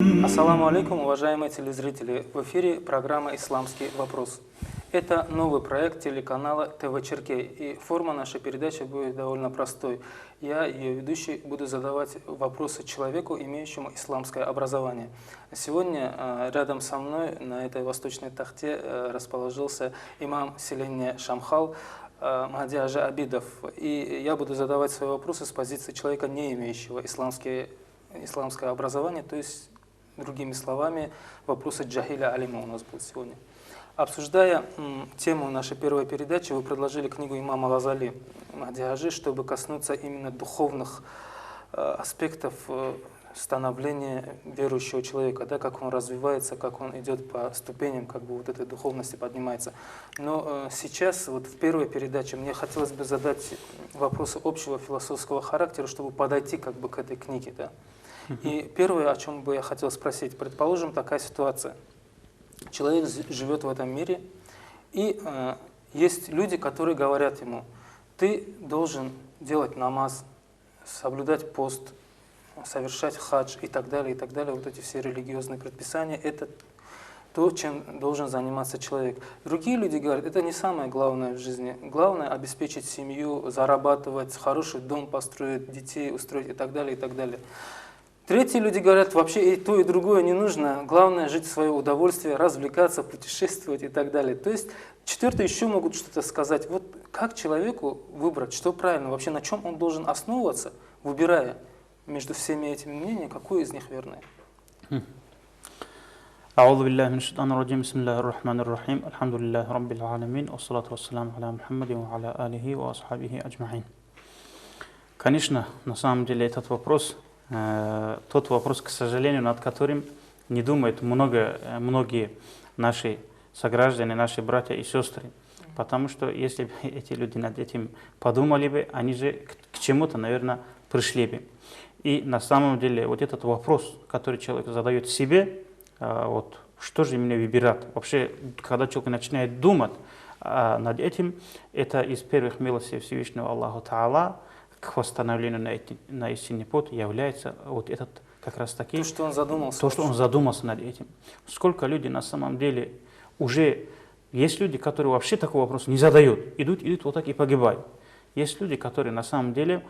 Ассаламу алейкум, уважаемые телезрители! В эфире программа «Исламский вопрос». Это новый проект телеканала ТВ Черкей, и форма нашей передачи будет довольно простой. Я, ее ведущий, буду задавать вопросы человеку, имеющему исламское образование. Сегодня рядом со мной на этой восточной тахте расположился имам селения Шамхал Махди Ажи Абидов, и я буду задавать свои вопросы с позиции человека, не имеющего исламское образование, то есть, другими словами, вопросы Джахиля Алима у нас будут сегодня. Обсуждая тему нашей первой передачи, вы предложили книгу имама Газали Махди Ажи, чтобы коснуться именно духовных аспектов становления верующего человека, да, как он развивается, как он идет по ступеням, как бы вот этой духовности поднимается. Но сейчас, вот в первой передаче, мне хотелось бы задать вопросы общего философского характера, чтобы подойти как бы к этой книге, да. И первое, о чем бы я хотел спросить, предположим, такая ситуация. Человек живет в этом мире, и есть люди, которые говорят ему: ты должен делать намаз, соблюдать пост, совершать хадж и так далее, и так далее. Вот эти все религиозные предписания – это то, чем должен заниматься человек. Другие люди говорят: это не самое главное в жизни. Главное – обеспечить семью, зарабатывать, хороший дом построить, детей устроить и так далее, и так далее. Третьи люди говорят: вообще и то, и другое не нужно, главное жить в свое удовольствие, развлекаться, путешествовать и так далее. То есть четвертые еще могут что-то сказать. Вот как человеку выбрать, что правильно, вообще на чем он должен основываться, выбирая между всеми этими мнениями, какое из них верное? أعوذ بالله من الشيطان الرجيم بسم الله الرحمن الرحيم الحمد لله رب العالمين والصلاة والسلام على محمد وعلى آله وأصحابه أجمعين. Конечно, на самом деле этот вопрос, тот вопрос, к сожалению, над которым не думают многие наши сограждане, наши братья и сестры. Потому что если бы эти люди над этим подумали бы, они же к чему-то, наверное, пришли бы. И на самом деле вот этот вопрос, который человек задает себе, вот, что же мне выбирать? Вообще, когда человек начинает думать над этим, это из первых милостей Всевышнего Аллаху Та'ала к восстановлению на истинный путь является вот этот как раз таки... То, что он задумался. То, что он задумался над этим. Сколько людей на самом деле уже... Есть люди, которые вообще такой вопрос не задают, идут вот так и погибают. Есть люди, которые на самом деле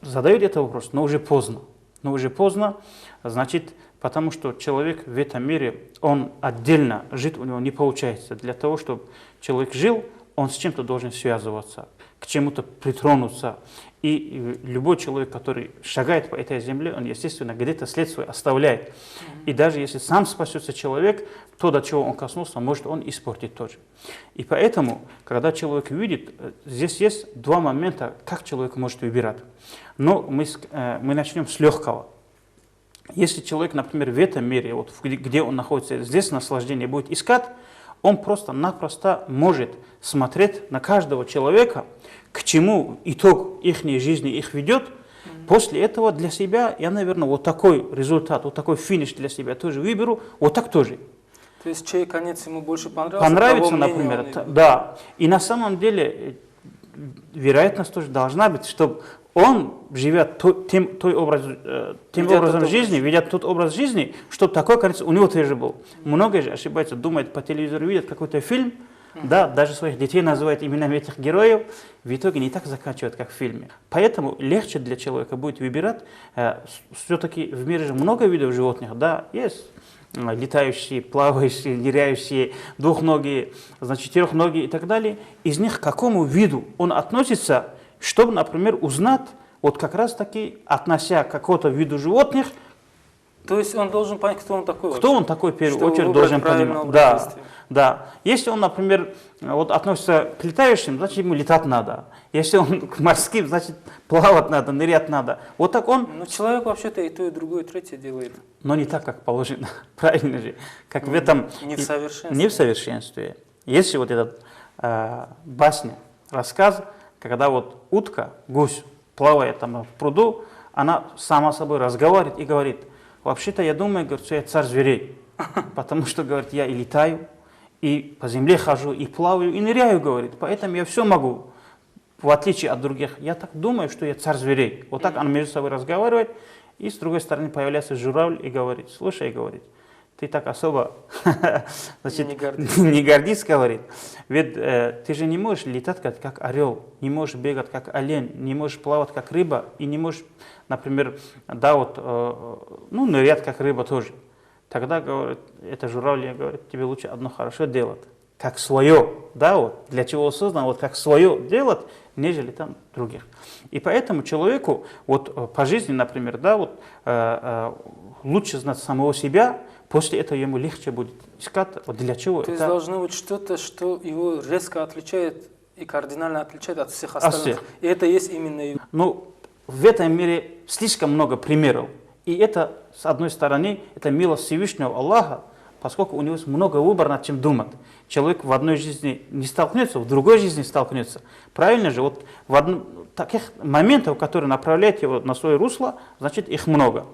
задают этот вопрос, но уже поздно. Но уже поздно, значит, потому что человек в этом мире, он отдельно жить у него не получается. Для того, чтобы человек жил, он с чем-то должен связываться, к чему-то притронуться. И любой человек, который шагает по этой земле, он, естественно, где-то след свой оставляет. И даже если сам спасется человек, то, до чего он коснулся, может он испортить тоже. И поэтому, когда человек видит, здесь есть два момента, как человек может выбирать. Но мы начнем с легкого. Если человек, например, в этом мире, вот где он находится, здесь наслаждение будет искать, он просто-напросто может смотреть на каждого человека, к чему итог их жизни их ведет. После этого для себя я, наверное, вот такой результат, вот такой финиш для себя тоже выберу, вот так тоже. То есть чей конец ему больше понравился? Понравится, например, да. И на самом деле вероятность тоже должна быть, чтобы он, живя тем образом жизни, видя тот образ жизни, чтобы такой конец у него тоже был. Многие же ошибаются, думают, по телевизору видят какой-то фильм, да, даже своих детей называют именами этих героев, в итоге не так заканчивают, как в фильме. Поэтому легче для человека будет выбирать. Все-таки в мире же много видов животных, да, есть летающие, плавающие, ныряющие, двухногие, значит, четырехногие и так далее. Из них к какому виду он относится, чтобы, например, узнать, вот как раз таки, относя к какому-то виду животных. То есть он должен понять, кто он такой. Кто он такой, в первую очередь, должен понимать. Да, да. Если он, например, вот относится к летающим, значит, ему летать надо. Если он к морским, значит, плавать надо, нырять надо. Вот так он... Но человек вообще-то и то, и другое, и третье делает. Но не так, как положено. Правильно же. Как в этом... Не в совершенстве. Не в совершенстве. Если вот этот басня, рассказ, когда вот утка, гусь, плавает там в пруду, она сама собой разговаривает и говорит: вообще-то я думаю, говорит, что я царь зверей, потому что, говорит, я и летаю, и по земле хожу, и плаваю, и ныряю, говорит, поэтому я все могу, в отличие от других. Я так думаю, что я царь зверей. Вот так она между собой разговаривает, И с другой стороны появляется журавль и говорит, слушай, говорит, ты так особо значит, не гордись, говорит. Ведь ты же не можешь летать как орел, не можешь бегать как олень, не можешь плавать как рыба, и не можешь, например, да, вот, ну, нырять как рыба тоже. Тогда, говорит, это журавль говорит, тебе лучше одно хорошо делать, как свое, да, вот, для чего создано, вот как свое делать, нежели там других. И поэтому человеку вот по жизни, например, да, вот, лучше знать самого себя, после этого ему легче будет искать, вот для чего. То есть должно быть что-то, что его резко отличает и кардинально отличает от всех остальных. И это есть именно его. Ну, в этом мире слишком много примеров. И это, с одной стороны, это милость Всевышнего Аллаха, поскольку у него есть много выбора, над чем думать. Человек в одной жизни не столкнется, в другой жизни столкнется. Правильно же? Вот таких моментов, которые направляют его на свое русло, значит, их много.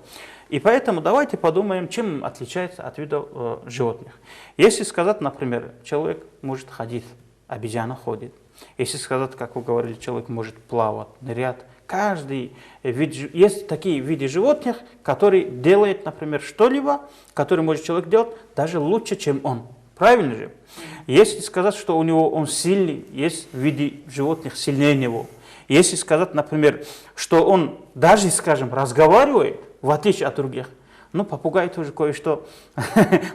И поэтому давайте подумаем, чем отличается от видов животных. Если сказать, например, человек может ходить, обезьяна ходит. Если сказать, как вы говорили, человек может плавать, нырять. Каждый вид, есть такие виды животных, которые делают, например, что-либо, который может человек делать даже лучше, чем он. Правильно же? Если сказать, что у него он сильный, есть виды животных сильнее него. Если сказать, например, что он даже, скажем, разговаривает, в отличие от других, ну, попугаи тоже кое-что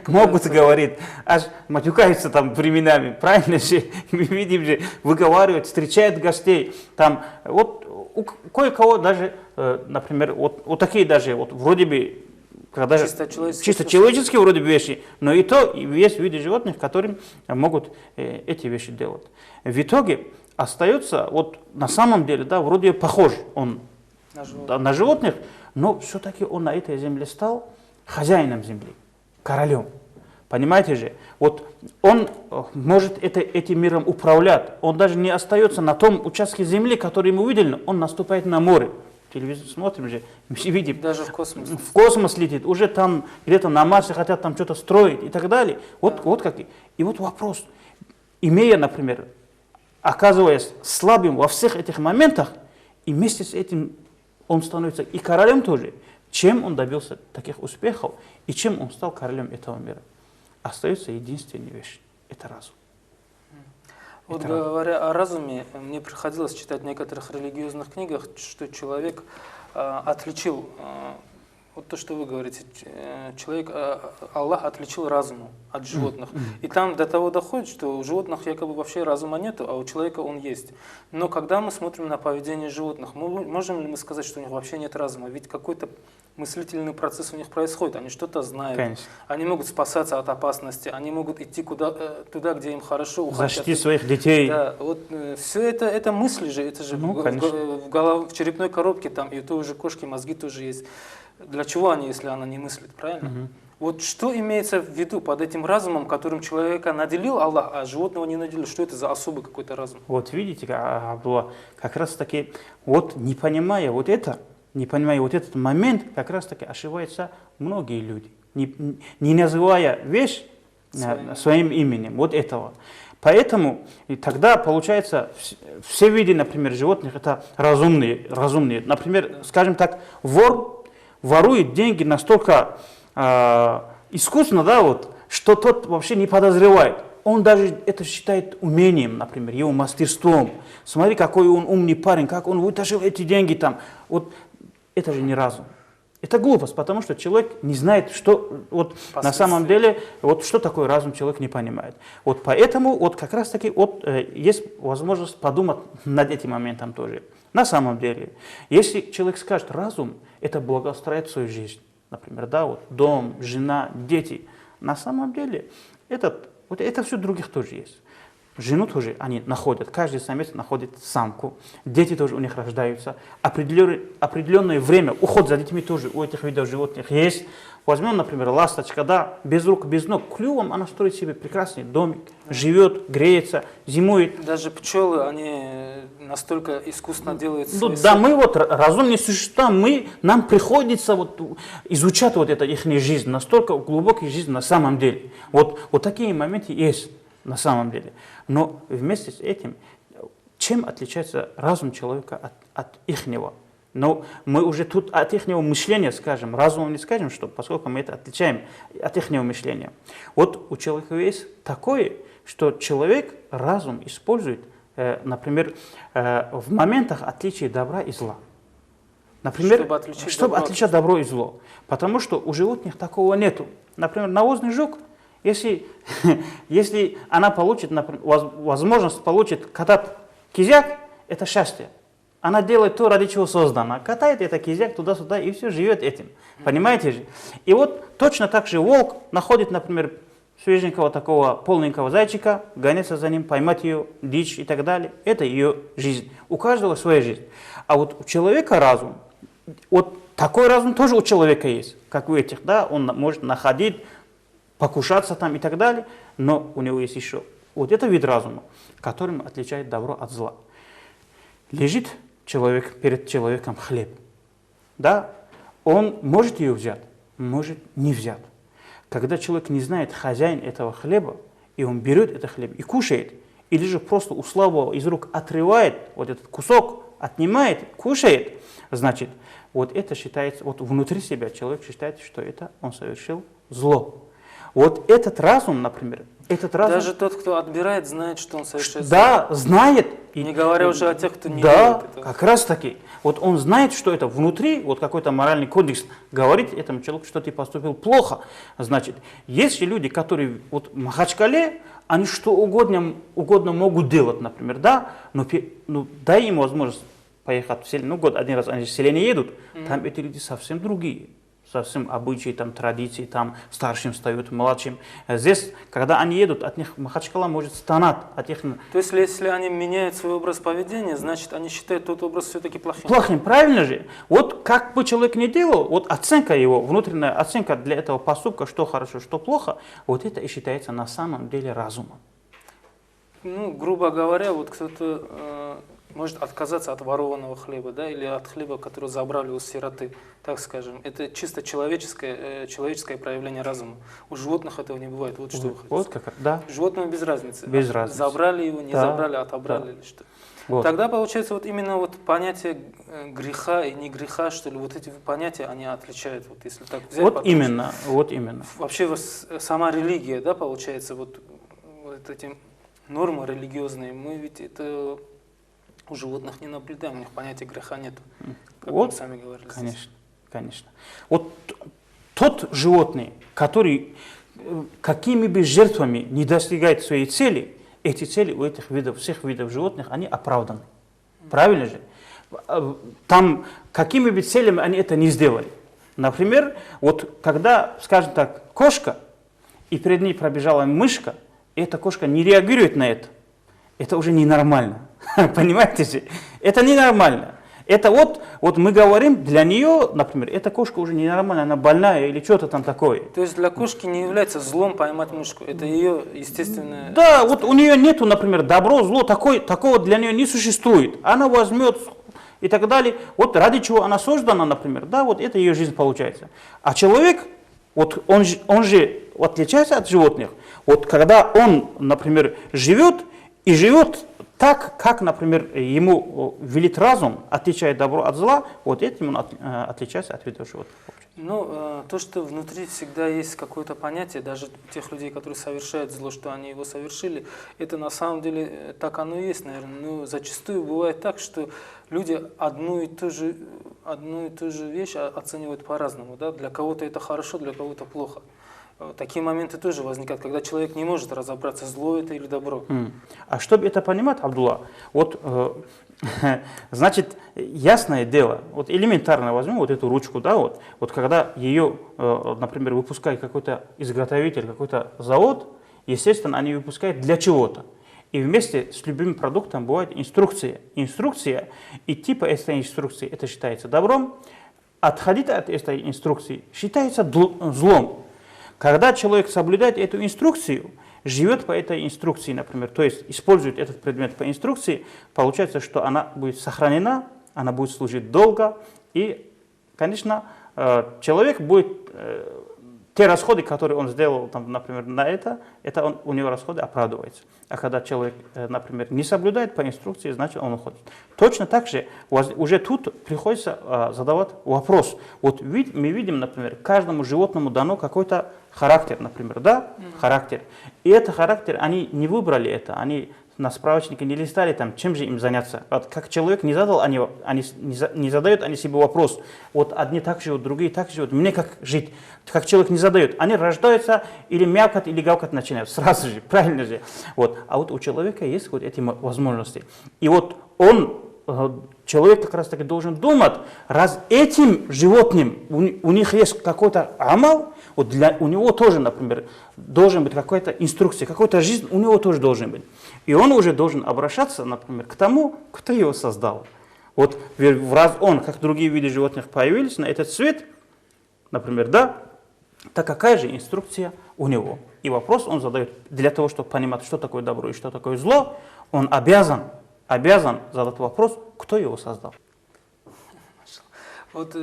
могут говорить, аж матюкаются там временами, правильно же? Мы видим же, выговаривают, встречают гостей, там, вот, у кое-кого даже, например, вот такие даже, вот вроде бы, когда чисто человеческие вроде бы вещи, но и то есть виды животных, которые могут эти вещи делать. В итоге остается, вот на самом деле, да, вроде похож он на животных, но все-таки он на этой земле стал хозяином земли, королем. Понимаете же? Вот он может этим миром управлять. Он даже не остается на том участке земли, который ему выделен, он наступает на море. Телевизор смотрим же, мы видим. Даже в космос. В космос летит, уже там где-то на Марсе хотят там что-то строить и так далее. Вот как. И вот вопрос. Имея, например, оказываясь слабым во всех этих моментах, и вместе с этим он становится и королем тоже, чем он добился таких успехов, и чем он стал королем этого мира. Остается единственная вещь – это разум. Вот говоря о разуме, мне приходилось читать в некоторых религиозных книгах, что человек отличил, вот то, что вы говорите, человек, Аллах отличил разум от животных. И там до того доходит, что у животных якобы вообще разума нету, а у человека он есть. Но когда мы смотрим на поведение животных, можем ли мы сказать, что у них вообще нет разума? Ведь какой-то мыслительный процесс у них происходит, они что-то знают, конечно, они могут спасаться от опасности, они могут идти туда, где им хорошо, защитить своих детей. Да, вот все это мысли же, это же в черепной коробке, там и у той же кошки мозги тоже есть. Для чего они, если она не мыслит, правильно? Вот что имеется в виду под этим разумом, которым человека наделил Аллах, а животного не наделил? Что это за особый какой-то разум? Вот видите, Абдулла, как раз таки, вот не понимая вот этот момент, как раз таки ошибаются многие люди, не называя вещь своим именем, вот этого. Поэтому и тогда получается, все виды, например, животных, это разумные. Например, скажем так, вор ворует деньги настолько искусно, да, вот, что тот вообще не подозревает. Он даже это считает умением, например, его мастерством. Смотри, какой он умный парень, как он вытащил эти деньги там. Вот это же не разум. Это глупость, потому что человек не знает, что вот на самом деле, вот что такое разум, человек не понимает. Вот поэтому вот как раз таки вот, есть возможность подумать над этим моментом тоже. На самом деле, если человек скажет, разум – это благоустроить свою жизнь, например, да, вот дом, жена, дети, на самом деле это все других тоже есть. Жену тоже они находят, каждый самец находит самку, дети тоже у них рождаются, определенное время, уход за детьми тоже у этих видов животных есть. Возьмем, например, ласточка, да, без рук, без ног, клювом она строит себе прекрасный домик, живет, греется, зимует. Даже пчелы, они настолько искусно делают свои мы вот разумные существа, нам приходится вот изучать вот это их жизнь, настолько глубокая жизнь на самом деле. Вот такие моменты есть на самом деле. Но вместе с этим, чем отличается разум человека от ихнего? Но мы уже тут от их мышления скажем, разумом не скажем, что, поскольку мы это отличаем от их мышления. Вот у человека есть такое, что человек разум использует, например, в моментах отличия добра и зла. Например, чтобы отличать добро и зло. Потому что у животных такого нету. Например, навозный жук, если она получит, например, возможность получит катать кизяк, это счастье. Она делает то, ради чего создана. Катает это кизяк туда-сюда и все, живет этим. Понимаете же? И вот точно так же волк находит, например, свеженького такого полненького зайчика, гоняется за ним, поймать ее, дичь и так далее. Это ее жизнь. У каждого своя жизнь. А вот у человека разум, вот такой разум тоже у человека есть, как у этих, да, он может находить, покушаться там и так далее, но у него есть еще вот это вид разума, которым отличает добро от зла. Лежит человек перед человеком хлеб, да, он может ее взять, может не взять. Когда человек не знает хозяин этого хлеба, и он берет этот хлеб и кушает, или же просто у слабого из рук отрывает вот этот кусок, отнимает, кушает, значит, вот это считается, вот внутри себя человек считает, что это он совершил зло. Вот этот разум, например, этот разум... Даже тот, кто отбирает, знает, что он совершает зло. Да, знает. Не говоря уже о тех, кто не да, делает этого. как раз таки. Вот он знает, что это внутри, вот какой-то моральный кодекс говорит этому человеку, что ты поступил плохо. Значит, есть люди, которые вот в Махачкале, они что угодно могут делать, например, да, но дай им возможность поехать в селение, год один раз они в селение едут, там эти люди совсем другие. Совсем обычаи, там, традиции, там старшим встают, младшим. Здесь, когда они едут, от них Махачкала может стонать. От них... То есть, если они меняют свой образ поведения, значит, они считают тот образ все-таки плохим. Плохим, правильно же? Вот как бы человек ни делал, вот оценка его, внутренняя оценка для этого поступка, что хорошо, что плохо, вот это и считается на самом деле разумом. Ну, грубо говоря, вот кто-то может отказаться от ворованного хлеба, да, или от хлеба, который забрали у сироты, так скажем. Это чисто человеческое проявление разума. У животных этого не бывает. Вот что вы хотите. Вот как, да. Животному без разницы. Без разницы. Забрали его, не забрали, отобрали или что. Вот. Тогда получается вот именно вот понятие греха и не греха, что ли, вот эти понятия, они отличают, вот если так взять. Вот именно, вот именно. Вообще сама религия, да, получается, вот эти нормы религиозные, мы ведь это у животных не наблюдаем, у них понятия греха нет, как вот, вы сами говорили. Конечно, здесь. конечно. Вот тот животный, который какими бы жертвами не достигает своей цели, эти цели у этих видов, всех видов животных, они оправданы. Правильно же? Там какими бы целями они это не сделали. Например, вот когда, скажем так, кошка, и перед ней пробежала мышка, и эта кошка не реагирует на это, это уже ненормально. Понимаете же? Это ненормально. Это вот мы говорим, для нее, например, эта кошка уже ненормальная, она больная или что-то там такое. То есть для кошки не является злом поймать мышку, это ее естественное... Да, вот у нее нету, например, добро, зло, такого для нее не существует. Она возьмет и так далее. Вот ради чего она создана, например, да, вот это ее жизнь получается. А человек, вот он же отличается от животных. Вот когда он, например, живет так, как, например, ему велит разум, отличает добро от зла, вот этим он отличается от видов животных. Ну, то, что внутри всегда есть какое-то понятие, даже тех людей, которые совершают зло, что они его совершили, это на самом деле так оно и есть, наверное. Но зачастую бывает так, что люди одну и ту же вещь оценивают по-разному. Да? Для кого-то это хорошо, для кого-то плохо. Такие моменты тоже возникают, когда человек не может разобраться, зло это или добро. А чтобы это понимать, Абдулла, вот, значит, ясное дело, вот элементарно возьмем вот эту ручку, да, вот когда ее, например, выпускает какой-то изготовитель, какой-то завод, естественно, они выпускают для чего-то. И вместе с любым продуктом бывает инструкция. Инструкция и типа этой инструкции, это считается добром, отходить от этой инструкции считается злом. Когда человек соблюдает эту инструкцию, живет по этой инструкции, например, то есть использует этот предмет по инструкции, получается, что она будет сохранена, она будет служить долго, и, конечно, человек будет те расходы, которые он сделал, там, например, на это у него расходы оправдываются. А когда человек, например, не соблюдает по инструкции, значит он уходит. Точно так же уже тут приходится задавать вопрос. Вот мы видим, например, каждому животному дано какой-то характер, например, да, характер. И этот характер, они не выбрали это, они на справочнике не листали, там, чем же им заняться. Вот как человек не задал, не задают они себе вопрос. Вот одни так живут, другие так живут. Мне как жить? Как человек не задает. Они рождаются или мявкать, или гавкать начинают. Сразу же, правильно же. Вот. А вот у человека есть вот эти возможности. И вот человек как раз таки должен думать, раз этим животным у них есть какой-то амал, вот у него тоже, например, должен быть какая-то инструкция, какая-то жизнь у него тоже должен быть. И он уже должен обращаться, например, к тому, кто его создал. Вот раз он, как другие виды животных, появились на этот свет, например, да, так какая же инструкция у него? И вопрос он задает для того, чтобы понимать, что такое добро и что такое зло, он обязан задать вопрос, кто его создал. Вот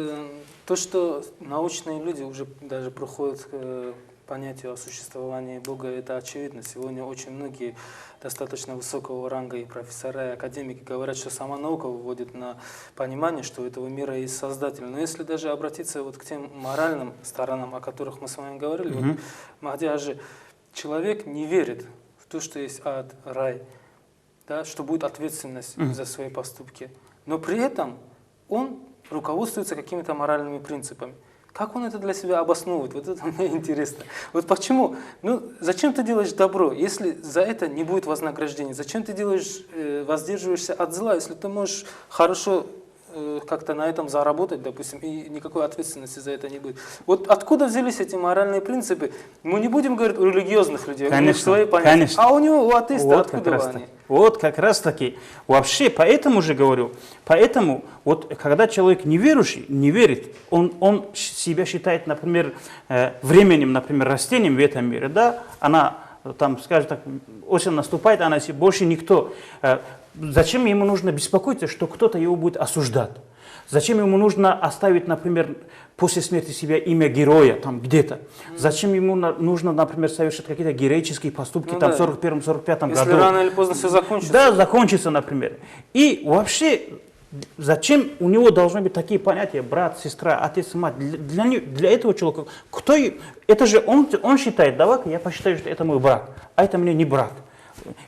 то, что научные люди уже даже приходят к понятию о существовании Бога, это очевидно. Сегодня очень многие достаточно высокого ранга и профессора, и академики говорят, что сама наука выводит на понимание, что у этого мира есть Создатель. Но если даже обратиться вот к тем моральным сторонам, о которых мы с вами говорили, вот, Махди Ажи, человек не верит в то, что есть ад, рай, да, что будет ответственность за свои поступки. Но при этом он руководствуется какими-то моральными принципами. Как он это для себя обосновывает? Вот это мне интересно. Вот почему? Ну, зачем ты делаешь добро, если за это не будет вознаграждения? Зачем ты воздерживаешься от зла, если ты можешь хорошо как-то на этом заработать, допустим, и никакой ответственности за это не будет? Вот откуда взялись эти моральные принципы? Мы не будем говорить у религиозных людей, у них свои понятия. Конечно. А у него, у атеиста, вот откуда они? Вот как раз таки, вообще, поэтому же говорю, поэтому вот когда человек неверующий, не верит, он себя считает, например, временем, например, растением в этом мире, да, она там, скажем так, осень наступает, она больше никто. Зачем ему нужно беспокоиться, что кто-то его будет осуждать? Зачем ему нужно оставить, например, после смерти себя имя героя там где-то? Зачем ему нужно, например, совершить какие-то героические поступки там в 41-45 году? Если рано или поздно все закончится. Да, закончится, например. И вообще, зачем у него должны быть такие понятия: брат, сестра, отец, мать? Для этого человека, это же он считает, давай-ка я посчитаю, что это мой брат, а это мне не брат.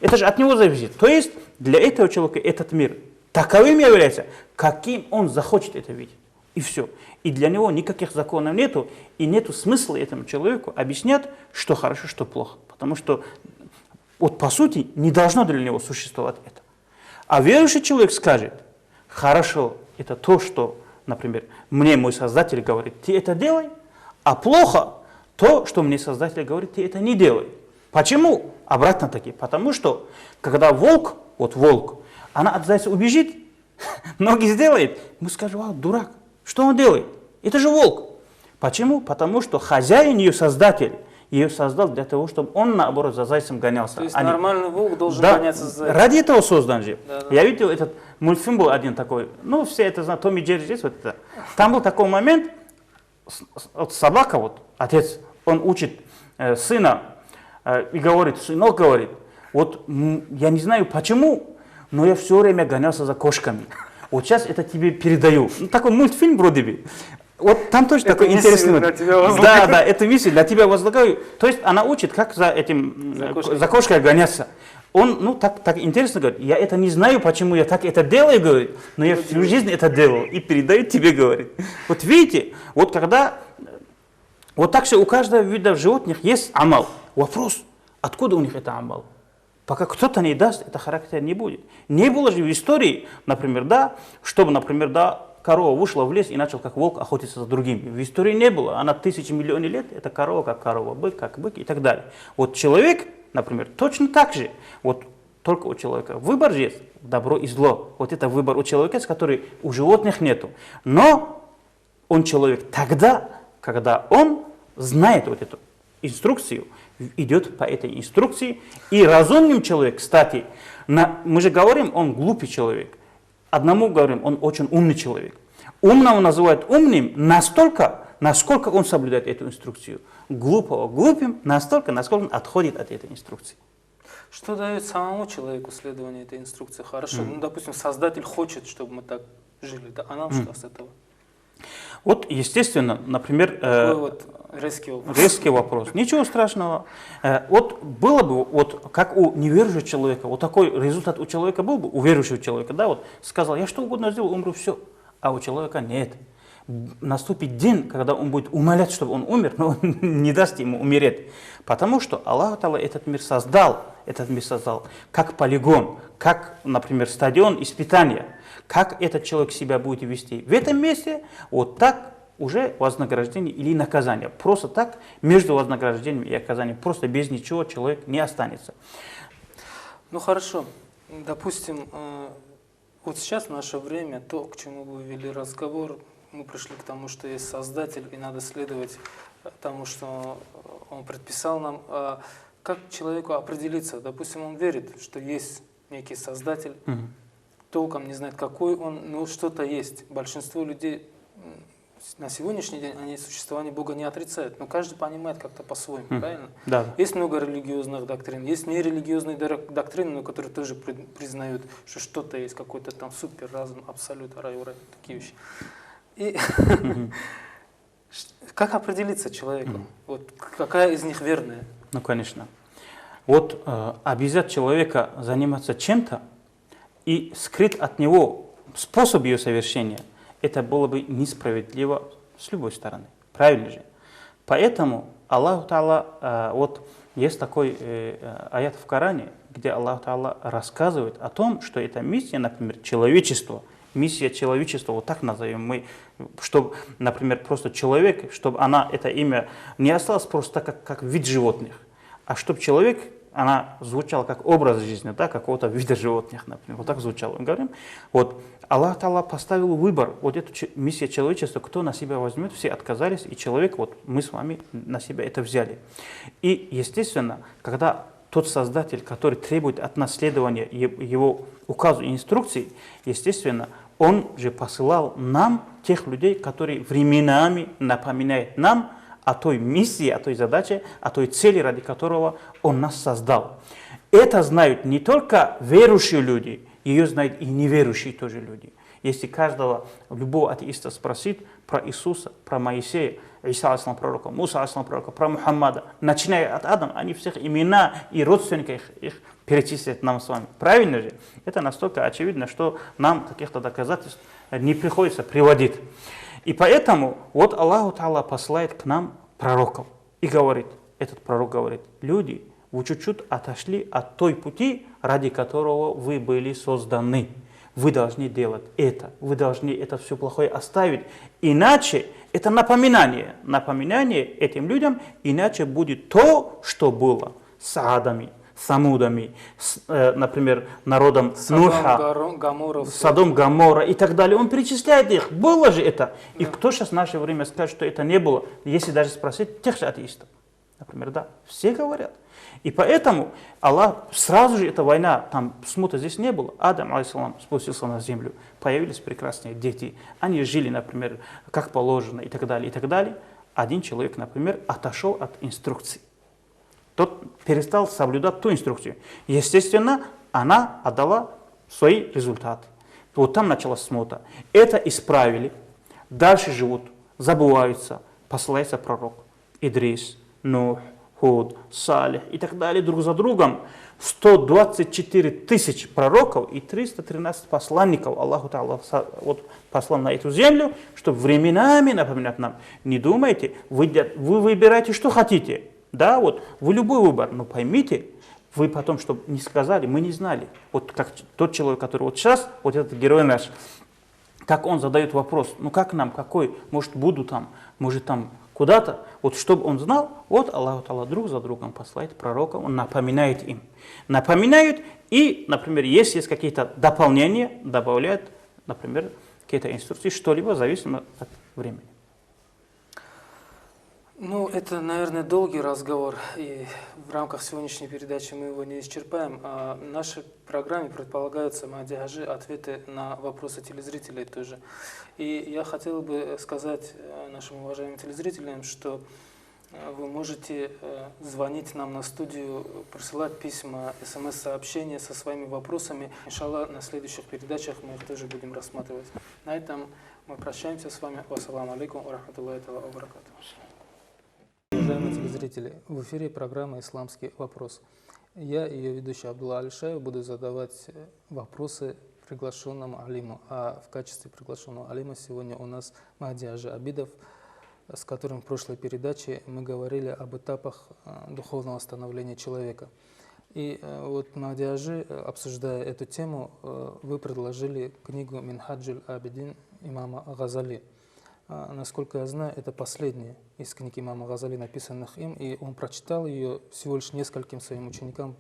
Это же от него зависит. То есть для этого человека этот мир таковым является, каким он захочет это видеть. И все. И для него никаких законов нету, и нету смысла этому человеку объяснять, что хорошо, что плохо. Потому что вот по сути не должно для него существовать это. А верующий человек скажет: хорошо, это то, что, например, мне мой Создатель говорит, ты это делай, а плохо то, что мне Создатель говорит, ты это не делай. Почему? Обратно таки. Потому что, когда волк, она от зайца убежит, ноги сделает, мы скажем: а, дурак, что он делает? Это же волк. Почему? Потому что хозяин, ее создатель, ее создал для того, чтобы он, наоборот, за зайцем гонялся. То есть нормальный волк должен гоняться за зайцем. Ради этого создан же. Да. Я видел этот мультфильм, был один такой, ну, все это знают, Том и Джерри здесь, вот это. Там был такой момент, собака, отец, он учит сына, и говорит, сынок говорит, вот я не знаю почему, но я все время гонялся за кошками. Вот сейчас это тебе передаю. Ну, такой мультфильм вроде бы. Вот там тоже такой интересный. Да, это миссия для тебя возлагаю. То есть она учит, как за кошкой гоняться. Он, так интересно говорит, я это не знаю, почему я так это делаю, говорит, но я всю жизнь это делал и передаю тебе, говорит. Вот видите, вот когда, вот так же у каждого вида животных есть амал. Вопрос, откуда у них это амал? Пока кто-то не даст, это характер не будет. Не было же в истории, например, чтобы, например, корова вышла в лес и начал как волк охотиться за другими. В истории не было. Она тысячи миллионов лет, это корова как корова, бык как бык и так далее. Вот человек, например, точно так же. Вот только у человека выбор есть, добро и зло. Вот это выбор у человека, с которым у животных нету. Но он человек тогда, когда он знает вот эту инструкцию, идет по этой инструкции. И разумным человек, кстати, мы же говорим, он глупый человек. Одному говорим, он очень умный человек. Умного называют умным настолько, насколько он соблюдает эту инструкцию. Глупого глупым настолько, насколько он отходит от этой инструкции. Что дает самому человеку следование этой инструкции? Хорошо, ну, допустим, Создатель хочет, чтобы мы так жили, да? А нам что с этого? Вот, естественно, например, Такой вот резкий вопрос. резкий вопрос. Ничего страшного. Вот было бы, вот как у неверующего человека, вот такой результат у человека был бы, у верующего человека, да, вот сказал, я что угодно сделал, умру, все. А у человека нет. Наступит день, когда он будет умолять, чтобы он умер, но он не даст ему умереть. Потому что Аллах Та'ала этот мир создал как полигон, как, например, стадион испытания. Как этот человек себя будет вести в этом месте, вот так уже вознаграждение или наказание. Просто так, между вознаграждением и наказанием, просто без ничего человек не останется. Ну хорошо, допустим, вот сейчас в наше время, то, к чему вы вели разговор, мы пришли к тому, что есть Создатель, и надо следовать тому, что Он предписал нам. Как человеку определиться? Допустим, он верит, что есть некий Создатель, толком не знает, какой он, но что-то есть. Большинство людей на сегодняшний день они существование Бога не отрицают, но каждый понимает как-то по-своему, правильно? Да. Есть много религиозных доктрин, есть нерелигиозные доктрины, но которые тоже признают, что что-то есть, какой-то там супер разум, абсолют, рай, такие вещи. И как определиться человеку? Вот какая из них верная? Ну, конечно. Вот обязать человека заниматься чем-то и скрыть от него способ ее совершения, это было бы несправедливо с любой стороны. Правильно же? Поэтому Аллах Та'ала, вот есть такой аят в Коране, где Аллах Та'ала рассказывает о том, что эта миссия, например, человечества, миссия человечества, вот так назовем мы, чтобы, например, просто человек, чтобы это имя не осталось просто так, как вид животных, а чтобы человек, она звучала как образ жизни, да, какого-то вида животных, например. Вот так звучало. Мы говорим, вот Аллах Та'ала поставил выбор, вот эту миссию человечества, кто на себя возьмет, все отказались, и человек, вот мы с вами на себя это взяли. И, естественно, когда тот Создатель, который требует от нас следования его указу и инструкций, естественно, он же посылал нам тех людей, которые временами напоминают нам о той миссии, о той задаче, о той цели, ради которого Он нас создал. Это знают не только верующие люди, ее знают и неверующие тоже люди. Если любого атеиста спросить про Иисуса, про Моисея, Иса алейхиссалам пророка, Муса алейхиссалам пророка, про Мухаммада, начиная от Адама, они всех имена и родственников их перечислят нам с вами. Правильно же? Это настолько очевидно, что нам каких-то доказательств не приходится приводить. И поэтому вот Аллах Та'ала посылает к нам пророков и говорит, этот пророк говорит, люди, вы чуть-чуть отошли от той пути, ради которого вы были созданы. Вы должны делать это, вы должны это все плохое оставить. Иначе это напоминание этим людям, иначе будет то, что было с Адами, Самудами, например, народом Нуха, Содом, Гоморра и так далее. Он перечисляет их. Было же это. И кто сейчас в наше время скажет, что это не было, если даже спросить тех же атеистов? Например, да, все говорят. И поэтому Аллах, сразу же эта война, там смуты здесь не было. Адам, алейхиссалам, спустился на землю, появились прекрасные дети. Они жили, например, как положено и так далее, и так далее. Один человек, например, отошел от инструкций. Тот перестал соблюдать ту инструкцию. Естественно, она отдала свои результаты. Вот там началась смута. Это исправили. Дальше живут, забываются. Посылается пророк Идрис, Нух, Худ, Салих и так далее друг за другом. 124 тысяч пророков и 313 посланников Аллаху Та'ала вот послал на эту землю, чтобы временами напоминать нам. Не думайте, вы выбираете, что хотите. Да, вот вы любой выбор, но поймите, вы потом, чтобы не сказали, мы не знали. Вот как тот человек, который вот сейчас, вот этот герой наш, как он задает вопрос, ну как нам, какой, может буду там, может там куда-то, вот чтобы он знал, вот Аллах Та'ала друг за другом посылает пророков, он напоминает им. Напоминает и, например, если есть какие-то дополнения, добавляет, например, какие-то инструкции, что-либо зависимо от времени. Ну, это, наверное, долгий разговор, и в рамках сегодняшней передачи мы его не исчерпаем. В нашей программе предполагаются, Махди Хаджи, ответы на вопросы телезрителей тоже. И я хотел бы сказать нашим уважаемым телезрителям, что вы можете звонить нам на студию, присылать письма, смс-сообщения со своими вопросами. Иншаллах, на следующих передачах мы их тоже будем рассматривать. На этом мы прощаемся с вами. Вассаламу алейкум ва рахматуллахи ва баракатуху. Уважаемые телезрители, в эфире программа «Исламский вопрос». Я, ее ведущий Абдулла Алишаев, буду задавать вопросы приглашенному алиму. А в качестве приглашенного алима сегодня у нас Махди Хаджи Абидов, с которым в прошлой передаче мы говорили об этапах духовного становления человека. И вот, Махди Хаджи, обсуждая эту тему, вы предложили книгу «Минхаджуль Абидин» имама Газали. Насколько я знаю, это последняя из книг имама Газали, написанных им, и он прочитал ее всего лишь нескольким своим ученикам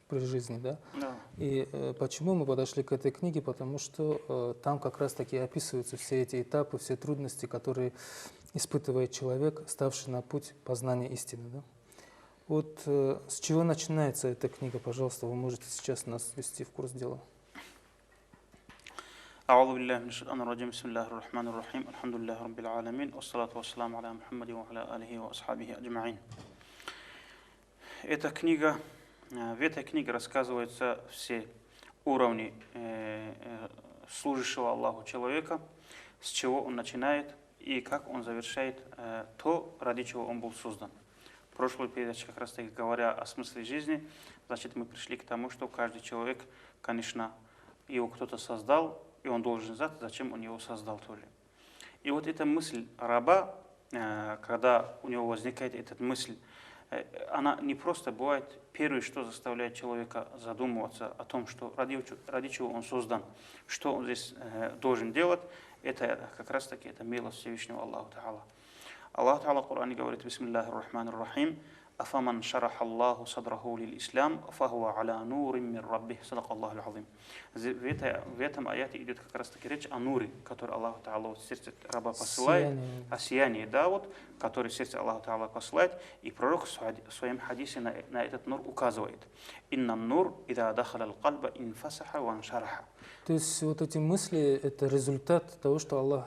при жизни. Да? Да. И почему мы подошли к этой книге? Потому что там как раз-таки описываются все эти этапы, все трудности, которые испытывает человек, ставший на путь познания истины. Да? Вот с чего начинается эта книга, пожалуйста, вы можете сейчас нас ввести в курс дела. أعوذ بالله من الشيطان الرجيم بسم الله الرحمن الرحيم الحمد لله رب العالمين والصلاة والسلام على محمد وعلى آله وأصحابه أجمعين. В этой книге рассказываются все уровни служащего Аллаху человека, с чего он начинает и как он завершает то, ради чего он был создан. В прошлой передаче, как раз таки говоря о смысле жизни, значит, мы пришли к тому, что каждый человек, конечно, его кто-то создал, и он должен знать, зачем он его создал тоже. И вот эта мысль раба, когда у него возникает эта мысль, она не просто бывает первое, что заставляет человека задумываться о том, что ради чего он создан, что он здесь должен делать, это как раз таки это милость Всевышнего Аллаха Та'ала. Аллах Та'ала в Коране говорит: «Бисмиллахи рахмани рахим, афаман шараха Аллаху садраху лил ислам, фахуа аля нурим мир раббих, садак Аллаху аль-азим». В этом аяте идет как раз таки речь о нуре, который Аллах Та'ала в сердце раба посылает, о сиянии, да, вот, который в сердце Аллаха Та'ала посылает, и пророк в своем хадисе на этот нур указывает: «Инна нур ида дахаля аль-кальба инфасаха ван шараха». То есть вот эти мысли – это результат того, что Аллах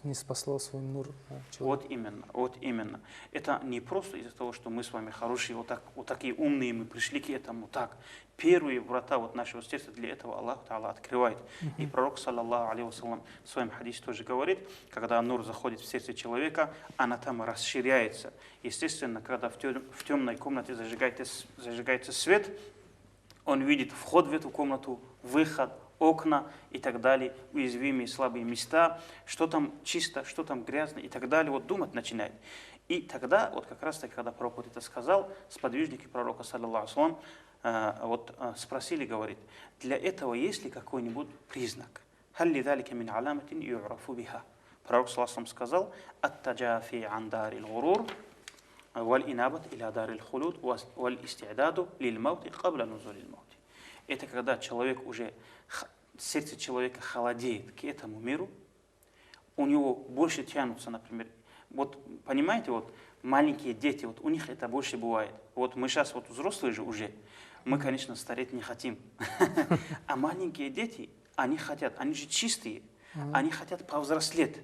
не спаслал свой нур человеку. Вот именно. Это не просто из-за того, что мы с вами хорошие, вот такие умные, мы пришли к этому. Так, первые врата вот нашего сердца для этого Аллах Та'ала открывает. И пророк, саллаллаху алейхи вассалям, в своем хадисе тоже говорит, когда нур заходит в сердце человека, она там расширяется. Естественно, когда в темной комнате зажигается свет, он видит вход в эту комнату, выход, окна и так далее, уязвимые, слабые места, что там чисто, что там грязно и так далее, вот думать начинает. И тогда, вот как раз таки, когда пророк вот это сказал, сподвижники пророка, саллаллаху алейхи, спросили, говорит, для этого есть ли какой-нибудь признак? «Халли далика мин аламатин ю'рафу биха». Пророк, саллаллаху сказал: «Ат-таджафи ан дарил гурур, валь инабат иля дарил хулуд, валь исти'даду лил маути кабля нузулил маути». Это когда сердце человека холодеет к этому миру, у него больше тянутся, например, вот понимаете, вот маленькие дети, вот у них это больше бывает. Вот мы сейчас вот взрослые же уже, мы, конечно, стареть не хотим, а маленькие дети, они хотят, они же чистые, они хотят повзрослеть,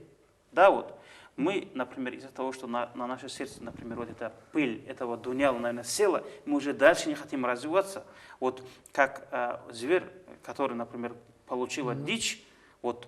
да, вот. Мы, например, из-за того, что на наше сердце, например, вот эта пыль этого дуняла, наверное, села, мы уже дальше не хотим развиваться. Вот как зверь, который, например, получила дичь, вот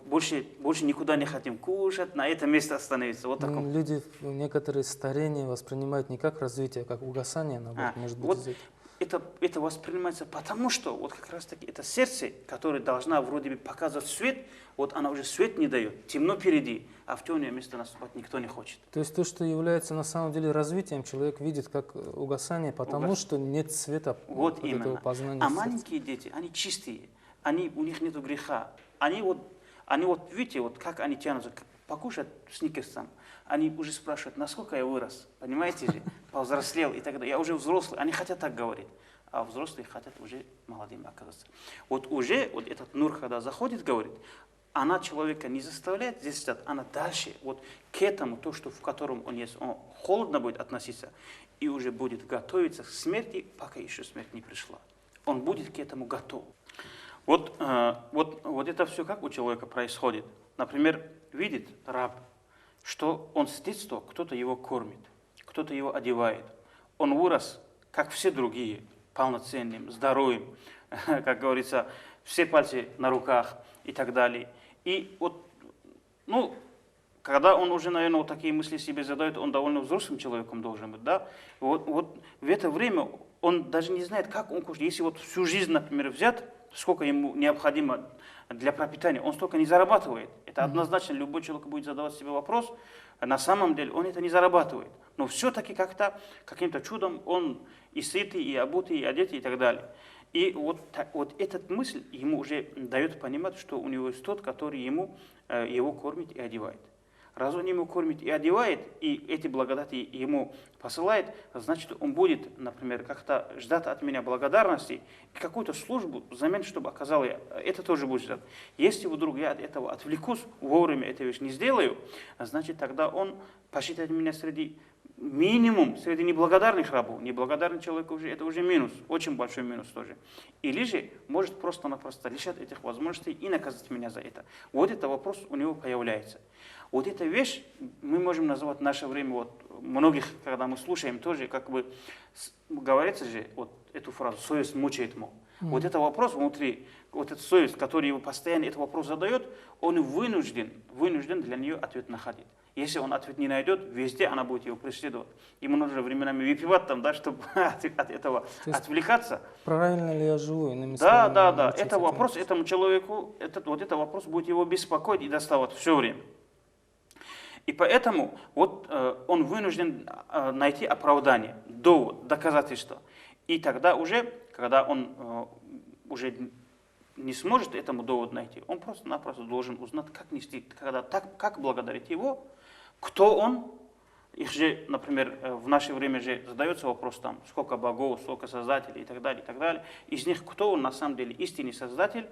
больше никуда не хотим кушать, на это место остановиться. Вот таком. Люди некоторые старения воспринимают не как развитие, а как угасание, наоборот, может быть. Вот это воспринимается потому, что вот как раз таки это сердце, которое должна вроде бы показывать свет, вот она уже свет не дает, темно впереди, а в темное место наступать никто не хочет. То есть то, что является на самом деле развитием, человек видит как угасание, потому что нет света вот именно. Этого познания. А маленькие дети, они чистые, у них нет греха. Они вот видите, вот как они тянутся, покушать сникерс там. Они уже спрашивают, насколько я вырос, понимаете же, повзрослел и так далее. Я уже взрослый, они хотят так говорить, а взрослые хотят уже молодыми оказаться. Вот уже вот этот нур, когда заходит, говорит, она человека не заставляет здесь стать, она дальше, вот к этому, то, что в котором он есть, он холодно будет относиться и уже будет готовиться к смерти, пока еще смерть не пришла. Он будет к этому готов. Вот это все как у человека происходит. Например, видит раб, что он с детства, кто-то его кормит, кто-то его одевает. Он вырос, как все другие, полноценным, здоровым, как говорится, все пальцы на руках и так далее. И вот, ну, когда он уже, наверное, вот такие мысли себе задает, он довольно взрослым человеком должен быть, да? Вот в это время он даже не знает, как он кушает. Если вот всю жизнь, например, взять, сколько ему необходимо для пропитания, он столько не зарабатывает. Это однозначно любой человек будет задавать себе вопрос. На самом деле он это не зарабатывает. Но все-таки как-то, каким-то чудом он и сытый, и обутый, и одетый, и так далее. И вот эта мысль ему уже дает понимать, что у него есть тот, который ему его кормит и одевает. Раз он ему кормит и одевает, и эти благодати ему посылает, значит, он будет, например, как-то ждать от меня благодарности и какую-то службу взамен, чтобы оказал я. Это тоже будет ждать. Если вдруг я от этого отвлекусь, вовремя эту вещь не сделаю, значит, тогда он посчитает меня среди минимум, среди неблагодарных рабов. Неблагодарный человек уже, это уже минус, очень большой минус тоже. Или же может просто-напросто лишать этих возможностей и наказать меня за это. Вот это вопрос у него появляется. Вот эта вещь мы можем назвать в наше время, вот многих, когда мы слушаем, тоже как бы говорится же, вот эту фразу, совесть мучает, мол. Вот это вопрос внутри, вот эта совесть, которая его постоянно этот вопрос задает, он вынужден для нее ответ находить. Если он ответ не найдет, везде она будет его преследовать. Ему нужно временами выпивать там, да, чтобы от этого отвлекаться. Правильно ли я живу? Да. Это вопрос этому человеку, этот вопрос будет его беспокоить и доставать все время. И поэтому вот он вынужден найти оправдание, довод, доказательство. И тогда уже, когда он уже не сможет этому довод найти, он просто-напросто должен узнать, как нести, как благодарить его, кто он. Их же, например, в наше время же задается вопрос, там, сколько богов, сколько создателей и так далее, и так далее. Из них кто он на самом деле истинный создатель,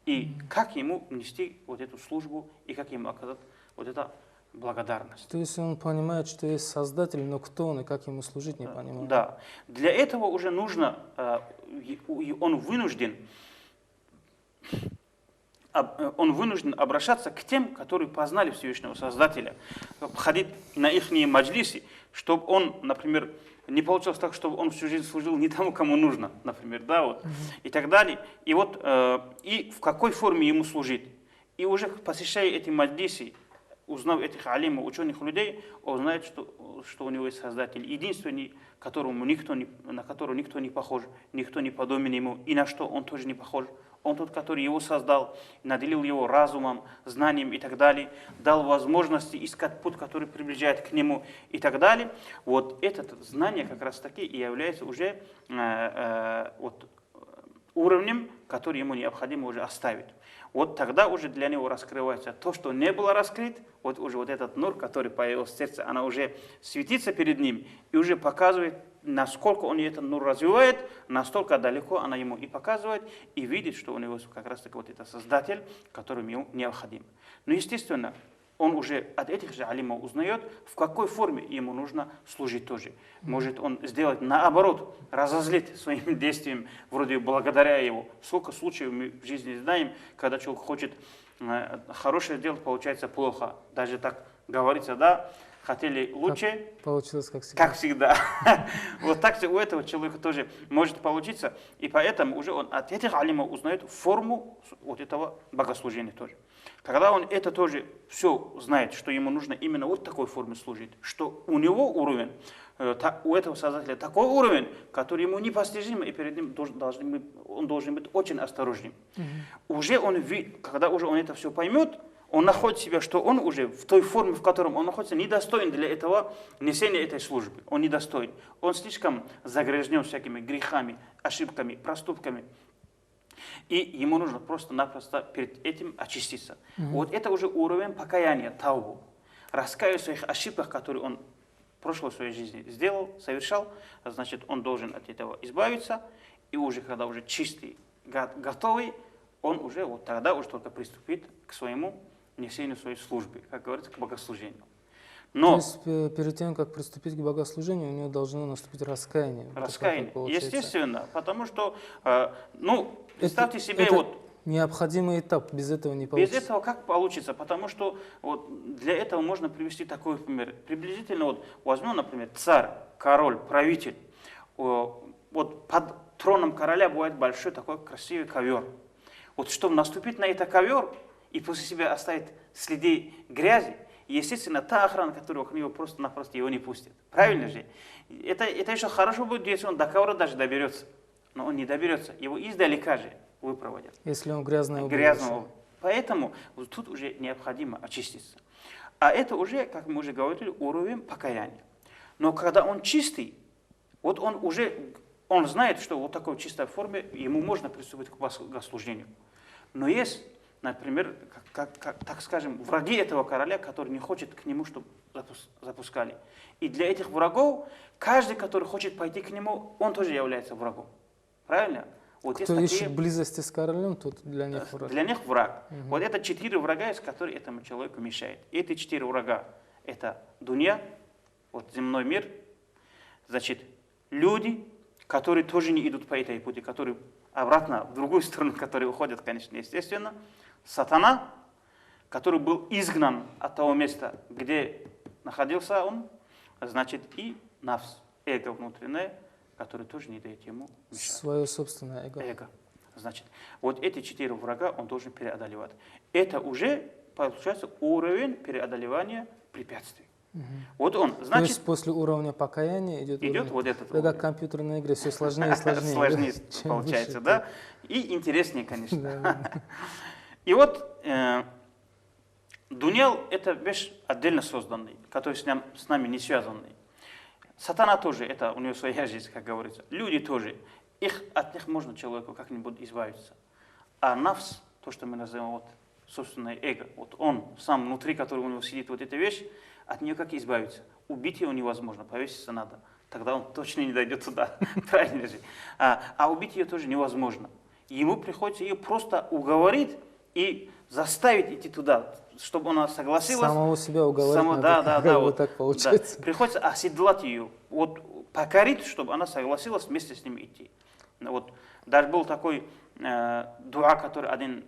и как ему нести вот эту службу, и как ему оказать вот это благодарность. То есть он понимает, что есть Создатель, но кто он и как ему служить, не понимает. Да. Для этого уже нужно, он вынужден обращаться к тем, которые познали Всевышнего Создателя, ходить на их маджлисы, чтобы он, например, не получилось так, чтобы он всю жизнь служил не тому, кому нужно, например, да, вот, и так далее. И вот, и в какой форме ему служить. И уже посещая эти маджлисы, узнав этих алимов, ученых людей, он знает, что у него есть Создатель, единственный, на которого никто не похож, никто не подобен ему, и на что он тоже не похож. Он тот, который его создал, наделил его разумом, знанием и так далее, дал возможности искать путь, который приближает к нему и так далее. Вот это знание как раз таки и является уже уровнем, который ему необходимо уже оставить. Вот тогда уже для него раскрывается то, что не было раскрыто, вот уже вот этот нур, который появился в сердце, она уже светится перед ним и уже показывает, насколько он этот нур развивает, настолько далеко она ему и показывает, и видит, что у него как раз таки вот это Создатель, который ему необходим. Но естественно, он уже от этих же алимов узнает, в какой форме ему нужно служить тоже. Может он сделать наоборот, разозлить своим действием, вроде благодаря его. Сколько случаев мы в жизни знаем, когда человек хочет хорошее делать, получается плохо. Даже так говорится, да, хотели лучше, получилось как всегда. Как всегда. Вот так же у этого человека тоже может получиться. И поэтому уже он от этих алимов узнает форму вот этого богослужения тоже. Когда он это тоже все знает, что ему нужно именно вот такой форме служить, что у него уровень, у этого Создателя такой уровень, который ему непостижим, и перед ним он должен быть очень осторожным. Уже когда уже он это все поймет, он находит себя, что он уже в той форме, в которой он находится, недостоин для этого несения этой службы. Он недостоин. Он слишком загрязнен всякими грехами, ошибками, проступками. И ему нужно просто-напросто перед этим очиститься. Вот это уже уровень покаяния, таубу. Раскаивая в своих ошибках, которые он в прошлой своей жизни сделал, совершал, значит, он должен от этого избавиться. И уже, когда уже чистый, готовый, он уже вот тогда уж только приступит к своему несению своей службы, как говорится, к богослужению. То Но есть перед тем, как приступить к богослужению, у него должно наступить раскаяние. Вот раскаяние, так получается. естественно, потому что, ну, представьте себе, это вот необходимый этап, без этого не без получится. этого как получится? Потому что вот для этого можно привести такой пример. Приблизительно вот возьмем, например, царь, король, правитель. Вот под троном короля бывает большой такой красивый ковер. Вот чтобы наступить на этот ковер и после себя оставить следы грязи, естественно, та охрана, которая вокруг него просто-напросто его не пустит. Правильно же? Это еще хорошо будет, если он до ковра даже доберется. Но он не доберется. Его издалека же выпроводят. Если он грязный Грязного. Поэтому вот тут уже необходимо очиститься. А это уже, как мы уже говорили, уровень покаяния. Но когда он чистый, вот он знает, что вот в такой чистой форме ему можно приступить к богослужению. Но есть, например, так скажем, враги этого короля, которые не хотят к нему, чтобы запускали. И для этих врагов, каждый, который хочет пойти к нему, он тоже является врагом. Правильно? Вот Кто ищет близости с королем, тот для них враг. Для них враг. Вот это 4 врага, из которых этому человеку мешает. Эти 4 врага – это дунья, вот земной мир, значит, люди, которые тоже не идут по этой пути, которые обратно, в другую сторону, которые уходят, конечно, естественно. Сатана, который был изгнан от того места, где находился он, значит, и нафс, эго внутреннее, который тоже не дает ему мешать. Свое собственное эго. Значит, вот эти 4 врага он должен преодолевать. Это уже, получается, уровень преодолевания препятствий. Вот он, значит... То есть после уровня покаяния идет уровень, вот этот это как компьютерная игра, все сложнее и сложнее. Сложнее получается, да? И интереснее, конечно. И вот Дунял – это вещь отдельно созданный, который с нами не связанный. Сатана тоже, это у него своя жизнь, как говорится. Люди тоже. От них можно человеку как-нибудь избавиться. А нафс, то, что мы называем вот, собственное эго, вот он сам внутри, который у него сидит, вот эта вещь, от нее как избавиться? Убить его невозможно, повеситься надо. Тогда он точно не дойдет туда. Правильно же? А убить ее тоже невозможно. Ему приходится ее просто уговорить и заставить идти туда, чтобы она согласилась. Самого себя уговорить Да, вот так получается. Да. Приходится оседлать ее, вот, покорить, чтобы она согласилась вместе с ним идти. Вот. Даже был такой дуа, который один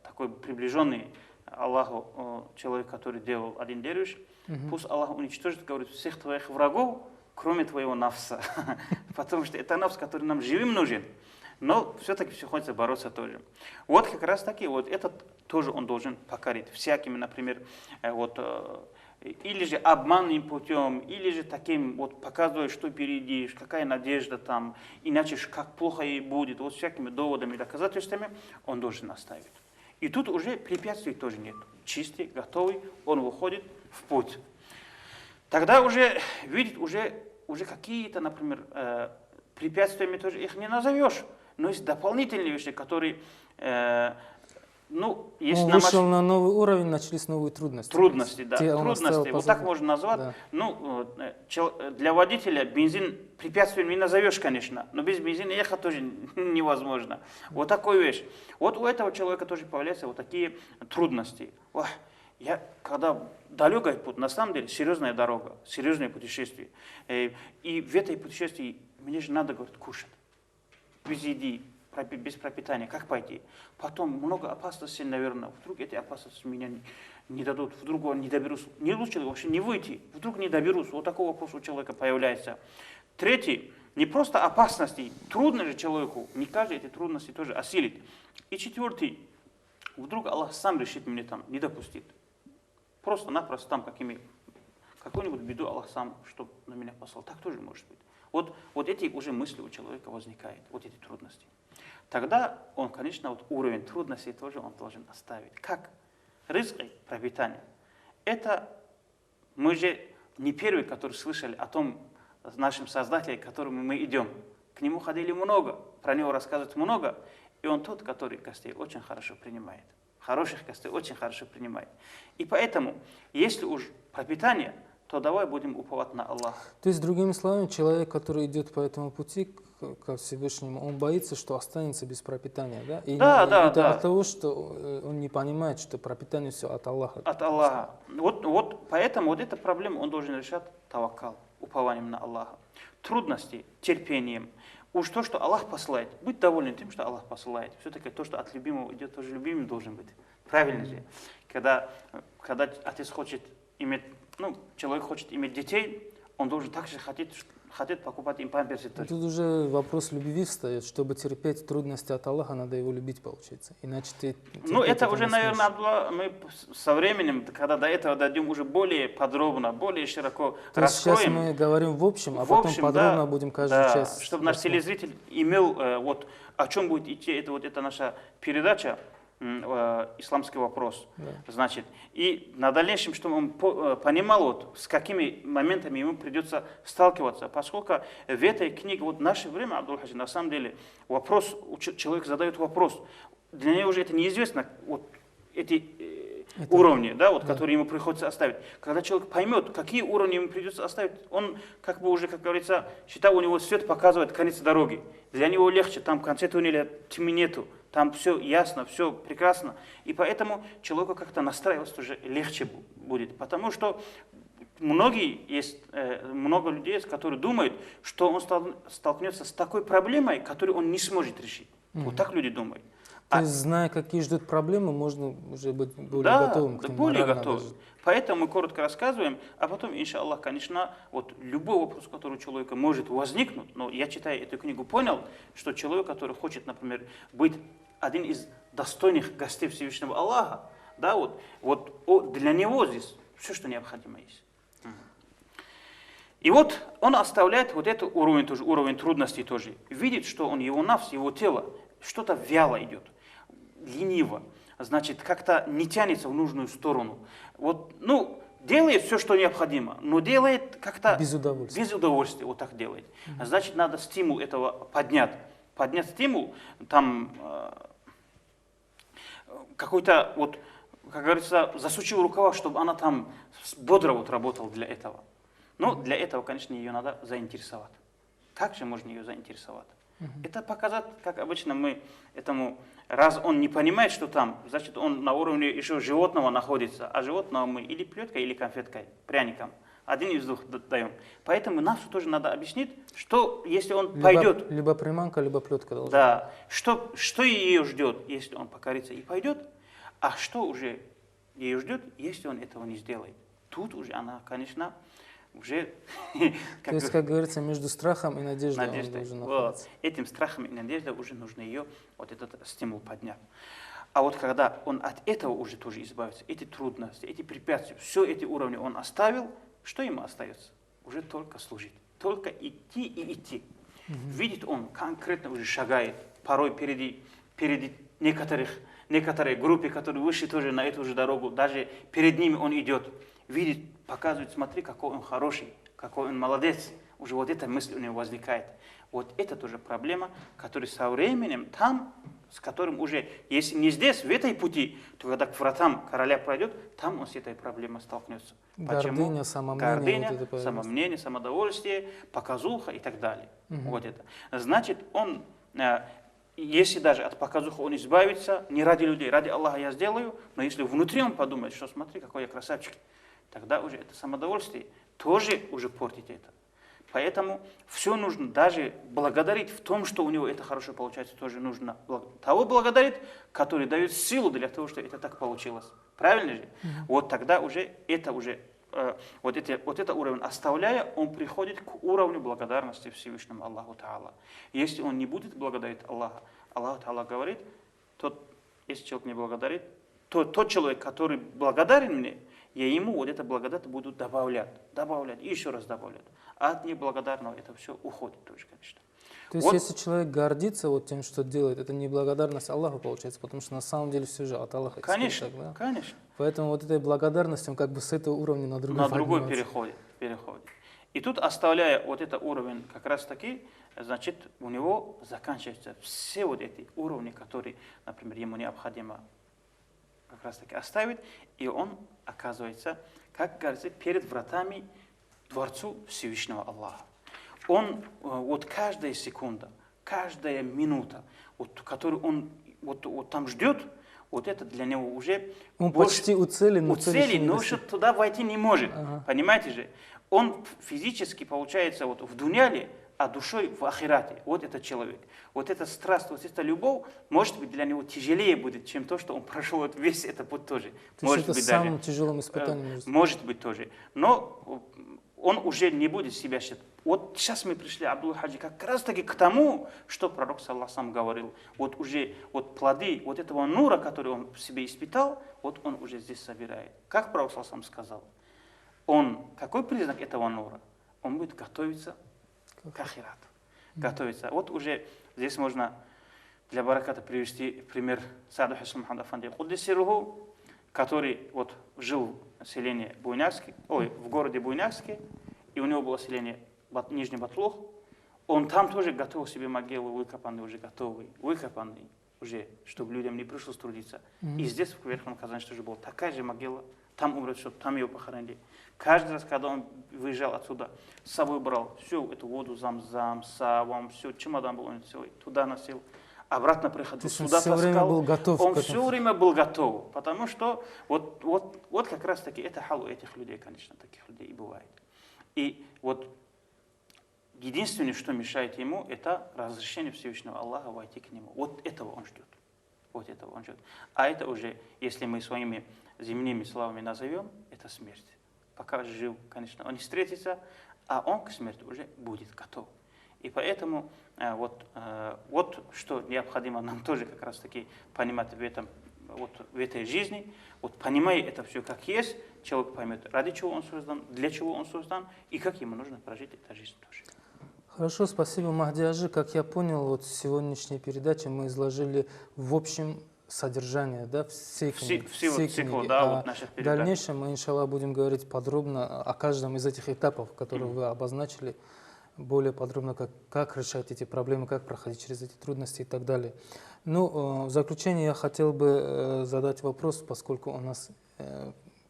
такой приближенный Аллаху человек, который делал один дервиш, пусть Аллах уничтожит, говорит, всех твоих врагов, кроме твоего нафса. Потому что это нафс, который нам живым нужен. Но все-таки приходится бороться тоже. Вот как раз таки, вот этот тоже он должен покорить. Всякими, например, вот, или же обманным путем, или же таким, вот показывая, что впереди, какая надежда там, иначе как плохо ей будет. Вот всякими доводами, доказательствами он должен оставить. И тут уже препятствий тоже нет. Чистый, готовый, он выходит в путь. Тогда уже видит уже какие-то, например, препятствиями тоже их не назовешь. Но есть дополнительные вещи, которые, есть он вышел на новый уровень, начались новые трудности. Трудности, да. Трудности, вот так можно назвать. Да. Ну, для водителя бензин препятствием не назовешь, конечно, но без бензина ехать тоже невозможно. Вот такую вещь. Вот у этого человека тоже появляются вот такие трудности. Когда далекий путь, на самом деле, серьезная дорога, серьезное путешествие. И в этой путешествии мне же надо, говорит, кушать. Без еды, без пропитания, как пойти? Потом много опасностей, наверное. Вдруг эти опасности меня не дадут, вдруг не доберусь. Не лучше ли вообще не выйти? Вдруг не доберусь. Вот такой вопрос у человека появляется. Третий, не просто опасности. Трудно же человеку, не каждый эти трудности тоже осилит. И четвертый, вдруг Аллах сам решит мне там, не допустит. Просто-напросто там какую-нибудь беду Аллах сам, чтобы на меня послал. Так тоже может быть. Вот эти уже мысли у человека возникают, вот эти трудности. Тогда он, конечно, вот уровень трудностей тоже он должен оставить. Как? Рызк, пропитание. Это мы же не первые, которые слышали о том нашем Создателе, к которому мы идем. К нему ходили много, про него рассказывают много. И он тот, который гостей очень хорошо принимает. Хороших гостей очень хорошо принимает. И поэтому, если уж пропитание, то давай будем уповать на Аллаха. То есть, другими словами, человек, который идет по этому пути ко Всевышнему, он боится, что останется без пропитания, да? И Да, и да, это да. от того, что он не понимает, что пропитание все от Аллаха. От Аллаха. Вот поэтому вот эта проблема он должен решать таваккал, упованием на Аллаха. Трудности, терпением. Уж то, что Аллах посылает, быть довольным тем, что Аллах посылает. Все-таки то, что от любимого идет, тоже любимым должен быть. Правильно же? Когда отец хочет иметь, человек хочет иметь детей, он должен также хотеть покупать им памперсы тоже. Тут уже вопрос любви встает. Чтобы терпеть трудности от Аллаха, надо его любить, получается. Иначе ты Это уже, не наверное, сможешь. Абдулла, мы со временем, когда до этого дойдем, уже более подробно, более широко То есть сейчас раскроем. мы говорим в общем, а В потом общем, подробно да, будем каждую да, часть чтобы наш рассмотреть. телезритель имел, о чем будет идти это наша передача, исламский вопрос. Да. Значит, и на дальнейшем, чтобы он понимал, с какими моментами ему придется сталкиваться. Поскольку в этой книге, в наше время, Абдул-Хадж, на самом деле, человек задает вопрос, для него уже это неизвестно, эти уровни, которые ему приходится оставить. Когда человек поймет, какие уровни ему придется оставить, он уже, как говорится, считает, у него свет показывает конец дороги. Для него легче, там в конце туннеля тьмы нету, там все ясно, все прекрасно. И поэтому человеку как-то настраиваться тоже легче будет. Потому что много людей есть, которые думают, что он столкнется с такой проблемой, которую он не сможет решить. Вот так люди думают. То есть, зная, какие ждут проблемы, можно уже быть более готовым к ним. Более морально готовым. даже. Поэтому мы коротко рассказываем, а потом, иншаллах, конечно, любой вопрос, который у человека может возникнуть, но я, читая эту книгу, понял, что человек, который хочет, например, быть один из достойных гостей Всевышнего Аллаха, для него здесь все, что необходимо есть. И он оставляет этот уровень, тоже, уровень трудностей тоже. Видит, что его нафс, его тело, что-то вяло идет, лениво, значит, как-то не тянется в нужную сторону. Делает все, что необходимо, но делает как-то без удовольствия. Без удовольствия, вот так делает. Значит, надо стимул этого поднять. Поднять стимул, там какой-то, как говорится, засучил рукава, чтобы она там бодро работала для этого. Но для этого, конечно, ее надо заинтересовать. Как же можно ее заинтересовать? Это показать, как обычно мы этому, раз он не понимает, что там, значит, он на уровне еще животного находится, а животного мы или плеткой, или конфеткой, пряником. Один из двух даем. Поэтому нам тоже надо объяснить, что если он пойдет. Либо приманка, либо плетка должна. Да. Что ее ждет, если он покорится и пойдет, а что уже ее ждет, если он этого не сделает. Тут уже она, конечно, уже... То есть, как говорится, между страхом и надеждой он должен находиться. Этим страхом и надеждой уже нужно ее, этот стимул поднять. А когда он от этого уже тоже избавится, эти трудности, эти препятствия, все эти уровни он оставил, что ему остается? Уже только служить, только идти и идти. Видит он, конкретно уже шагает, порой впереди некоторые группы, которые вышли тоже на эту же дорогу, даже перед ними он идет, видит, показывает, смотри, какой он хороший, какой он молодец. Уже эта мысль у него возникает. Это тоже проблема, которая со временем там, с которым уже, если не здесь, в этой пути, то когда к вратам короля пройдет, там он с этой проблемой столкнется. Гордыня, самомнение. Самомнение, самодовольствие, показуха и так далее. Это. Значит, он, если даже от показуха он избавится, не ради людей, ради Аллаха я сделаю, но если внутри он подумает, что смотри, какой я красавчик, тогда уже это самодовольствие тоже уже портит это. Поэтому все нужно даже благодарить в том, что у него это хорошо получается, тоже нужно того благодарить, который дает силу для того, чтобы это так получилось. Правильно же? Тогда уже это уровень оставляя, он приходит к уровню благодарности Всевышнему Аллаху Та'ала. Если он не будет благодарить Аллаха, Аллах Та'ала говорит, если человек не благодарит, то тот человек, который благодарен мне, я ему эта благодать буду добавлять, и еще раз добавлять. А от неблагодарного это все уходит тоже, конечно. То есть, если человек гордится тем, что делает, это неблагодарность Аллаху получается, потому что на самом деле все же от Аллаха. Конечно, конечно. Поэтому этой благодарностью он с этого уровня на другой переходит. И тут, оставляя этот уровень как раз таки, значит, у него заканчиваются все эти уровни, которые, например, ему необходимо как раз таки оставить, и он оказывается как говорится, перед вратами Дворцу Всевышнего Аллаха. Он, вот каждая секунда, каждая минута, вот, которую он вот там ждет, вот это для него уже Он больше, почти у цели, но у цели, но достиг. что туда войти не может. Ага. Понимаете же? Он физически, получается, вот в дуняле, а душой в ахирате. Вот этот человек. Вот эта страсть, вот эта любовь, может быть, для него тяжелее будет, чем то, что он прошел вот весь этот путь тоже. То Может есть быть, это даже. самым тяжелым испытанием. Может быть тоже. Но он уже не будет себя считать. Вот сейчас мы пришли, Абдулла Хаджи, как раз таки к тому, что пророк саллаллаху сам говорил. Вот уже вот плоды вот этого нура, который он в себе испытал, вот он уже здесь собирает. Как пророк саллаллаху сам сказал? Какой признак этого нура? Он будет готовиться к ахирату. Готовиться. Вот уже здесь можно для бараката привести пример Сааду Хусейн Мухаммад Афанди Куддисируху, который вот жил в селении Буйнакске, в городе Буйнакске, и у него было селение Нижний Батлух. Он там тоже готовил себе могилу, выкопанный, уже готовый, выкопанный, уже, чтобы людям не пришлось трудиться. И здесь, в Верхнем Казани, тоже была такая же могила, там умрет, чтобы там его похоронили. Каждый раз, когда он выезжал отсюда, с собой брал всю эту воду, замзам, савам, все, чемодан был он целый, туда носил. Обратно приходил, сюда все время был таскал. готов Он к этому. все время был готов, потому что вот как раз таки это халу этих людей, конечно, таких людей и бывает. И вот единственное, что мешает ему, это разрешение Всевышнего Аллаха войти к нему. Вот этого он ждет. Вот этого он ждет. А это уже, если мы своими земными словами назовем, это смерть. Пока жив, конечно, он не встретится, а он к смерти уже будет готов. И поэтому вот что необходимо нам тоже как раз таки понимать в этой жизни. Вот понимая это все как есть, человек поймет, ради чего он создан, для чего он создан и как ему нужно прожить эту жизнь тоже. Хорошо, спасибо, Махди Ажи. Как я понял, вот в сегодняшней передаче мы изложили в общем содержание, да, всей книги. Вот наша В передача. дальнейшем мы, иншаллах, будем говорить подробно о каждом из этих этапов, которые вы обозначили, более подробно, как решать эти проблемы, как проходить через эти трудности и так далее. Ну, в заключение я хотел бы задать вопрос, поскольку у нас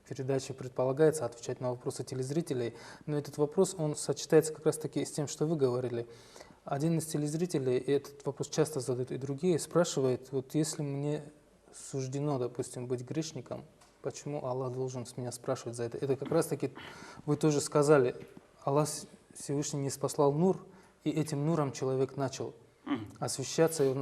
передача предполагается отвечать на вопросы телезрителей, но этот вопрос, он сочетается как раз-таки с тем, что вы говорили. Один из телезрителей, и этот вопрос часто задают и другие, спрашивает, вот если мне суждено, допустим, быть грешником, почему Аллах должен с меня спрашивать за это? Это как раз-таки, вы тоже сказали, Аллах Всевышний не спаслал нур, и этим нуром человек начал освещаться, и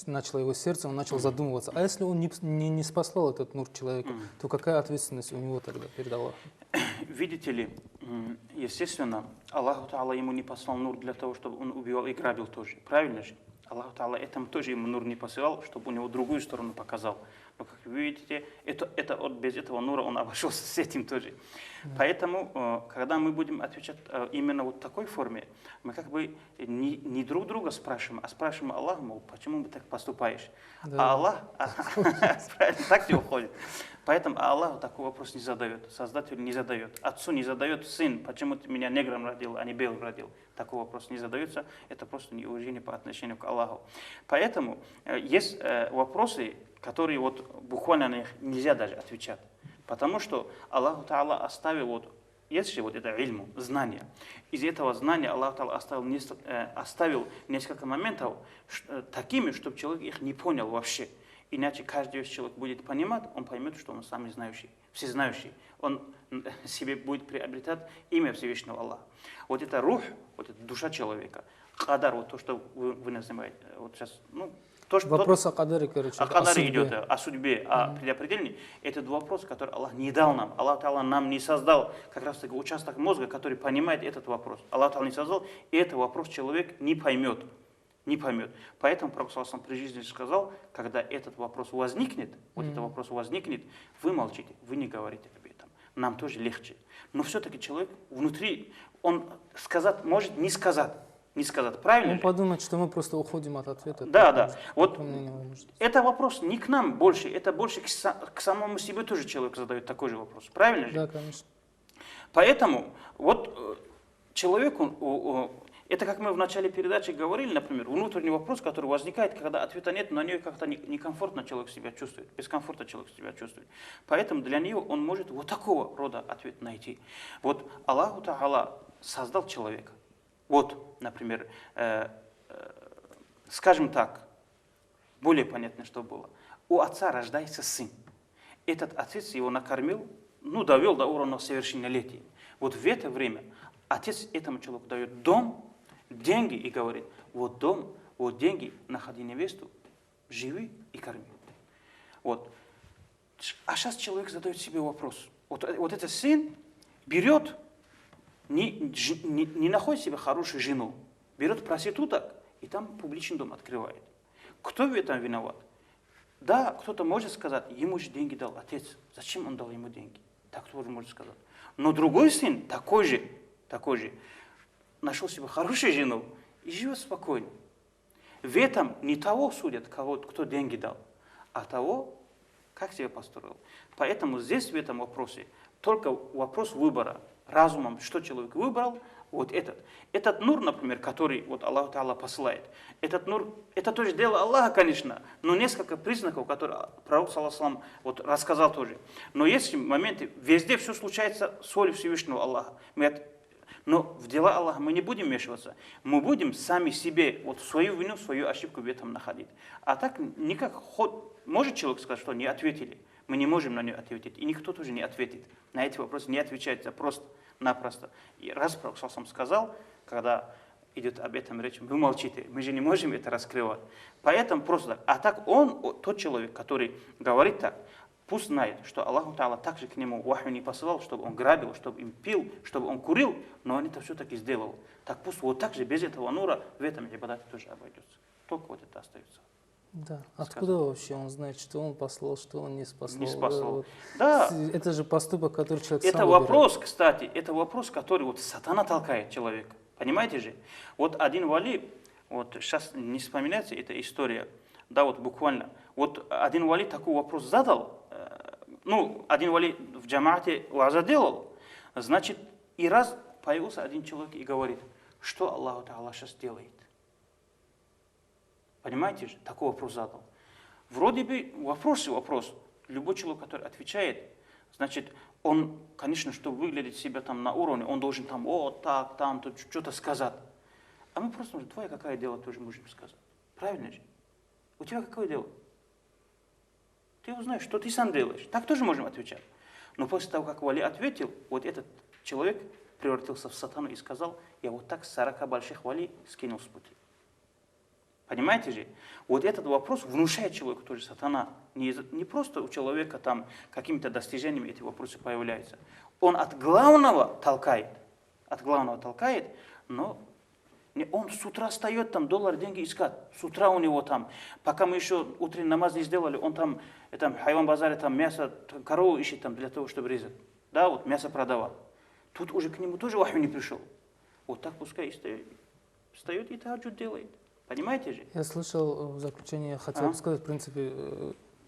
начало его сердце, он начал задумываться. А если он не спаслал этот нур человека, то какая ответственность у него тогда перед Аллахом? Видите ли, естественно, Аллаху Та'ала ему не послал нур для того, чтобы он убивал и грабил тоже. Правильно же? Аллаху Та'ала этому тоже ему нур не посылал, чтобы у него другую сторону показал. Но, как вы видите, без этого нура он обошелся с этим тоже. Поэтому, когда мы будем отвечать именно вот в такой форме, мы как бы не друг друга спрашиваем, а спрашиваем Аллаха, мол, почему ты так поступаешь? Да. А Аллах так тебе уходит. Поэтому Аллах такой вопрос не задает, Создатель не задает, отцу не задает, сын, почему ты меня негром родил, а не белым родил. Такой вопрос не задается, это просто неуважение по отношению к Аллаху. Поэтому есть вопросы, которые вот буквально на них нельзя даже отвечать. Потому что Аллах Та'ала оставил есть же это ильму, знание. Из этого знания Аллах Та'ала оставил несколько моментов такими, чтобы человек их не понял вообще. Иначе каждый человек будет понимать, он поймет, что он самый знающий, всезнающий. Он себе будет приобретать имя Всевышнего Аллаха. Вот это рух, вот это душа человека, кадар, вот то, что вы называете, вот сейчас, вопрос о кадаре, короче. О кадаре идет, о судьбе, о предопределении. Это вопрос, который Аллах не дал нам. Аллах Та'ала нам не создал как раз таки участок мозга, который понимает этот вопрос. Аллах Та'ала не создал, и этот вопрос человек не поймет. Не поймет. Поэтому Пророк саллаллаху при жизни сказал, когда этот вопрос возникнет, этот вопрос возникнет, вы молчите, вы не говорите об этом. Нам тоже легче. Но все-таки человек внутри, он сказать может не сказать. Не сказать, правильно? Он подумает, что мы просто уходим от ответа. Да. Вот это вопрос не к нам больше, это больше к самому себе тоже человек задает такой же вопрос. Правильно же? Да, конечно. Поэтому вот человеку, Это как мы в начале передачи говорили, например, внутренний вопрос, который возникает, когда ответа нет, на нее как-то некомфортно человек себя чувствует, бескомфортно человек себя чувствует. Поэтому для нее он может вот такого рода ответ найти. Вот Аллаху Та'ала создал человека. Вот, например, скажем так, более понятно, что было. У отца рождается сын. Этот отец его накормил, довел до уровня совершеннолетия. Вот в это время отец этому человеку дает дом, деньги и говорит: вот дом, вот деньги, находи невесту, живи и корми. Вот. А сейчас человек задает себе вопрос. Вот этот сын берет, не находит себе хорошую жену, берет проституток и там публичный дом открывает. Кто в этом виноват? Да, кто-то может сказать: ему же деньги дал отец, зачем он дал ему деньги? Так тоже может сказать. Но другой сын, такой же, нашел себе хорошую жену и живет спокойно. В этом не того судят, кто деньги дал, а того, как себя построил. Поэтому здесь в этом вопросе только вопрос выбора. Разумом, что человек выбрал, вот этот. Этот нур, например, который вот Аллах Та'ала посылает, этот нур, это тоже дело Аллаха, конечно, но несколько признаков, которые пророк, саллаллаху вот рассказал тоже. Но есть моменты, везде все случается с волей Всевышнего Аллаха. Но в дела Аллаха мы не будем вмешиваться. Мы будем сами себе вот свою вину, свою ошибку в этом находить. А так никак, может человек сказать, что не ответили. Мы не можем на нее ответить. И никто тоже не ответит. На эти вопросы не отвечается просто-напросто. И раз пророк саллаллаху сказал, когда идет об этом речь, вы молчите, мы же не можем это раскрывать. Поэтому просто так. А так тот человек, который говорит так, пусть знает, что Аллаху Та'ала также к нему вахью не посылал, чтобы он грабил, чтобы он пил, чтобы он курил, но он это все-таки сделал. Так пусть вот так же, без этого нура, в этом ибадате тоже обойдется. Только вот это остается. Да. Откуда вообще он знает, что он послал, что он не спасал? Не спасал. Да. Это же поступок, который человек сам Это выбирает. вопрос, кстати, это вопрос, который вот сатана толкает человека. Понимаете же? Вот один вали, вот сейчас не вспоминается эта история, да, вот буквально. Вот один вали такой вопрос задал, один вали в джамаате ваза делал, значит, и раз появился один человек и говорит: что Аллах Та'ала сейчас делает? Понимаете же? Такой вопрос задал. Вроде бы вопрос. Любой человек, который отвечает, значит, он, конечно, чтобы выглядеть себя там на уровне, он должен там, тут что-то сказать. А мы просто, твое какое дело, тоже можем сказать. Правильно же? У тебя какое дело? Ты узнаешь, что ты сам делаешь. Так тоже можем отвечать. Но после того, как вали ответил, вот этот человек превратился в сатану и сказал: я вот так 40 больших вали скинул с пути. Понимаете же? Вот этот вопрос внушает человеку тоже сатана. Не просто у человека там какими-то достижениями эти вопросы появляются. Он от главного толкает, но он с утра встает, там доллар, деньги искать. С утра у него там, пока мы еще утренний намаз не сделали, он там хайван базаре там мясо, корову ищет там для того, чтобы резать. Да, вот мясо продавал. Тут уже к нему тоже вахью не пришел. Вот так пускай и встает и таджуд делает. Понимаете же? Я слышал в заключение, я хотел бы сказать, в принципе,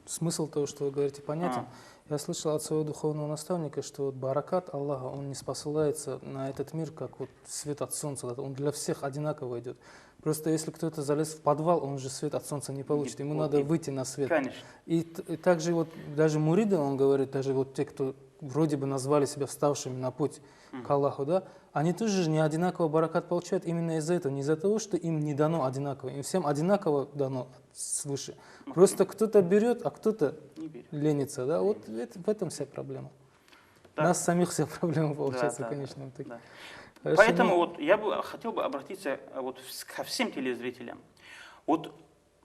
смысл того, что вы говорите, понятен. Я слышал от своего духовного наставника, что вот баракат Аллаха, он не спосылается на этот мир, как вот свет от солнца. Он для всех одинаково идет. Просто если кто-то залез в подвал, он же свет от солнца не получит. Ему надо выйти на свет. Конечно. И также вот даже муриды, он говорит, даже вот те, кто вроде бы назвали себя вставшими на путь к Аллаху, да, они тоже не одинаково баракат получают именно из-за этого, не из-за того, что им не дано одинаково, им всем одинаково дано свыше. Просто кто-то берет, а кто-то ленится, да, вот в этом вся проблема. Да. Нас самих вся проблема получается, да, конечно. Да, Так. да. Хорошо, Поэтому вот я хотел бы обратиться вот ко всем телезрителям. Вот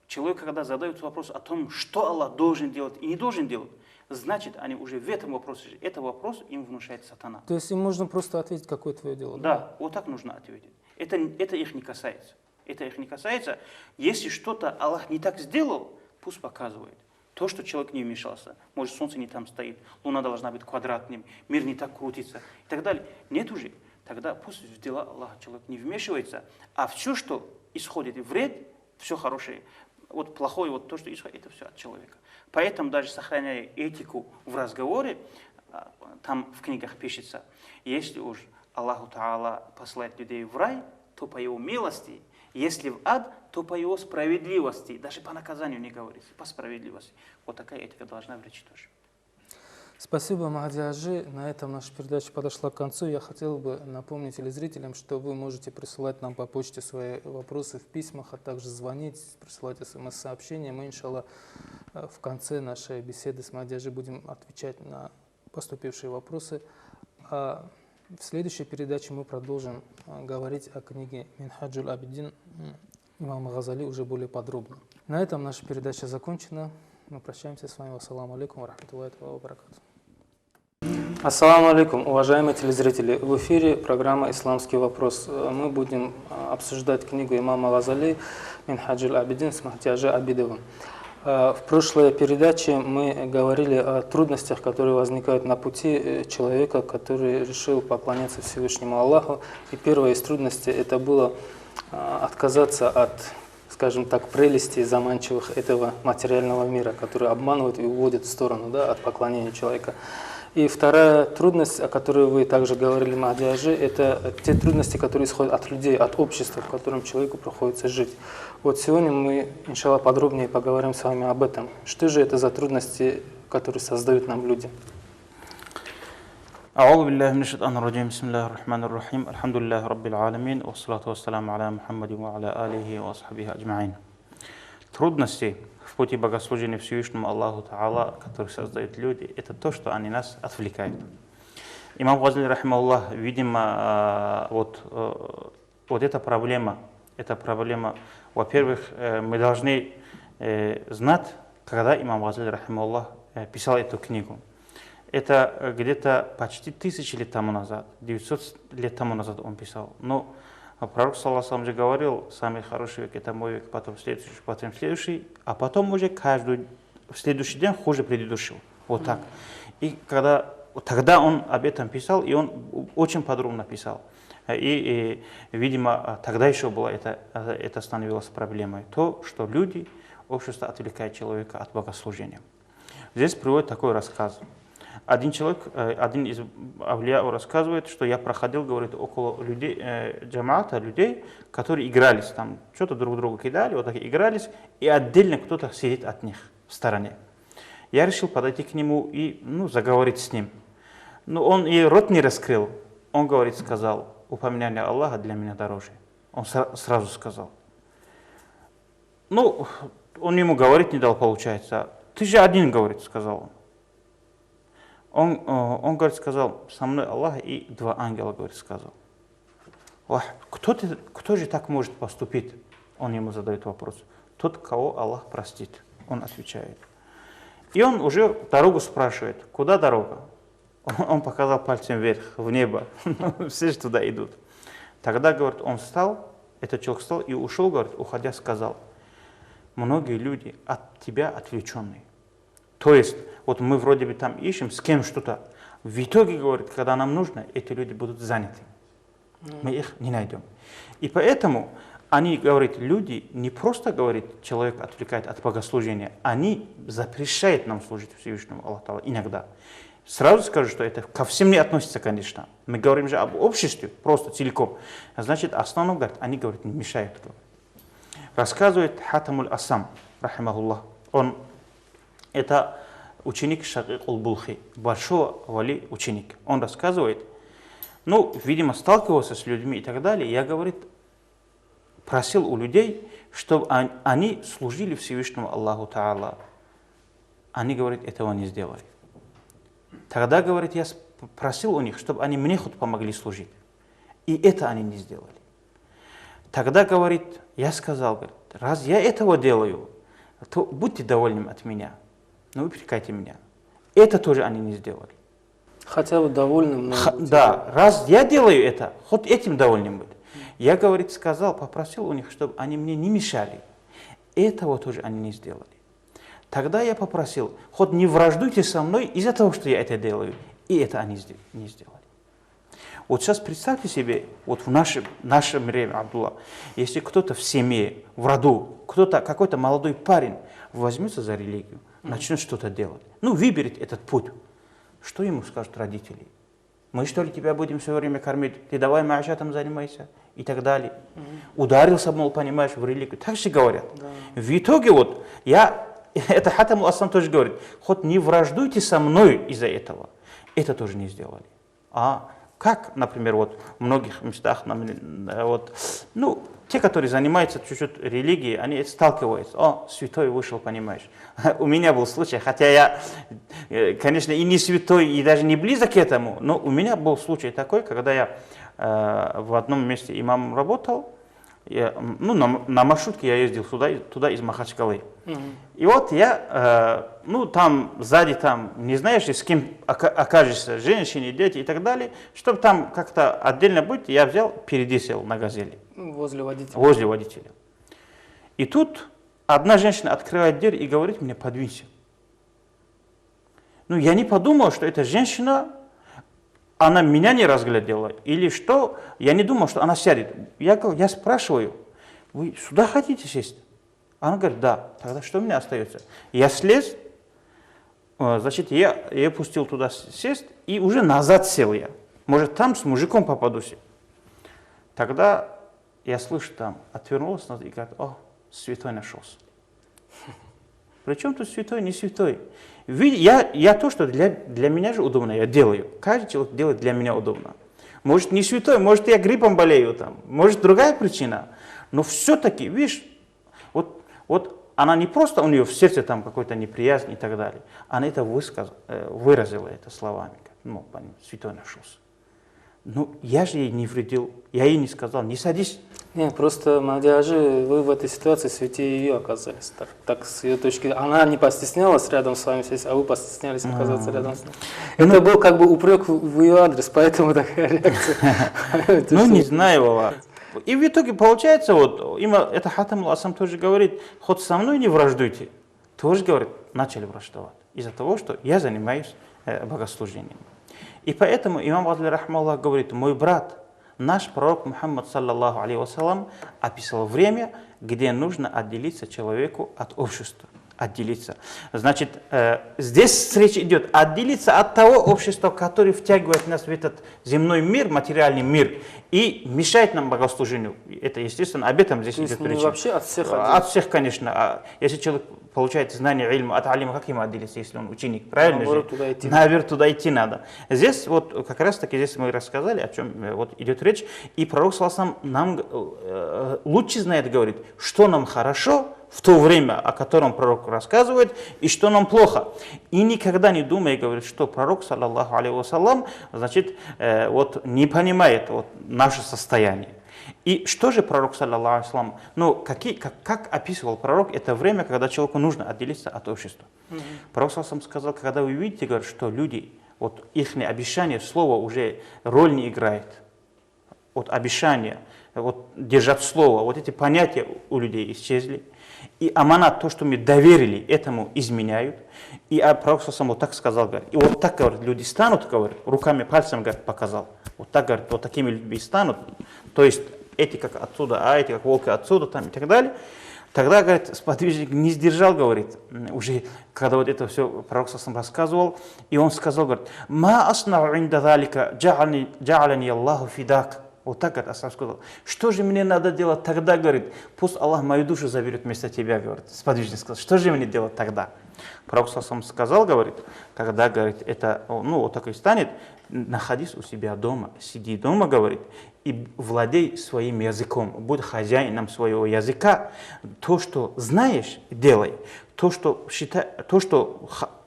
человек, когда задает вопрос о том, что Аллах должен делать и не должен делать, значит, они уже в этом вопросе, это вопрос им внушает сатана. То есть им можно просто ответить, какое твое дело? Да, вот так нужно ответить. Это их не касается. Это их не касается. Если что-то Аллах не так сделал, пусть показывает. То, что человек не вмешался. Может, солнце не там стоит, луна должна быть квадратным, мир не так крутится и так далее. Нет уже. Тогда пусть в дела Аллаха человек не вмешивается, а все, что исходит вред, все хорошее, вот плохое, вот то, что исходит, это все от человека. Поэтому даже сохраняя этику в разговоре, там в книгах пишется, если уж Аллаху Та'ала посылает людей в рай, то по его милости. Если в ад, то по его справедливости. Даже по наказанию не говорится, по справедливости. Вот такая этика должна в речи тоже. Спасибо, Махди Аджи. На этом наша передача подошла к концу. Я хотел бы напомнить телезрителям, что вы можете присылать нам по почте свои вопросы в письмах, а также звонить, присылать смс-сообщения. Мы, иншаллах, в конце нашей беседы с Махди Аджи будем отвечать на поступившие вопросы. А в следующей передаче мы продолжим говорить о книге Минхаджуль Абидин имама Газали уже более подробно. На этом наша передача закончена. Мы прощаемся с вами. Вассаламу алейкум ва рахматуллахи ва баракатуху. Ассаламу алейкум, уважаемые телезрители. В эфире программа «Исламский вопрос». Мы будем обсуждать книгу имама Газали Минхаджуль Абидин с Махди Аджи Абидовым. В прошлой передаче мы говорили о трудностях, которые возникают на пути человека, который решил поклоняться Всевышнему Аллаху. И первая из трудностей это было отказаться от, скажем так, прелестей заманчивых этого материального мира, который обманывает и уводит в сторону, да, от поклонения человека. И вторая трудность, о которой вы также говорили, Махди Аджи, это те трудности, которые исходят от людей, от общества, в котором человеку приходится жить. Вот сегодня мы, иншаллах, подробнее поговорим с вами об этом. Что же это за трудности, которые создают нам люди? أعوذ بالله من الشيطان الرجيم بسم الله الرحمن الرحيم الحمد لله رب العالمين والصلاة والسلام على محمد وعلى آله وصحبه أجمعين. Трудности в пути богослужения Всевышнему Аллаху Та'ала, которые создают люди, это то, что они нас отвлекают. Имам Газали, рахимахуллах, видимо, вот эта проблема, во-первых, мы должны знать, когда имам Газали, рахимахуллах, писал эту книгу. Это где-то почти 1000 лет тому назад, 900 лет тому назад он писал. Но пророк, саллаллаху алейхи ва саллям, же говорил, самый хороший век это мой век, потом следующий, а потом уже каждый в следующий день хуже предыдущего. Вот так. И тогда он об этом писал, и он очень подробно писал. И видимо, тогда еще было это становилось проблемой. То, что люди, общество отвлекает человека от богослужения. Здесь приводит такой рассказ. Один человек, один из авлия рассказывает, что я проходил, говорит, около людей, джамаата, людей, которые игрались там, что-то друг другу кидали, вот так игрались, и отдельно кто-то сидит от них в стороне. Я решил подойти к нему и заговорить с ним. Но он и рот не раскрыл. Он, говорит, сказал, упоминание Аллаха для меня дороже. Он сразу сказал. Ну, он ему говорить не дал, получается. Ты же один, говорит, сказал он. Он, говорит, сказал, со мной Аллах и 2 ангела, говорит, сказал. Кто же так может поступить? Он ему задает вопрос. Тот, кого Аллах простит. Он отвечает. И он уже дорогу спрашивает. Куда дорога? Он показал пальцем вверх, в небо. Все же туда идут. Тогда, говорит, он встал, этот человек встал и ушел, говорит, уходя, сказал. Многие люди от тебя отвлеченные. То есть, вот мы вроде бы там ищем, с кем что-то. В итоге, говорит, когда нам нужно, эти люди будут заняты. Мы их не найдем. И поэтому они, говорят, люди не просто, говорит, человек отвлекает от богослужения, они запрещают нам служить Всевышнему Аллаху иногда. Сразу скажу, что это ко всем не относится, конечно. Мы говорим же об обществе, просто целиком. Значит, основном, говорит, они, говорит, не мешают. Рассказывает Хатамуль Асам, рахимахуллах. Это ученик Шакик аль-Булхи, большого вали ученик. Он рассказывает, видимо, сталкивался с людьми и так далее. Я, говорит, просил у людей, чтобы они служили Всевышнему Аллаху Та'ала. Они, говорит, этого не сделали. Тогда, говорит, я просил у них, чтобы они мне хоть помогли служить. И это они не сделали. Тогда, говорит, я сказал, говорит, раз я этого делаю, то будьте довольны от меня. Но упрекайте меня. Это тоже они не сделали. Хотя бы довольным. Да, раз я делаю это, хоть этим довольным быть. Я, говорит, попросил у них, чтобы они мне не мешали. Этого тоже они не сделали. Тогда я попросил, хоть не враждуйте со мной из-за того, что я это делаю. И это они не сделали. Вот сейчас представьте себе, вот в нашем время, Абдулла, если кто-то в семье, в роду, какой-то молодой парень возьмется за религию, начнет что-то делать, выберет этот путь, что ему скажут родители? Мы что ли тебя будем все время кормить? Ты давай маашатом занимайся? и так далее. Ударился, мол, понимаешь, в религию. Так же говорят. Да. В итоге вот, это Хатам ас-Салам тоже говорит, хоть не враждуйте со мной из-за этого. Это тоже не сделали. А как, например, вот в многих местах, вот, ну, те, которые занимаются чуть-чуть религией, они сталкиваются. О, святой вышел, понимаешь. У меня был случай, хотя я, конечно, и не святой, и даже не близок к этому, но у меня был случай такой, когда я в одном месте имамом работал, на маршрутке я ездил туда из Махачкалы. И вот я, там сзади, не знаешь, с кем окажешься, женщины, дети и так далее, чтобы там как-то отдельно быть, я взял, впереди сел на «Газели». Возле водителя. Возле водителя. И тут одна женщина открывает дверь и говорит мне: подвинься. Я не подумал, что эта женщина, она меня не разглядела или что. Я не думал, что она сядет. Я спрашиваю: вы сюда хотите сесть? Она говорит: да. Тогда что у меня остается? Я слез, значит, я пустил туда сесть и уже назад сел я. Может, там с мужиком попадусь. Тогда я слышу, там отвернулся и говорит: о, святой нашелся. Причем тут святой, не святой? Я то, что для меня же удобно, я делаю. Каждый человек делает для меня удобно. Может, не святой, может, я гриппом болею, может, другая причина. Но все-таки, видишь, вот она не просто, у нее в сердце какой-то неприязнь и так далее. Она это выразила это словами. Святой нашелся. Я же ей не вредил, я ей не сказал: не садись. Нет, просто Мадиажи, вы в этой ситуации святее ее оказались. Так с ее точки. Она не постеснялась рядом с вами сесть, а вы постеснялись оказаться рядом с ней. Это был как бы упрек в ее адрес, поэтому такая реакция. Не знаю, Аллах. И в итоге получается, это Хатам ас-Салам тоже говорит: хоть со мной не враждуйте. Тоже, говорит, начали враждовать. Из-за того, что я занимаюсь богослужением. И поэтому имам Газали рахмаллах говорит: мой брат, наш пророк Мухаммад саллаллаху алейхи вассалам описал время, где нужно отделиться человеку от общества. Отделиться. Значит, здесь речь идет отделиться от того общества, которое втягивает нас в этот земной мир, материальный мир, и мешает нам богослужению. Это, естественно, об этом здесь идет речь. Вообще от всех? От всех, конечно. Если человек получает знание ильма от алима, как ему отделиться, если он ученик? Правильно наоборот, же? Наверх туда идти надо. Здесь как раз таки здесь мы рассказали, о чем идет речь. И пророк саллаллаху алейхи нам лучше знает, говорит, что нам хорошо в то время, о котором пророк рассказывает, и что нам плохо. И никогда не думай, говорит, что пророк, саллаллаху алейхи вассалам, значит, не понимает наше состояние. И что же пророк, саллаллаху алейхи вассалам, как описывал пророк это время, когда человеку нужно отделиться от общества? Пророк, саллаллаху алейхи вассалам, сказал: когда вы видите, говорит, что люди, их обещание, слово уже роль не играет. Обещания, держать слово, эти понятия у людей исчезли. И аманат, то, что мы доверили, этому изменяют. И пророк саллаллаху так сказал, говорит, и так, говорит, люди станут, говорит, руками, пальцем, говорит, показал. Так, говорит, такими людьми станут. То есть эти как отсюда, а эти как волки отсюда, и так далее. Тогда, говорит, сподвижник не сдержал, говорит, уже когда это все пророк саллаллаху рассказывал, и он сказал, говорит: «Ма аснау инда залика джа'алани Аллаху фидак». Так, говорит, Асан сказал: что же мне надо делать тогда, говорит, пусть Аллах мою душу заберет вместо тебя, говорит. Сподвижник сказал: что же мне делать тогда? Пророк саллаллаху сказал, говорит, когда, говорит, это, так и станет, находись у себя дома, сиди дома, говорит, и владей своим языком, будь хозяином своего языка. То, что знаешь, делай. То, что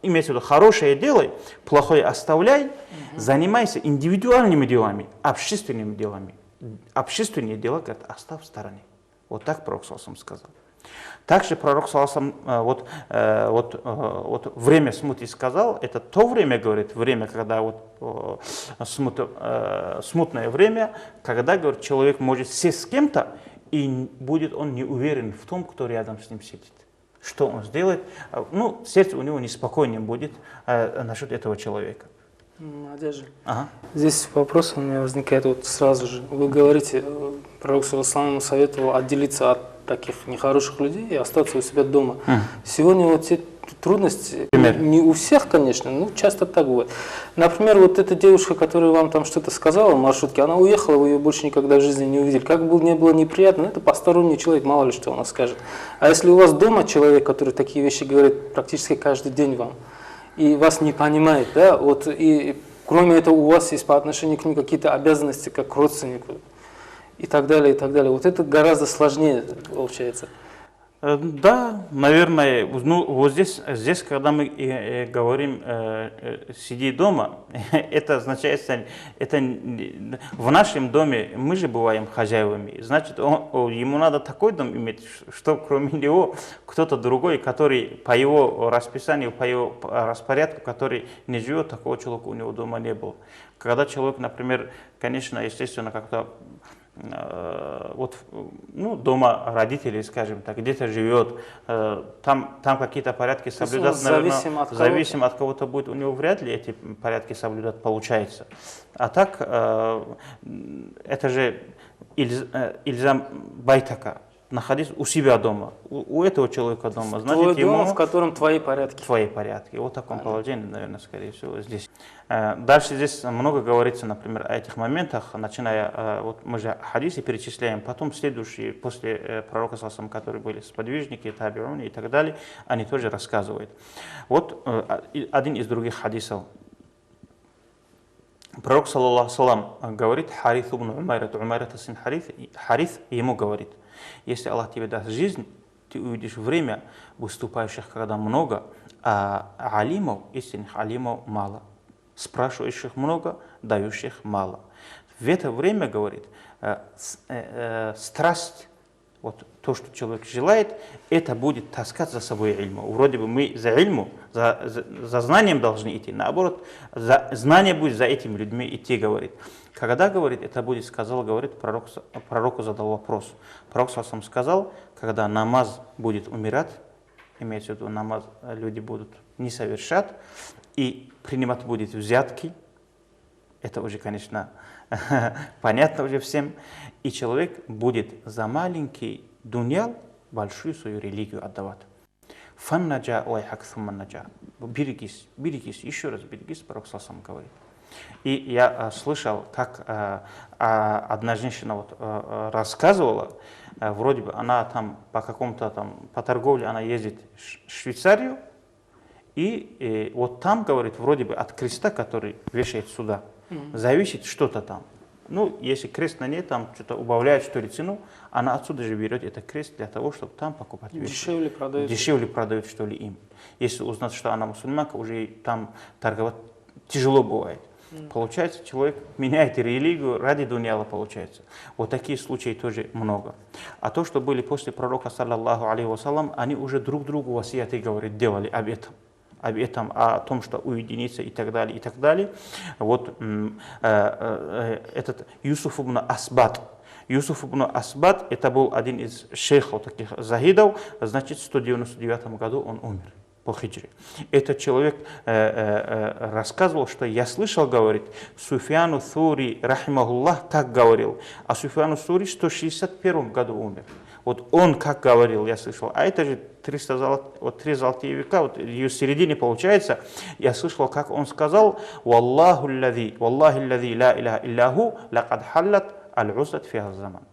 имеется в виду, хорошее делай, плохое оставляй. Занимайся индивидуальными делами, общественными делами. Общественные дела, говорит, оставь в стороне. Так пророк саллаллаху сказал. Также пророк саллаллаху время смуты сказал, это то время, говорит, время, когда смутное время, когда, говорит, человек может сесть с кем-то, и будет он не уверен в том, кто рядом с ним сидит. Что он сделает? Сердце у него неспокойнее будет насчет этого человека. Надежда. Здесь вопрос у меня возникает сразу же. Вы говорите, пророк саллаллаху алейхи советовал отделиться от таких нехороших людей и остаться у себя дома. Сегодня те трудность Пример. не у всех, конечно, но часто так бывает. Например, вот эта девушка, которая вам там что-то сказала в маршрутке, она уехала, вы ее больше никогда в жизни не увидели. Как бы не было неприятно, это посторонний человек, мало ли что она скажет. А если у вас дома человек, который такие вещи говорит практически каждый день вам, и вас не понимает, да, вот, и кроме этого у вас есть по отношению к ним какие-то обязанности, как к родственнику, и так далее, и так далее. Вот это гораздо сложнее получается. Да, наверное, ну, вот здесь, когда мы говорим «сиди дома», это означает, это в нашем доме мы же бываем хозяевами, значит, ему надо такой дом иметь, что кроме него кто-то другой, который по его расписанию, по его распорядку, который не живет, такого человека у него дома не было. Когда человек, например, конечно, естественно, как-то вот, ну, дома родителей, скажем так, где-то живет, там какие-то порядки соблюдать, наверное, зависимо от кого-то будет, у него вряд ли эти порядки соблюдать получается. А так, это же ильзам байтака, находиться у себя дома, у этого человека дома. Значит, твой дом, в котором твои порядки. Твои порядки. Вот в таком положении, наверное, скорее всего, здесь. Дальше здесь много говорится, например, о этих моментах, начиная, вот мы же хадисы перечисляем, потом следующие, после пророка, которые были сподвижники, табиуны и так далее, они тоже рассказывают. Вот один из других хадисов. Пророк, саллаллаху алейхи, говорит, Харис ибн Умайра, сын Харис ему говорит: если Аллах тебе даст жизнь, ты увидишь время выступающих, когда много, а алимов, истинных алимов, мало. Спрашивающих много, дающих мало. В это время, говорит, страсть, вот то, что человек желает, это будет таскать за собой ильму. Вроде бы мы за ильму, за знанием должны идти. Наоборот, знание будет за этими людьми идти, говорит. Когда, говорит, это будет, сказал, говорит, пророку задал вопрос. Пророк сам сказал, когда намаз будет умирать, имеется в виду, намаз люди будут не совершать, и принимать будет взятки, это уже, конечно, понятно уже всем, и человек будет за маленький дуньял большую свою религию отдавать. Фаннаджа лайхак сумманаджа. Берегись, берегись, еще раз берегись, пророк сам говорит. И я слышал, как одна женщина вот рассказывала, вроде бы она там по какому-то там, по торговле она ездит в Швейцарию, и вот там, говорит, вроде бы от креста, который вешает сюда, зависит что-то там. Ну, если крест на ней там что-то убавляет, что ли, цену, она отсюда же берет этот крест для того, чтобы там покупать вещи. Дешевле продают, что ли, им. Если узнать, что она мусульманка, уже там торговать тяжело бывает. Получается, человек меняет религию ради дуньяла, получается. Вот такие случаи тоже много. А то, что были после пророка, саллаллаху алейхи вассалам, они уже друг другу васияты, говорит, делали об этом, о том, что уединиться и так далее, и так далее. Вот этот Юсуф ибн Асбат. Юсуф ибн Асбат, это был один из шейхов таких захидов, значит, в 199 году он умер по хиджре. Этот человек рассказывал, что я слышал, говорит, Суфьяну Сури, рахимахуллах, так говорил, а Суфьяну Сури в 161 году умер. Вот он как говорил, я слышал, а это же 3 золотые века, вот в середине получается, я слышал, как он сказал, «Валлахи аллади ла иляха илляху, лакад халлат аль-усат фи аз-заман».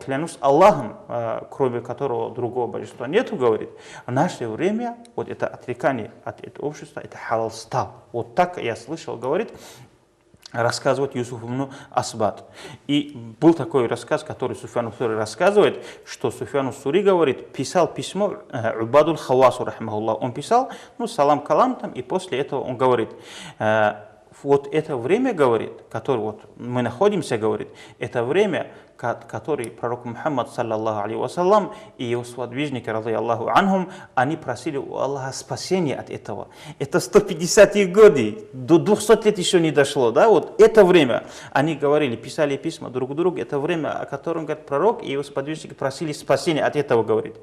Клянусь Аллахом, кроме которого другого божества нету, говорит, в наше время вот это отрекание от этого общества, это халал стал. Вот так я слышал, говорит, рассказывает Юсуф ибн Асбат. И был такой рассказ, который Суфьян Сури рассказывает, что Суфьян Сури, говорит, писал письмо Убадуль Хавасу, рахимахуллах. Он писал, ну, салам калам там, и после этого он говорит, вот это время, говорит, которое вот мы находимся, говорит, это время, который пророк Мухаммад, саллаллаху алейхи вассалам, и его сподвижники, радийаллаху анхум, они просили у Аллаха спасения от этого. Это 150-е годы, до 200 лет еще не дошло, да, вот это время. Они говорили, писали письма друг другу, это время, о котором, говорит, пророк и его сподвижники просили спасения от этого, говорит,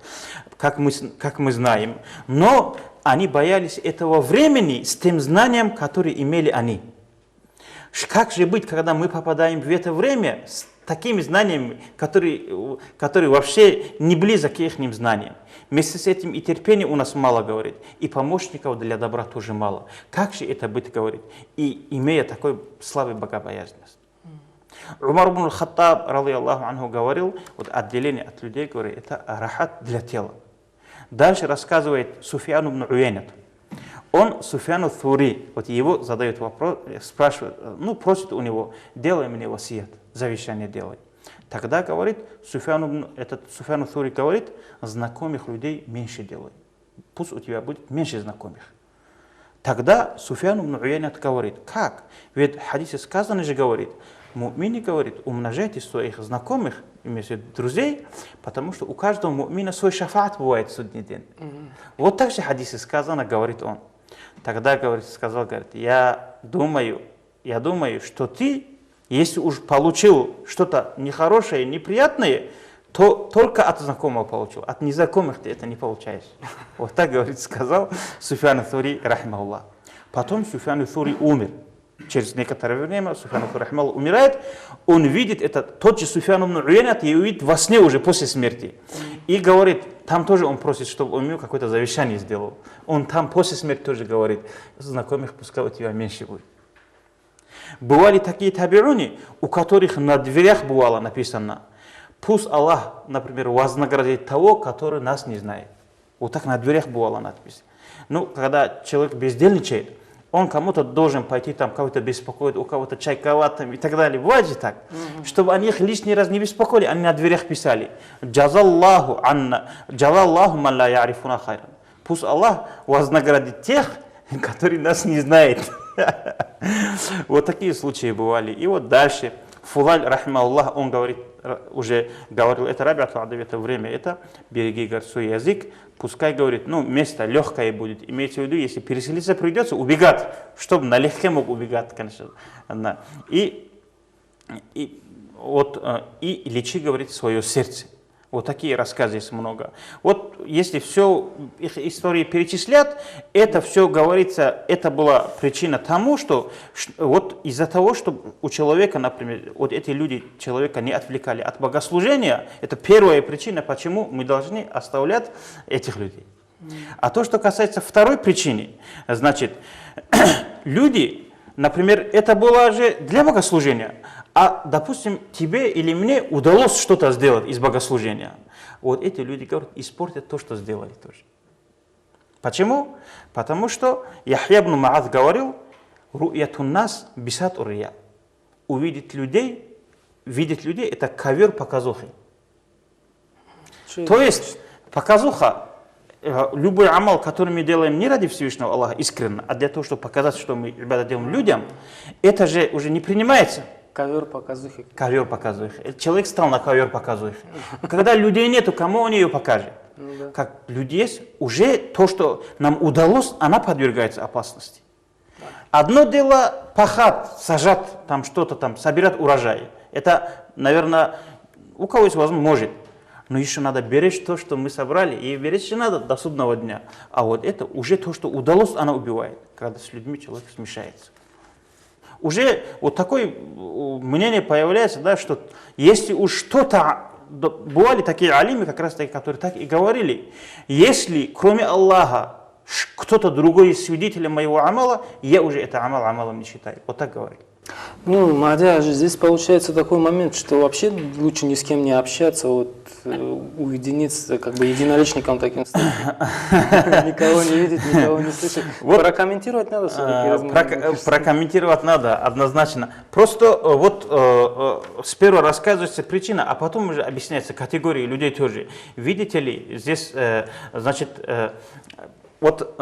как мы знаем. Но они боялись этого времени с тем знанием, которое имели они. Как же быть, когда мы попадаем в это время такими знаниями, которые вообще не близок к их знаниям. Вместе с этим и терпения у нас мало, говорит, и помощников для добра тоже мало. Как же это быть, говорит, и имея такой слабый богобоязненность? Умар ибн Хаттаб, рали Аллаху анху, говорил, вот отделение от людей, говорит, это рахат для тела. Дальше рассказывает Суфьян ибн Уяйнат. Он Суфьяну Thuри, вот его задает вопрос, спрашивает, ну, просит у него, делай мне васият, завещание делай. Тогда, говорит, Суфьян Thuри говорит, знакомых людей меньше делай. Пусть у тебя будет меньше знакомых. Тогда Суфьян ибн Уяйнат говорит, как? Ведь в хадисе сказано же, говорит, му'мины, говорит, умножайте своих знакомых, имеется в виду друзей, потому что у каждого му'мина свой шафаат бывает в судный день. Вот так же в хадисе сказано, говорит он. Тогда, говорит, сказал, говорит, я думаю, что ты, если уж получил что-то нехорошее, неприятное, то только от знакомого получил, от незнакомых ты это не получаешь. Вот так, говорит, сказал Суфьян Thuри, рахимахуллах. Потом Суфьян Thuри умер. Через некоторое время Суфьян Thuри, рахимахуллах, умирает, он видит это, тот же Суфьян ибн Уяйнат, и увидит во сне уже после смерти. И говорит, там тоже он просит, чтобы он ему какое-то завещание сделал. Он там после смерти тоже говорит, знакомых пускай у тебя меньше будет. Бывали такие табиуни, у которых на дверях бывало написано, пусть Аллах, например, вознаградит того, который нас не знает. Вот так на дверях бывало надпись. Ну, когда человек бездельничает, он кому-то должен пойти, там кого-то беспокоит, у кого-то чайковать там, и так далее. Бывает же так. Чтобы они их лишний раз не беспокоили, они на дверях писали. Джазаллаху ман ла ярифуна хайран. Пусть Аллах вознаградит тех, которые нас не знают. Вот такие случаи бывали. И вот дальше. Фудаль, рахимахуллах, он говорит, уже говорил, это рабиату адав, это время, это береги, говорит, свой язык, пускай, говорит, ну, место легкое будет. Имеется в виду, если переселиться придется, убегать, чтобы налегке мог убегать, конечно. И лечи, говорит, свое сердце. Вот такие рассказы есть много. Вот если все их истории перечислят, это все говорится, это была причина тому, что вот из-за того, что у человека, например, вот эти люди человека не отвлекали от богослужения, это первая причина, почему мы должны оставлять этих людей. А то, что касается второй причины, значит, люди, например, это было же для богослужения. А, допустим, тебе или мне удалось что-то сделать из богослужения. Вот эти люди, говорят, испортят то, что сделали тоже. Почему? Потому что Яхья ибн Муаз говорил, ру'ятун нас бисат урия. Видеть людей, это ковер показухи. То есть, показуха, любой амал, который мы делаем не ради Всевышнего Аллаха искренне, а для того, чтобы показать, что мы ребята делаем людям, это же уже не принимается. Ковер показухи. Ковер показухи. Человек стал на ковер показухи. Когда людей нету, кому он ее покажет? Да. Как люди есть, уже то, что нам удалось, она подвергается опасности. Одно дело пахать, сажать там что-то там, собирать урожай. Это, наверное, у кого есть возможность, может. Но еще надо беречь то, что мы собрали, и беречь надо до судного дня. А вот это уже то, что удалось, она убивает, когда с людьми человек смешается. Уже вот такое мнение появляется, да, что если уж что-то, бывали такие алимы, как раз таки, которые так и говорили, если кроме Аллаха кто-то другой из свидетелем моего амала, я уже это амалом не считаю. Вот так говорили. Ну, Мадя, здесь получается такой момент, что вообще лучше ни с кем не общаться, вот уединиться, как бы единоличником таким стать. Никого не видеть, никого не слышать. Прокомментировать надо все-таки. Прокомментировать надо, однозначно. Просто вот сперва рассказывается причина, а потом уже объясняется категории людей тоже. Видите ли, здесь, значит, вот,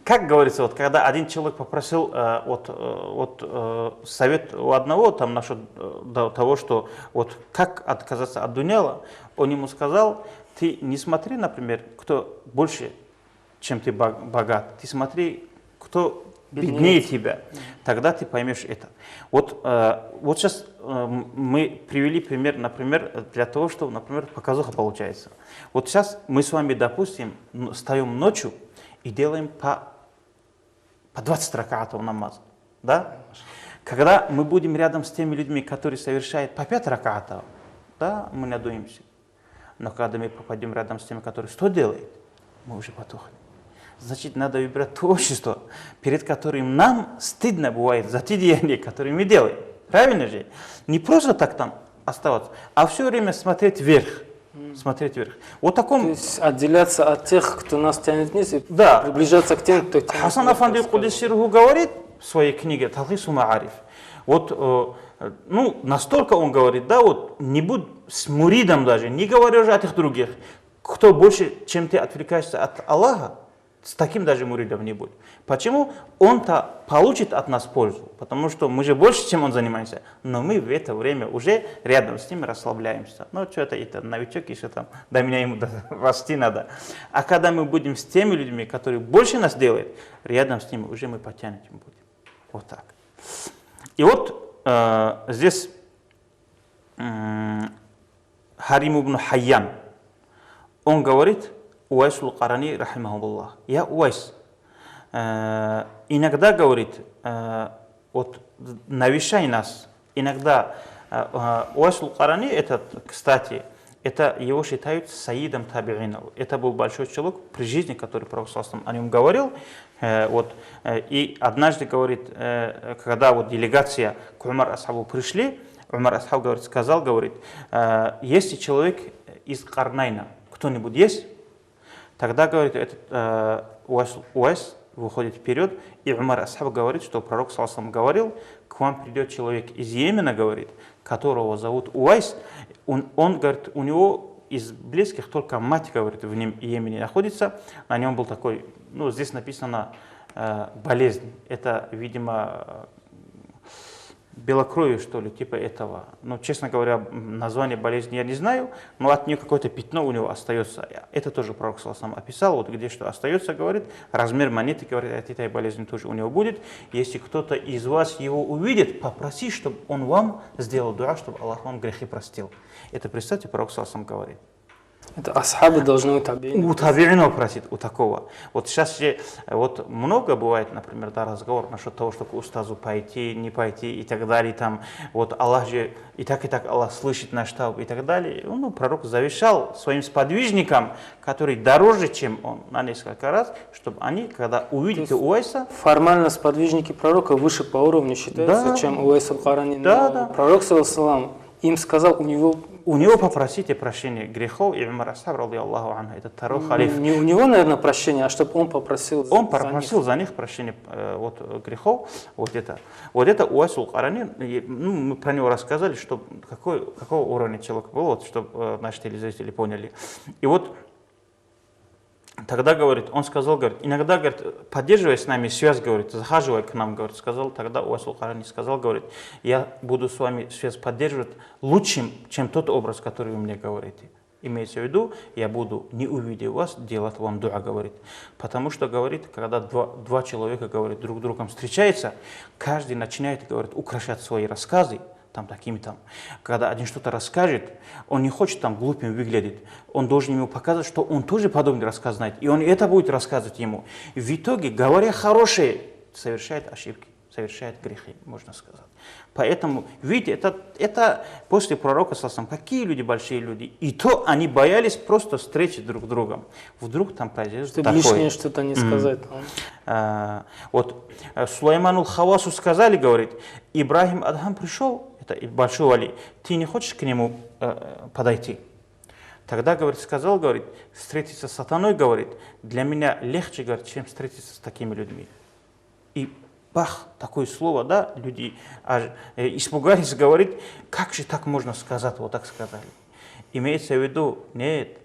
как говорится, вот, когда один человек попросил совет у одного там, насчет того, что вот, как отказаться от дуньяла, он ему сказал, ты не смотри, например, кто больше, чем ты богат, ты смотри, кто беднее тебя, тогда ты поймешь это. Вот сейчас мы привели пример, например, для того, чтобы, например, показуха получается. Вот сейчас мы с вами, допустим, встаем ночью и делаем по 20 ракатов намаз. Да? Когда мы будем рядом с теми людьми, которые совершают по 5 ракатов, да, мы надуемся. Но когда мы попадем рядом с теми, которые 100 делают, мы уже потухнем. Значит, надо выбирать то общество, перед которым нам стыдно бывает за те деяния, которые мы делаем. Правильно же? Не просто так там оставаться, а все время смотреть вверх. Смотреть вверх. Вот таком... То есть отделяться от тех, кто нас тянет вниз, и Да. приближаться к тем, кто тянет Хасан вверх, Афанди так Кудесирху говорит в своей книге «Талхису Маариф». Вот, ну, настолько он говорит, да, вот, не будь с муридом даже, не говоря уже о тех других, кто больше, чем ты отвлекаешься от Аллаха, с таким даже муридом не будет. Почему? Он-то получит от нас пользу, потому что мы же больше, чем он занимаемся, но мы в это время уже рядом с ним расслабляемся. Ну, что это новичок еще там, до меня ему расти надо. А когда мы будем с теми людьми, которые больше нас делают, рядом с ними уже мы потянуть будем. Вот так. И вот здесь Харим ибн Хайян, он говорит, Уайсул Карани, рахимахуллах, я Уайс, иногда говорит, вот навещай нас, иногда Уайсул Карани, это, кстати, это его считают саидом табиинов. Это был большой человек при жизни, который Пророк о нем говорил. Вот, и однажды говорит, когда вот делегация к Умар Асхабу пришли, Умар Асхаб говорит, сказал, говорит, если человек из Карнайна, кто-нибудь есть? Тогда, говорит, этот Уайс выходит вперед, и Умар Асхаб говорит, что Пророк говорил, к вам придет человек из Йемена, говорит, которого зовут Уайс, он говорит, у него из близких только мать, говорит, в Йемене находится, на нем был такой, ну, здесь написано болезнь, это, видимо, белокровие, что ли, типа этого. Ну, честно говоря, название болезни я не знаю, но от нее какое-то пятно у него остается. Это тоже Пророк описал, вот где что остается, говорит, размер монеты, говорит, от этой болезни тоже у него будет. Если кто-то из вас его увидит, попроси, чтобы он вам сделал дуа, чтобы Аллах вам грехи простил. Это, представьте, Пророк говорит. Это асхабы должны у табиинов просить, у такого. Вот сейчас же вот много бывает, например, да, разговор насчет того, что к устазу пойти, не пойти и так далее. Там, вот Аллах же и так Аллах слышит наш тауп и так далее. Ну, Пророк завещал своим сподвижникам, которые дороже, чем он, на несколько раз, чтобы они, когда увидят Уайса... Формально сподвижники Пророка выше по уровню считаются, да, чем Уайс аль-Карани. Да, да. Пророк, саллаллаху им сказал, у него попросите прощения грехов, и Умар Асхаб, радийаллаху анху, этот второй халиф. Не у него, наверное, прощения, а чтобы он попросил за них прощения вот, грехов. Вот это Уайсул Карани, ну, мы про него рассказали, что какого уровня человек был, вот, чтобы наши телезрители поняли. И вот тогда, говорит, он сказал, говорит, иногда, говорит, поддерживая с нами связь, говорит, захаживая к нам, говорит, сказал, тогда Уайсул Карани сказал, говорит, я буду с вами связь поддерживать лучшим, чем тот образ, который вы мне говорите. Имеется в виду, я буду, не увидев вас, делать вам дуа, говорит. Потому что, говорит, когда два человека, говорит, друг с другом встречаются, каждый начинает, говорит, украшать свои рассказы, там такими там. Когда один что-то расскажет, он не хочет там глупым выглядеть, он должен ему показать, что он тоже подобный рассказ знает, и он это будет рассказывать ему. И в итоге, говоря хорошее, совершает ошибки, совершает грехи, можно сказать. Поэтому, видите, это после пророка, какие люди, большие люди, и то они боялись просто встречи друг с другом. Вдруг там произойдет такое. Лишнее что-то не сказать. Вот Сулейману Хавасу сказали, говорит, Ибрахим Адхам пришел, это большой вали, ты не хочешь к нему подойти? Тогда, говорит, сказал, говорит, встретиться с сатаной, говорит, для меня легче, говорит, чем встретиться с такими людьми. И бах, такое слово, да, люди аж испугались, говорит, как же так можно сказать, вот так сказали. Имеется в виду, нет,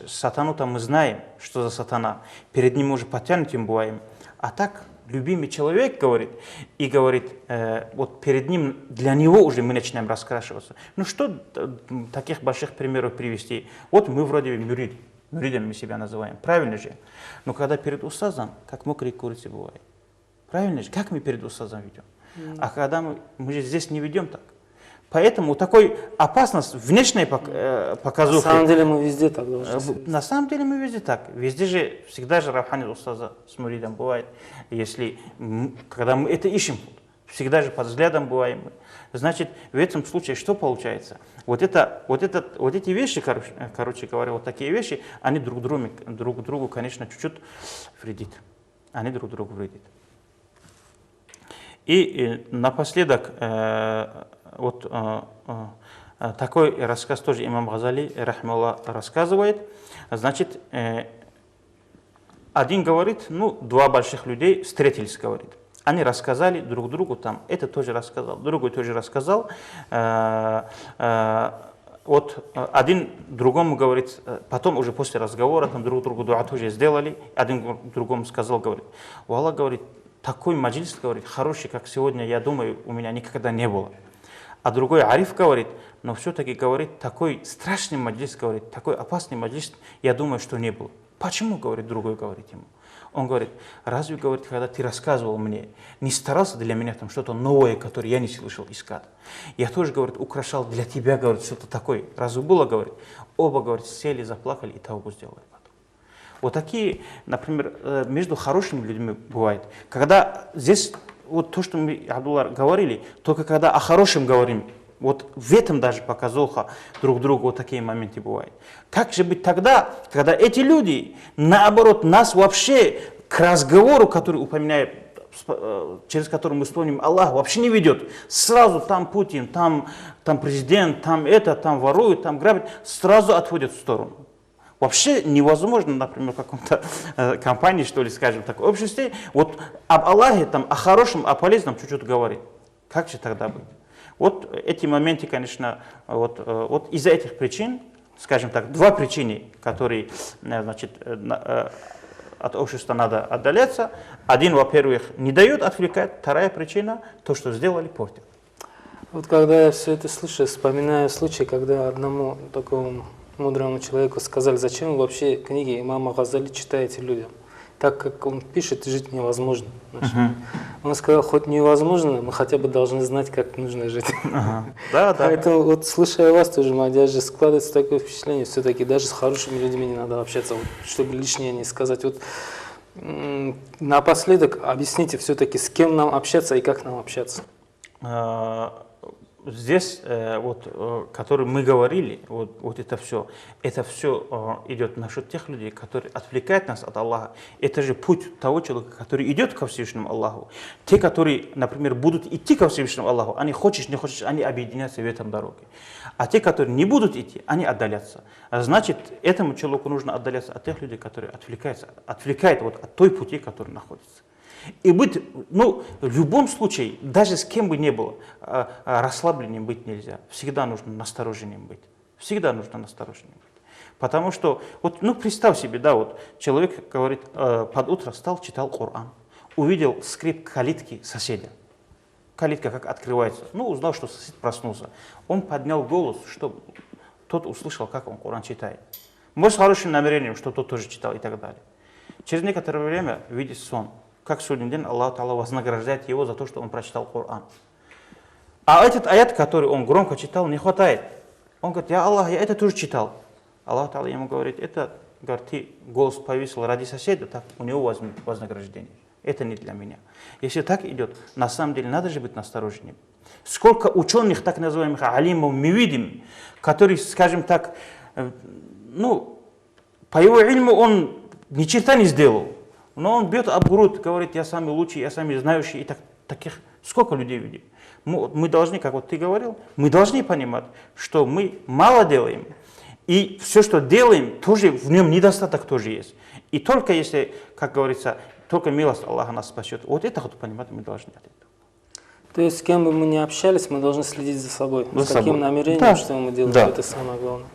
сатану-то мы знаем, что за сатана, перед ним уже потянутым бываем, а так любимый человек, говорит, и говорит, вот перед ним, для него уже мы начинаем раскрашиваться. Ну что таких больших примеров привести? Вот мы вроде мюридом мы себя называем, правильно же? Но когда перед устазом, как мокрые курицы бывает. Правильно же? Как мы перед устазом ведем? А когда мы же здесь не ведем так. Поэтому такой опасность внешней показухи. На самом деле мы везде так должны. На самом деле мы везде так. Везде же, всегда же равханит устаза с муридом бывает. Когда мы это ищем, всегда же под взглядом бываем. Значит, в этом случае что получается? Вот эти вещи, короче говоря, вот такие вещи, они друг другу, конечно, чуть-чуть вредят. Они друг другу вредят. И напоследок, вот такой рассказ тоже имам Газали, рахмаллах, рассказывает. Значит, один говорит, ну, два больших людей встретились, говорит. Они рассказали друг другу там, это тоже рассказал, другой тоже рассказал. Вот один другому говорит, потом уже после разговора там друг другу дуа тоже сделали, один другому сказал, говорит, у Аллаха, говорит, такой маджлис, говорит, хороший, как сегодня, я думаю, у меня никогда не было. А другой Ариф говорит, но все-таки, говорит, такой страшный маджлис, говорит, такой опасный маджлис, я думаю, что не было. Почему, говорит, другой говорит ему? Он говорит, разве, говорит, когда ты рассказывал мне, не старался для меня там что-то новое, которое я не слышал искать? Я тоже, говорит, украшал для тебя, говорит, что-то такое. Разве было, говорит? Оба, говорит, сели, заплакали и таубу сделали потом. Вот такие, например, между хорошими людьми бывает. Когда здесь, вот то, что мы, Абдулла, говорили, только когда о хорошем говорим, вот в этом даже показуха друг другу вот такие моменты бывают. Как же быть тогда, когда эти люди, наоборот, нас вообще к разговору, который упоминает, через который мы вспомним Аллах, вообще не ведет. Сразу там Путин, там президент, там это, там воруют, там грабят, сразу отводят в сторону. Вообще невозможно, например, в каком-то компании, что ли, скажем так, обществе, вот об Аллахе, там, о хорошем, о полезном чуть-чуть говорить. Как же тогда быть? Вот эти моменты, конечно, вот из-за этих причин, скажем так, два причины, которые, значит, от общества надо отдаляться. Один, во-первых, не дает отвлекать, вторая причина, то, что сделали, портят. Вот когда я все это слышу, вспоминаю случай, когда одному такому мудрому человеку сказали, зачем вы вообще книги имама Газали читаете людям? Так как он пишет, жить невозможно. Он сказал, хоть невозможно, мы хотя бы должны знать, как нужно жить. Поэтому, вот слушая вас тоже, Мадяжи, складывается такое впечатление, все-таки даже с хорошими людьми не надо общаться, вот, чтобы лишнее не сказать. Вот, напоследок объясните все-таки, с кем нам общаться и как нам общаться. Здесь, который мы говорили, вот это все идет насчет тех людей, которые отвлекают нас от Аллаха. Это же путь того человека, который идет ко Всевышнему Аллаху. Те, которые, например, будут идти ко Всевышнему Аллаху, они хочешь, не хочешь, они объединятся в этом дороге. А те, которые не будут идти, они отдалятся. Значит, этому человеку нужно отдаляться от тех людей, которые отвлекают вот от той пути, который находится. И быть, ну, в любом случае, даже с кем бы ни было, расслабленным быть нельзя. Всегда нужно настороженным быть. Всегда нужно настороженным быть. Потому что, вот, ну, представь себе, да, вот, человек, говорит, под утро встал, читал Коран, увидел скрип калитки соседа. Калитка как открывается. Ну, узнал, что сосед проснулся. Он поднял голос, чтобы тот услышал, как он Коран читает. Может, с хорошим намерением, что тот тоже читал и так далее. Через некоторое время видит сон. Как сегодня день Аллах Та'ала вознаграждает его за то, что он прочитал Коран. А этот аят, который он громко читал, не хватает. Он говорит, я Аллах, я это тоже читал. Аллах Та'ала ему говорит, это, говорит, ты голос повесил ради соседа, так у него вознаграждение. Это не для меня. Если так идет, на самом деле надо же быть настороженным. Сколько ученых, так называемых алимов, мы видим, которые, скажем так, ну, по его ильму он ни черта не сделал. Но он бьет об грудь, говорит, я самый лучший, я самый знающий. И таких сколько людей видим. Мы должны, как вот ты говорил, мы должны понимать, что мы мало делаем. И все, что делаем, тоже в нем недостаток тоже есть. И только если, как говорится, только милость Аллаха нас спасет. Вот это вот понимать мы должны от этого. То есть с кем бы мы ни общались, мы должны следить за собой. За с каким собой. намерением, Да. что мы делаем, Да. это самое главное.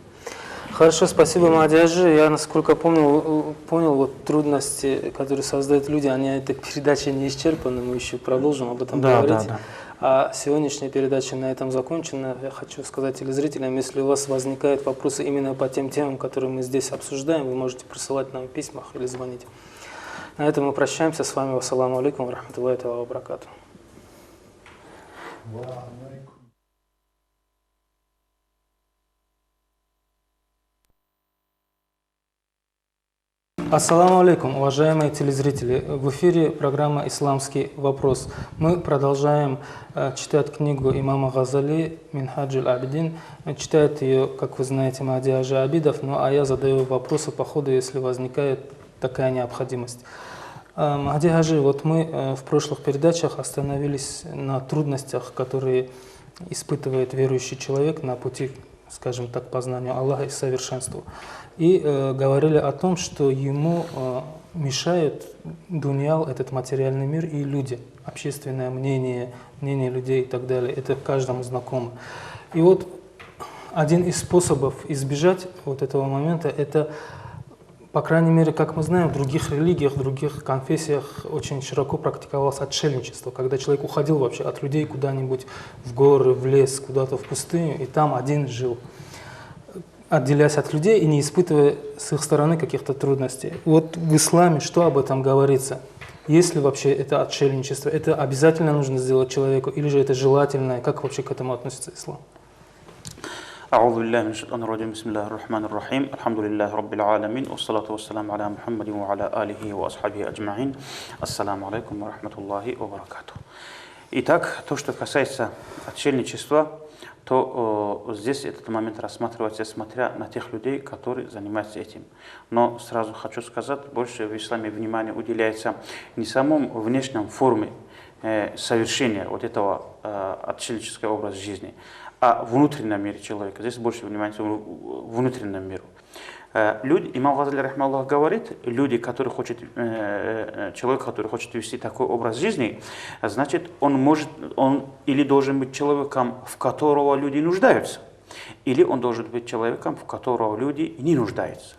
Хорошо, спасибо, Мадяжи. Я, насколько понял, вот трудности, которые создают люди, они этой передачи не исчерпаны, мы еще продолжим об этом говорить. Да. А сегодняшняя передача на этом закончена. Я хочу сказать телезрителям, если у вас возникают вопросы именно по тем темам, которые мы здесь обсуждаем, вы можете присылать нам в письмах или звонить. На этом мы прощаемся с вами. Вассаламу алейкум ва рахматуллахи ва баракатуху. Ассаламу алейкум, уважаемые телезрители. В эфире программа «Исламский вопрос». Мы продолжаем читать книгу имама Газали «Минхаджуль Абидин». Читает ее, как вы знаете, Махди Хаджи Абидов, ну а я задаю вопросы по ходу, если возникает такая необходимость. Махди Хаджи, вот мы в прошлых передачах остановились на трудностях, которые испытывает верующий человек на пути, скажем так, познанию Аллаха и совершенству. И говорили о том, что ему мешают дуньял, этот материальный мир, и люди, общественное мнение, мнение людей и так далее. Это каждому знакомо. И вот один из способов избежать вот этого момента, это, по крайней мере, как мы знаем, в других религиях, в других конфессиях очень широко практиковалось отшельничество, когда человек уходил вообще от людей куда-нибудь в горы, в лес, куда-то в пустыню, и там один жил, отделяясь от людей и не испытывая с их стороны каких-то трудностей. Вот в исламе что об этом говорится? Есть ли вообще это отшельничество? Это обязательно нужно сделать человеку или же это желательно? Как вообще к этому относится ислам? أعوذ بالله من الشيطان الرجيم بسم الله الرحمن الرحيم الحمد لله رب العالمين والصلاة والسلام على محمد وعلى آله وأصحابه أجمعين السلام عليكم ورحمة الله وبركاته. Итак, то, что касается отшельничества, то здесь этот момент рассматривается, смотря на тех людей, которые занимаются этим. Но сразу хочу сказать, больше в исламе внимание уделяется не самому внешнем форме совершения вот этого отшельнического образа жизни, а внутреннем мире человека. Здесь больше внимания внутреннему миру. Люди, имам Газали рахмаллах говорит, люди, которые хотят, человек, который хочет вести такой образ жизни, значит, он или должен быть человеком, в которого люди нуждаются, или он должен быть человеком, в которого люди не нуждаются.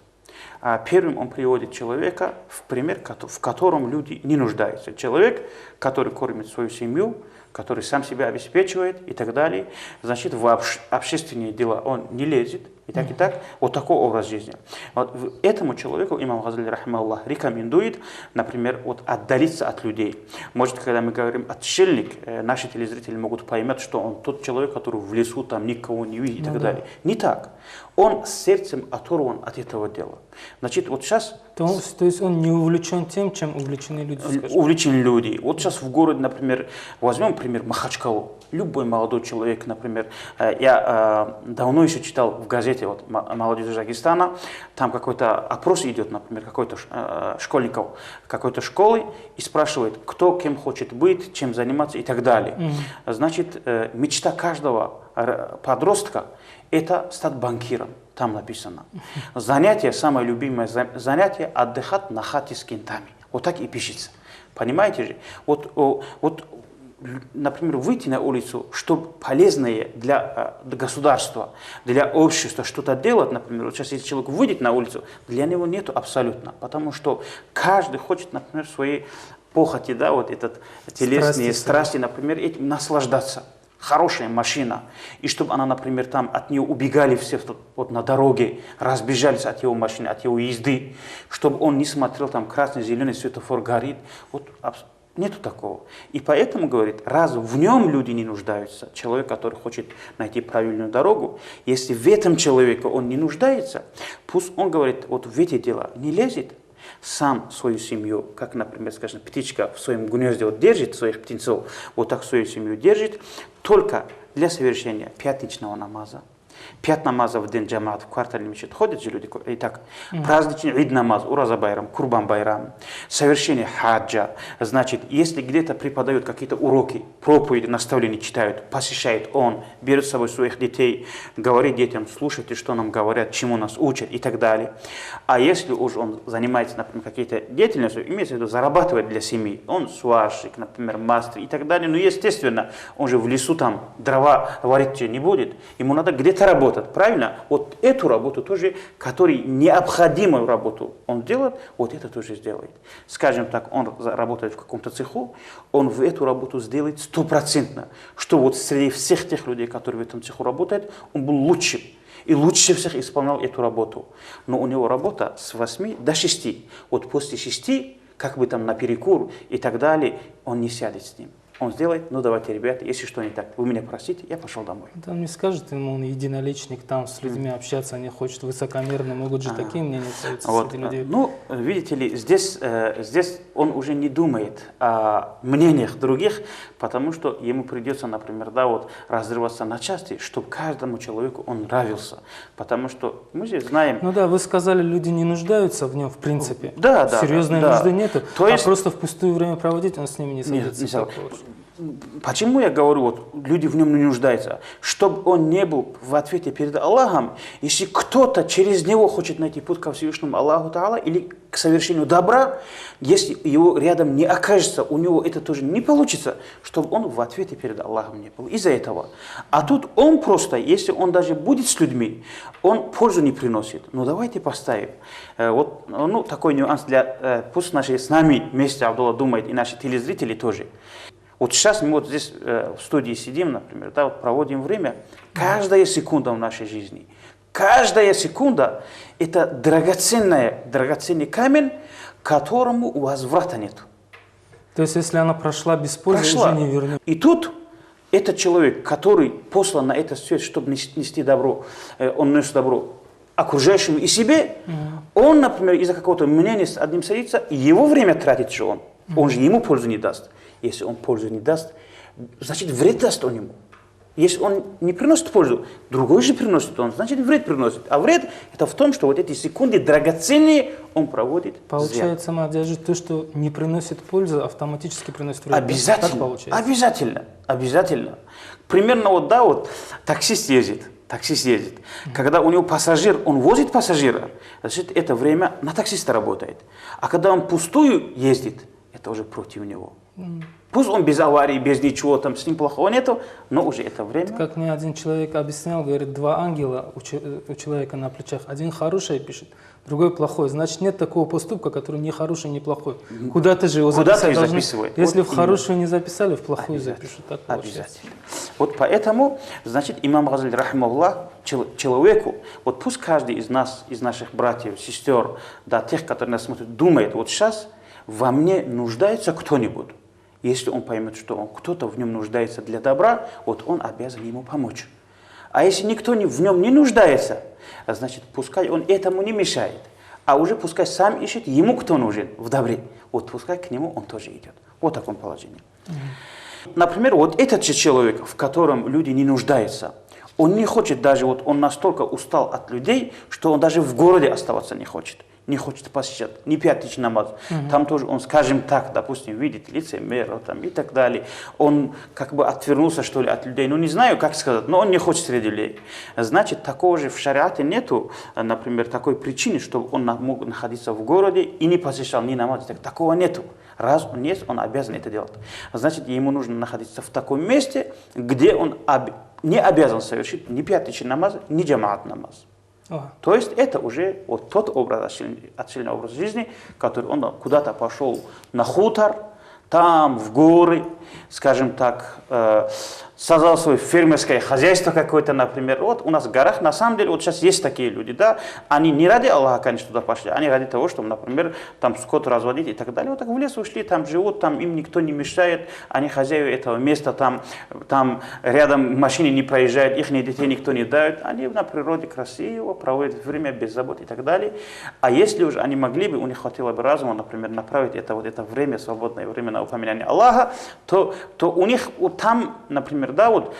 А первым он приводит человека в пример, в котором люди не нуждаются. Человек, который кормит свою семью, который сам себя обеспечивает и так далее, значит, в общественные дела он не лезет, и так, вот такой образ жизни. Вот этому человеку имам Газали рахмаллах рекомендует, например, вот отдалиться от людей. Может, когда мы говорим отшельник, наши телезрители могут поймать, что он тот человек, который в лесу там никого не видит и так далее. Не так. Он сердцем оторван от этого дела. Значит, вот сейчас... То есть он не увлечен тем, чем увлечены люди? Скажем. Увлечены люди. Вот сейчас в городе, например, возьмем, например, Махачкалу. Любой молодой человек, например, я давно еще читал в газете вот, «Молодежь Дагестана», там какой-то опрос идет, например, какой-то школьников какой-то школы и спрашивает, кто кем хочет быть, чем заниматься и так далее. Значит, мечта каждого подростка – это стать банкиром. Там написано. Занятие, самое любимое занятие – отдыхать на хате с кентами. Вот так и пишется. Понимаете же? Вот, например, выйти на улицу, чтобы полезное для государства, для общества что-то делать, например, вот сейчас если человек выйдет на улицу, для него нету абсолютно, потому что каждый хочет, например, своей похоти, да, вот этот телесные страсти, например, этим наслаждаться. Хорошая машина, и чтобы она, например, там от нее убегали все вот на дороге, разбежались от его машины, от его езды, чтобы он не смотрел, там красный, зеленый светофор горит, вот нету такого. И поэтому, говорит, раз в нем люди не нуждаются, человек, который хочет найти правильную дорогу, если в этом человеке он не нуждается, пусть он, говорит, вот в эти дела не лезет, сам свою семью, как, например, скажем, птичка в своем гнезде вот держит своих птенцов, вот так свою семью держит, только для совершения пятничного намаза. 5 намазов в день джамаат в квартальный мечеть ходят же люди, и так, праздничный ид намаз, ураза байрам, курбан байрам, совершение хаджа, значит, если где-то преподают какие-то уроки, проповеди, наставления читают, посещает он, берет с собой своих детей, говорит детям, слушайте, что нам говорят, чему нас учат и так далее. А если уж он занимается, например, какие-то деятельностью, имеется в виду зарабатывать для семьи, он сварщик, например, мастер и так далее, но естественно, он же в лесу там дрова варить не будет, ему надо где-то работать, правильно? Вот эту работу тоже, которая необходимую работу он делает, вот это тоже сделает. Скажем так, он работает в каком-то цеху, он в эту работу сделает 100%, что вот среди всех тех людей, которые в этом цеху работают, он был лучшим. И лучше всех исполнял эту работу. Но у него работа с 8 до 6. Вот после 6, как бы там на перекур и так далее, он не сядет с ним. он сделает, ну давайте, ребята, если что не так, вы меня простите, я пошел домой. Там не скажет ему, он единоличник, там с людьми общаться не хочет, высокомерно, могут же такие мнения появиться Вот. среди людей. Ну, видите ли, здесь он уже не думает о мнениях других, потому что ему придется, например, да, вот, разрываться на части, чтобы каждому человеку он нравился. Потому что мы же знаем... Ну да, вы сказали, люди не нуждаются в нем в принципе. Да, Серьезной да. нужды нету, То есть... а просто впустую время проводить, он с ними не садится. Почему я говорю, вот, люди в нем не нуждаются? Чтобы он не был в ответе перед Аллахом, если кто-то через него хочет найти путь ко Всевышнему Аллаху Та'ала или к совершению добра, если его рядом не окажется, у него это тоже не получится, чтобы он в ответе перед Аллахом не был. Из-за этого. А тут он просто, если он даже будет с людьми, он пользу не приносит. Ну давайте поставим. Вот, ну, такой нюанс для, пусть наши с нами вместе, Абдулла думает, и наши телезрители тоже. Вот сейчас мы вот здесь в студии сидим, например, да, вот проводим время. Каждая секунда в нашей жизни, каждая секунда – это драгоценный камень, которому возврата нет. То есть, если она прошла без пользы, уже не вернется. И тут этот человек, который послан на этот свет, чтобы нести добро, он несет добро окружающему и себе, он, например, из-за какого-то мнения с одним садится, его время тратит же он. Он же ему пользу не даст. Если он пользу не даст, значит вред даст он ему. Если он не приносит пользу, другой же приносит он, значит вред приносит. А вред это в том, что вот эти секунды драгоценные он проводит Получается, Мадяжи, то, что не приносит пользу, автоматически приносит вред. Обязательно, так получается? обязательно, обязательно. Примерно вот, да, вот таксист ездит. Когда у него пассажир, он возит пассажира, значит это время на таксиста работает. А когда он пустую ездит, это уже против него. Пусть он без аварии, без ничего, там с ним плохого нету, но уже это время. Как мне один человек объяснял, говорит, два ангела у человека на плечах. Один хороший пишет, другой плохой. Значит, нет такого поступка, который не хороший, не плохой. Куда-то же его записать должны. Если вот в хорошую не записали, в плохую запишут. Так обязательно. Вот поэтому, значит, имам Газали, рахимахуллах, человеку, вот пусть каждый из нас, из наших братьев, сестер, да, тех, которые нас смотрят, думает, вот сейчас во мне нуждается кто-нибудь. Если он поймет, что кто-то в нем нуждается для добра, вот он обязан ему помочь. А если никто в нем не нуждается, значит, пускай он этому не мешает, а уже пускай сам ищет, ему кто нужен в добре. Вот пускай к нему он тоже идет. Вот в таком положении. Например, вот этот же человек, в котором люди не нуждаются, он не хочет даже, вот он настолько устал от людей, что он даже в городе оставаться не хочет посещать, не 5 тысяч намаз. Там тоже он, скажем так, допустим, видит лицемера там, и так далее. Он как бы отвернулся, что ли, от людей. Ну, не знаю, как сказать, но он не хочет среди людей. Значит, такого же в шариате нету, например, такой причины, чтобы он мог находиться в городе и не посещал ни намаз. Такого нету. Раз он есть, он обязан это делать. Значит, ему нужно находиться в таком месте, где он не обязан совершить ни 5 тысяч намазов, ни джамаат намаз. То есть это уже вот тот образ, отдельный образ жизни, который он куда-то пошел на хутор, там в горы, скажем так, создал свое фермерское хозяйство какое-то, например. Вот у нас в горах, на самом деле, вот сейчас есть такие люди, да, они не ради Аллаха, конечно, туда пошли, они ради того, чтобы, например, там скот разводить и так далее. Вот так в лес ушли, там живут, там им никто не мешает, они хозяева этого места, там рядом машины не проезжают, их детей никто не дает, они на природе красиво проводят время без забот и так далее. А если уже они могли бы, у них хватило бы разума, например, направить это время, свободное время на упоминание Аллаха, то у них вот там, например, да, вот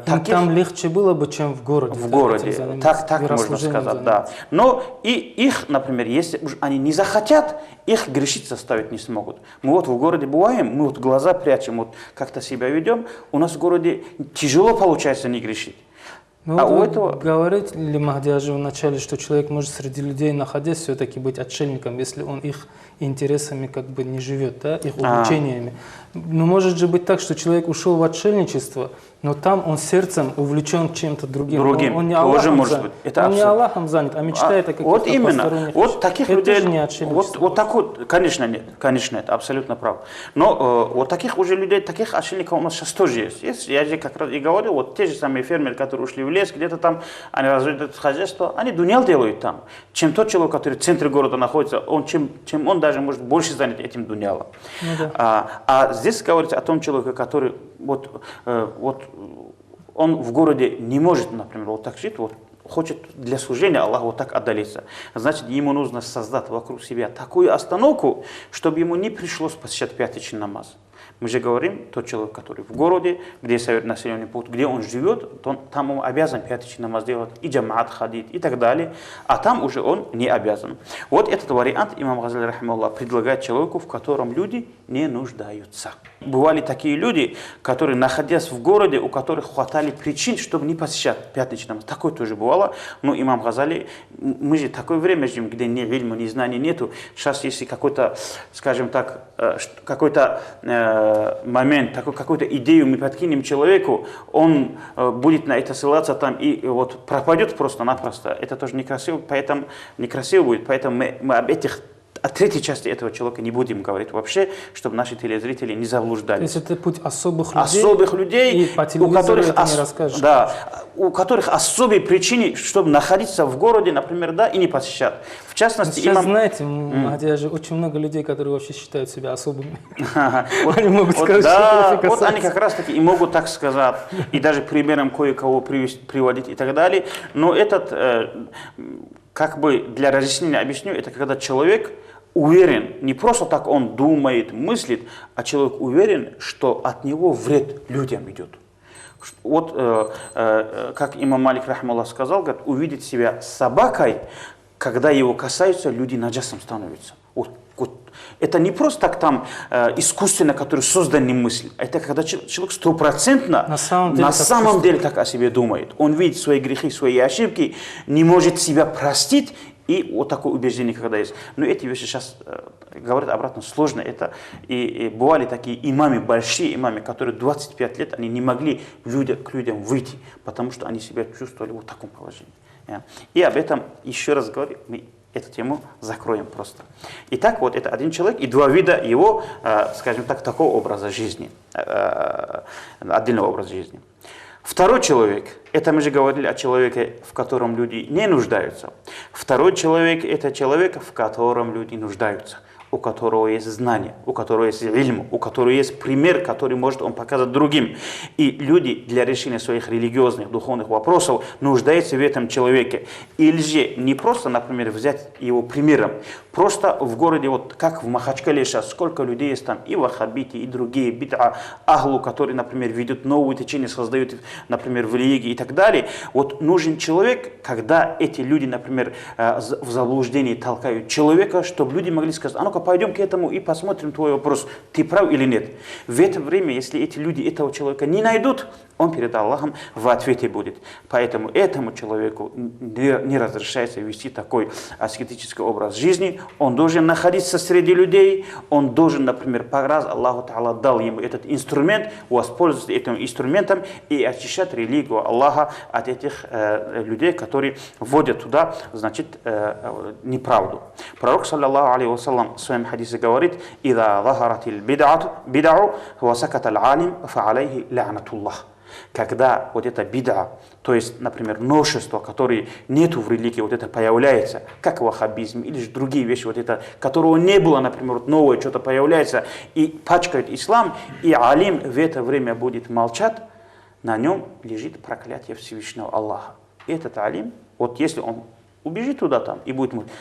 таких... Там легче было бы, чем в городе. В городе, так можно сказать, да. Но и их, например, если уж они не захотят, их грешить заставить не смогут. Мы вот в городе бываем, мы вот глаза прячем, вот как-то себя ведем, у нас в городе тяжело получается не грешить. Ну, а вот у этого... Говорит ли Махдиажи вначале, что человек может среди людей, находясь, все-таки быть отшельником, если он их интересами как бы не живет, да, их увлечениями. Но может же быть так, что человек ушел в отшельничество, но там он сердцем увлечен чем-то другим. Он не Аллахом занят. Он не Аллахом занят, а мечтает о каких-то вот именно. посторонних. Вот таких это людей. Тоже не отшельничество. Вот такой, конечно, нет. Конечно, это абсолютно прав. Но вот таких уже людей, таких отшельников у нас сейчас тоже есть. Я же как раз и говорил, вот те же самые фермеры, которые ушли в лес, где-то там, они развивают хозяйство, они дунял делают там, чем тот человек, который в центре города находится, чем он даже может больше занять этим дунялом. Ну, да. А здесь говорится о том человеке, который он в городе не может, например, вот так жить, вот, хочет для служения Аллаху вот так отдалиться. Значит, ему нужно создать вокруг себя такую остановку, чтобы ему не пришлось посещать пятничный намаз. Мы же говорим, тот человек, который в городе, где населенный пункт, где он живет, там он обязан пятничный намаз делать, и джамаат ходить, и так далее. А там уже он не обязан. Вот этот вариант имам Газали рахимахуллах предлагает человеку, в котором люди не нуждаются. Бывали такие люди, которые, находясь в городе, у которых хватали причин, чтобы не посещать пятничный намаз. Такое тоже бывало. Но имам Газали, мы же такое время живем, где ни ильма, ни знаний нету. Сейчас, если какой-то, скажем так, какой-то момент, какую-то идею мы подкинем человеку, он будет на это ссылаться там и вот пропадет просто-напросто. Это тоже некрасиво, поэтому некрасиво будет. Поэтому мы об этих о третьей части этого человека не будем говорить вообще, чтобы наши телезрители не заблуждались. То есть это путь особых людей? Особых людей, и по телевизору это не расскажешь. Да, у которых особые причины, чтобы находиться в городе, например, да, и не посещать. В частности, сейчас, знаете, хотя же очень много людей, которые вообще считают себя особыми. Они могут сказать, да, вот они как раз таки и могут так сказать, и даже примером кое-кого приводить и так далее. Но этот, как бы для разъяснения объясню, это когда человек уверен, не просто так он думает, мыслит, а человек уверен, что от него вред людям идет. Вот как имам Малик рахимахуллах сказал, говорит, увидеть себя собакой, когда его касаются, люди наджасом становятся. Вот. Это не просто так там искусственно, который создан не мысль, это когда человек стопроцентно на самом деле так о себе думает. Он видит свои грехи, свои ошибки, не может себя простить, и вот такое убеждение, когда есть. Но эти вещи сейчас, говорят обратно, сложно. Это и бывали такие имамы, большие имамы, которые 25 лет они не могли к людям выйти, потому что они себя чувствовали в вот таком положении. И об этом еще раз говорю, мы эту тему закроем просто. Итак, вот это один человек и два вида его, скажем так, такого образа жизни, отдельного образа жизни. Второй человек, это мы же говорили о человеке, в котором люди не нуждаются. Второй человек, это человек, в котором люди нуждаются, у которого есть знание, у которого есть ильм, у которого есть пример, который может он показать другим. И люди для решения своих религиозных, духовных вопросов нуждаются в этом человеке. Или же не просто, например, взять его примером, просто в городе, вот как в Махачкале сейчас, сколько людей есть там, и ваххабиты, и другие, бид'a, ахлу, которые, например, ведут новые течения, создают, например, в религии и так далее. Вот нужен человек, когда эти люди, например, в заблуждении толкают человека, чтобы люди могли сказать, а ну-ка пойдем к этому и посмотрим твой вопрос, ты прав или нет. В это время, если эти люди этого человека не найдут, он перед Аллахом в ответе будет. Поэтому этому человеку не разрешается вести такой аскетический образ жизни. Он должен находиться среди людей, он должен, например, раз Аллаху Та'ala дал ему этот инструмент, воспользоваться этим инструментом и очищать религию Аллаха от этих людей, которые вводят туда, значит, неправду. Пророк, саллаллаху алейхи вассалям, в своем хадисе говорит: «Ида захаратил бид'у, васакат аль-алим, фа алейхи ла'натуллах». Когда вот это бид'a, то есть, например, новшество, которое нету в религии, вот это появляется, как ваххабизм или же другие вещи, вот это, которого не было, например, вот новое что-то появляется и пачкает ислам, и алим в это время будет молчать, на нем лежит проклятие Всевышнего Аллаха. И этот алим, вот если он убежит туда там и будет молчать,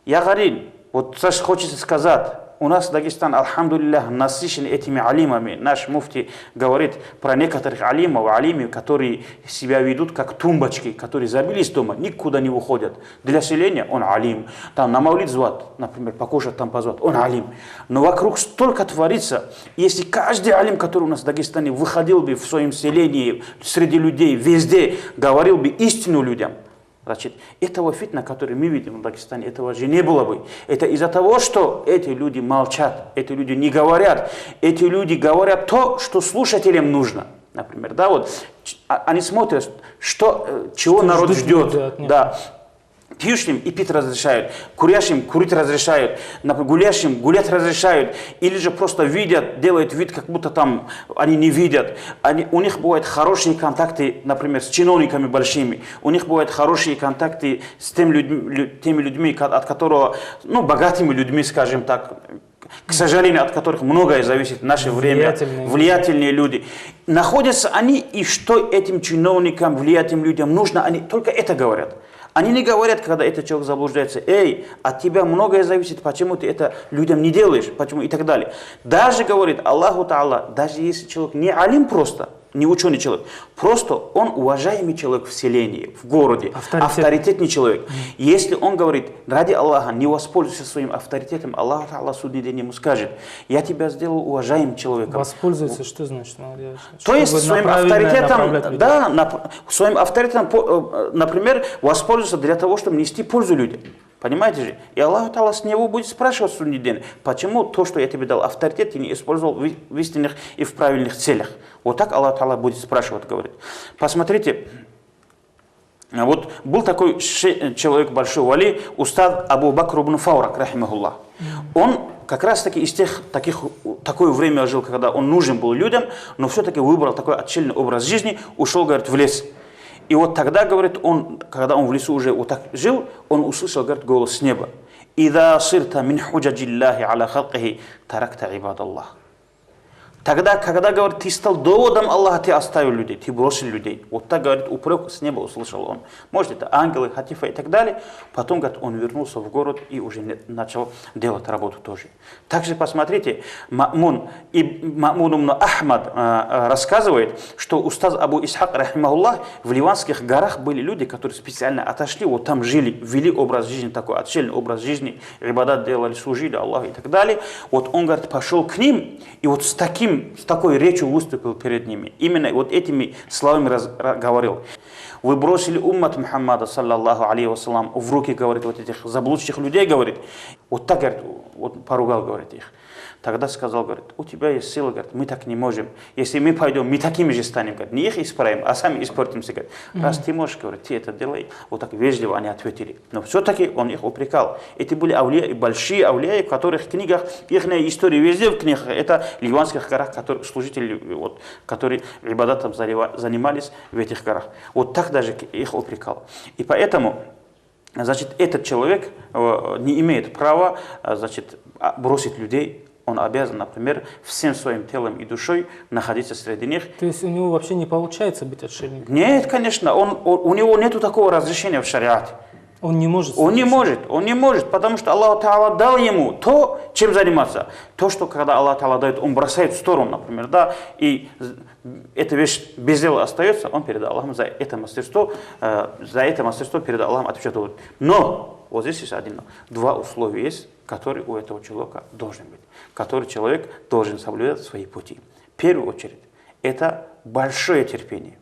я говорил, вот Саша хочется сказать, у нас Дагестан, алхамдулиллах, насыщен этими алимами. Наш муфти говорит про некоторых алимов, которые себя ведут как тумбочки, которые забились дома, никуда не выходят. Для селения он алим. Там на маулид звать, например, покушать там позвать, он алим. Но вокруг столько творится. Если каждый алим, который у нас в Дагестане, выходил бы в своем селении, среди людей, везде, говорил бы истину людям, значит, этого фитна, который мы видим в Дагестане, этого же не было бы. Это из-за того, что эти люди молчат, эти люди не говорят, эти люди говорят то, что слушателям нужно. Например, да, вот, они смотрят, чего народ ждет. Да. Пьющим и пить разрешают, курящим курить разрешают, гулящим гулять разрешают, или же просто видят, делают вид, как будто там они не видят. У них бывают хорошие контакты, например, с чиновниками большими, у них бывают хорошие контакты с теми людьми, от которых, ну, богатыми людьми, скажем так, к сожалению, от которых многое зависит в наше время, влиятельные люди. Находятся они, и что этим чиновникам, влиятельным людям нужно, они только это говорят. Они не говорят, когда этот человек заблуждается: эй, от тебя многое зависит, почему ты это людям не делаешь, почему и так далее. Даже говорит Аллаху Та'ала, даже если человек не алим просто, не ученый человек, просто он уважаемый человек в селении, в городе, авторитетный человек. Если он говорит: ради Аллаха, не воспользуйся своим авторитетом, Аллах Та'ала судный день ему скажет: я тебя сделал уважаемым человеком. Воспользуйся, что значит? То есть своим авторитетом, да, своим авторитетом, например, воспользоваться для того, чтобы нести пользу людям. Понимаете же? И Аллах Та'ала с него будет спрашивать в судный день: почему то, что я тебе дал авторитет, ты не использовал в истинных и в правильных целях? Вот так Аллах Та'ала будет спрашивать, говорит. Посмотрите, вот был такой человек, большой вали, устад Абу Бакр ибн Фаурак, рахимахуллах. Он как раз таки из такое время жил, когда он нужен был людям, но все-таки выбрал такой отчаянный образ жизни, ушел, говорит, в лес. И вот тогда, говорит, когда он в лесу уже вот так жил, он услышал, говорит, голос с неба: «Ида сирта мин худжаджиллахи аля халкихи таракта ибадаллах». Тогда, когда, говорит, ты стал доводом Аллаха, ты оставил людей, ты бросил людей. Вот так, говорит, упрек с неба услышал он. Может, это ангелы, хатифа и так далее. Потом, говорит, он вернулся в город и уже начал делать работу тоже. Также посмотрите, Ма'мун ибн Ахмад рассказывает, что устаз Абу Исхак, рахимахуллах, в ливанских горах были люди, которые специально отошли, вот там жили, вели образ жизни, такой отчаянный образ жизни, ибадат делали, служили Аллаху и так далее. Вот он, говорит, пошел к ним, и вот с такой речью выступил перед ними. Именно вот этими словами говорил: вы бросили уммат Мухаммада, саллаллаху алейхи вассалам, в руки, говорит, вот этих заблудших людей, говорит. Вот так, говорит, вот поругал, говорит, их. Тогда сказал, говорит: у тебя есть сила, говорит, мы так не можем. Если мы пойдем, мы такими же станем, говорит, не их исправим, а сами испортимся, говорит. Раз ты можешь, говорит, ты это делай. Вот так вежливо они ответили. Но все-таки он их упрекал. Эти были авлия, большие авлия, в которых в книгах, их истории везде в книгах, это в ливанских горах, служители, вот, которые ибадатом занимались в этих горах. Вот так даже их упрекал. И поэтому, значит, этот человек не имеет права, значит, бросить людей. Он обязан, например, всем своим телом и душой находиться среди них. То есть у него вообще не получается быть отшельником? Нет, конечно, у него нет такого разрешения в шариате. Он не может? Он не может, потому что Аллах Та'ала дал ему то, чем заниматься. То, что когда Аллах Та'ала дает, он бросает в сторону, например, да, и эта вещь без дела остается, он перед Аллахом за это мастерство перед Аллахом отвечает. Но вот здесь есть два условия есть, которые у этого человека должны быть, который человек должен соблюдать свои пути. В первую очередь, это большое терпение.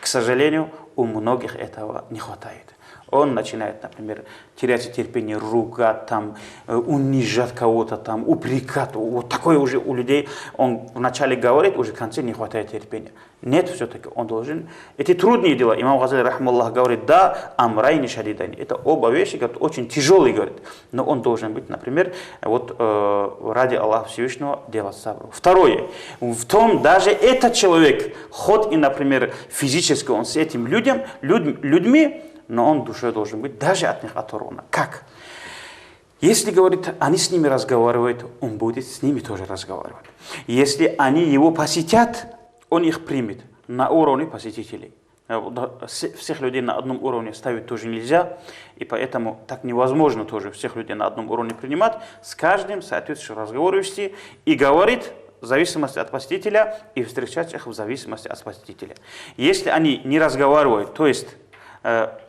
К сожалению, у многих этого не хватает. Он начинает, например, терять терпение, ругать, там, унижать кого-то, там, упрекать. Вот такое уже у людей. Он вначале говорит, уже в конце не хватает терпения. Нет, все-таки он должен. Эти трудные дела. Имам Газали, рахмаллах, говорит: да, амрайни шадидайни. Это оба вещи, говорит, очень тяжелые, говорит. Но он должен быть, например, вот ради Аллаха Всевышнего делать сабр. Второе. В том, даже этот человек, хоть и, например, физически он с этим людьми, но он душой должен быть даже от них оторван. Как? Если, говорит, они с ними разговаривают, он будет с ними тоже разговаривать. Если они его посетят, он их примет на уровне посетителей. Всех людей на одном уровне ставить тоже нельзя, и поэтому так невозможно тоже всех людей на одном уровне принимать. С каждым соответствующим разговор вести и говорит в зависимости от посетителя и встречать их в зависимости от посетителя. Если они не разговаривают, то есть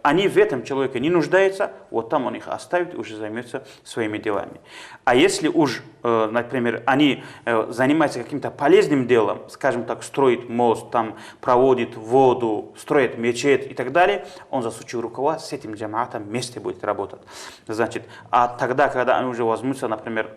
они в этом человеке не нуждаются, вот там он их оставит и уже займется своими делами. А если уж, например, они занимаются каким-то полезным делом, скажем так, строит мост, там проводит воду, строит мечеть и так далее, он за случай рукава с этим джамаатом вместе будет работать. Значит, а тогда, когда они уже возьмутся, например,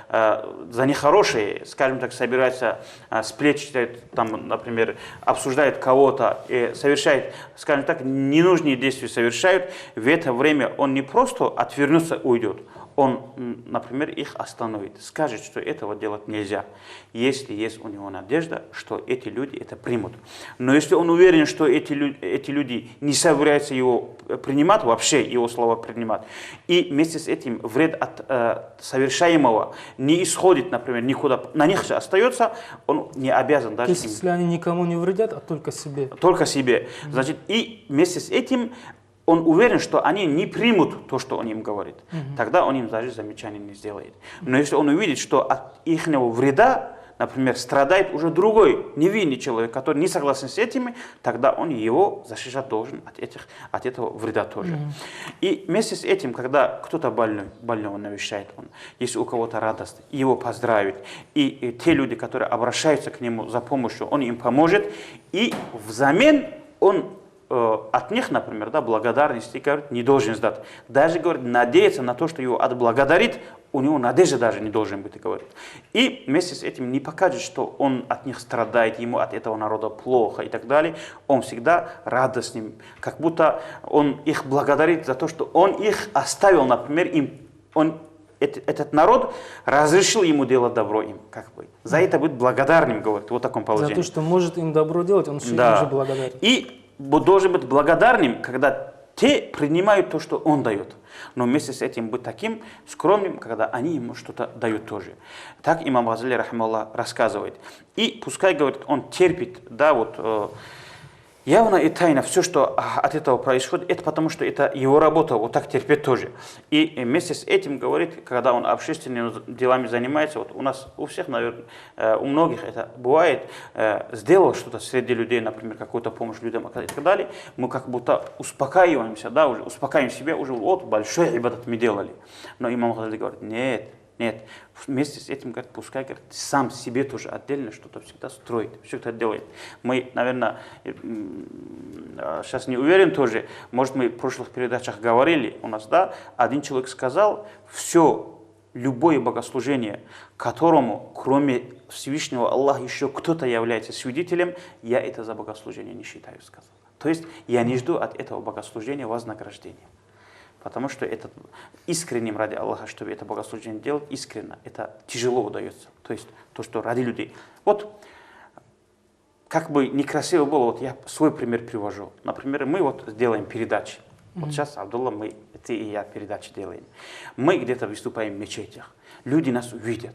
за нехорошие, скажем так, собираются сплетничать, там, например, обсуждают кого-то и совершают, скажем так, ненужные действия совершают, в это время он не просто отвернется, уйдет, он, например, их остановит, скажет, что этого делать нельзя, если есть у него надежда, что эти люди это примут. Но если он уверен, что эти люди не собираются его принимать, вообще его слова принимать, и вместе с этим вред от совершаемого не исходит, например, никуда, на них же остается, он не обязан даже... То есть, если они никому не вредят, а только себе? Только себе. Значит, и вместе с этим он уверен, что они не примут то, что он им говорит. Тогда он им даже замечания не сделает. Но если он увидит, что от их вреда, например, страдает уже другой невинный человек, который не согласен с этими, тогда он его защищать должен от этого вреда тоже. И вместе с этим, когда кто-то больного навещает, если у кого-то радость, его поздравит. И те люди, которые обращаются к нему за помощью, он им поможет. И взамен он от них, например, благодарности, говорит, не должен сдать. Даже, говорит, надеяться на то, что его отблагодарит, у него надежда даже не должен быть, говорит. И вместе с этим не покажет, что он от них страдает, ему от этого народа плохо и так далее. Он всегда радостным, как будто он их благодарит за то, что он их оставил, например, этот народ разрешил ему делать добро им, как бы. За это быть благодарным, говорит, вот в таком положении. За то, что может им добро делать, он еще да. благодарен. И должен быть благодарным, когда те принимают то, что он дает. Но вместе с этим быть таким скромным, когда они ему что-то дают тоже. Так имам Газали, рахималлах, рассказывает. И пускай, говорит, он терпит, да, вот, явно и тайно все, что от этого происходит, это потому, что это его работа, вот так терпеть тоже. И вместе с этим, говорит, когда он общественными делами занимается, вот у нас, у всех, наверное, у многих это бывает, сделал что-то среди людей, например, какую-то помощь людям и так далее, мы как будто успокаиваемся, да, уже успокаиваем себя, уже вот большой ибадат мы делали. Но имам Газали говорит, нет, вместе с этим, говорит, пускай, говорит, сам себе тоже отдельно что-то всегда строит, что-то делает. Мы, наверное, сейчас не уверен тоже, может, мы в прошлых передачах говорили у нас, да, один человек сказал, все, любое богослужение, которому, кроме Всевышнего Аллаха, еще кто-то является свидетелем, я это за богослужение не считаю, сказал. То есть я не жду от этого богослужения вознаграждения. Потому что это искренним ради Аллаха, чтобы это богослужение делать, искренне, это тяжело удается. То есть то, что ради людей. Вот, как бы некрасиво было, вот я свой пример привожу. Например, мы вот делаем передачи. Вот сейчас, Абдулла, ты и я передачи делаем. Мы где-то выступаем в мечетях. Люди нас увидят.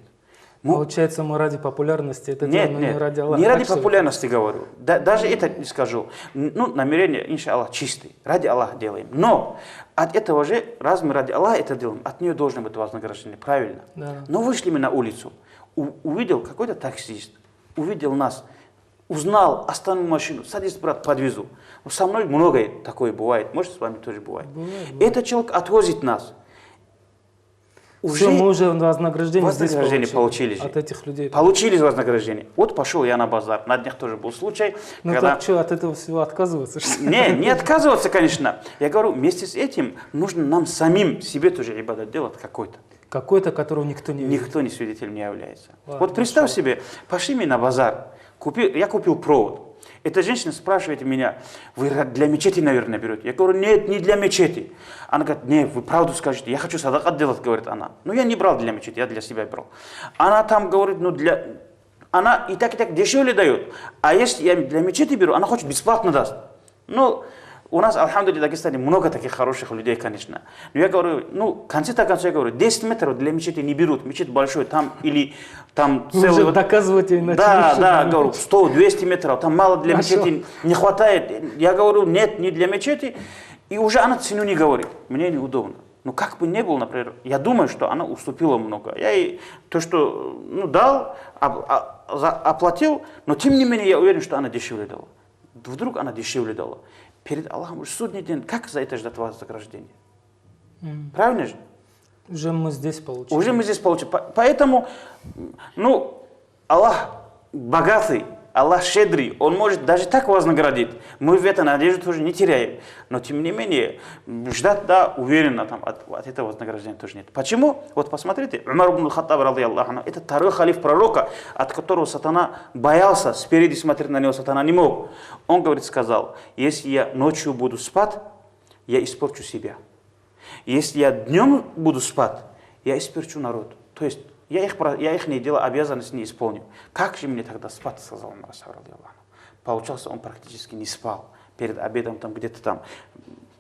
Получается, мы ради популярности это делаем, нет, не ради Аллаха. Не ради популярности говорю. Даже это не скажу. Ну, намерение, иншаллах, чистое. Ради Аллаха делаем. Но от этого же, раз мы ради Аллаха это делаем, от нее должно быть вознаграждение. Правильно. Да. Но вышли мы на улицу. Увидел какой-то таксист. Увидел нас. Узнал, остановил машину. Садись, брат, подвезу. Со мной многое такое бывает. Может, с вами тоже бывает. Бывает. Этот человек отвозит нас. Все, мы уже вознаграждение получили от этих людей. Получили вознаграждение. Вот пошел я на базар. На днях тоже был случай. Ну когда... так что, от этого всего отказываться? Не отказываться, конечно. Я говорю, вместе с этим нужно нам самим себе тоже ибадат делать какой-то. Какой-то, которого никто не видит. Никто не свидетелем не является. Ладно, вот представь себе, пошли мне на базар. Я купил провод. Эта женщина спрашивает меня, вы для мечети, наверное, берете? Я говорю, нет, не для мечети. Она говорит, нет, вы правду скажете, я хочу садакат делать, говорит она. Ну, я не брал для мечети, я для себя брал. Она там говорит, она и так дешевле дает. А если я для мечети беру, она хочет бесплатно даст. Ну, у нас, алхамдулилля, в Дагестане много таких хороших людей, конечно. Но я говорю, в конце-то концов, я говорю, 10 метров для мечети не берут. Мечеть большой, там или там целый... Уже доказывать ей начали. Да, говорю, 100-200 метров, там мало для мечети, не хватает. Я говорю, нет, не для мечети. И уже она цену не говорит. Мне неудобно. Но как бы ни было, например, я думаю, что она уступила много. Я ей то, что дал, оплатил, но тем не менее я уверен, что она дешевле дала. Вдруг она дешевле дала. Перед Аллахом, судный день, как за это ждать вознаграждение? Правильно же? Уже мы здесь получили. Уже мы здесь получили. Поэтому, ну, Аллах богатый, Аллах щедрый, Он может даже так вознаградить. Мы в это надежду тоже не теряем. Но, тем не менее, ждать, да, уверенно там, от этого вознаграждения тоже нет. Почему? Вот посмотрите, Умар ибн Хаттаб, радийаллаху анху, это второй халиф пророка, от которого сатана боялся, спереди смотреть на него сатана не мог. Он, говорит, сказал, если я ночью буду спать, я испорчу себя. Если я днем буду спать, я испорчу народ. То есть, я их дело, обязанность не исполню. Как же мне тогда спать, сказал Умар, радийаллаху анху. Получался, он практически не спал. Перед обедом там где-то там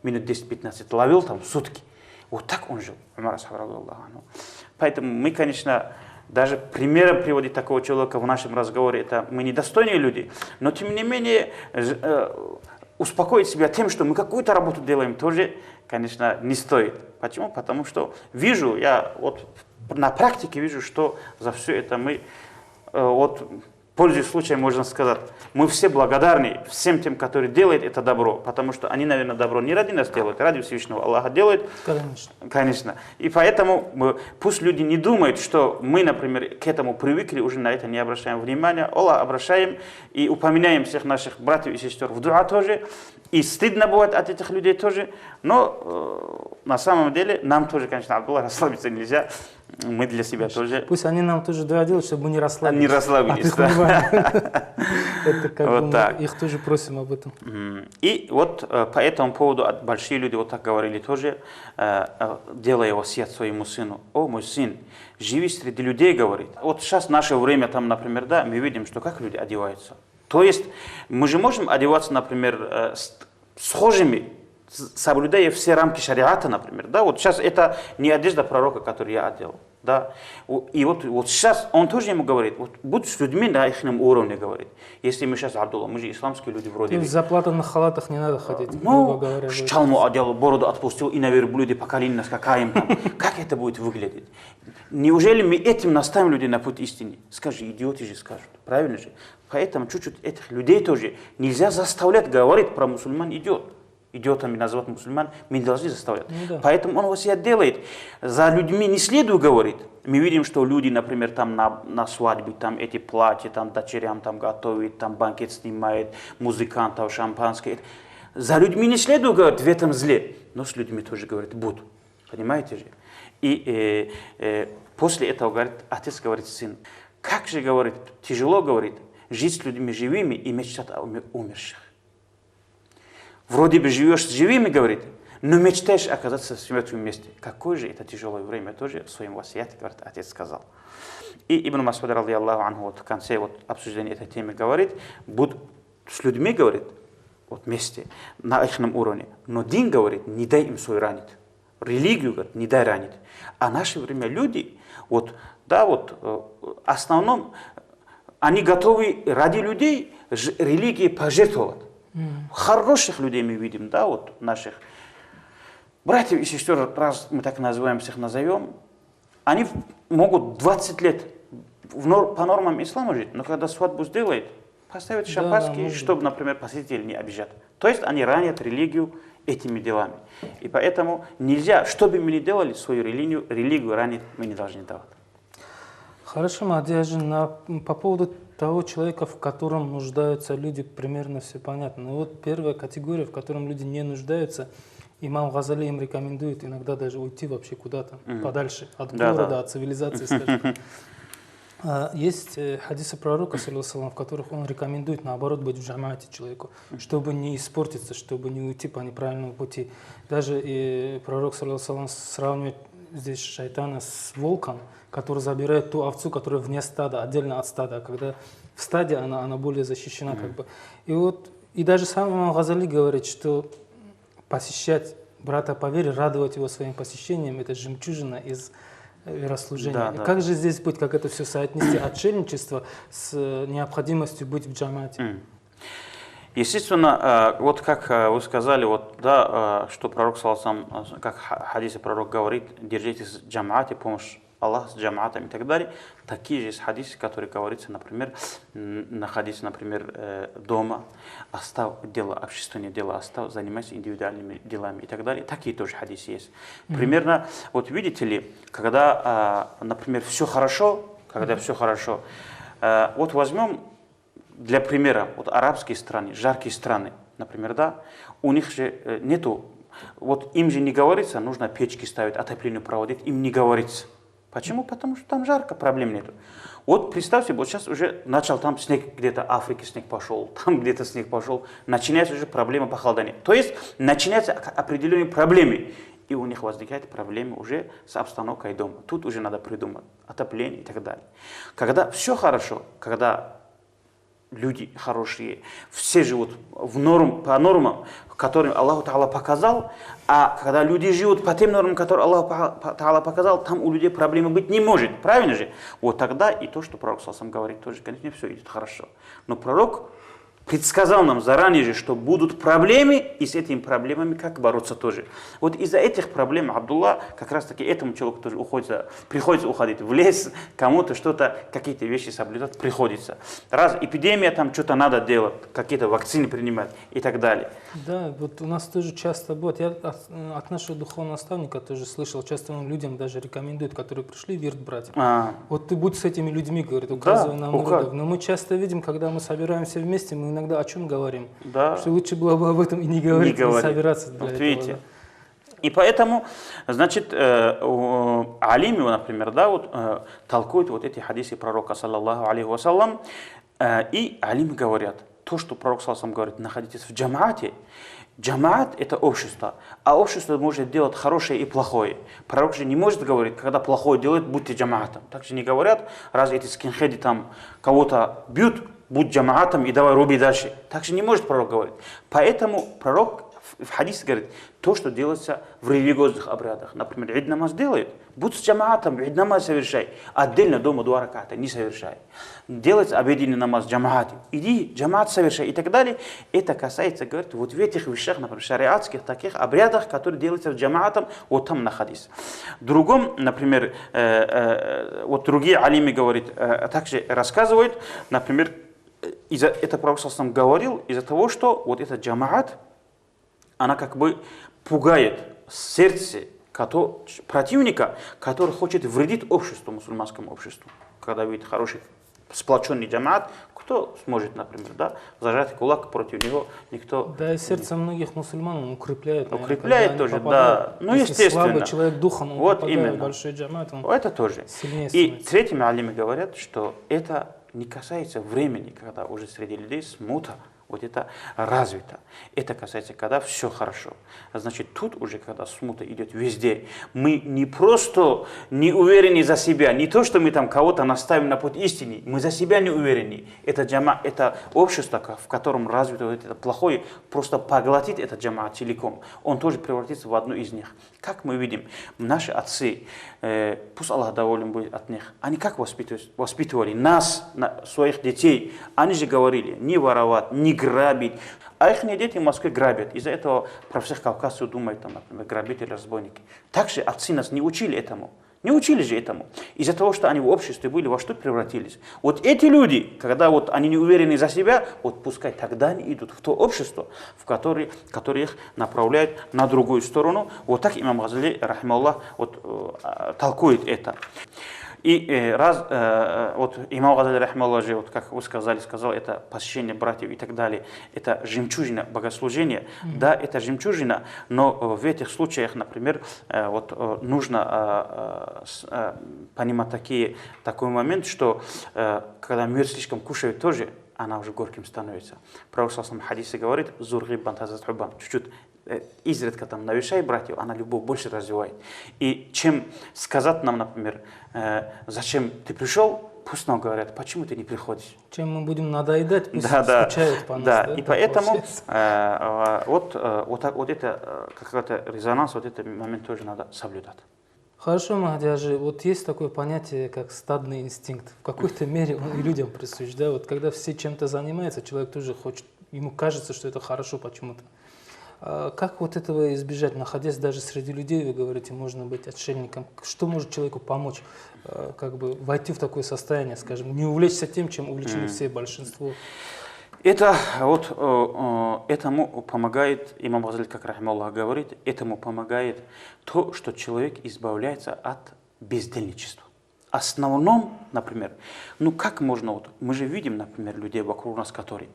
минут 10-15 ловил там сутки. Вот так он жил, Умар, радийаллаху анху. Поэтому мы, конечно, даже примером приводить такого человека в нашем разговоре, это мы недостойные люди, но тем не менее успокоить себя тем, что мы какую-то работу делаем, тоже, конечно, не стоит. Почему? Потому что вижу, я вот на практике вижу, что за все это мы, вот, пользуясь случаем, можно сказать, мы все благодарны всем тем, которые делают это добро, потому что они, наверное, добро не ради нас делают, ради Всевышнего Аллаха делают. Конечно. Конечно. И поэтому пусть люди не думают, что мы, например, к этому привыкли, уже на это не обращаем внимания. Аллах обращаем и упоминаем всех наших братьев и сестер в дуа тоже. И стыдно бывает от этих людей тоже. Но на самом деле нам тоже, конечно, Абдулла, расслабиться нельзя. Мы для себя тоже. Пусть они нам тоже дуа делают, чтобы мы не расслабились. Не расслабились, да. Это как вот бы так. Мы их тоже просим об этом. И вот по этому поводу большие люди вот так говорили тоже, делая васият своему сыну. О, мой сын, живи среди людей, говорит. Вот сейчас в наше время, там, например, да, мы видим, что как люди одеваются. То есть мы же можем одеваться, например, схожими, соблюдая все рамки шариата, например. Да? Вот сейчас это не одежда пророка, которую я одел. Да? И вот сейчас он тоже ему говорит, вот, будь с людьми на их уровне, говорит. Если мы сейчас, Абдулла, мы же исламские люди вроде. В заплатанных халатах не надо ходить, ну, грубо говоря. чалму одел, бороду отпустил и на верблюде по колено скакаем. Как это будет выглядеть? Неужели мы этим наставим людей на путь истины? Скажи, идиоты же скажут, правильно же? Поэтому чуть-чуть этих людей тоже нельзя заставлять говорить про мусульман идет. Идиотами называть мусульман, мы не должны заставлять. Да. Поэтому он васият делает. За людьми не следует говорить. Мы видим, что люди, например, там на свадьбе, там эти платья, там дочерям там готовят, там банкет снимают, музыкантов, шампанское. За людьми не следует говорить в этом зле. Но с людьми тоже говорит, буду. Понимаете же? И после этого говорит, отец говорит, сын, как же, говорит, тяжело, говорит, жить с людьми живыми и мечтать о умерших. Вроде бы живешь с живыми, говорит, но мечтаешь оказаться в мертвом месте. Какое же это тяжелое время, тоже в своем васияте, говорит, отец сказал. И Ибн Мас'уд, радийаллаху анху, вот в конце вот обсуждения этой темы говорит, будь с людьми, говорит, вот вместе, на их уровне, но дин, говорит, не дай им свой ранить. Религию, говорит, не дай ранить. А в наше время люди, вот, да, вот, в основном, они готовы ради людей религии пожертвовать. Хороших людей мы видим, да, вот наших братьев и сестер, раз мы так называем, всех назовем, они могут 20 лет по нормам ислама жить, но когда свадьбу сделают, поставят шампанские, чтобы, например, посетителей не обижать. То есть они ранят религию этими делами. И поэтому нельзя, что бы мы ни делали, свою религию ранить мы не должны давать. Хорошо, Мадияжин, по поводу того человека, в котором нуждаются люди, примерно все понятно. Но вот первая категория, в котором люди не нуждаются, имам Газали им рекомендует иногда даже уйти вообще куда-то подальше от города, от цивилизации, скажем. Есть хадисы пророка, в которых он рекомендует, наоборот, быть в джамаате человеку, чтобы не испортиться, чтобы не уйти по неправильному пути. Даже и пророк, сравнивает здесь шайтана с волком, который забирает ту овцу, которая вне стада, отдельно от стада. Когда в стаде она более защищена. Как бы. И даже сам имам Газали говорит, что посещать брата по вере, радовать его своим посещением, это жемчужина из верослужения. Да. Как же здесь быть, как это все соотнести, отшельничество с необходимостью быть в джамате? Естественно, вот как вы сказали, вот, да, что пророк, как в хадисе пророк говорит, держитесь в джамаате, помощь Аллах с джамаатом и так далее. Такие же есть хадисы, которые говорится, например, находиться, например, дома, оставь дело, общественное дело оставь, занимайся индивидуальными делами и так далее. Такие тоже хадисы есть. Примерно, вот видите ли, когда, например, все хорошо, вот возьмем для примера, вот арабские страны, жаркие страны, например, да, у них же нету, вот им же не говорится, нужно печки ставить, отопление проводить, им не говорится. Почему? Потому что там жарко, проблем нету. Вот представьте, вот сейчас уже начал там снег, где-то в Африке снег пошел, там где-то снег пошел, начинается уже проблема похолодания. То есть начинаются определенные проблемы, и у них возникают проблемы уже с обстановкой дома. Тут уже надо придумать отопление и так далее. Когда все хорошо, когда люди хорошие, все живут по нормам, которые Аллах Та'ала показал, а когда люди живут по тем нормам, которые Аллах Та'ала показал, там у людей проблемы быть не может. Правильно же? Вот тогда и то, что пророк сам говорит, тоже, конечно, все идет хорошо. Но пророк предсказал нам заранее же, что будут проблемы, и с этими проблемами как бороться тоже. Вот из-за этих проблем Абдулла, как раз таки этому человеку тоже приходится уходить в лес, кому-то что-то, какие-то вещи соблюдать приходится. Раз эпидемия, там что-то надо делать, какие-то вакцины принимать и так далее. Да, вот у нас тоже часто будет, я от нашего духовного наставника тоже слышал, часто он людям даже рекомендует, которые пришли вирд брать. Вот ты будь с этими людьми, говорит, указывай нам вирдов. Но мы часто видим, когда мы собираемся вместе, мы иногда о чем говорим? Да. Что лучше было бы об этом и не говорить, не собираться для этого. Видите? Да. И поэтому, значит, алими, например, да, вот, толкуют вот эти хадисы пророка, саллаллаху алейхи вассалям, и алими говорят, то, что пророк саллаллаху говорит, находитесь в джамаате. Джамаат – это общество, а общество может делать хорошее и плохое. Пророк же не может говорить, когда плохое делает, будьте джамаатом. Так же не говорят, раз эти скинхеды там кого-то бьют, будь джамаатом и давай руби дальше. Так же не может пророк говорить. Поэтому пророк в хадисе говорит, то, что делается в религиозных обрядах. Например, ид намаз делает, будь с джамаатом, ид намаз совершай. Отдельно дома 2 раката не совершай. Делается обеденный намаз джамаат, иди джамаат совершай и так далее. Это касается, говорит, вот в этих вещах, например, шариатских таких обрядах, которые делаются в джамаатом, вот там находись. В другом, например, вот другие алимы говорят, также рассказывают, например, это пророк сам говорил из-за того, что вот этот джамаат, она как бы пугает сердце противника, который хочет вредить обществу, мусульманскому обществу. Когда видит хороший сплоченный джамаат, кто сможет, например, да, зажать кулак против него, никто... Да, и сердце многих мусульман он укрепляет. Укрепляет тоже, да. Ну, естественно. Слабый человек духом, он вот именно. Большой джамаат, он это тоже. И третьими алимы говорят, что это не касается времени, когда уже среди людей смута, вот это развито. Это касается, когда все хорошо. Значит, тут уже, когда смута идет везде, мы не просто не уверены за себя, не то, что мы там кого-то наставим на путь истины, мы за себя не уверены. Это общество, в котором развито вот это плохое, просто поглотит этот джамаат целиком. Он тоже превратится в одну из них. Как мы видим, наши отцы, пусть Аллах доволен будет от них, они как воспитывали нас, своих детей? Они же говорили, не воровать, не грабить. А их дети в Москве грабят. Из-за этого про всех кавказцев думают, там, например, грабители, разбойники. Также отцы нас не учили этому. Не учили же этому. Из-за того, что они в обществе были, во что превратились. Вот эти люди, когда вот они не уверены за себя, вот пускай тогда они идут в то общество, в которое их направляет на другую сторону. Вот так имам Газали, рахималлах, вот, толкует это. И вот имам Газали, рахималлах, же, вот, как вы сказал, это посещение братьев и так далее, это жемчужина богослужения. Да, это жемчужина, но в этих случаях, например, вот, нужно понимать такой момент, что когда мед слишком кушают тоже, она уже горьким становится. Пророк в хадисе говорит, чуть-чуть изредка там навещай братьев, она любовь больше развивает. И чем сказать нам, например, зачем ты пришел, пусть нам говорят, почему ты не приходишь. Чем мы будем надоедать, пусть скучают по нас. Да, и поэтому вот это какой-то резонанс, вот этот момент тоже надо соблюдать. Хорошо, Махдиаджи, вот есть такое понятие, как стадный инстинкт. В какой-то мере он и людям присущ. Да? Вот когда все чем-то занимаются, человек тоже хочет, ему кажется, что это хорошо почему-то. Как вот этого избежать, находясь даже среди людей, вы говорите, можно быть отшельником? Что может человеку помочь, как бы войти в такое состояние, скажем, не увлечься тем, чем увлечены все большинство? Это вот этому помогает, имам Газали, как рахималлах говорит, этому помогает то, что человек избавляется от бездельничества. В основном, например, ну как можно, вот, мы же видим, например, людей вокруг нас, которые,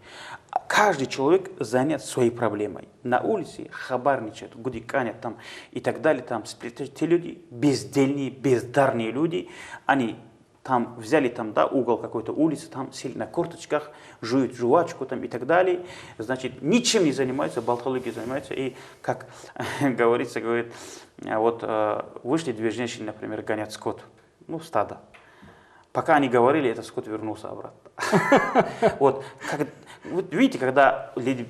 каждый человек занят своей проблемой. На улице хабарничают, гудиканят там и так далее, там, те люди, бездельные, бездарные люди, они там взяли там, да, угол какой-то улицы, там сели на корточках, жуют жвачку там и так далее, значит, ничем не занимаются, болтологией занимаются, и, как говорится, говорит, вот вышли две женщины, например, гонять скот, ну, стадо. Пока они говорили, этот скот вернулся обратно. Вот видите, когда люди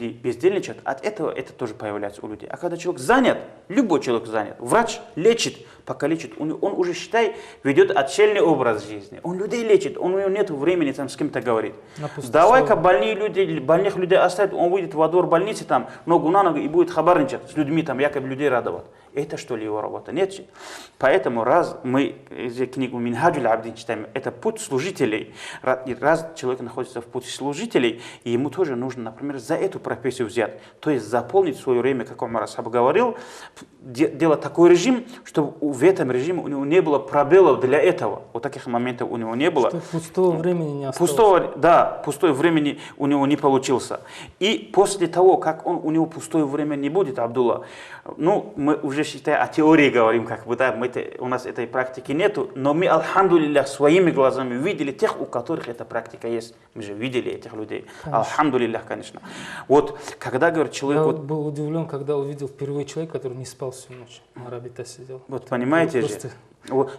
бездельничают, от этого это тоже появляется у людей. А когда человек занят, любой человек занят, врач лечит, пока лечит, он уже, считай, ведет отшельный образ жизни. Он людей лечит, у него нет времени там с кем-то говорить. Давай-ка больных людей оставить, он выйдет во двор больницы, там, ногу на ногу и будет хабарничать с людьми, там, якобы людей радовать. Это что ли его работа? Нет. Поэтому раз мы книгу Минхаджуль Абдин читаем, это путь служителей. Раз человек находится в пути служителей, и ему тоже нужно, например, за эту профессию взять. То есть заполнить свое время, как Умар Асхаб говорил, делать такой режим, чтобы в этом режиме у него не было пробелов для этого. Вот таких моментов у него не было. Что пустого времени не осталось. Пустое времени у него не получился. И после того, как у него пустое время не будет, Абдулла, ну, мы уже, считай, о теории говорим, как бы, да, у нас этой практики нету, но мы, алхамдулиллях, своими глазами видели тех, у которых эта практика есть. Мы же видели этих людей. Алхамдулиллях, конечно. Вот, когда, говорит, человек... Я был удивлен, когда увидел впервые человека, который не спал всю ночь. На рабита сидел. Вот, понимаете же?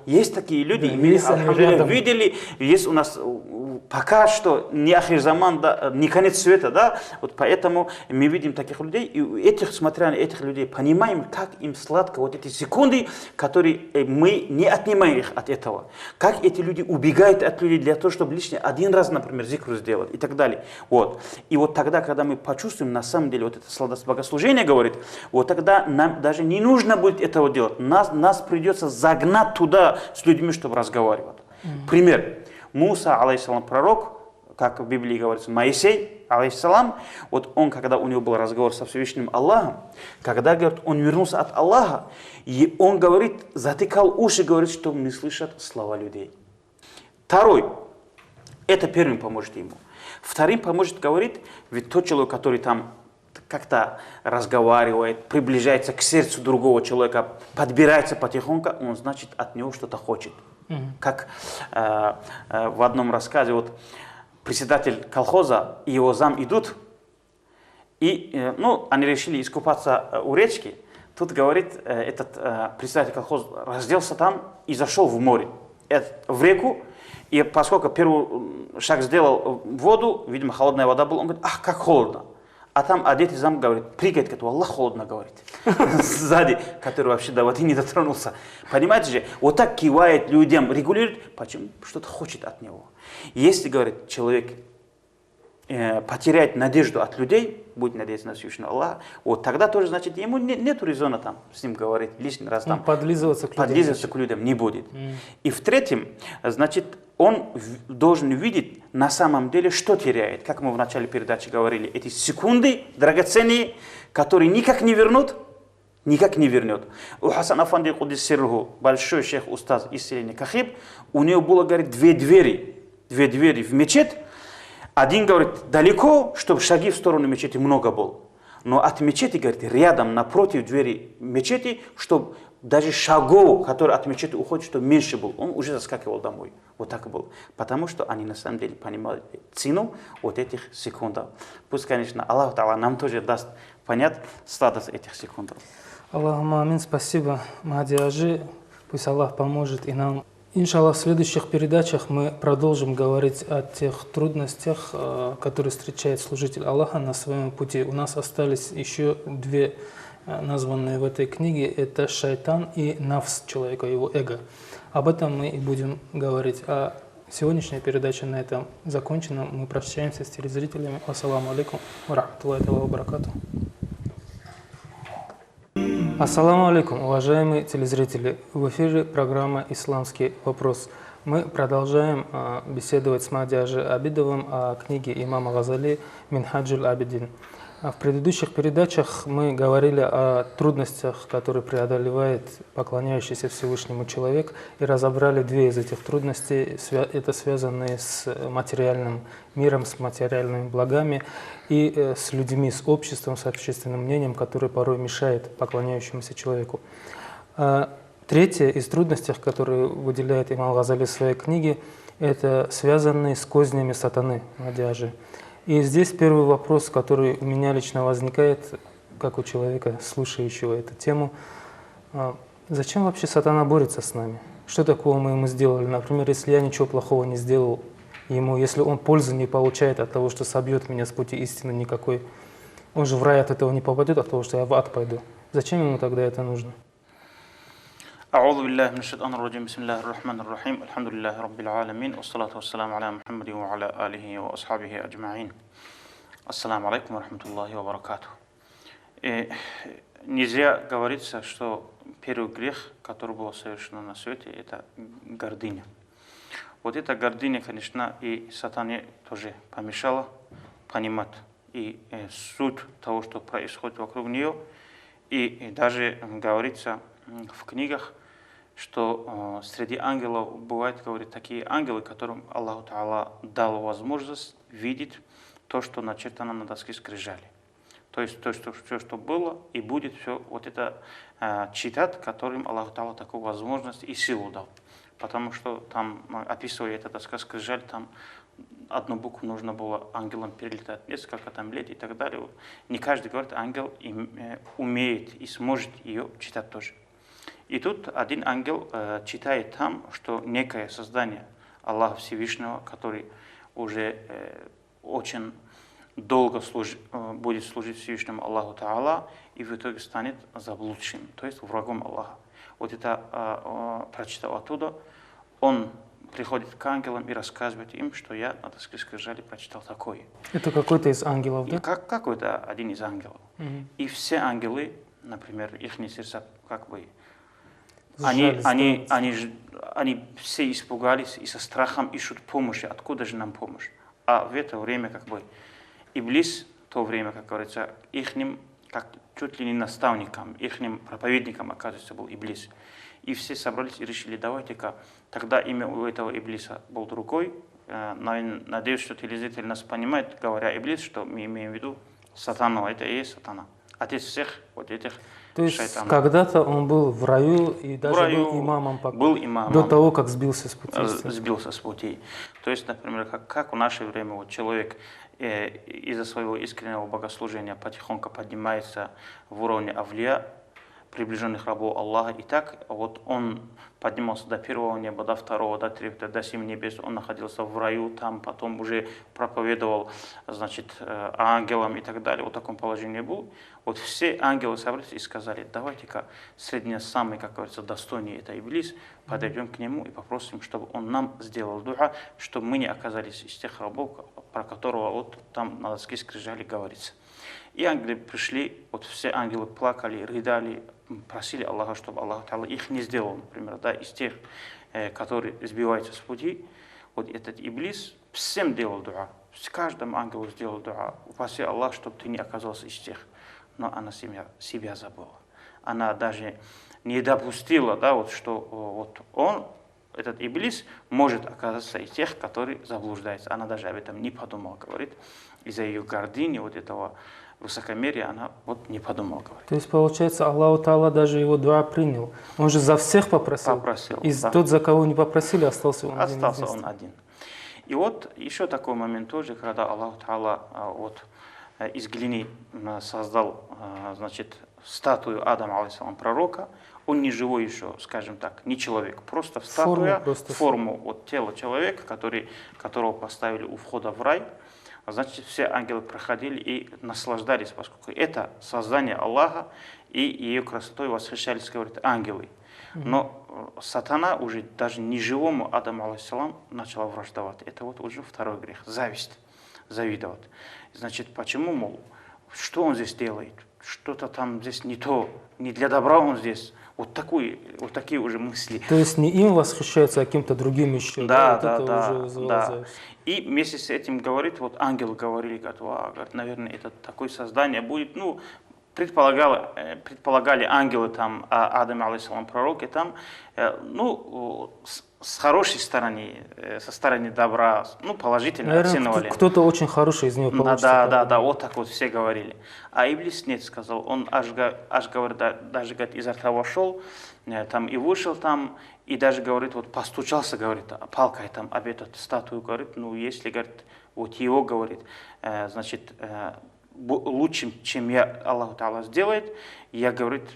Есть такие люди, да, мы видели, есть у нас пока что не ахирзаман, да, не конец света, да, вот поэтому мы видим таких людей, и смотря на этих людей, понимаем, как им сладко вот эти секунды, которые мы не отнимаем их от этого, как эти люди убегают от людей для того, чтобы лишний один раз, например, зикру сделать и так далее. Вот. И вот тогда, когда мы почувствуем, на самом деле, вот это сладость богослужения говорит, вот тогда нам даже не нужно будет этого делать, нас придется загнать туда с людьми, чтобы разговаривать. Пример. Муса, алейхиссалам, пророк, как в Библии говорится, Моисей, алейхиссалам, вот он, когда у него был разговор со Всевышним Аллахом, когда, говорит, он вернулся от Аллаха, и он говорит, затыкал уши, говорит, что не слышат слова людей. Второй, это первым поможет ему. Вторым поможет, говорит, ведь тот человек, который там как-то разговаривает, приближается к сердцу другого человека, подбирается потихоньку, он, значит, от него что-то хочет. Как в одном рассказе, вот председатель колхоза и его зам идут, и ну, они решили искупаться у речки. Тут, говорит, этот председатель колхоза разделся там и зашел в море, в реку, и поскольку первый шаг сделал в воду, видимо, холодная вода была, он говорит, ах, как холодно. А там одетый зам говорит, прыгает, говорит, Аллах холодно, говорит. Сзади, который вообще до воды не дотронулся. Понимаете же, вот так кивает людям, регулирует, почему что-то хочет от него. Если, говорит, человек потеряет надежду от людей, будет надеяться на Всевышнего Аллаха, вот тогда тоже, значит, ему нет резона там с ним говорить лишний раз. Там, подлизываться к людям не будет. И в-третьем, значит, он должен видеть на самом деле, что теряет. Как мы в начале передачи говорили, эти секунды драгоценные, которые никак не вернут, никак не вернет. У Хасан Афанди Кудиссирху, большой шейх устаз из селения Кахиб, у него было, говорит, две двери в мечеть. Один, говорит, далеко, чтобы шаги в сторону мечети много было. Но от мечети, говорит, рядом, напротив двери мечети, чтобы даже шагов, которые от мечети уходят, чтобы меньше был. Он уже заскакивал домой. Вот так было. Потому что они на самом деле понимали цену вот этих секунд. Пусть, конечно, Аллах Та'ала нам тоже даст понять статус этих секунд. Аллаху амин, спасибо, Махди Ажи. Пусть Аллах поможет и нам. Иншаллах, в следующих передачах мы продолжим говорить о тех трудностях, которые встречает служитель Аллаха на своем пути. У нас остались еще две названные в этой книге. Это шайтан и нафс человека, его эго. Об этом мы и будем говорить. А сегодняшняя передача на этом закончена. Мы прощаемся с телезрителями. Ассаламу алейкум ва рахматуллахи ва баракатуху. Ассаламу алейкум, уважаемые телезрители. В эфире программа «Исламский вопрос». Мы продолжаем беседовать с Мадяжи Абидовым о книге имама Газали «Минхаджуль Абидин». В предыдущих передачах мы говорили о трудностях, которые преодолевает поклоняющийся Всевышнему человек, и разобрали две из этих трудностей. Это связанные с материальным миром, с материальными благами и с людьми, с обществом, с общественным мнением, которое порой мешает поклоняющемуся человеку. Третья из трудностей, которые выделяет имам Газали в своей книге, это связанные с кознями сатаны, Мадяжи. И здесь первый вопрос, который у меня лично возникает, как у человека, слушающего эту тему. Зачем вообще сатана борется с нами? Что такого мы ему сделали? Например, если я ничего плохого не сделал ему, если он пользы не получает от того, что собьет меня с пути истины никакой, он же в рай от этого не попадет, от того, что я в ад пойду. Зачем ему тогда это нужно? أعوذ بالله من الشيطان الرجيم بسم الله الرحمن الرحيم الحمد لله رب العالمين والصلاة والسلام على محمد وعلى آله وأصحابه أجمعين السلام عليكم ورحمة الله وبركاته. Не зря говорится, что первый грех, который был совершен на свете, это гордыня. Вот эта гордыня, конечно, и сатане тоже помешала понимать и суть того, что происходит вокруг нее. И даже говорится в книгах, что среди ангелов бывают, говорит, такие ангелы, которым Аллах Та'ала дал возможность видеть то, что начертано на доске скрижали. То есть то, что все, что было и будет, все вот это читать, которым Аллах Та'ала такую возможность и силу дал. Потому что там, описывая эта доска скрижаль, там одну букву нужно было ангелам перелетать несколько там лет и так далее. Не каждый, говорит, ангел умеет и сможет ее читать тоже. И тут один ангел читает там, что некое создание Аллаха Всевышнего, который уже очень долго будет служить Всевышнему Аллаху Та'ала и в итоге станет заблудшим, то есть врагом Аллаха. Вот это прочитал оттуда, он приходит к ангелам и рассказывает им, что я на доске скрижали прочитал такое. Это какой-то из ангелов, да? Какой-то один из ангелов. И все ангелы, например, их сердца как бы они все испугались и со страхом ищут помощи. Откуда же нам помощь? А в это время как бы Иблис, в то время, как говорится, ихним, как чуть ли не наставником, ихним проповедником, оказывается, был Иблис. И все собрались и решили, давайте-ка, тогда имя у этого Иблиса был другой. Надеюсь, что телезритель нас понимает, говоря Иблис, что мы имеем в виду сатану, это и есть сатана. Отец всех вот этих То есть шайтанов. Когда-то он был в раю и даже был имамом, до того, как сбился с пути. Сбился с пути. То есть, например, как в наше время вот человек из-за своего искреннего богослужения потихоньку поднимается в уровне авлия, приближенных рабов Аллаха. И так вот он поднимался до первого неба, до второго, до третьего, до 7 небес. Он находился в раю, там потом уже проповедовал, значит, ангелам и так далее. Вот в таком положении был. Вот все ангелы собрались и сказали, давайте-ка средний самый, как говорится, достойный это Иблис, подойдем к нему и попросим, чтобы он нам сделал дуа, чтобы мы не оказались из тех рабов, про которого вот там на доске скрижали говорится. И ангелы пришли, вот все ангелы плакали, рыдали, просили Аллаха, чтобы Аллах Та'ала их не сделал, например, да, из тех, которые сбиваются с пути. Вот этот Иблис всем делал дуа, каждому ангелу сделал дуа. Упаси Аллах, чтобы ты не оказался из тех. Но она себя забыла. Она даже не допустила, да, вот, что вот он, этот Иблис, может оказаться из тех, которые заблуждаются. Она даже об этом не подумала, говорит. Из-за ее гордыни, вот этого высокомерия, она вот не подумала, говорит. То есть, получается, Аллах Та'ала даже его дуа принял. Он же за всех попросил. И да. Тот, за кого не попросили, остался он один. Остался он один. И вот еще такой момент тоже, когда Аллах Та'ала вот из глины создал, значит, статую Адама, алейхиссалам, пророка. Он не живой еще, скажем так, не человек, просто статуя, форму вот, тела человека, которого поставили у входа в рай. Значит, все ангелы проходили и наслаждались, поскольку это создание Аллаха, и ее красотой восхищались, говорит, ангелы. Но сатана уже даже неживому Адаму, алейхиссалам, начала враждовать. Это вот уже второй грех, зависть, завидовать. Значит, почему, мол, что он здесь делает, что-то там здесь не то, не для добра он здесь. Вот такие уже мысли. То есть не им восхищаются, а кем-то другим еще. Да, Вот да, это да, уже вызывало да. зависть. И вместе с этим говорит, вот ангел говорили, говорит, наверное, это такое создание будет, ну, предполагали ангелы там, Адам, алейхиссалам, пророки там, ну, с хорошей стороны, со стороны добра, ну, положительно Наверное, оценивали. кто-то очень хороший из него получится. Да, вот так вот все говорили. А Иблис нет, сказал, он аж говорит, даже говорит, изо рта вошел, там и вышел там, и даже говорит, вот постучался, говорит, палкой там об эту статую, говорит, ну, если, говорит, вот его, говорит, значит, лучше, чем я, Аллах Та'ала сделает, я, говорит,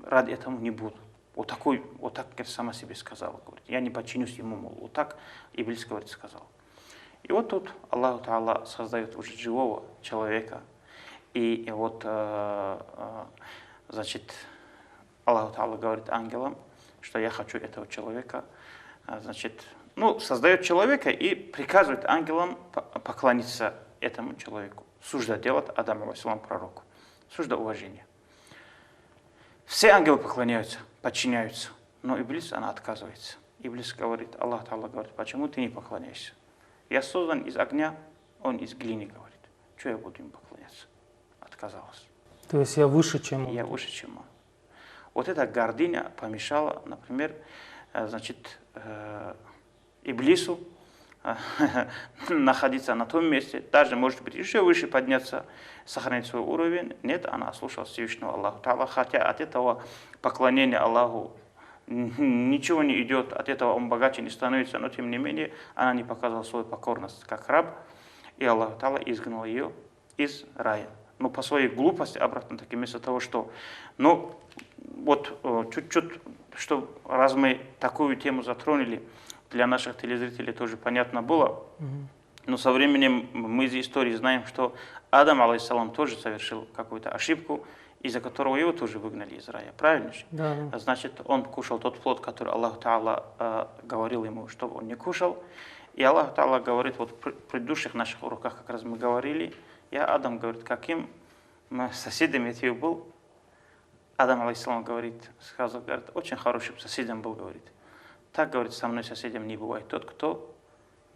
ради этому не буду. Вот так, говорит, сама себе сказала, говорит, я не подчинюсь ему, мол, вот так Иблис, говорит, сказал. И вот тут Аллах Та'ала создает уже живого человека, и вот, значит, Аллах Та'ала говорит ангелам, что я хочу этого человека, значит, ну, создает человека и приказывает ангелам поклониться этому человеку. Сужда делать Адаму, алейхиссалам, пророку. Сужда уважения. Все ангелы поклоняются, подчиняются, но Иблис, она отказывается. Иблис говорит, Аллах Та'ала говорит, почему ты не поклоняешься? Я создан из огня, он из глины, говорит. Что я буду им поклоняться? Отказалась. То есть я выше, чем он. Я выше, чем он. Вот эта гордыня помешала, например, значит, Иблису находиться на том месте, даже, может быть, еще выше подняться, сохранить свой уровень. Нет, она слушалась Всевышнего Аллаха Та'ала, хотя от этого поклонения Аллаху ничего не идет, от этого он богаче не становится, но тем не менее она не показала свою покорность как раб, и Аллах Та'ала изгнал ее из рая. Но по своей глупости, обратно таки, вместо того, что, ну, вот чуть-чуть, что раз мы такую тему затронули, для наших телезрителей тоже понятно было, но со временем мы из истории знаем, что Адам, алейхиссалам, тоже совершил какую-то ошибку, из-за которого его тоже выгнали из рая. Правильно же? Да. Значит, он кушал тот плод, который Аллах Та'ала говорил ему, чтобы он не кушал. И Аллах Та'ала говорит, вот в предыдущих наших уроках как раз мы говорили, я, Адам, говорит, каким соседом я тебе был? Адам, алейхиссалам, сказал, говорит, очень хорошим соседом был, говорит. Так, говорит, со мной соседям не бывает тот, кто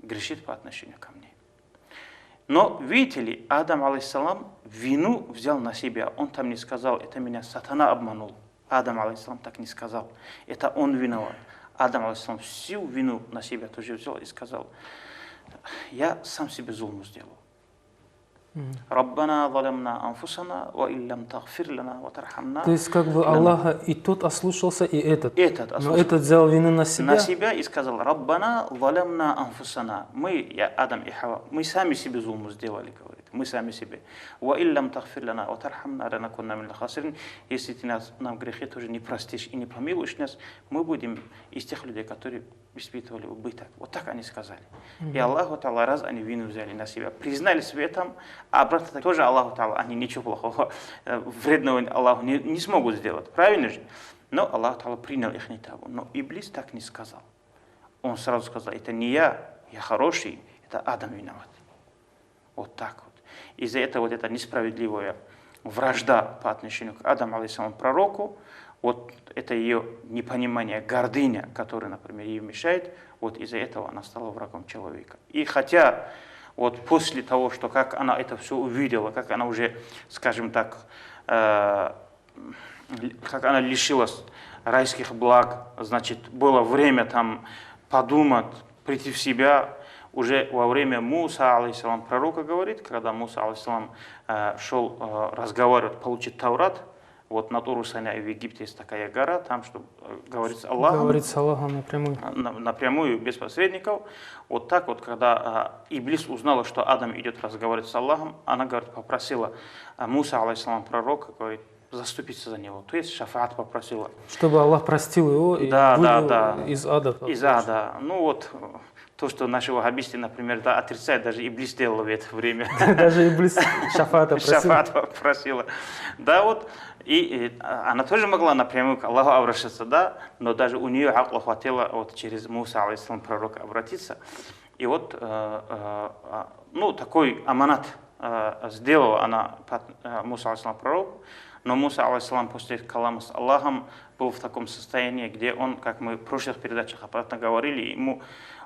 грешит по отношению ко мне. Но, видите ли, Адам, алейхиссалам, вину взял на себя. Он там не сказал, это меня сатана обманул. Адам, алейхиссалам, так не сказал. Это он виноват. Адам, алейхиссалам, всю вину на себя тоже взял и сказал, я сам себе зулму сделал. Раббана залямна анфусана, ва иллям тагфир лана ва тархамна. То есть как бы Аллаха и тот ослушался, и этот. Но этот взял вину на себя. На себя и сказал, Раббана залямна анфусана. Мы, я, Адам и Хава, мы сами себе зулму сделали, говорит. Мы сами себе. Ва иллям тагфир лана ва тархамна ланакунна минал хасирин. Если ты нам грехи тоже не простишь и не помилуешь нас, мы будем из тех людей, которые испытывали убыток. Вот так они сказали. И Аллаху Та'ала, раз они вину взяли на себя, признались в этом, а обратно тоже Аллаху Та'ала, они ничего плохого, вредного Аллаху не смогут сделать. Правильно же? Но Аллах Та'ала принял их таву. Но Иблис так не сказал. Он сразу сказал, это не я хороший, это Адам виноват. Вот так вот. Из-за этого вот эта несправедливая вражда по отношению к Адаму, алейхиссалам, пророку, вот это ее непонимание, гордыня, которая, например, ей мешает, вот из-за этого она стала врагом человека. И хотя вот после того, что как она это все увидела, как она уже, скажем так, как она лишилась райских благ, значит, было время там подумать, прийти в себя, уже во время Муса, алейхиссалам, пророка говорит, когда Муса, алейхиссалам, шел разговаривать, получить Таврат, вот на Туру Сайна в Египте есть такая гора, там, что говорится Аллахом. Говорится Аллахом напрямую. Напрямую, без посредников. Вот так вот, когда Иблис узнала, что Адам идет разговаривать с Аллахом, она, говорит, попросила Муса, алейхиссалам, пророка, говорит, заступиться за него. То есть шафаат попросила. Чтобы Аллах простил его и вывел из ада. Из ада. Ну вот, то, что наши ваххабисты, например, отрицают, даже Иблис делала в это время. Даже Иблис шафаата просила. Да, вот. И она тоже могла напрямую к Аллаху обращаться, да, но даже у нее акла хватило вот через Муса, алейхиссалам, пророка, обратиться. И вот, ну, такой аманат сделала она Муса алейхиссалам пророк, но Муса алейхиссалам после калама с Аллахом был в таком состоянии, где он, как мы в прошлых передачах обратно говорили,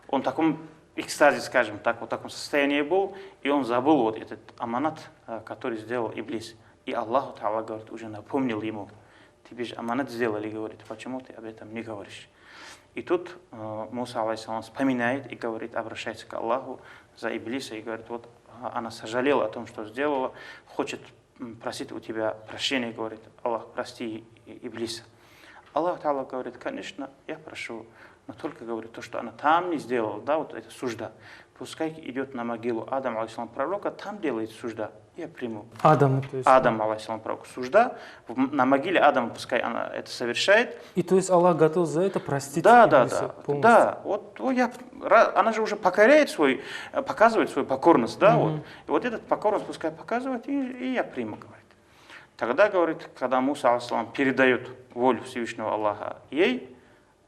он в таком экстазе, скажем так, в таком состоянии был, и он забыл вот этот аманат, который сделал Иблис. И Аллах Та'ала, говорит, уже напомнил ему: тебе же аманат сделали, говорит, почему ты об этом не говоришь? И тут Муса алейхиссалам вспоминает и говорит, обращается к Аллаху за Иблиса и говорит, вот она сожалела о том, что сделала, хочет просить у тебя прощения, говорит, Аллах, прости Иблиса. Аллах Та'ала говорит, конечно, я прошу, но только говорит, то, что она там не сделала, да, вот это сужда, пускай идет на могилу Адама алейхиссалам пророка, там делает сужда, я приму. Адам, то есть. Адам алейхиссалам пророк сужда, на могиле Адама пускай она это совершает. И то есть Аллах готов за это простить Да, Иблиса полностью? да. Вот она же уже показывает свою покорность, да, вот. И вот этот покорность пускай показывает, и я приму, говорит. Тогда, говорит, когда Муса алейхиссалам передает волю Всевышнего Аллаха ей,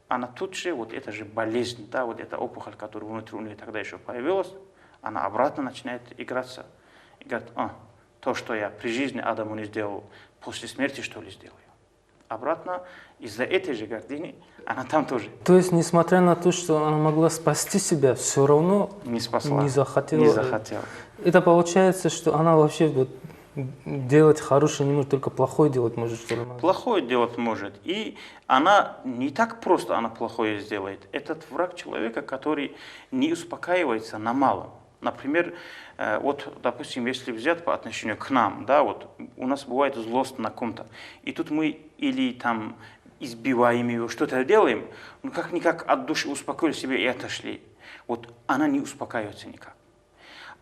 она тут же, вот это же болезнь, да, вот эта опухоль, которая внутри у нее тогда еще появилась, она обратно начинает играться. И говорит, то, что я при жизни Адаму не сделал, после смерти, что ли, сделаю? Обратно, из-за этой же гордыни, она там тоже. То есть, несмотря на то, что она могла спасти себя, все равно не спасла, не захотела. Не захотела. Это получается, что она вообще вот делать хорошее не может, только плохое делать может, что ли? Плохое делать может. И она не так просто она плохое сделает. Этот враг человека, который не успокаивается на малом. Например, вот, допустим, если взять по отношению к нам, да, вот у нас бывает злость на ком-то, и тут мы или там избиваем его, что-то делаем, ну как-никак от души успокоили себя и отошли. Вот она не успокаивается никак.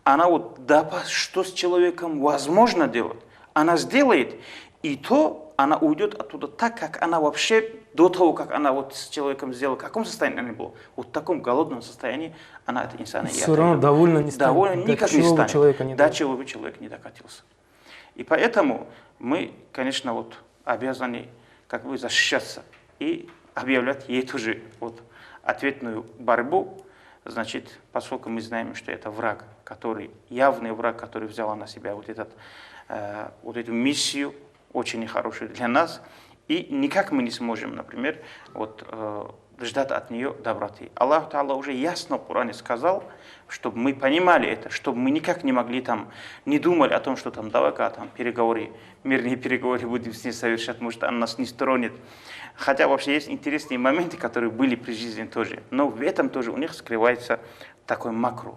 Она вот, да, что с человеком возможно делать, она сделает, и то она уйдет оттуда так, как она вообще до того, как она вот с человеком сделала, в каком состоянии она была, вот в таком голодном состоянии она это инсана и все равно довольно не станет. Довольно никак не станет, до чего бы человек не докатился. И поэтому мы, конечно, вот обязаны как бы защищаться и объявлять ей тоже вот ответную борьбу. Значит, поскольку мы знаем, что это враг, явный враг, который взял на себя вот эту миссию, очень нехорошую для нас, и никак мы не сможем, например, ждать от нее доброты. Аллах Та'ала уже ясно в Коране сказал, чтобы мы понимали это, чтобы мы никак не могли не думали о том, что давай-ка мирные переговоры будем с ней совершать, может, она нас не сторонит. Хотя вообще есть интересные моменты, которые были при жизни тоже. Но в этом тоже у них скрывается такой макро.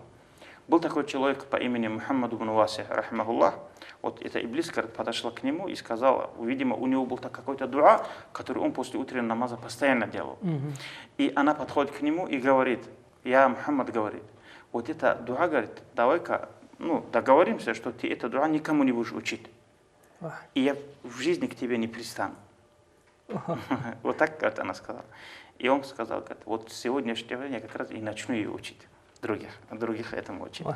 Был такой человек по имени Мухаммад ибн Васи, рахмахуллах. Вот эта Иблис подошла к нему и сказала, видимо, у него был какой-то дуа, который он после утреннего намаза постоянно делал. И она подходит к нему и говорит, Мухаммад говорит, вот это дуа, говорит, давай-ка, договоримся, что ты это дуа никому не будешь учить. И я в жизни к тебе не пристану. Вот так, как она сказала. И он сказал, вот с сегодняшнего дня я как раз и начну ее учить. Других этому учить.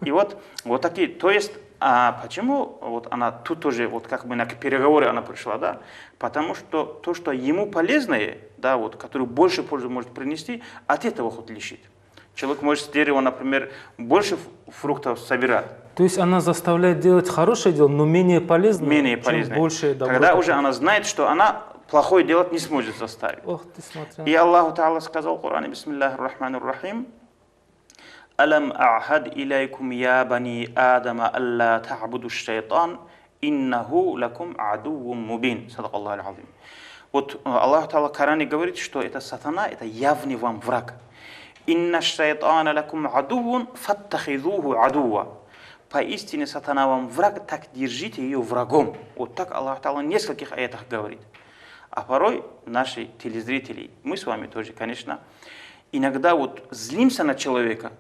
И вот такие, то есть, почему вот она тут тоже, вот как бы на переговоры она пришла, да? Потому что то, что ему полезное, да, вот, которое больше пользы может принести, от этого хоть лишит. Человек может с дерева, например, больше фруктов собирать. То есть она заставляет делать хорошее дело, но менее полезное, чем больше добро. Когда уже она знает, что она плохое делать не сможет заставить. Ох, ты смотри. И Аллах Та'ала сказал в Коране, бисмиллахи рахманир рахим, «Алам а'хад илайкум я бани Адама алла та'буду шайтан, иннаху лакум адуввум мубин». Садак Аллах аль-Азим. Вот Аллах Та'ала в Коране говорит, что это сатана, это явный вам враг. «Инна шайтана лакум адуввун фаттахидуху адувва». Поистине сатана вам враг, так держите ее врагом. Вот так Аллах Та'ала в нескольких аятах говорит. А порой наши телезрители, мы с вами тоже, конечно, иногда вот злимся на человека.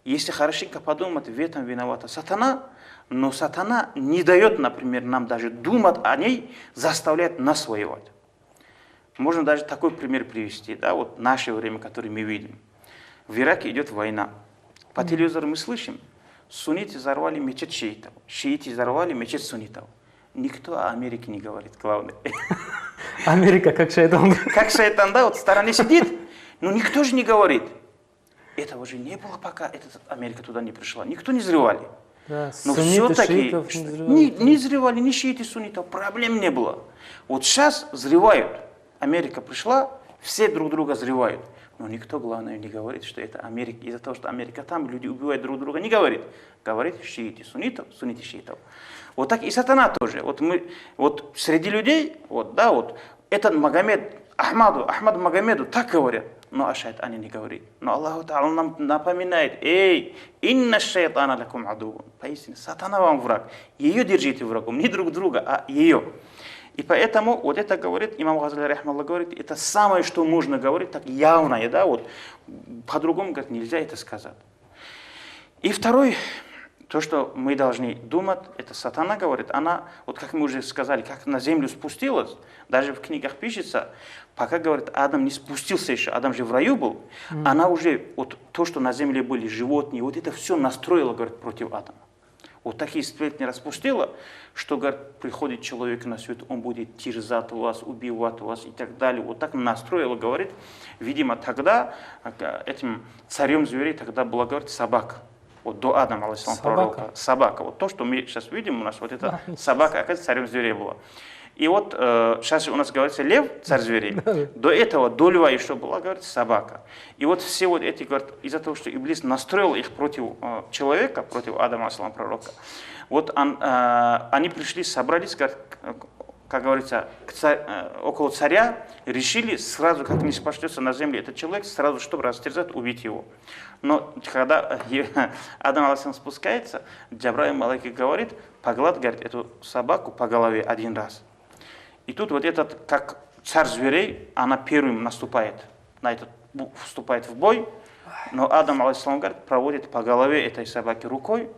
Если хорошенько подумать, в этом виновата сатана, но сатана не дает, например, нам даже думать о ней, заставляет нас воевать. Можно даже такой пример привести, да, вот в наше время, которое мы видим. В Ираке идет война. По телевизору мы слышим, сунниты взорвали мечеть шиитов, шииты взорвали мечеть суннитов. Никто о Америке не говорит, главное. Америка как шайтан. Как шайтан, да, вот в стороне сидит, но никто же не говорит. Этого же не было, пока Америка туда не пришла. Никто не взрывали. Да, Но сунниты, все-таки шиитов не взрывают. не взрывали ни шииты, суннитов, проблем не было. Вот сейчас взрывают. Америка пришла, все друг друга взрывают. Но никто, главное, не говорит, что это Америка. Из-за того, что Америка там, люди убивают друг друга, не говорит. Говорит шииты суннитов, сунниты шиитов. Вот так и сатана тоже. Вот среди людей, вот, да, вот, этот Магомед, Ахмад Магомеду так говорят. Но о шайтане не говорит. Но Аллах Та'ala нам напоминает: эй, инна шайтана лакум адувун. Поистине, сатана вам враг. Ее держите врагом, не друг друга, а ее. И поэтому вот это говорит, имам Газали рахмаллах говорит, это самое, что можно говорить, так явное, да, вот. По-другому, говорит, нельзя это сказать. И второй, то, что мы должны думать, это сатана говорит, она, вот как мы уже сказали, как на землю спустилась, даже в книгах пишется, пока, говорит, Адам не спустился еще, Адам же в раю был, она уже, вот то, что на земле были животные, вот это все настроила, говорит, против Адама. Вот такие сплетни распустила, что, говорит, приходит человек на свет, он будет терзать вас, убивать вас и так далее. Вот так настроила, говорит, видимо, тогда этим царем зверей тогда была, говорит, собака. Вот до Адама, алейхиссалам, пророка. Собака. Вот то, что мы сейчас видим у нас, вот это собака, оказывается, царем зверей была. И вот сейчас у нас говорится лев, царь зверей. До этого, до льва еще была, говорится, собака. И вот все вот эти, говорят, из-за того, что Иблис настроил их против человека, против Адама, алейхиссалам, пророка, вот они пришли, собрались, как говорится, около царя, решили сразу, как не спошлется на земле этот человек, сразу, чтобы растерзать, убить его. Но когда Адам, алейхиссалам, спускается, Джабраил малайка говорит, погладь, говорит, эту собаку по голове один раз. И тут вот этот, как царь зверей, она первым наступает, вступает в бой, но Адам, алейхиссалам, говорит, проводит по голове этой собаки рукой,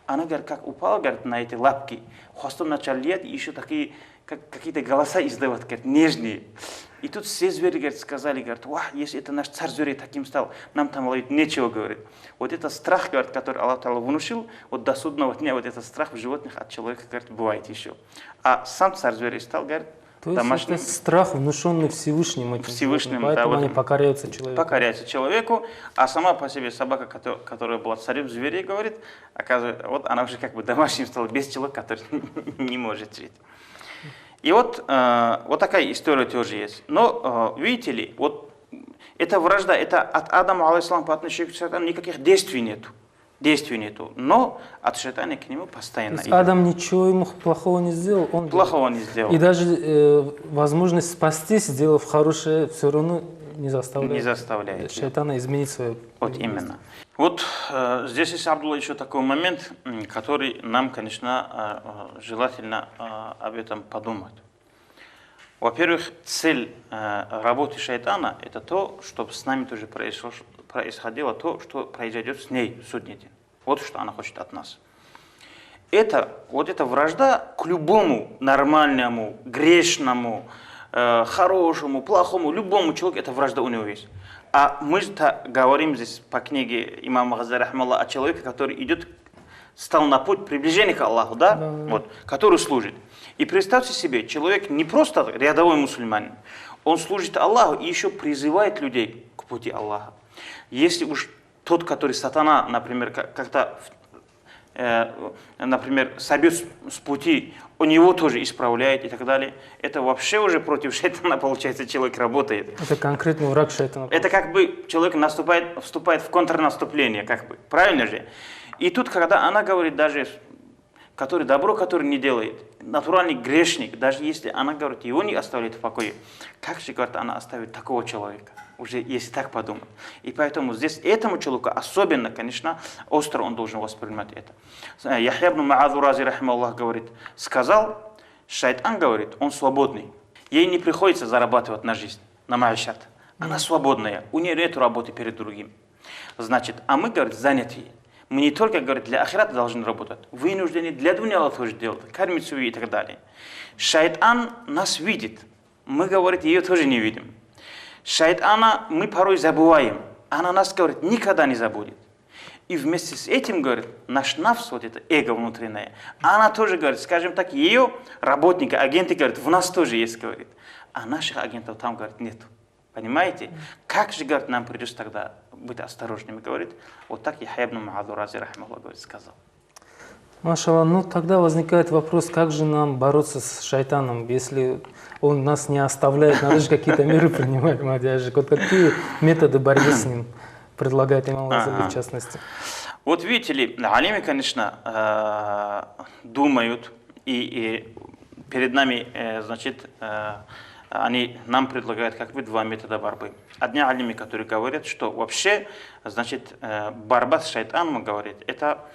она, говорит, как упала, говорит, на эти лапки, хвостом начал лет, и еще такие, какие-то голоса издавать, говорит, нежные. И тут все звери, говорит, сказали, говорит, если это наш царь зверей таким стал, нам там ловить нечего, говорит. Вот это страх, говорит, который Аллах Та'ала внушил, вот до судного дня, вот этот страх в животных от человека, говорит, бывает еще. А сам царь зверей стал, говорит, то есть домашним. Это страх, внушенный Всевышним. Всевышним, поэтому да, они покоряются человеку. Покоряются человеку, а сама по себе собака, которая была царем зверей, говорит, оказывается, вот она уже как бы домашним стала, без человека, который не может жить. И вот такая история тоже есть. Но, видите ли, вот эта вражда, это от Адама, алейхиссалам, по отношению к шайтану никаких действий нету. Но от шайтана к нему постоянно идет. Адам ничего ему плохого не сделал. Плохого не сделал. И даже возможность спастись, сделав хорошее, все равно не заставляет шайтана изменить свое. Вот именно. Вот здесь есть, Абдулла, еще такой момент, который нам, конечно, желательно об этом подумать. Во-первых, цель работы шайтана – это то, чтобы с нами тоже происходило то, что произойдет с ней в судный день. Вот что она хочет от нас. Вот эта вражда к любому нормальному, грешному, хорошему, плохому, любому человеку, эта вражда у него есть. А мы же говорим здесь по книге имама Газали рахмаллах о человеке, который стал на путь приближения к Аллаху, да? Вот, который служит. И представьте себе, человек не просто рядовой мусульманин, он служит Аллаху и еще призывает людей к пути Аллаха. Если уж тот, который сатана, например, как-то, например, собьет с пути, он его тоже исправляет и так далее, это вообще уже против шайтана, получается, человек работает. Это конкретный враг шайтана. Это как бы человек вступает в контрнаступление, как бы, правильно же? И тут, когда она говорит, даже добро, который не делает, натуральный грешник, даже если она говорит, его не оставляет в покое, как же, говорит, она оставит такого человека? Уже если так подумать. И поэтому здесь этому человеку особенно, конечно, остро он должен воспринимать это. Яхья ибн Муадз Рази рахимахуллах говорит, сказал, шайтан говорит, он свободный. Ей не приходится зарабатывать на жизнь, на маишат. Она свободная, у нее нет работы перед другим. Значит, а мы, говорит, занятые. Мы не только, говорит, для ахирата должны работать, вынуждены для дунья тоже делать, кормить семью и так далее. Шайтан нас видит, мы, говорит, ее тоже не видим. Шайтана мы порой забываем, она нас, говорит, никогда не забудет. И вместе с этим, говорит, наш нафс, вот это эго внутреннее, она тоже, говорит, скажем так, ее работники, агенты, говорит, в нас тоже есть, говорит. А наших агентов там, говорит, нет. Понимаете? Как же, говорит, нам придется тогда быть осторожными, говорит. Вот так Яхья ибн Муадз Рази рахимахуллах, говорит, сказал. Машалла, ну тогда возникает вопрос, как же нам бороться с шайтаном, если он нас не оставляет, надо же какие-то меры принимать, Мадяжик. Вот какие методы борьбы с ним предлагает имам Газали в частности? Вот видите ли, алимы, конечно, думают, и перед нами, значит, они нам предлагают как бы два метода борьбы. Одни алимы, которые говорят, что вообще, значит, борьба с шайтаном, говорит, это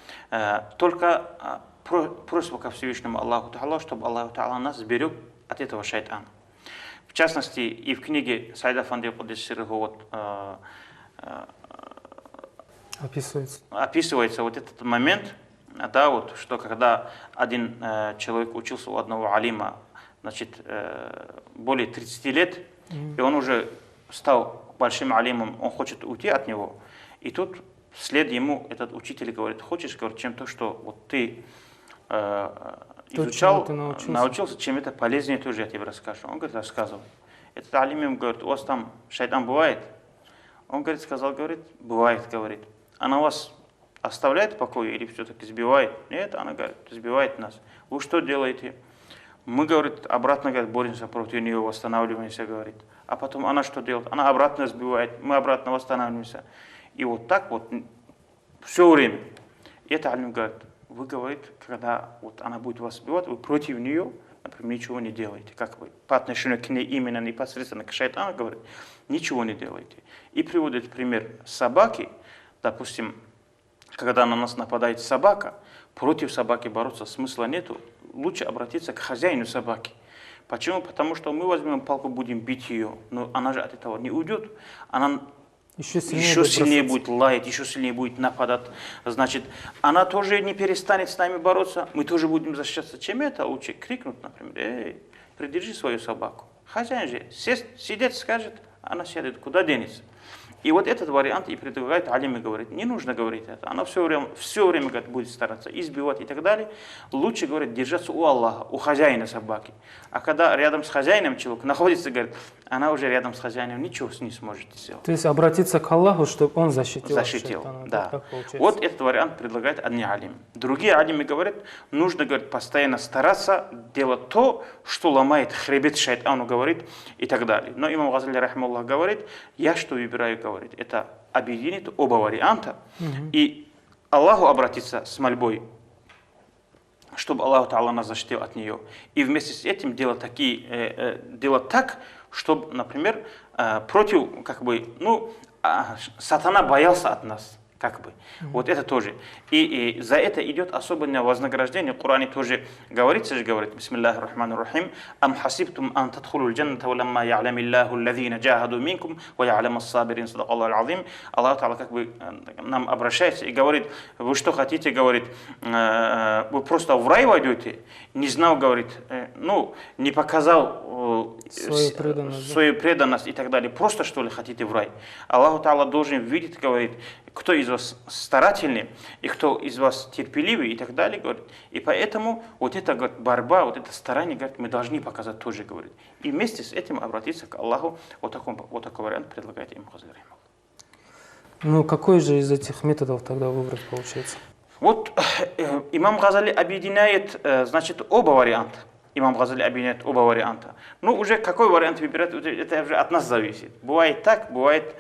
только просьба ко Всевышнему Аллаху Та'ала, чтобы Аллах Та'ала нас сберег от этого шайтана. В частности, и в книге Сайда Фанди Куддиссирху вот описывается вот этот момент, да, вот, что когда один человек учился у одного алима, значит, более 30 лет, и он уже стал большим алимом, он хочет уйти от него, и тут вслед ему этот учитель говорит: хочешь, говорит, чем-то, что вот ты изучал, научился, чем это полезнее, тоже я тебе расскажу. Он говорит: рассказывай. Этот алим ему говорит: у вас там шайтан бывает? Он говорит, сказал, говорит, бывает, говорит. Она вас оставляет в покое или все-таки сбивает? Нет, она говорит, сбивает нас. Вы что делаете? Мы, говорит, обратно, говорит, боремся против нее, восстанавливаемся, говорит. А потом она что делает? Она обратно сбивает, мы обратно восстанавливаемся. И вот так вот все время. И это алим говорит: вы, говорит, когда вот она будет вас сбивать, вы против нее, например, ничего не делаете. Как вы по отношению к ней именно непосредственно к шайтану, говорит, ничего не делаете. И приводит пример собаки. Допустим, когда на нас нападает собака, против собаки бороться смысла нету. Лучше обратиться к хозяину собаки. Почему? Потому что мы возьмем палку, будем бить ее, но она же от этого не уйдет. Она еще сильнее будет лаять, еще сильнее будет нападать. Значит, она тоже не перестанет с нами бороться, мы тоже будем защищаться. Чем это лучше? Крикнуть, например: эй, придержи свою собаку. Хозяин же сидеть скажет, она сядет, куда денется. И вот этот вариант и предлагает алим, и говорит: не нужно говорить это. Она все время говорит, будет стараться избивать и так далее. Лучше, говорит, держаться у Аллаха, у хозяина собаки. А когда рядом с хозяином человек находится, говорит, она уже рядом с хозяином ничего не сможет сделать. То есть обратиться к Аллаху, чтобы он защитил. Да. Вот этот вариант предлагает одни алим. Другие алимы говорят, нужно, говорит, постоянно стараться делать то, что ломает хребет шайтану, говорит, и так далее. Но имам Газали, рахмаллах, говорит, я что выбираю, говорит, это объединить оба варианта и Аллаху обратиться с мольбой, чтобы Аллах Та'ала нас защитил от нее. И вместе с этим делать так, чтобы, например, против, как бы, сатана боялся от нас. Как бы. Вот это тоже. И за это идет особенное вознаграждение. В Коране тоже говорится, говорит, бисмиллахи рахмани рахим, ам хасибтум ан тадхулу джанната ва ламма я'ламиллаху аллазина джахаду минкум ва я'лама ас-сабирин, садакаллаху аль-азим. Аллах Та'ала как бы нам обращается и говорит: вы что хотите, говорит, вы просто в рай войдете, не знал, говорит, не показал свою преданность и так далее. Просто что ли хотите в рай? Аллах Та'ала должен видеть, говорит, кто из вас старательный, и кто из вас терпеливый, и так далее, говорит. И поэтому вот эта, говорит, борьба, вот это старание, говорит, мы должны показать тоже, говорит. И вместе с этим обратиться к Аллаху. Вот такой вариант предлагает имам Газали. Ну, какой же из этих методов тогда выбрать получается? Вот имам Газали объединяет, значит, оба варианта. Имам Газали объединяет оба варианта. Ну, уже какой вариант выбирать, это уже от нас зависит. Бывает так, бывает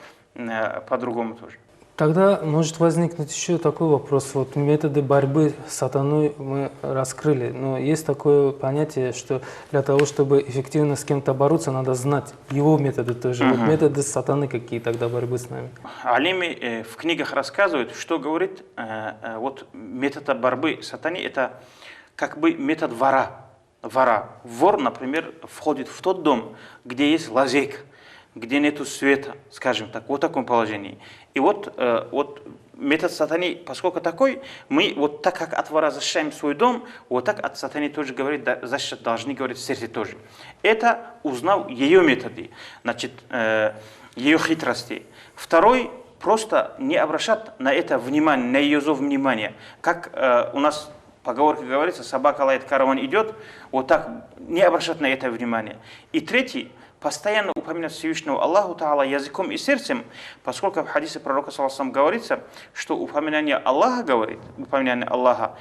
по-другому тоже. Тогда может возникнуть еще такой вопрос. Вот методы борьбы с сатаной мы раскрыли, но есть такое понятие, что для того, чтобы эффективно с кем-то бороться, надо знать его методы тоже. Вот методы сатаны какие тогда борьбы с нами? Алимы в книгах рассказывают, что говорит, вот метод борьбы с сатаной, это как бы метод вора. Вор, например, входит в тот дом, где есть лазейка, где нету света, скажем так, вот в таком положении. И вот метод сатаны, поскольку такой, мы вот так как от вора защищаем свой дом, вот так от сатаны тоже говорит, защищать должны, говорить, в сердце тоже. Это узнал ее методы, значит, ее хитрости. Второй, просто не обращать на это внимание, на ее зов внимания. Как у нас поговорка говорится, собака лает, караван идет, вот так не обращать на это внимание. И третий, постоянно упоминать Всевышнего Аллаху Та'ала языком и сердцем, поскольку в хадисе пророка ﷺ говорится, что упоминание Аллаха, говорит, упоминание Аллаха,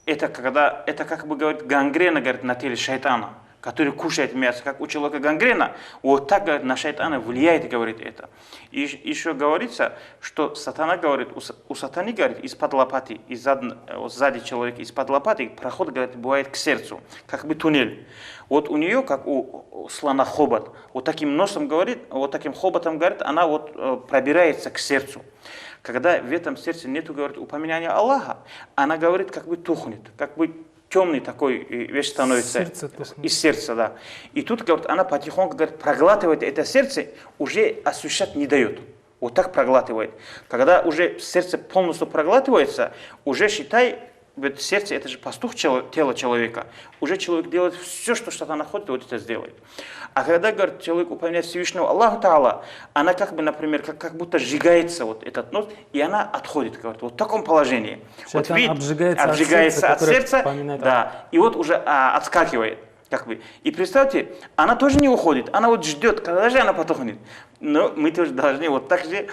это когда, это как бы говорит гангрена, говорит, на теле шайтана, который кушает мясо, как у человека гангрена, вот так, говорит, на шайтана влияет, говорит это. И еще говорится, что сатана говорит, у сатаны, говорит, из-под лопаты, сзади человека, из-под лопаты проход, говорит, бывает к сердцу, как бы туннель. Вот у нее, как у слона хобот, вот таким носом говорит, вот таким хоботом, говорит, она вот пробирается к сердцу. Когда в этом сердце нету, говорит, упоминания Аллаха, она, говорит, как бы тухнет, как бы темный такой вещь становится из сердца, да. И тут, говорит, она потихоньку, говорит, проглатывает это сердце, уже ощущать не дает. Вот так проглатывает. Когда уже сердце полностью проглатывается, уже считай, ведь сердце это же пастух тела человека. Уже человек делает все, что что-то находит, вот это сделает. А когда, говорит, человек упоминает Всевышнего Аллаха Та'ала, она как бы, например, как будто сжигается вот этот нос, и она отходит, говорит, вот в таком положении. Вот вид обжигается от сердца, да, и вот уже отскакивает. Как бы. И представьте, она тоже не уходит, она вот ждет, когда же она потухнет. Но мы тоже должны вот так же,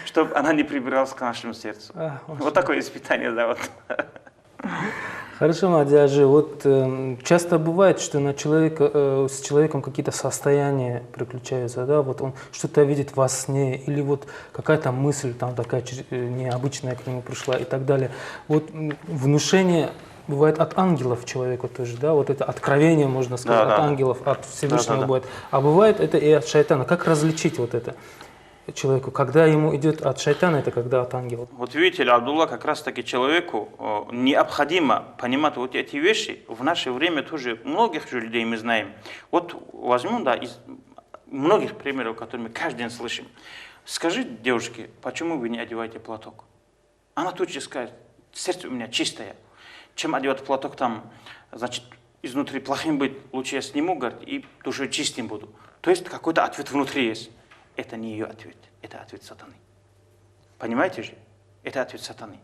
чтобы она не прибиралась к нашему сердцу. Вот такое испытание, да. Вот. Хорошо, Мадяжи, вот часто бывает, что с человеком какие-то состояния приключаются, да, вот он что-то видит во сне, или вот какая-то мысль там такая необычная к нему пришла и так далее. Вот внушение бывает от ангелов человеку тоже, да, вот это откровение, можно сказать, от ангелов, от Всевышнего бывает. А бывает это и от шайтана. Как различить вот это человеку? Когда ему идет от шайтана, это когда от ангелов? Вот видите, Абдулла, как раз таки человеку необходимо понимать вот эти вещи. В наше время тоже многих же людей мы знаем. Вот возьмем, да, из многих примеров, которые мы каждый день слышим. Скажи девушке, почему вы не одеваете платок? Она тут же скажет, сердце у меня чистое. Чем одевать платок там, значит, изнутри плохим быть, лучше я сниму, говорит, и душой чистым буду. То есть какой-то ответ внутри есть. Это не ее ответ, это ответ сатаны. Понимаете же? Это ответ сатаны.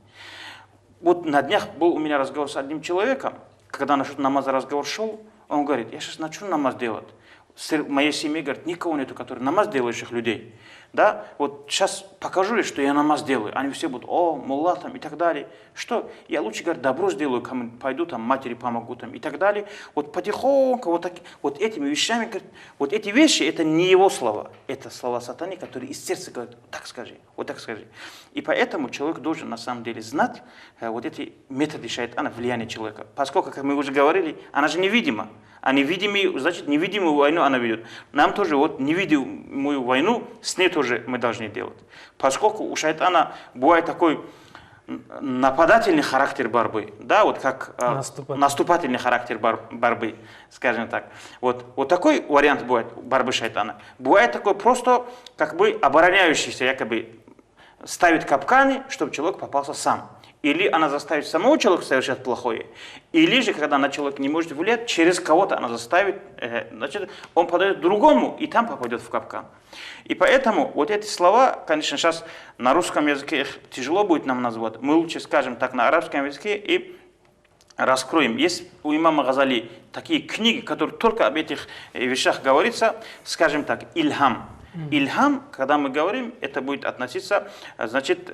Вот на днях был у меня разговор с одним человеком, когда насчет намаза разговор шел, он говорит, я сейчас начну намаз делать. В моей семье, говорит, никого нету, который намаз делающих людей. Да, вот сейчас покажу ли, что я намаз делаю. Они все будут, о, мулла там и так далее. Что? Я лучше, говорит, добро сделаю, пойду там, матери помогу там и так далее. Вот потихоньку, вот этими вещами, говорит, вот эти вещи, это не его слова. Это слова сатаны, которые из сердца говорят, так скажи, вот так скажи. И поэтому человек должен на самом деле знать вот эти методы шайтана, влияния человека. Поскольку, как мы уже говорили, она же невидима. А невидимую, значит, невидимую войну она ведет. Нам тоже вот невидимую войну с ней тоже мы должны делать. Поскольку у шайтана бывает такой нападательный характер борьбы, да, вот как наступательный характер борьбы, скажем так. Вот такой вариант бывает борьбы шайтана. Бывает такой просто как бы обороняющийся, якобы ставит капканы, чтобы человек попался сам. Или она заставит самого человека совершать плохое, или же, когда на человека не может влиять, через кого-то она заставит, значит, он подойдет другому, и там попадет в капкан. И поэтому вот эти слова, конечно, сейчас на русском языке их тяжело будет нам назвать, мы лучше скажем так на арабском языке и раскроем. Есть у имама Газали такие книги, которые только об этих вещах говорится, скажем так, ильхам. Ильхам, когда мы говорим, это будет относиться, значит,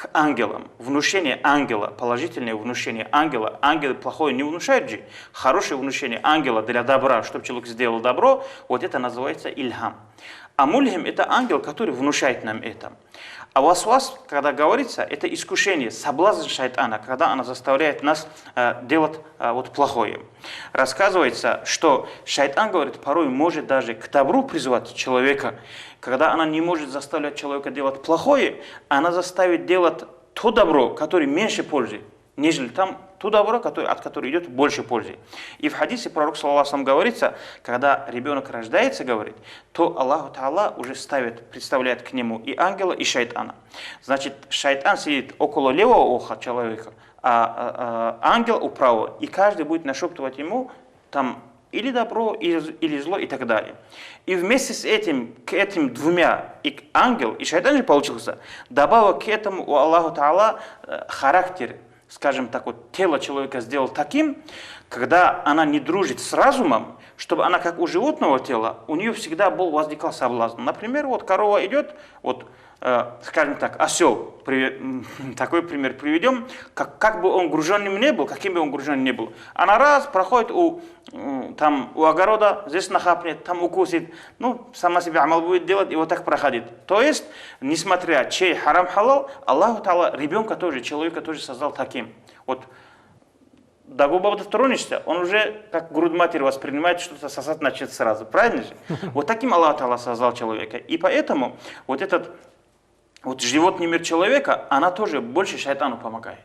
к ангелам. Внушение ангела, положительное внушение ангела. Ангелы плохое не внушают же. Хорошее внушение ангела для добра, чтобы человек сделал добро, вот это называется ильхам. А мульхим это ангел, который внушает нам это. А васвас, когда говорится, это искушение, соблазн шайтана, когда она заставляет нас делать вот плохое. Рассказывается, что шайтан, говорит, порой может даже к добру призвать человека. Когда она не может заставлять человека делать плохое, она заставит делать то добро, которое меньше пользы, нежели там то добро, от которого идет больше пользы. И в хадисе пророк саллаллаху алейхи говорится, когда ребенок рождается, говорит, то Аллах Та'ала уже представляет к нему и ангела, и шайтана. Значит, шайтан сидит около левого уха человека, а ангел у правого. И каждый будет нашептывать ему там или добро, или зло, и так далее. И вместе с этим, к этим двумя, и ангел, и шайтан же получился, добавил к этому у Аллаха Та'ала характер, скажем так, вот тело человека сделал таким, когда она не дружит с разумом, чтобы она как у животного тела, у нее всегда возникал соблазн. Например, вот корова идет, вот, скажем так, осел, такой пример приведем, как бы он груженным не был, каким бы он груженным не был. Она раз проходит у огорода, здесь нахапнет, там укусит, ну, сама себе амал будет делать и вот так проходит. То есть, несмотря чей харам халал, Аллаху Та'ала ребенка тоже, человека тоже создал таким. Вот, до губы дотронешься, он уже как грудь матери воспринимает, что-то сосать начнет сразу. Правильно же? Вот таким Аллах Та'ала создал человека. И поэтому вот этот вот животный мир человека, она тоже больше шайтану помогает.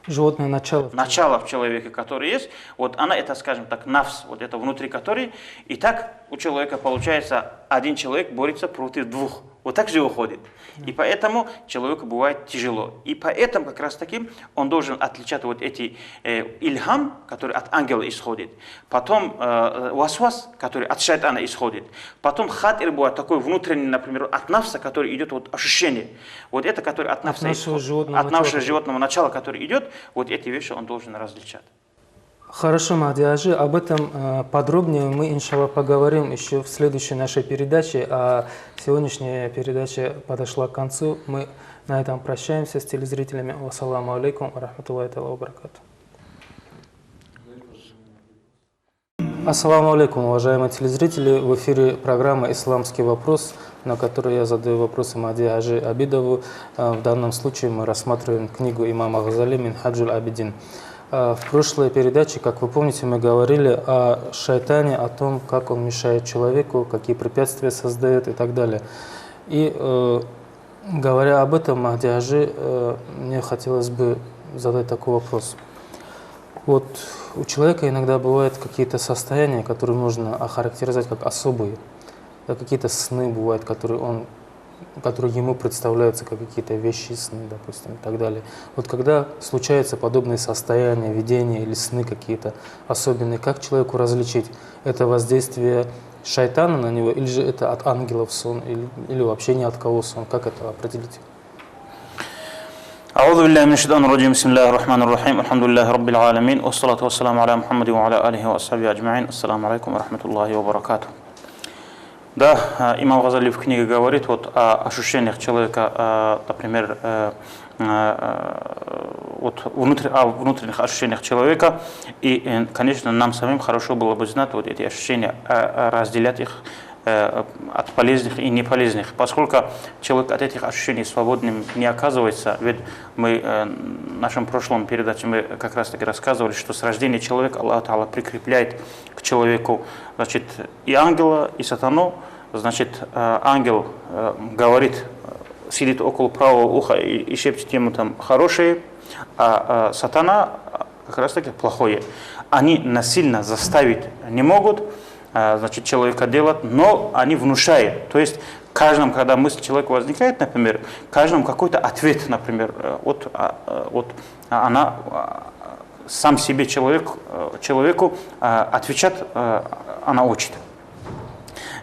Животное начало. Начало в человеке, которое есть, вот она это, скажем так, нафс, вот это внутри которой, и так у человека получается, один человек борется против двух. Вот так же уходит. И поэтому человеку бывает тяжело. И поэтому как раз таки он должен отличать вот эти ильхам, который от ангела исходит, потом васвас, который от шайтана исходит, потом хатир бывает такой внутренний, например, от нафса, который идет вот ощущение. Вот это, который от нафса от нашего животного начала, который идет, вот эти вещи он должен различать. Хорошо, Махди Ажи, об этом подробнее мы, иншаллах, поговорим еще в следующей нашей передаче. А сегодняшняя передача подошла к концу. Мы на этом прощаемся с телезрителями. Вассаламу алейкум ва рахматуллахи ва баракату. Ассаламу алейкум, уважаемые телезрители. В эфире программа «Исламский вопрос», на которой я задаю вопросы Махди Ажи Абидову. В данном случае мы рассматриваем книгу имама Газали «Минхаджуль Абидин». В прошлой передаче, как вы помните, мы говорили о шайтане, о том, как он мешает человеку, какие препятствия создает и так далее. И говоря об этом, Махди Ажи, мне хотелось бы задать такой вопрос. Вот у человека иногда бывают какие-то состояния, которые нужно охарактеризовать как особые. Какие-то сны бывают, которые ему представляются как какие-то вещи, сны, допустим, и так далее. Вот когда случаются подобные состояния, видения или сны какие-то особенные, как человеку различить, это воздействие шайтана на него, или же это от ангелов сон, или вообще ни от кого сон, как это определить? أعوذ بالله من الشيطان الرجيم بسم الله الرحمن الرحيم الحمد لله رب العالمين والصلاة والسلام على محمد وعلى آله وأصحابه أجمعين السلام عليكم ورحمة الله وبركاته. Да, имам Газали в книге говорит вот о ощущениях человека, например, вот о внутренних ощущениях человека. И, конечно, нам самим хорошо было бы знать вот эти ощущения, разделять их от полезных и неполезных, поскольку человек от этих ощущений свободным не оказывается. Ведь мы в нашем прошлом передаче мы как раз таки рассказывали, что с рождения человека Аллах Та'ала прикрепляет к человеку, значит, и ангела, и сатану. Значит, ангел говорит, сидит около правого уха и шепчет ему там хорошее, а сатана как раз таки плохое. Они насильно заставить не могут, значит, человека делать, но они внушают. То есть каждому, когда мысль человека возникает, например, каждому какой-то ответ, например, вот она сам себе человеку отвечать она учит.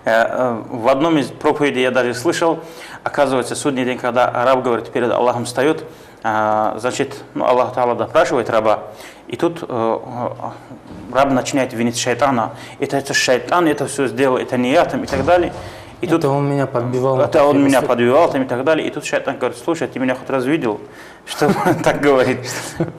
В одном из проповедей я даже слышал, оказывается, судный день, когда раб говорит, перед Аллахом встает, значит, Аллах Та'ала допрашивает раба, и тут раб начинает винить шайтана. Это шайтан, это все сделал, это не я, там, и так далее. И это тут, он меня подбивал. Это он меня подбивал, там, и так далее. И тут шайтан говорит, слушай, ты меня хоть раз видел, что он так говорит.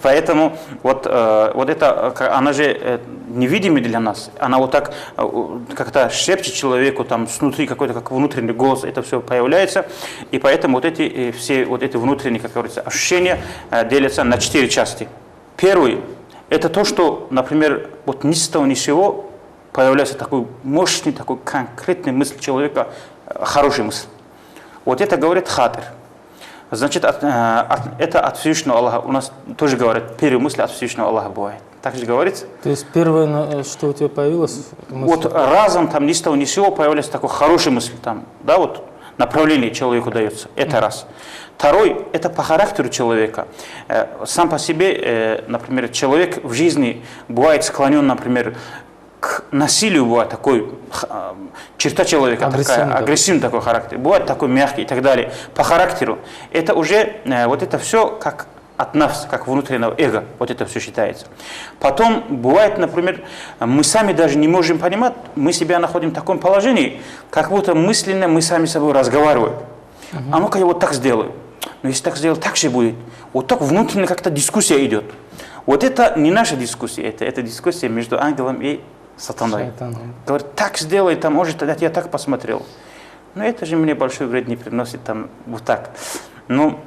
Поэтому вот это, она же невидимая для нас. Она вот так как-то шепчет человеку, там снутри какой-то как внутренний голос, это все появляется. И поэтому вот эти все вот эти внутренние, как говорится, ощущения делятся на 4 части. Первый – это то, что, например, вот ни с того ни с сего появляется такой мощный, такой конкретный мысль человека, хорошая мысль. Вот это говорит хатир. Значит, это от Всевышнего Аллаха. У нас тоже говорят, первые мысли от Всевышнего Аллаха бывает. Так же говорится. То есть первое, что у тебя появилось? Мысль? Вот разом там ни с того ни с сего появляется такой хорошая мысль. Там, да, вот направление человеку дается. Это раз. Второй, это по характеру человека. Сам по себе, например, человек в жизни бывает склонен, например, к насилию, бывает такой черта человека, агрессивный такой характер, бывает такой мягкий и так далее. По характеру это уже вот это все как от нафс, как внутреннего эго, вот это все считается. Потом бывает, например, мы сами даже не можем понимать, мы себя находим в таком положении, как будто мысленно мы сами с собой разговариваем. А ну-ка я вот так сделаю. Но если так сделать, так же будет. Вот так внутренне как-то дискуссия идет. Вот это не наша дискуссия, это дискуссия между ангелом и сатаной. Говорит, так сделай, там, может, тогда я так посмотрел. Но это же мне большой вред не приносит, там, вот так. Ну,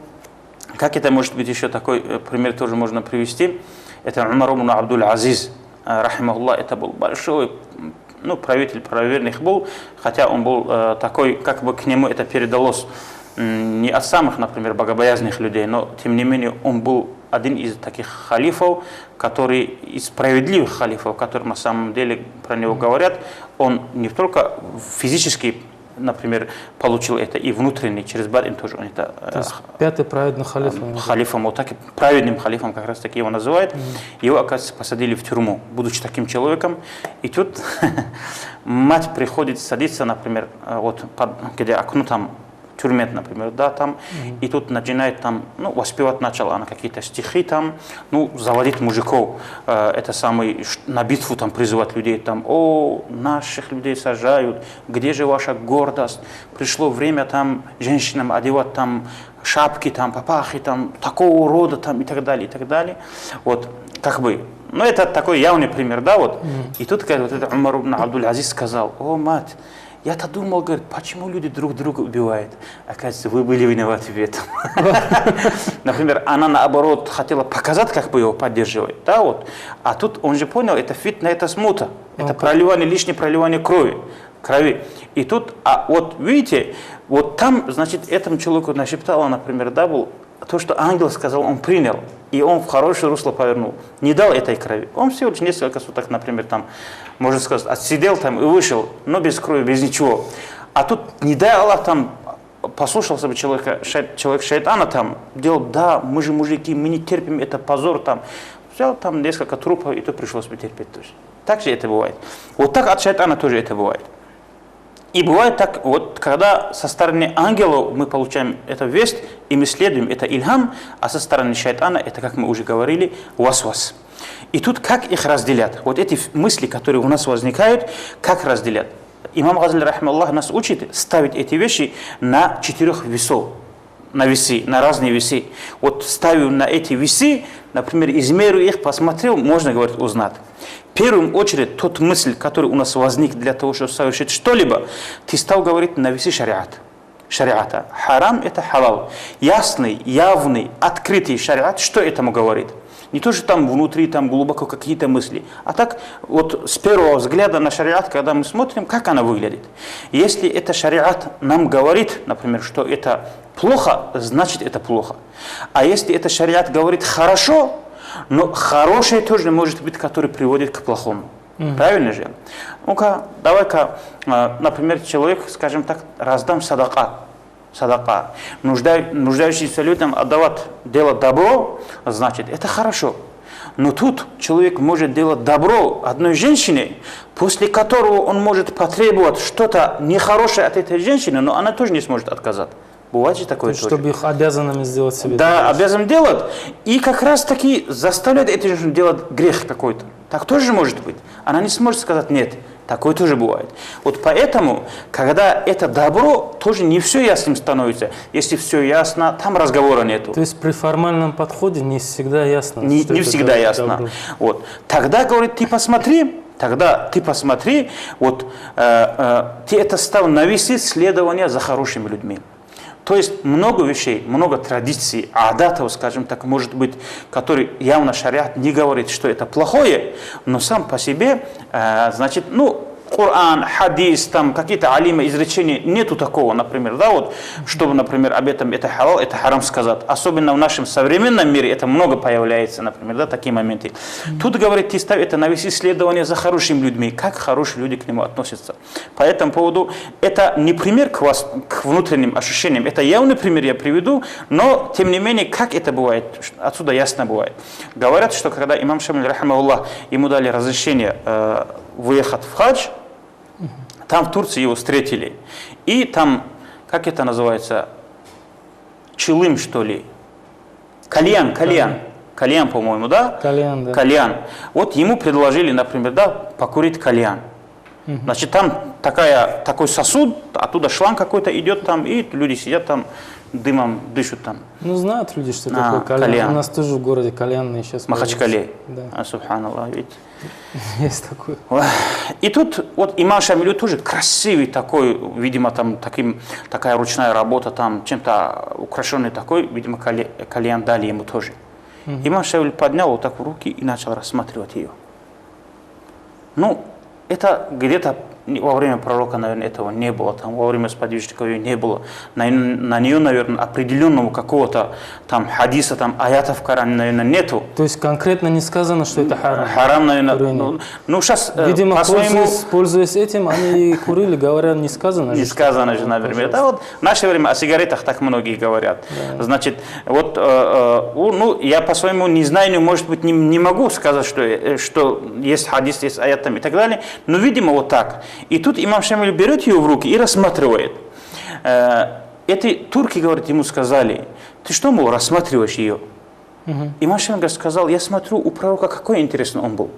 как это может быть еще такой пример тоже можно привести? Это Умар ибн Абдуль-Азиз, рахимахуллах, это был большой, ну, правитель правоверных был, хотя он был такой, как бы к нему это передалось не от самых, например, богобоязных людей, но тем не менее он был один из таких халифов, который из справедливых халифов, которые на самом деле про него говорят, он не только физически, например, получил это и внутренне, через Бадин тоже он это... То есть пятый праведный халиф. Халифом, вот так и праведным халифом как раз таки его называют. Его, оказывается, посадили в тюрьму, будучи таким человеком. И тут мать приходит садиться, например, вот где окно там, тюрьме, например, да, там, и тут начинает там, ну, воспевать начала она какие-то стихи там, ну, заводить мужиков, это самый, на битву там призывать людей, там, о, наших людей сажают, где же ваша гордость, пришло время там женщинам одевать там шапки, там, папахи, там, такого рода, там, и так далее, вот, как бы, ну, это такой явный пример, да, вот, и тут, вот этот Умар ибн Абдуль-Азиз сказал, о, мать, я-то думал, говорит, почему люди друг друга убивают? Оказывается, вы были виноваты в этом. Например, она наоборот хотела показать, как бы его поддерживать. Да, вот. А тут он же понял, это фитна, это смута. Это проливание, лишнее проливание крови. И тут, а вот видите, вот там, значит, этому человеку нашептала, например, да, был то, что ангел сказал, он принял. И он в хорошее русло повернул. Не дал этой крови. Он всего лишь несколько суток, например, там, можно сказать, отсидел там и вышел, но без крови, без ничего. А тут, не дай Аллах, там, послушался бы человек шайтана, там, делал, да, мы же мужики, мы не терпим, это позор, там. Взял там несколько трупов, и то пришлось бы терпеть тоже. Так же это бывает. Вот так от шайтана тоже это бывает. И бывает так, вот, когда со стороны ангелов мы получаем эту весть, и мы следуем, это ильхам, а со стороны шайтана, это, как мы уже говорили, васвас. И тут как их разделят? Вот эти мысли, которые у нас возникают, как разделят? Имам Газали, рахималлах, нас учит ставить эти вещи на 4 весов, на весы, на разные весы. Вот ставив на эти весы, например, измерю их, посмотрел, можно, говорить, узнать. В первую очередь, тот мысль, который у нас возник для того, чтобы совершить что-либо, ты стал говорить на весы шариата. Харам – это халал. Ясный, явный, открытый шариат, что этому говорит? Не то, что там внутри, там глубоко какие-то мысли, а так вот с первого взгляда на шариат, когда мы смотрим, как она выглядит. Если это шариат нам говорит, например, что это плохо, значит это плохо. А если это шариат говорит хорошо, но хорошее тоже может быть, который приводит к плохому. Правильно же? Ну-ка, давай-ка, например, человек, скажем так, раздам садака. Нуждающимся людям отдавать, делать добро, значит, это хорошо. Но тут человек может делать добро одной женщине, после которого он может потребовать что-то нехорошее от этой женщины, но она тоже не сможет отказать. Бывает же такое тоже. Чтобы их обязанными сделать себе. Да, обязан делать. И как раз таки заставляет эту женщину делать грех какой-то. Так тоже может быть. Она не сможет сказать нет. Такое тоже бывает. Вот поэтому, когда это добро, тоже не все ясным становится. Если все ясно, там разговора нету. То есть при формальном подходе не всегда ясно. Не всегда ясно. Вот. Тогда, говорит, ты посмотри, вот ты это ставил на весы следования за хорошими людьми. То есть много вещей, много традиций, адатов, скажем так, может быть, которые явно шариат не говорит, что это плохое, но сам по себе, значит, ну, Коран, хадис, там какие-то алимы, изречения, нету такого, например, да, вот, чтобы, например, об этом это халал, это харам сказать. Особенно в нашем современном мире это много появляется, например, да, такие моменты. Тут, говорит, ты ставь это на весь исследование за хорошими людьми, как хорошие люди к нему относятся. По этому поводу это не пример к внутренним ощущениям, это явный пример я приведу, но, тем не менее, как это бывает, отсюда ясно бывает. Говорят, что когда имам Шамиль, рахимахуллах, ему дали разрешение выехать в хадж, там в Турции его встретили. И там, как это называется, чилым, что ли, Кальян, по-моему, да? Кальян, да. Кальян. Вот ему предложили, например, да, покурить кальян. Значит, там такой сосуд, оттуда шланг какой-то идет там, и люди сидят там, дымом дышат там. Ну, знают люди, что такое кальян. кальян. У нас тоже в городе кальянные сейчас. Махачкале. Да. Субханаллах, видите. Есть такое. И тут вот имам Шамилю тоже красивый такой, видимо, там такая ручная работа, там чем-то украшенный такой, видимо, кальян дали ему тоже. Имам Шамилю поднял вот так в руки и начал рассматривать ее. Ну, это где-то во время пророка, наверное, этого не было, там, во время сподвижников ее не было. На нее, наверное, определенного какого-то там хадиса, там, аята в Коране, наверное, нету. То есть конкретно не сказано, что это харам? Харам, наверное. Ну, сейчас, видимо, по-своему... пользуясь этим, они курили, говорят, не сказано. Не сказано же, например. Да, вот в наше время о сигаретах так многие говорят. Да. Значит, вот, ну, я по своему незнанию, может быть, не могу сказать, что есть хадис, есть аят там и так далее, но, видимо, вот так. И тут имам Шамиль берет ее в руки и рассматривает. Эти турки, говорят, ему сказали: ты что, мол, рассматриваешь ее? Имам Шамиль сказал: я смотрю, у пророка какой интересный он был.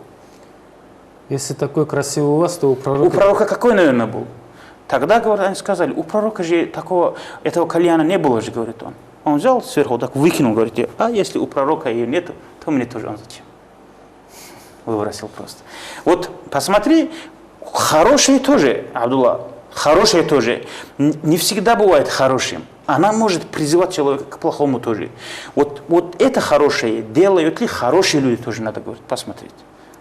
Если такой красивый у вас, то у пророка... У пророка какой, наверное, был? Тогда, говорят, они сказали: у пророка же этого кальяна не было же, говорит он. Он взял сверху, так выкинул, говорит: а если у пророка ее нету, то мне тоже он зачем? Выбросил просто. Вот посмотри, хорошее тоже, Абдулла, хорошее тоже не всегда бывает хорошим. Она может призывать человека к плохому тоже. Вот это хорошее делают ли хорошие люди, тоже надо говорить, посмотреть.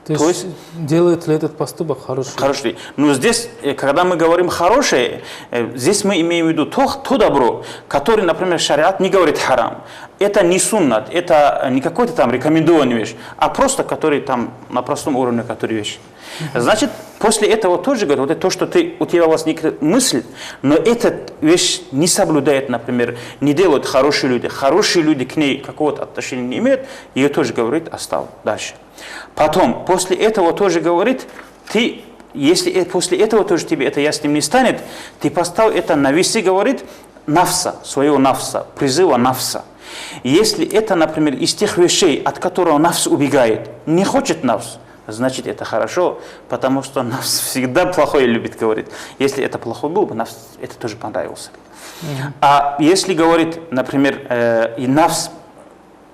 То есть делает ли этот поступок хороший? Хороший. Но здесь, когда мы говорим хорошее, здесь мы имеем в виду то добро, которое, например, шариат не говорит харам. Это не суннат, это не какой-то там рекомендованная вещь, а просто который там на простом уровне, который вещь. Значит, после этого тоже говорят, вот это то, что у тебя возникнет мысль, но эта вещь не соблюдает, например, не делают хорошие люди. Хорошие люди к ней какого-то отношения не имеют, ее тоже говорит: оставь дальше. Потом, после этого тоже говорит: если после этого тоже тебе это ясным не станет, ты поставь это на весы, говорит, нафса, своего нафса, призыва нафса. Если это, например, из тех вещей, от которого нафс убегает, не хочет нафс, значит, это хорошо, потому что нафс всегда плохое любит, говорит. Если это плохой был бы, нафс это тоже понравился. А если, говорит, например, и нафс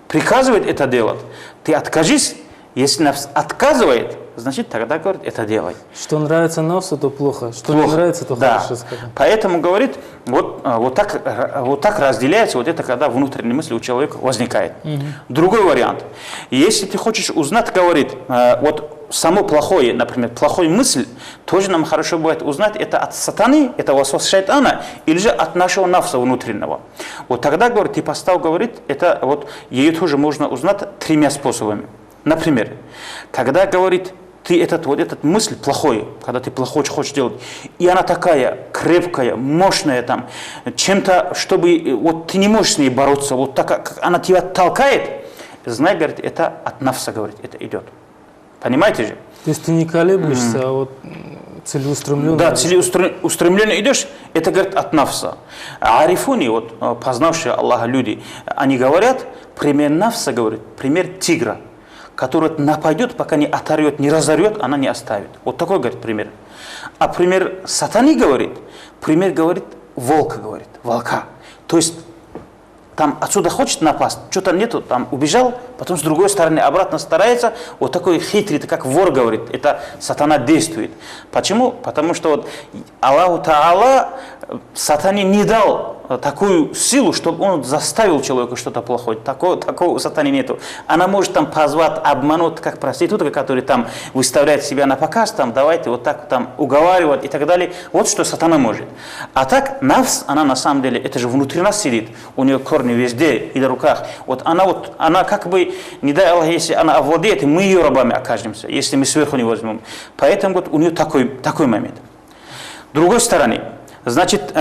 приказывает это делать, ты откажись. Если нафс отказывает, значит, тогда, говорит, это делай. Что нравится нафсу, то плохо. Что не нравится, то да. хорошо, скажем. Поэтому, говорит, вот так разделяется, вот это когда внутренняя мысль у человека возникает. Другой вариант. Если ты хочешь узнать, говорит, вот само плохое, например, плохую мысль, тоже нам хорошо бывает узнать, это от сатаны, это васвас шайтана, или же от нашего нафса внутреннего. Вот тогда, говорит, ты поставь, говорит, это вот ее тоже можно узнать 3 способами. Например, когда, говорит, ты этот мысль плохой, когда ты плохое хочешь делать, и она такая крепкая, мощная там, чем-то, чтобы вот ты не можешь с ней бороться, вот так как она тебя толкает, знай, говорит, это от нафса, говорит, это идет. Понимаете же? То есть ты не колеблешься, а вот целеустремленно. Да, целеустремленно идешь, это, говорит, от нафса. А арифуни, вот познавшие Аллаха люди, они говорят, пример нафса, говорит, пример тигра, который нападет, пока не оторвет, не разорвет, она не оставит. Вот такой, говорит, пример. А пример сатаны, говорит, волка, говорит, волка. То есть там отсюда хочет напасть, что-то нету, там убежал, потом с другой стороны обратно старается, вот такой хитрый, как вор, говорит, это сатана действует. Почему? Потому что вот Аллаху Та'ала сатане не дал такую силу, чтобы он заставил человека что-то плохое. Такого у сатаны нету. Она может там позвать, обмануть, как проститутка, которая там выставляет себя на показ, там давайте вот так там уговаривать и так далее. Вот что сатана может. А так нафс, она на самом деле, это же внутри нас сидит, у нее корни везде и на руках. Вот она как бы, не дай Аллах, если она овладеет, мы ее рабами окажемся, если мы сверху не возьмем. Поэтому вот у нее такой момент. С другой стороны, значит,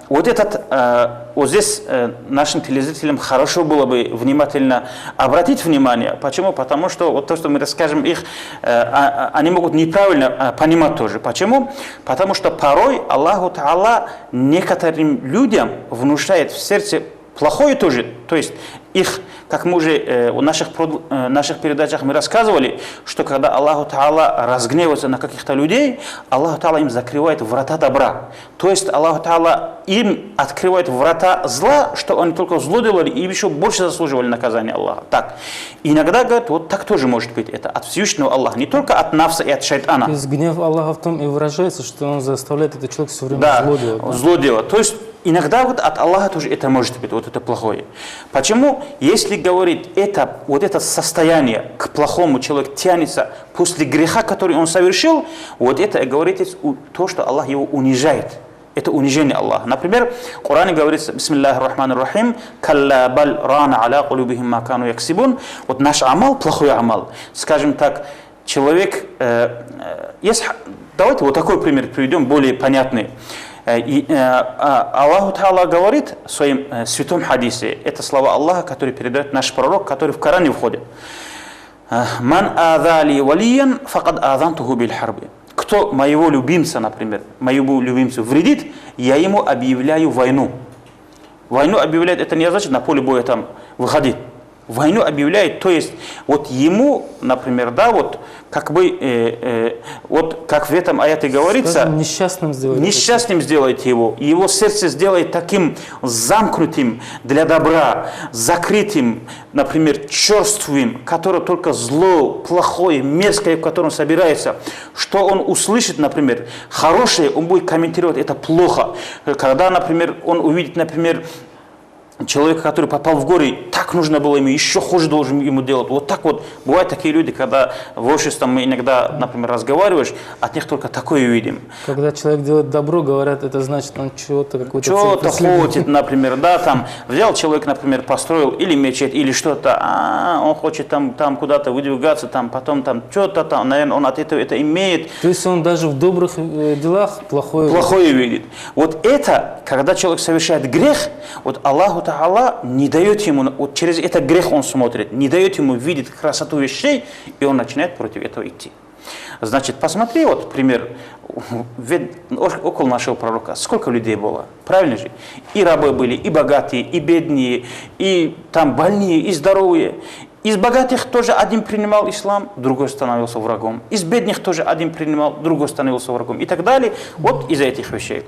вот здесь нашим телезрителям хорошо было бы внимательно обратить внимание. Почему? Потому что вот то, что мы расскажем их, они могут неправильно понимать тоже. Почему? Потому что порой Аллаху Та'ала некоторым людям внушает в сердце Плохое тоже, то есть их, как мы уже в наших передачах мы рассказывали, что когда Аллаху Та'ала разгневается на каких-то людей, Аллаху Та'ала им закрывает врата добра. То есть Аллаху Та'ала им открывает врата зла, что они только зло делали и еще больше заслуживали наказания Аллаха. Так. Иногда говорят, вот так тоже может быть. Это от Всевышнего Аллаха, не только от нафса и от шайтана. То есть гнев Аллаха в том и выражается, что он заставляет этот человек все время зло делать. Да? Зло делать. То есть иногда вот от Аллаха тоже это может быть, вот это плохое. Почему? Если говорить, вот это состояние к плохому человек тянется после греха, который он совершил, вот это говорит то, что Аллах его унижает. Это унижение Аллаха. Например, в Коране говорится, бисмиллахи рахмани рахим, «Калла баль рана аля кулубихим ма кану яксибун». Вот наш амал, плохой амал. Скажем так, человек... Давайте вот такой пример приведем, более понятный. Аллаху Та'ала говорит в своем святом хадисе, это слова Аллаха, которые передает наш пророк, который в Коране входит. «Ман адали валиян факад азантуху биль харби». Кто моего любимца, например, моему любимцу вредит, я ему объявляю войну. Войну объявляет, это не значит на поле боя там выходить. Войну объявляет, то есть вот ему, например, да, вот как бы, вот как в этом аяте говорится, несчастным сделайте его сердце сделает таким замкнутым для добра, закрытым, например, черствым, которое только зло, плохое, мерзкое, в котором собирается, что он услышит, например, хорошее, он будет комментировать это плохо, когда, например, он увидит, например, человека, который попал в горе, так нужно было ему, еще хуже должен ему делать. Вот так вот. Бывают такие люди, когда в обществе мы иногда, например, разговариваешь, от них только такое видим. Когда человек делает добро, говорят, это значит, он чего-то какой-то... Чего-то хочет, например, да, там, взял человек, например, построил или мечеть, или что-то, он хочет там куда-то выдвигаться, там, потом там, что-то там, наверное, он от этого это имеет. То есть он даже в добрых делах плохое видит. Вот это, когда человек совершает грех, вот Аллаху Та'ала не дает ему, вот через этот грех он смотрит, не дает ему видеть красоту вещей, и он начинает против этого идти. Значит, посмотри, вот пример, около нашего пророка, сколько людей было, правильно же? И рабы были, и богатые, и бедные, и там больные, и здоровые. Из богатых тоже один принимал ислам, другой становился врагом. Из бедных тоже один принимал, другой становился врагом. И так далее. Вот из этих вещей.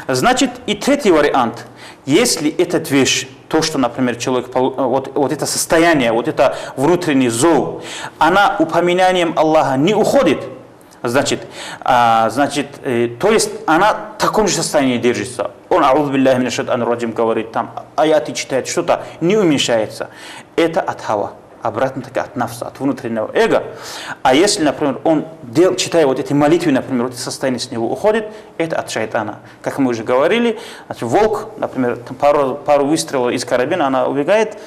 Значит, и третий вариант. Если эта вещь, то, что, например, человек, вот это состояние, вот это внутренний зов, она упоминанием Аллаха не уходит, значит, то есть она в таком же состоянии держится. Он, аузу билляхи минаш шайтанир раджим, говорит, там, аяты читает, что-то не уменьшается. Это от хава. Обратно-таки от нафса, от внутреннего эго. А если, например, он читая вот эти молитвы, например, вот это состояние с него уходит, это от шайтана. Как мы уже говорили, значит, волк, например, пару выстрелов из карабина, она убегает,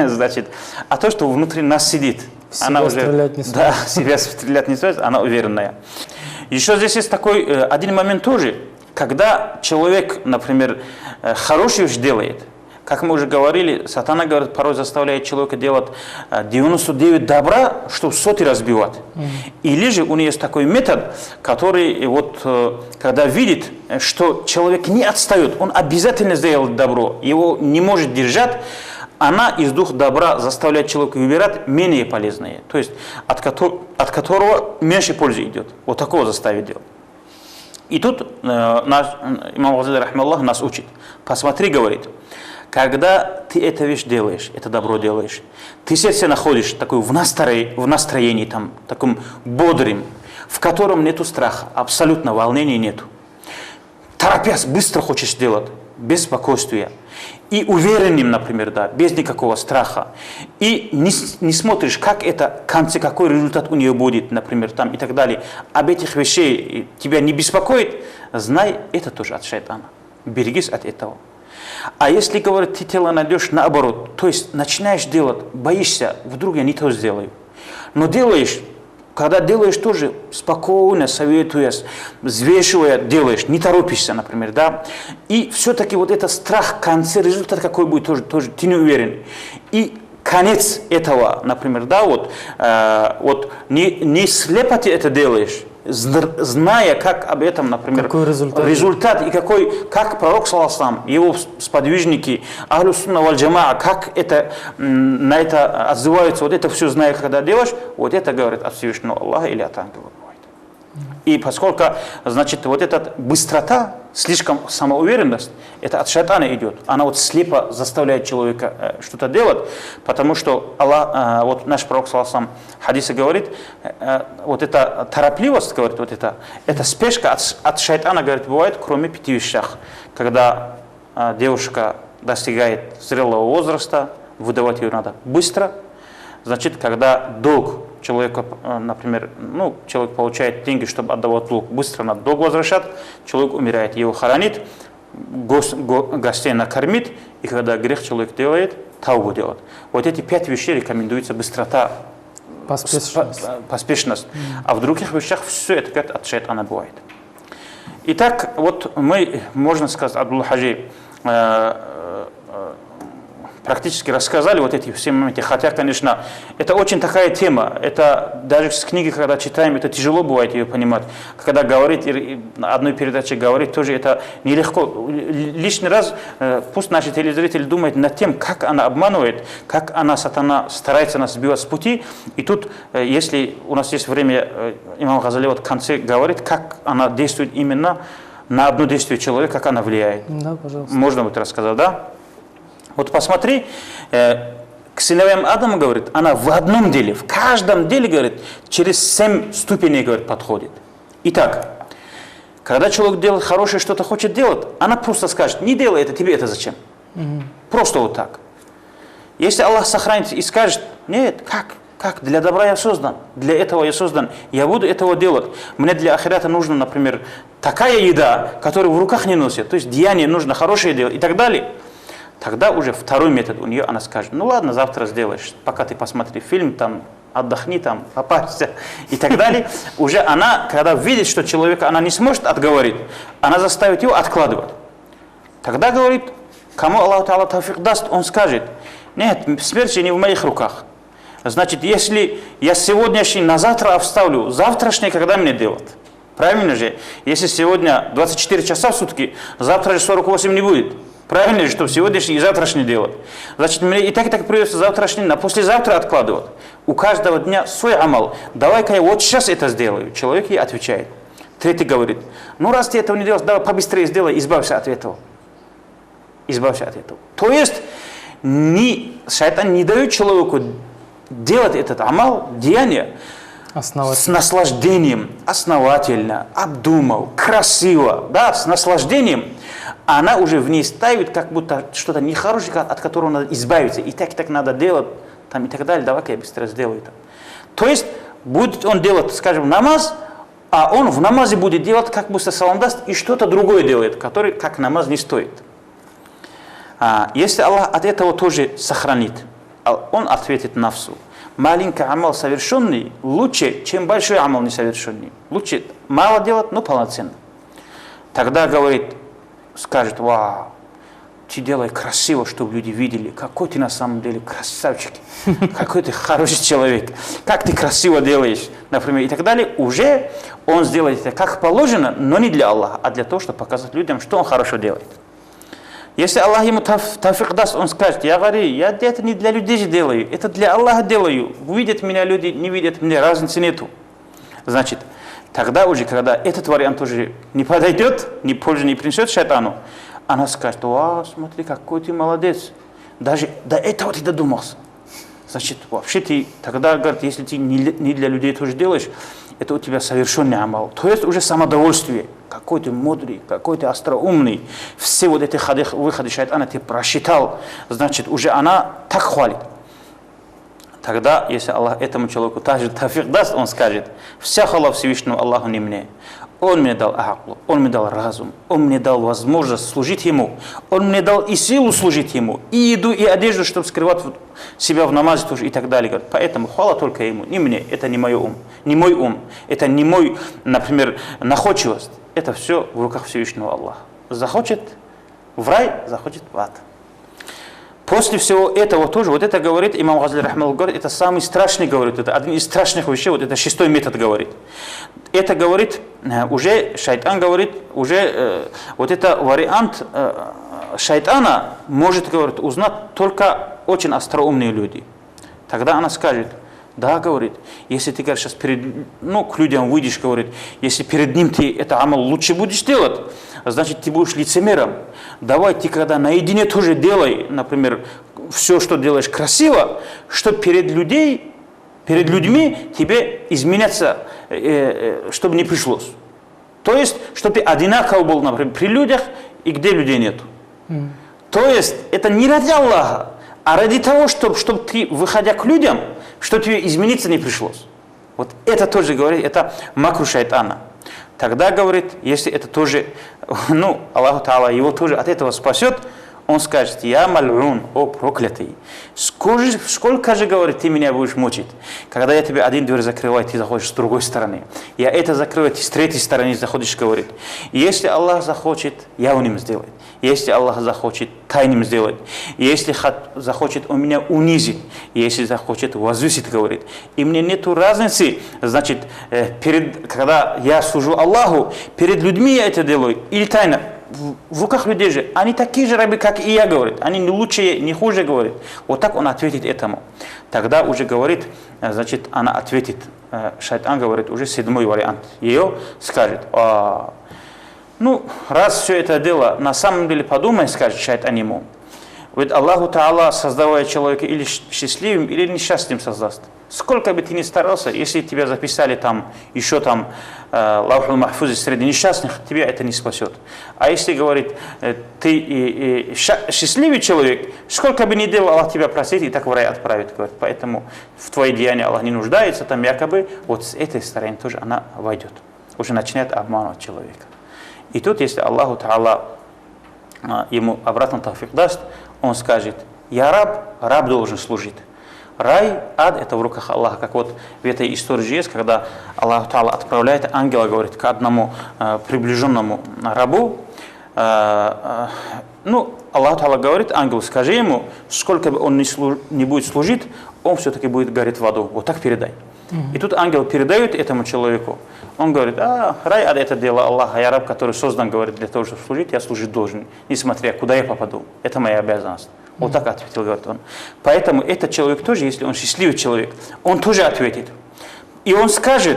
значит, а то, что внутри нас сидит, она уже себя стрелять не стоит, она уверенная. Еще здесь есть такой один момент тоже, когда человек, например, хорошую вещь делает. Как мы уже говорили, сатана, говорит, порой заставляет человека делать 99 добра, чтобы соты разбивать. Или же у нее есть такой метод, который, вот, когда видит, что человек не отстает, он обязательно сделает добро, его не может держать, она из духа добра заставляет человека выбирать менее полезные, то есть от которого меньше пользы идет. Вот такого заставит делать. И тут имам Газали рахмаллах нас учит. Посмотри, говорит, когда ты эту вещь делаешь, это добро делаешь, ты сердце находишь такое в настроении, там, таком бодрым, в котором нету страха, абсолютно волнения нету. Торопясь, быстро хочешь делать, без спокойствия. И уверенным, например, да, без никакого страха. И не смотришь, как это, в конце, какой результат у нее будет, например, там и так далее. Об этих вещей тебя не беспокоит, знай, это тоже от шайтана. Берегись от этого. А если, говорит, ты тело найдешь наоборот, то есть начинаешь делать, боишься, вдруг я не то сделаю. Но делаешь, когда делаешь тоже спокойно, советуясь, взвешивая, делаешь, не торопишься, например, да. И все-таки вот этот страх, конце, результат какой будет, тоже ты не уверен. И конец этого, например, да, вот не слепо ты это делаешь, зная, как об этом, например, какой результат и как пророк, саллаллаху, его сподвижники, ахлю сунна валь джамаа, как это, на это отзываются, вот это все зная, когда делаешь, вот это говорит от Всевышнего Аллаха или от ангела. И поскольку, значит, вот эта быстрота, слишком самоуверенность, это от шайтана идет. Она вот слепо заставляет человека что-то делать, потому что Аллах, вот наш пророк, саллаллаху хадисе говорит, вот эта торопливость, говорит, вот это спешка от шайтана, говорит, бывает, кроме 5 вещах. Когда девушка достигает зрелого возраста, выдавать ее надо быстро. Значит, когда долг человека, например, человек получает деньги, чтобы отдавать долг, быстро надо долг возвращать, человек умирает, его хоронит, гостей накормит, и когда грех человек делает, таубу делает. Вот эти 5 вещей рекомендуется быстрота, поспешность. А в других вещах все это как от шайтана бывает. Итак, вот мы, можно сказать, Абдулла Хаджи, практически рассказали вот эти все моменты, хотя, конечно, это очень такая тема, это даже с книги, когда читаем, это тяжело бывает ее понимать, когда говорить, на одной передаче говорить, тоже это нелегко. Лишний раз пусть наши телезрители думают над тем, как она обманывает, как она, сатана, старается нас сбивать с пути, и тут, если у нас есть время, имам Газали вот в конце говорит, как она действует именно на одно действие человека, как она влияет. Да, пожалуйста. Можно будет рассказать, да? Вот посмотри, к сыновьям Адама, говорит, она в одном деле, в каждом деле, говорит, через 7 ступеней, говорит, подходит. Итак, когда человек делает хорошее, что-то хочет делать, она просто скажет, не делай это, тебе это зачем? Просто вот так. Если Аллах сохранит и скажет, нет, как, для добра я создан, для этого я создан, я буду этого делать. Мне для ахирата нужна, например, такая еда, которую в руках не носят, то есть деяние нужно хорошее делать и так далее. Тогда уже второй метод у нее, она скажет, ну ладно, завтра сделаешь, пока ты посмотри фильм, там, отдохни, там, попарься и так далее. Уже она, когда видит, что человека она не сможет отговорить, она заставит его откладывать. Тогда говорит, кому Аллах Та'ала тавфик даст, он скажет, нет, смерть не в моих руках. Значит, если я сегодняшний на завтра обставлю, завтрашний когда мне делать? Правильно же? Если сегодня 24 часа в сутки, завтра же 48 не будет. Правильно же, что сегодняшний и завтрашний делать. Значит, мне и так придется завтрашний на послезавтра откладывать. У каждого дня свой амал. Давай-ка я вот сейчас это сделаю. Человек ей отвечает. Третий говорит, ну раз ты этого не делаешь, давай побыстрее сделай, избавься от этого. Избавься от этого. То есть, шайтан не дает человеку делать этот амал, деяние, с наслаждением, основательно, обдумал, красиво, да, с наслаждением, она уже в ней ставит как будто что-то нехорошее, от которого надо избавиться. И так надо делать, там, и так далее, давай-ка я быстро сделаю это. То есть, будет он делать, скажем, намаз, а он в намазе будет делать, как будто салам даст, и что-то другое делает, который как намаз не стоит. Если Аллах от этого тоже сохранит, он ответит нафсу. Маленький амал совершенный лучше, чем большой амал несовершенный. Лучше мало делать, но полноценно. Тогда говорит, скажет, вау, ты делай красиво, чтобы люди видели, какой ты на самом деле красавчик, какой ты хороший человек, как ты красиво делаешь, например, и так далее. Уже он сделает это как положено, но не для Аллаха, а для того, чтобы показать людям, что он хорошо делает. Если Аллах ему тавфик даст, он скажет, я говорю, я это не для людей же делаю, это для Аллаха делаю. Видят меня люди, не видят меня, разницы нету. Значит, тогда уже, когда этот вариант уже не подойдет, ни пользы не принесет шайтану, она скажет, вау, смотри, какой ты молодец. Даже до этого ты додумался. Значит, вообще ты, тогда, говорит, если ты не для людей тоже делаешь, это у тебя совершенный амал. То есть уже самодовольствие. Какой ты мудрый, какой ты остроумный. Все вот эти выходы шайтана ты просчитал. Значит, уже она так хвалит. Тогда, если Аллах этому человеку также тафик даст, он скажет, вся хвала Всевышнему Аллаху не мне. Он мне дал акл, он мне дал разум, он мне дал возможность служить ему, он мне дал и силу служить ему, и еду, и одежду, чтобы скрывать себя в намазе тоже и так далее. Говорит, поэтому хвала только ему, не мне, это не мой ум, это не мой, например, находчивость. Это все в руках Всевышнего Аллаха. Захочет в рай, захочет в ад. После всего этого тоже, вот это говорит, имам Газали рахмаллах говорит, это самый страшный, говорит, это один из страшных вещей, вот это 6-й метод говорит. Это говорит, уже шайтан говорит, уже вот это вариант шайтана может, говорит, узнать только очень остроумные люди. Тогда она скажет, да, говорит, если ты, говорит, сейчас к людям выйдешь, говорит, если перед ним ты это амал лучше будешь делать, значит, ты будешь лицемером. Давай ты, когда наедине тоже делай, например, все, что делаешь красиво, чтобы перед людьми тебе изменяться, чтобы не пришлось. То есть, чтобы ты одинаково был, например, при людях и где людей нет. То есть, это не ради Аллаха, а ради того, чтобы ты, выходя к людям, чтобы тебе измениться не пришлось. Вот это тоже говорит, это макру шайтана. Тогда, говорит, если это тоже, Аллаху Та'ала его тоже от этого спасет, он скажет, я маль'ун, о проклятый, сколько же, говорит, ты меня будешь мучить, когда я тебе один дверь закрываю, ты заходишь с другой стороны, я это закрываю, ты с третьей стороны заходишь, говорит, если Аллах захочет, явным сделает, если Аллах захочет, тайным сделать, если захочет он меня унизить, если захочет возвысить, говорит, и мне нету разницы, значит, когда я служу Аллаху, перед людьми я это делаю, или тайно, в руках людей же, они такие же рабы, как и я, говорит, они не лучше, не хуже, говорит. Вот так он ответит этому. Тогда уже говорит, значит, она ответит, шайтан говорит, уже 7-й вариант, ее скажет, раз все это дело, на самом деле подумай, скажет шайтан ему, ведь Аллаху Та'ала, создавая человека или счастливым, или несчастным создаст. Сколько бы ты ни старался, если тебя записали там, еще там, лаухул махфузе среди несчастных, тебя это не спасет. А если, говорит, ты счастливый человек, сколько бы ни делал, Аллах тебя простит и так в рай отправит. Говорит. Поэтому в твои деяния Аллах не нуждается, там якобы, вот с этой стороны тоже она войдет. Уже начинает обманывать человека. И тут, если Аллаху Та'ала ему обратно тавфик даст, он скажет, я раб должен служить. Рай, ад – это в руках Аллаха. Как вот в этой истории же есть, когда Аллах Та'ала отправляет ангела, говорит, к одному приближенному рабу. Аллах Та'ала говорит ангелу, скажи ему, сколько бы он не будет служить, он все-таки будет гореть в аду. Вот так передай. И тут ангел передает этому человеку. Он говорит, рай, ад – это дело Аллаха. Я раб, который создан, говорит, для того, чтобы служить, я служить должен, несмотря куда я попаду. Это моя обязанность. Вот так ответил, говорит он. Поэтому этот человек тоже, если он счастливый человек, он тоже ответит. И он скажет,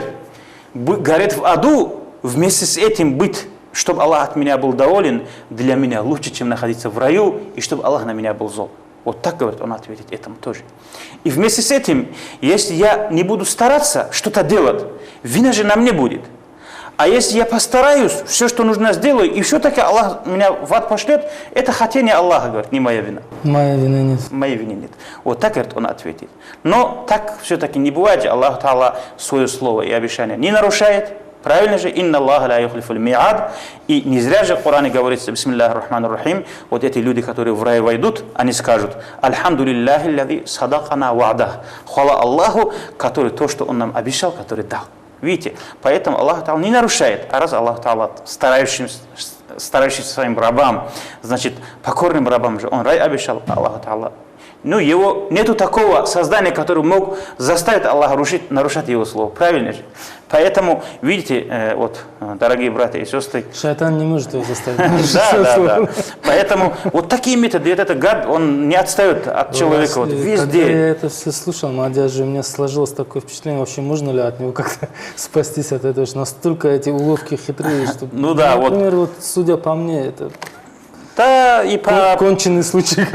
горит в аду, вместе с этим быть, чтобы Аллах от меня был доволен, для меня лучше, чем находиться в раю, и чтобы Аллах на меня был зол. Вот так, говорит, он ответит этому тоже. И вместе с этим, если я не буду стараться что-то делать, вина же на мне будет. А если я постараюсь, все, что нужно, сделаю, и все-таки Аллах меня в ад пошлет, это хотение Аллаха, говорит, не моя вина. Моя вины нет. Моей вины нет. Вот так, говорит, он ответит. Но так все-таки не бывает, Аллах Та'ала свое слово и обещание не нарушает. Правильно же, инна Аллаха ла юхлифуль ми'ад. И не зря же в Коране говорится, бисмиллахи рахмани рахим, вот эти люди, которые в рай войдут, они скажут, альхамдулиллахи лави садакана ва'дах. Хвала Аллаху, который то, что он нам обещал, который дал. Видите, поэтому Аллах Та'ала не нарушает, а раз Аллах Та'ала старающийся своим рабам, значит, покорным рабам же, он рай обещал, Аллах Та'ала. Его нету такого создания, который мог заставить Аллаха нарушать его слово. Правильно же? Поэтому, видите, вот, дорогие братья и сестры. Шайтан не может его заставить. Да. Поэтому вот такие методы, этот гад, он не отстает от человека вот, везде. Когда я это все слушал, молодежь же, у меня сложилось такое впечатление, вообще можно ли от него как-то спастись от этого, что настолько эти уловки хитрые, что, например, вот, судя по мне, это... Да, и конченый случай.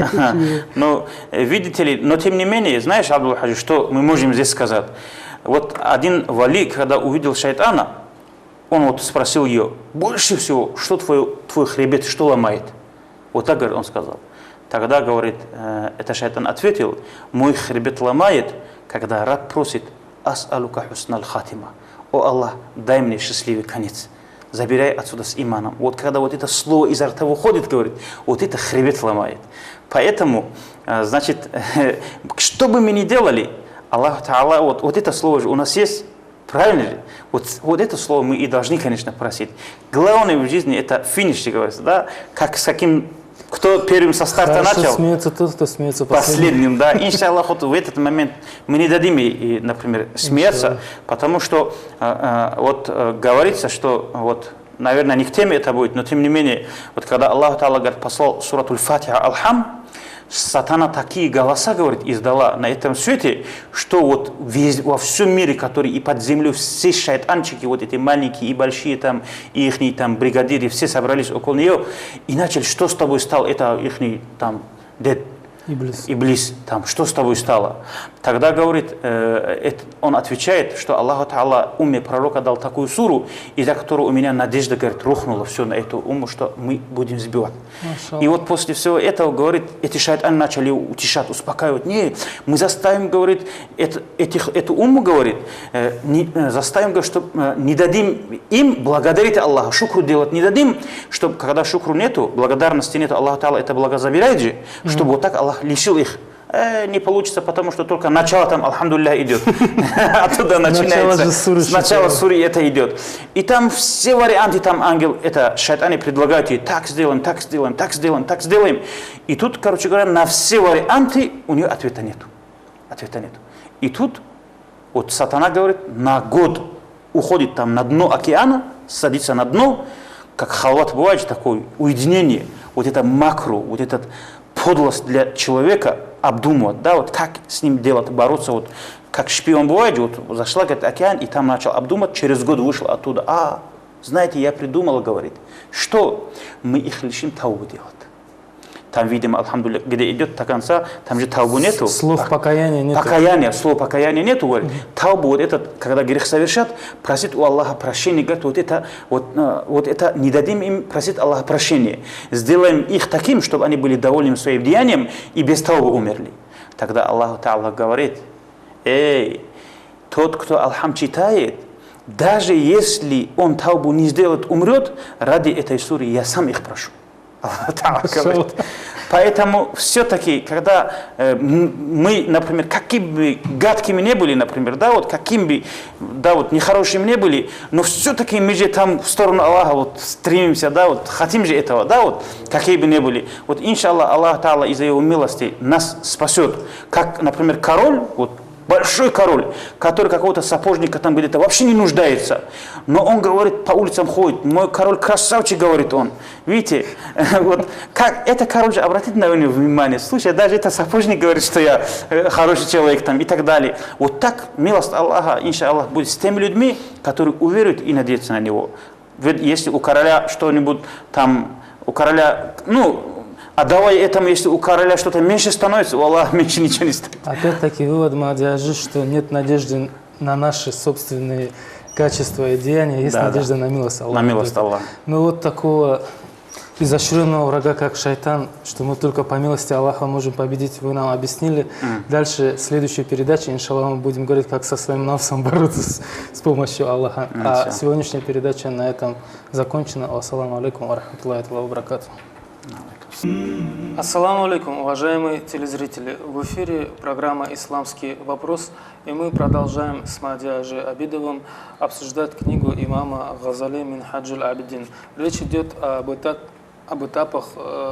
Видите ли, но тем не менее, знаешь, Абдул-Хаджи, что мы можем здесь сказать? Вот один вали, когда увидел шайтана, он вот спросил ее, больше всего, что твой хребет, что ломает? Вот так, говорит, он сказал. Тогда, говорит, это шайтан ответил, мой хребет ломает, когда раб просит, ас-алука хусналь хатима. О Аллах, дай мне счастливый конец. Забирай отсюда с иманом. Вот когда вот это слово изо рта выходит, говорит, вот это хребет ломает. Поэтому, значит, что бы мы ни делали, Аллах Та'ала, вот это слово же у нас есть, правильно же? Вот это слово мы и должны, конечно, просить. Главное в жизни это финиш, говорится, да? Как с каким кто первым со старта Хорошо начал. смеется тот, кто смеется последним. Последним, да. Иншаллах, вот в этот момент мы не дадим ей, например, смеяться, потому что вот говорится, что вот, наверное, не к теме это будет, но тем не менее, вот когда Аллах Та'ала говорит, послал суратуль Фатиха Алхам, сатана такие голоса, говорит, издала на этом свете, что вот во всем мире, который и под землей, все шайтанчики, вот эти маленькие и большие там, и ихние там бригадиры, все собрались около нее и начали, что с тобой стал, это ихний там дед, Иблис, там, что с тобой стало? Тогда, говорит, он отвечает, что Аллах Та'ала умме пророка дал такую суру, из-за которой у меня надежда, говорит, рухнула все на эту умму, что мы будем сбивать. И вот после всего этого, говорит, эти шайтаны начали утешать, успокаивать. Не, мы заставим, говорит, эту умму, говорит, заставим, говорит, что не дадим им благодарить Аллаха, шукру делать не дадим, чтобы, когда шукру нету, благодарности нету, Аллах Та'ала это благо забирает же, чтобы вот так Аллах лишил их. Не получится, потому что только начало там, алхамдулилля, идет. Оттуда начинается. Сначала сури это идет. И там все варианты, там ангел, это шайтаны предлагают ей, так сделаем, так сделаем, так сделаем, так сделаем. И тут, короче говоря, на все варианты у нее ответа нету. Ответа нету. И тут вот сатана, говорит, на год уходит там на дно океана, садится на дно, как халват бывает, такое уединение, вот это макро, вот этот подлость для человека обдумывать, да, вот как с ним делать, бороться, вот как шпион бывает, вот зашла, говорит, океан, и там начал обдумать, через год вышел оттуда, знаете, я придумала, говорит, что мы их лишим таубу делать. Там, видимо, алхамдулилля, где идет до конца, там же таубу нету. Слов покаяния нету. Слова покаяния нету, говорит. Таубу, вот этот, когда грех совершат, просит у Аллаха прощения, говорит, вот это не дадим им просить Аллаха прощения. Сделаем их таким, чтобы они были довольны своим деянием и без таубы умерли. Тогда Аллах Та'ала говорит, тот, кто алхам читает, даже если он таубу не сделает, умрет, ради этой суры я сам их прошу. Поэтому все-таки, когда мы, например, какими бы гадкими не были, например, да, вот какими бы, да, вот нехорошими не были, но все-таки мы же там в сторону Аллаха вот стремимся, да, вот хотим же этого, да, вот какие бы ни были. Вот иншаллах Аллах Та'ала из-за его милости нас спасет, как, например, король, вот большой король, который какого-то сапожника там где-то вообще не нуждается. Но он, говорит, по улицам ходит. Мой король красавчик, говорит он. Видите, вот как это король же, обратите на него внимание. Слушай, даже это сапожник говорит, что я хороший человек там и так далее. Вот так милость Аллаха, иншаллах, будет с теми людьми, которые уверуют и надеются на него. Ведь если у короля что-нибудь там, у короля, а давай этому, если у короля что-то меньше становится, у Аллаха меньше ничего не станет. Опять-таки вывод Мадиаджи, что нет надежды на наши собственные качества и деяния, есть надежда на милость Аллаха. На милость Аллаха. Но вот такого изощренного врага, как шайтан, что мы только по милости Аллаха можем победить, вы нам объяснили. Дальше, в следующей передаче, иншаллах, мы будем говорить, как со своим нафсом бороться с помощью Аллаха. А сегодняшняя передача на этом закончена. Ассаламу алейкум ва рахматуллахи ва баракатуху. Ассаламу алейкум, уважаемые телезрители. В эфире программа «Исламский вопрос», и мы продолжаем с Мадиаджи Абидовым обсуждать книгу имама Газали Минхаджуль Абидин. Речь идет об этапах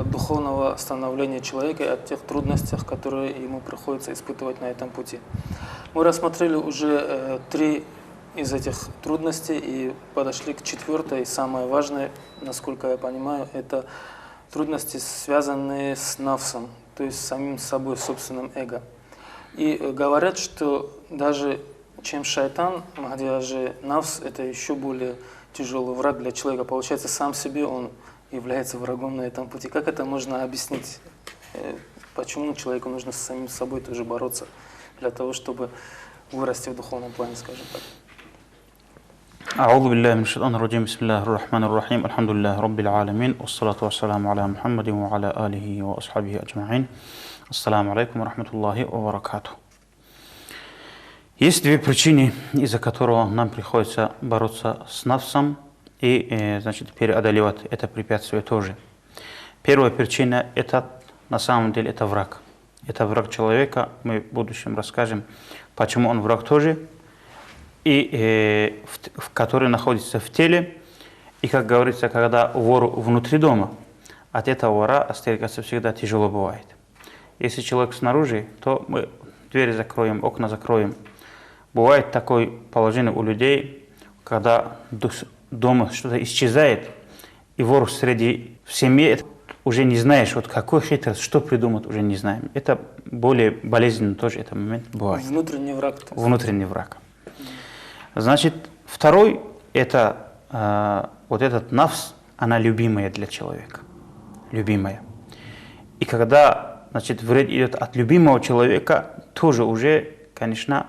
духовного становления человека и о тех трудностях, которые ему приходится испытывать на этом пути. Мы рассмотрели уже 3 из этих трудностей и подошли к 4-й, самой важной, насколько я понимаю, это трудности, связанные с нафсом, то есть с самим собой, собственным эго. И говорят, что даже чем шайтан, Мадиаджи, нафс – это еще более тяжелый враг для человека. Получается, сам себе он является врагом на этом пути. Как это можно объяснить? Почему человеку нужно с самим собой тоже бороться для того, чтобы вырасти в духовном плане, скажем так? أعوذ بالله من الشيطان الرجيم بسم الله الرحمن الرحيم الحمد لله رب العالمين والصلاة والسلام على محمد وعلى آله وأصحابه أجمعين السلام عليكم ورحمة الله وبركاته. Есть 2 причины, из-за которых нам приходится бороться с нафсом и, значит, преодолевать это препятствие тоже. Первая причина – это на самом деле это враг. Это враг человека. Мы в будущем расскажем, почему он враг тоже. И который находится в теле, и, как говорится, когда вор внутри дома, от этого вора остерегаться всегда тяжело бывает. Если человек снаружи, то мы двери закроем, окна закроем. Бывает такое положение у людей, когда дома что-то исчезает, и вор в семье уже не знаешь, вот какой хитрость, что придумать, уже не знаем. Это более болезненно тоже этот момент бывает. Внутренний враг. Внутренний враг. Значит, второй, это вот этот нафс, она любимая для человека. Любимая. И когда, значит, вред идет от любимого человека, тоже уже, конечно,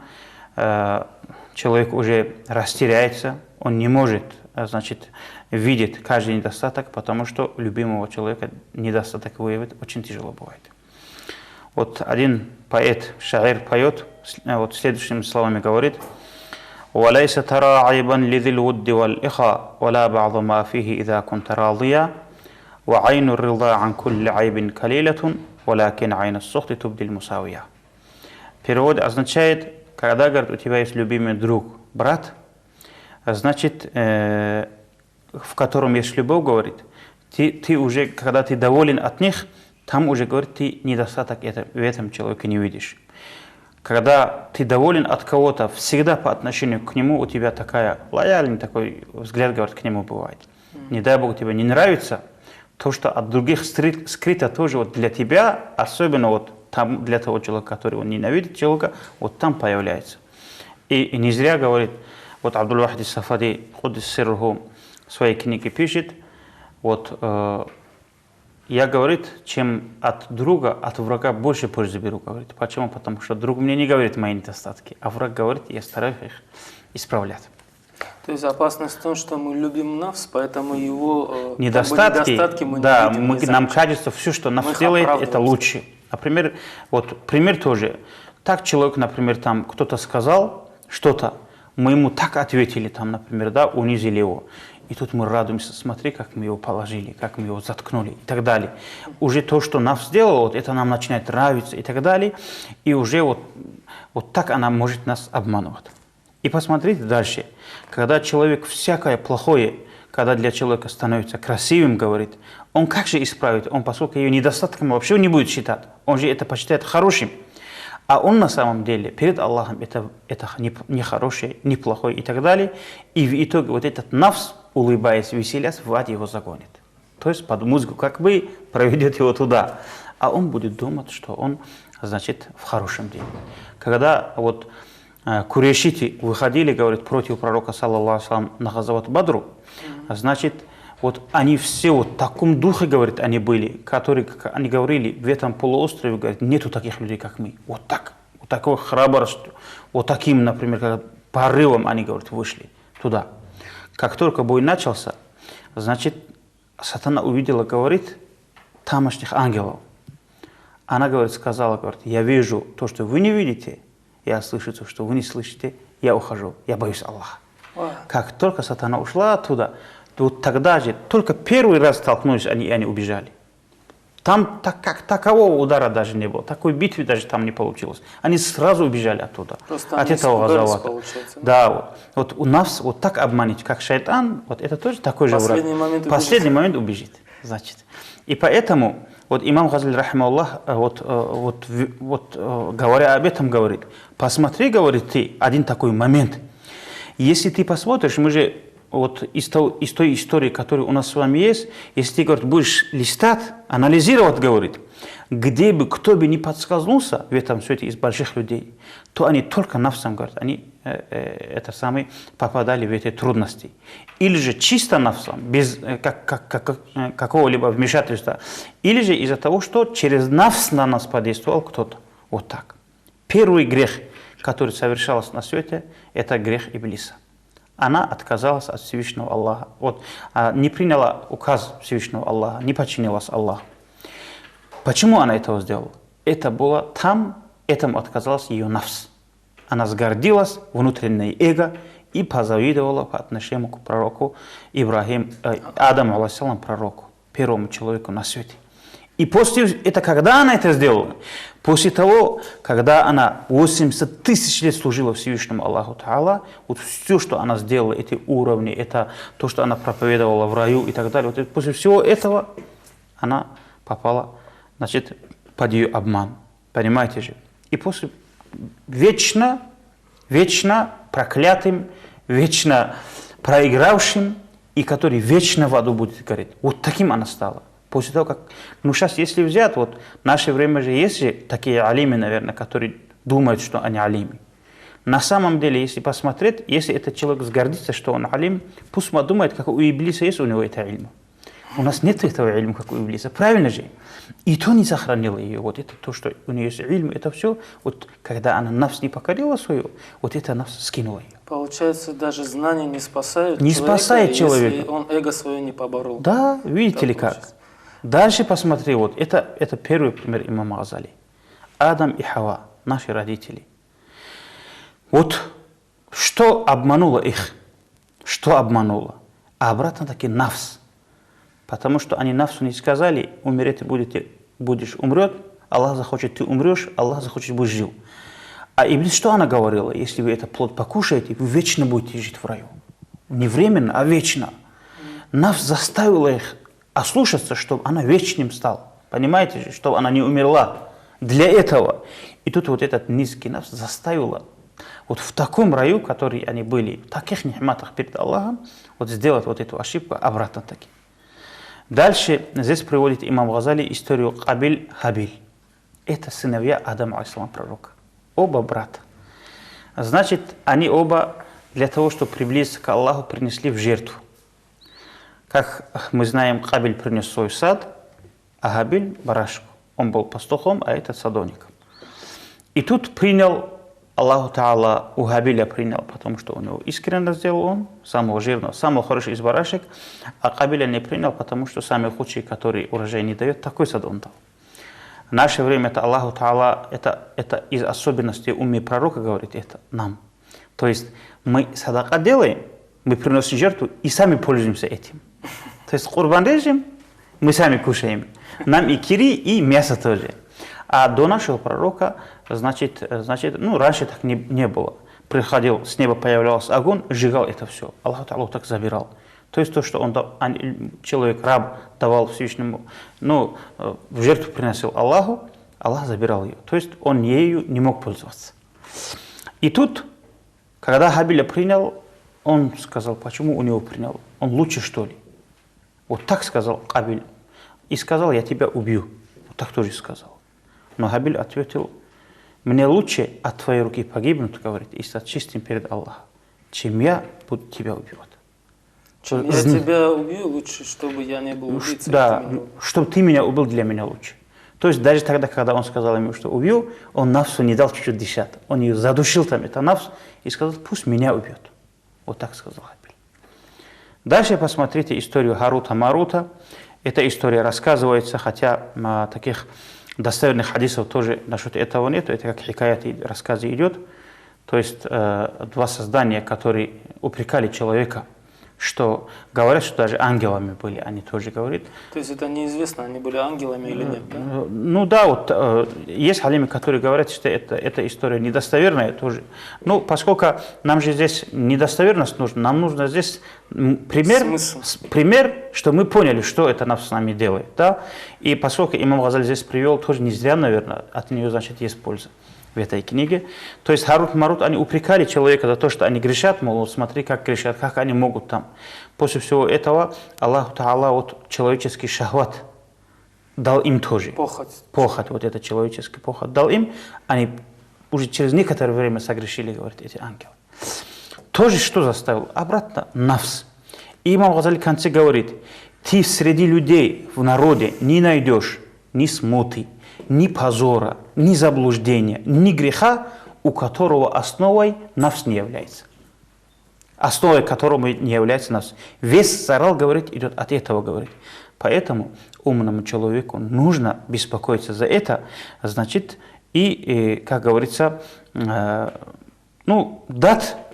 человек уже растеряется, он не может, значит, видеть каждый недостаток, потому что любимого человека недостаток выявить очень тяжело бывает. Вот один поэт, шаир поет, вот следующими словами говорит: «Валайса тара айбан лидил вудди вал иха, вала ба'да ма фихи идha кунта радия, ва айну рилда ан кулли айбин калилатун, валакин айна сухти тубдил мусавия». Перевод означает, когда, говорит, у тебя есть любимый друг, брат, значит, в котором есть любовь, говорит, ты уже, когда ты доволен от них, там уже, говорит, ты недостаток в этом человеке не видишь. Когда ты доволен от кого-то, всегда по отношению к нему у тебя лояльный такой взгляд, говорит, к нему бывает. Не дай Бог, тебе не нравится то, что от других скрыто тоже вот для тебя, особенно вот там для того человека, который он ненавидит человека, вот там появляется. И не зря говорит, вот Абдул-Вахид ас-Сафади в своей книге пишет, вот я, говорит, чем от друга, от врага больше пользы беру, говорит. Почему? Потому что друг мне не говорит мои недостатки, а враг говорит, я стараюсь их исправлять. То есть опасность в том, что мы любим нафс, поэтому его недостатки мы да, не видим, нам кажется, все, что нафс делает, это лучше. Например, вот пример тоже. Так человек, например, там кто-то сказал что-то, мы ему так ответили, там, например, да, унизили его. И тут мы радуемся, смотри, как мы его положили, как мы его заткнули и так далее. Уже то, что нафс сделала, вот это нам начинает нравиться и так далее. И уже вот так она может нас обманывать. И посмотрите дальше. Когда человек всякое плохое, когда для человека становится красивым, говорит, он как же исправит? Он, поскольку ее недостатком вообще не будет считать. Он же это посчитает хорошим. А он на самом деле перед Аллахом это не хорошее, не плохое и так далее. И в итоге вот этот нафс, улыбаясь, веселясь, в ад его загонит. То есть под музыку как бы проведет его туда. А он будет думать, что он, значит, в хорошем деле. Когда вот курейшиты выходили, говорит, против пророка, саллаллаху алейхи на Газават Бадру, значит, вот они все вот в таком духе, говорит, они были, которые, как они говорили, в этом полуострове, говорит, нету таких людей, как мы. Вот так, вот такой храбростью, вот таким, например, как порывом они, говорит, вышли туда. Как только бой начался, значит, сатана увидела, говорит, тамошних ангелов. Она, говорит, сказала, говорит, я вижу то, что вы не видите, я слышу то, что вы не слышите, я ухожу, я боюсь Аллаха. Как только сатана ушла оттуда, то тогда же, только первый раз столкнулись, они убежали. Там такового удара даже не было, такой битвы даже там не получилось. Они сразу убежали оттуда. Просто от этого Газавата. Да? Вот у нас вот так обмануть, как шайтан, вот это тоже такой же враг. Последний момент убежит. Значит. И поэтому вот имам Газали, рахимахуллах, говоря об этом, говорит, посмотри, говорит, ты один такой момент. Если ты посмотришь, мы же вот из той истории, которая у нас с вами есть, если ты, говорит, будешь листать, анализировать, говорит, где бы, кто бы ни подскользнулся в этом свете из больших людей, то они только нафсом, говорят, они попадали в эти трудности. Или же чисто нафсом, без какого-либо вмешательства, или же из-за того, что через нафс на нас подействовал кто-то. Вот так. Первый грех, который совершался на свете, это грех Иблиса. Она отказалась от Всевышнего Аллаха, не приняла указ Всевышнего Аллаха, не подчинилась Аллаху. Почему она этого сделала? Это было там, этому отказалась ее нафс. Она сгордилась, внутреннее эго, и позавидовала по отношению к пророку Адаму, алейхиссалам, пророку, первому человеку на свете. И после этого, когда она это сделала? После того, когда она 80 тысяч лет служила Всевышнему Аллаху Та'ала, вот все, что она сделала, эти уровни, это то, что она проповедовала в раю и так далее, вот после всего этого она попала, значит, под ее обман. Понимаете же? И после вечно проклятым, вечно проигравшим, и который вечно в аду будет гореть. Вот таким она стала. После того, как... Ну, сейчас, если взять, вот в наше время же есть же такие алимы, наверное, которые думают, что они алимы. На самом деле, если посмотреть, если этот человек сгордится, что он алим, пусть он думает, как у Иблиса есть у него это ильма. У нас нет этого ильма, как у Иблиса. Правильно же? И то не сохранило ее. Вот это то, что у нее есть ильм, это все. Вот когда она нафс не покорила свою, вот это нафс скинула ее. Получается, даже знания не спасают Не спасает человека. если он эго свое не поборол. Да, видите Так ли как. получается. Дальше посмотри, вот это первый пример имама Газали. Адам и Хава, наши родители. Вот что обмануло их? Что обмануло? А обратно таки нафс. Потому что они нафсу не сказали, умереть будешь умрет, Аллах захочет, ты умрешь, Аллах захочет, будешь жил. А Иблис что она говорила? Если вы этот плод покушаете, вы вечно будете жить в раю. Не временно, а вечно. Нафс заставила их ослушаться, чтобы она вечным стала. Понимаете же, чтобы она не умерла. Для этого. И тут вот этот низкий нафс заставила вот в таком раю, в который они были, в таких нихматах перед Аллахом, вот сделать вот эту ошибку обратно таки. Дальше здесь приводит имам Газали историю Кабиль-Хабиль. Это сыновья Адама, алейхиссалам, пророка. Оба брата. Значит, они оба для того, чтобы приблизиться к Аллаху, принесли в жертву. Как мы знаем, Кабиль принес свой сад, а Хабиль – барашку. Он был пастухом, а этот садовником. И тут принял Аллаху Та'ала, у Хабиля принял, потому что у него искренне сделал он, самого жирного, самого хорошего из барашек, а Кабиля не принял, потому что самый худший, который урожай не дает, такой сад он дал. В наше время это Аллаху Та'ала, это из особенностей умми пророка говорит это нам. То есть мы садака делаем, мы приносим жертву и сами пользуемся этим. То есть курбан режем, мы сами кушаем. Нам и кири, и мясо тоже. А до нашего пророка, значит, раньше так не было. Приходил, с неба появлялся огонь, сжигал это все. Аллах Та'ала так забирал. То есть то, что человек, раб, давал Всевышнему, в жертву приносил Аллаху, Аллах забирал ее. То есть он ею не мог пользоваться. И тут, когда Хабиля принял, он сказал, почему у него принял? Он лучше, что ли? Вот так сказал Кабиль. И сказал, я тебя убью. Вот так тоже сказал. Но Хабиль ответил, мне лучше от твоей руки погибнуть, говорит, и стать чистым перед Аллахом, чем я буду тебя убивать. Чем я тебя убью, лучше, чтобы я не был убийцей. Да, чтобы ты меня убил, для меня лучше. То есть даже тогда, когда он сказал ему, что убью, он нафсу не дал чуть-чуть дышать. Он ее задушил там, это нафс, и сказал, пусть меня убьет. Вот так сказал Хабиль. Дальше посмотрите историю Харута-Марута. Эта история рассказывается, хотя таких достоверных хадисов тоже насчет этого нет. Это как хикаят и рассказы идет. То есть два создания, которые упрекали человека, что говорят, что даже ангелами были, они тоже говорят. То есть это неизвестно, они были ангелами или нет, да? Ну да, вот есть алимы, которые говорят, что эта история недостоверная тоже. Ну, поскольку нам же здесь недостоверность нужна, нам нужно здесь пример, что мы поняли, что это нафс с нами делает. Да? И поскольку имам Газали здесь привел, тоже не зря, наверное, от нее, значит, есть польза в этой книге. То есть Харут-Марут, они упрекали человека за то, что они грешат, мол, смотри, как грешат, как они могут там. После всего этого Аллаху Та'ала вот человеческий шахват дал им тоже. Похоть, вот это человеческий похоть дал им. Они уже через некоторое время согрешили, говорят, эти ангелы. Тоже что заставил? Обратно, нафс. И имам Газали в конце говорит, ты среди людей в народе не найдешь ни смуты, ни позора, ни заблуждения, ни греха, у которого основой нафс не является. Основой которого не является нафс. Весь зарал, говорит, идет от этого, говорит. Поэтому умному человеку нужно беспокоиться за это, значит, как говорится,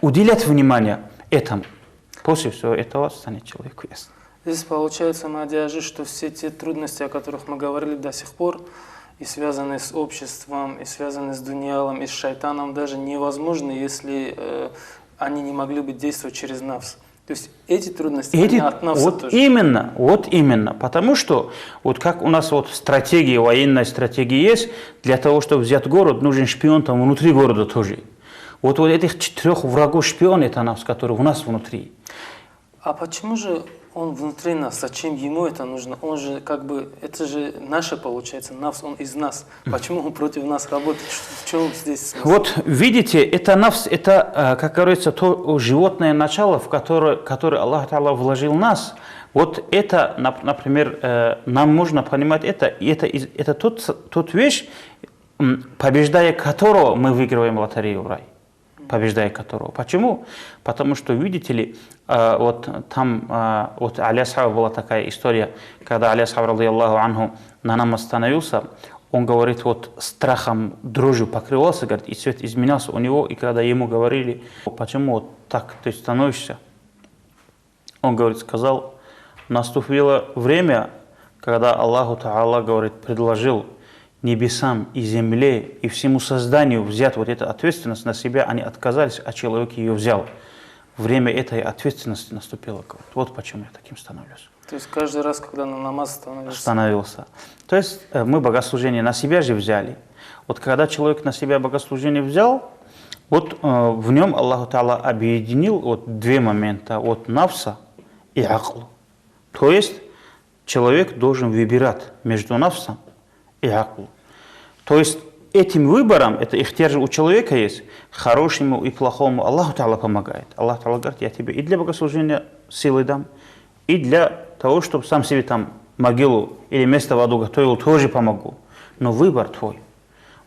уделять внимание этому. После всего этого станет человеку ясно. Здесь получается, Мадяжи, что все те трудности, о которых мы говорили до сих пор, и связанные с обществом, и связанные с дуньялом, и с шайтаном, даже невозможны, если они не могли бы действовать через нафс. То есть эти трудности, они от нафса вот тоже. именно, потому что вот как у нас вот в стратегии, военной стратегии есть, для того, чтобы взять город, нужен шпион там внутри города тоже. Вот этих 4 врагов шпион это нафс, который у нас внутри. А почему же он внутри нас? Зачем ему это нужно? Он же как бы, это же наше получается, нафс, он из нас. Почему он против нас работает? В чем здесь смысл? Вот видите, это нафс, это, как говорится, то животное начало, в которое Аллах Та'ala вложил нас. Вот это, например, нам нужно понимать это, и это тот вещь, побеждая которого мы выигрываем лотерею в рай. Побеждая которого. Почему? Потому что, видите ли, вот там, вот Али Асхаб была такая история, когда Али Асхаб, радийаллаху анху, на нам остановился, он говорит, вот страхом, дрожью покрывался, говорит, и цвет изменялся у него, и когда ему говорили, почему вот так ты становишься, он, говорит, сказал, наступило время, когда Аллаху Та'ала, говорит, предложил небесам и земле и всему созданию взять вот эту ответственность на себя, они отказались, а человек ее взял. Время этой ответственности наступило. Вот почему я таким становлюсь. То есть каждый раз, когда на намаз становился. То есть мы богослужение на себя же взяли. Вот когда человек на себя богослужение взял, вот в нем Аллах Та'ала объединил вот 2 момента, вот нафса и акл. То есть человек должен выбирать между нафсом и акл. То есть этим выбором, это ихтияр же у человека есть, хорошему и плохому Аллаху Та'ала помогает. Аллах Та'ала говорит, я тебе и для богослужения силы дам, и для того, чтобы сам себе там могилу или место в аду готовил, тоже помогу. Но выбор твой.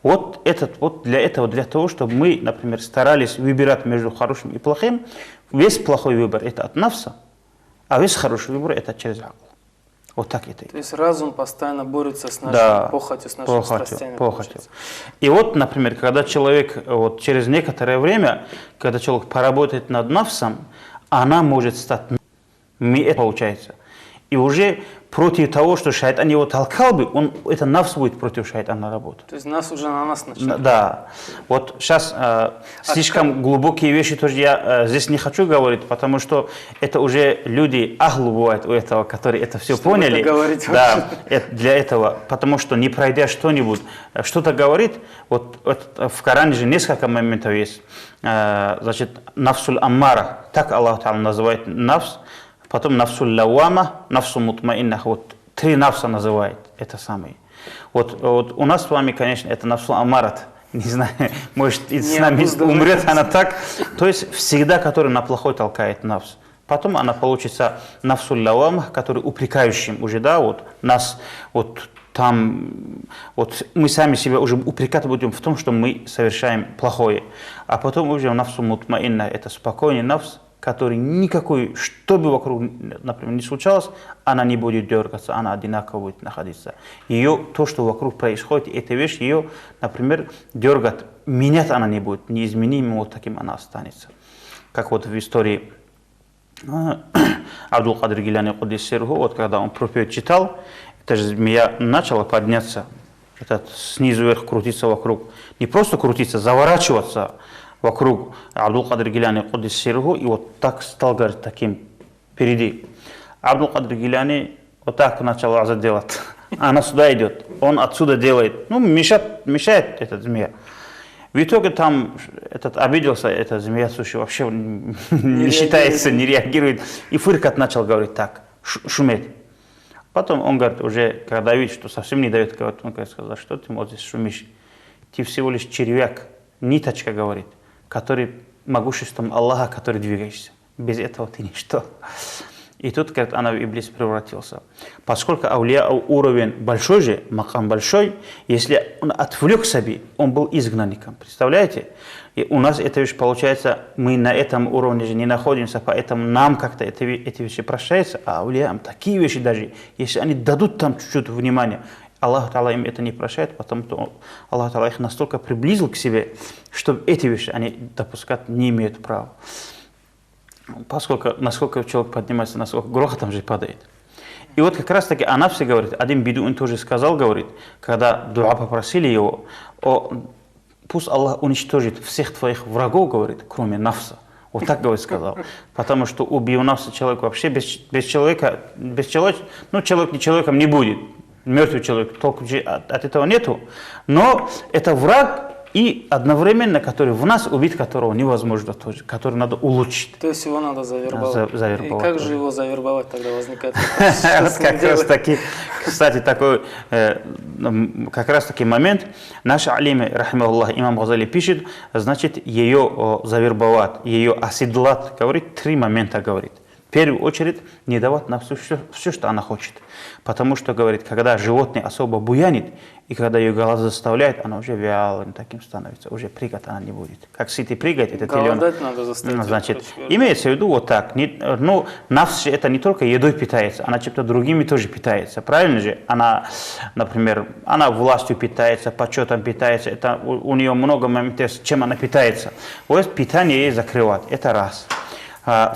Вот для того, чтобы мы, например, старались выбирать между хорошим и плохим, весь плохой выбор это от нафса, а весь хороший выбор это через акл. Вот так это. То есть разум постоянно борется с нашей похотью, с нашими страстями. И вот, например, когда человек вот, через некоторое время, когда человек поработает над нафсом, она может стать это получается. И уже против того, что шайтан его толкал бы, это нафс будет против шайтана работать. То есть нас уже на нас начинает. Да. Вот сейчас слишком глубокие вещи тоже я здесь не хочу говорить, потому что это уже люди ахлу бывают у этого, которые это все поняли. Да, для этого, потому что не пройдя что-нибудь, что-то говорит, вот в Коране же несколько моментов есть. Значит, нафсуль аммара, так Аллах Та'ала называет нафс. Потом нафсуль лауама, нафсу мутмаинна. Вот 3 нафса называет это самое. Вот у нас с вами, конечно, это нафсу амарат. Не знаю, может, и с нами умрет она так. То есть всегда, который на плохой толкает нафс. Потом она получится нафсуль лауама, который упрекающим уже, да, вот нас, вот там, вот мы сами себя уже упрекать будем в том, что мы совершаем плохое. А потом уже нафсу мутмаинна, это спокойный нафс, который никакой, что бы вокруг, например, не случалось, она не будет дергаться, она одинаково будет находиться. Ее, то, что вокруг происходит, эта вещь, ее, например, дергать, менять она не будет, неизменимым вот таким она останется. Как вот в истории Абдул Кадр Гиляни Кудиссирху, вот когда он проповедь читал, эта же змея начала подняться, этот снизу вверх крутиться вокруг, не просто крутиться, заворачиваться вокруг Абдул Кадр Гиляни Кудиссирху, и вот так стал, говорит, таким впереди. Абдул Кадр Гиляни вот так начал аза делать. Она сюда идет, он отсюда делает. Ну, мешает этот змея. В итоге там обиделся, эта змея, слушай, вообще не считается, не реагирует. И фыркать начал, говорит, так, шуметь. Потом он говорит, уже когда видит, что совсем не дает, говорит, он сказал, что ты вот здесь шумишь? Ты всего лишь червяк, ниточка, говорит, который могуществом Аллаха, который двигаешься. Без этого ты ничто. И тут, говорит, она в Иблис превратился. Поскольку аулия уровень большой же, макам большой, если он отвлек себе, он был изгнанником. Представляете? И у нас эта вещь получается, мы на этом уровне же не находимся, поэтому нам как-то эти вещи прощаются, а аулиям такие вещи даже, если они дадут там чуть-чуть внимания, Аллах Та'ала им это не прощает, потому что Аллах Та'ала их настолько приблизил к себе, что эти вещи они допускать не имеют права. Поскольку, насколько человек поднимается, насколько грохотом же падает. И вот как раз таки она все говорит, один бедуин тоже сказал, говорит, когда дуа попросили его, пусть Аллах уничтожит всех твоих врагов, говорит, кроме нафса. Вот так говорит, сказал. Потому что убивался человек вообще без человека, ну, человек не человеком не будет. Мертвый человек, толку от этого нету. Но это враг, и одновременно, который в нас, убить которого невозможно тоже, который надо улучшить. То есть его надо завербовать. Завербовать. И как же его завербовать тогда возникает вопрос? Как раз таки, кстати, такой как раз таки момент. Наш алим, рахимахуллах, имам Газали пишет, значит, ее завербовать, ее оседлать, говорит, 3 момента, говорит. В первую очередь, не давать на все, что она хочет. Потому что, говорит, когда животное особо буянит, и когда ее голод заставляет, она уже вялым таким становится, уже прыгать она не будет. Как сытый прыгает, это теленок. Голодать надо заставить. Значит, имеется в виду вот так. Ну, нафс же это не только едой питается, она чем-то другими тоже питается. Правильно же? Она, например, она властью питается, почетом питается. Это у нее много моментов, чем она питается. Вот питание ей закрывать. Это раз.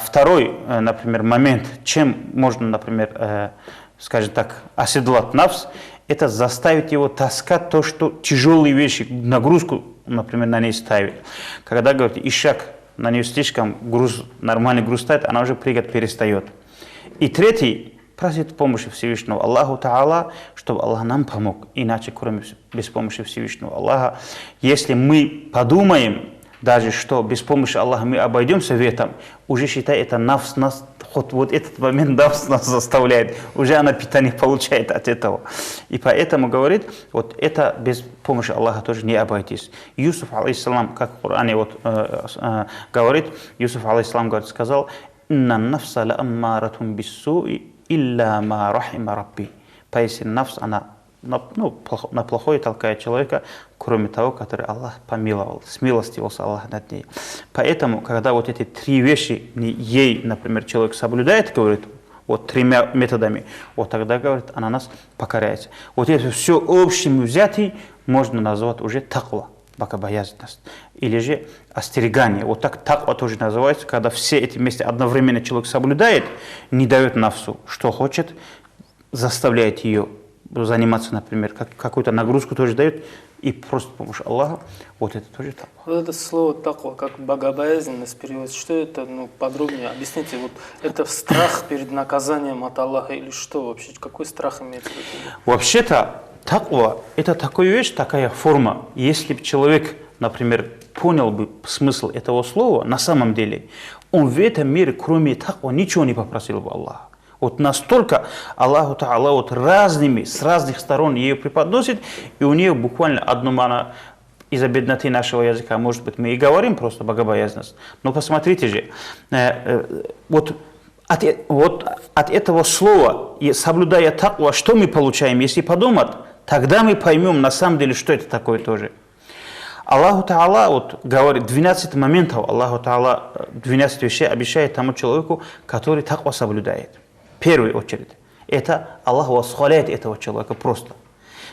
Второй, например, момент, чем можно, например, скажем так, оседлать нафс, это заставить его таскать то, что тяжелые вещи, нагрузку, например, на ней ставит. Когда, говорит, ишак, на нее слишком нормальный груз ставит, она уже прыгать перестает. И третий, просит помощи Всевышнего Аллаху Та'ала, чтобы Аллах нам помог. Иначе, кроме без помощи Всевышнего Аллаха, если мы подумаем, даже что без помощи Аллаха мы обойдемся в этом, уже считай, это нафс нас, вот этот момент нафс нас заставляет, уже она питание получает от этого. И поэтому говорит, вот это без помощи Аллаха тоже не обойтись. Юсуф, алейхиссалам, как в Коране вот, говорит, Юсуф, алейхиссалам, говорит, сказал, «Инна нафса ла аммаратум биссуи илля ма рахима рабби». Поэтому нафс, она на плохое толкает человека, кроме того, который Аллах помиловал, смилостивился Аллах над ней. Поэтому, когда вот эти 3 вещи ей, например, человек соблюдает, говорит, вот 3 методами, вот тогда, говорит, она нас покоряется. Вот это все общим взятый можно назвать уже таква, богобоязненность, или же остерегание. Вот так таква тоже называется, когда все эти вместе одновременно человек соблюдает, не дает нафсу, что хочет, заставляет ее заниматься, например, какую-то нагрузку тоже дает, и просто помощь Аллаха, вот это тоже таква. Вот это слово таква, как богобоязненность переводится, что это, подробнее объясните, вот это страх перед наказанием от Аллаха или что вообще, какой страх имеется в виду? Вообще-то таква это такая вещь, такая форма, если бы человек, например, понял бы смысл этого слова, на самом деле, он в этом мире, кроме таква, ничего не попросил бы Аллаха. Вот настолько Аллаху Та'ала вот с разных сторон ее преподносит, и у нее буквально одно мана из-за бедноты нашего языка, может быть, мы и говорим просто богобоязненность. Но посмотрите же, вот от этого слова, соблюдая таква, что мы получаем, если подумать, тогда мы поймем на самом деле, что это такое тоже. Аллаху Та'ала вот говорит 12 моментов, Аллаху Та'ала 12 вещей обещает тому человеку, который таква соблюдает. В первую очередь, это Аллах восхваляет этого человека просто.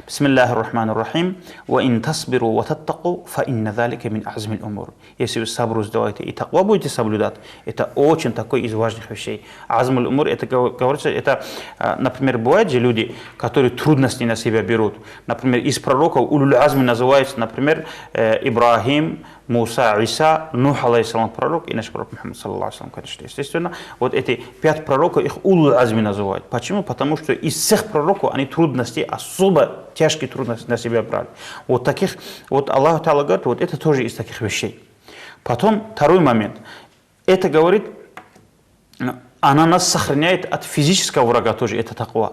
Бисмиллахи рахмани рахим. Ва ин тасбиру ва таттаку, фа инна залика мин азмил умур. Если вы сабру сделаете и таква будете соблюдать, это очень такой из важных вещей. Азмул умур, это говорится, это, например, бывают же люди, которые трудности на себя берут. Например, из пророков улюль азми называется, например, Ибрахим, Муса, Иса, Нух, алейхиссалам, пророк, и наш пророк Мухаммад, саллаллаху, конечно, естественно. Вот эти 5 пророков, их улуль азми называют. Почему? Потому что из всех пророков они трудности, особо тяжкие трудности на себя брали. Вот таких, вот Аллах Та'ала говорит, вот это тоже из таких вещей. Потом, второй момент. Это говорит, она нас сохраняет от физического врага тоже, это таква.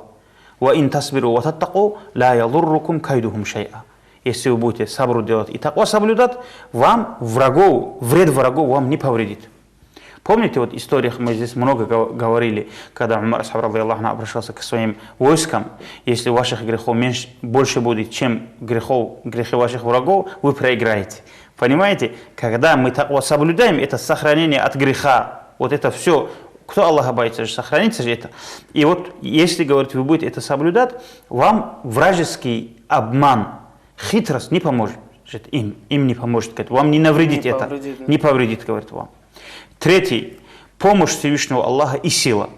Ва ин тасбиру ва таттаку, ла ядуррукум кайдухум шай'a. Если вы будете сабру делать и таква соблюдать, вам вред врагов вам не повредит. Помните, вот в историях мы здесь много говорили, когда Умар обращался к своим войскам, если ваших грехов больше будет, чем грехи ваших врагов, вы проиграете. Понимаете? Когда мы таква соблюдаем, это сохранение от греха. Вот это все. Кто Аллаха боится, сохранится же это. И вот, если, говорит, вы будете это соблюдать, вам вражеский обман, хитрость не поможет им не поможет, говорит, вам не навредит это, не повредит, говорит вам. Третий, помощь Всевышнего Аллаха и сила.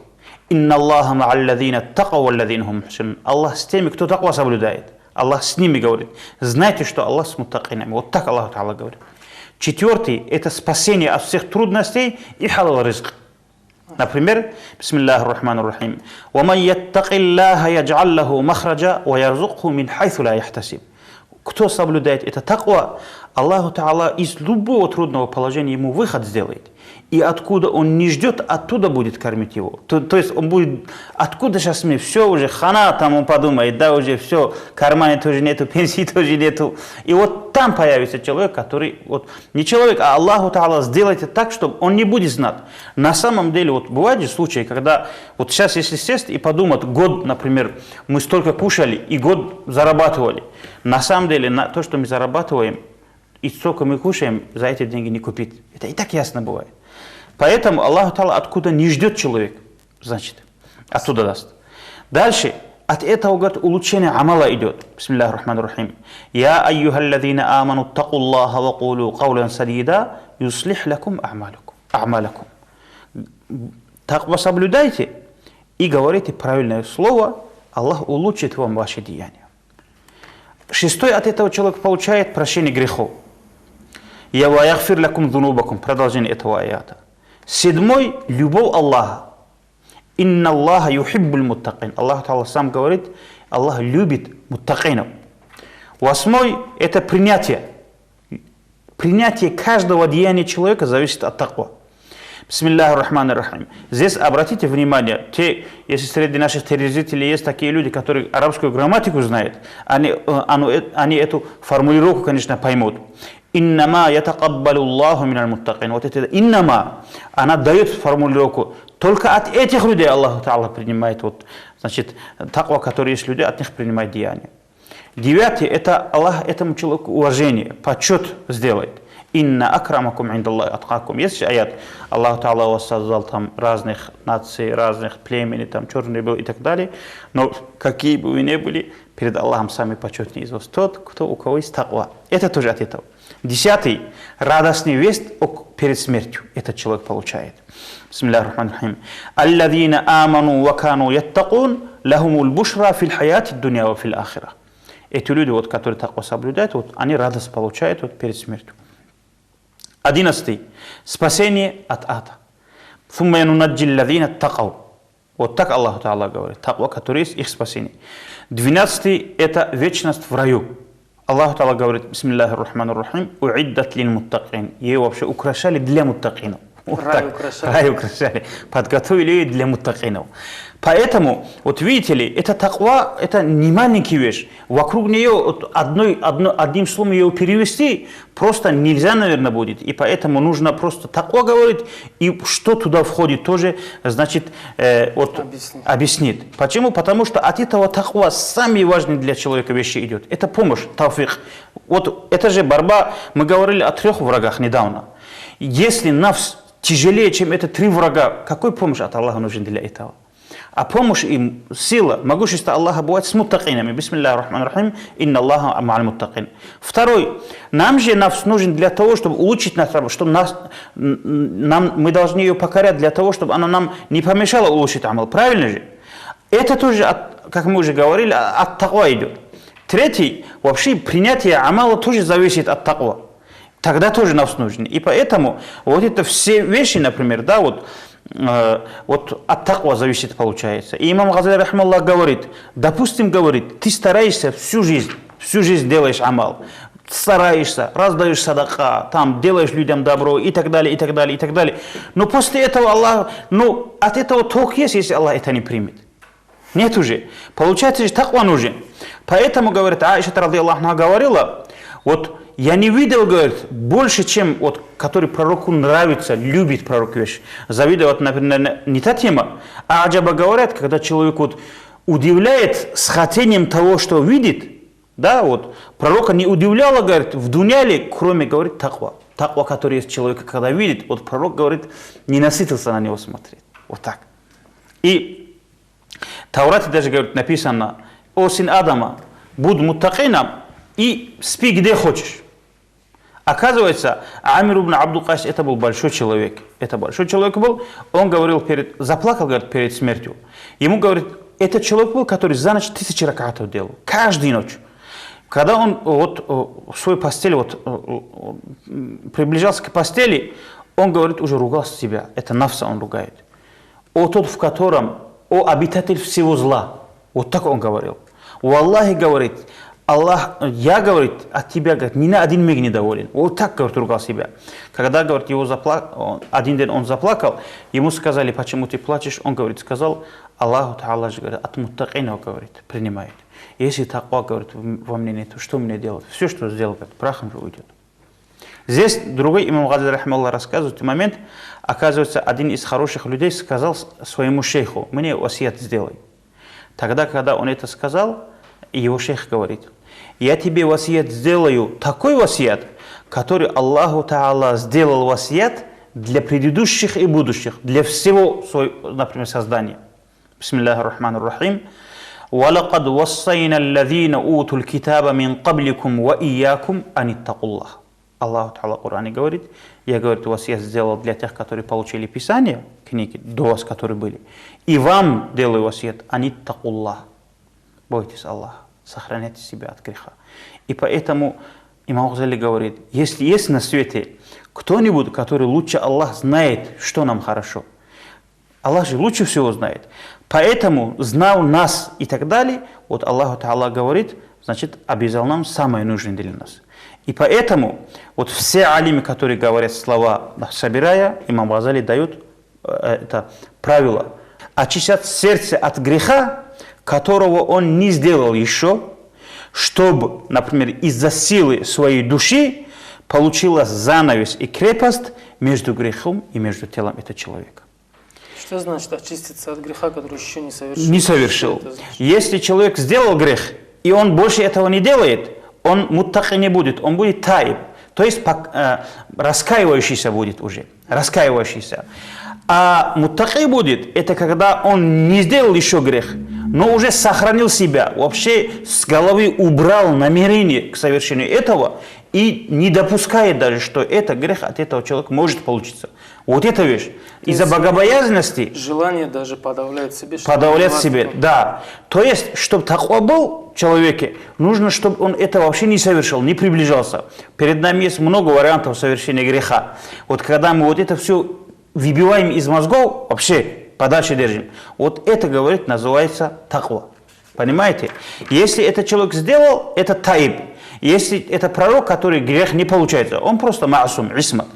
Инна Аллаха ма'алладзина таква валладзина хум мухсинун. Аллах с теми, кто таква соблюдает. Аллах с ними говорит. Знайте, что Аллах с муттакинами. Вот так Аллах Та'ала говорит. Четвертый – это спасение от всех трудностей и халал ризк. Например, бисмиллахи рахмани рахим. وَمَنْ يَتَّقِ اللَّهَ يَجْعَلْ لَهُ مَخْرَجًا وَيَرْزُقْهُ مِنْ حَيْثُ лَا يَحْتَسِبُ. Кто соблюдает это таква, Аллаху Та'ала из любого трудного положения ему выход сделает. И откуда он не ждет, оттуда будет кормить его. То есть он будет, откуда сейчас мне все уже, хана, там он подумает, да, уже все, кармана тоже нету, пенсии тоже нету. И вот там появится человек, который, вот не человек, а Аллаху Та'ала сделает это так, чтобы он не будет знать. На самом деле, вот бывают же случаи, когда, вот сейчас если сесть и подумать, год, например, мы столько кушали и год зарабатывали. На самом деле, то, что мы зарабатываем, и столько мы кушаем, за эти деньги не купить. Это и так ясно бывает. Поэтому Аллах Та'ала откуда не ждет человек, значит, оттуда даст. Дальше, от этого, говорит, улучшение амала идет. Бисмиллахи рахмани рахим. Я айюхалладзина аману аттаку Аллаха ва кулу каулян садида юслих лакум а'малакум. Таква соблюдайте и говорите правильное слово, Аллах улучшит вам ваши деяния. Шестой, от этого человек получает прощение грехов. Я ва ягфир лакум зунубакум. Продолжение этого аята. Седьмой – любовь Аллаха. Инна Аллаха юхиббуль муттакин. Аллах Та'ала сам говорит, Аллах любит муттакинов. Восьмой – это принятие. Принятие каждого деяния человека зависит от таква. Бисмиллахи рахмани рахим. Здесь обратите внимание, если среди наших телезрителей есть такие люди, которые арабскую грамматику знают, они эту формулировку, конечно, поймут. Иннама ятакаббалу Аллаху миналь муттакин. Вот это иннама, она дает формулировку. Только от этих людей Аллах Та'ала принимает, вот, значит, таква, которые есть люди, от них принимает деяния. Девятый, это Аллах этому человеку уважение, почет сделает. Инна акрамакум индаллахи аткакум. Есть аят, Аллах Та'ала вас создал там разных наций, разных племени, там черный был и так далее. Но какие бы вы ни были, перед Аллахом самый почетный из вас тот, у кого есть таква. Это тоже от этого. Десятый, радостный весть перед смертью. Этот человек получает. Бисмиллахи рахмани рахим. Алладзина аману ва кану яттакун лахумул бушра фил хаяти дунья ва фил ахира. Эти люди, вот, которые таква соблюдают, вот, они радость получают вот, перед смертью. 11. Спасение от ада. Сумма янунаджи алладзина аттакау. Вот так Аллах Та'ала говорит. Таква, который есть их спасение. 12. Это вечность в раю. Аллах Та'ала говорит, бисмиллахи рахмани рахим, уиддат лил муттакин. Ее вообще украшали для муттакинов. Вот рай украшали. Подготовили ее для муттакинов. Поэтому, вот видите ли, это таква, это не маленькая вещь. Вокруг нее вот одним словом ее перевести просто нельзя, наверное, будет. И поэтому нужно просто таква говорить, и что туда входит тоже, значит, вот, объяснит. Почему? Потому что от этого таква самые важные для человека вещи идет. Это помощь, тауфик. Вот это же борьба, мы говорили о 3 врагах недавно. Если нафс тяжелее, чем это 3 врага, какой помощь от Аллаха нужен для этого? А помощь им, сила, могущество Аллаха бывает с муттакинами. Бисмиллахи рахмани рахим. Инна Аллаха ма'аль муттакин. Второй. Нам же нафс нужен для того, чтобы улучшить нас, чтобы мы должны ее покорять для того, чтобы она нам не помешала улучшить амал. Правильно же? Это тоже, как мы уже говорили, от таква идет. Третий. Вообще принятие амала тоже зависит от таква. Тогда тоже нафс нужен. И поэтому вот это все вещи, например, да, вот от таква зависит, получается. И имам Газали рахмаллах говорит, допустим, говорит, ты стараешься всю жизнь делаешь амал, стараешься, раздаешь садака, там делаешь людям добро и так далее, и так далее, и так далее. Но после этого Аллах, от этого толк есть, если Аллах это не примет. Нет уже. Получается, что таква нужен. Поэтому, говорит, Аиша радийаллаху анха говорила, вот я не видел, говорит, больше, чем вот, который пророку нравится, любит пророк вещь. Завидовать, например, не та тема. А аджаба говорят, когда человек вот удивляет с хотением того, что видит, да, вот, пророка не удивляло, говорит, в дуняле, кроме, говорит, таква. Таква, который есть человек, когда видит, вот пророк, говорит, не насытился на него смотреть. Вот так. И в Таурате даже, говорит, написано, о сын Адама, будь муттакином и спи где хочешь. Оказывается, Амир ибн Абдул Кайс это был большой человек. Это большой человек был. Он говорил, заплакал, говорит, перед смертью. Ему говорит, это человек был, который за ночь 1000 ракатов делал. Каждую ночь. Когда он вот в свою постель приближался к постели, он говорит, уже ругался себя. Это нафса он ругает. О тот, в котором, о обитатель всего зла. Вот так он говорил. У Аллахи говорит, Аллах, я, говорит, от тебя, говорит, ни на один миг недоволен. Вот так, говорит, ругал себя. Когда, говорит, один день он заплакал, ему сказали, почему ты плачешь? Он, говорит, сказал, Аллаху Та'ala же, говорит, от муттакина, говорит, принимает. Если таква, говорит, во мне нет, что мне делать? Все, что сделал, говорит, прахом же уйдет. Здесь другой имам Газали рахмаллах рассказывает, в момент, оказывается, один из хороших людей сказал своему шейху, мне васият сделай. Тогда, когда он это сказал, его шейх говорит, я тебе васият сделаю, такой васият, который Аллаху Та'ала сделал васият для предыдущих и будущих, для всего своего, например, создания. Бисмиллахи рахмани рахим. وَلَقَدْ وَصَّيْنَا الَّذِينَ أُوتُوا الْكِتَابَ مِنْ قَبْلِكُمْ وَإِيَّاكُمْ أَنِ اتَّقُوا اللَّهَ. Аллаху Та'ала в Коране говорит, я, говорит, вас я сделал для тех, которые получили Писание, книги, до вас, которые были, и вам делаю васият, ани аттакуллах. Бойтесь Аллаха, сохраняйте себя от греха. И поэтому имам Газали говорит, если есть на свете кто-нибудь, который лучше Аллах знает, что нам хорошо, Аллах же лучше всего знает, поэтому знал нас и так далее, вот Аллаху Та'ала говорит, значит, обязал нам самое нужное для нас. И поэтому вот все алимы, которые говорят слова, собирая, имам Газали дает это правило. Очищать сердце от греха, которого он не сделал еще, чтобы, например, из-за силы своей души получилась занавес и крепость между грехом и между телом этого человека. Что значит очиститься от греха, который еще не совершил? Не совершил. Если человек сделал грех, и он больше этого не делает, он муттаки не будет, он будет таиб, то есть раскаивающийся будет уже, раскаивающийся. А муттаки будет, это когда он не сделал еще грех, но уже сохранил себя, вообще с головы убрал намерение к совершению этого и не допускает даже, что это грех от этого человека может получиться. Вот эта вещь. Из-за богобоязненности... Желание даже подавлять себе. Подавлять себе, да. То есть, чтобы такой был в человеке, нужно, чтобы он это вообще не совершил, не приближался. Перед нами есть много вариантов совершения греха. Вот когда мы вот это все выбиваем из мозгов, вообще подальше держим. Вот это, говорит, называется таква. Понимаете? Если этот человек сделал, это таиб. Если это пророк, который грех не получается, он просто маасум, исмат.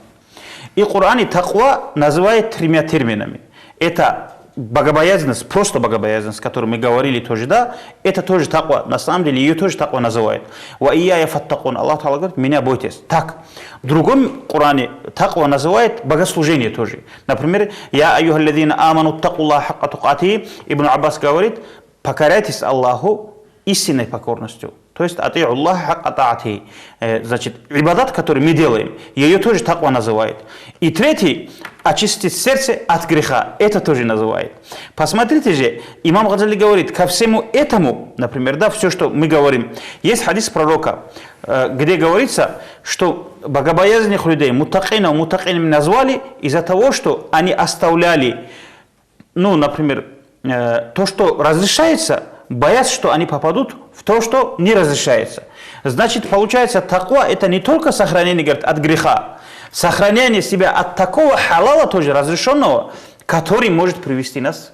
И в Коране таква называет 3 терминами. Это богобоязненность, просто богобоязненность, о которой мы говорили тоже, да, это тоже таква. На самом деле ее тоже таква называют. Ва ияя фаттакун. Аллах Та'ала говорит, меня бойтесь. Так. В другом Коране таква называет богослужение тоже. Например, я аюхалладзина аману такуллаха хакка тукати. Ибн Аббас говорит, покоряйтесь Аллаху истинной покорностью. То есть, ати'у Аллаха хакка та'ати. Значит, ибадат, который мы делаем, ее тоже таква называют. И третий, очистить сердце от греха, это тоже называют. Посмотрите же, имам Газали говорит, ко всему этому, например, да, все, что мы говорим, есть хадис пророка, где говорится, что богобоязненных людей муттакина назвали из-за того, что они оставляли, ну, например, то, что разрешается, боятся, что они попадут в то, что не разрешается. Значит, получается, таква это не только сохранение, говорит, от греха, сохранение себя от такого халала, тоже разрешенного, который может привести нас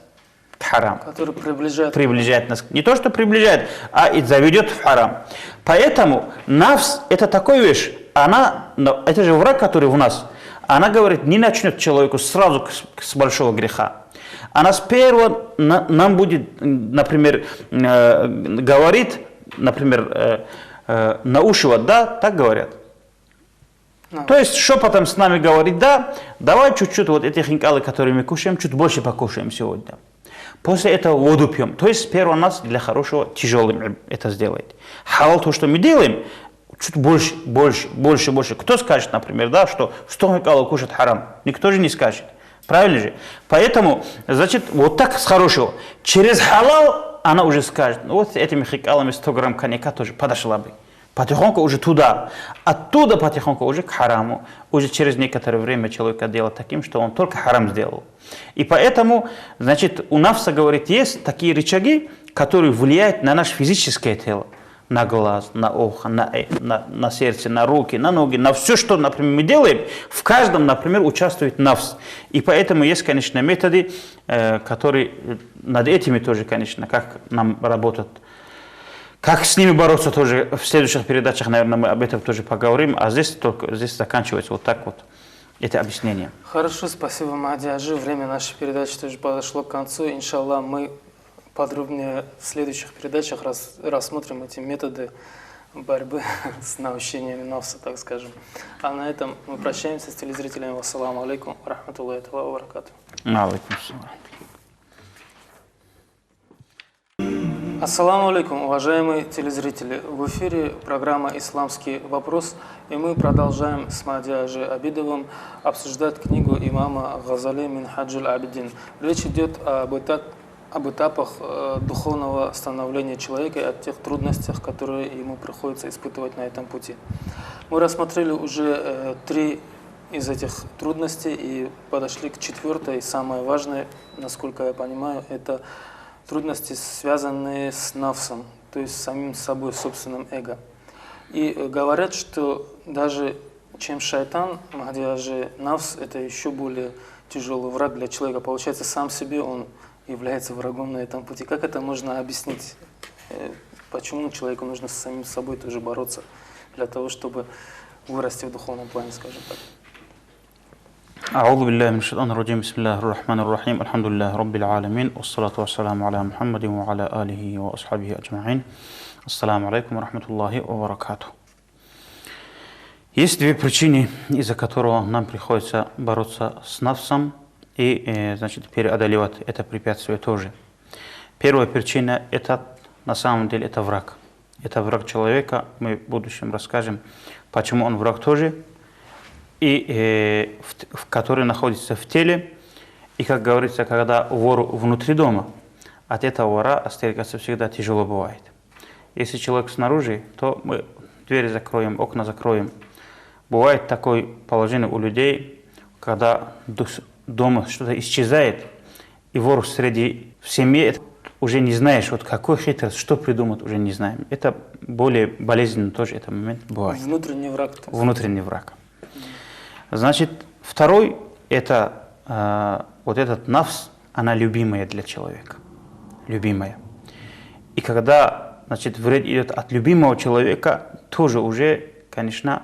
к хараму. Который приближает нас. Не то, что приближает, а и заведет в харам. Поэтому нафс это такая вещь, это же враг, который в нас. Она говорит, не начнет человеку сразу с большого греха. Она сперва нам будет, например, говорит, например, наушивать, да, так говорят. То есть шепотом с нами говорит, да, давай чуть-чуть вот эти хинкалы, которые мы кушаем, чуть больше покушаем сегодня. После этого воду пьем. То есть сперва нас для хорошего тяжелым это сделает. Халал то, что мы делаем, чуть больше. Кто скажет, например, да, что 100 хинкалов кушать харам? Никто же не скажет. Правильно же? Поэтому, значит, вот так с хорошего. Через халал она уже скажет, вот этими хикалами 100 грамм коньяка тоже подошла бы. Потихоньку уже туда. Оттуда потихоньку уже к хараму. Уже через некоторое время человека делать таким, что он только харам сделал. И поэтому, значит, у нафса, говорит, есть такие рычаги, которые влияют на наше физическое тело. на глаз, на ухо, на сердце, на руки, на ноги, на все, что, например, мы делаем, в каждом, например, участвует нафс. И поэтому есть, конечно, методы, которые над этими тоже, конечно, как нам работать, как с ними бороться тоже. В следующих передачах, наверное, мы об этом тоже поговорим, а здесь заканчивается вот так вот это объяснение. Хорошо, спасибо, Махди Аджи. Время нашей передачи тоже подошло к концу. Иншаллах, мы подробнее в следующих передачах рассмотрим эти методы борьбы с наущениями нафса, так скажем. А на этом мы прощаемся с телезрителями. Вассаламу алейкум, рахматуллахи ва баракату. Алейкум ассалам. Ассаламу алейкум, уважаемые телезрители. В эфире программа «Исламский вопрос», и мы продолжаем с Махди Аджи Абидовым обсуждать книгу имама Газали Минхаджуль Абидин. Речь идет об этапах духовного становления человека и о тех трудностях, которые ему приходится испытывать на этом пути. Мы рассмотрели уже 3 из этих трудностей и подошли к 4-й, самой важной, насколько я понимаю, это трудности, связанные с нафсом, то есть с самим собой, собственным эго. И говорят, что даже чем шайтан, Махди Аджи, нафс – это еще более тяжелый враг для человека. Получается, сам себе он является врагом на этом пути. Как это можно объяснить? Почему человеку нужно с самим собой тоже бороться для того, чтобы вырасти в духовном плане, скажем так? أعوذ بالله من الشيطان الرجيم بسم الله الرحمن الرحيم الحمد لله رب العالمين والصلاة والسلام على محمد وعلى آله وأصحابه أجمعين السلام عليكم ورحمة الله وبركاته. Есть 2 причины, из-за которых нам приходится бороться с нафсом и, значит, преодолевать это препятствие тоже. Первая причина – это, на самом деле, это враг. Это враг человека. Мы в будущем расскажем, почему он враг тоже. И который находится в теле, и, как говорится, когда вор внутри дома, от этого вора остерегаться всегда тяжело бывает. Если человек снаружи, то мы двери закроем, окна закроем. Бывает такое положение у людей, когда дома что-то исчезает, и вор в семье, уже не знаешь, вот какой хитрость, что придумать, уже не знаем. Это более болезненно тоже этот момент бывает. Внутренний враг. Внутренний враг. Значит, второй – это вот этот нафс, она любимая для человека. Любимая. И когда, значит, вред идет от любимого человека, тоже уже, конечно,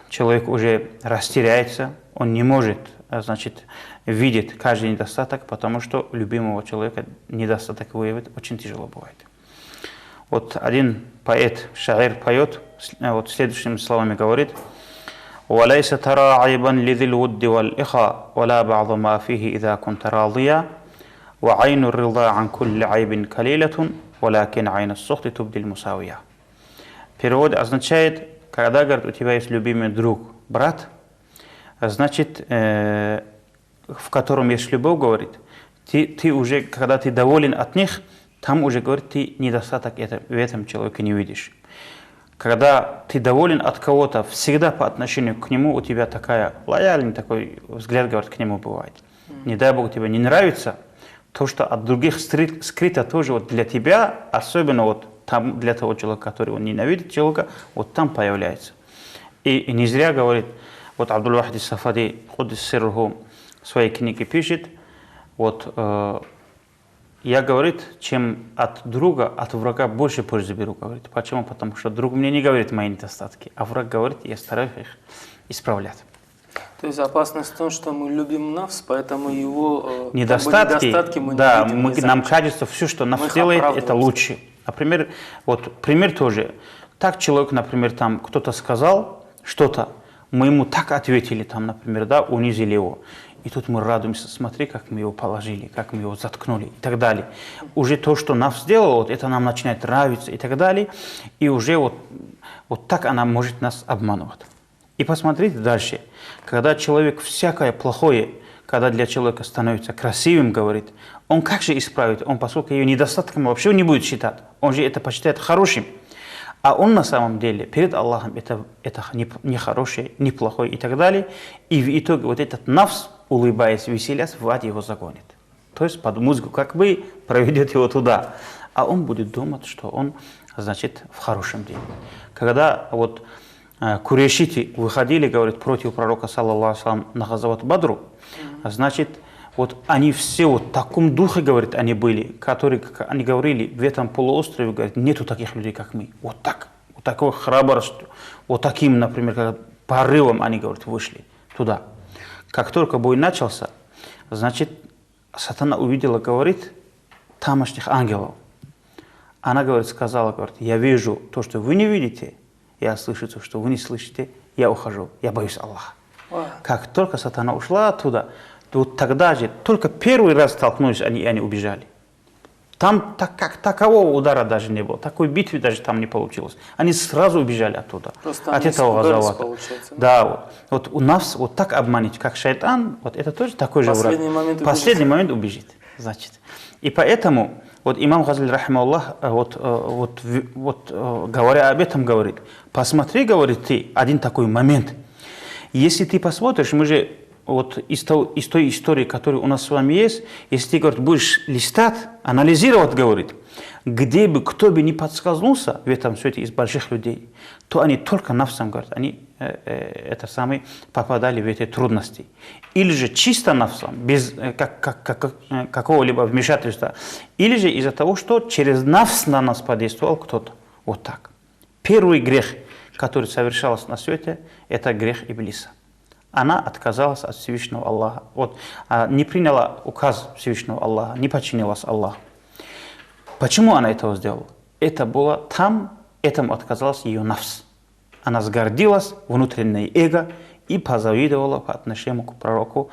человек уже растеряется, он не может, значит, видеть каждый недостаток, потому что любимого человека недостаток выявить очень тяжело бывает. Вот один поэт, шаир, поет, вот следующими словами говорит: وليس ترى عيبا لذي الود والإخاء ولا بعض ما فيه إذا كنت راضيا وعين الرضا عن كل عيب كليلة ولكن عين السخط تبدي المساوية. Перевод означает, когда, говорит, у тебя есть любимый друг, брат, значит, в котором есть любовь, говорит, ты уже, когда ты доволен от них, там уже, говорит, ты недостаток в этом человеке не видишь. Когда ты доволен от кого-то, всегда по отношению к нему у тебя лояльный такой взгляд, говорит, к нему бывает. Не дай Бог тебе не нравится, то, что от других скрыто тоже вот для тебя, особенно вот там для того человека, который он ненавидит человека, вот там появляется. И не зря говорит, вот Абдул-Вахид ас-Сафади, Куддис сирруху, в своей книге пишет, вот я, говорит, чем от друга, от врага больше пользы беру, говорит. Почему? Потому что друг мне не говорит мои недостатки, а враг говорит, я стараюсь их исправлять. То есть опасность в том, что мы любим нафс, поэтому его недостатки мы да, не видим, нам кажется, все, что нафс делает, это лучше. Например, вот пример тоже. Так человек, например, там кто-то сказал что-то, мы ему так ответили, там, например, да, унизили его. И тут мы радуемся, смотри, как мы его положили, как мы его заткнули и так далее. Уже то, что нафс сделал, вот это нам начинает нравиться и так далее. И уже вот так она может нас обманывать. И посмотрите дальше. Когда человек всякое плохое, когда для человека становится красивым, говорит, он как же исправит? Он, поскольку ее недостатком вообще не будет считать. Он же это посчитает хорошим. А он на самом деле перед Аллахом это не хорошее, не плохое и так далее. И в итоге вот этот нафс, улыбаясь, веселясь, в ад его загонит. То есть под музыку как бы проведет его туда. А он будет думать, что он значит, в хорошем день. Когда вот курешиты выходили, говорит, против пророка, саллаллаху алейхи ва саллям, на Газават Бадру, значит, вот они все вот в таком духе, говорит, они были, которые, как они говорили, в этом полуострове, говорит, нету таких людей, как мы. Вот так, вот такой храбростью, вот таким, например, как порывом они, говорит, вышли туда. Как только бой начался, значит, сатана увидела, говорит, тамошних ангелов. Она, говорит, сказала, говорит, я вижу то, что вы не видите, я слышу то, что вы не слышите, я ухожу, я боюсь Аллаха. Как только сатана ушла оттуда, вот тогда же, только первый раз столкнулись они, и они убежали. Там как такового удара даже не было, такой битвы даже там не получилось. Они сразу убежали оттуда, просто от этого Газавата. Да? Да, вот у нас вот так обмануть, как шайтан, вот это тоже такой же враг. Последний момент убежит, значит. И поэтому вот имам Газали, рахимахуллах, говоря об этом, говорит, посмотри, говорит, ты один такой момент. Если ты посмотришь, мы же вот из той истории, которая у нас с вами есть, если ты, говорит, будешь листать, анализировать, говорит, где бы, кто бы не подсказнулся в этом свете из больших людей, то они только нафсам, говорят, они попадали в эти трудности. Или же чисто нафсам, без какого-либо вмешательства, или же из-за того, что через нафс на нас подействовал кто-то. Вот так. Первый грех, который совершался на свете, это грех Иблиса. Она отказалась от Всевышнего Аллаха, не приняла указ Всевышнего Аллаха, не подчинилась Аллаху. Почему она этого сделала? Это было там, этому отказалась ее нафс. Она сгордилась, внутреннее эго, и позавидовала по отношению к пророку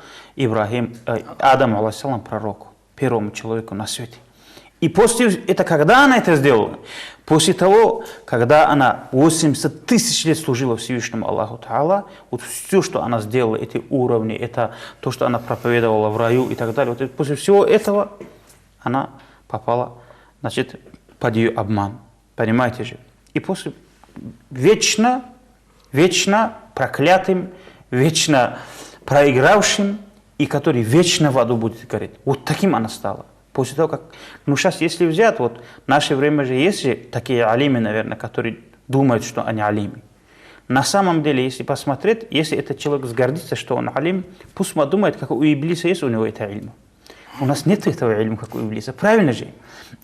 Адаму, алейхиссалам, пророку, первому человеку на свете. И после этого, когда она это сделала? После того, когда она 80 тысяч лет служила Всевышнему Аллаху Та'ала, вот все, что она сделала, эти уровни, это то, что она проповедовала в раю и так далее, вот после всего этого она попала, значит, под ее обман. Понимаете же? И после вечно проклятым, вечно проигравшим, и который вечно в аду будет гореть. Вот таким она стала. После того, как... Ну, сейчас, если взять, вот в наше время же есть же такие алимы, наверное, которые думают, что они алимы. На самом деле, если посмотреть, если этот человек сгордится, что он алим, пусть он думает, как у Иблиса есть у него это ильм. У нас нет этого ильма, как у Иблиса. Правильно же?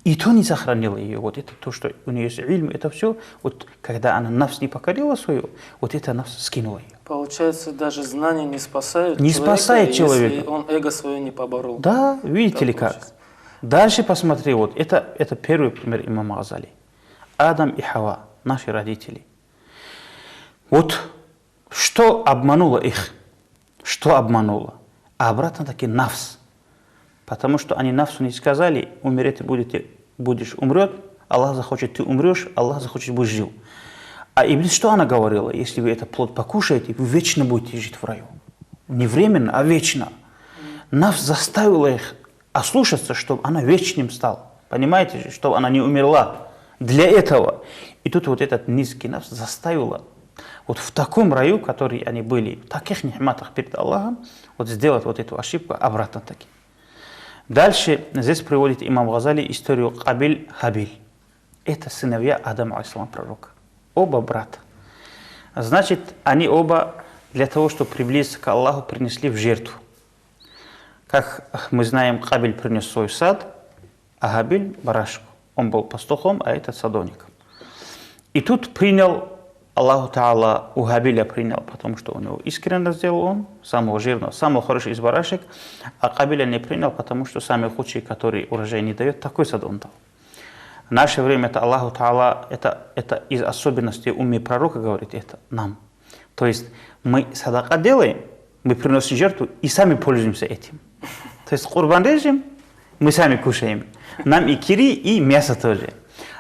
И то не сохранило ее. Вот это то, что у нее есть ильм, это все. Вот когда она нафс не покорила свою, вот это нафс скинула ее. Получается, даже знания не спасают не человека, спасает человека, если он эго свое не поборол. Да, видите ли как. Дальше посмотри, вот это первый пример имама Газали. Адам и Хава, наши родители. Вот что обмануло их? Что обмануло? А обратно таки нафс. Потому что они нафсу не сказали, умереть будешь умрет, Аллах захочет, ты умрешь, Аллах захочет, будешь жил. А Иблис, что она говорила? Если вы этот плод покушаете, вы вечно будете жить в раю. Не временно, а вечно. Нафс заставила их ослушаться, чтобы она вечным стала. Понимаете же, чтобы она не умерла. Для этого. И тут вот этот низкий нафс заставила вот в таком раю, в который они были, в таких нихматах перед Аллахом, вот сделать вот эту ошибку обратно таки. Дальше здесь приводит имам Газали историю Кабиль-Хабиль. Это сыновья Адама, алейхиссалам, пророка. Оба брата. Значит, они оба для того, чтобы приблизиться к Аллаху, принесли в жертву. Как мы знаем, Кабиль принес свой сад, а Хабиль – барашку. Он был пастухом, а этот садовником. И тут принял Аллаху Та'ала, у Хабиля принял, потому что у него искренне сделал он, самого жирного, самого хорошего из барашек, а Кабиля не принял, потому что самый худший, который урожай не дает, такой сад он дал. В наше время это Аллаху Та'ала, это из особенностей умми пророка говорит это нам. То есть мы садака делаем, мы приносим жертву и сами пользуемся этим. То есть курбан режем, мы сами кушаем. Нам и кири, и мясо тоже.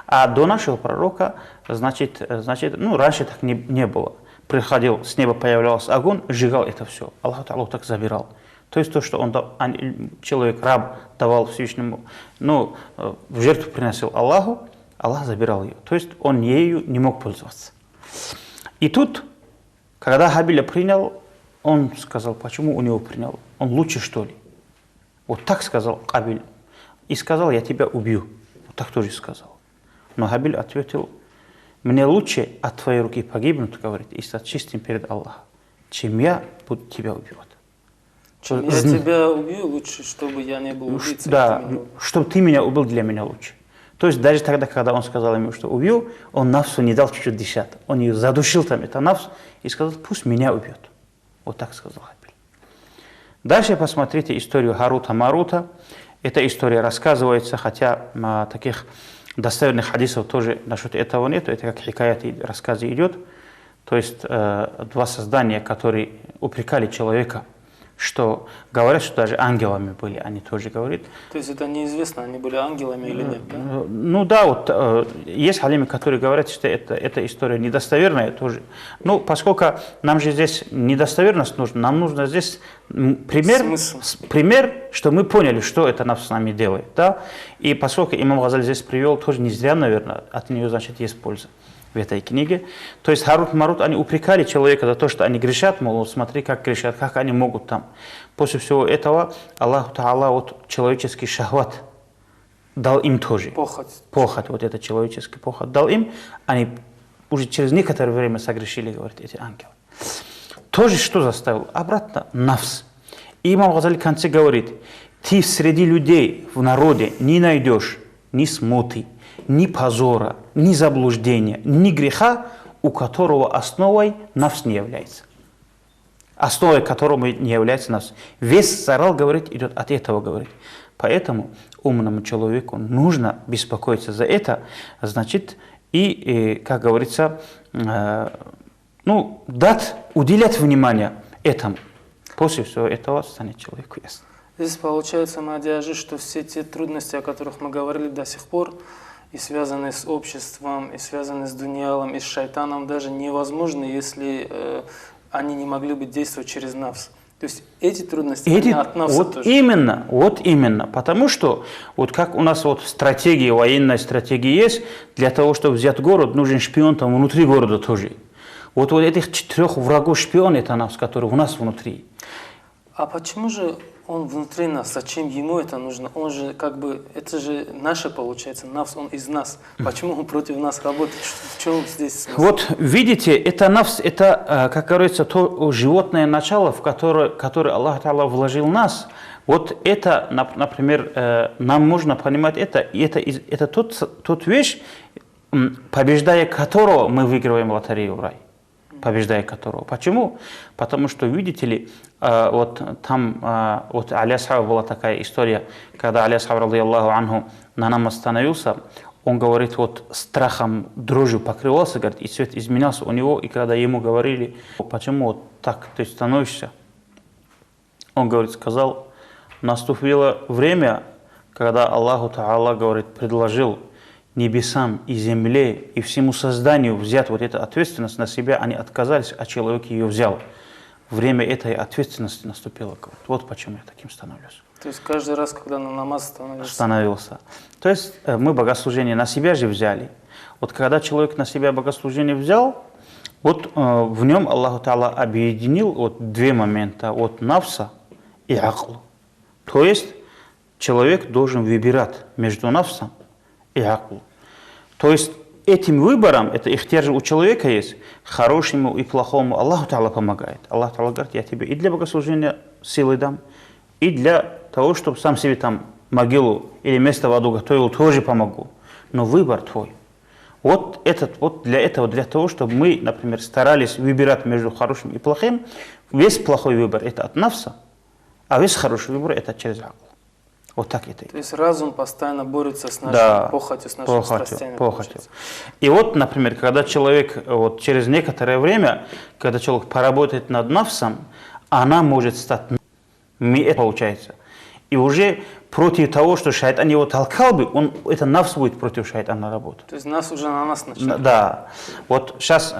А до нашего пророка, значит, раньше так не было. Приходил, с неба появлялся огонь, сжигал это все. Аллах Та'ала так забирал. То есть то, что человек, раб, давал Всевышнему, в жертву приносил Аллаху, Аллах забирал ее. То есть он ею не мог пользоваться. И тут, когда Хабиля принял, он сказал, почему у него принял? Он лучше, что ли? Вот так сказал Кабиль. И сказал, я тебя убью. Вот так тоже сказал. Но Хабиль ответил: мне лучше от твоей руки погибнуть, говорит, и стать чистым перед Аллахом, чем я буду тебя убивать. Чем я тебя убью, лучше, чтобы я не был убийцей. Да, чтобы ты меня убил, для меня лучше. То есть даже тогда, когда он сказал ему, что убью, он нафсу не дал чуть-чуть дышать. Он ее задушил там, это нафс, и сказал: пусть меня убьет. Вот так сказал Хабиль. Дальше посмотрите историю Харута-Марута. Эта история рассказывается, хотя таких достоверных хадисов тоже насчет этого нет. Это как хикаят и рассказы идет. То есть два создания, которые упрекали человека, что говорят, что даже ангелами были, они тоже говорят. То есть это неизвестно, они были ангелами или нет, да? Ну да, вот есть алимы, которые говорят, что эта история недостоверная тоже. Ну, поскольку нам же здесь недостоверность нужна, нам нужно здесь пример, что мы поняли, что это нафс с нами делает. Да? И поскольку имам Газали здесь привел, тоже не зря, наверное, от нее, значит, есть польза в этой книге. То есть Харут-Марут, они упрекали человека за то, что они грешат, мол, смотри, как грешат, как они могут там. После всего этого Аллах Та'ала вот человеческий шахват дал им тоже. Похоть, вот это человеческий похоть дал им, они уже через некоторое время согрешили, говорят, эти ангелы. Тоже что заставил? Обратно, нафс. И имам Газали в конце говорит: ты среди людей, в народе не найдешь ни смуты, ни позора, ни заблуждения, ни греха, у которого основой нафс не является. Основой которого не является нафс. Весь зарал, говорит, идет от этого, говорит. Поэтому умному человеку нужно беспокоиться за это, значит, и как говорится, уделять внимание этому. После всего этого станет человеку ясно. Здесь получается, Мадяжи, что все те трудности, о которых мы говорили до сих пор, и связанные с обществом, и связанные с дуньялом, и с шайтаном, даже невозможны, если они не могли бы действовать через нафс. То есть эти трудности они от нафса вот тоже. Именно. Потому что вот как у нас вот стратегия, военная стратегия есть, для того, чтобы взять город, нужен шпион там внутри города тоже. Вот этих 4 врагов шпион это нафс, который у нас внутри. А почему же он внутри нас? Зачем ему это нужно? Он же это же наше получается, нафс, он из нас. Почему он против нас работает? В чем здесь смысл? Вот видите, это нафс, это, как говорится, то животное начало, в которое Аллах Та'ала вложил нас. Вот это, например, нам можно понимать это, и это тот вещь, побеждая которого мы выигрываем лотерею в рай. Побеждая которого. Почему? Потому что, видите ли, вот там, вот Али Асхаб была такая история, когда Али Асхаб, радийаллаху анху, на нам остановился, он говорит, вот страхом, дрожью покрывался, говорит, и цвет изменялся у него, и когда ему говорили, почему вот так ты становишься, он, говорит, сказал, наступило время, когда Аллаху Та'ала, говорит, предложил небесам и земле и всему созданию взять вот эту ответственность на себя, они отказались, а человек ее взял. Время этой ответственности наступило. Вот почему я таким становлюсь. То есть каждый раз, когда на намаз становился. То есть мы богослужение на себя же взяли. Вот когда человек на себя богослужение взял, вот в нем Аллах Та'ала объединил вот 2 момента, вот нафса и аклу. То есть человек должен выбирать между нафсом и аклу. То есть этим выбором, это ихтияр же у человека есть, хорошему и плохому Аллаху Та'ала помогает. Аллах Та'ала говорит, я тебе и для богослужения силы дам, и для того, чтобы сам себе там могилу или место в аду готовил, тоже помогу. Но выбор твой. Вот для того, чтобы мы, например, старались выбирать между хорошим и плохим, весь плохой выбор это от нафса, а весь хороший выбор это через аклу. Вот так это. То есть разум постоянно борется с нашей похотью, с нашими страстями. И вот, например, когда человек вот, через некоторое время, когда человек поработает над нафсом, она может стать получается. И уже против того, что шайтан его толкал бы, это нафс будет против шайтана работать. То есть нас уже на нас начинает. Да. Вот сейчас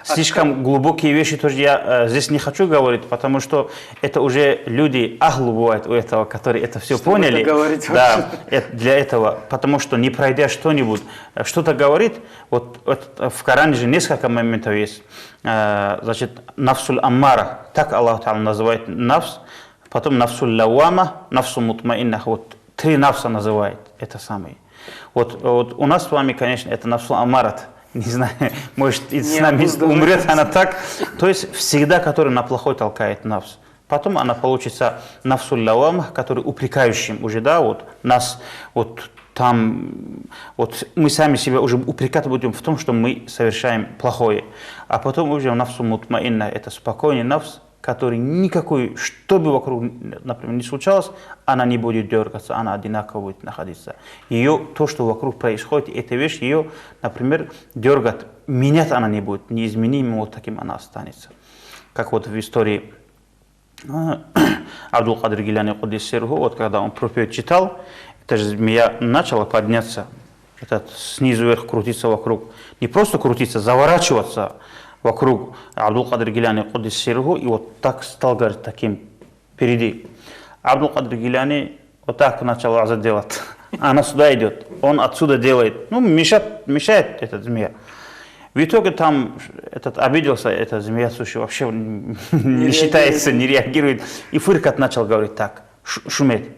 слишком глубокие вещи тоже я здесь не хочу говорить, потому что это уже люди ахлу бывают у этого, которые это все поняли. Да, для этого, потому что не пройдя что-нибудь, что-то говорит, вот в Коране же несколько моментов есть. Значит, нафсуль аммара, так Аллах Та'ала называет нафс. Потом нафсуль лавама, нафсу мутмаиннах. Вот 3 нафса называет это самое. Вот у нас с вами, конечно, это нафсу амарат. Не знаю, может, и с нами необузданная. умрет она так. То есть всегда, который на плохой толкает нафс. Потом она получится нафсуль лавам, который упрекающим уже, да, вот нас, вот там, вот мы сами себя уже упрекать будем в том, что мы совершаем плохое. А потом уже нафсу мутмаинна, это спокойный нафс, который никакой, что бы вокруг, например, не случалось, она не будет дергаться, она одинаково будет находиться. Ее, то, что вокруг происходит, эта вещь ее, например, дергать, менять она не будет, неизменимо вот таким она останется. Как вот в истории Абдул-Кадир Гиляни Кудиссирху, вот когда он проповедь читал, эта же змея начала подняться, этот снизу вверх крутиться вокруг, не просто крутиться, заворачиваться вокруг Абдул-Кадир Гиляни Кудиссирху, и вот так стал говорить таким впереди. Абдул-Кадир Гиляни вот так начал аза делать. Она сюда идет, он отсюда делает, ну мешает этот змея. В итоге там этот обиделся, эта змея, слушай, вообще не считается, не реагирует. И фыркать начал говорить так, шуметь.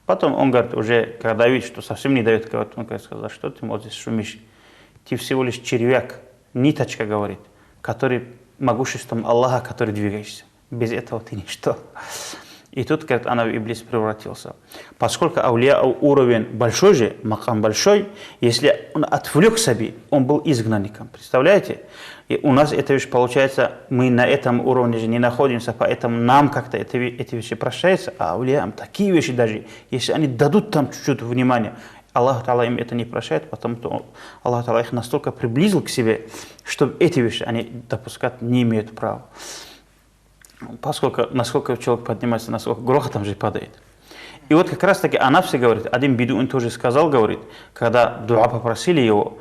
Потом он говорит, уже когда видит, что совсем не дает, говорит, он сказал, что ты вот здесь шумишь? Ты всего лишь червяк, ниточка, говорит, который могуществом Аллаха, который двигаешься. Без этого ты ничто. И тут, говорит, она в Иблис превратился. Поскольку аулия уровень большой же, макам большой, если он отвлек себе, он был изгнанником. Представляете? И у нас эта вещь получается, мы на этом уровне же не находимся, поэтому нам как-то эти вещи прощаются, а аулиям такие вещи даже, если они дадут там чуть-чуть внимания, Аллах Та'ала им это не прощает, потому что Аллах Та'ала их настолько приблизил к себе, что эти вещи они допускать не имеют права. Поскольку, насколько человек поднимается, насколько грохотом же падает. И вот как раз таки она все говорит, один бедуин тоже сказал, говорит, когда дуа попросили его,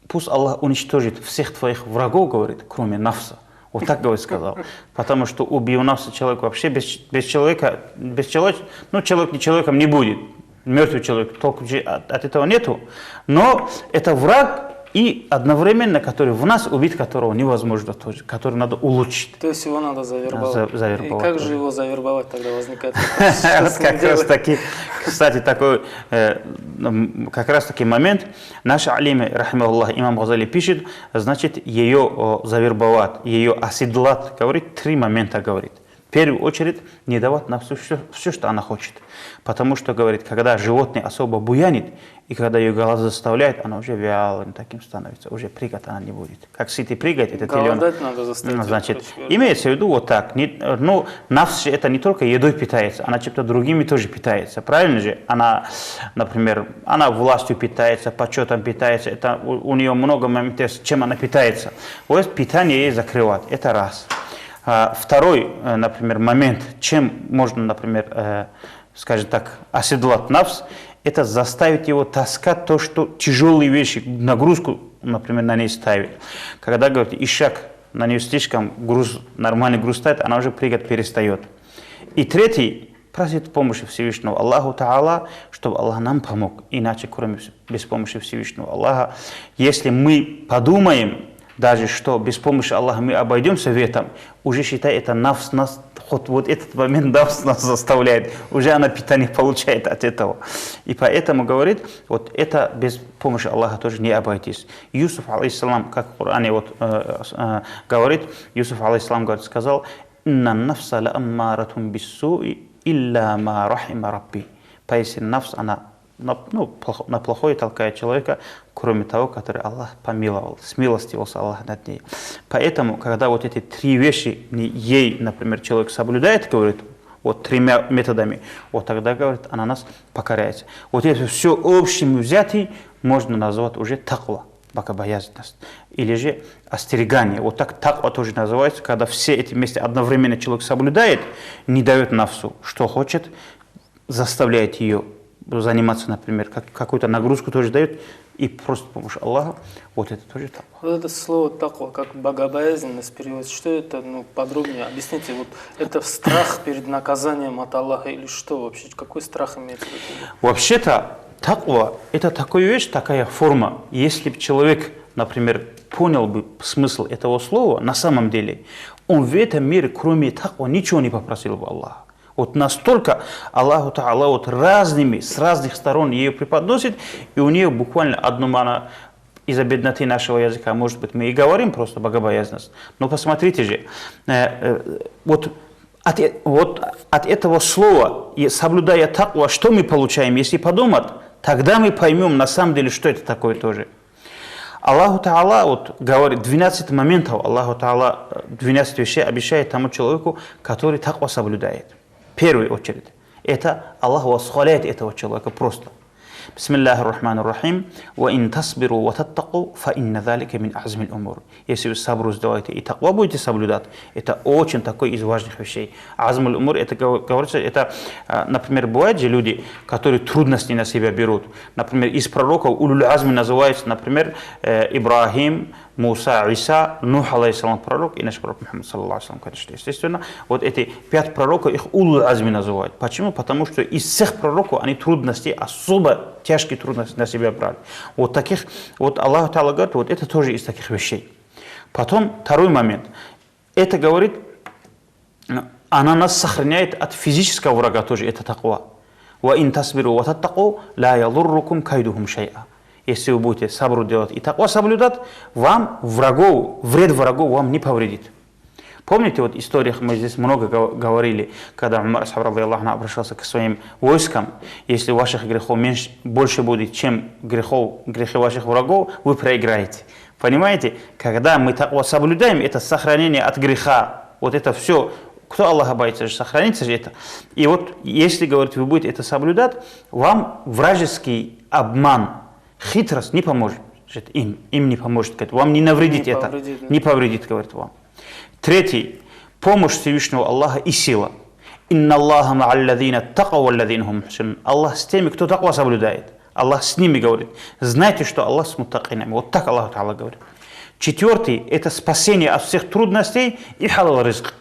пусть Аллах уничтожит всех твоих врагов, говорит, кроме нафса. Вот так, говорит, сказал. Потому что убил нафса человек вообще без человека, ну человек не человеком не будет. Мертвый человек, толку от этого нету. Но это враг, и одновременно, который в нас, убить которого невозможно тоже, который надо улучшить. То есть его надо завербовать. Завербовать. И как тоже. же его завербовать тогда возникает? Вот как раз таки, кстати, такой как раз таки момент. Наш алим, рахимахуллах, имам Газали пишет, значит, ее завербовать, ее оседлать, говорит, 3 момента, говорит. В первую очередь, не давать на все, что она хочет. Потому что, говорит, когда животное особо буянит, и когда ее голод заставляет, она уже вялым таким становится, уже прыгать она не будет. Как сытый прыгает, это голодать надо заставить. Значит, имеется в виду вот так. Ну, нафс это не только едой питается, она чем-то другими тоже питается. Правильно же? Она, например, она властью питается, почетом питается. Это у нее много моментов, чем она питается. Вот питание ей закрывать. Это раз. Второй, например, момент, чем можно, например, скажем так, оседлать нафс, это заставить его таскать то, что тяжелые вещи, нагрузку, например, на ней ставить. Когда, говорит, ишак, на нее слишком нормальный груз ставит, она уже прыгать перестает. И третий, просит помощи Всевышнего Аллаху Та'ала, чтобы Аллах нам помог. Иначе, кроме без помощи Всевышнего Аллаха, если мы подумаем, даже что без помощи Аллаха мы обойдемся в этом, уже считай, это нафс нас, вот этот момент нафс нас заставляет, уже она питание получает от этого. И поэтому говорит, вот это без помощи Аллаха тоже не обойтись. Юсуф, алейхиссалам, как в Коране вот, говорит, Юсуф, алейхиссалам, говорит, сказал, «Инна нафса ла аммаратум биссуи илля ма рахима рабби». Поистине нафс, она на плохое толкает человека, кроме того, который Аллах помиловал, смилостивился Аллах над ней. Поэтому, когда вот эти 3 вещи ей, например, человек соблюдает, говорит, вот 3 методами, вот тогда, говорит, она нас покоряется. Вот это все общим взятие можно назвать уже таква, богобоязненность, или же остерегание. Вот так таква тоже называется, когда все эти вместе одновременно человек соблюдает, не дает нафсу, что хочет, заставляет ее заниматься, например, какую-то нагрузку тоже дает, и просто помощь Аллаха, вот это тоже таква. Вот это слово таква, как богобоязненность переводится, что это, подробнее объясните, вот это страх перед наказанием от Аллаха или что вообще, какой страх имеется в виду? Вообще-то таква это такая вещь, такая форма, если бы человек, например, понял бы смысл этого слова, на самом деле, он в этом мире, кроме таква, ничего не попросил бы Аллаха. Вот настолько Аллаху Та'ала вот с разных сторон ее преподносит, и у нее буквально одно мана из-за бедноты нашего языка, может быть, мы и говорим просто богобоязненность. Но посмотрите же, вот от этого слова, соблюдая таква, что мы получаем? Если подумать, тогда мы поймем на самом деле, что это такое тоже. Аллаху Та'ала вот говорит 12 моментов, Аллаху Та'ала 12 вещей обещает тому человеку, который таква соблюдает. В первую очередь, это Аллах восхваляет этого человека просто. Бисмиллахи рахмани рахим. Ва ин тасбиру ва таттаку, фа инна залика мин азмил умур. Если вы сабру сделаете и таква будете соблюдать, это очень такой из важных вещей. Азмул умур, это говорится, это, например, бывают же люди, которые трудности на себя берут. Например, из пророков улул азми называется, например, Ибрахим, Муса, Иса, Нух, алейхиссалам, пророк, и наш пророк Мухаммад, саллаллаху алейхи, конечно. Естественно, вот эти 5 пророков, их улул азми называют. Почему? Потому что из всех пророков они трудности, особо тяжкие трудности на себя брали. Вот таких, вот Аллах Та'ала говорит, вот это тоже из таких вещей. Потом, второй момент. Это говорит, она нас сохраняет от физического врага тоже, это таква. Ва ин тасбиру ва таттаку, ла ядуррукум кайдухум шай'a. Если вы будете сабру делать и таква соблюдать, вам вред врагов вам не повредит. Помните, вот в историях мы здесь много говорили, когда Умар обращался к своим войскам, если ваших грехов больше будет, чем грехи ваших врагов, вы проиграете. Понимаете? Когда мы таква соблюдаем, это сохранение от греха. Вот это все. Кто Аллаха боится, сохранится же это. И вот если, говорит, вы будете это соблюдать, вам вражеский обман, хитрость не поможет. Им не поможет. Вам не навредит это. Не повредит, говорит вам. Третий. Помощь Всевышнего Аллаха и сила. Инна Аллаха ма'алладзина таква валладзина хум мухсинун. Аллах с теми, кто таква соблюдает. Аллах с ними говорит. Знайте, что Аллах с муттакинами. Вот так Аллах Та'ала говорит. Четвертый. Это спасение от всех трудностей и халал ризк.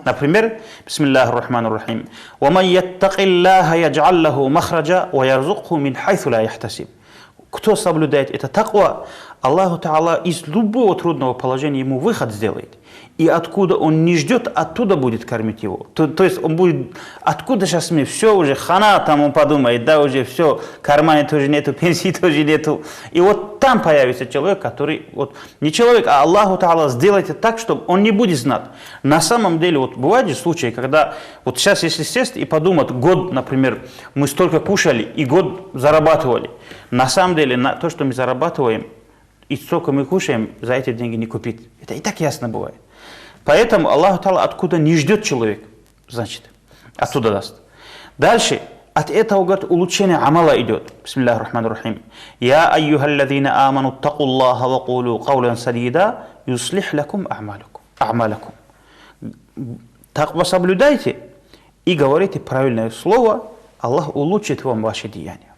Например, бисмиллахи рахмани рахим. Ва ман яттакиллаха ядж'аль лаху махраджа ва ярзукху мин хайсу ла яхтасиб. Кто соблюдает это таква, Аллаху Та'ала из любого трудного положения ему выход сделает. И откуда он не ждет, оттуда будет кормить его. То есть он будет, откуда сейчас мне все уже, хана, там он подумает, да, уже все, кармане тоже нету, пенсии тоже нету. И вот там появится человек, который, вот не человек, а Аллаху Та'ала сделает это так, чтобы он не будет знать. На самом деле, вот бывают же случаи, когда, вот сейчас если сесть и подумать, год, например, мы столько кушали и год зарабатывали. На самом деле, то, что мы зарабатываем, и сколько мы кушаем, за эти деньги не купить. Это и так ясно бывает. Поэтому Аллах Та'ала откуда не ждет человек, значит, оттуда даст. Дальше, от этого, говорит, улучшение амала идет. Бисмиллахи рахмани рахим. Я айюхаллазина аману такуллаха ва кулу каулян садида юслих лакум а'малакум. Таква соблюдайте и говорите правильное слово, Аллах улучшит вам ваши деяния.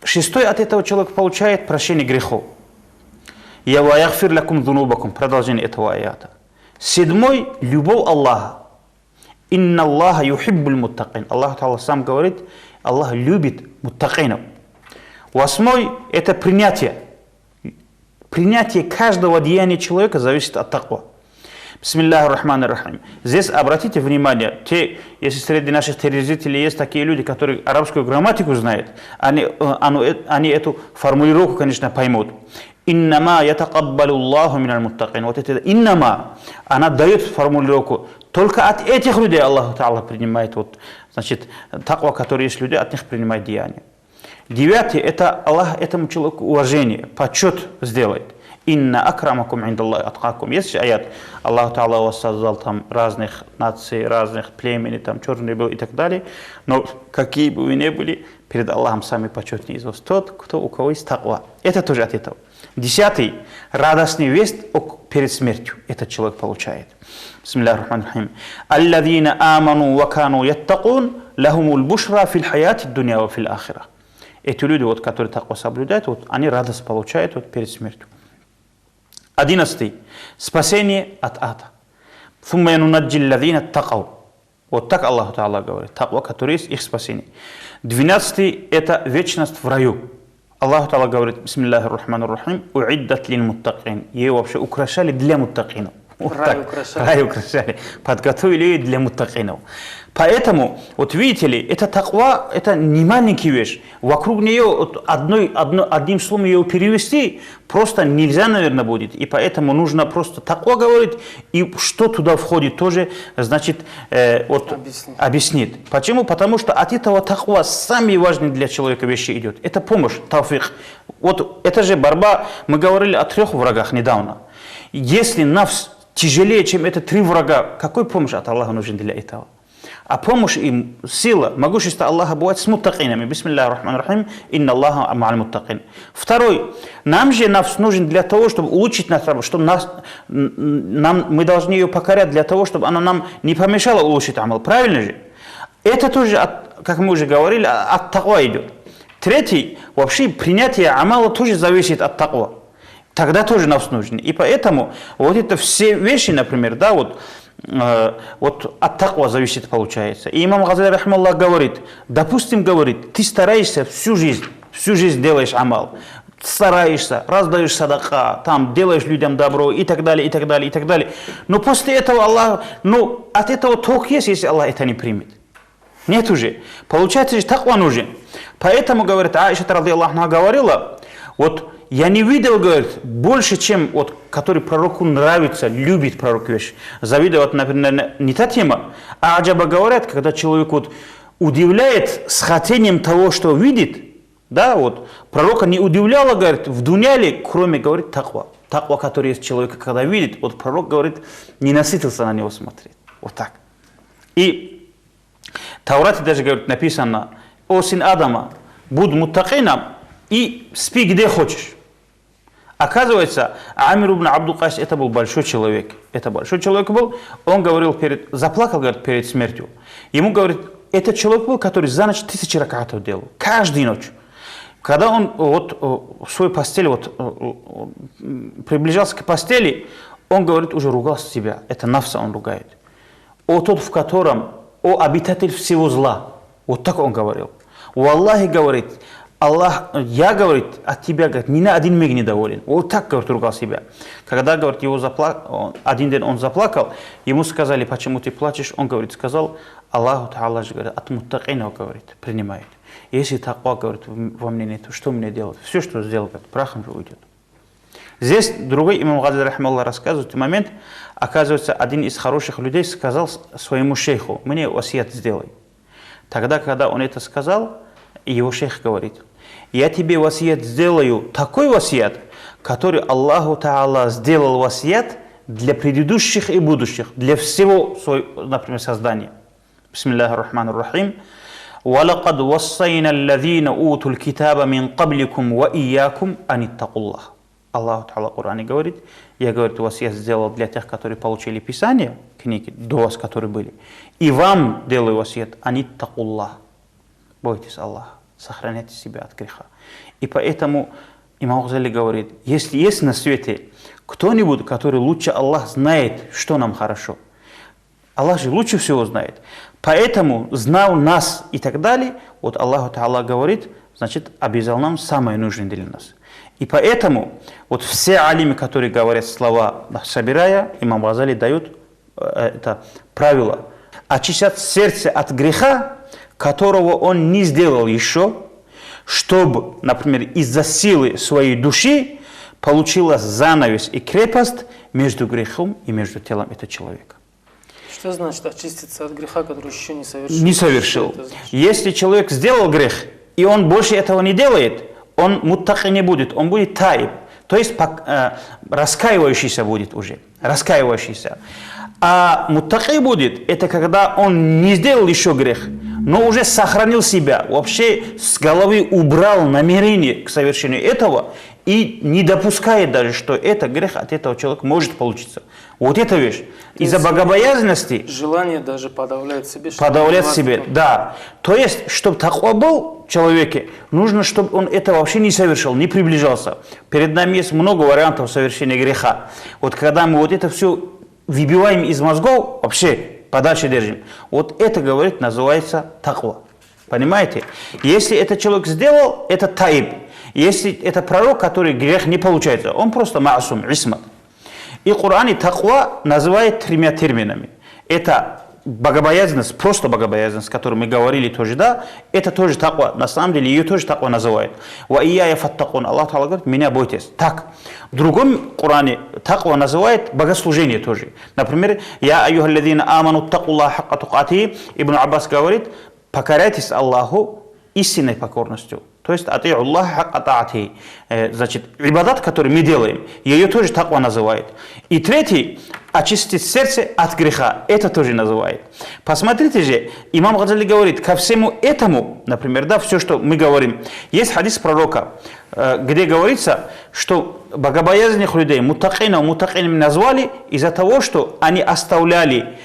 Шестой, от этого человек получает прощение грехов. Я ва ягфир лакум зунубакум. Продолжение этого аята. Седьмой, любовь Аллаха. Инна Аллаха юхиббуль муттакин. Аллах Та'ала сам говорит, Аллах любит муттакинов. Восьмой, это принятие. Принятие каждого деяния человека зависит от таква. Бисмиллахи рахмани рахим. Здесь обратите внимание, если среди наших телезрителей есть такие люди, которые арабскую грамматику знают, они эту формулировку, конечно, поймут. Иннама ятакаббалу Аллаху миналь муттакин. Вот это иннама, она дает формулировку. Только от этих людей Аллах Та'ала принимает, вот, значит, таква, которые есть люди, от них принимает деяния. Девятый, это Аллах этому человеку уважение, почет сделает. Инна акрамакум индаллахи аткакум. Есть аят, Аллах Та'ала вас создал там разных наций, разных племен, там черный был и так далее. Но какие бы вы ни были, перед Аллахом самый почетный из вас тот, у кого есть таква. Это тоже от этого. Десятый, радостный весть перед смертью. Этот человек получает. Бисмиллахи рахмани рахим. Аллазина аману ва кану яттакун, лахумул бушра фил хаяти дуня ва фил ахира. Эти люди, вот, которые таква соблюдают, вот, они радость получают вот, перед смертью. 11. Спасение от ада. Сумма янунаджи аллазина такау. Вот так Аллах Та'ала говорит. Таква, который есть их спасение. 12. Это вечность в раю. Аллах Та'ала говорит, бисмиллахи рахмани рахим, уиддат лил муттакин. Ее вообще украшали для муттакинов. Вот рай украшали. Подготовили ее для муттакинов. Поэтому, вот видите ли, это таква, это не маленькая вещь. Вокруг нее вот одним словом ее перевести просто нельзя, наверное, будет. И поэтому нужно просто таква говорить, и что туда входит тоже, значит, объяснит. Почему? Потому что от этого таква самые важные для человека вещи идет. Это помощь, тавфик. Вот это же борьба, мы говорили о 3 врагах недавно. Если нафс тяжелее, чем это 3 врага, какой помощь от Аллаха нужен для этого? А помощь им, сила, могущество Аллаха бывает с муттакинами. Бисмиллахи рахмани рахим, инна Аллаха ма'аль муттакин. Второй, нам же нафс нужен для того, чтобы улучшить нас, чтобы мы должны ее покорять для того, чтобы она нам не помешала улучшить амал. Правильно же? Это тоже, как мы уже говорили, от таква идет. Третий, вообще принятие амала тоже зависит от таква. Тогда тоже нафс нужен. И поэтому вот это все вещи, например, да, вот от таква зависит, получается. И имам Газали рахмаллах говорит, допустим, говорит, ты стараешься всю жизнь делаешь амал, стараешься, раздаешь садака, там делаешь людям добро и так далее, и так далее, и так далее. Но после этого Аллах, от этого толк есть, если Аллах это не примет. Нет уже. Получается, что таква нужен. Поэтому, говорит, Аиша радиллаху анха говорила, вот я не видел, говорит, больше, чем вот, который пророку нравится, любит пророк вещь. Завидовать, например, не та тема. А аджаба говорят, когда человек вот удивляет с хотением того, что видит, да, вот, пророка не удивляло, говорит, в дуняле, кроме, говорит, таква. Таква, который есть человека, когда видит, вот пророк, говорит, не насытился на него смотреть. Вот так. И в Таурате даже, говорит, написано, о сын Адама, будь муттакином и спи где хочешь. Оказывается, Амир ибн Абдул Кайс это был большой человек. Это большой человек был. Он говорил, заплакал, говорит, перед смертью. Ему, говорит, этот человек был, который за ночь 1000 ракатов делал. Каждую ночь. Когда он вот в своей постели приближался к постели, он, говорит, уже ругал себя. Это нафса он ругает. О тот, в котором, о обитатель всего зла. Вот так он говорил. У Аллахи, говорит, Аллах, я, говорит, от тебя, говорит, ни на один миг недоволен. Вот так, говорит, ругал себя. Когда, говорит, один день он заплакал, ему сказали, почему ты плачешь? Он, говорит, сказал, Аллаху Та'ala же, говорит, от муттакинов, говорит, принимает. Если таква, говорит, во мне нет, что мне делать? Все, что сделал, говорит, прахом же уйдет. Здесь другой имам Газали рахмаллах рассказывает, в момент, оказывается, один из хороших людей сказал своему шейху, мне васият сделай. Тогда, когда он это сказал, его шейх говорит, я тебе васият сделаю такой васият, который Аллаху Та'ала сделал васият для предыдущих и будущих, для всего, например, создания. Бисмиллахи рахмани рахим. وَلَقَدْ وَصَّيْنَا الَّذِينَ أُوتُوا الْكِتَابَ مِنْ قَبْلِكُمْ وَإِيَّاكُمْ أَنِ اتَّقُوا اللَّهَ. Аллаху Та'ала в Коране говорит, я, говорит, васият сделал для тех, которые получили Писание, книги, до вас, которые были, и вам делаю васият, ани аттакуллах. Бойтесь Аллаха, сохраняйте себя от греха. И поэтому имам Газали говорит, если есть на свете кто-нибудь, который лучше Аллах знает, что нам хорошо, Аллах же лучше всего знает, поэтому знал нас и так далее, вот Аллаху Та'ала говорит, значит, обязал нам самое нужное для нас. И поэтому вот все алимы, которые говорят слова, собирая, имам Газали дают это правило, очищать сердце от греха, которого он не сделал еще, чтобы, например, из-за силы своей души получилась занавес и крепость между грехом и между телом этого человека. Что значит очиститься от греха, который еще не совершил? Не совершил. Если человек сделал грех, и он больше этого не делает, он муттаки не будет, он будет таиб, то есть раскаивающийся будет уже, раскаивающийся. А муттаки будет, это когда он не сделал еще грех, но уже сохранил себя, вообще с головы убрал намерение к совершению этого и не допускает даже, что это грех от этого человека может получиться. Вот эта вещь. Из-за богобоязненности... Желание даже подавляет себе. Подавлять себе, да. То есть, чтобы таква был в человеке, нужно, чтобы он это вообще не совершил, не приближался. Перед нами есть много вариантов совершения греха. Вот когда мы вот это все выбиваем из мозгов, вообще подальше держим. Вот это, говорит, называется таква. Понимаете? Если этот человек сделал, это таиб. Если это пророк, который грех не получается, он просто маасум, исмат. И в Коране таква называет 3 терминами. Это богобоязненность, просто богобоязненность, о которой мы говорили тоже, да, это тоже таква. На самом деле ее тоже таква называют. Ва ияя фаттакун. Аллах Та'ала говорит, меня бойтесь. Так. В другом Коране таква называет богослужение тоже. Например, я аюхалладина аману такуллаха хакка тукати. Ибн Аббас говорит, покоряйтесь Аллаху истинной покорностью. То есть ати'у Аллаха хакка та'ати. Значит, ибадат, который мы делаем, ее тоже таква называют. И третий, очистить сердце от греха. Это тоже называют. Посмотрите же, имам Газали говорит, ко всему этому, например, да, все, что мы говорим, есть хадис пророка, где говорится, что богобоязненных людей мутакинами назвали из-за того, что они оставляли,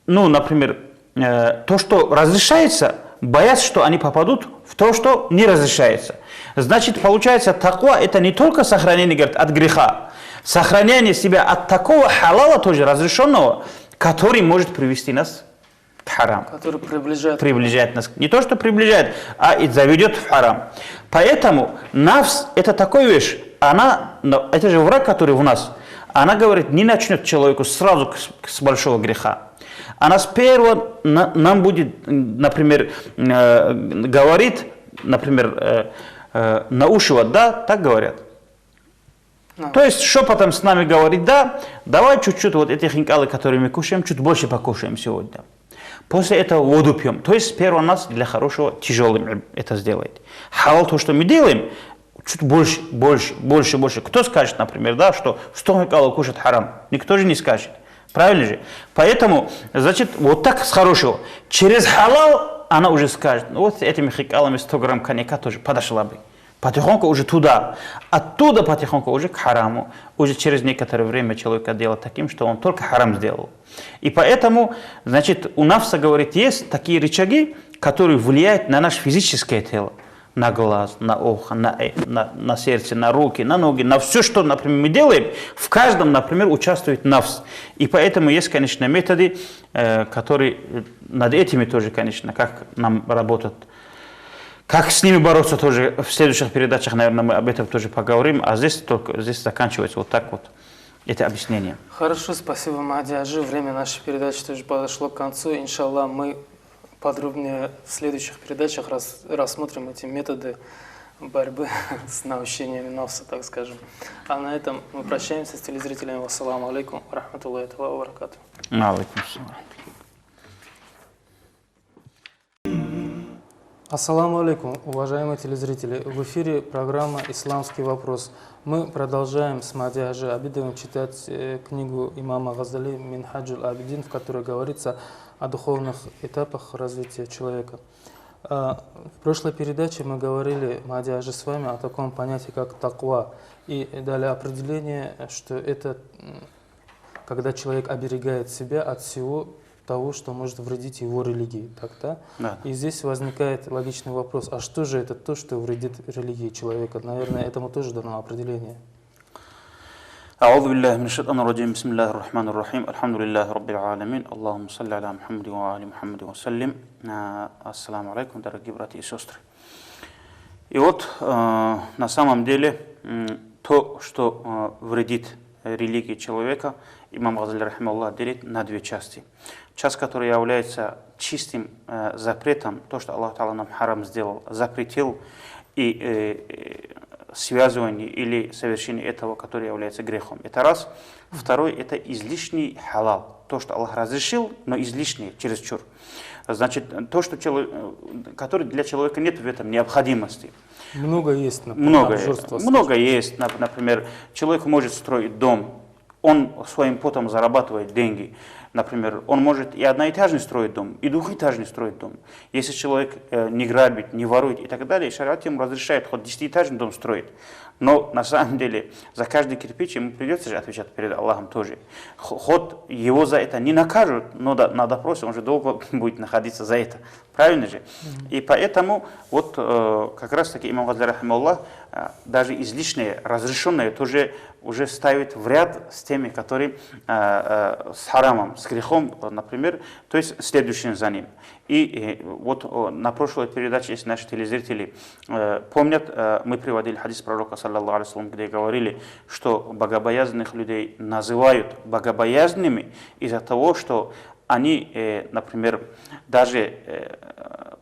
ну, например, то, что разрешается, боясь, что они попадут в то, что не разрешается. Значит, получается, таква это не только сохранение, говорит, от греха, сохранение себя от такого халала, тоже разрешенного, который может привести нас к харам. Который приближает. Приближает нас. Не то, что приближает, а и заведет в харам. Поэтому нафс это такая вещь, это же враг, который в нас. Она говорит, не начнет человеку сразу с большого греха. Она с первого нам будет, например, говорит, например, наушивать, да, так говорят. То есть шепотом с нами говорит, да, давай чуть-чуть вот эти хинкалы, которые мы кушаем, чуть больше покушаем сегодня. После этого воду пьем. То есть сперва нас для хорошего тяжелым это сделает. Халал то, что мы делаем, чуть больше. Кто скажет, например, да, что 100 хинкалов кушать харам? Никто же не скажет. Правильно же? Поэтому, значит, вот так с хорошего. Через халал она уже скажет, ну вот этими хинкалами 100 грамм коньяка тоже подошла бы. Потихоньку уже туда. Оттуда потихоньку уже к хараму. Уже через некоторое время человека делает таким, что он только харам сделал. И поэтому, значит, у нафса, говорит, есть такие рычаги, которые влияют на наше физическое тело. На глаз, на ухо, на сердце, на руки, на ноги, на все, что, например, мы делаем, в каждом, например, участвует нафс. И поэтому есть, конечно, методы, которые над этими тоже, конечно, как нам работать. Как с ними бороться тоже в следующих передачах, наверное, мы об этом тоже поговорим, а здесь заканчивается вот так вот это объяснение. Хорошо, спасибо, Махди Хаджи. Время нашей передачи тоже подошло к концу. Иншаллах, мы подробнее в следующих передачах рассмотрим эти методы борьбы с наущениями нафса, так скажем. А на этом мы прощаемся с телезрителями. Вассаламу алейкум, рахматуллахи ва баракату. Ассаламу алейкум, уважаемые телезрители. В эфире программа «Исламский вопрос». Мы продолжаем с Махди Хаджи Абидовым читать книгу имама Газали «Минхаджуль Абидин», в которой говорится о духовных этапах развития человека. В прошлой передаче мы говорили, Махди Хаджи, с вами о таком понятии, как таква. И дали определение, что это когда человек оберегает себя от всего того, что может вредить его религии. Так, да? Да. И здесь возникает логичный вопрос, а что же это то, что вредит религии человека? Наверное, этому тоже дано определение. أعوذ بالله من الشيطان الرجيم بسم الله الرحمن الرحيم الحمد لله رب العالمين اللهم صل على محمد وعلى محمد وسلم. Ассаламу алейкум, дорогие братья и сестры. И вот на самом деле то, что вредит религии человека, имам Газали рахимахуллах делит на две части. Часть, которая является чистым запретом, то, что Аллах Та'ала нам харам сделал, запретил, и связывание или совершение этого, которое является грехом. Это раз. Второй, это излишний халал. То, что Аллах разрешил, но излишнее, чересчур. Значит, то, что который для человека нет в этом необходимости. Много есть, например, много есть. Например, человек может строить дом, он своим потом зарабатывает деньги. Например, он может и одноэтажный строить дом, и двухэтажный строить дом. Если человек не грабит, не ворует и так далее, шариат ему разрешает хоть 10-этажный дом строить. Но на самом деле за каждый кирпич ему придется же отвечать перед Аллахом тоже. Хоть его за это не накажут, но на допросе он же долго будет находиться за это. Правильно же? И поэтому вот как раз таки имам Газали рахимахуллах даже излишнее, разрешенное тоже уже ставит в ряд с теми, которые с харамом, с грехом, например, то есть следующим за ним. И вот на прошлой передаче, если наши телезрители помнят, мы приводили хадис пророка, саллаллаху алейхи ва саллям, где говорили, что богобоязненных людей называют богобоязненными из-за того, что они, например, даже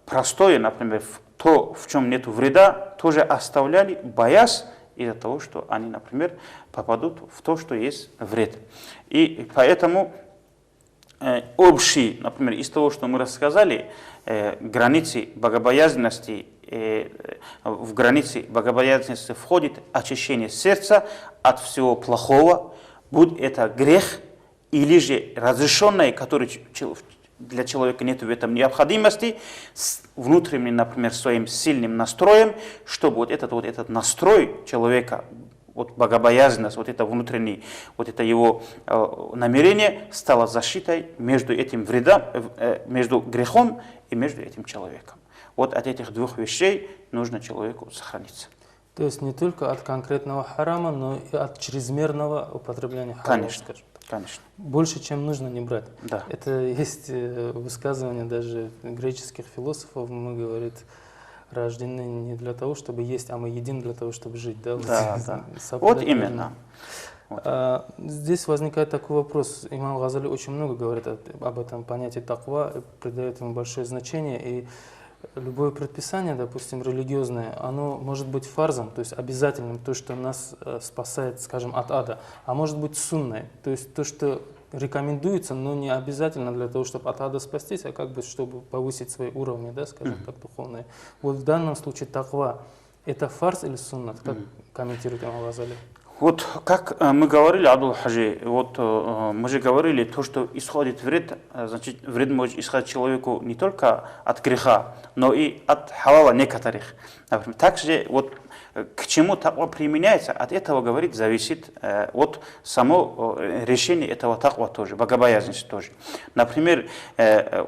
простое, например, то, в чем нет вреда, тоже оставляли, боясь из-за того, что они, например, попадут в то, что есть вред. И поэтому общий, например, из того, что мы рассказали, границы богобоязненности, в границы богобоязненности входит очищение сердца от всего плохого, будь это грех или же разрешенное, которое для человека нет в этом необходимости, с внутренним, например, своим сильным настроем, чтобы вот этот настрой человека, вот богобоязненность, вот это внутреннее, вот это его намерение стало защитой между этим вредом, между грехом и между этим человеком. Вот от этих двух вещей нужно человеку сохраниться. То есть не только от конкретного харама, но и от чрезмерного употребления харама, Конечно, скажем так. конечно. Больше, чем нужно, не брать. Да. Это есть высказывание даже греческих философов, мы говорит, рождены не для того, чтобы есть, а мы едим для того, чтобы жить. Да, Да. Вот именно. Здесь возникает такой вопрос. Имам Газали очень много говорит об этом понятии таква, придает ему большое значение. И любое предписание, допустим, религиозное, оно может быть фарзом, то есть обязательным, то, что нас спасает, скажем, от ада, а может быть сунной, то есть то, что рекомендуется, но не обязательно для того, чтобы от ада спастись, а как бы чтобы повысить свои уровни, да, скажем так, духовные. Вот в данном случае таква – это фарз или суннат? Как комментирует имам Газали? Вот как мы говорили, Абдул Хаджи, вот мы же говорили, то, что исходит вред, значит, вред может исходить человеку не только от греха, но и от халала некоторых. Например, также вот к чему таква применяется, от этого, говорит, зависит от само решение этого таква тоже, богобоязненности тоже. Например,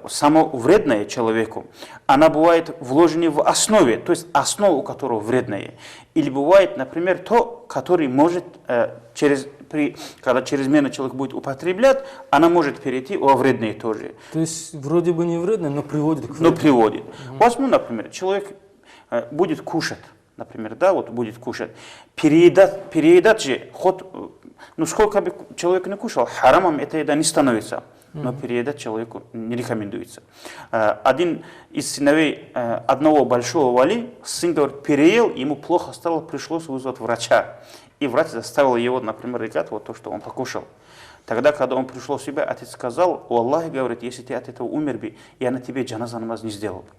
само вредное человеку, она бывает вложена в основе, то есть основа, у которого вредное. Или бывает, например, то, который может, когда чрезмерно человек будет употреблять, она может перейти во вредное тоже. То есть вроде бы не вредное, но приводит к вреду. Но приводит. Возьму, например, человек будет кушать, например, да, вот будет кушать. Переедать же, сколько бы человек не кушал, харамом эта еда не становится. Но переедать человеку не рекомендуется. Один из сыновей одного большого вали, сын, говорит, переел, ему плохо стало, пришлось вызвать врача. И врач заставил его, например, рекать вот то, что он покушал. Тогда, когда он пришел в себя, отец сказал: «О Аллахе, говорит, если ты от этого умер бы, я на тебе джаназа намаз не сделал бы».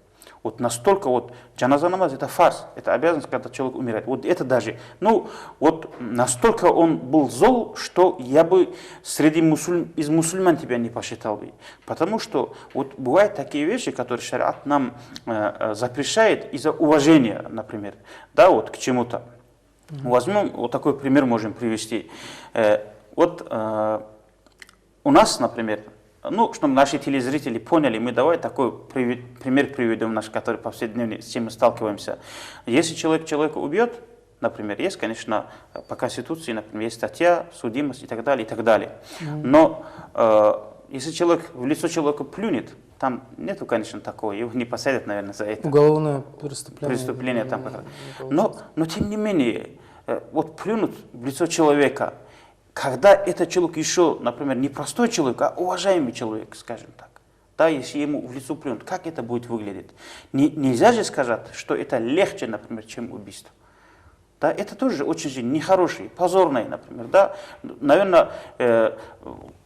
Вот настолько вот джаназа намаз это фарз, это обязанность, когда человек умирает. Вот это даже, вот настолько он был зол, что я бы среди из мусульман тебя не посчитал бы. Потому что вот бывают такие вещи, которые шариат нам запрещает из-за уважения, например, да, вот к чему-то. Возьмем, вот такой пример можем привести. Вот у нас, например, чтобы наши телезрители поняли, мы давай такой пример приведем, который повседневный, с чем мы сталкиваемся. Если человека убьет, например, есть, конечно, по Конституции, например, есть статья, судимость и так далее, и так далее. Но если человек в лицо человека плюнет, там нету, конечно, такого, его не посадят, наверное, за это. Уголовное преступление. Преступление там как-то. Но тем не менее, вот плюнуть в лицо человека, когда этот человек еще, например, не простой человек, а уважаемый человек, скажем так, да, если ему в лицо плюнут, как это будет выглядеть? Нельзя же сказать, что это легче, например, чем убийство. Да, это тоже очень нехорошее, позорное, например. Да? Наверное,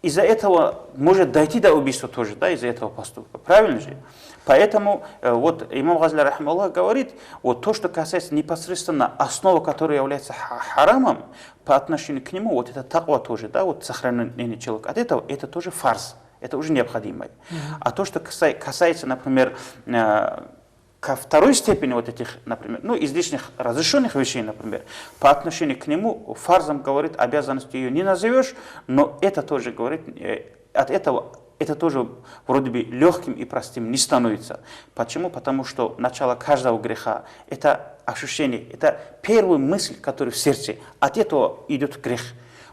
из-за этого может дойти до убийства тоже, да, из-за этого поступка. Правильно же? Поэтому вот имам Газали рахимахуллах говорит, вот то, что касается непосредственно основы, которая является харамом, по отношению к нему, вот это таква тоже, да, вот сохранение человека от этого, это тоже фарз, это уже необходимое. А то, что касается, например, ко второй степени вот этих, например, излишних разрешенных вещей, например, по отношению к нему фарзом, говорит, обязанностью ее не назовешь, но это тоже, говорит, от этого это тоже вроде бы легким и простым не становится. Почему? Потому что начало каждого греха – это ощущение, это первая мысль, которая в сердце. От этого идет грех.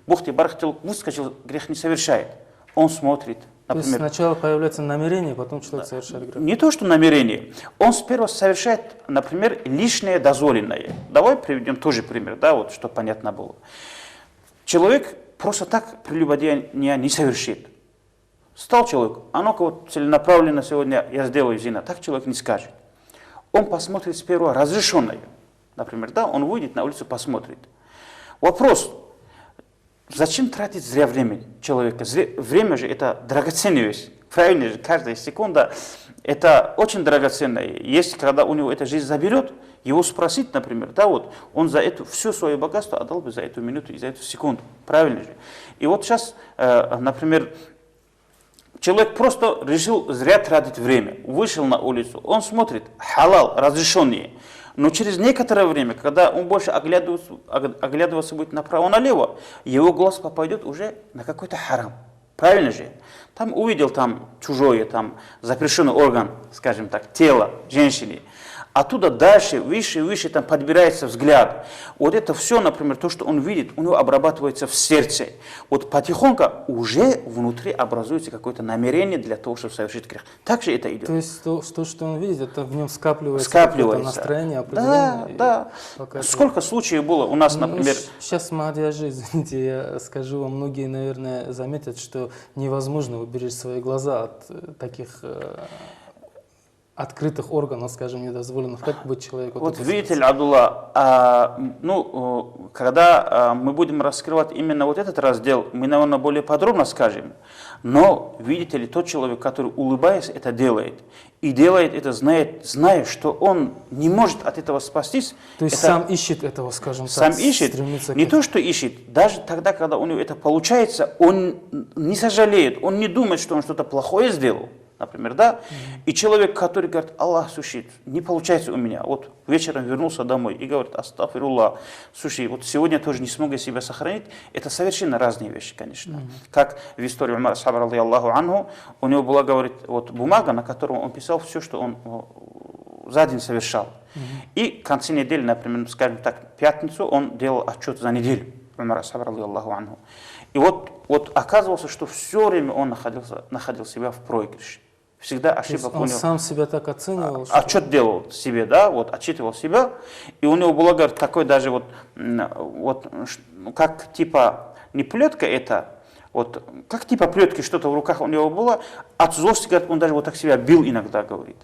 Бог тебе барахтел, выскочил, грех не совершает. Он смотрит. Например, то есть сначала появляется намерение, потом человек совершает грех. Не то, что намерение. Он сперва совершает, например, лишнее дозволенное. Давай приведем тоже пример, да, вот, чтобы понятно было. Человек просто так прелюбодеяния не совершит. Стал человек, а ну-ка вот целенаправленно сегодня я сделаю зина. Так человек не скажет. Он посмотрит сперва разрешенное. Например, да, он выйдет на улицу, посмотрит. Вопрос, зачем тратить зря время человека? Время же это драгоценная вещь. Правильно же, каждая секунда это очень драгоценная. Если когда у него эта жизнь заберет, его спросить, например, да, вот он за это все свое богатство отдал бы за эту минуту и за эту секунду. Правильно же. И вот сейчас, например, человек просто решил зря тратить время, вышел на улицу, он смотрит, халал, разрешенные. Но через некоторое время, когда он больше оглядываться будет направо-налево, его глаз попадет уже на какой-то харам. Правильно же? Там увидел там чужое, там запрещенный орган, скажем так, тело женщины. Оттуда дальше, выше, выше там подбирается взгляд. Вот это все, например, то, что он видит, у него обрабатывается в сердце. Вот потихоньку уже внутри образуется какое-то намерение для того, чтобы совершить грех. Так же это идет. То есть то, что он видит, это в нем скапливается настроение Да, определенное. да. Сколько случаев было у нас, например... Сейчас молодежи, извините, я скажу вам, многие, наверное, заметят, что невозможно уберечь свои глаза от таких... открытых органов, скажем, недозволенных. Как быть человеку? Вот видите, Абдулла, когда мы будем раскрывать именно вот этот раздел, мы, наверное, более подробно скажем. Но, видите ли, тот человек, который, улыбаясь, это делает, и делает это, зная, что он не может от этого спастись. То есть сам ищет этого, скажем так. Сам ищет, не то, что ищет, даже тогда, когда у него это получается, он не сожалеет, он не думает, что он что-то плохое сделал. Например, да? И человек, который говорит, Аллах, слушай, не получается у меня. Вот вечером вернулся домой и говорит, астафируллах, слушай, вот сегодня тоже не смог я себя сохранить. Это совершенно разные вещи, конечно. Как в истории Умара сахаба, радийаллаху анху, у него была, говорит, вот бумага, на которой он писал все, что он за день совершал. И в конце недели, например, скажем так, в пятницу он делал отчет за неделю. Умара сахаба, радийаллаху анху. И вот оказывалось, что все время он находил себя в проигрыше. Всегда ошибок у него. Он сам себя так оценивал? Отчет делал себе, да, вот отчитывал себя. И у него было, говорит, такой даже вот как типа, не плетка это, вот, как типа плетки что-то в руках у него было, от злости, говорит, он даже вот так себя бил иногда, говорит.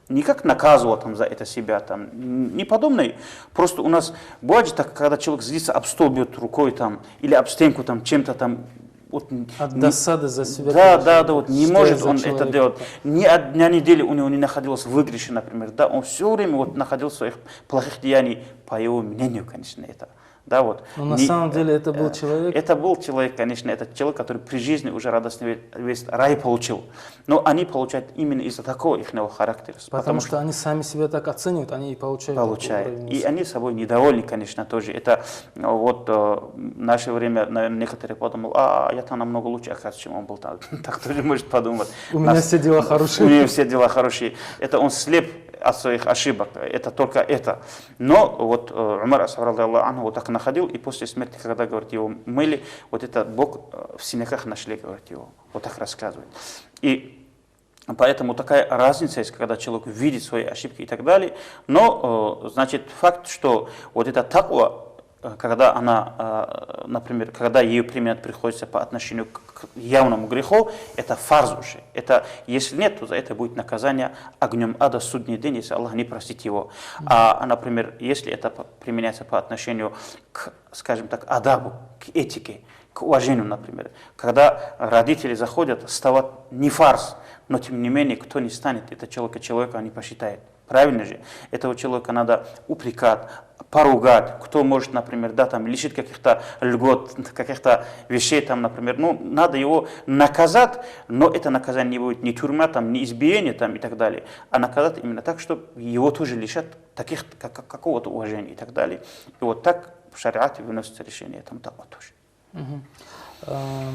Не как наказывал там за это себя, там, не подобное. Просто у нас бывает же так, когда человек злится, об стол бьет рукой там, или об стенку там, чем-то там. Вот, от досады за себя. Да, вот не может он это делать. Ни одна неделя у него не находилось в выигрыше, например. Да, он все время вот находился в своих плохих деяниях, по его мнению, конечно, это. Да, вот. Но на самом деле это был человек? Это был человек, конечно, это человек, который при жизни уже радостный весь рай получил. Но они получают именно из-за такого их характера. Потому что они сами себя так оценивают, они и получают. И они собой недовольны, конечно, тоже. Это вот в наше время, наверное, некоторые подумали, я там намного лучше, оказывается, чем он был там. Так тоже может подумать. У меня все дела хорошие. У него все дела хорошие. Это он слеп от своих ошибок, это только это. Но вот Умар ас-Сабр анху вот так находил, и после смерти, когда, говорит, его мыли, вот этот Бог в синяках нашли, говорит, его. Вот так рассказывает. И поэтому такая разница есть, когда человек видит свои ошибки и так далее. Но, значит, факт, что вот эта таква, когда она, например, когда ее применять приходится по отношению к явному греху, это фарз уже. Это, если нет, то за это будет наказание огнем ада в судный день, если Аллах не простит его. Например, если это применяется по отношению к, скажем так, адабу, к этике, к уважению, например. Когда родители заходят, вставать не фарз, но тем не менее, кто не станет, это человека не посчитает. Правильно же? Этого человека надо упрекать, поругать, кто может, например, да, там, лишить каких-то льгот, каких-то вещей, там, например, надо его наказать, но это наказание не будет ни тюрьма, там, ни избиение там, и так далее, а наказать именно так, чтобы его тоже лишат какого-то уважения и так далее. И вот так в шариате выносится решение там того тоже.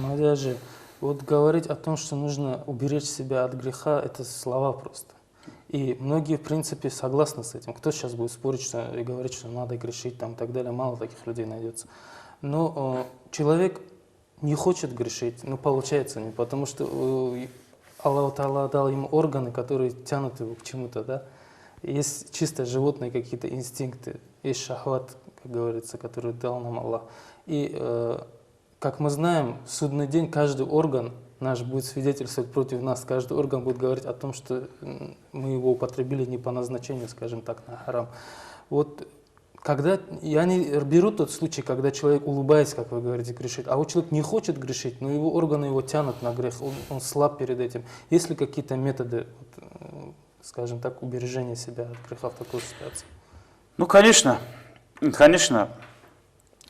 Мадяжи, вот говорить о том, что нужно уберечь себя от греха, это слова просто. И многие, в принципе, согласны с этим. Кто сейчас будет спорить и говорить, что надо грешить там, и так далее, мало таких людей найдется. Но человек не хочет грешить, получается не, потому что Аллах Та'ала дал ему органы, которые тянут его к чему-то, да. Есть чисто животные какие-то инстинкты, есть шахват, как говорится, который дал нам Аллах. И как мы знаем, в судный день каждый орган наш будет свидетельствовать против нас, каждый орган будет говорить о том, что мы его употребили не по назначению, скажем так, на харам. Вот когда, я не беру тот случай, когда человек, улыбаясь, как вы говорите, грешит, а вот человек не хочет грешить, но его органы его тянут на грех, он слаб перед этим. Есть ли какие-то методы, скажем так, убережения себя от греха в такой ситуации? Ну, конечно, конечно,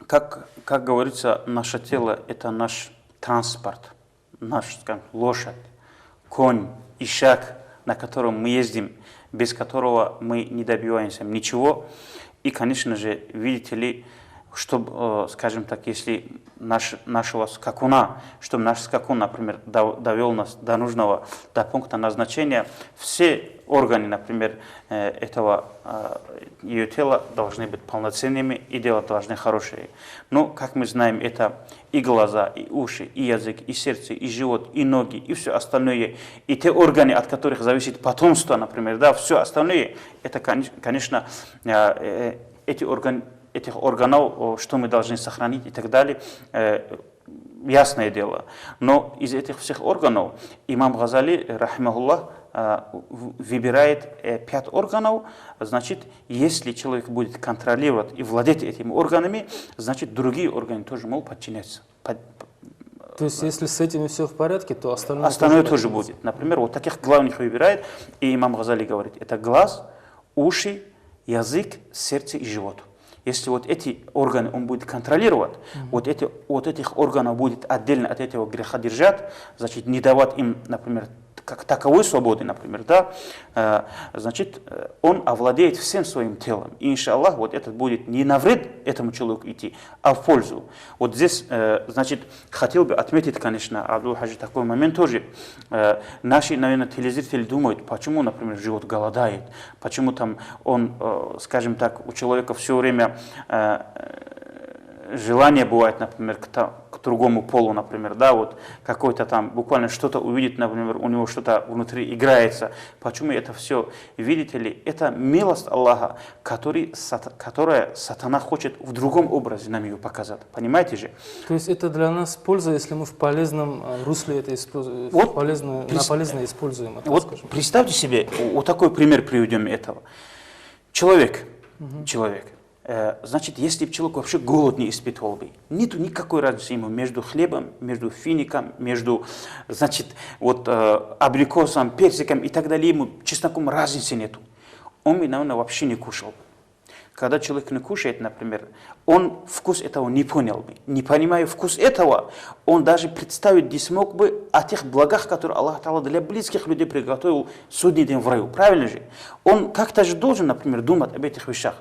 как говорится, наше тело – это наш транспорт, наш, скажем, лошадь, конь, ишак, на котором мы ездим, без которого мы не добиваемся ничего. И, конечно же, видите ли, чтобы, скажем так, если нашего скакуна, чтобы наш скакун, например, довел нас до нужного, до пункта назначения, все органы, например, ее тела должны быть полноценными и делать должны хорошие. Но, как мы знаем, это и глаза, и уши, и язык, и сердце, и живот, и ноги, и все остальное, и те органы, от которых зависит потомство, например, да, все остальное, это, конечно, этих органов, что мы должны сохранить и так далее, ясное дело. Но из этих всех органов имам Газали, рахимахуллах, выбирает 5 органов. Значит, если человек будет контролировать и владеть этими органами, значит, другие органы тоже могут подчиняться. То есть, если с этим все в порядке, то остальное тоже будет. Например, вот таких главных выбирает, и имам Газали говорит, это глаз, уши, язык, сердце и живот. Если вот эти органы он будет контролировать, вот этих органов будет отдельно от этого греха держать, значит, не давать им, например, как таковой свободы, например, да, значит, он овладеет всем своим телом. И, иншаллах, вот это будет не на вред этому человеку идти, а в пользу. Вот здесь, значит, хотел бы отметить, конечно, Абдул-Хаджи, такой момент тоже. Наши, наверное, телезрители думают, почему, например, живот голодает, почему там он, скажем так, у человека все время желание бывает, например, к другому полу, например, да, вот какой-то там буквально что-то увидеть, например, у него что-то внутри играется. Почему это все? Видите ли, это милость Аллаха, которая сатана хочет в другом образе нам ее показать. Понимаете же? То есть это для нас польза, если мы в полезном русле это используем, Вот, на полезно используем это, вот скажем. представьте себе, вот такой пример приведем этого. Человек, значит, если бы человек вообще голод не испытывал бы, нету никакой разницы ему между хлебом, между фиником, между, значит, вот абрикосом, персиком и так далее, ему чесноком разницы нету. Он бы, наверное, вообще не кушал. Когда человек не кушает, например, он вкус этого не понял бы. Не понимая вкус этого, он даже представить не смог бы о тех благах, которые Аллах Та'ала для близких людей приготовил судный день в раю. Правильно же? Он как-то же должен, например, думать об этих вещах.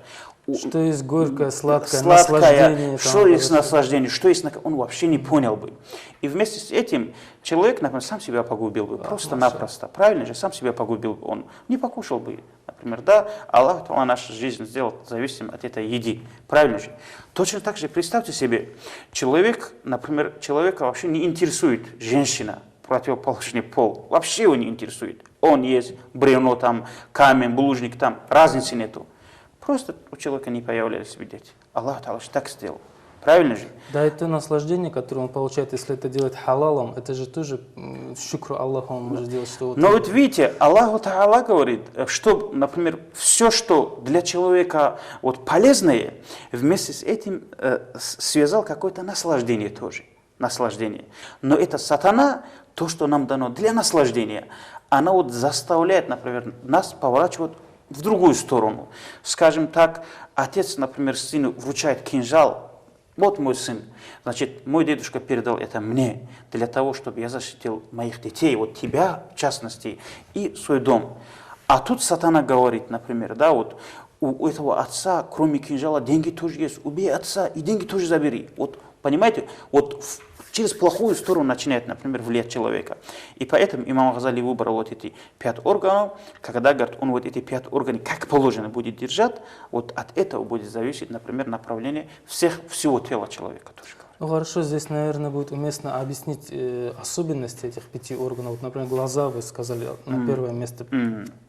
Что есть горькое, сладкое, наслаждение. Что есть наслаждение, что есть, он вообще не понял бы. И вместе с этим человек, например, сам себя погубил бы, просто-напросто. Правильно же, сам себя погубил бы, он не покушал бы. Например, да, Аллах Та'ала нашу жизнь сделал зависимым от этой еды. Правильно же? Точно так же представьте себе, человек, например, человека вообще не интересует женщина, противоположный пол, вообще его не интересует. Он есть бревно там, камень, булыжник там, разницы нету. Просто у человека не появлялись дети. Аллах Та'ала так сделал. Правильно же? Да, это наслаждение, которое он получает, если это делать халалом, это же тоже шукру Аллаху он может делать. Что вот. Но вот видите, Аллах Та'ала говорит, что, например, все, что для человека вот полезное, вместе с этим связал какое-то наслаждение тоже. Наслаждение. Но это сатана, то, что нам дано для наслаждения, она вот заставляет, например, нас поворачивать в другую сторону. Скажем так, отец, например, сыну вручает кинжал. Вот мой сын. Значит, мой дедушка передал это мне для того, чтобы я защитил моих детей, вот тебя, в частности, и свой дом. А тут сатана говорит, например, да, вот у этого отца, кроме кинжала, деньги тоже есть. Убей отца и деньги тоже забери. Вот, понимаете, вот через плохую сторону начинает, например, влиять человека. И поэтому имам Газали выбрал вот эти 5 органов. Когда, говорит, он вот эти 5 органов как положено будет держать, вот от этого будет зависеть, например, направление всего тела человека. Ну хорошо, здесь, наверное, будет уместно объяснить особенности этих 5 органов. Вот, например, глаза, вы сказали, на первое место.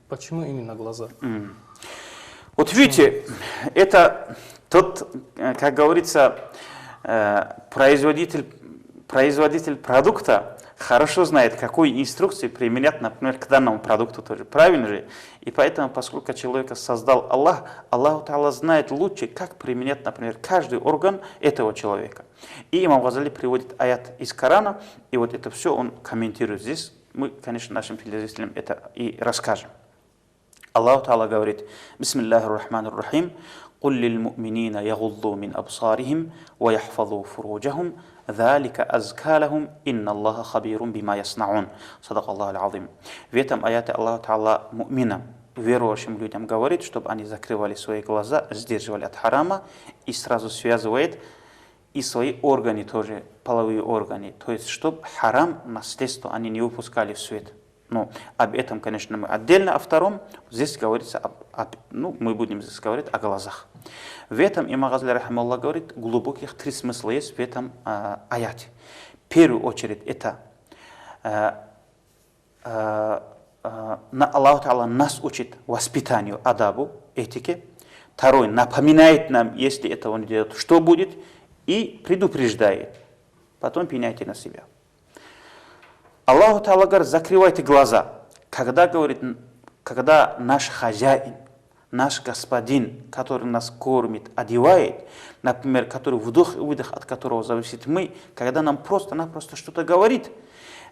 Почему именно глаза? Вот видите, это тот, как говорится, производитель продукта хорошо знает, какую инструкцию применять, например, к данному продукту тоже. Правильно же? И поэтому, поскольку человека создал Аллах, Аллах Та'ala знает лучше, как применять, например, каждый орган этого человека. И имам Газали приводит аят из Корана, и вот это все он комментирует здесь. Мы, конечно, нашим телезрителям это и расскажем. Аллах Та'ala говорит: Бисмиллахир Рахманир Рахим. قل للمؤمنين يغضوا من أبصارهم ويحفظوا فروجهم ذلك أزكى لهم إن الله خبير بما يصنعون. صدق الله العظيم. В этом аяте Аллах Та'ала му'минам, верующим людям говорит, чтобы они закрывали свои глаза, сдерживали от харама, и сразу связывает и свои органы тоже, половые органы. То есть, чтобы харам, наследство, они не выпускали в свет. Ну, об этом, конечно, мы отдельно, о втором. Здесь говорится, мы будем здесь говорить о глазах. В этом имам Газали, рахимахуллах, говорит, глубоких три смысла есть в этом аяте. В первую очередь, это Аллах Та'ала нас учит воспитанию, адабу, этике. Второй, напоминает нам, если этого не делать, что будет, и предупреждает. Потом пеняйте на себя. Аллаху Та'ала говорит: закрывайте глаза. Когда наш хозяин, наш господин, который нас кормит, одевает, например, который вдох и выдох, от которого зависит мы, когда нам просто-напросто что-то говорит,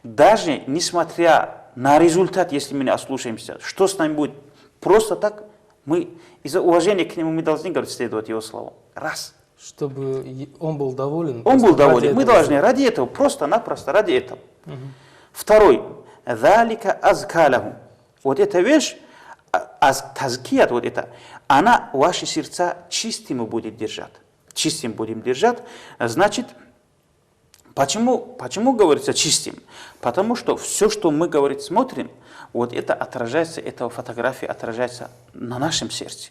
даже несмотря на результат, если мы не ослушаемся, что с нами будет, просто так, мы из-за уважения к нему мы должны говорить, следовать его словам. Раз. Чтобы он был доволен. Он был доволен. Мы должны ради этого, просто-напросто ради этого. Второй. Залика азкалаху. Вот эта вещь, тазкият, вот это, она ваши сердца чистыми будет держать. Чистым будем держать. Значит, почему говорится чистым? Потому что все, что мы, говорит, смотрим, вот это отражается, эта фотография отражается на нашем сердце.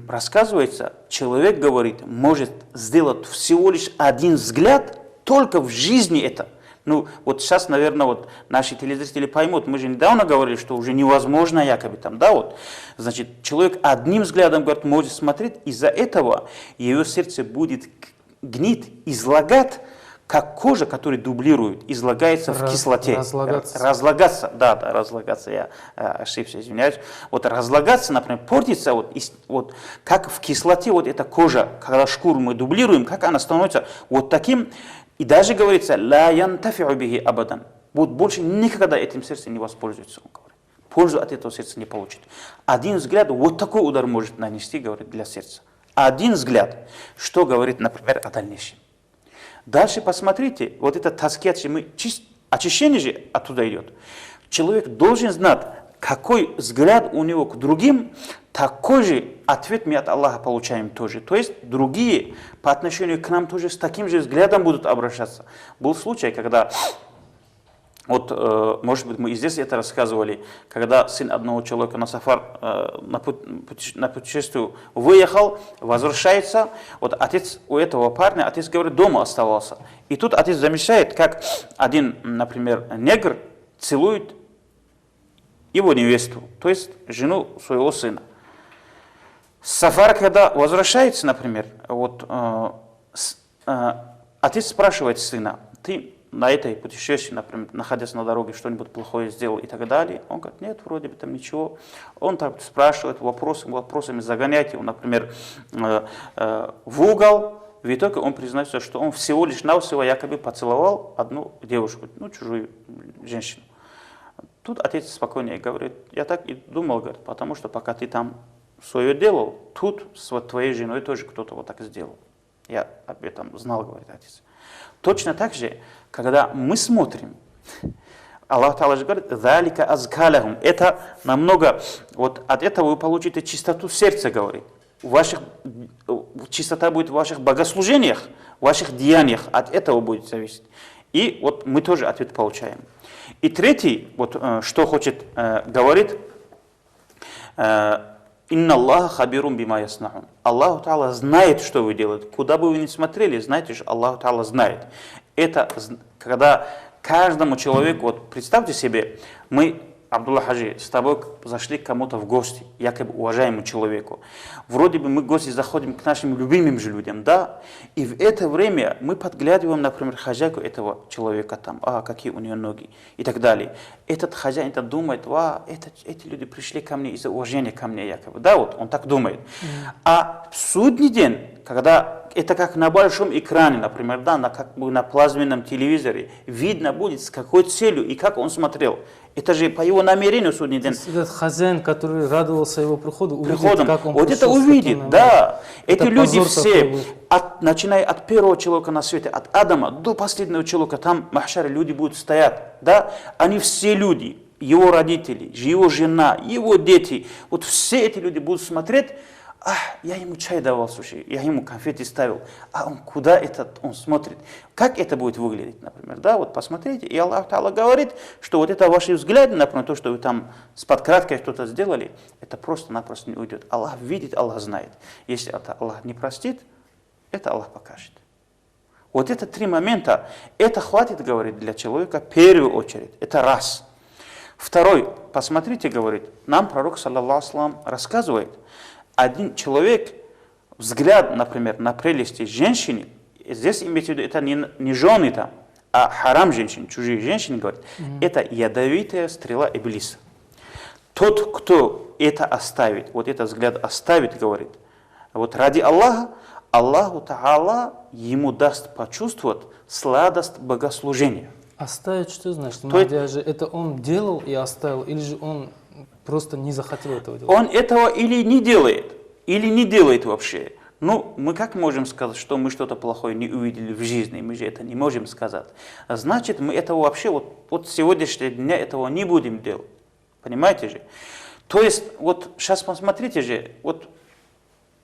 Рассказывается, человек, говорит, может сделать всего лишь один взгляд только в жизни это. Ну, вот сейчас, наверное, вот наши телезрители поймут, мы же недавно говорили, что уже невозможно якобы там, да, вот. Значит, человек одним взглядом, говорит, может смотреть, из-за этого его сердце будет гнить, излагать, как кожа, которая дублирует, излагается в кислоте. Разлагаться, да, разлагаться, я ошибся, извиняюсь. Вот разлагаться, например, портится, вот как в кислоте вот эта кожа, когда шкуру мы дублируем, как она становится вот таким. И даже говорится, ла янтафи'у бихи абадан. Вот больше никогда этим сердцем не воспользуется, он говорит. Пользу от этого сердца не получит. Один взгляд, вот такой удар может нанести, говорит, для сердца. Один взгляд, что говорит, например, о дальнейшем. Дальше посмотрите, вот это таският, очищение же оттуда идет. Человек должен знать, какой взгляд у него к другим, такой же ответ мы от Аллаха получаем тоже. То есть другие по отношению к нам тоже с таким же взглядом будут обращаться. Был случай, когда, вот, может быть, мы и здесь это рассказывали, когда сын одного человека на сафар, на путешествие выехал, возвращается, вот отец у этого парня, отец, говорит, дома оставался. И тут отец замечает, как один, например, негр целует его невесту, то есть жену своего сына. Сафар, когда возвращается, например, вот, отец спрашивает сына: ты на этой путешествии, например, находясь на дороге, что-нибудь плохое сделал и так далее? Он говорит: нет, вроде бы там ничего. Он так спрашивает, вопросами загоняет его, например, в угол. В итоге он признается, что он всего лишь навсего якобы поцеловал одну девушку, ну, чужую женщину. Тут отец спокойнее говорит: я так и думал, говорит, потому что пока ты там свое делал, тут с твоей женой тоже кто-то вот так сделал. Я об этом знал, говорит отец. Точно так же, когда мы смотрим, Аллах Та'ала же говорит: «Залика азкалахум». Это намного, вот от этого вы получите чистоту сердца, говорит. Чистота будет в ваших богослужениях, в ваших деяниях, от этого будет зависеть. И вот мы тоже ответ получаем. И третий, вот что хочет, говорит, «Инна Аллаха хабирум бима яснаун». Аллах Та'ала знает, что вы делаете. Куда бы вы ни смотрели, знаете, что Аллах Та'ала знает. Это когда каждому человеку, вот представьте себе, мы Абдулла Хаджи, с тобой зашли к кому-то в гости, якобы уважаемому человеку. Вроде бы мы в гости заходим к нашим любимым же людям, да? И в это время мы подглядываем, например, хозяйку этого человека там, какие у нее ноги и так далее. Этот хозяин это думает, эти люди пришли ко мне из-за уважения ко мне якобы. Да, вот он так думает. А в судный день, когда это как на большом экране, например, да, как бы на плазменном телевизоре, видно будет, с какой целью и как он смотрел. Это же по его намерению судный день. Этот хозяин, который радовался его приходу, увидит, как он вот пришел, это увидит, да. Это эти люди позор все, такой. начиная от первого человека на свете, от Адама до последнего человека, там в махшаре люди будут стоять, да. Они все люди, его родители, его жена, его дети, вот все эти люди будут смотреть. Я ему чай давал, слушай, я ему конфеты ставил, он куда он смотрит, как это будет выглядеть, например, да, вот посмотрите, и Аллах Та'ала говорит, что вот это ваши взгляды, например, то, что вы там с подкраткой что-то сделали, это просто-напросто не уйдет. Аллах видит, Аллах знает. Если это Аллах не простит, это Аллах покажет. Вот это 3 момента, это хватит, говорит, для человека в первую очередь, это раз. Второй, посмотрите, говорит, нам пророк, саллаллаху алейхи рассказывает, один человек, взгляд, например, на прелести женщины, здесь имеется в виду, это не жены там, а харам женщин, чужие женщины, говорят, это ядовитая стрела Иблиса. Тот, кто это оставит, вот этот взгляд оставит, говорит, вот ради Аллаха, Аллаху Та'ала ему даст почувствовать сладость богослужения. Оставить что значит? Мадья же это он делал и оставил, или же он просто не захотел этого делать? Он этого или не делает вообще. Ну, мы как можем сказать, что мы что-то плохое не увидели в жизни? Мы же это не можем сказать. Значит, мы этого вообще, вот сегодняшнего дня этого не будем делать. Понимаете же? То есть, вот сейчас посмотрите же, вот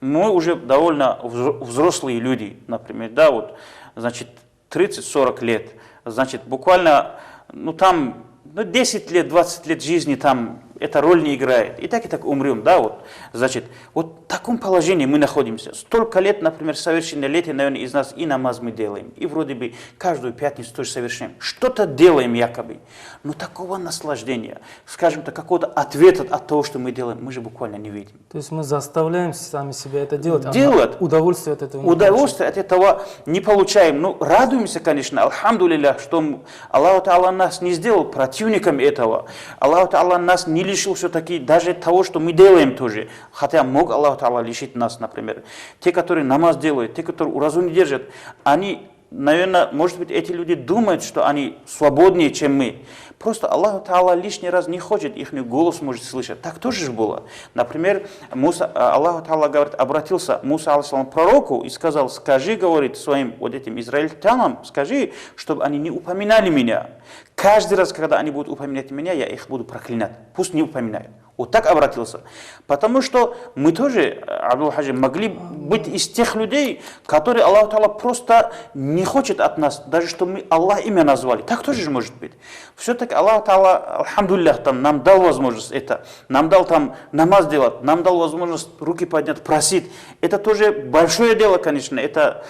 мы уже довольно взрослые люди, например, да, вот, значит, 30-40 лет, значит, буквально, 10 лет, 20 лет жизни там эта роль не играет. И так умрем, да, вот. Значит, вот в таком положении мы находимся. Столько лет, например, совершеннолетие, наверное, из нас и намаз мы делаем, и вроде бы каждую пятницу тоже совершаем. Что-то делаем якобы. Но такого наслаждения, скажем так, какого-то ответа от того, что мы делаем, мы же буквально не видим. То есть мы заставляем сами себя это делать, а удовольствие от этого не удовольствие от этого не получаем. Ну, радуемся, конечно, альхамдулилля, что Аллах Та'ала нас не сделал противником этого. Аллах Та'ала нас не лишил все-таки даже того, что мы делаем тоже. Хотя мог Аллах Та'ала лишить нас, например. Те, которые намаз делают, те, которые уразу не держат, они, наверное, может быть, эти люди думают, что они свободнее, чем мы. Просто Аллах Та'ала лишний раз не хочет их голос может слышать. Так тоже же было. Например, Аллах Та'ала говорит, обратился Муса алейхиссалам к пророку и сказал, скажи, говорит, своим вот этим израильтянам, скажи, чтобы они не упоминали меня. Каждый раз, когда они будут упоминать меня, я их буду проклинать. Пусть не упоминают. Вот так обратился. Потому что мы тоже, Абдулла Хаджи, могли быть из тех людей, которые Аллах Та'ала просто не хочет от нас, даже что мы Аллах имя назвали. Так тоже же может быть. Все-таки Аллах Та'ала, альхамдуллях, нам дал возможность это, нам дал там намаз делать, нам дал возможность руки поднять, просить. Это тоже большое дело, конечно, это...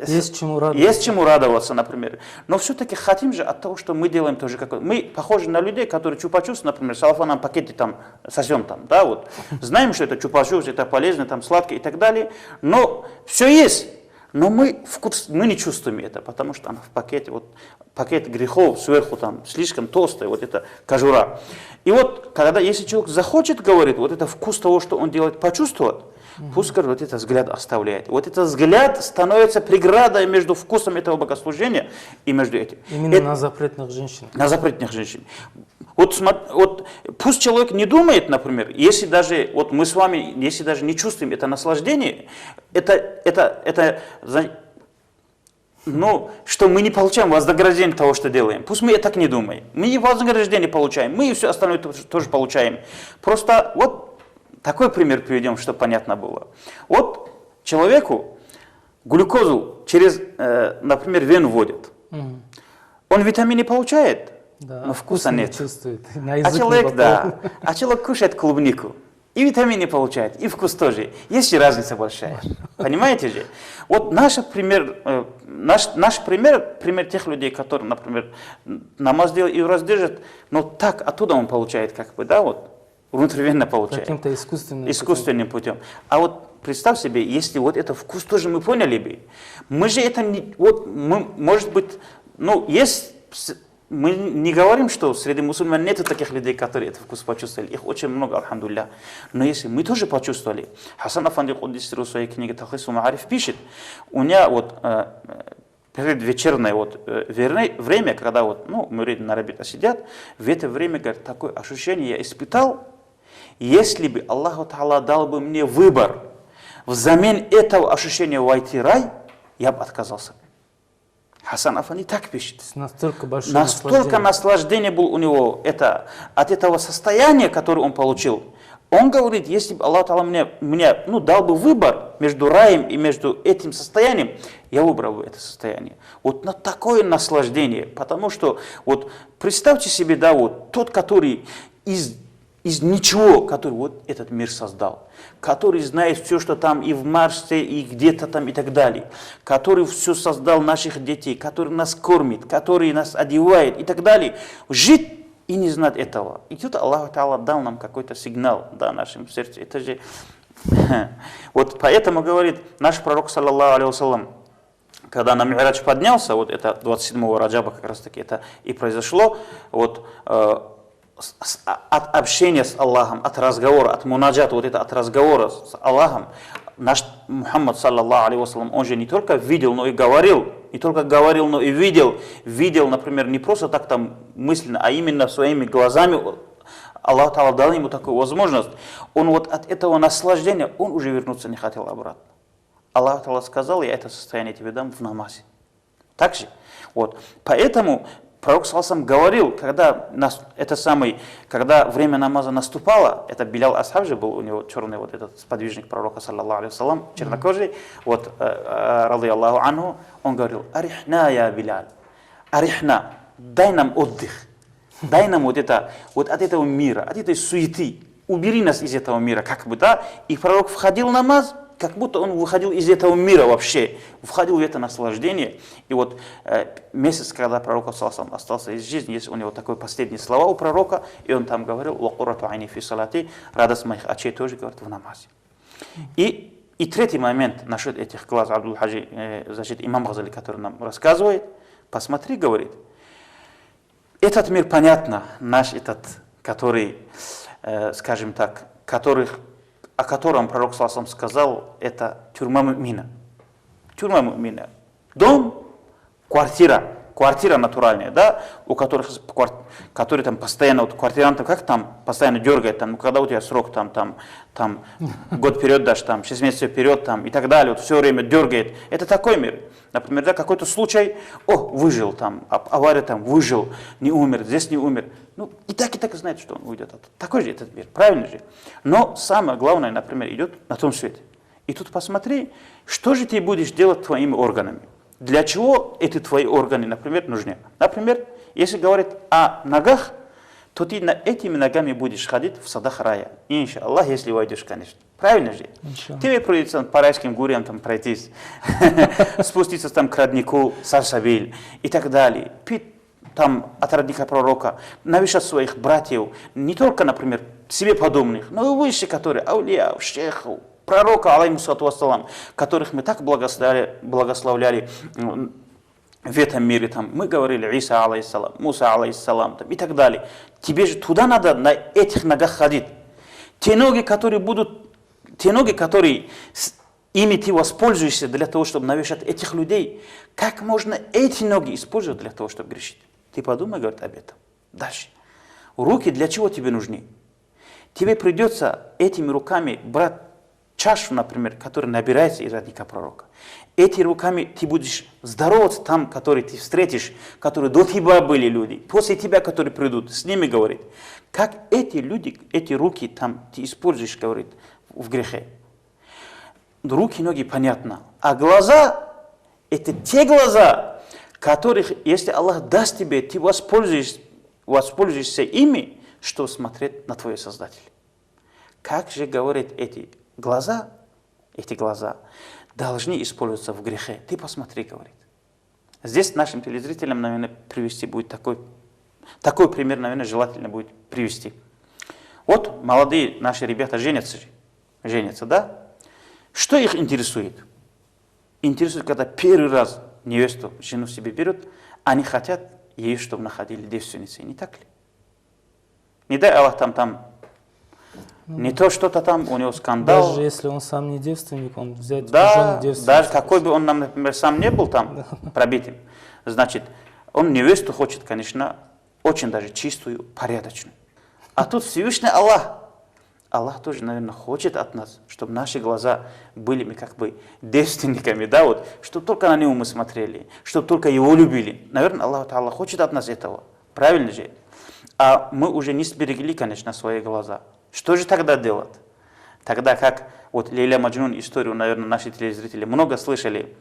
Есть чему радоваться. Есть чему радоваться, например. Но все-таки хотим же от того, что мы делаем тоже. Мы похожи на людей, которые чупа-чупс, например, в салфановом пакете там сосем там, да, вот. Знаем, что это чупа-чупс, это полезно, там сладкое и так далее. Но все есть. Но мы не чувствуем это, потому что оно в пакете, вот пакет грехов сверху там слишком толстый, вот это кожура. И вот, когда если человек захочет, говорит, вот это вкус того, что он делает, почувствовать, пусть, говорит, вот этот взгляд оставляет. Вот этот взгляд становится преградой между вкусом этого богослужения и между этим. Именно на запретных женщин. На запретных женщин. Вот пусть человек не думает, например, если даже, вот мы с вами, если даже не чувствуем это наслаждение, что мы не получаем вознаграждение того, что делаем. Пусть мы и так не думаем. Мы и вознаграждение получаем, мы и все остальное тоже получаем. Просто вот такой пример приведем, чтобы понятно было. Вот человеку глюкозу через, например, вену вводят. Он витамины получает, да, но вкуса нет. Чувствует. А человек кушает клубнику. И витамины получают, и вкус тоже. Есть же разница большая. Понимаете же? Вот наш пример, пример тех людей, которые, например, намаз делают и раздержат, но так оттуда он получает, как бы, да, вот, внутренне получает. Каким-то искусственным путем. А вот представь себе, если вот этот вкус тоже мы поняли бы, мы же это не, вот, мы, может быть, ну, есть, мы не говорим, что среди мусульман нет таких людей, которые этот вкус почувствовали. Их очень много, альхамдулилля. Но если мы тоже почувствовали, Хасан Афанди Куддисиру в своей книге Талхису Маариф пишет, у меня вот предвечерное вот время, когда вот, ну, муриды на рабита сидят, в это время, говорит, такое ощущение я испытал, если бы Аллаху Та'ала дал бы мне выбор, взамен этого ощущения войти в рай, я бы отказался. Хасан Афанди так пишет. Настолько большое наслаждение было у него от этого состояния, которое он получил. Он говорит, если бы Аллах Та'ала мне дал бы выбор между раем и между этим состоянием, я выбрал бы это состояние. Вот на такое наслаждение. Потому что, вот представьте себе, да, вот тот, который из ничего, который вот этот мир создал, который знает все, что там и в Марсе, и где-то там и так далее, который все создал наших детей, который нас кормит, который нас одевает и так далее, жить и не знать этого. И тут Аллах Та'ала дал нам какой-то сигнал, да, нашему сердцу. Это же... Вот поэтому говорит наш пророк, саллаллаху алейхи вассалам, когда на Ми'радж поднялся, вот это 27-го Раджаба как раз таки это и произошло, вот от общения с Аллахом, от разговора, от мунаджата, вот это от разговора с Аллахом, наш Мухаммад, саллаллаху алейхи вассалам, он же не только видел, но и говорил, не только говорил, но и видел, например, не просто так там мысленно, а именно своими глазами. Аллах Та'ала дал ему такую возможность. Он вот от этого наслаждения, он уже вернуться не хотел обратно. Аллах Та'ала сказал, я это состояние тебе дам в намазе. Так же? Вот. Поэтому пророк саллаллаху говорил, когда время намаза наступало, это Билял Асхаб же был, у него черный вот этот сподвижник пророка, саллаллаху алейхи вассалам, чернокожий, вот, ради Аллаху анху, он говорил, арихна я Билял, арихна, дай нам отдых, дай нам вот от этого мира, от этой суеты, убери нас из этого мира, как бы, да, и пророк входил в намаз, как будто он выходил из этого мира вообще, входил в это наслаждение. И вот месяц, когда пророк остался из жизни, есть у него такое последние слова у пророка, и он там говорил, «Вакурату айни фи салати», радость моих очей тоже, говорит, в намазе. И третий момент насчет этих глаз, Абдул-Хаджи, значит, имам Газали, который нам рассказывает, посмотри, говорит, этот мир, понятно, наш этот, который, скажем так, о котором пророк саллаллаху алейхи сказал, это тюрьма му'мина. Тюрьма му'мина. Дом, квартира натуральная, да, у которых, которые там постоянно, вот квартирантам, как там, постоянно дергает, там, когда у тебя срок, там, год вперед даже, там, 6 месяцев вперед, там, и так далее, вот все время дергает. Это такой мир. Например, да, какой-то случай, выжил там, авария там, выжил, не умер, здесь не умер. Ну, и так знает, что он уйдет оттуда. Такой же этот мир, правильно же? Но самое главное, например, идет на том свете. И тут посмотри, что же ты будешь делать твоими органами. Для чего эти твои органы, например, нужны? Например, если говорить о ногах, то ты этими ногами будешь ходить в садах рая. Иншаллах, если войдешь, конечно. Правильно же? Тебе придется по райским гурьям там пройтись, спуститься там к роднику, Сарсабиль и так далее. Пить там от родника пророка, навещать своих братьев, не только, например, себе подобных, но и выше, которые, аулия, шейху, пророка, алейхиссалату вассалам, которых мы так благословляли в этом мире. Там, мы говорили Иса, алейхиссалам, Муса, алейхиссалам, и так далее. Тебе же туда надо на этих ногах ходить. Те ноги, которые ими ты воспользуешься для того, чтобы навещать этих людей, как можно эти ноги использовать для того, чтобы грешить? Ты подумай, говорит, об этом. Дальше. Руки для чего тебе нужны? Тебе придется этими руками брать чашу, например, которая набирается из родника пророка. Этими руками ты будешь здороваться там, которые ты встретишь, которые до тебя были люди, после тебя, которые придут, с ними говорит. Как эти люди, эти руки там ты используешь, говорит, в грехе. Руки, ноги, понятно. А глаза, это те глаза, которых, если Аллах даст тебе, ты воспользуешься ими, чтобы смотреть на твоего Создателя. как же, говорит, эти глаза должны использоваться в грехе. Ты посмотри, говорит. Здесь нашим телезрителям, наверное, привести будет такой пример, наверное, желательно будет привести. Вот молодые наши ребята женятся, да? Что их интересует? Интересует, когда первый раз невесту, жену себе берут, они хотят ее, чтобы находили девственницей, не так ли? Не дай Аллах там не то что-то там, у него скандал. Даже если он сам не девственник, он взять да, жену девственницу. даже какой бы он, например, сам не был там пробитым, значит, он невесту хочет, конечно, очень даже чистую, порядочную. А тут Всевышний Аллах тоже, наверное, хочет от нас, чтобы наши глаза были как бы девственниками, да, вот, чтобы только на него мы смотрели, чтобы только его любили. Наверное, Аллах хочет от нас этого. Правильно же? А мы уже не сберегли, конечно, свои глаза. Что же тогда делать? Тогда как вот Лейля Маджнун, историю, наверное, наши телезрители много слышали.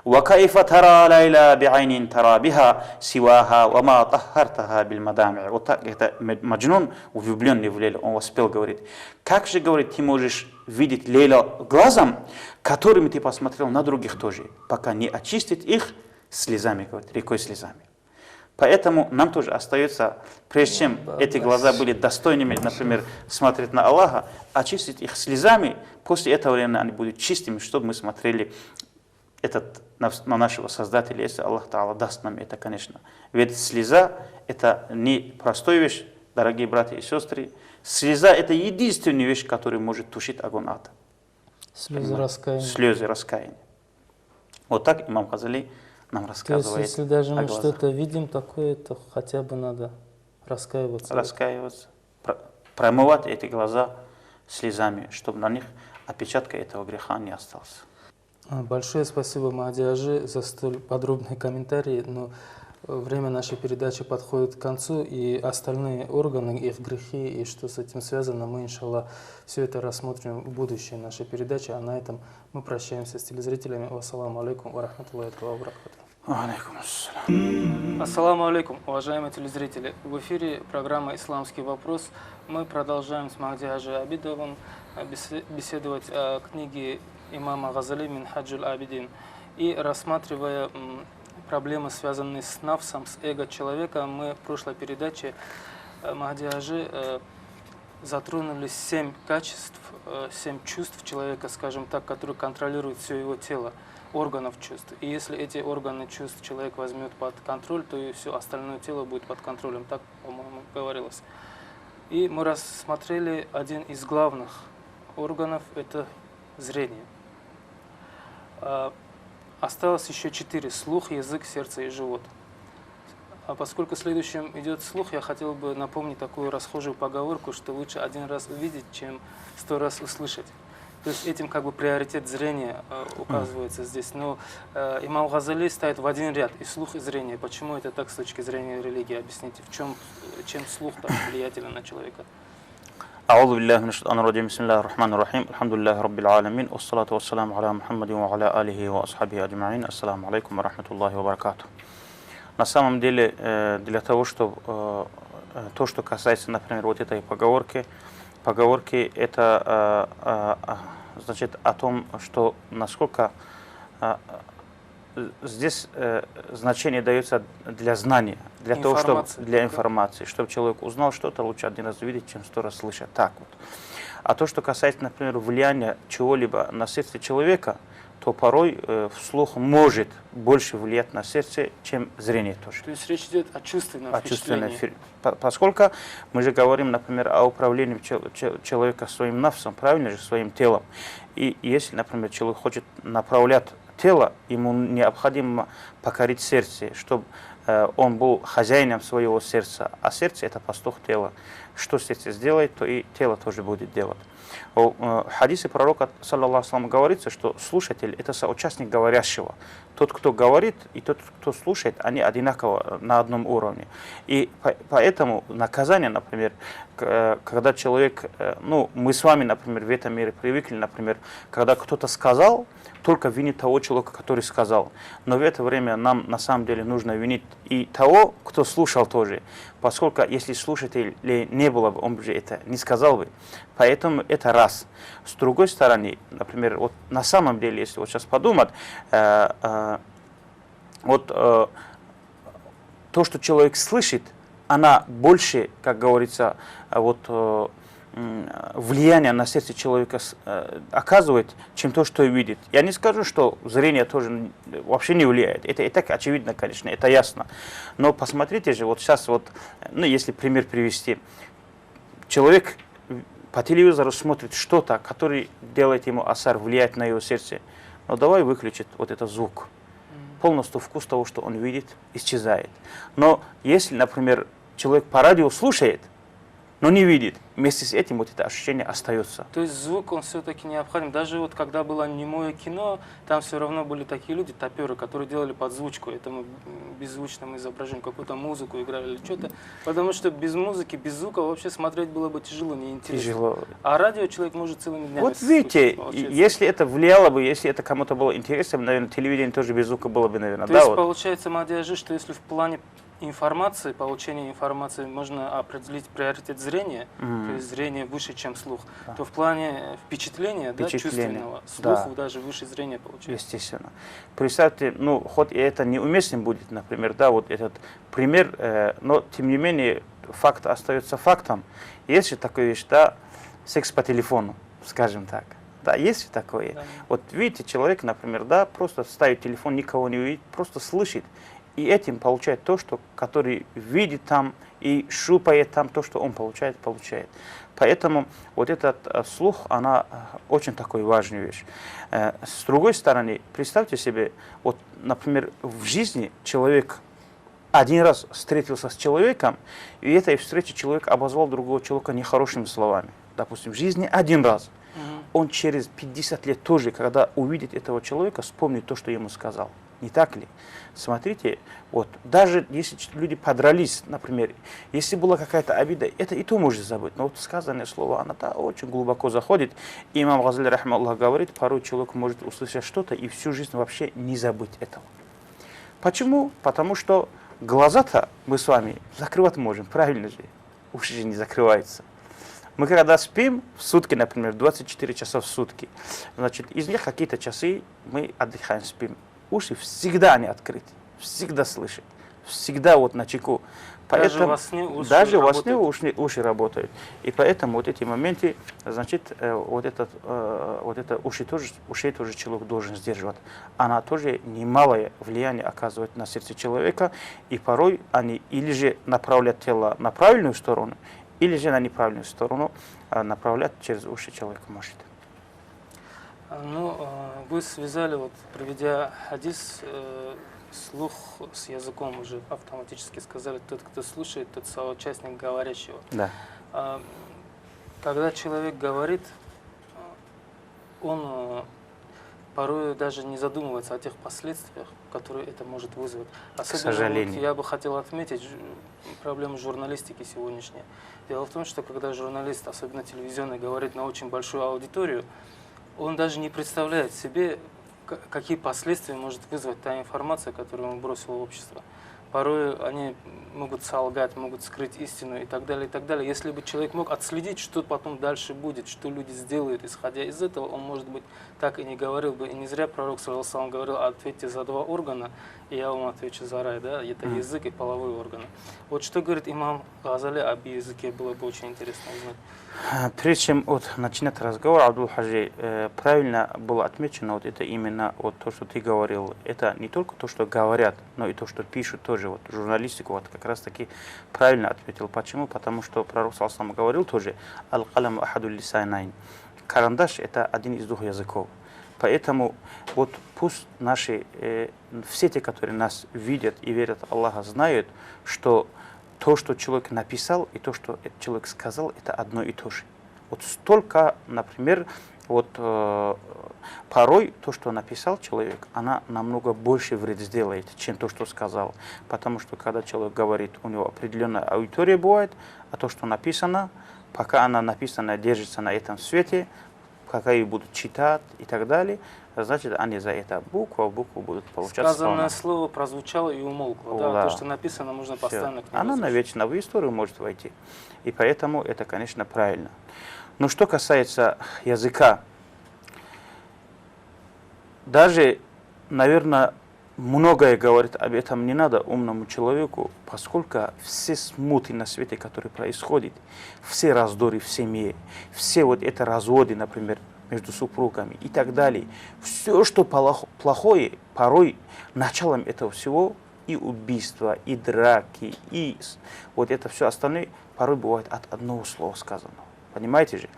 وَكَيْفَ تَرَى لَيْلَى بِعَيْنٍ تَرَى بِهَا سِوَاهَا وَمَا طَهَّرْتَهَا بِالْمَدَامِعِ. Вот так, это Маджнун, влюбленный в Лейлю, он воспел, говорит. Как же, говорит, ты можешь видеть Лейлю глазом, которыми ты посмотрел на других тоже, пока не очистить их слезами, говорит, рекой слезами. Поэтому нам тоже остается, прежде чем эти глаза были достойными, например, смотреть на Аллаха, очистить их слезами, после этого времени они будут чистыми, чтобы мы смотрели на нашего Создателя, если Аллах Та'ала даст нам это, конечно. Ведь слеза – это не простая вещь, дорогие братья и сестры. Слеза – это единственная вещь, которая может тушить огонь ада. Слезы раскаяния. Слезы раскаяния. Вот так имам Газали нам рассказывает. То есть, если даже мы что-то видим такое, то хотя бы надо раскаиваться. Раскаиваться. Промывать эти глаза слезами, чтобы на них отпечатка этого греха не остался. Большое спасибо, Махди Ажи, за столь подробные комментарии. Но время нашей передачи подходит к концу, и остальные органы, их грехи, и что с этим связано, мы, иншаллах, все это рассмотрим в будущей нашей передаче. А на этом мы прощаемся с телезрителями. Вассаламу алейкум ва рахматуллахи ва баракатуху. Алейкум ассалам. Ассаламу алейкум, уважаемые телезрители. В эфире программа «Исламский вопрос». Мы продолжаем с Махди Ажи Абидовым беседовать о книге имама Газали «Минхаджуль Абидин». И рассматривая проблемы, связанные с нафсом, с эго человека, мы в прошлой передаче Махди Ажи затронули 7 качеств, 7 чувств человека, скажем так, которые контролируют все его тело, органов чувств. И если эти органы чувств человек возьмет под контроль, то и все остальное тело будет под контролем. Так, по-моему, говорилось. И мы рассмотрели один из главных органов – это зрение. Осталось еще 4 – слух, язык, сердце и живот. А поскольку следующим идет слух, я хотел бы напомнить такую расхожую поговорку, что лучше 1 раз увидеть, чем 100 раз услышать. То есть этим как бы приоритет зрения указывается здесь. Но имам Газали ставит в один ряд и слух, и зрение. Почему это так с точки зрения религии? Объясните, чем слух так влиятелен на человека? أعوذ بالله من الشيطان الرجيم بسم الله الرحمن الرحيم الحمد لله رب العالمين والصلاة والسلام على محمد وعلى آله وأصحابه أجمعين السلام عليكم ورحمة الله وبركاته. На самом деле, для того, чтобы то, что касается, например, вот этой поговорки это значит о том, что насколько здесь значение дается для знания, для того, чтобы для информации, чтобы человек узнал что-то, лучше 1 раз увидеть, чем 100 раз слышать. Так вот. А то, что касается, например, влияния чего-либо на сердце человека, то порой слух может больше влиять на сердце, чем зрение тоже. То есть речь идет о чувственном впечатлении. Поскольку мы же говорим, например, о управлении человека своим нафсом, правильно же, своим телом. И если, например, человек хочет направлять тело, ему необходимо покорить сердце, чтобы он был хозяином своего сердца. А сердце – это пастух тела. Что сердце сделает, то и тело тоже будет делать. В хадисе пророка, саллаллаху алейхи, говорится, что слушатель – это соучастник говорящего. Тот, кто говорит, и тот, кто слушает, они одинаково на одном уровне. И поэтому наказание, например, когда человек, мы с вами, например, в этом мире привыкли, например, когда кто-то сказал, только винить того человека, который сказал. Но в это время нам на самом деле нужно винить и того, кто слушал тоже. поскольку если слушателей не было бы, он бы же это не сказал бы. Поэтому это раз. С другой стороны, например, вот на самом деле, если вот сейчас подумать, то, что человек слышит, она больше, как говорится, влияние на сердце человека оказывает, чем то, что видит. Я не скажу, что зрение тоже вообще не влияет. Это и так очевидно, конечно, это ясно. Но посмотрите же, вот сейчас, если пример привести. Человек по телевизору смотрит что-то, который делает ему асар, влияет на его сердце. Но давай выключить вот этот звук. Полностью вкус того, что он видит, исчезает. Но если, например, человек по радио слушает, но не видит, вместе с этим вот это ощущение остается. То есть звук, он все-таки необходим. Даже вот когда было немое кино, там все равно были такие люди, топеры, которые делали подзвучку этому беззвучному изображению, какую-то музыку играли или что-то. Потому что без музыки, без звука вообще смотреть было бы тяжело, неинтересно. Тяжело. А радио человек может целыми днями Вот видите, слушать, если это влияло бы, если это кому-то было интересно, наверное, телевидение тоже без звука было бы, наверное. То есть получается, Мадияжи, что если в плане информации, получения информации можно определить приоритет зрения, то есть зрение выше, чем слух, то в плане впечатления, да, чувственного, слух даже выше зрения получается. Естественно. Представьте, хоть и это неуместным будет, например, вот этот пример, но тем не менее факт остается фактом. Есть же такая вещь, секс по телефону, скажем так. Да, есть же такое. Да. Вот видите, человек, например, просто ставит телефон, никого не видит, просто слышит. И этим получает то, что который видит там и шупает там, то, что он получает. Поэтому вот этот слух, она очень такой важная вещь. С другой стороны, представьте себе, вот, например, в жизни человек один раз встретился с человеком, и этой встрече человек обозвал другого человека нехорошими словами. Допустим, в жизни один раз. Он через 50 лет тоже, когда увидит этого человека, вспомнит то, что ему сказал. Не так ли? Смотрите, вот даже если люди подрались, например, если была какая-то обида, это и то можно забыть. Но вот сказанное слово, оно очень глубоко заходит. И имам Газали, рахмаллах, говорит, порой человек может услышать что-то и всю жизнь вообще не забыть этого. Почему? Потому что глаза-то мы с вами закрывать можем, правильно же? Уши же не закрываются. Мы когда спим в сутки, например, 24 часа в сутки, значит, из них какие-то часы мы отдыхаем, спим. Уши всегда они открыты, всегда слышат, всегда вот на чеку. Поэтому, даже во сне уши работают. И поэтому вот эти моменты, значит, уши тоже человек должен сдерживать. Она тоже немалое влияние оказывает на сердце человека, и порой они или же направляют тело на правильную сторону, или же на неправильную сторону направлять через уши человек может. Вы связали, приведя хадис, слух с языком уже автоматически сказали, тот, кто слушает, тот соучастник говорящего. Да. Когда человек говорит, он порой даже не задумывается о тех последствиях, которые это может вызвать. Особенно, к сожалению. Я бы хотел отметить проблему журналистики сегодняшней. Дело в том, что когда журналист, особенно телевизионный, говорит на очень большую аудиторию, он даже не представляет себе, какие последствия может вызвать та информация, которую он бросил в общество. Порой они могут солгать, могут скрыть истину и так далее, и так далее. Если бы человек мог отследить, что потом дальше будет, что люди сделают, исходя из этого, он, может быть, так и не говорил бы. И не зря пророк ﷺ говорил: ответьте за 2 органа, и я вам отвечу за рай. Да? Это язык и половые органы. Вот что говорит имам Газали об языке, было бы очень интересно узнать. Прежде чем начинать разговор, Абдул-Хаджи, правильно было отмечено это именно то, что ты говорил. Это не только то, что говорят, но и то, что пишут тоже. Журналистику как раз таки правильно отметил. Почему? Потому что пророк ﷺ говорил тоже: «Аль-калам ахаду лисайнайн». Карандаш – это один из 2 языков. Поэтому пусть наши, все те, которые нас видят и верят в Аллаха, знают, что то, что человек написал, и то, что человек сказал, это одно и то же. Столько, например, порой то, что написал человек, она намного больше вред сделает, чем то, что сказал. Потому что когда человек говорит, у него определенная аудитория бывает, а то, что написано, пока она написана, держится на этом свете, какие будут читать и так далее, значит, они за это букву в букву будут получать Сказанное слова. слово прозвучало и умолкло. Да. Да? То, что написано, можно Всё. постоянно к нему Она возвращаться. навечно в историю может войти. И поэтому это, конечно, правильно. Но что касается языка, даже, наверное, многое говорит об этом не надо умному человеку, поскольку все смуты на свете, которые происходят, все раздоры в семье, все вот это разводы, например, между супругами и так далее, все, что плохое, порой началом этого всего и убийства, и драки, и вот это все остальное порой бывает от одного слова сказанного. Понимаете же?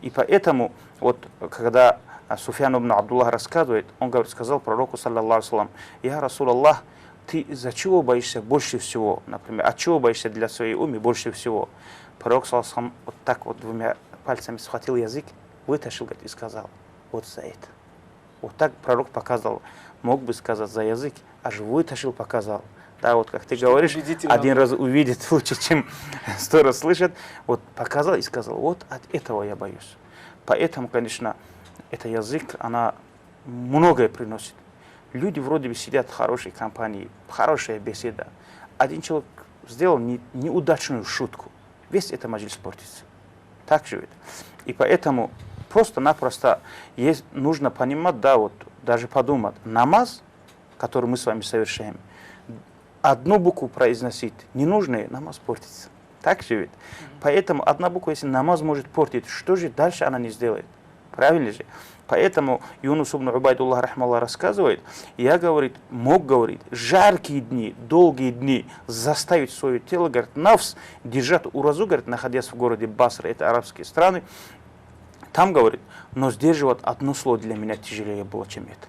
И поэтому, вот когда Суфьян ибн Абдуллах рассказывает, он говорит, сказал пророку, саллаллаху алейхи ва саллям: «Я Расул Аллах, ты за чего боишься больше всего?» Например, от чего боишься для своей умы больше всего? Пророк, саллаллаху алейхи ва саллям, вот так вот двумя пальцами схватил язык, вытащил, говорит, и сказал: вот за это. Вот так пророк показал, мог бы сказать за язык, аж вытащил, показал. Да, вот как ты говоришь, один раз увидит лучше, чем 100 раз слышит. Вот показал и сказал: вот от этого я боюсь. Поэтому, конечно, это язык, она многое приносит. Люди вроде бы сидят в хорошей компании, хорошая беседа. Один человек сделал неудачную шутку, весь этот маджлис портится. Так же ведь. И поэтому просто-напросто нужно понимать, да, вот даже подумать, намаз, который мы с вами совершаем, одну букву произносить не нужно, намаз портится. Так же ведь. Поэтому одна буква, если намаз может портить, что же дальше она не сделает? Правильно же? Поэтому Юнус ибн Убайдуллах рахмаллах рассказывает, я, говорит, мог, говорит, жаркие дни, долгие дни заставить свое тело, говорит, нафс держать уразу, говорит, находясь в городе Басра, это арабские страны, там, говорит, но сдерживать одно слово для меня тяжелее было, чем это.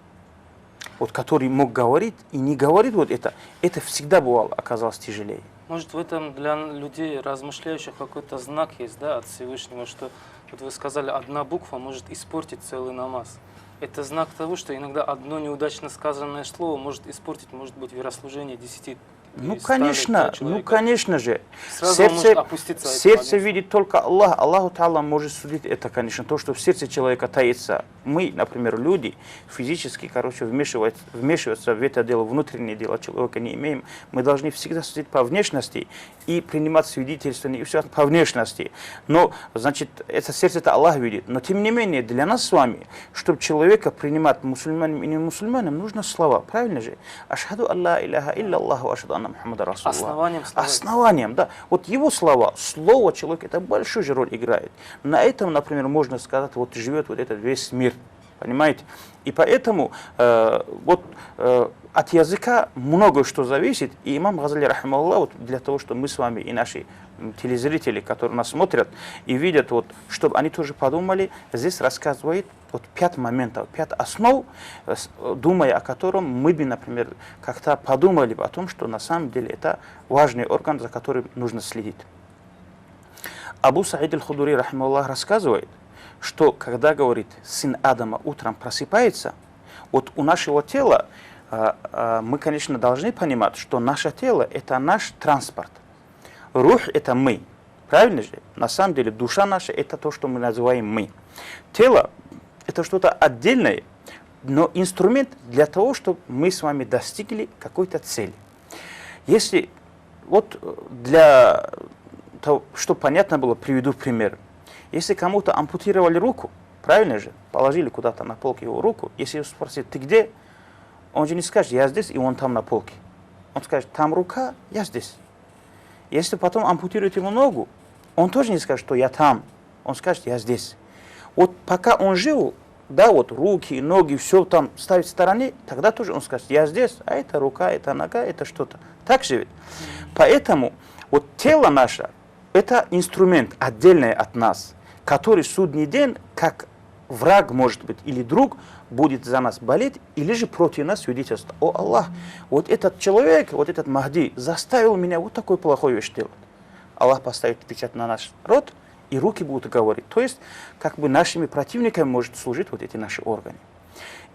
Вот который мог говорить и не говорит вот это всегда бывало, оказалось тяжелее. Может, в этом для людей, размышляющих, какой-то знак есть, да, от Всевышнего, что, вот вы сказали, одна буква может испортить целый намаз. Это знак того, что иногда одно неудачно сказанное слово может испортить, может быть, верослужение 10. Ну, конечно же. Сразу он может опуститься. Сердце видит только Аллах. Аллаху Та'ala может судить это, конечно, то, что в сердце человека таится. Мы, например, люди, физически, вмешиваться в это дело, внутреннее дело человека не имеем. Мы должны всегда судить по внешности и принимать свидетельства и все по внешности. Но, значит, это сердце-то Аллах видит. Но, тем не менее, для нас с вами, чтобы человека принимать мусульманам и не мусульманам, нужно слова. Правильно же? Ашхаду алла иляха илляллаху ва ашхаду анна Мухаммада Расулуллах. Основанием, да. Вот его слова, слово человека, это большую же роль играет. На этом, например, можно сказать, вот живет вот этот весь мир. Понимаете? И поэтому от языка много что зависит. И имам Газали, рахимахуллах, вот для того, чтобы мы с вами и наши телезрители, которые нас смотрят и видят, вот, чтобы они тоже подумали, здесь рассказывает вот 5 моментов, 5 основ, думая о котором мы бы, например, как-то подумали бы о том, что на самом деле это важный орган, за которым нужно следить. Абу Саид аль-Худури, рахимахуллах, рассказывает, что когда, говорит, сын Адама утром просыпается, вот у нашего тела, мы, конечно, должны понимать, что наше тело – это наш транспорт. Рух – это мы. Правильно же? На самом деле душа наша – это то, что мы называем мы. Тело – это что-то отдельное, но инструмент для того, чтобы мы с вами достигли какой-то цели. Если, вот для того, чтобы понятно было, приведу пример. Если кому-то ампутировали руку, правильно же, положили куда-то на полке его руку, если его спросить, ты где? Он же не скажет, я здесь, и он там на полке. Он скажет, там рука, я здесь. Если потом ампутируют ему ногу, он тоже не скажет, что я там. Он скажет, я здесь. Вот пока он жил, да, вот руки, ноги, все там ставить в стороне, тогда тоже он скажет, я здесь, а это рука, это нога, это что-то. Так же ведь. Поэтому вот тело наше, это инструмент отдельный от нас, который судный день, как враг, может быть, или друг, будет за нас болеть, или же против нас свидетельствовать. О Аллах, вот этот человек, вот этот Махди заставил меня вот такой плохой вещь делать. Аллах поставит печать на наш рот, и руки будут говорить. То есть, как бы нашими противниками может служить вот эти наши органы.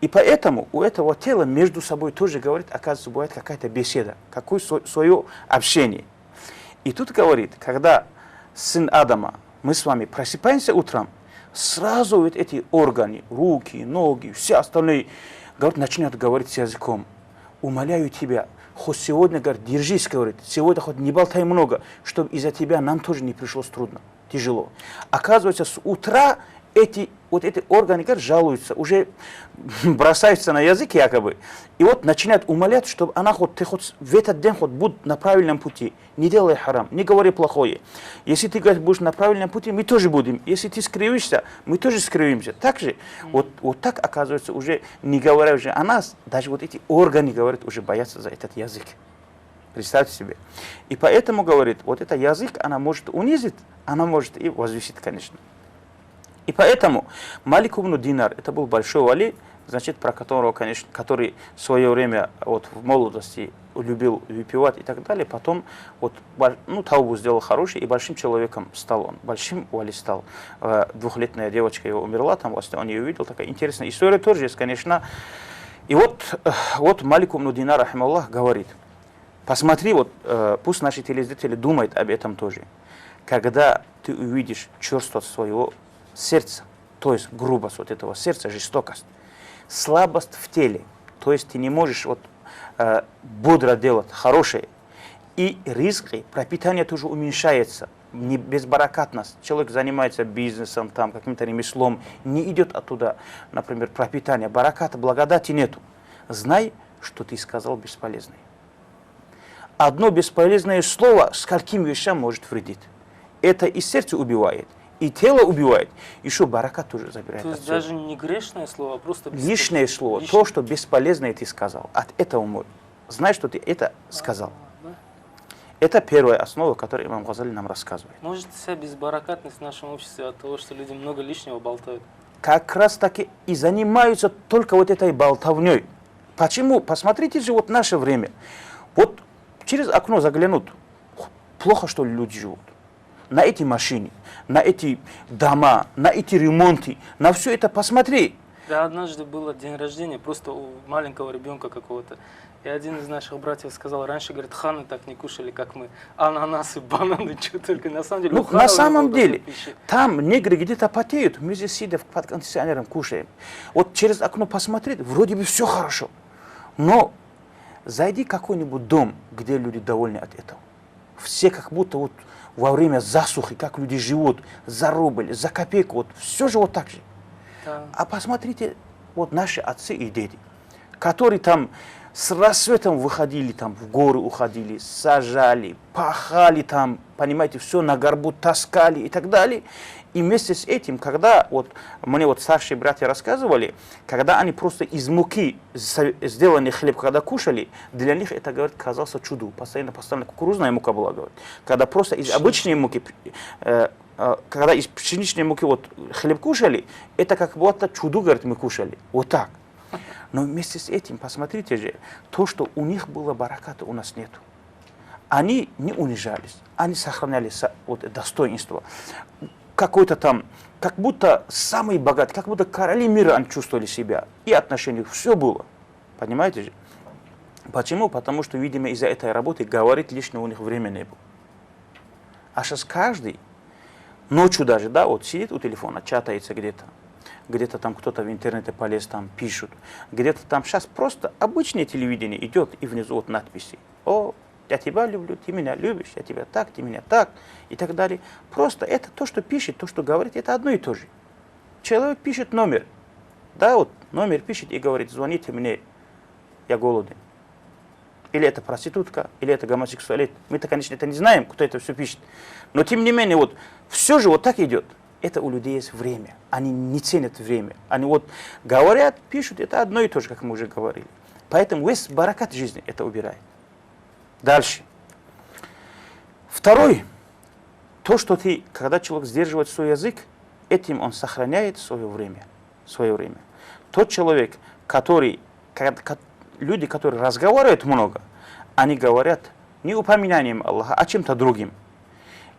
И поэтому у этого тела между собой тоже, говорит, оказывается, бывает какая-то беседа, какое-то свое общение. И тут говорит, когда сын Адама, мы с вами просыпаемся утром, сразу вот эти органы, руки, ноги, все остальные, говорит, начинают говорить с языком. Умоляю тебя, хоть сегодня, говорит, держись, говорит, сегодня хоть не болтай много, чтобы из-за тебя нам тоже не пришлось трудно, тяжело. Оказывается, с утра эти органы, говорит, жалуются, уже бросаются на язык якобы, и вот начинают умолять, чтобы ты хоть в этот день хоть будь на правильном пути, не делай харам, не говори плохое. Если ты, говорит, будешь на правильном пути, мы тоже будем. Если ты скривишься, мы тоже скривимся. Так же, вот так оказывается уже, не говоря уже о нас, даже вот эти органы, говорят, уже боятся за этот язык. Представьте себе. И поэтому, говорит, вот этот язык, она может унизить, она может и возвысить, конечно. И поэтому Малик ибн Динар, это был большой вали, значит, про которого, конечно, который в свое время вот, в молодости любил выпивать и так далее, потом вот, таубу сделал хороший и большим человеком стал он, большим вали стал. Двухлетняя девочка его умерла, там власне он ее увидел, такая интересная история тоже есть, конечно. И вот Малик ибн Динар, рахималлах, говорит, посмотри, вот пусть наши телезрители думают об этом тоже, когда ты увидишь черствость своего сердца, то есть грубость вот этого сердца, жестокость, слабость в теле, то есть ты не можешь бодро делать хорошее, и риск, пропитание тоже уменьшается, не безбаракатность, человек занимается бизнесом, там, каким-то ремеслом, не идет оттуда, например, пропитание, бараката, благодати нету. Знай, что ты сказал бесполезное. Одно бесполезное слово скольким вещам может вредить. Это и сердце убивает, и тело убивает, еще баракат тоже забирает. То есть даже не грешное слово, а просто лишнее слово, то, что бесполезное ты сказал. От этого можно. Знай, что ты это сказал. Да? Это первая основа, которую имам Газали нам рассказывает. Может вся безбаракатность в нашем обществе от того, что люди много лишнего болтают? Как раз таки и занимаются только вот этой болтовней. Почему? Посмотрите же вот наше время. Вот через окно заглянут. Плохо, что ли, люди живут. На эти машины, на эти дома, на эти ремонты, на все это посмотри. Да, однажды был день рождения просто у маленького ребенка какого-то. И один из наших братьев сказал, раньше, говорит, ханы так не кушали, как мы. Ананасы, бананы, что только. На самом деле, ну, на самом деле, там негры где-то потеют, мы здесь сидя под кондиционером кушаем. Вот через окно посмотреть, вроде бы все хорошо. Но зайди в какой-нибудь дом, где люди довольны от этого. Все как будто вот во время засухи, как люди живут, за рубль, за копейку, вот все же вот так же. Да. А посмотрите, вот наши отцы и деды, которые там с рассветом выходили, там в горы уходили, сажали, пахали там, понимаете, все на горбу таскали и так далее. И вместе с этим, когда вот мне вот старшие братья рассказывали, когда они просто из муки сделанный хлеб, когда кушали, для них это, говорит, казалось чудо. Постоянно кукурузная мука была, говорит. Когда просто из обычной муки, когда из пшеничной муки вот хлеб кушали, это как будто чудо, говорит, мы кушали. Вот так. Но вместе с этим, посмотрите же, то, что у них было бараката, у нас нету. Они не унижались, они сохраняли вот, достоинство. Какой-то там, как будто самый богатый, как будто короли мира они чувствовали себя. И отношения, все было. Понимаете же? Почему? Потому что, видимо, из-за этой работы говорить лишнего у них времени не было. А сейчас каждый, ночью даже, да, вот сидит у телефона, чатается где-то. Где-то там кто-то в интернете полез, там пишут. Где-то там сейчас просто обычное телевидение идет, и внизу вот надписи. О, я тебя люблю, ты меня любишь, я тебя так, ты меня так, и так далее. Просто это то, что пишет, то, что говорит, это одно и то же. Человек пишет номер, да, вот номер пишет и говорит, звоните мне, я голоден. Или это проститутка, или это гомосексуалист. Мы-то, конечно, это не знаем, кто это все пишет. Но, тем не менее, вот все же вот так идет. Это у людей есть время. Они не ценят время. Они вот говорят, пишут, это одно и то же, как мы уже говорили. Поэтому весь баракат жизни это убирает. Дальше. Второй. То, что ты, когда человек сдерживает свой язык, этим он сохраняет свое время. Тот человек, люди, которые разговаривают много, они говорят не упоминанием Аллаха, а чем-то другим.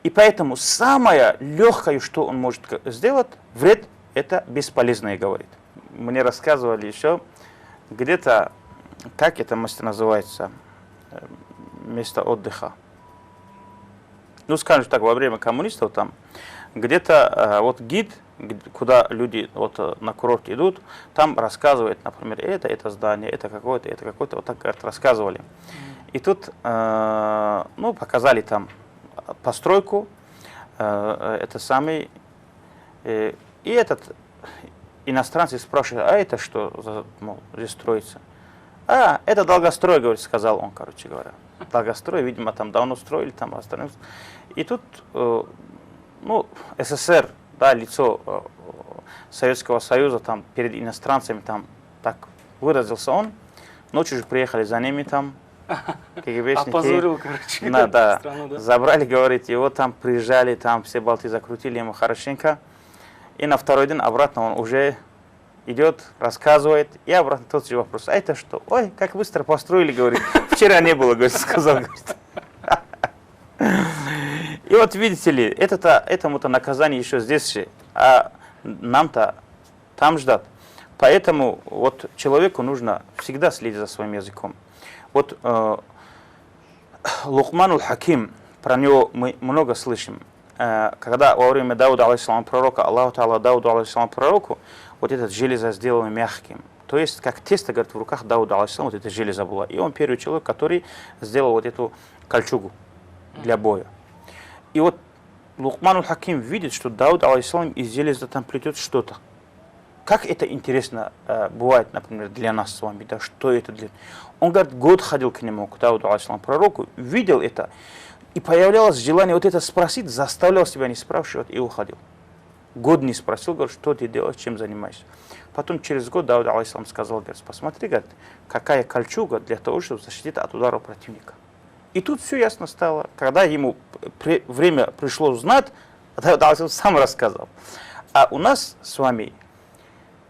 И поэтому самое легкое, что он может сделать, вред, это бесполезное говорит. Мне рассказывали еще где-то, как это место называется, место отдыха. Ну, скажем так, во время коммунистов там где-то вот гид, куда люди вот на курорт идут, там рассказывает, например, это здание, это какое-то, вот так говорят, рассказывали. И тут, ну, показали там постройку, это самый, и этот иностранцы спрашивают, а это что, мол, здесь строится? А, это долгострой, говорит, сказал он, короче говоря. Долгострой, видимо, там давно строили, там остальное. И тут, ну, СССР, да, лицо Советского Союза, там, перед иностранцами, там, так выразился он. Ночью же приехали за ними там, КГБшники. Опозорил, короче, да, страну, да? Забрали, говорит, его там приезжали, там все болты закрутили ему хорошенько. И на второй день обратно он уже идет, рассказывает, и обратно тот же вопрос. А это что? Ой, как быстро построили, говорит. Вчера не было, говорит, сказал. Говорит. И вот видите ли, этому-то наказание еще здесь же, а нам-то там ждать. Поэтому вот человеку нужно всегда следить за своим языком. Вот Лукман Хаким, про него мы много слышим. Когда во время Дауда, алейхиссалам, пророка, Аллаху Та'ала Дауду, алейхиссалам, пророку, вот этот железо сделано мягким. То есть, как тесто, говорит, в руках Дауда, алейхиссалам, вот это железо было. И он первый человек, который сделал вот эту кольчугу для боя. И вот Лукман Хаким видит, что Дауд, алейхиссалам, из железа там плетет что-то. Как это интересно бывает, например, для нас с вами, да, что это для... Он, говорит, год ходил к нему, к Дауду, алейхиссалам, пророку, видел это, и появлялось желание вот это спросить, заставлял себя не спрашивать и уходил. Год не спросил, говорит, что ты делаешь, чем занимаешься. Потом через год Дауд, алейхиссалам, сказал, говорит, посмотри, говорит, какая кольчуга для того, чтобы защитить от удара противника. И тут все ясно стало. Когда ему время пришло узнать, Дауд, алейхиссалам, сам рассказал. А у нас с вами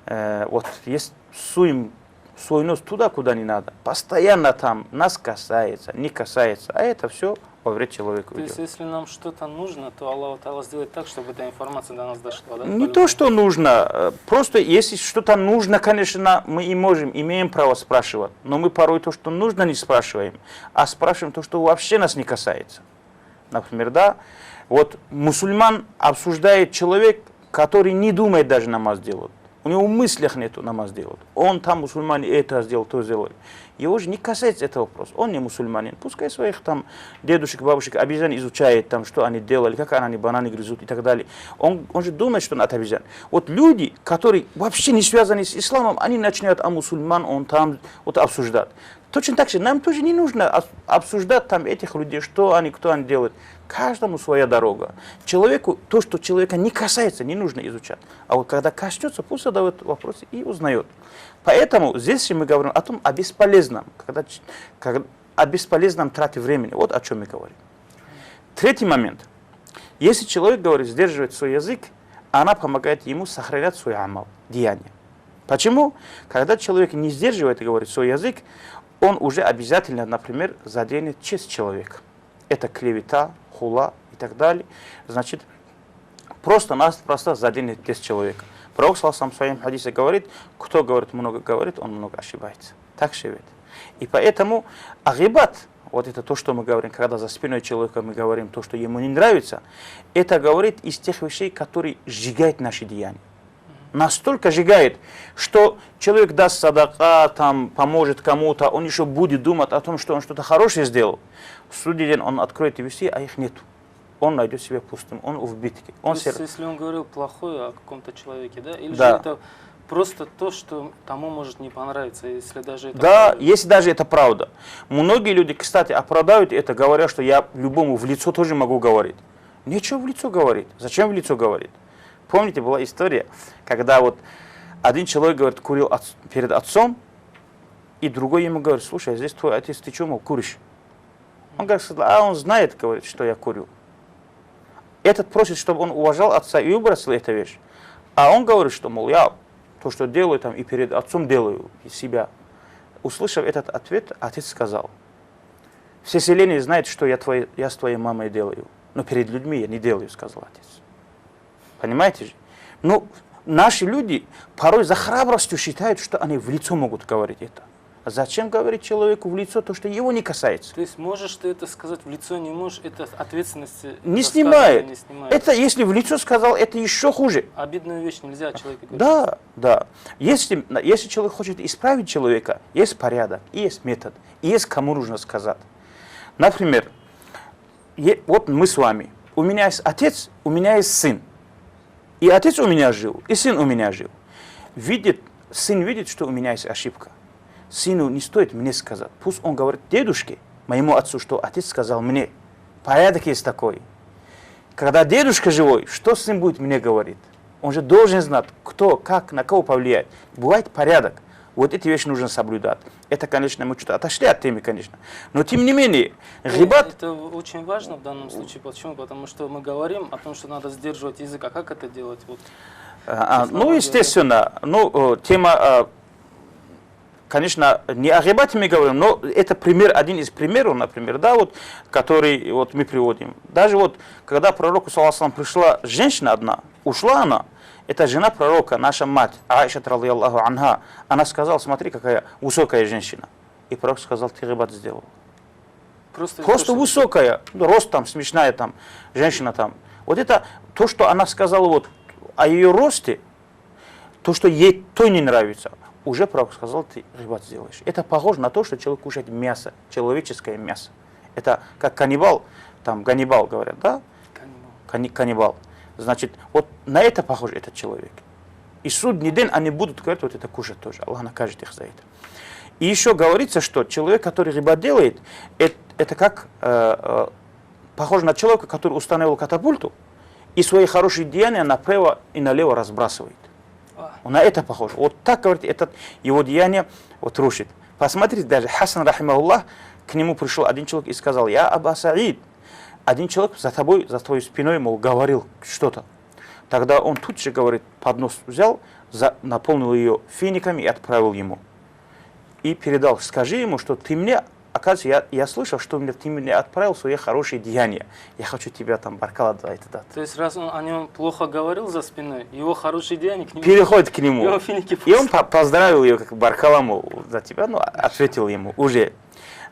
вот есть суем свой нос туда, куда не надо. Постоянно там нас касается, не касается. А это все во вред человеку То идет. есть, если нам что-то нужно, то Аллах Та'ала сделает так, чтобы эта информация до нас дошла, да? Не то, что нужно. Просто если что-то нужно, конечно, мы и можем, имеем право спрашивать. Но мы порой то, что нужно, не спрашиваем, а спрашиваем то, что вообще нас не касается. Например, да, вот мусульман обсуждает человек, который не думает даже намаз делать. У него в мыслях нету намаз делать. Он там мусульмане это сделал, то сделал. Его же не касается этого вопроса. Он не мусульманин. Пускай своих там дедушек, бабушек, обезьян изучает, там, что они делали, как они бананы грызут и так далее. Он же думает, что он от обезьян. Вот люди, которые вообще не связаны с исламом, они начинают о мусульман, он там вот обсуждать. Точно так же нам тоже не нужно обсуждать там этих людей, что они, кто они делают. Каждому своя дорога. Человеку, то, что человека не касается, не нужно изучать. А вот когда коснется, пусть задает вопросы и узнает. Поэтому здесь мы говорим о том, о бесполезном, о бесполезном трате времени. Вот о чем мы говорим. Третий момент. Если человек говорит, сдерживает свой язык, она помогает ему сохранять свой амал, деяние. Почему? Когда человек не сдерживает и говорит свой язык, он уже обязательно, например, заденет честь человека. Это клевета, хула и так далее. Значит, просто заденет честь человека. Пророк саллаллаху в своем хадисе говорит, кто говорит, он много ошибается. Так живет. И поэтому агибат, вот это то, что мы говорим, когда за спиной человека мы говорим то, что ему не нравится, это говорит из тех вещей, которые сжигают наши деяния. Настолько сжигает, что человек даст садака, там, поможет кому-то, он еще будет думать о том, что он что-то хорошее сделал. В судный день он откроет вещи, а их нету. Он найдет себя пустым, он в битке. Если он говорил плохое о каком-то человеке, да? Или да. же это просто то, что тому может не понравиться, если даже это... Да, если даже это правда. Многие люди, кстати, оправдывают это, говоря, что я любому в лицо тоже могу говорить. Нечего в лицо говорить. Зачем в лицо говорить? Помните, была история, когда вот один человек, говорит, курил перед отцом, и другой ему говорит, слушай, здесь твой отец, ты что, мол, куришь? Он говорит, а он знает, говорит, что я курю. Этот просит, чтобы он уважал отца и выбросил эту вещь. А он говорит, что, мол, я то, что делаю там, и перед отцом делаю, из себя. Услышав этот ответ, отец сказал, все селение знает, что я с твоей мамой делаю, но перед людьми я не делаю, сказал отец. Понимаете же? Ну, наши люди порой за храбростью считают, что они в лицо могут говорить это. Зачем говорить человеку в лицо то, что его не касается? То есть можешь ты это сказать в лицо, не можешь, это ответственности Не за снимает. сказанное не снимает. Это если в лицо сказал, это еще хуже. Обидную вещь нельзя человеку говорить. Да, да. Если человек хочет исправить человека, есть порядок, и есть метод, и есть кому нужно сказать. Например, вот мы с вами. У меня есть отец, у меня есть сын. И отец у меня жил, и сын у меня жил. Сын видит, что у меня есть ошибка. Сыну не стоит мне сказать. Пусть он говорит дедушке, моему отцу, что отец сказал мне. Порядок есть такой. Когда дедушка живой, что сын будет мне говорить? Он же должен знать, кто, как, на кого повлияет. Бывает порядок. Вот эти вещи нужно соблюдать. Это, конечно, мы что-то отошли от темы, конечно. Но тем не менее, гибат... Это очень важно в данном случае. Почему? Потому что мы говорим о том, что надо сдерживать язык. А как это делать? Вот, ну, естественно, тема... Конечно, не о гибате мы говорим, но это один из примеров, например, да, вот, который вот мы приводим. Даже вот, когда пророку, саллаллаху пришла женщина одна, ушла она, это жена пророка, наша мать, Аиша, радийаллаху анха, она сказала, смотри, какая высокая женщина. И пророк сказал, ты гибат сделал. Просто высокая, рост там, смешная там, женщина там. Вот это то, что она сказала вот о ее росте, то, что ей то не нравится. Уже пророк сказал, ты гибат сделаешь. Это похоже на то, что человек кушает мясо, человеческое мясо. Это как каннибал, там Ганнибал говорят, да? Каннибал. Значит, вот на это похож этот человек. И судный день они будут говорить, вот это кушать тоже. Аллах накажет их за это. И еще говорится, что человек, который гибат делает, это как похоже на человека, который установил катапульту и свои хорошие деяния направо и налево разбрасывает. Он на это похож. Вот так, говорит, этот его деяние вот рушит. Посмотрите, даже Хасан, рахимахуллах, к нему пришел один человек и сказал, я Аба Саид. Один человек за твоей спиной, мол, говорил что-то. Тогда он тут же, говорит, поднос взял, наполнил ее финиками и отправил ему. И передал, скажи ему, что ты мне, оказывается, я слышал, что ты мне отправил свои хорошие деяния. Я хочу тебя там баркалат за это дать. То есть, раз он о нем плохо говорил за спиной, его хорошие деяния к нему... Переходит к нему. Его финики и он поздравил ее, как баркаламу за тебя, ну, ответил ему уже.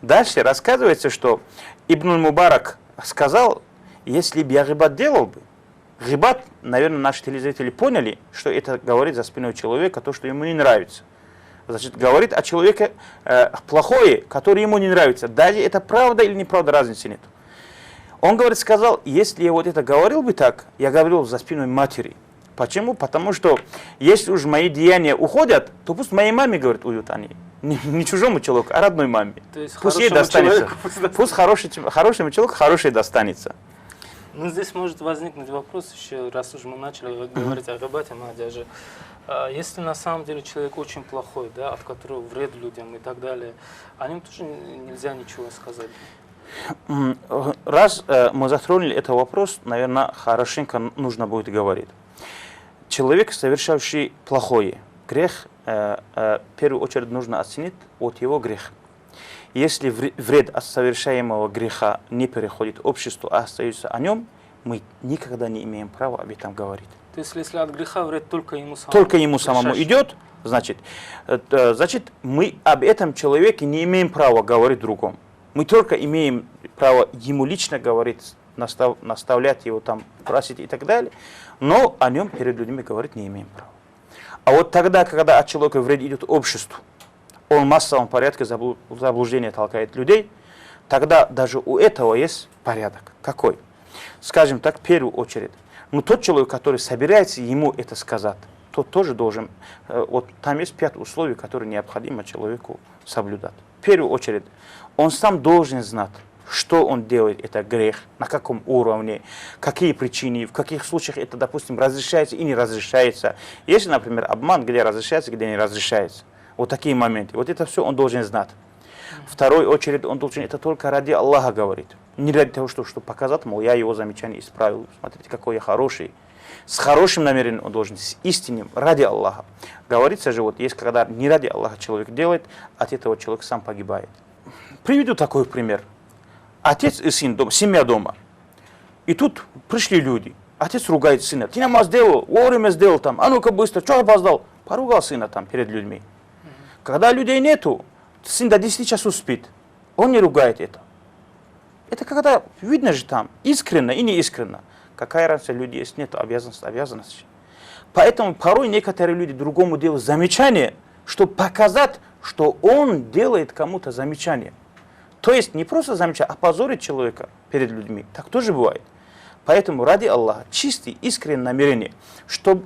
Дальше рассказывается, что Ибн Мубарак сказал, если бы я гибат делал бы, гибат, наверное, наши телезрители поняли, что это говорит за спиной человека, то, что ему не нравится. Значит, говорит о человеке плохое, которое ему не нравится. Даже это правда или неправда, разницы нет. Он, говорит, сказал, если я вот это говорил бы так, я говорил за спиной матери. Почему? Потому что если уж мои деяния уходят, то пусть моей маме, говорит, уйдут они. Не чужому человеку, а родной маме. То есть пусть ей достанется. Пусть хорошему человеку хорошее достанется. Ну, здесь может возникнуть вопрос еще, раз уж мы начали говорить о гибате, молодежи. Если на самом деле человек очень плохой, да, от которого вред людям и так далее, о нем тоже нельзя ничего сказать. Раз мы затронули этот вопрос, наверное, хорошенько нужно будет говорить. Человек, совершавший плохое, грех, в первую очередь нужно оценить от его греха. Если вред от совершаемого греха не переходит обществу, а остается о нем, мы никогда не имеем права об этом говорить. То есть, если от греха вред только ему самому? Только ему самому идет, значит, мы об этом человеке не имеем права говорить другому. Мы только имеем право ему лично говорить, наставлять его, там, просить и так далее, но о нем перед людьми говорить не имеем права. А вот тогда, когда от человека вред идет обществу, он в массовом порядке в заблуждение толкает людей, тогда даже у этого есть порядок. Какой? Скажем так, в первую очередь. Но тот человек, который собирается ему это сказать, тот тоже должен, вот там есть 5 условий, которые необходимо человеку соблюдать. В первую очередь, он сам должен знать, что он делает, это грех, на каком уровне, какие причины, в каких случаях это, допустим, разрешается и не разрешается. Если, например, обман, где разрешается, где не разрешается. Вот такие моменты. Вот это все он должен знать. В второй очередь он должен это только ради Аллаха говорить. Не ради того, чтобы показать, мол, я его замечание исправил. Смотрите, какой я хороший. С хорошим намерением он должен, с истинным, ради Аллаха. Говорится же, вот есть, когда не ради Аллаха человек делает, от этого человек сам погибает. Приведу такой пример. Отец и сын дома, семья дома. И тут пришли люди. Отец ругает сына. Ты намаз сделал, вовремя сделал там. А ну-ка быстро, что опоздал? Поругал сына там перед людьми. Когда людей нету, сын до 10 часов спит, он не ругает это. Это когда видно же там, искренно и неискренно. Какая разница, люди есть, нет обязанностей. Поэтому порой некоторые люди другому делают замечание, чтобы показать, что он делает кому-то замечание. То есть не просто замечание, а позорить человека перед людьми. Так тоже бывает. Поэтому ради Аллаха, чистый, искреннее намерение, чтобы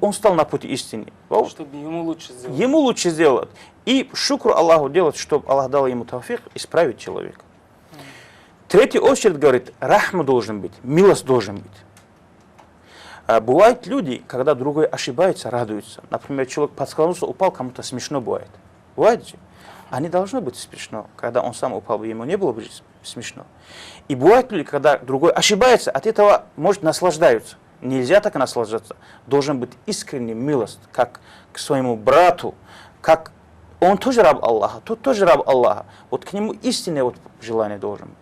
он стал на пути истины. Чтобы ему лучше сделать. Ему лучше сделать. И шукру Аллаху делать, чтобы Аллах дал ему тауфик исправить человека. Третья очередь говорит, рахма должен быть, милость должен быть. Бывают люди, когда другой ошибается, радуются. Например, человек подскользнулся, упал, кому-то смешно бывает. Бывает же? А не должно быть смешно. Когда он сам упал, ему не было бы смешно. И бывают люди, когда другой ошибается, от этого, может, наслаждаются. Нельзя так наслаждаться. Должен быть искренний милость, как к своему брату, как он тоже раб Аллаха, тот тоже раб Аллаха. Вот к нему истинное вот желание должен быть.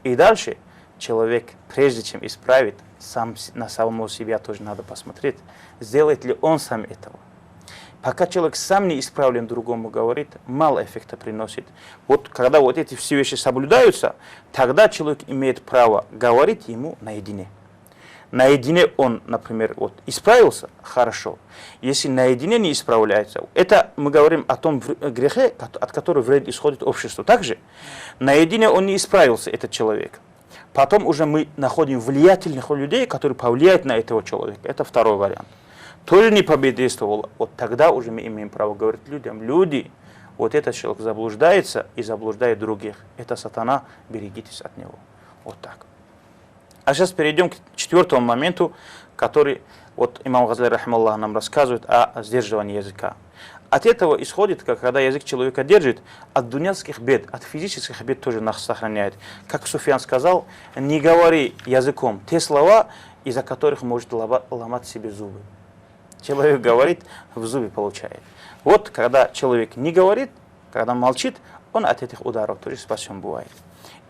И дальше человек, прежде чем исправит, на самого себя тоже надо посмотреть, сделает ли он сам этого. Пока человек сам не исправлен, другому говорит, мало эффекта приносит. Вот когда вот эти все вещи соблюдаются, тогда человек имеет право говорить ему наедине. Наедине он, например, вот, исправился, хорошо. Если наедине не исправляется, это мы говорим о том грехе, от которого вред исходит обществу. Также наедине он не исправился, этот человек. Потом уже мы находим влиятельных людей, которые повлияют на этого человека. Это второй вариант. Тоже не победствовал, вот тогда уже мы имеем право говорить людям, люди, вот этот человек заблуждается и заблуждает других. Это сатана, берегитесь от него. Вот так. А сейчас перейдем к четвертому моменту, который вот имам Газали рахималлах нам рассказывает о сдерживании языка. От этого исходит, когда язык человека держит, от дуньявских бед, от физических бед тоже нас сохраняет. Как Суфьян сказал, не говори языком те слова, из-за которых может ломать себе зубы. Человек говорит, в зубы получает. Вот когда человек не говорит, когда молчит, он от этих ударов тоже спасен бывает.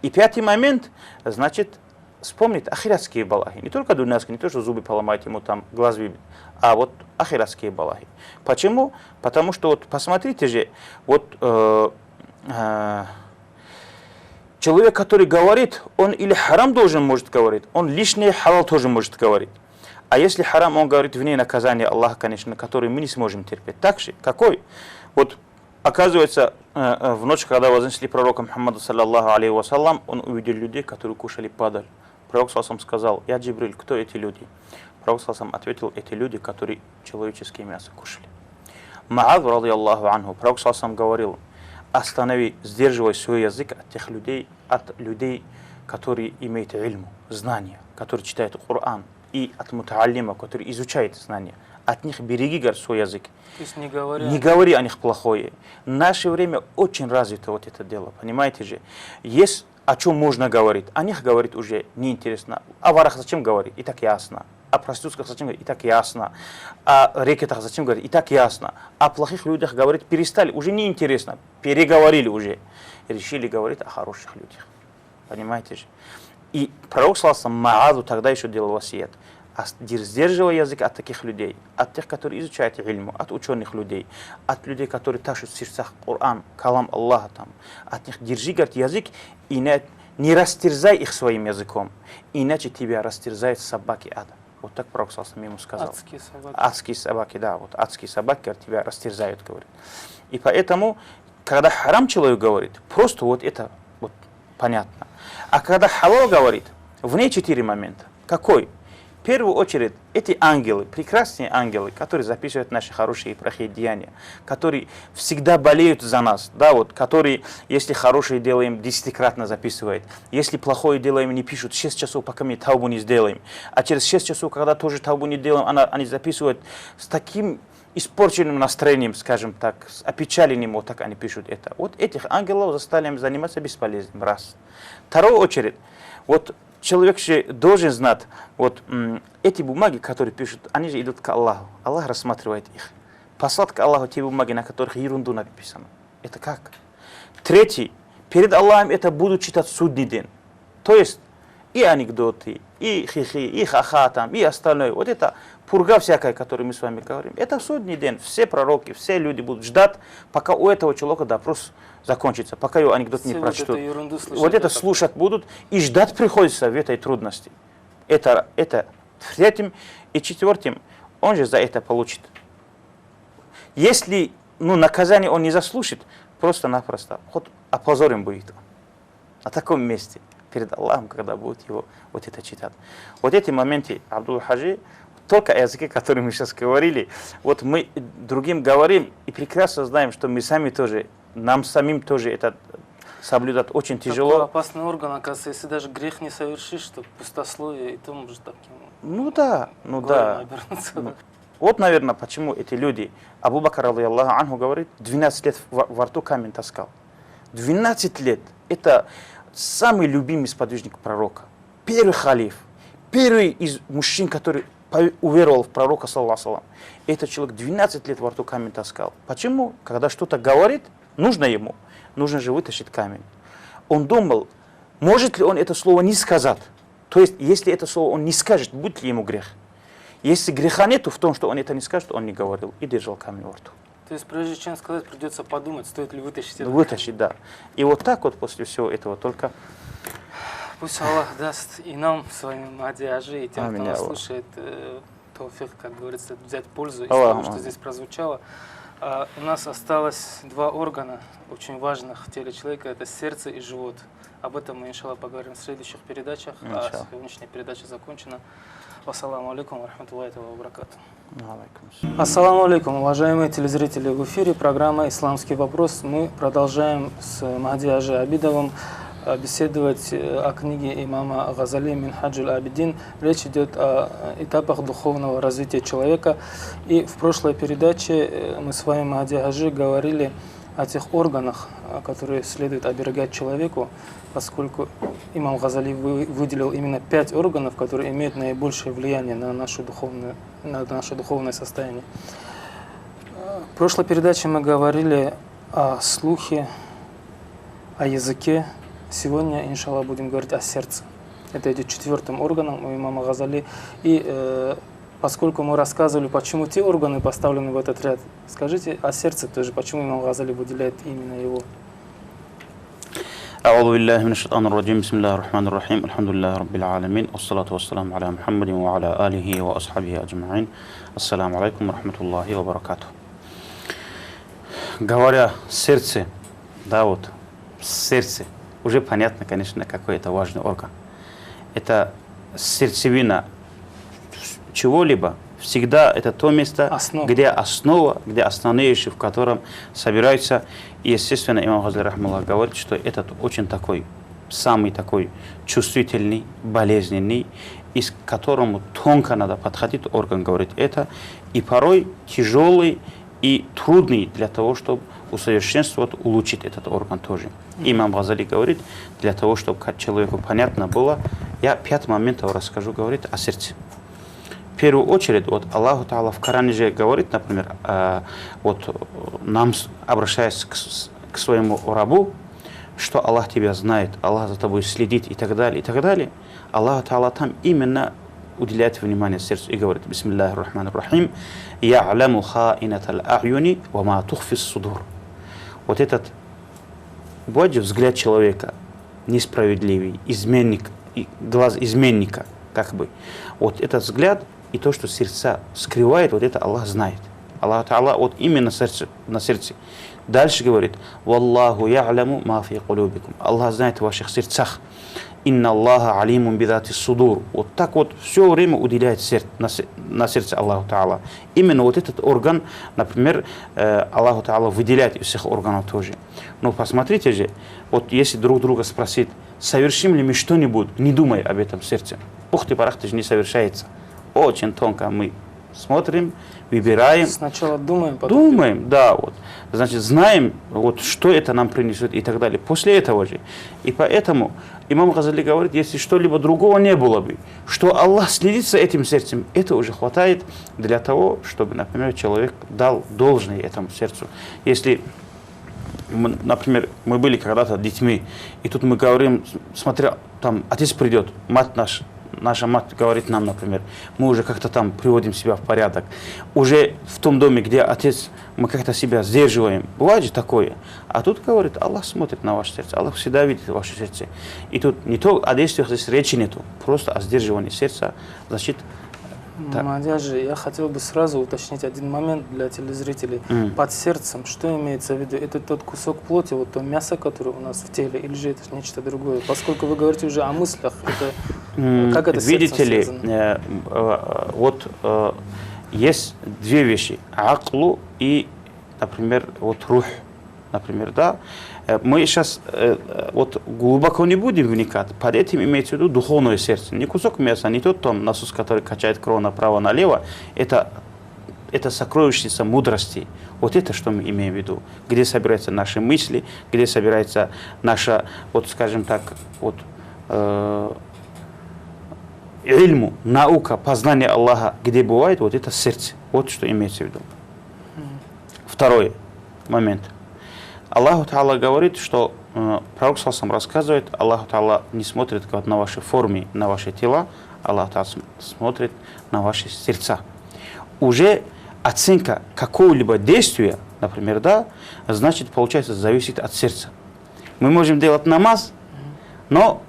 И пятый момент, значит, вспомнит ахиратские балахи. Не только дуньявские, не то, что зубы поломать, ему там глаз выбить, а вот ахиратские балахи. Почему? Потому что вот посмотрите же, вот человек, который говорит, он или харам должен может говорить, он лишний халал тоже может говорить. А если харам, он говорит вне наказания Аллаха, конечно, который мы не сможем терпеть. Так же, какой? Вот оказывается, в ночь, когда вознесли пророка Мухаммаду, саллаллаху алейхи вассалям, он увидел людей, которые кушали падаль. Пророк саллаллаху сказал, я Джибриль, кто эти люди? Пророк саллаллаху ответил, эти люди, которые человеческое мясо кушали. Ма'ад, радийаллаху анху, пророк саллаллаху говорил, останови, сдерживай свой язык от людей, которые имеют ильму, знания, которые читают Коран, и от мутааллима, который изучает знания. От них береги, говорит, свой язык. То есть не говори о них плохое. В наше время очень развито вот это дело, понимаете же. Есть о чем можно говорить, о них говорить уже неинтересно. О ворах зачем говорить, и так ясно. О проститутках зачем говорить, и так ясно. О рэкетах зачем говорить, и так ясно. О плохих людях говорить перестали, уже неинтересно. Переговорили уже. Решили говорить о хороших людях. Понимаете же. И пророк саллаллаху Мааду тогда еще делал васият. Сдерживай язык от таких людей, от тех, которые изучают ильму, от ученых людей, от людей, которые тащат в сердцах Коран, калам Аллаха там. От них держи, говорит, язык, и не растерзай их своим языком, иначе тебя растерзают собаки ада. Вот так пророк саллаллаху ему сказал. Адские собаки. Адские собаки, да, вот адские собаки, говорит, тебя растерзают, говорит. И поэтому, когда харам человек говорит, просто вот это вот понятно. А когда халал говорит, в ней 4 момента. Какой? В первую очередь, эти ангелы, прекрасные ангелы, которые записывают наши хорошие и плохие деяния, которые всегда болеют за нас, да, вот, которые, если хорошее делаем, 10-кратно записывают, если плохое делаем, не пишут 6 часов, пока мы таубу не сделаем, а через 6 часов, когда тоже таубу не делаем, они записывают с таким испорченным настроением, скажем так, с опечаленным, вот так они пишут это. Вот этих ангелов заставляем заниматься бесполезным, раз. Вторую очередь, вот человек же должен знать, вот эти бумаги, которые пишут, они же идут к Аллаху. Аллах рассматривает их. Послать к Аллаху те бумаги, на которых ерунду написано. Это как? Третий, перед Аллахом это будут читать судный день. То есть и анекдоты, и хихи, и ха-ха там, и остальное. Вот это пурга всякая, о которой мы с вами говорим, это судный день. Все пророки, все люди будут ждать, пока у этого человека допрос закончится, пока его анекдот не прочтут. Вот это слушать будут и ждать приходится в этой трудности. Это третьим. И четвертым, он же за это получит. Если наказание он не заслужит, просто-напросто хоть опозорен будет на таком месте перед Аллахом, когда будет его вот это читать. Вот эти моменты, Абдул-Хаджи, только о языке, о котором мы сейчас говорили, вот мы другим говорим и прекрасно знаем, что мы сами тоже, нам самим тоже это соблюдать очень тяжело. Такой опасный орган, оказывается, если даже грех не совершишь, то пустословие, и то может таким обернуться. Вот, наверное, почему эти люди, Абу Бакр, радийаллаху анху, говорит, 12 лет во рту камень таскал. 12 лет. Это самый любимый сподвижник пророка. Первый халиф. Первый из мужчин, который уверовал в пророка, саллаллаху алейхи ва саллям. Этот человек 12 лет во рту камень таскал. Почему? Когда что-то говорит, нужно ему, нужно же вытащить камень. Он думал, может ли он это слово не сказать. То есть, если это слово он не скажет, будет ли ему грех. Если греха нету в том, что он это не скажет, он не говорил и держал камень во рту. То есть, прежде чем сказать, придется подумать, стоит ли вытащить это. Вытащить, да. И вот так вот после всего этого только... Пусть Аллах даст и нам с вами, Махди Хаджи, и тем, кто нас слушает, тауфик, как говорится, взять пользу из того, что здесь прозвучало. У нас осталось два органа, очень важных в теле человека, это сердце и живот. Об этом мы, иншаллах, поговорим в следующих передачах. А сегодняшняя передача закончена. Ассаламу алейкум ва рахматуллахи ва баракату. Ассаламу алейкум, уважаемые телезрители. В эфире программа «Исламский вопрос». Мы продолжаем с Махди Хаджи Абидовым беседовать о книге имама Газали «Минхаджуль Абидин». Речь идет о этапах духовного развития человека. И в прошлой передаче мы с вами, Махди Хаджи, говорили о тех органах, которые следует оберегать человеку, поскольку имам Газали выделил именно 5 органов, которые имеют наибольшее влияние на наше духовное состояние. В прошлой передаче мы говорили о слухе, о языке. Сегодня, иншаллах, будем говорить о сердце. Это идет 4-м органом у имама Газали. И поскольку мы рассказывали, почему те органы поставлены в этот ряд, скажите о сердце тоже, почему имам Газали выделяет именно его. أعوذ بالله من الشيطان الرجيم بسم الله الرحمن الرحيم الحمد لله رب العالمين والصلاة والسلام على محمد وعلى آله وأصحابه أجمعين السلام عليكم ورحمة الله وبركاته. Говоря сердце, да, вот сердце, уже понятно, конечно, какой это важный орган. Это сердцевина чего-либо. Всегда это то место, где основа, где основные вещи, в котором собираются. И, естественно, имам Газали рахмаллах говорит, что этот очень такой, самый такой чувствительный, болезненный, и с которому тонко надо подходить, орган говорит это, и порой тяжелый и трудный для того, чтобы усовершенствовать, улучшить этот орган тоже. Имам Газали говорит, для того, чтобы человеку понятно было, я 5 моментов расскажу, говорит о сердце. В первую очередь, вот Аллаху Та'ала в Коране же говорит, например, вот нам, обращаясь к своему рабу, что Аллах тебя знает, Аллах за тобой следит и так далее, и так далее. Аллах Та'ала там именно уделяет внимание сердцу и говорит, бисмиллахи рахмани рахим, я'ляму хаинатал а'юни ва ма тухфис судур. Вот этот Божий взгляд человека несправедливый, изменник, глаз изменника, как бы. Вот этот взгляд и то, что сердца скрывает, вот это Аллах знает. Аллах Та'ала вот именно на сердце. Дальше говорит, «Валлаху я'ляму ма фи кулубикум». Аллах знает в ваших сердцах. «Инна Аллаха алимун бидати судур». Вот так вот все время уделяет на сердце Аллаху Та'ала. Именно вот этот орган, например, Аллаху Та'ала выделяет из всех органов тоже. Но посмотрите же, вот если друг друга спросить, совершим ли мы что-нибудь, не думай об этом сердце. Пухты-парахты же не совершается. Очень тонко мы смотрим, выбираем. Сначала думаем, потом... Думаем, да, вот. Значит, знаем, вот, что это нам принесет и так далее. После этого же. И поэтому имам Газали говорит, если что-либо другого не было бы, что Аллах следит за этим сердцем, это уже хватает для того, чтобы, например, человек дал должное этому сердцу. Если, например, мы были когда-то детьми, и тут мы говорим, смотря, там, отец придет, мать наша наша мать говорит нам, например, мы уже как-то там приводим себя в порядок. Уже в том доме, где отец, мы как-то себя сдерживаем. Бывает же такое. А тут говорит, Аллах смотрит на ваше сердце, Аллах всегда видит ваше сердце. И тут не то о действиях здесь речи нету, просто о сдерживании сердца, значит. Так. Мадяжи, я хотел бы сразу уточнить один момент для телезрителей. Под сердцем, что имеется в виду? Это тот кусок плоти, вот то мясо, которое у нас в теле, или же это нечто другое? Поскольку вы говорите уже о мыслях, это, как это с видите ли, связано? Есть две вещи. Аклу и, например, вот рух. Например, да, мы сейчас вот глубоко не будем вникать. Под этим имеется в виду духовное сердце. Не кусок мяса, не тот там насос, который качает кровь направо-налево. Это сокровищница мудрости. Вот это, что мы имеем в виду. Где собираются наши мысли, где собирается наша, вот скажем так, вот ильму, наука, познание Аллаха, где бывает, вот это сердце. Вот что имеется в виду. Второй момент. Аллаху Та'ала говорит, что пророк Салсам рассказывает, Аллаху Та'ала не смотрит как на ваши формы, на ваши тела, Аллах Та'ала смотрит на ваши сердца. Уже оценка какого-либо действия, например, да, значит, получается, зависит от сердца. Мы можем делать намаз, но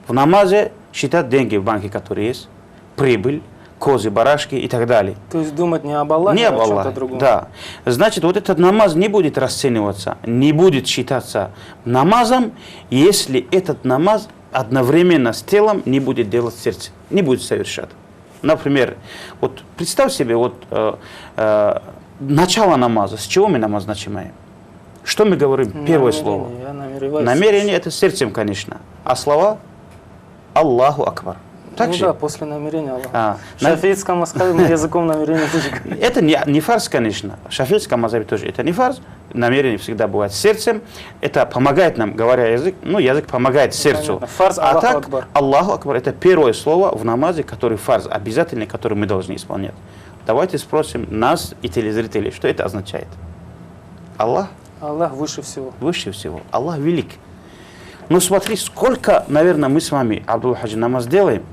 в намазе считать деньги в банке, которые есть, прибыль, козы, барашки и так далее. То есть думать не об Аллахе, не а об о чем-то Аллахе, другом. да. Значит, вот этот намаз не будет расцениваться, не будет считаться намазом, если этот намаз одновременно с телом не будет делать сердце, не будет совершать. Например, вот представь себе, вот начало намаза, с чего мы намаз начинаем? Что мы говорим? Первое слово. Я намереваюсь. Намерение это сердцем, конечно, а слова Аллаху Акбар. Так ну же? да, после намерения Аллаха. В шафиитском мазхабе мы языком намерения тоже говорим. Это не фарз, конечно. В шафиитском мазхабе тоже это не фарз. Намерение всегда бывает сердцем. Это помогает нам, говоря язык. Ну, язык помогает сердцу. Понятно. Фарз А Аллаху так, Акбар. Аллаху Акбар это первое слово в намазе, который фарз, обязательный, который мы должны исполнять. Давайте спросим нас и телезрителей, что это означает. Аллах Аллах выше всего. выше всего. Аллах велик. Ну смотри, сколько, наверное, мы с вами, Абдулла Хаджи, намаз делаем,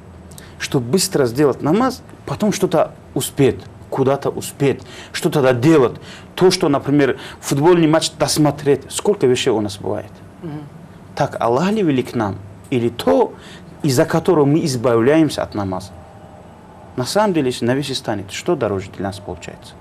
чтобы быстро сделать намаз, потом что-то успеть, куда-то успеть, что-то доделать. То, что, например, футбольный матч досмотреть. Сколько вещей у нас бывает. Так Аллах ли велик нам? Или то, из-за которого мы избавляемся от намаза? На самом деле, если на вещи станет, что дороже для нас получается?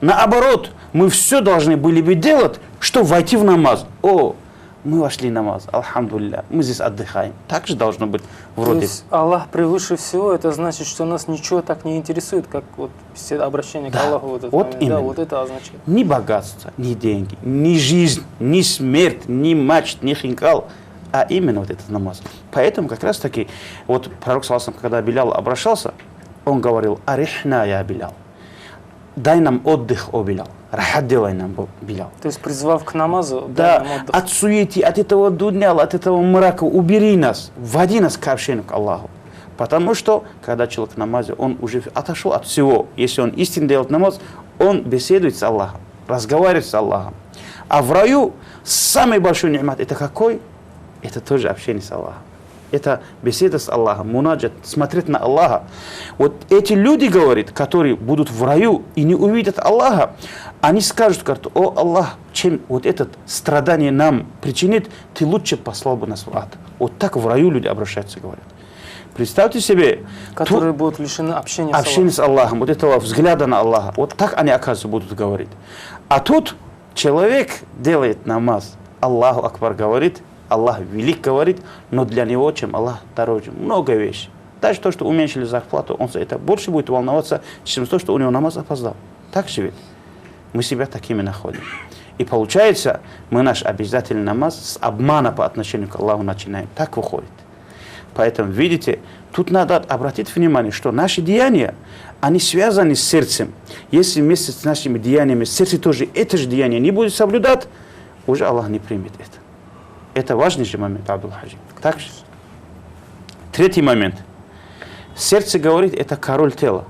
Наоборот, мы все должны были бы делать, чтобы войти в намаз. О, мы вошли в намаз, алхамдулилля, мы здесь отдыхаем. Так же должно быть То вроде. есть Аллах превыше всего, это значит, что нас ничего так не интересует, как вот все обращение Да, к Аллаху. Вот, вот да, именно. вот это означает. Ни богатство, ни деньги, ни жизнь, ни смерть, ни матч, ни хинкал, а именно вот этот намаз. Поэтому как раз таки, вот пророк, когда Билял обращался, он говорил, арихна я Билял, дай нам отдых, о Билял, рахат делай нам, Билял. То есть призвав к намазу, Да, дай нам отдых. от суети, от этого дуняла, от этого мрака убери нас, вводи нас к общению к Аллаху. Потому что, когда человек в намазе, он уже отошел от всего. Если он истинно делает намаз, он беседует с Аллахом, разговаривает с Аллахом. А в раю самый большой ни'мат, это какой? Это тоже общение с Аллахом. Это беседа с Аллахом, мунаджат, смотреть на Аллаха. Вот эти люди, говорят, которые будут в раю и не увидят Аллаха, они скажут, говорят, о Аллах, чем вот это страдание нам причинит, ты лучше послал бы нас в ад. Вот так в раю люди обращаются, говорят. Представьте себе, Которые будут лишены общения общение с с Аллахом, вот этого взгляда на Аллаха. Вот так они, оказывается, будут говорить. А тут человек делает намаз, Аллаху Акбар говорит, Аллах велик говорит, но для него, чем Аллах дороже, много вещей. Даже то, что уменьшили зарплату, он за это больше будет волноваться, чем то, что у него намаз опоздал. Так же ведь. Мы себя такими находим. И получается, мы наш обязательный намаз с обмана по отношению к Аллаху начинаем. Так выходит. Поэтому, видите, тут надо обратить внимание, что наши деяния, они связаны с сердцем. Если вместе с нашими деяниями сердце тоже это же деяние не будет соблюдать, уже Аллах не примет это. Это важнейший момент, Абдул Хаджи. Так же. Третий момент. Сердце говорит, это король тела.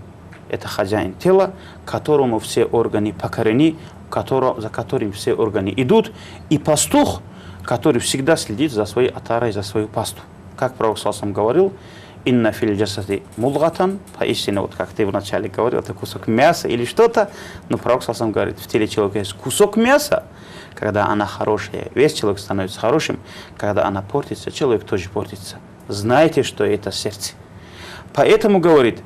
Это хозяин тела, которому все органы покорены, за которым все органы идут. И пастух, который всегда следит за своей отарой, за свою пасту. Как пророк Салсам говорил, инна фил джасади мулгатан, поистине, вот как ты вначале говорил, это кусок мяса или что-то, но пророк сам говорит, в теле человека есть кусок мяса, когда она хорошая, весь человек становится хорошим, когда она портится, человек тоже портится. Знаете, что это сердце. Поэтому говорит,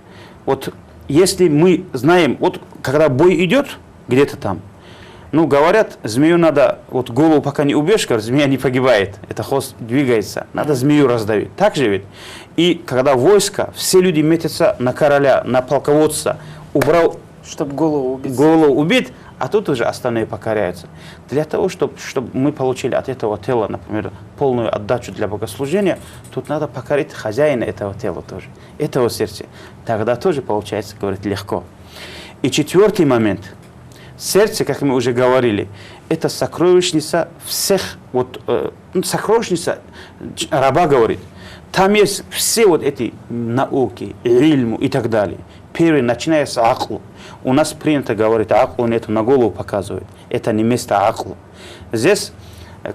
вот если мы знаем, вот когда бой идет где-то там, ну, говорят, змею надо, вот голову пока не убьешь, змея не погибает, это хвост двигается, надо змею раздавить. Так же ведь? И когда войско, все люди метятся на короля, на полководца, убрал, чтобы голову убить, а тут уже остальные покоряются. Для того, чтобы мы получили от этого тела, например, полную отдачу для богослужения, тут надо покорить хозяина этого тела тоже, этого сердца. Тогда тоже получается, говорит, легко. И четвертый момент. Сердце, как мы уже говорили, это сокровищница всех, вот, сокровищница раба говорит. Там есть все вот эти науки, ильму и так далее. Первый, начиная с аклу. У нас принято говорить, аклу нет, на голову показывает. Это не место аклу. Здесь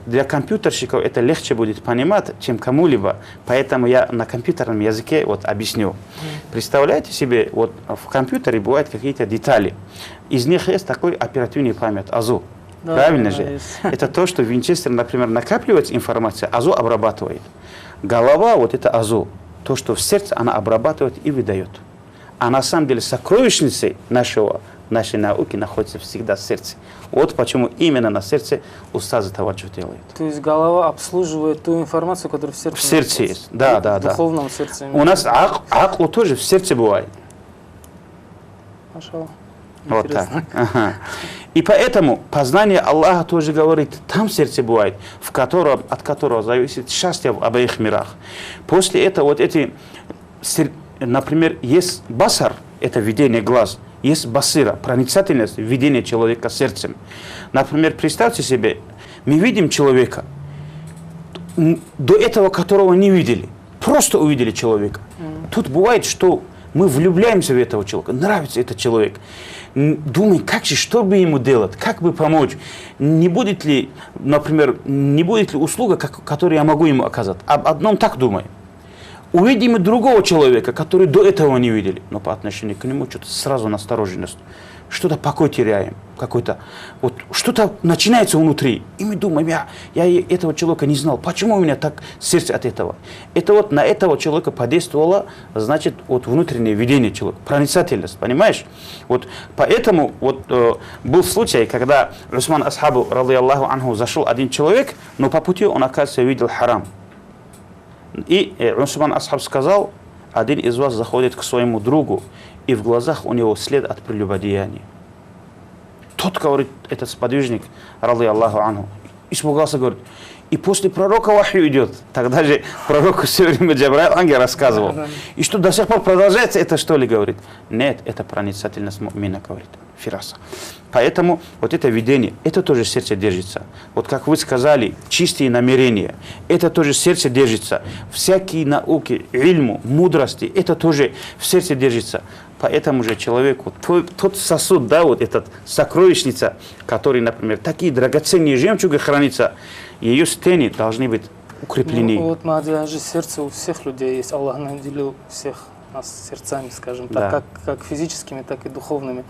для компьютерщиков это легче будет понимать, чем кому-либо. Поэтому я на компьютерном языке вот объясню. Представляете себе, вот в компьютере бывают какие-то детали. Из них есть такой оперативный память, АЗУ. Да, правильно же? Есть. Это то, что винчестер, например, накапливает информацию, АЗУ обрабатывает. Голова, вот это АЗУ, то, что в сердце она обрабатывает и выдает. А на самом деле сокровищницей нашей науки находится всегда в сердце. Вот почему именно на сердце устаз таваджух делает. То есть голова обслуживает ту информацию, которая в сердце. В сердце есть, да. В духовном сердце. У нас аклу тоже в сердце бывает. Пошел. Вот так. Ага. И поэтому познание Аллаха тоже говорит, там сердце бывает, от которого зависит счастье в обоих мирах. После этого вот эти, например, есть басар, это видение глаз, есть басира, проницательность, видение человека сердцем. Например, представьте себе, мы видим человека, до этого которого не видели, просто увидели человека. Тут бывает, что мы влюбляемся в этого человека, нравится этот человек. Думаем, что бы ему делать, как бы помочь. Не будет ли, например, услуга, которую я могу ему оказать. Об одном так думаем. Увидим и другого человека, который до этого не видели, но по отношению к нему что-то сразу настороженность. Что-то покой теряем, вот что-то начинается внутри. И мы думаем, я этого человека не знал, почему у меня так сердце от этого? Это вот на этого человека подействовало, значит, вот внутреннее видение человека, проницательность, понимаешь? Вот поэтому вот был случай, когда Усман Асхабу, радийаллаху анху, зашел один человек, но по пути он, оказывается, видел харам. И Усман Асхаб сказал, один из вас заходит к своему другу, и в глазах у него след от прелюбодеяния. Тот, говорит, этот сподвижник, радийаллаху анху, испугался, говорит, и после пророка вахью идет. Тогда же пророку все время Джабраил ангел рассказывал. И что, до сих пор продолжается это, что ли, говорит? Нет, это проницательность му'мина, говорит, фираса. Поэтому вот это видение, это тоже сердце держится. Вот как вы сказали, чистые намерения, это тоже сердце держится. Всякие науки, ильму, мудрости, это тоже в сердце держится. Поэтому же человеку, тот сосуд, да, вот этот сокровищница, который, например, такие драгоценные жемчуги хранится, ее стены должны быть укреплены. Ну, вот, Мадия, же сердце у всех людей есть. Аллах наделил всех нас сердцами, скажем так, да. как физическими, так и духовными.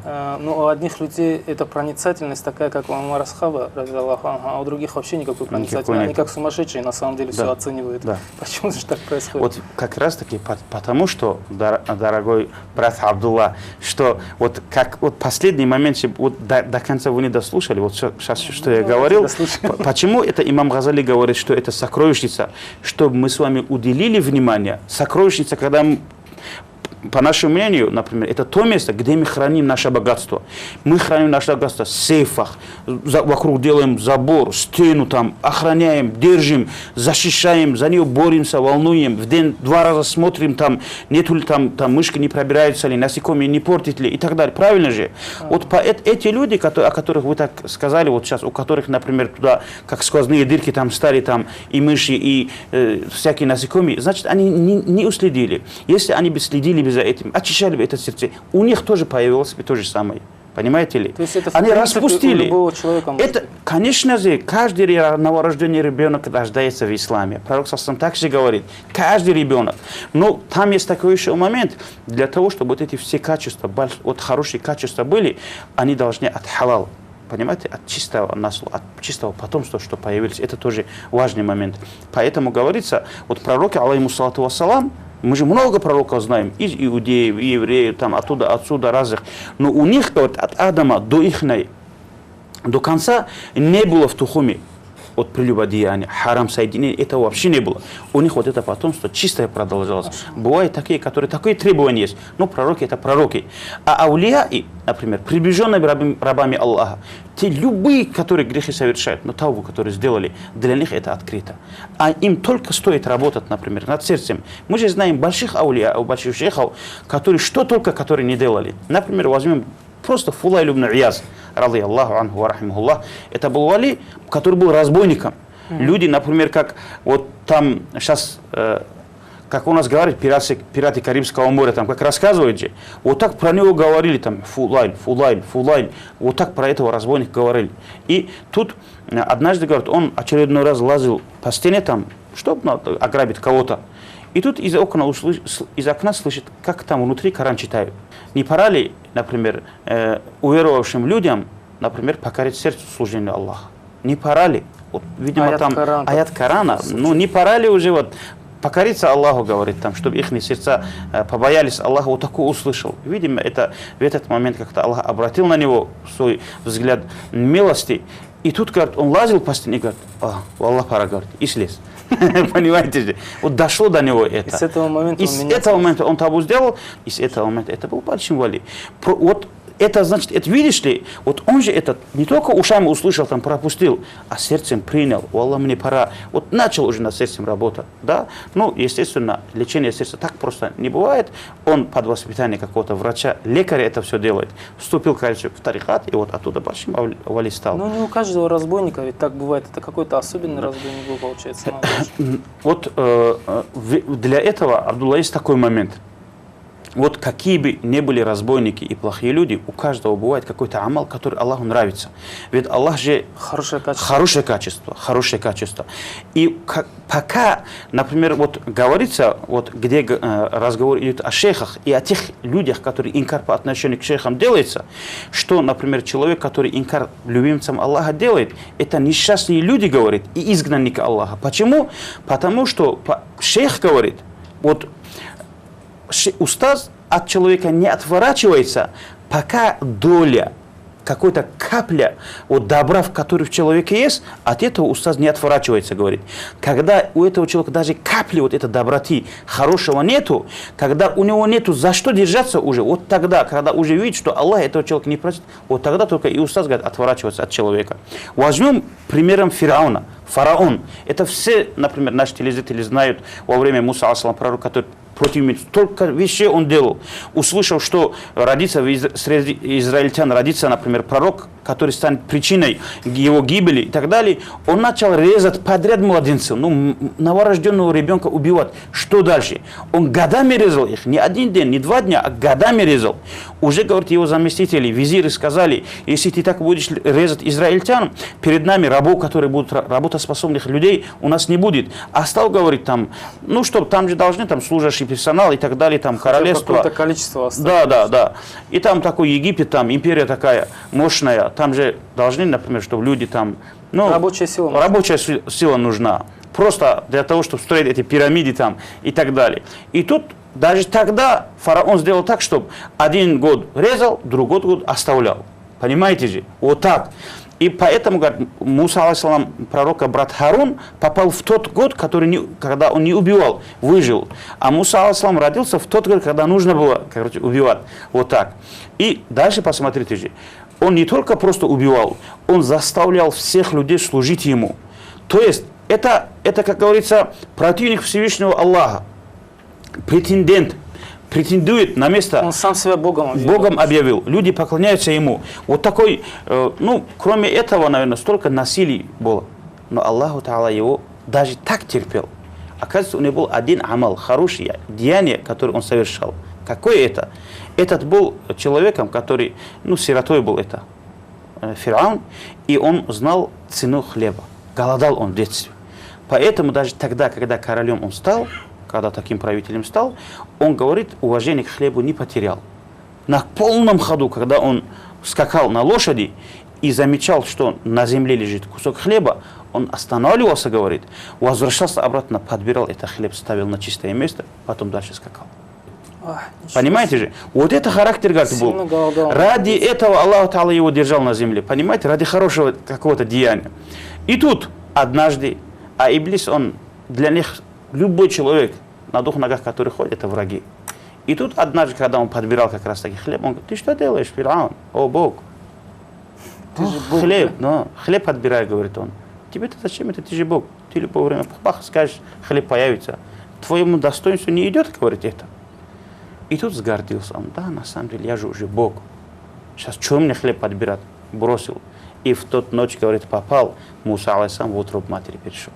Но у одних людей это проницательность такая, как у Умара Асхаба, а у других вообще никакой проницательности. Они как сумасшедшие на самом деле все оценивают. Да. Почему же так происходит? Вот как раз таки потому, что, дорогой брат Абдулла, что вот как вот последний момент, вот до конца вы не дослушали, вот сейчас что я говорил, почему это имам Газали говорит, что это сокровищница, чтобы мы с вами уделили внимание. Сокровищница, когда мы, по нашему мнению, например, это то место, где мы храним наше богатство. Мы храним наше богатство в сейфах, вокруг делаем забор, стену там, охраняем, держим, защищаем, за нее боремся, волнуем, в день 2 раза смотрим, там, нету ли там мышки не пробираются ли, насекомые не портят ли и так далее. Правильно же? Вот эти люди, о которых вы так сказали, вот сейчас, у которых, например, туда, как сквозные дырки там стали, там, и мыши, и всякие насекомые, значит, они не уследили. Если они бы следили бы за этим, очищали бы это сердце, у них тоже появилось бы то же самое. Понимаете ли? То есть это, в Они принципе, распустили. у любого человека может Это, быть. конечно же, каждый новорожденный ребенок рождается в исламе. Пророк сам также говорит, каждый ребенок. Но там есть такой еще момент, для того, чтобы вот эти все качества, вот хорошие качества были, они должны от халал. Понимаете, от чистого насла, от чистого потомства, что появились. Это тоже важный момент. Поэтому говорится, вот пророки, алейхиссалату вассалам, мы же много пророков знаем, из иудеев, и евреев, там, оттуда, отсюда, разных. Но у них, вот, от Адама до ихней, до конца не было в тухуме от прелюбодеяния, харам соединения, этого вообще не было. У них вот это потомство чистое продолжалось. Бывают такие, которые такие требования есть. Но пророки это пророки. А аулияи, например, приближенные рабами Аллаха, те любые, которые грехи совершают, но тавбу, которые сделали, для них это открыто. А им только стоит работать, например, над сердцем. Мы же знаем больших аулия, больших шейхов, которые которые не делали. Например, возьмем просто Фулайл ибн Ияз, рады Аллаху анху ва рахимахуллах. Это был вали, который был разбойником. Люди, например, как вот там сейчас, как у нас говорят, пираты Карибского моря, там как рассказывают же, вот так про него говорили, там, Фулайл, вот так про этого разбойника говорили. И тут однажды, говорят, он очередной раз лазил по стене там, чтобы ограбить кого-то. И тут из окна слышит, как там внутри Коран читают. Не пора ли, например, уверовавшим людям, например, покорить сердце служению Аллаха? Не пора ли? Вот, видимо, аят там Коран, аят Корана. Ну, не пора ли уже вот покориться Аллаху, говорит, там, чтобы их сердца побоялись Аллаха, вот такое услышал. Видимо, это в этот момент как-то Аллах обратил на него свой взгляд милости. И тут, говорит, он лазил по стене и говорит, Аллах пора, говорит, и слез. Понимаете же? Вот дошло до него это. И с этого момента он табу сделал, и с этого момента это был большим вали. Вот это значит, это видишь ли, вот он же это не только ушами услышал, там пропустил, а сердцем принял. Аллах, мне пора. Вот начал уже над сердцем работать. Да? Ну, естественно, лечение сердца так просто не бывает. Он под воспитанием какого-то врача, лекаря это все делает. Вступил, короче, в тарикат, и вот оттуда большим вали стал. Ну, не у каждого разбойника ведь так бывает. Это какой-то особенный разбойник был, получается. Вот для этого, Абдулла, есть такой момент. Вот какие бы ни были разбойники и плохие люди, у каждого бывает какой-то амал, который Аллаху нравится. Ведь Аллах же хорошее качество. И пока, например, вот говорится, вот где разговор идет о шейхах и о тех людях, которые инкар по отношению к шейхам делается, что, например, человек, который инкар любимцам Аллаха делает, это несчастные люди, говорит, и изгнанники Аллаха. Почему? Потому что шейх говорит, вот устаз от человека не отворачивается, пока доля, какой-то капля вот добра, в которой в человеке есть, от этого устаз не отворачивается, говорит. Когда у этого человека даже капли вот этой доброты хорошего нету, когда у него нету за что держаться уже, вот тогда, когда уже видит, что Аллах этого человека не просит, вот тогда только и устаз, говорит, отворачивается от человека. Возьмем примером фараон. Это все, например, наши телезрители знают во время Муса, пророк, который против меня. Столько вещей он делал. Услышал, что родится среди израильтян, родится, например, пророк, который станет причиной его гибели и так далее. Он начал резать подряд младенцев, новорожденного ребенка убивать. Что дальше? Он годами резал их, не один день, не 2 дня, а годами резал. Уже, говорит, его заместители, визиры сказали, если ты так будешь резать израильтян, перед нами рабов, которые будут работоспособных людей, у нас не будет. А стал говорить там, ну что, там же должны там служащий персонал и так далее, там королевство. Какое-то количество осталось. Да. И там такой Египет, там империя такая мощная, там же должны, например, чтобы люди там... Ну, рабочая сила нужна. Просто для того, чтобы строить эти пирамиды там и так далее. И тут даже тогда фараон сделал так, чтобы 1 год резал, другой год оставлял. Понимаете же? Вот так. И поэтому, говорит, Муса, алейхиссалам, пророка брат Харун, попал в тот год, когда он не убивал, выжил. А Муса, алейхиссалам, родился в тот год, когда нужно было, короче, убивать. Вот так. И дальше посмотрите же. Он не только просто убивал, он заставлял всех людей служить ему. То есть, это как говорится, противник Всевышнего Аллаха, претендует на место. Он сам себя Богом объявил. Люди поклоняются ему. Вот такой, кроме этого, наверное, столько насилий было. Но Аллаху Та'ала его даже так терпел. Оказывается, у него был один амал, хорошее деяние, которое он совершал. Какое это? Этот был человеком, который, сиротой был это, Фираун, и он знал цену хлеба. Голодал он в детстве. Поэтому даже тогда, когда королем он стал, когда таким правителем стал, он говорит, уважение к хлебу не потерял. На полном ходу, когда он скакал на лошади и замечал, что на земле лежит кусок хлеба, он останавливался, говорит, возвращался обратно, подбирал этот хлеб, ставил на чистое место, потом дальше скакал. Понимаете же? Вот это характер, говорит, был. Ради этого Аллах Та'ала его держал на земле. Понимаете? Ради хорошего какого-то деяния. И тут однажды, а Иблис, он для них, любой человек, на двух ногах, который ходит, это враги. И тут однажды, когда он подбирал как раз таки хлеб, он говорит, ты что делаешь, Фираун? О, Бог. Ты же Бог, хлеб, хлеб подбирай, говорит он. Тебе-то зачем это? Ты же Бог. Ты любое время скажешь, хлеб появится. Твоему достоинству не идет, говорит это. И тут сгордился он. Да, на самом деле, я же уже Бог. Сейчас что мне хлеб подбирать? Бросил. И в тот ночь, говорит, попал Муса, алейхиссалам, в утробу матери перешел.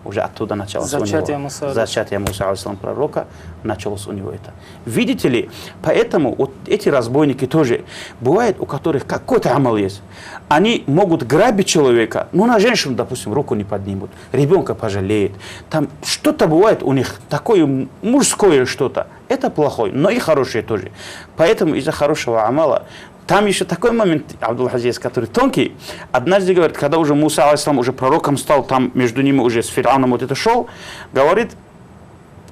Уже оттуда началось зачатие у него. Муса. Зачатие Муса, алейхиссалам, пророка, началось у него это. Видите ли, поэтому вот эти разбойники тоже, бывает, у которых какой-то амал есть. Они могут грабить человека, на женщину, допустим, руку не поднимут, ребенка пожалеет. Там что-то бывает у них, такое мужское что-то. Это плохое, но и хорошее тоже. Поэтому из-за хорошего амала, там еще такой момент, Абдул-Азиз, который тонкий. Однажды, говорит, когда уже Муса, алейхиссалам, уже пророком стал, там между ними уже с Фирауном вот это шел, говорит,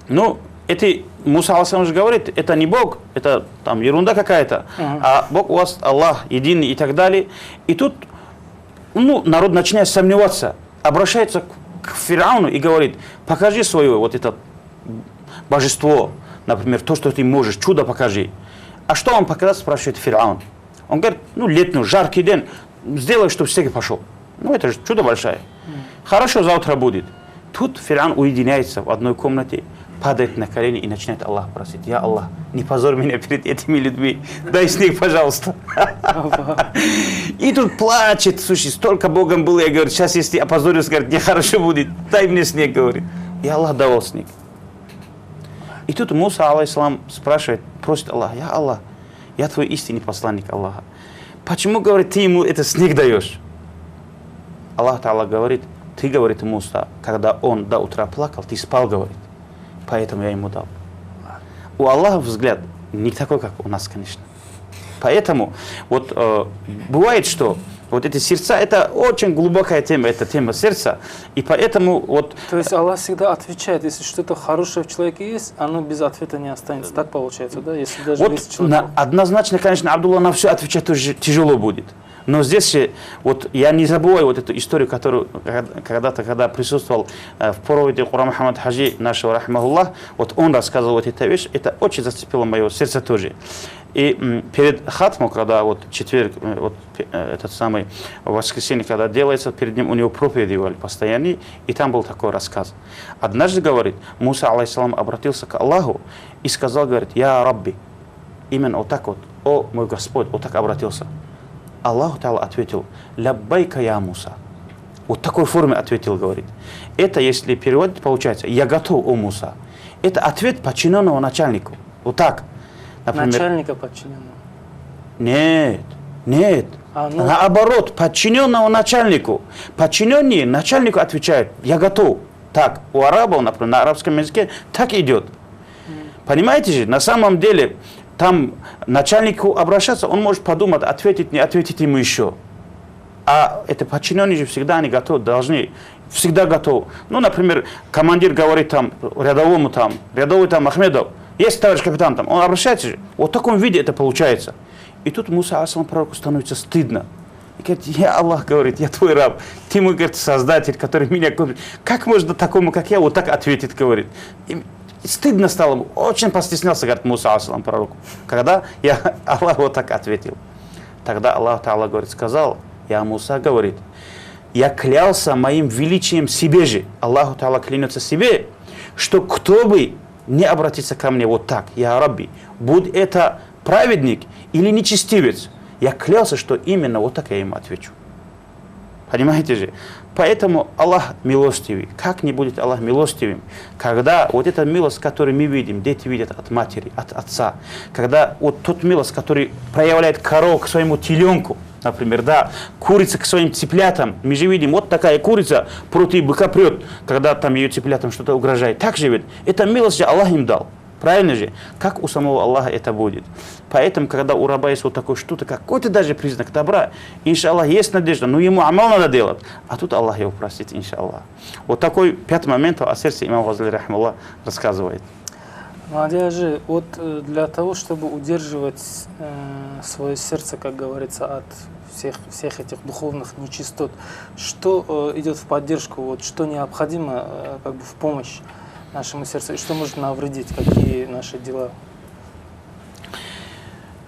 это Муса, алейхиссалам, уже говорит, это не Бог, это там ерунда какая-то, а Бог у вас Аллах единый и так далее. И тут, народ начинает сомневаться, обращается к Фирауну и говорит, покажи свое вот это божество, например, то, что ты можешь, чудо покажи. А что он показать, спрашивает Фираун. Он говорит, летний, жаркий день, сделай, чтобы снег пошел. Это же чудо большое. Хорошо, завтра будет. Тут Фираун уединяется в одной комнате, падает на колени и начинает Аллах просить. Я Аллах, не позорь меня перед этими людьми, дай снег, пожалуйста. И тут плачет, слушай, столько Богом было, я говорю, сейчас если опозорюсь, говорит, нехорошо будет, дай мне снег, говорит. И Аллах давал снег. И тут Муса, алейхиссалам, спрашивает, просит Аллах, я Аллах, я твой истинный посланник Аллаха. Почему, говорит, ты ему это снег даешь? Аллах Та'ала говорит, ты, говорит, Муса, когда он до утра плакал, ты спал, говорит, поэтому я ему дал. У Аллаха взгляд не такой, как у нас, конечно. Поэтому вот бывает, что вот эти сердца, это очень глубокая тема, это тема сердца, и поэтому вот... То есть Аллах всегда отвечает, если что-то хорошее в человеке есть, оно без ответа не останется. Так получается, да? Если даже вот человек... однозначно, конечно, Абдулла на все отвечать тоже тяжело будет. Но здесь вот я не забываю вот эту историю, которую когда присутствовал в проводе Куран Мухаммад Хаджи нашего рахмахуллах, вот он рассказывал вот эту вещь, это очень зацепило мое сердце тоже. И перед хатмом, когда вот четверг, вот этот самый воскресенье, когда делается, перед ним у него проповеди делали постоянные, и там был такой рассказ. Однажды, говорит, Муса, алейхиссалам, обратился к Аллаху и сказал, говорит, я Рабби. Именно вот так вот, о мой Господь, вот так обратился. Аллаху Та'ала ответил, ляббайка я Муса. Вот в такой форме ответил, говорит. Это, если переводить, получается, я готов, о Муса. Это ответ подчиненного начальнику. Вот так. Например, начальника подчиненного? Нет. Наоборот, подчиненного начальнику. Подчиненный начальнику отвечает, я готов. Так, у арабов, например, на арабском языке так идет. Понимаете же, на самом деле, там начальнику обращаться, он может подумать, ответить, не ответить ему еще. А это подчиненные же всегда они готовы, должны, всегда готовы. Например, командир говорит там, рядовой там Ахмедов, есть товарищ капитан там, он обращается же, вот в таком виде это получается. И тут Муса, алейхиссалам, пророку становится стыдно. И говорит, я Аллах, говорит, я твой раб, ты мой, говорит, создатель, который меня кормит. Как можно такому, как я, вот так ответить, говорит. И стыдно стало, очень постеснялся, говорит, Муса, алейхиссалам, пророку, когда я Аллах вот так ответил. Тогда Аллах Та'ала, говорит, сказал, я Муса, говорит, я клялся моим величием себе же, Аллаху Та'ала клянется себе, что кто бы не обратится ко мне вот так, я Рабби, будь это праведник или нечестивец, я клялся, что именно вот так я ему отвечу. Понимаете же? Поэтому Аллах милостивый. Как не будет Аллах милостивым, когда вот эта милость, которую мы видим, дети видят от матери, от отца, когда вот тот милость, который проявляет корова к своему теленку, например, да, курица к своим цыплятам, мы же видим, вот такая курица против быка прет, когда там ее цыплятам что-то угрожает. Так же ведь, это милость же Аллах им дал. Правильно же? Как у самого Аллаха это будет? Поэтому, когда у раба есть вот такое что-то, какой-то даже признак добра, иншаллах, есть надежда, но ему амал надо делать. А тут Аллах его простит, иншаллах. Вот такой 5 момент о сердце имам Газали рахмаллах рассказывает. Мадяжи, вот для того, чтобы удерживать свое сердце, как говорится, от всех этих духовных нечистот, что идет в поддержку, вот, что необходимо как бы в помощь нашему сердцу, и что может навредить, какие наши дела?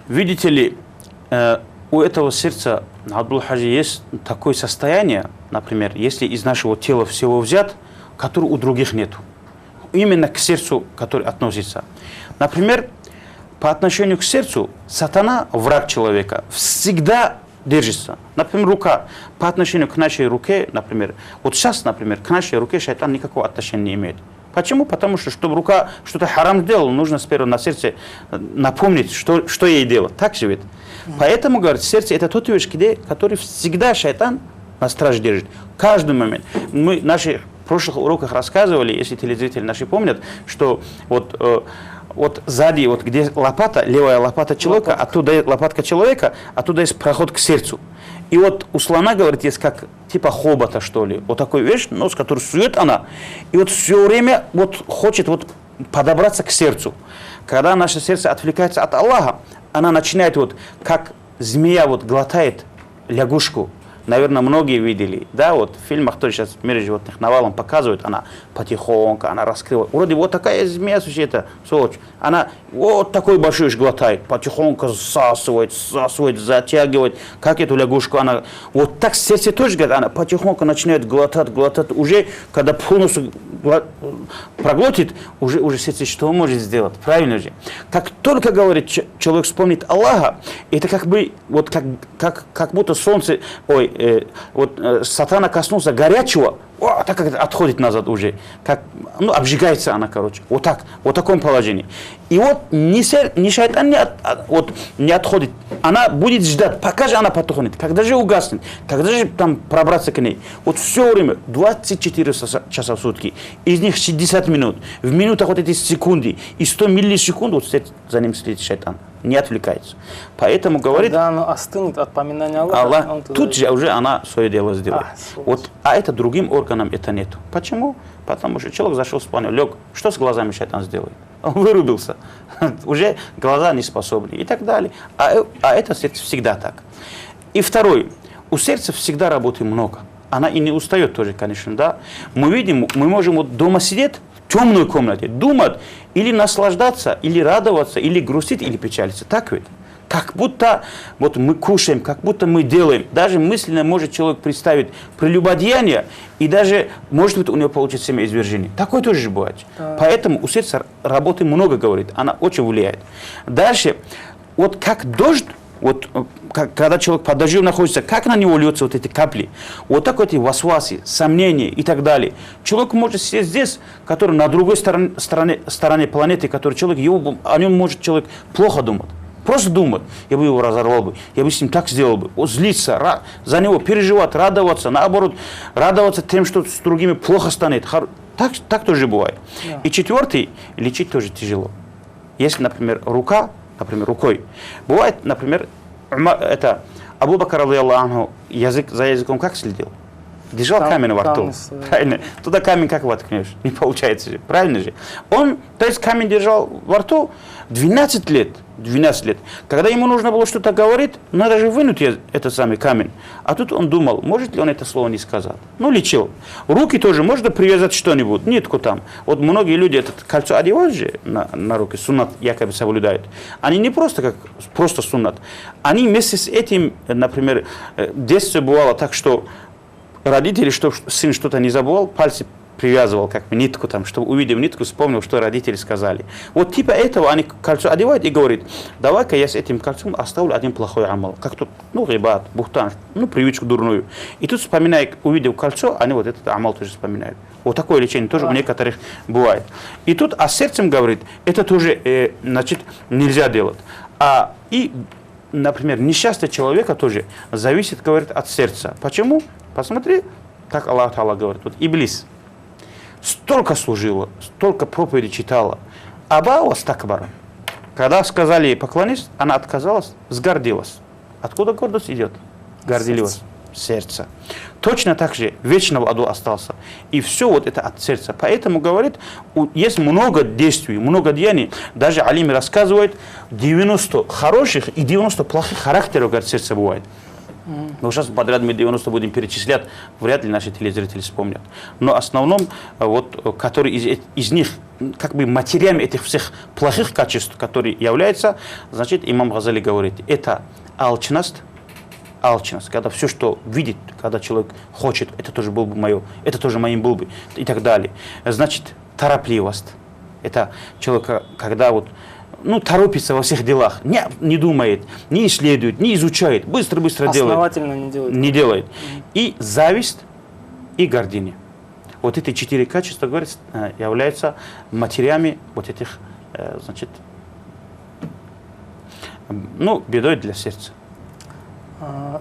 Видите ли, у этого сердца, Абдул-Хаджи, есть такое состояние, например, если из нашего тела всего взят, которого у других нету. Именно к сердцу, который относится. Например, по отношению к сердцу, сатана, враг человека, всегда держится. Например, рука. По отношению к нашей руке, например, вот сейчас, например, к нашей руке шайтан никакого отношения не имеет. Почему? Потому что, чтобы рука что-то харам сделала, нужно сперва на сердце напомнить, что ей делать. Так же ведь. Поэтому, говорят, сердце это тот вещь, который всегда шайтан на страже держит. Каждый момент. Мы в наших прошлых уроках рассказывали, если телезрители наши помнят, что вот сзади, вот где лопата, левая лопата человека, оттуда лопатка человека, оттуда есть проход к сердцу. И вот у слона, говорит, есть как типа хобота, что ли. Вот такой вещь, нос, который сует она. И вот все время вот хочет вот подобраться к сердцу. Когда наше сердце отвлекается от Аллаха, она начинает вот как змея вот глотает лягушку. Наверное, многие видели, да, вот в фильмах тоже сейчас в мире животных навалом показывают, она потихоньку, она раскрывает. Вроде вот такая змея, слушайте, сволочь, она вот такой большой глотает, потихоньку засасывает, затягивает, как эту лягушку она, вот так сердце тоже, говорит, она потихоньку начинает глотать, уже, когда полностью проглотит, уже сердце что может сделать, правильно же? Как только, говорит, человек вспомнит Аллаха, это как бы, вот как будто солнце, сатана коснулся горячего, так как отходит назад уже, как, обжигается она, короче, вот так, вот в таком положении. И вот ни шайтан не отходит, она будет ждать, пока же она потухнет, когда же угаснет, когда же там пробраться к ней. Вот все время, 24 часа в сутки, из них 60 минут, в минутах вот эти секунды, и 100 миллисекунд, вот за ним следит шайтан, не отвлекается. Поэтому говорит... Когда оно остынет от поминания Аллаха, тут же уже она свое дело сделает. А это другим органам это нет. Почему? Потому что человек зашел в спальню, лег, что с глазами шайтан сделает? Он вырубился. Уже глаза не способны и так далее. А это сердце всегда так. И второй, у сердца всегда работы много. Она и не устает тоже, конечно, да. Мы видим, мы можем вот дома сидеть в темной комнате, думать, или наслаждаться, или радоваться, или грустить, или печалиться. Так ведь? Как будто вот мы кушаем, как будто мы делаем. Даже мысленно может человек представить прелюбодеяние, и даже, может быть, у него получится семяизвержение. Такое тоже бывает. Поэтому у сердца работы много, говорит, она очень влияет. Дальше, вот как дождь, вот когда человек под дождем находится, как на него льются вот эти капли, вот так вот эти васваси, сомнения и так далее. Человек может сидеть здесь, который на другой стороне планеты, который человек, о нем может человек плохо думать. Просто думать, я бы его разорвал бы, я бы с ним так сделал бы. Вот злиться, за него переживать, радоваться, наоборот, радоваться тем, что с другими плохо станет. Так тоже бывает. Yeah. И четвертый, лечить тоже тяжело. Если, например, рукой. Бывает, например, это Абу Бакр, аллаху анху, за языком как следил? Держал камень во рту. Правильно. Туда камень как воткнешь? Не получается же. Правильно же? Он, то есть камень держал во рту 12 лет. 12 лет. Когда ему нужно было что-то говорить, надо же вынуть этот самый камень. А тут он думал, может ли он это слово не сказать. Лечил. Руки тоже можно привязать что-нибудь, нитку там. Вот многие люди это кольцо одевают же на руки, суннат якобы соблюдают. Они не просто суннат. Они вместе с этим, например, в детстве бывало так, что родители, чтобы сын что-то не забывал, пальцы привязывал как бы нитку там, чтобы увидев нитку, вспомнил, что родители сказали. Вот типа этого они кольцо одевают и говорят, давай-ка я с этим кольцом оставлю один плохой амал. Как тут, ну, рибат, бухтан, ну, привычку дурную. И тут вспоминая, увидев кольцо, они вот этот амал тоже вспоминают. Вот такое лечение тоже у некоторых бывает. И тут, а сердцем говорит, это тоже, значит, нельзя делать. И, например, несчастье человека тоже зависит, говорит, от сердца. Почему? Посмотри, как Аллах Та'ала говорит, вот Иблис столько служила, столько проповедей читала. Аба вастакбара. Когда сказали ей поклонись, она отказалась, сгордилась. Откуда гордость идет? Горделивость. Сердце. Точно так же вечно в аду остался. И все вот это от сердца. Поэтому, говорит, есть много действий, много деяний. Даже алимы рассказывают, 90 хороших и 90 плохих характеров, говорит, сердце бывает. Но сейчас подряд мы 90 будем перечислять, вряд ли наши телезрители вспомнят. Но в основном, вот, который из них, как бы матерями этих всех плохих качеств, которые являются, значит, имам Газали говорит, это алчность, когда все, что видит, когда человек хочет, это тоже было бы мое, это тоже моим был бы, и так далее. Значит, торопливость. Это человек, когда вот, ну, торопится во всех делах, не думает, не исследует, не изучает, быстро-быстро делает. Основательно не делает. Не делает. И зависть, и гордыня. Вот эти 4 качества, говорит, являются матерями вот этих, значит, ну, бедой для сердца.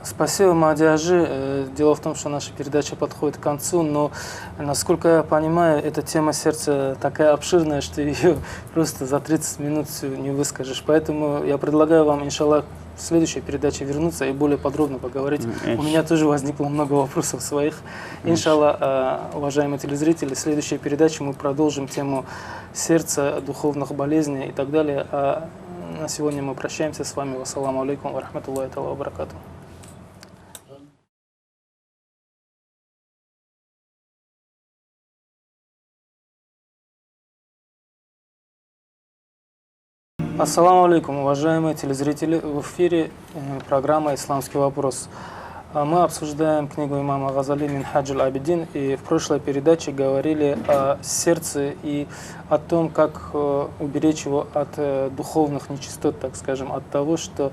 Спасибо, Мадиажи. Дело в том, что наша передача подходит к концу, но, насколько я понимаю, эта тема сердца такая обширная, что ее просто за 30 минут не выскажешь. Поэтому я предлагаю вам, иншаллах, в следующей передаче вернуться и более подробно поговорить. У меня тоже возникло много вопросов своих. Иншаллах, уважаемые телезрители, в следующей передаче мы продолжим тему сердца, духовных болезней и так далее. На сегодня мы прощаемся с вами. Вассаламу алейкум ва рахматуллахи ва баракатуху. Ассаламу алейкум, уважаемые телезрители. В эфире программа «Исламский вопрос». Мы обсуждаем книгу имама Газали «Минхадж аль-Абидин», и в прошлой передаче говорили о сердце и о том, как уберечь его от духовных нечистот, так скажем, от того, что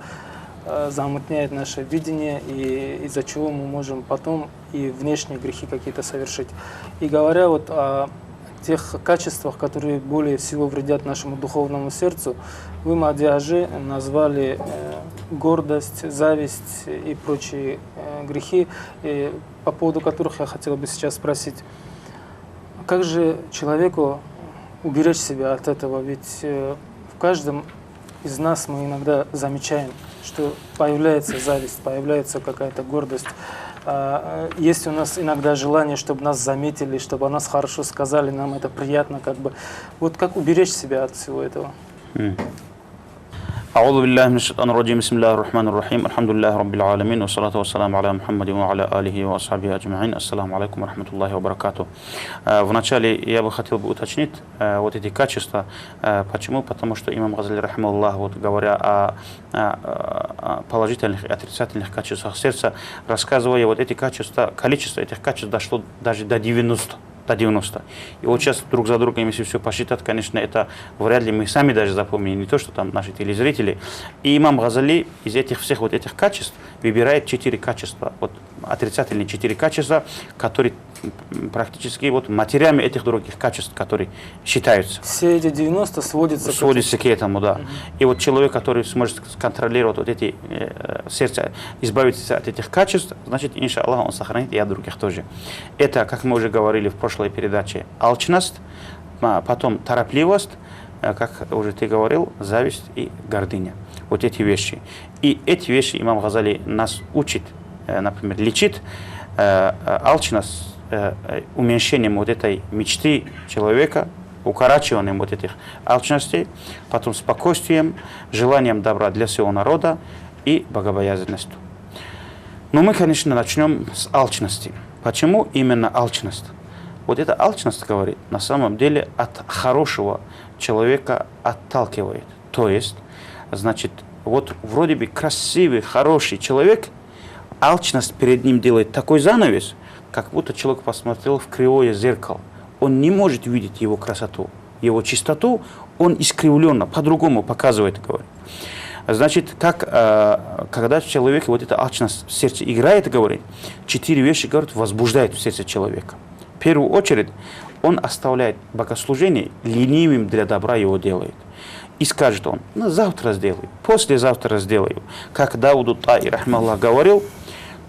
замутняет наше видение и из-за чего мы можем потом и внешние грехи какие-то совершить. И говоря вот о тех качествах, которые более всего вредят нашему духовному сердцу, вы, Мадиажи, назвали гордость, зависть и прочие грехи, по поводу которых я хотел бы сейчас спросить. Как же человеку уберечь себя от этого? Ведь в каждом из нас мы иногда замечаем, что появляется зависть, появляется какая-то гордость. Есть у нас иногда желание, чтобы нас заметили, чтобы о нас хорошо сказали, нам это приятно, как бы. Вот как уберечь себя от всего этого? أعوذ بالله من الشيطان الرجيم بسم الله الرحمن الرحيم الحمد لله رب العالمين والصلاة والسلام على محمد وعلى آله وأصحابه أجمعين السلام عليكم ورحمة الله وبركاته. Вначале я бы хотел уточнить вот эти качества. Почему? Потому что имам Газали рахимахуллах, вот говоря о положительных и отрицательных качествах сердца, рассказывая вот эти качества, количество этих качеств дошло даже до 90. И вот сейчас друг за другом, если все посчитать, конечно, это вряд ли мы сами даже запомним, не то, что там наши телезрители. И имам Газали из этих всех вот этих качеств выбирает 4 качества, вот отрицательные 4 качества, которые практически вот матерями этих других качеств, которые считаются. Все эти 90 сводятся к этому, да. И вот человек, который сможет контролировать вот эти сердца, избавиться от этих качеств, значит, иншаллах, он сохранит и от других тоже. Это, как мы уже говорили в прошлой передаче, алчность, потом торопливость, как уже ты говорил, зависть и гордыня. Вот эти вещи. И эти вещи имам Газали нас учит, например, лечит алчность уменьшением вот этой мечты человека, укорачиванием вот этих алчностей, потом спокойствием, желанием добра для всего народа и богобоязненностью. Но мы, конечно, начнем с алчности. Почему именно алчность? Вот эта алчность, говорит, на самом деле от хорошего человека отталкивает. То есть, значит, вот вроде бы красивый, хороший человек, алчность перед ним делает такой занавес, как будто человек посмотрел в кривое зеркало. он не может видеть его красоту, его чистоту, он искривленно, по-другому показывает, говорит. Значит, когда человек, вот эта алчность в сердце играет, говорит, 4 вещи, говорит, возбуждает в сердце человека. В первую очередь, он оставляет богослужение, ленивым для добра его делает. И скажет он, ну, завтра сделаю, послезавтра сделаю. Как Дауду Таи, рахмаллах, говорил,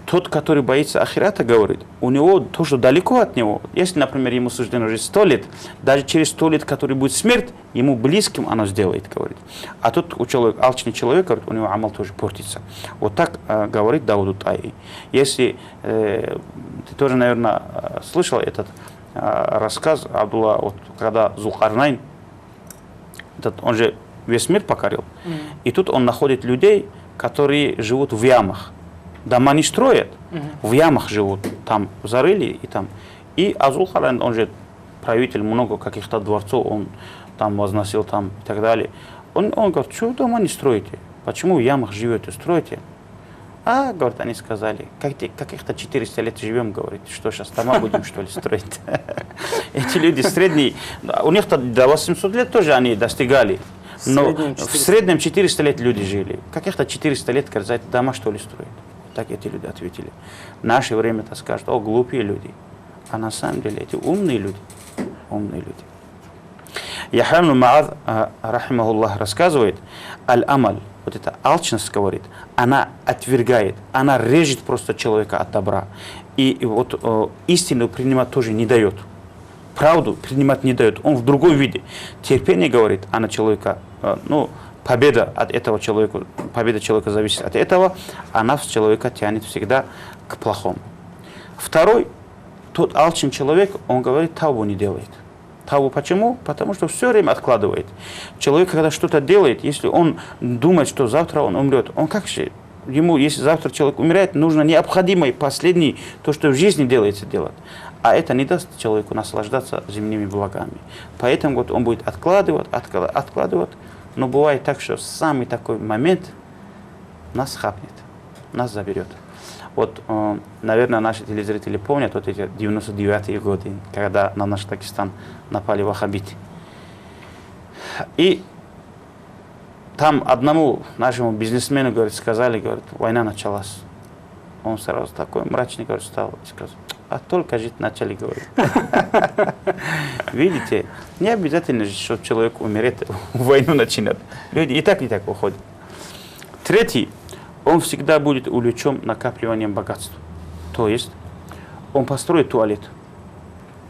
тот, который боится ахирата, говорит, у него то, что далеко от него. Если, например, ему суждено жить 100 лет, даже через 100 лет, который будет смерть, ему близким оно сделает, говорит. А тот алчный человек, говорит, у него амал тоже портится. Вот так говорит Дауду Таи. Если ты тоже, наверное, слышал этот рассказ Абдулла, вот, когда Зулкарнайн, он же весь мир покорил, и тут он находит людей, которые живут в ямах. Дома не строят, в ямах живут, там зарыли и там. И Зулкарнайн, он же правитель много каких-то дворцов, он там возносил там и так далее. Он говорит, что дома не строите? Почему в ямах живете, строите? Говорит, они сказали, каких-то 400 лет живем, говорит, что сейчас дома будем, что ли, строить? Эти люди средние, у них-то до 800 лет тоже они достигали, но в среднем 400 лет люди жили. Каких-то 400 лет, говорит, за это дома, что ли, строить? Так эти люди ответили. В наше время-то скажут, глупые люди. А на самом деле эти умные люди. Умные люди. Яхья ибн Муаз, рахимахуллах, рассказывает, аль-амаль, вот эта алчность, говорит, она отвергает, она режет просто человека от добра. И вот истину принимать тоже не дает. Правду принимать не дает. Он в другом виде. Терпение, говорит, она человека, победа от этого человека, победа человека зависит от этого, она человека тянет всегда к плохому. Второй, тот алчный человек, он говорит, тавбу не делает. Тавбу почему? Потому что все время откладывает. Человек, когда что-то делает, если он думает, что завтра он умрет, он как же? Ему, если завтра человек умирает, нужно необходимое, последнее, то, что в жизни делается, делать. А это не даст человеку наслаждаться земными благами. Поэтому вот он будет откладывать. Но бывает так, что в самый такой момент нас хапнет, нас заберет. Вот, наверное, наши телезрители помнят вот эти 99-е годы, когда на наш Дагестан напали ваххабиты. И там одному нашему бизнесмену, говорит, сказали, говорит, война началась. Он сразу такой мрачный, говорит, стал и сказал, только жить начали, говорит. Видите, не обязательно, что человек умерет, войну начинает. Люди и так уходят. Третий, он всегда будет увлечен накапливанием богатства. То есть, он построит туалет.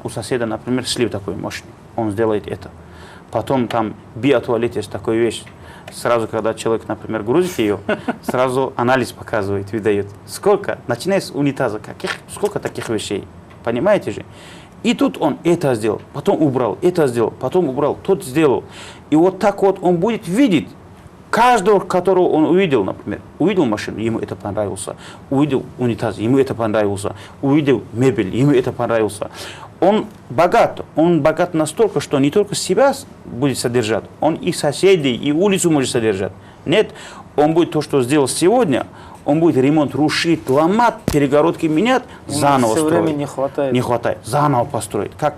У соседа, например, слив такой мощный. Он сделает это. Потом там биотуалет есть такая вещь. Сразу, когда человек, например, грузит ее, сразу анализ показывает, выдает. Сколько? Начиная с унитаза. Сколько таких вещей? Понимаете же? И тут он это сделал, потом убрал, это сделал, потом убрал, тот сделал. И вот так вот он будет видеть каждого, которого он увидел, например. Увидел машину, ему это понравился. Увидел унитаз, ему это понравился. Увидел мебель, ему это понравилось. Он богат настолько, что не только себя будет содержать, он и соседей, и улицу может содержать. Нет, он будет то, что сделал сегодня, он будет ремонт рушить, ломать, перегородки менять, заново строить. Все время не хватает. Не хватает, заново построить. Как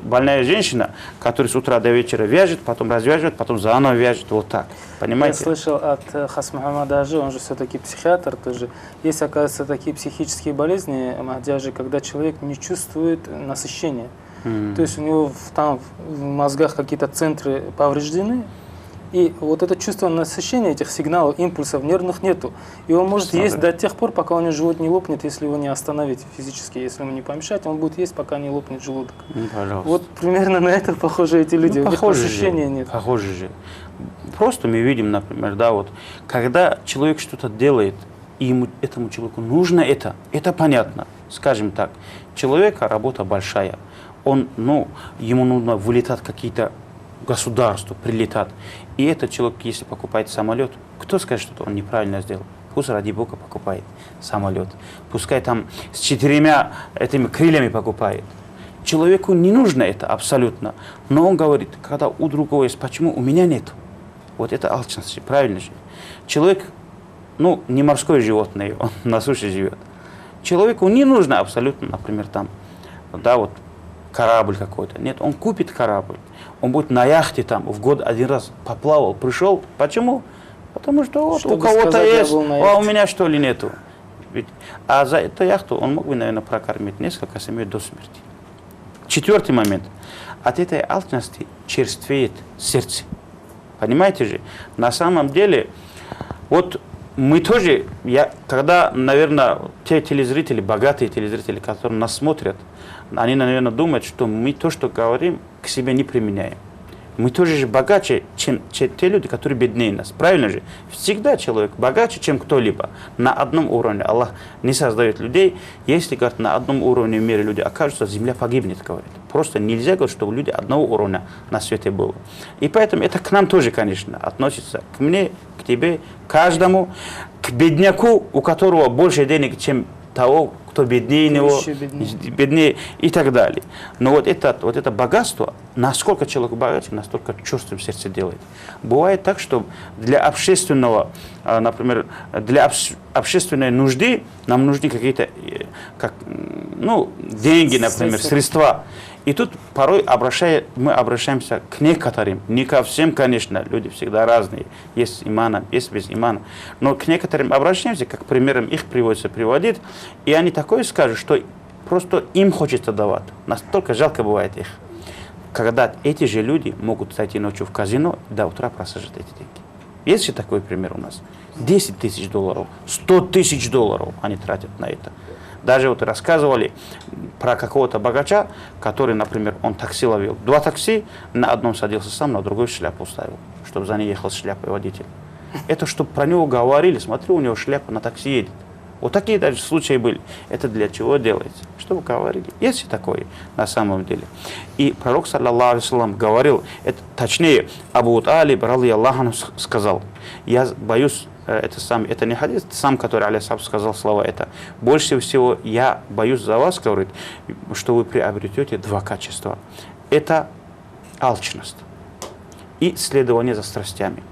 больная женщина, которая с утра до вечера вяжет, потом развяжет, потом заново вяжет, вот так. Понимаете? Я слышал от Хас Мухаммада Аджи, он же все-таки психиатр тоже. Есть, оказывается, такие психические болезни, Аджи, когда человек не чувствует насыщения. То есть у него там в мозгах какие-то центры повреждены, и вот это чувство насыщения этих сигналов, импульсов нервных нету. И он может есть до тех пор, пока у него живот не лопнет, если его не остановить физически, если ему не помешать, он будет есть, пока не лопнет желудок. Пожалуйста. Вот примерно на это похожи эти люди. У них насыщения нет. Похоже же. Просто мы видим, например, когда человек что-то делает, и этому человеку нужно это понятно. Скажем так, человека работа большая, ему нужно вылетать какие-то государству, прилетать. И этот человек, если покупает самолет, кто скажет, что он неправильно сделал? Пусть ради Бога покупает самолет. Пускай там с 4 этими крыльями покупает. Человеку не нужно это абсолютно. Но он говорит, когда у другого есть, почему у меня нет? Вот это алчность, правильно же. Человек, не морское животное, он на суше живет. Человеку не нужно абсолютно, например, там да, вот корабль какой-то. Нет, он купит корабль. Он будет на яхте там в год один раз поплавал, пришел. Почему? Потому что вот у кого-то есть, а у меня что ли нету. Ведь, а за эту яхту он мог бы, наверное, прокормить несколько семей до смерти. Четвертый момент. От этой алчности черствеет сердце. Понимаете же? На самом деле, вот мы тоже, когда, наверное, те телезрители, богатые телезрители, которые нас смотрят, они, наверное, думают, что мы то, что говорим, к себе не применяем. Мы тоже же богаче, чем те люди, которые беднее нас. Правильно же? Всегда человек богаче, чем кто-либо. На одном уровне. Аллах не создает людей. Если, говорит, на одном уровне в мире люди окажутся, земля погибнет, говорит. Просто нельзя говорить, чтобы люди одного уровня на свете были. И поэтому это к нам тоже, конечно, относится. К мне, к тебе, к каждому. К бедняку, у которого больше денег, чем того, кто беднее него, беднее и так далее. Но вот это богатство, насколько человек богаче, настолько чувством сердце делает. Бывает так, что для общественного, например, для общественной нужды нам нужны какие-то деньги, например, средства. И тут порой мы обращаемся к некоторым, не ко всем, конечно, люди всегда разные, есть с иманом, есть без имана, но к некоторым обращаемся, как примером их приводит, и они такое скажут, что просто им хочется давать, настолько жалко бывает их, когда эти же люди могут зайти ночью в казино и до утра просаживать эти деньги. Есть же такой пример у нас? 10 тысяч долларов, 100 тысяч долларов они тратят на это. Даже вот рассказывали про какого-то богача, который, например, он такси ловил. 2 такси, на одном садился сам, на другой шляпу ставил, чтобы за ней ехал с шляпой водитель. Это чтобы про него говорили, смотри, у него шляпа на такси едет. Вот такие даже случаи были. Это для чего делается? Чтобы говорили. Есть и такое на самом деле. И пророк, саллаллаху алейхи говорил, точнее, Абу Талиб, радийаллаху анху, сказал, я боюсь, это не хадис, сам, который алейхиссалам сказал слова это. Больше всего я боюсь за вас, говорит, что вы приобретете 2 качества. Это алчность и следование за страстями.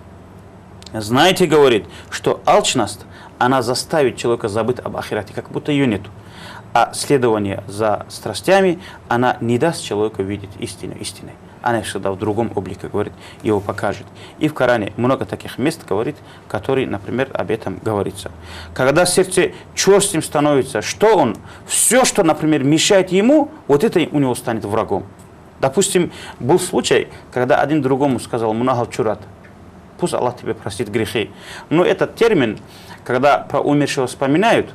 Знаете, говорит, что алчность, она заставит человека забыть об ахирате, как будто ее нету. А следование за страстями, она не даст человеку видеть истину истиной. Она всегда в другом облике, говорит, его покажет. И в Коране много таких мест, говорит, которые, например, об этом говорится. Когда сердце черствым становится, все, что, например, мешает ему, вот это у него станет врагом. Допустим, был случай, когда один другому сказал «Мунахал чурат», пусть Аллах тебе простит грехи. Но этот термин, когда про умершего вспоминают,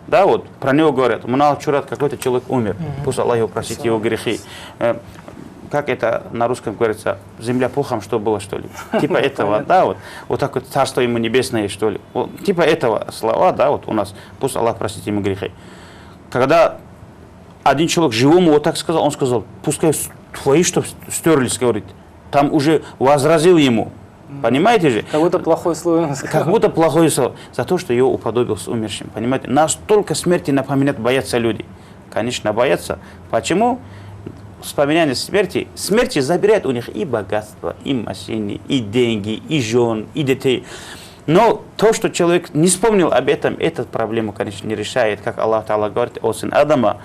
да, вот, про него говорят «Мунахал чурат», какой-то человек умер, пусть Аллах его простит его грехи. Как это на русском говорится, земля пухом, что было, что ли? Типа этого, да, вот так вот, царство ему небесное, что ли? Вот, типа этого слова, да, вот у нас, пусть Аллах простит ему грехи. Когда один человек живому вот так сказал, он сказал, пускай твои что стерлись, говорит, там уже возразил ему. Понимаете же? Как будто плохое слово. Как будто плохое слово. За то, что его уподобил с умершим. Понимаете? Настолько смерти напоминает, боятся люди. Конечно, боятся. Почему? Вспоминание смерти забирает у них и богатство, и машины, и деньги, и жен, и детей. Но то, что человек не вспомнил об этом, эту проблему, конечно, не решает. Как Аллах Та'ала говорит, о сын Адама,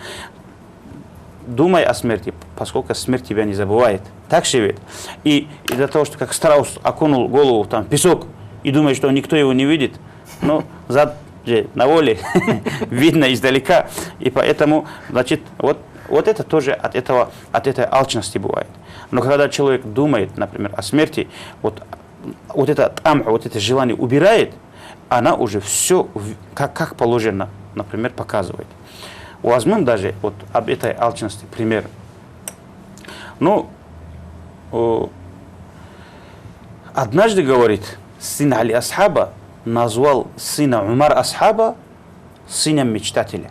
думай о смерти, поскольку смерть тебя не забывает. Так живет. И из-за того, что как страус окунул голову там, в песок и думает, что никто его не видит, но на воле видно издалека. И поэтому, значит, вот это тоже от этой алчности бывает. Но когда человек думает, например, о смерти, вот это желание убирает, она уже все как положено, например, показывает. Возьмем даже вот об этой алчности пример. Однажды, говорит, сын Али Асхаба назвал сына Умар Асхаба сыном мечтателя.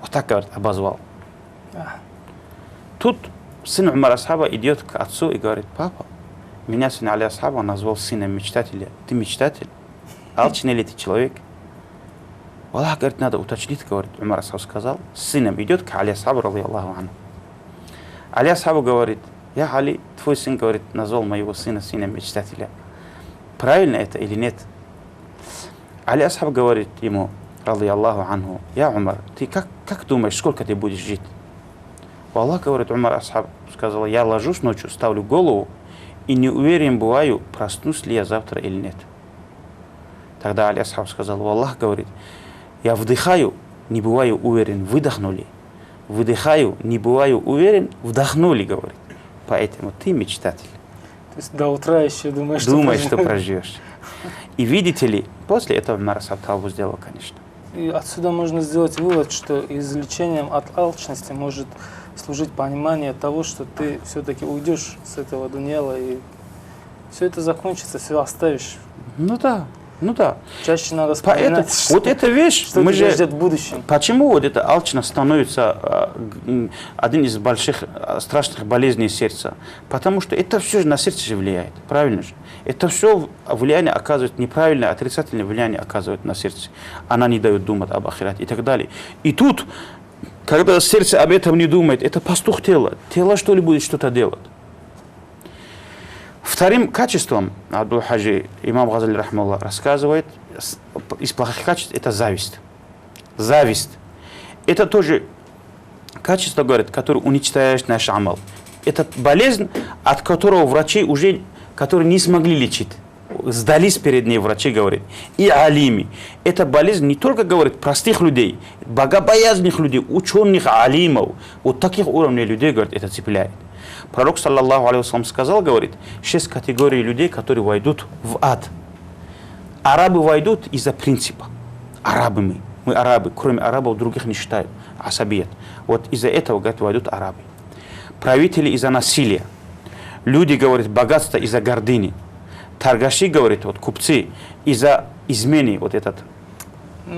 Вот так, говорит, обозвал. Тут сын Умар Асхаба идет к отцу и говорит, папа, меня сын Али Асхаба назвал сыном мечтателя. Ты мечтатель? Алчный ли ты человек? Аллах, говорит, надо уточнить, говорит, Умар Асхаб сказал, с сыном идет к Али Асхабу, радийаллаху анху. Али Асхабу говорит, я Али, твой сын, говорит, назвал моего сына сыном мечтателя. Правильно это или нет? Али Асхаб говорит ему, радийаллаху анху, я Умар, ты как думаешь, сколько ты будешь жить? Аллах, говорит, Умар Асхаб сказал, я ложусь ночью, ставлю голову и не уверен бываю, проснусь ли я завтра или нет. Тогда Али Асхаб сказал, Аллах, говорит, я вдыхаю, не бываю уверен, выдохнули. Выдыхаю, не бываю уверен, вдохнули, говорит. Поэтому ты мечтатель. То есть до утра еще думаешь, Что проживешь. И видите ли, после этого Умар Асхаб Тавбу сделал, конечно. И отсюда можно сделать вывод, что излечением от алчности может служить понимание того, что ты все-таки уйдешь с этого дуньяла и все это закончится, все оставишь. Ну да. Чаще надо Поэтому вспоминать, вот эта вещь, что тебя ждет в будущем. Почему вот эта алчность становится один из больших страшных болезней сердца? Потому что это все на сердце же влияет, правильно же? Это все влияние оказывает, неправильное, отрицательное влияние оказывает на сердце. Она не дает думать об ахирате и так далее. И тут, когда сердце об этом не думает, это пастух тела. Тело что ли будет что-то делать? Вторым качеством, Абдул-Хаджи, имам Газали рахмаллах рассказывает, из плохих качеств это зависть. Зависть. Это тоже качество, говорит, которое уничтожает наш амал. Это болезнь, от которого врачи уже, которые не смогли лечить. Сдались перед ней врачи, говорит. И алими. Это болезнь не только, говорит, простых людей, богобоязных людей, ученых, алимов. Вот таких уровней людей, говорит, это цепляет. Пророк, саллаллаху алейхи вассалям, сказал, говорит, 6 категорий людей, которые войдут в ад. Арабы войдут из-за принципа. Арабы мы арабы, кроме арабов других не считают. Асабият. Вот из-за этого, говорит, войдут арабы. Правители из-за насилия. Люди, говорит, богатство из-за гордыни. Торгаши, говорит, вот купцы из-за измены, вот этот.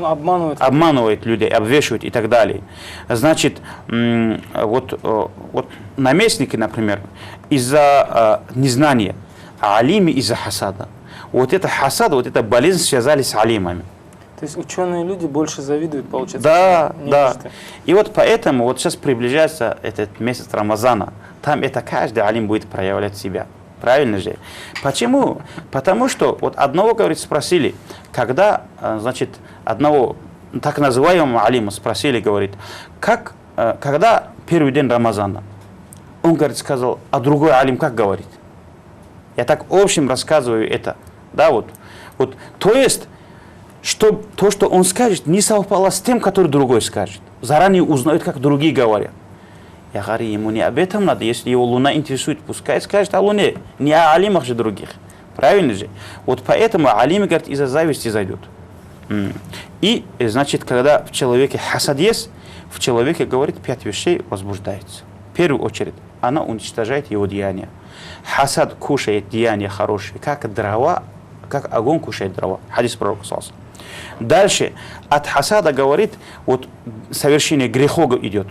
Обманывают людей, обвешивают и так далее. Значит, вот наместники, например, из-за незнания, а алими из-за хасада. Вот это хасад, вот эта болезнь связались с алимами. То есть ученые люди больше завидуют, получается? Да. И вот поэтому вот сейчас приближается этот месяц Рамазана. Там это каждый алим будет проявлять себя. Правильно же? Почему? Потому что вот одного, говорит, спросили, когда, значит, одного так называемого алима спросили, говорит, когда первый день Рамазана? Он, говорит, сказал, а другой алим как говорит? Я так в общем рассказываю это. Да, вот. То есть, то, что он скажет, не совпало с тем, который другой скажет. Заранее узнают, как другие говорят. Я говорю, ему не об этом надо, если его Луна интересует, пускай скажет о Луне, не о алимах же других. Правильно же? Вот поэтому алимы, говорит, из-за зависти зайдут. И, значит, когда в человеке хасад есть, в человеке, говорит, 5 вещей возбуждается. В первую очередь, она уничтожает его деяния. Хасад кушает деяния хорошие, как дрова, как огонь кушает дрова. Хадис пророка. Дальше, от хасада, говорит, вот совершение грехов идет.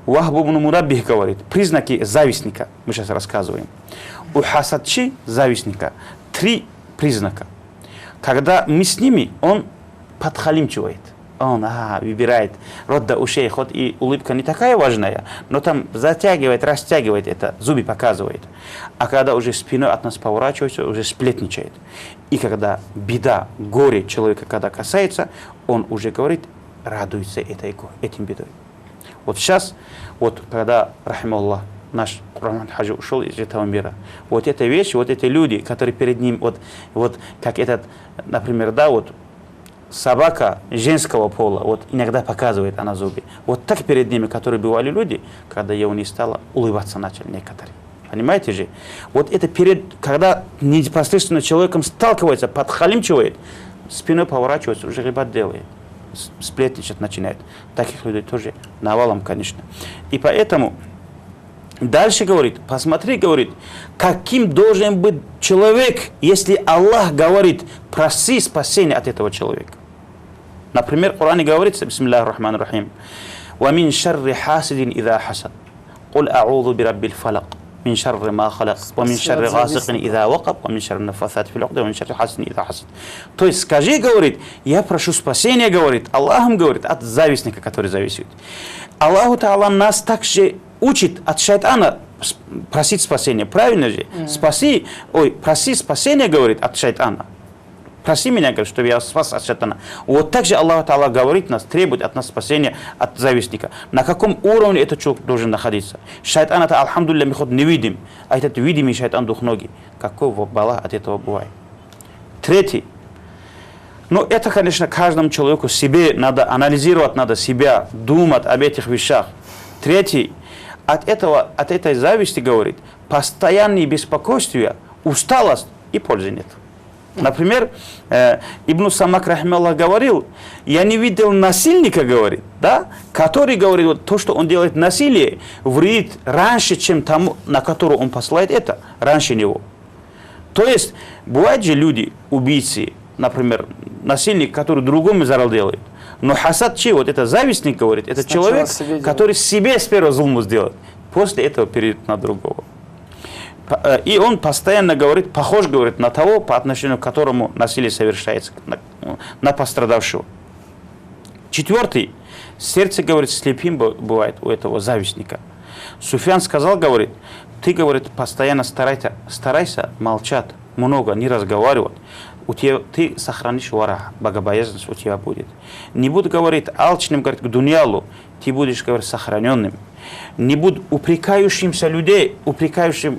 Вахб ибн Мунаббих говорит, признаки завистника, мы сейчас рассказываем. У хасадчи, завистника, 3 признака. Когда мы с ними, он подхалимчивает. Он выбирает рот до ушей, хоть и улыбка не такая важная, но там затягивает, растягивает это, зубы показывает. А когда уже спиной от нас поворачивается, уже сплетничает. И когда беда, горе человека, когда касается, он уже говорит, радуется этим бедой. Вот сейчас, вот когда, рахималлах, наш Рахман Хаджи ушел из этого мира, вот эта вещь, вот эти люди, которые перед ним, вот как этот, например, да, вот собака женского пола, вот иногда показывает она зубы. Вот так перед ними, которые бывали люди, когда его не стало, улыбаться начали некоторые. Понимаете же? Вот это когда непосредственно человеком сталкивается, подхалимчивает, спиной поворачивается, уже рибат делает. Сплетничать начинает. Таких людей тоже навалом, конечно. И поэтому дальше говорит, посмотри, говорит, каким должен быть человек, если Аллах говорит, проси спасения от этого человека. Например, в Коране говорится, бисмиллахи рахмани рахим, وَمِنْ شَرِّ حَاسِدٍ إِذَا حَسَدٍ قُلْ أَعُوذُ بِرَبِّ الْفَلَقِ من شر ما خلق ومن شر غاسق إذا وقب ومن شر النفاثات في العقد ومن شر حاسد إذا حسد. То есть скажи, говорит, я прошу спасения, говорит, Аллахом, говорит, от завистника, который зависит. Аллаху Та'ала нас также учит от шайтана просить спасения, правильно же? Проси спасения, говорит, от шайтана. проси меня, говорит, чтобы я спас от шайтана. Вот так же Аллах Та'ала говорит нас, требует от нас спасения от завистника. На каком уровне этот человек должен находиться? Шайтан это, алхамдулилля, мы хоть не видим, а этот видимый шайтан двухногий. Какого бала от этого бывает? Третий. Ну, это, конечно, каждому человеку себе надо анализировать, надо себя думать об этих вещах. Третий. От этой зависти, говорит, постоянное беспокойство, усталость и пользы нет. Например, Ибн Самак рахималлах говорил, я не видел насильника, говорит, да, который говорит, вот, то, что он делает насилие, вредит раньше, чем тому, на которого он посылает это, раньше него. То есть, бывают же люди, убийцы, например, насильник, который другому зарал делает. Но хасад чей? Вот это завистник, говорит, это Сначала человек, который себе с первого зулму сделает, после этого перейдет на другого. И он постоянно говорит, похож, говорит, на того, по отношению к которому насилие совершается, на пострадавшего. Четвертый. Сердце, говорит, слепым бывает у этого завистника. Суфьян сказал, говорит, ты, говорит, постоянно старайся молчать, много не разговаривать. Ты сохранишь вара, богобоязненность у тебя будет. Не будь, говорит, алчным, говорит, к дуньялу, ты будешь, говорит, сохраненным. Не будь упрекающим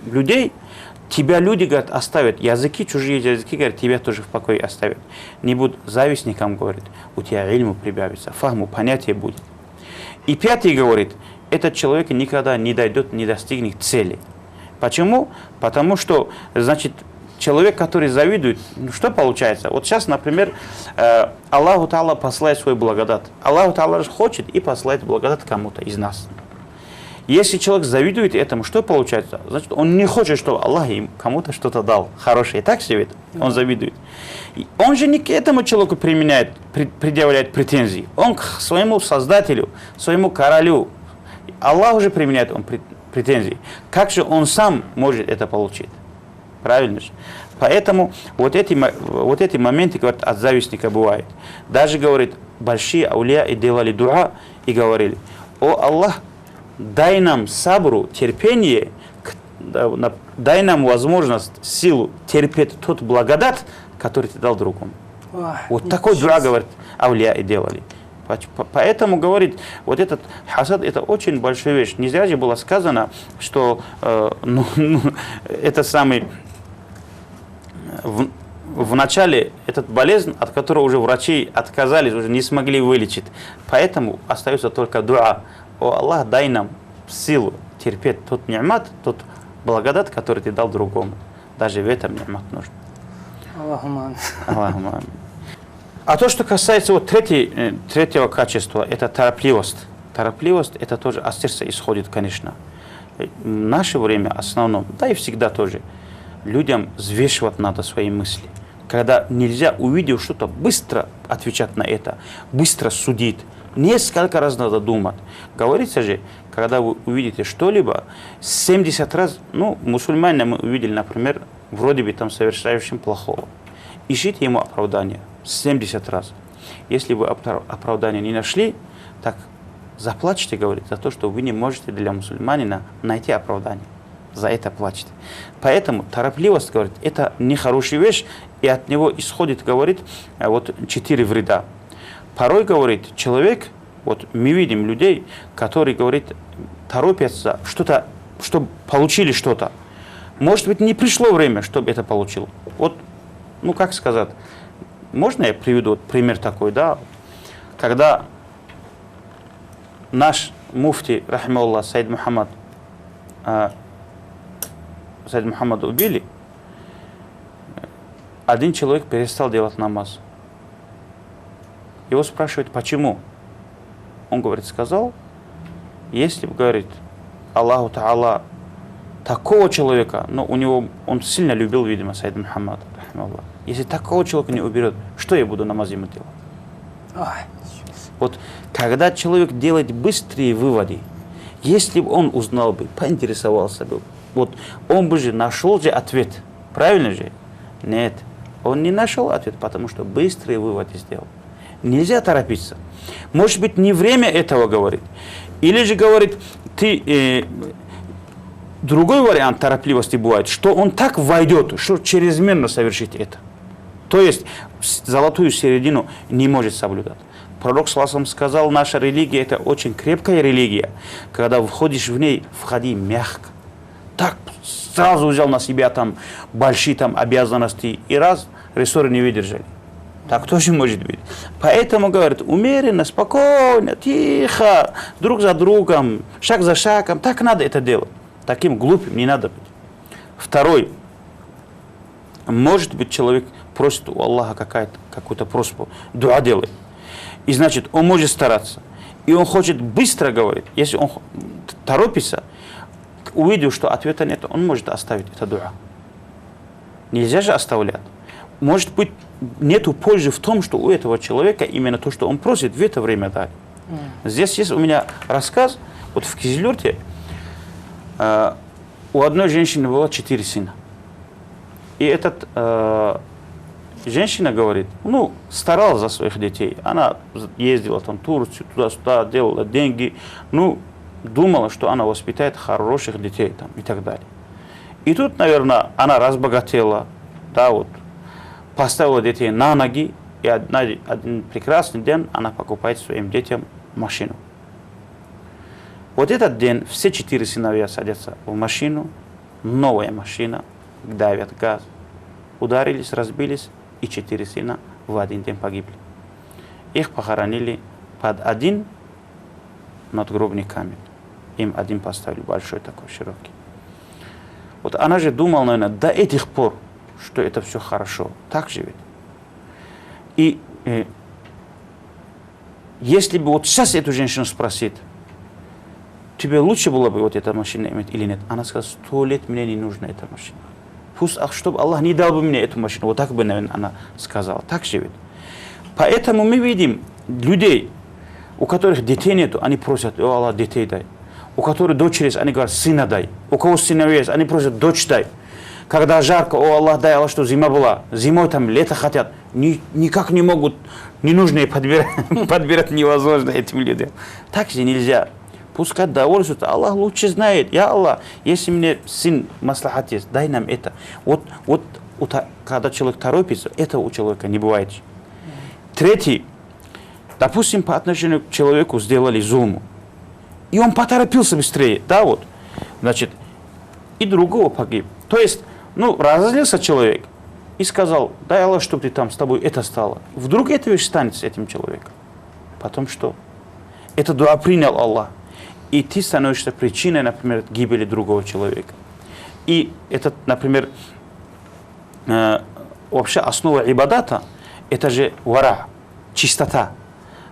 людей, тебя люди, говорит, оставят. Языки, чужие языки, говорит, тебя тоже в покое оставят. Не будь завистником, говорит, у тебя ильму прибавится, фахму, понятие будет. И пятый, говорит, этот человек никогда не дойдет, не достигнет цели. Почему? Потому что, значит, человек, который завидует, ну, что получается? Вот сейчас, например, Аллаху Та'ала посылает свой благодать. Аллаху Та'ала хочет и посылает благодать кому-то из нас. Если человек завидует этому, что получается? Значит, он не хочет, чтобы Аллах им кому-то что-то дал хорошее. Так себе он завидует. И он же не к этому человеку предъявляет претензии. Он к своему создателю, своему королю. Аллах уже применяет претензии. Как же он сам может это получить? Правильно же? Поэтому вот эти моменты, говорит, от завистника бывает. Даже, говорит, большие аулия и делали дуа и говорили: о Аллах, дай нам сабру, терпение, дай нам возможность, силу терпеть тот благодать, который ты дал другому. Вот такой дуа, говорит, аулия и делали. Поэтому, говорит, вот этот хасад, это очень большая вещь. Не зря же было сказано, что это самый... В начале этот болезнь, от которой уже врачи отказались, уже не смогли вылечить. Поэтому остается только дуа. О Аллах, дай нам силу терпеть тот ни'мат, тот благодать, который ты дал другому. Даже в этом ни'мат нужно. Аллахумма. Аллахумма. А то, что касается вот третьего качества, это торопливость. Торопливость, это тоже от сердца исходит, конечно. В наше время в основном, да и всегда тоже, людям взвешивать надо свои мысли. Когда нельзя, увидев что-то, быстро отвечать на это, быстро судить. Несколько раз надо думать. Говорится же, когда вы увидите что-либо, 70 раз, ну, мусульмане мы увидели, например, вроде бы там совершающим плохого. Ищите ему оправдание 70 раз. Если вы оправдания не нашли, так заплачьте, говорит, за то, что вы не можете для мусульманина найти оправдание. За это плачет. Поэтому торопливость, говорит, это нехорошая вещь, и от него исходит, говорит, вот 4 вреда. Порой, говорит, человек, вот мы видим людей, которые, говорит, торопятся что-то, чтобы получили что-то. Может быть, не пришло время, чтобы это получил. Вот, ну как сказать, можно я приведу вот пример такой, да? Когда наш муфти, рахималлах, Сайд Мухаммад убили, один человек перестал делать намаз. Его спрашивают, почему? Он, говорит, сказал, если бы, говорит, Аллаху Та'ала такого человека, но у него, он сильно любил, видимо, Сайд Мухаммад, если такого человека не уберет, что я буду намаз ему делать? Вот, когда человек делает быстрые выводы, если бы он узнал бы, поинтересовался бы, вот он бы же нашел же ответ. Правильно же? Нет. Он не нашел ответ, потому что быстрые выводы сделал. Нельзя торопиться. Может быть, не время этого говорит. Или же говорит, другой вариант торопливости бывает, что он так войдет, что чрезмерно совершит это. То есть золотую середину не может соблюдать. Пророк саллаллаху сказал, наша религия это очень крепкая религия. Когда входишь в ней, входи мягко. Так сразу взял на себя там большие там обязанности и раз рессоры не выдержали. Так тоже может быть. Поэтому, говорят, умеренно, спокойно, тихо, друг за другом, шаг за шагом. Так надо это делать. Таким глупым не надо быть. Второй. Может быть, человек просит у Аллаха какую-то просьбу, дуа делает. И значит, он может стараться. И он хочет быстро говорить. Если он торопится, увидел, что ответа нет, он может оставить это дуа. Нельзя же оставлять. Может быть, нету пользы в том, что у этого человека именно то, что он просит, в это время дали. Здесь есть у меня рассказ. Вот в Кизилюрте у одной женщины было 4 сына. И эта женщина говорит, ну, старалась за своих детей. Она ездила там в Турцию, туда-сюда, делала деньги. Ну, думала, что она воспитает хороших детей там, и так далее. И тут, наверное, она разбогатела, да, вот, поставила детей на ноги, и один прекрасный день она покупает своим детям машину. Вот этот день все 4 сыновья садятся в машину, новая машина, давят газ, ударились, разбились, и 4 сына в один день погибли. Их похоронили под один надгробный камень. Им один поставили, большой такой, широкий. Вот она же думала, наверное, до этих пор, что это все хорошо. Так же ведь. И если бы вот сейчас эту женщину спросить, тебе лучше было бы вот эта машина иметь или нет? Она сказала, 100 лет мне не нужна эта машина. Пусть, чтобы Аллах не дал бы мне эту машину. Вот так бы, наверное, она сказала. Так же ведь. Поэтому мы видим людей, у которых детей нету, они просят, о Аллах, детей дай. У которых дочь есть, они говорят, сына дай. У кого сыновей есть, они просят, дочь дай. Когда жарко, о Аллах, дай Аллах, что зима была. Зимой там лето хотят. Никак не могут, ненужные подбирать невозможно этим людям. Так же нельзя. Пускай довольствуются. Аллах лучше знает. Я Аллах, если мне сын маслахат есть, дай нам это. Вот когда человек торопится, этого у человека не бывает. Третий. Допустим, по отношению к человеку сделали зулму. И он поторопился быстрее. Да, вот. Значит, и другого погиб. То есть, ну, разозлился человек и сказал, дай Аллах, чтобы ты там с тобой это стало. Вдруг эта вещь станет с этим человеком. Потом что? Это дуа принял Аллах. И ты становишься причиной, например, гибели другого человека. И это, например, вообще основа ибадата, это же вара, чистота,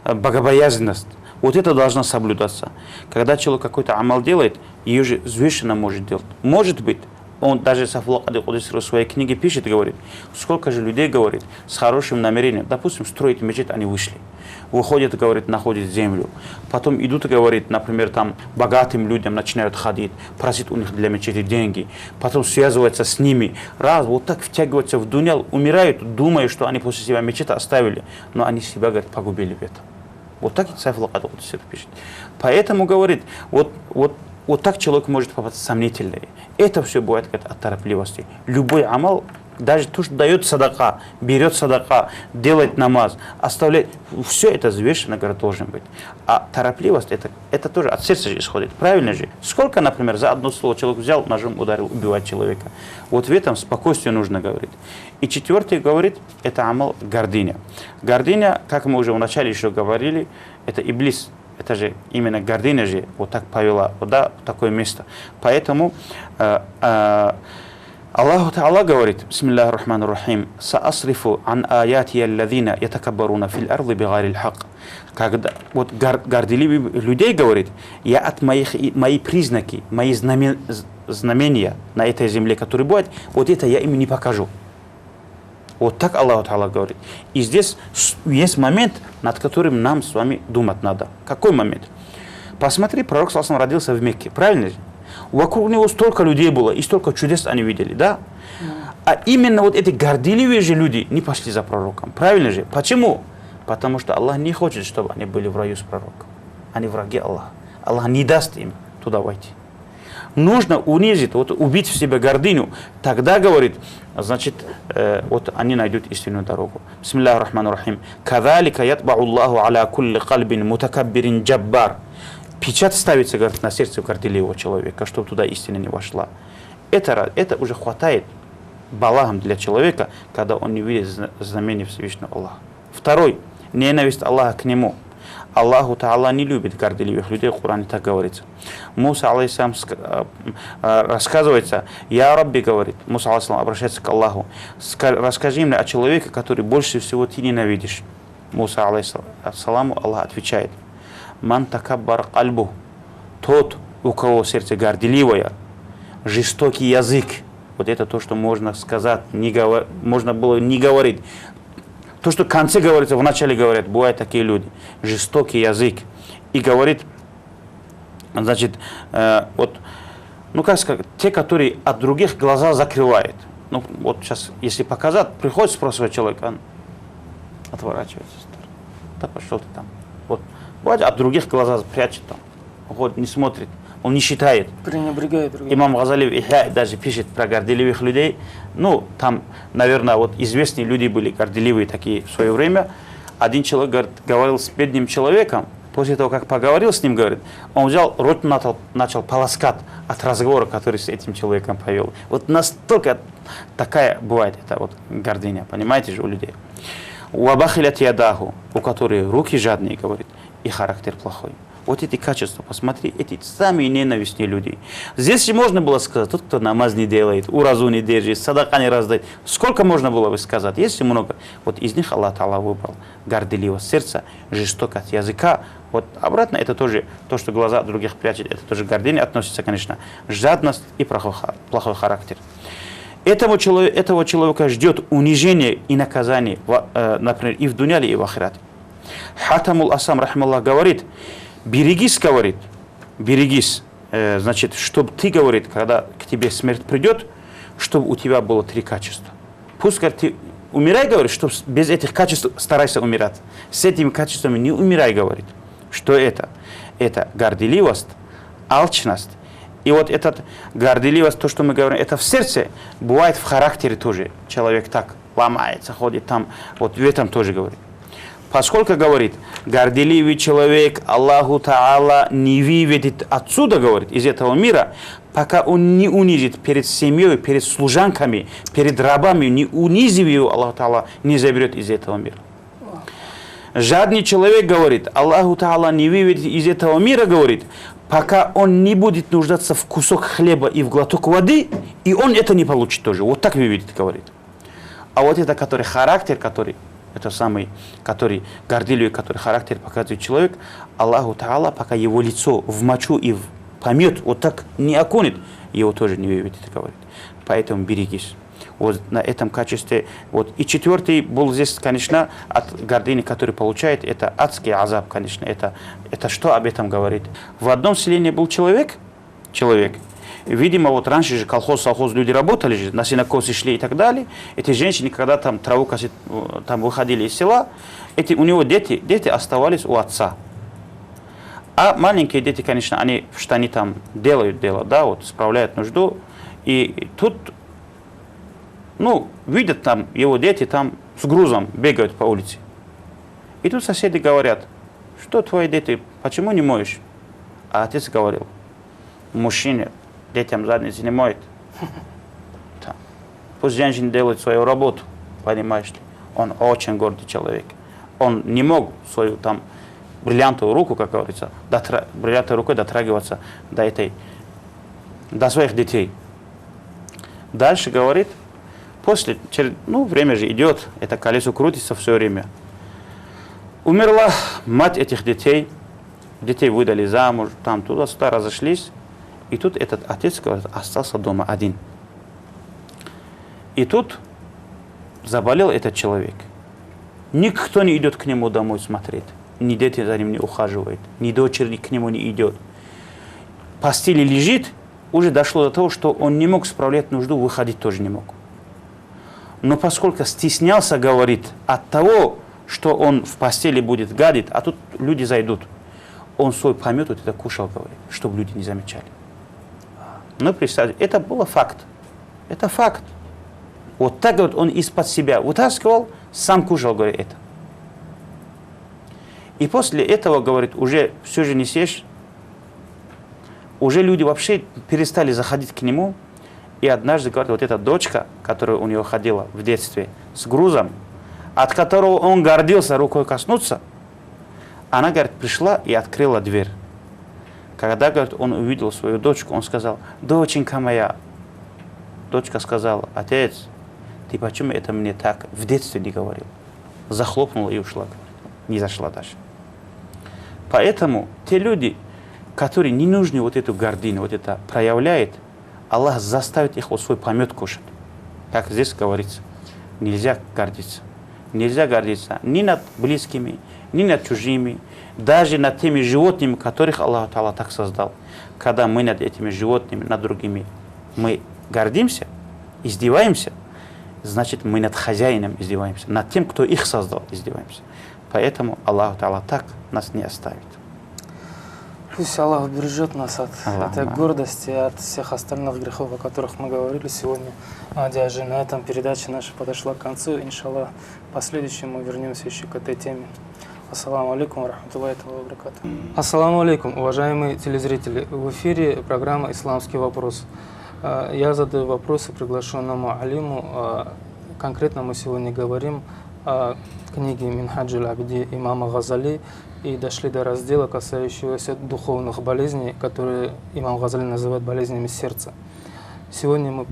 богобоязненность. Вот это должно соблюдаться. Когда человек какой-то амал делает, ее же взвешенно может делать. Может быть, он даже в своей книге пишет, говорит, сколько же людей, говорит, с хорошим намерением, допустим, строить мечеть, они вышли. Выходят, говорит, находят землю. Потом идут, говорит, например, там, богатым людям начинают ходить, просить у них для мечети деньги. Потом связываются с ними. Раз, вот так втягиваются в дуньял, умирают, думая, что они после себя мечеть оставили. Но они себя, говорит, погубили в этом. Вот так и Сайфуллах ад-Дауси пишет. Поэтому, говорит, вот так человек может попасть в сомнительное. Это все бывает, говорит, от торопливости. Любой амал, даже то, что дает садака, берет садака, делает намаз, оставляет, все это взвешенно, говорит, должен быть. А торопливость, это тоже от сердца же исходит. Правильно же? Сколько, например, за одно слово человек взял, ножом ударил, убивать человека. Вот в этом спокойствие нужно говорить. И четвертый говорит, это амал гордыня. Гордыня, как мы уже вначале еще говорили, это иблис. Это же именно гордыня же вот так повела, вот, да, в такое место. Поэтому Аллаху Та'ала говорит, бисмиллахи рахмани рахим, «Саасрифу ан аяти аллазина ятакаббаруна фил арди бигари л-хак». Когда вот горделивые людей говорит, я от мои признаки, мои знамения на этой земле, которые бывают, вот это я им не покажу. Вот так Аллах Та'ала говорит. И здесь есть момент, над которым нам с вами думать надо. Какой момент? Посмотри, пророк саллаллаху алейхи родился в Мекке, правильно же? Вокруг него столько людей было, и столько чудес они видели, да? А именно вот эти горделивые же люди не пошли за пророком, правильно же? Почему? Потому что Аллах не хочет, чтобы они были в раю с пророком. Они враги Аллаха. Аллах не даст им туда войти. нужно унизить, вот убить в себе гордыню. Тогда, говорит, значит, вот они найдут истинную дорогу. Бисмиллахи рахмани рахим. Кадалика ятбау Аллаху аля кулли кальбин мутакаббирин джаббар. Печать ставится, говорит, на сердце горделивого человека, чтобы туда истина не вошла. Это уже хватает балагом для человека, когда он не видит знамения Всевышнего Аллаха. Второй, ненависть Аллаха к нему. Аллаху Та'ала не любит горделивых людей, в Коране так говорится. Муса, алейхиссалам, рассказывается, «Я Рабби», говорит, Муса, алейхиссалам, обращается к Аллаху, «Расскажи мне о человеке, который больше всего ты ненавидишь». Муса, алейхиссалам, Аллах отвечает, «Ман такаббар кальбу», тот, у кого сердце горделивое, жестокий язык. Вот это то, что можно сказать, можно было не говорить. То, что в конце говорится, в начале говорят, бывают такие люди, жестокий язык. И говорит, значит, вот, ну как сказать, те, которые от других глаза закрывают. Ну вот сейчас, если показать, приходит спрашивать человека, он отворачивается. Да пошел ты там. Вот, бывает, от других глаза прячет там, вот, не смотрит. Он не считает. Пренебрегает другим. Имам Газали в Ихя даже пишет про горделивых людей. Ну, там, наверное, вот известные люди были горделивые такие в свое время. Один человек говорил с бедным человеком. После того, как поговорил с ним, говорит, он взял, рот начал полоскать от разговора, который с этим человеком повел. Вот настолько такая бывает эта вот гордыня, понимаете же, у людей. Уабахилят ядаху, у которых руки жадные, говорит, и характер плохой. Вот эти качества, посмотри, эти самые ненавистные люди. Здесь же можно было сказать, тот, кто намаз не делает, уразу не держит, садака не раздает. Сколько можно было бы сказать? Есть много. Вот из них Аллах Та'ала выбрал горделивость сердца, жестокость языка. Вот обратно это тоже, то, что глаза других прячет, это тоже гордыня относится, конечно, жадность и плохой характер. Этого человека ждет унижение и наказание, например, и в дуняле, и в ахирате. Хатамул Асам, рахмаллах, говорит, берегись, говорит, берегись, значит, чтобы ты, говорит, когда к тебе смерть придет, чтобы у тебя было 3 качества. Пусть, говорит, ты умирай, говорит, чтобы без этих качеств старайся умирать. С этими качествами не умирай, говорит. Что это? Это горделивость, алчность. И вот эта горделивость, то, что мы говорим, это в сердце, бывает в характере тоже. Человек так ломается, ходит там, вот в этом тоже говорит. Поскольку, говорит, горделивый человек Аллаху Та'ала не выведет отсюда, говорит, из этого мира, пока он не унизит перед семьей, перед служанками, перед рабами, не унизив его, Аллах Та'ала не заберет из этого мира. Жадный человек, говорит, Аллаху Та'ала не выведет из этого мира, говорит, пока он не будет нуждаться в кусок хлеба и в глоток воды, и он это не получит тоже. Вот так выведет, говорит. А вот это, который характер, который... Это самый, который горделивый, который характер показывает человек, Аллаху Та'ала, пока его лицо в мочу и в помет вот так не окунет, его тоже не выведет, говорит. Поэтому берегись. Вот на этом качестве. Вот. И 4-й был здесь, конечно, от гордыни, который получает, это адский азаб, конечно. Это что об этом говорит? В одном селении был человек, видимо, вот раньше же колхоз люди работали же, на сенокосы шли и так далее. Эти женщины, когда там траву косить, там выходили из села, у него дети оставались у отца. А маленькие дети, конечно, они в штане там делают дело, да, вот справляют нужду. И тут, ну, видят там его дети там с грузом бегают по улице. И тут соседи говорят, что твои дети, почему не моешь? А отец говорил, мужчине, детям задницы не моет. Пусть женщины делают свою работу, понимаешь ли. Он очень гордый человек. Он не мог свою там бриллиантовую руку, как говорится, бриллиантовой рукой дотрагиваться до своих детей. Дальше говорит, время же идет, это колесо крутится все время. Умерла мать этих детей выдали замуж, там туда-сюда разошлись. И тут этот отец, говорит, остался дома один. И тут заболел этот человек. Никто не идет к нему домой смотреть. Ни дети за ним не ухаживают, ни дочери к нему не идет. В постели лежит, уже дошло до того, что он не мог справлять нужду, выходить тоже не мог. Но поскольку стеснялся, говорит, от того, что он в постели будет гадить, а тут люди зайдут, он свой помет вот это кушал, говорит, чтобы люди не замечали. Ну, представьте, это был факт. Это факт. Вот так вот он из-под себя вытаскивал, сам кушал, говорит, это. И после этого, говорит, уже все же не съешь. Уже люди вообще перестали заходить к нему. И однажды, говорит, вот эта дочка, которая у него ходила в детстве с грузом, от которого он гордился рукой коснуться, она, говорит, пришла и открыла дверь. Когда, говорит, он увидел свою дочку, он сказал: доченька моя. Дочка сказала: отец, ты почему это мне так в детстве не говорил? Захлопнула и ушла, говорит. Не зашла даже. Поэтому те люди, которые не нужны вот эту гордыню, вот это проявляет, Аллах заставит их вот свой помет кушать. Как здесь говорится, нельзя гордиться. Нельзя гордиться ни над близкими, ни над чужими, даже над теми животными, которых Аллах Та'ала так создал. Когда мы над этими животными, над другими, мы гордимся, издеваемся, значит, мы над хозяином издеваемся, над тем, кто их создал, издеваемся. Поэтому Аллах Та'ала так нас не оставит. Пусть Аллах бережет нас от Аллах, этой гордости, от всех остальных грехов, о которых мы говорили сегодня. Адяжи, на этом передача наша подошла к концу. Иншаллах, в последующем мы вернемся еще к этой теме. Ассаламу алейкум, рахматуллахи ва баракату. Ассаламу алейкум, уважаемые телезрители. В эфире программа «Исламский вопрос». Я задаю вопросы приглашенному алиму. Конкретно мы сегодня говорим о книге Минхаджуль Абиди имама Газали и дошли до раздела, касающегося духовных болезней, которые имам Газали называет болезнями сердца. Сегодня мы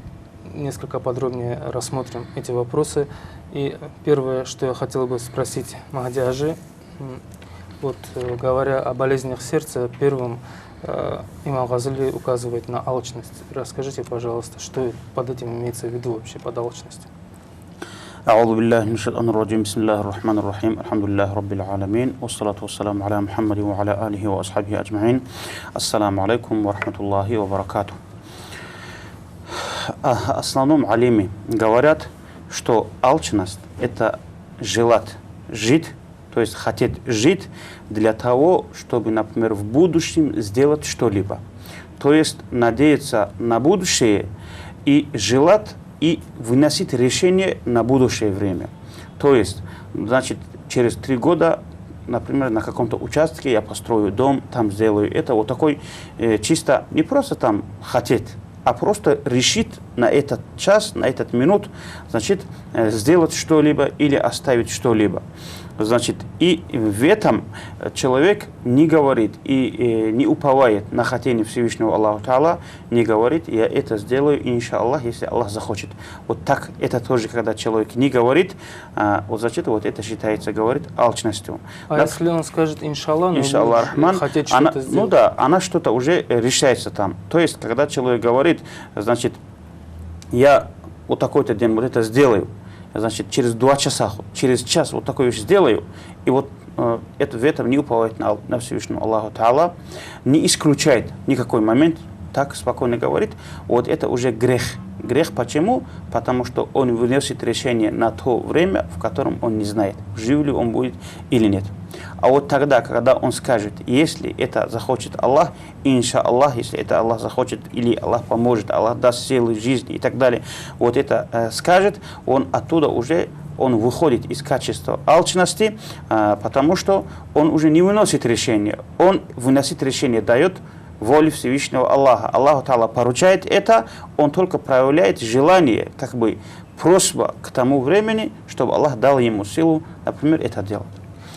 несколько подробнее рассмотрим эти вопросы. И первое, что я хотел бы спросить Махди Ажи, вот говоря о болезнях сердца, первым имам Газали указывает на алчность. Расскажите, пожалуйста, что под этим имеется в виду вообще, под алчностью? أعوذ بالله من الشيطان الرجيم بسم الله الرحمن الرحيم الحمد لله رب العالمين والصلاة والسلام على محمد وعلى آله وأصحابه أجمعين السلام عليكم ورحمة الله وبركاته. Основном алиме говорят, что алчность – это желать жить, то есть хотеть жить для того, чтобы, например, в будущем сделать что-либо. То есть надеяться на будущее и желать и выносить решение на будущее время. То есть, значит, через 3 года, например, на каком-то участке я построю дом, там сделаю это. Вот такой чисто не просто там хотеть, а просто решить на этот час, на этот минут, значит, сделать что-либо или оставить что-либо. Значит, и в этом человек не говорит и не уповает на хотение Всевышнего Аллаха Та'ала, не говорит: я это сделаю, иншаллах, если Аллах захочет. Вот так это тоже, когда человек не говорит, вот значит, вот это считается, говорит, алчностью. А да? Если он скажет иншаллах, Рахман, хотеть что-то сделать? Ну да, она что-то уже решается там. То есть, когда человек говорит, значит, я вот такой-то день вот это сделаю, значит, через 2 часа, через час вот такую вещь сделаю, и вот это в этом не уповает на Всевышнего Аллаха Та'ала, не исключает никакой момент, так спокойно говорит, вот это уже грех. Грех почему? Потому что он выносит решение на то время, в котором он не знает, жив ли он будет или нет. А вот тогда, когда он скажет, если это захочет Аллах, иншаллах, если это Аллах захочет, или Аллах поможет, Аллах даст силы жизни и так далее, вот это скажет, он оттуда уже он выходит из качества алчности, потому что он уже не выносит решение, он выносит решение, дает воле Всевышнего Аллаха. Аллах Та'ала поручает это, он только проявляет желание, как бы просьба к тому времени, чтобы Аллах дал ему силу, например, это делать.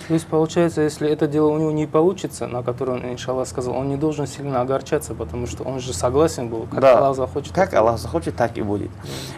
То есть, получается, если это дело у него не получится, на которое он, иншаллах, сказал, он не должен сильно огорчаться, потому что он же согласен был, как да, Аллах захочет. Как Аллах захочет, так и будет.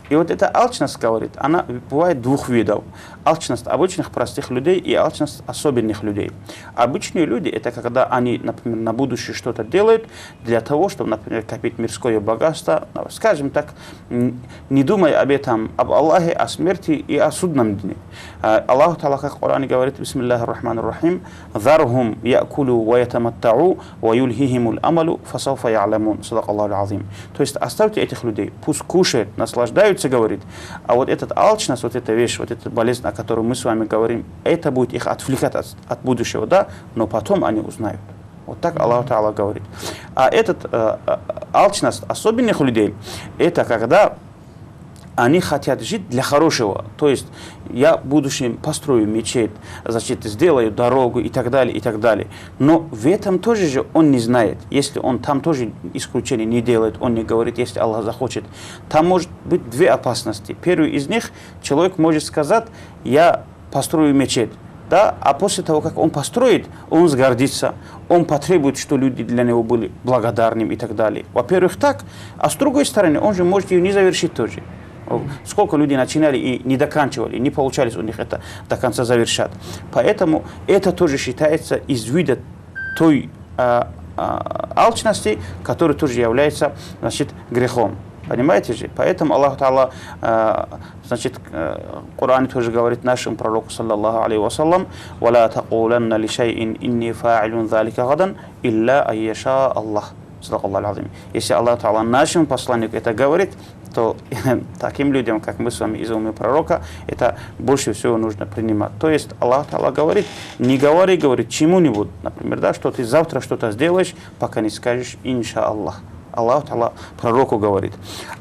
И вот эта алчность, говорит, она бывает 2 видов. Алчность обычных простых людей и алчность особенных людей. Обычные люди, это когда они, например, на будущее что-то делают для того, чтобы, например, копить мирское богатство, скажем так, не думая об этом, об Аллахе, о смерти и о судном дне. Аллах Та'ала, как в Коране говорит, бисмиллахи рахмани рахим, «Зархум якулу ва ятаматтау ва юльхихимул амалу фасауфа я'ламун». Садак Аллаху азим. То есть оставьте этих людей, пусть кушают, наслаждаются, говорит. А вот этот алчность, вот эта вещь, вот эта болезнь, о которой мы с вами говорим, это будет их отвлекать от будущего, да, но потом они узнают. Вот так Аллах Та'ала говорит. А этот алчность особенных людей, это когда они хотят жить для хорошего. То есть я в будущем построю мечеть, значит, сделаю дорогу и так далее, и так далее. Но в этом тоже же он не знает. Если он там тоже исключение не делает, он не говорит, если Аллах захочет. Там может быть две опасности. Первый из них, человек может сказать, я построю мечеть. Да? А после того, как он построит, он сгордится, он потребует, что люди для него были благодарными и так далее. Во-первых, так, а с другой стороны, он же может ее не завершить тоже. Сколько людей начинали и не доканчивали, не получались у них это до конца завершать. Поэтому это тоже считается из вида той алчности, которая тоже является, значит, грехом. Понимаете же? Поэтому Аллах Та'ала, значит, в Коране тоже говорит нашему пророку, саллаллаху алейхи вассалям, «Валя такуланна ли шайин инни фа'илун залика гадан, илля айяша Аллах». Если Аллах Та'ала нашему посланнику это говорит, то таким людям, как мы с вами из ума пророка, это больше всего нужно принимать. То есть Аллах Та'ала говорит, не говори, говорит чему-нибудь, например, да, что ты завтра что-то сделаешь, пока не скажешь инша Аллах. Аллах Та'ала пророку говорит.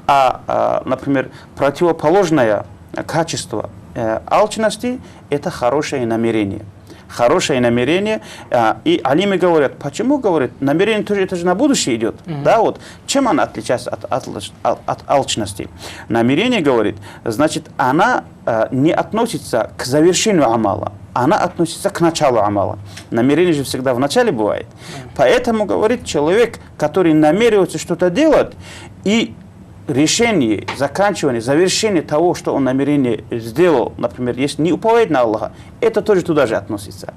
Например, противоположное качество алчности – это хорошее намерение. Хорошее намерение, и алимы говорят, почему, говорят, намерение тоже это же на будущее идет, да, вот, чем она отличается от алчности? Намерение, говорит, значит, она не относится к завершению амала, она относится к началу амала. Намерение же всегда в начале бывает. Поэтому, говорит, человек, который намеревается что-то делать, и решение, заканчивание, завершение того, что он намерение сделал, например, если не уповает на Аллаха, это тоже туда же относится.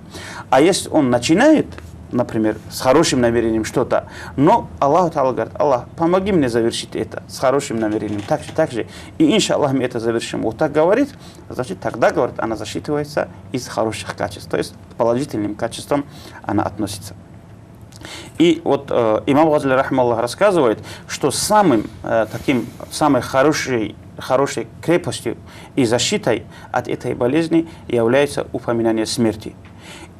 А если он начинает, например, с хорошим намерением что-то, но Аллах Та'ала говорит, Аллах, помоги мне завершить это с хорошим намерением, так же, и иншаллах мы это завершим. Вот так говорит, значит, тогда, говорит, она засчитывается из хороших качеств, то есть к положительным качествам она относится. И вот имам Газали рахмаллах рассказывает, что самой хорошей крепостью и защитой от этой болезни является упоминание смерти.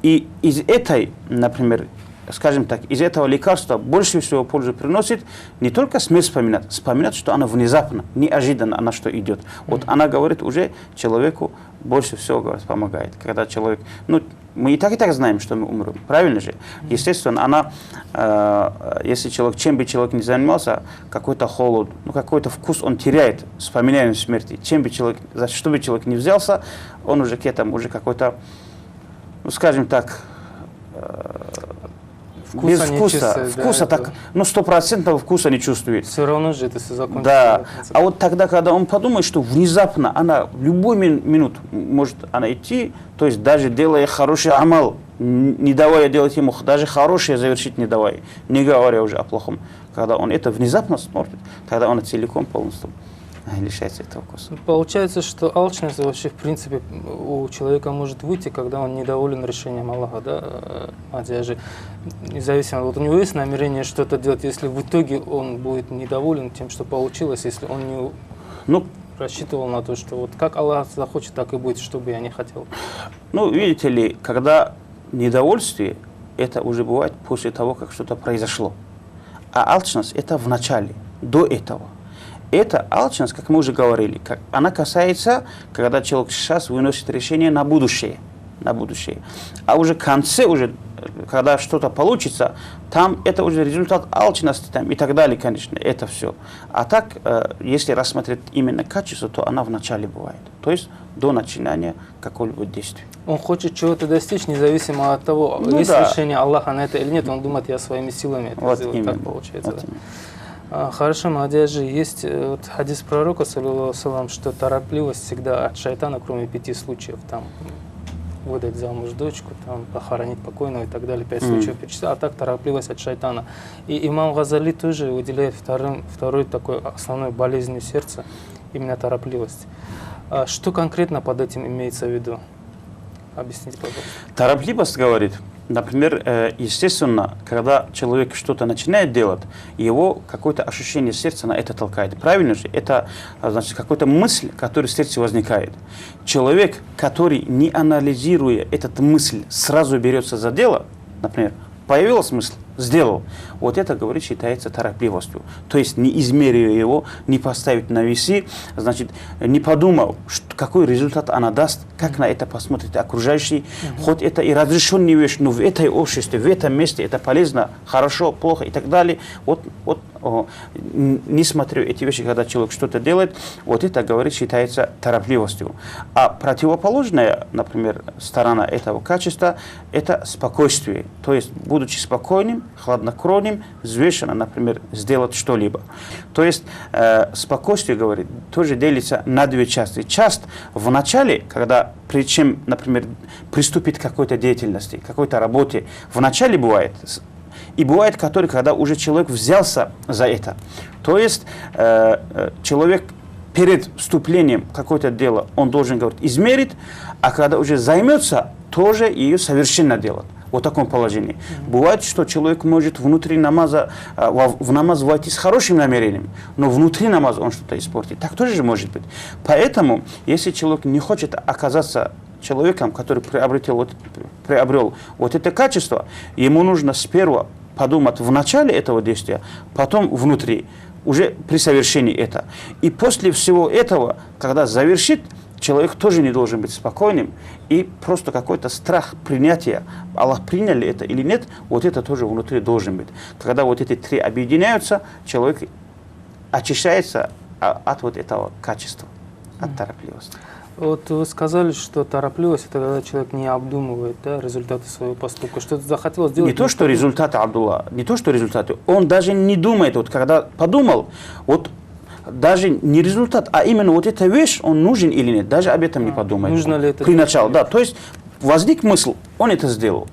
И из этой, например, скажем так, из этого лекарства больше всего пользу приносит не только смерть вспоминать, что она внезапно, неожиданно она что идет. Вот она говорит уже человеку больше всего, говорит, помогает. Когда человек, мы и так знаем, что мы умрем, правильно же? Естественно, она, если человек, чем бы человек ни занимался, какой-то холод, какой-то вкус он теряет, вспоминаем смерти. Чем бы человек, за что бы человек ни взялся, он уже к этому уже какой-то, скажем так, без вкуса так, 100% вкуса не чувствует. Все равно же это все закончится. Да, а вот тогда, когда он подумает, что внезапно она в любой минут может она идти, то есть даже делая хороший амал, не давая делать ему даже хорошее завершить не давая, не говоря уже о плохом, когда он это внезапно смотрит, тогда он целиком полностью лишается этого вкуса. Получается, что алчность вообще в принципе у человека может выйти, когда он недоволен решением Аллаха, да? Независимо, вот у него есть намерение что-то делать, если в итоге он будет недоволен тем, что получилось, если он не рассчитывал на то, что вот как Аллах захочет, так и будет, что бы я не хотел. Видите ли, когда недовольствие, это уже бывает после того, как что-то произошло. А алчность это в начале, до этого. Эта алчность, как мы уже говорили, она касается, когда человек сейчас выносит решение на будущее. А уже в конце, когда что-то получится, там это уже результат алчности и так далее, конечно, это все. А так, если рассмотреть именно качество, то она в начале бывает. То есть до начинания какого-либо действия. Он хочет чего-то достичь, независимо от того, есть решение Аллаха на это или нет, он думает, я своими силами это сделаю. Именно. Так получается. Хорошо, Мадяжи, есть хадис пророка, саллаллаху алейхи ва саллям, что торопливость всегда от шайтана, кроме 5 случаев, там, выдать замуж дочку, там, похоронить покойного и так далее, 5 случаев перечислял, а так торопливость от шайтана. И имам Газали тоже выделяет второй такой основной болезнью сердца, именно торопливость. Что конкретно под этим имеется в виду? Объясните, пожалуйста. Торопливость, говорит, например, естественно, когда человек что-то начинает делать, его какое-то ощущение сердца на это толкает. Правильно же? Это, значит, какая-то мысль, которая в сердце возникает. Человек, который, не анализируя эту мысль, сразу берется за дело, например, появилась мысль, сделал. Вот это, говорит, считается торопливостью. То есть не измерив его, не поставить на весы, значит, не подумал, какой результат она даст, как на это посмотрят окружающие. Хоть это и разрешенная вещь, но в этой обществе, в этом месте это полезно, хорошо, плохо и так далее. Не смотрю эти вещи, когда человек что-то делает, вот это, говорит, считается торопливостью. А противоположная, например, сторона этого качества – это спокойствие. То есть, будучи спокойным, хладнокровным, взвешенно, например, сделать что-либо. То есть, спокойствие, говорит, тоже делится на две части. Часть в начале, когда, прежде чем, например, приступить к какой-то деятельности, какой-то работе, в начале бывает. И бывает, когда уже человек взялся за это. То есть человек перед вступлением в какое-то дело, он должен, говорить, измерить, а когда уже займется, тоже ее совершенно делать. Вот в таком положении. Бывает, что человек может внутри намаза, в намаз войти с хорошим намерением, но внутри намаза он что-то испортит. Так тоже может быть. Поэтому, если человек не хочет оказаться человеком, который приобрел вот это качество, ему нужно сперва подумать в начале этого действия, потом внутри, уже при совершении этого. И после всего этого, когда завершит, человек тоже не должен быть спокойным, и просто какой-то страх принятия, Аллах принял ли это или нет, вот это тоже внутри должен быть. Когда вот эти три объединяются, человек очищается от вот этого качества, от торопливости. Вот вы сказали, что торопливость – это когда человек не обдумывает, да, результаты своего поступка. Что-то захотел сделать. Не то, что результаты, Абдулла, не то, что результаты. Он даже не думает, вот когда подумал, вот даже не результат, а именно вот эта вещь, он нужен или нет, даже об этом не подумает. Нужно ли это? При начале, да. То есть возник мысль, он это сделал.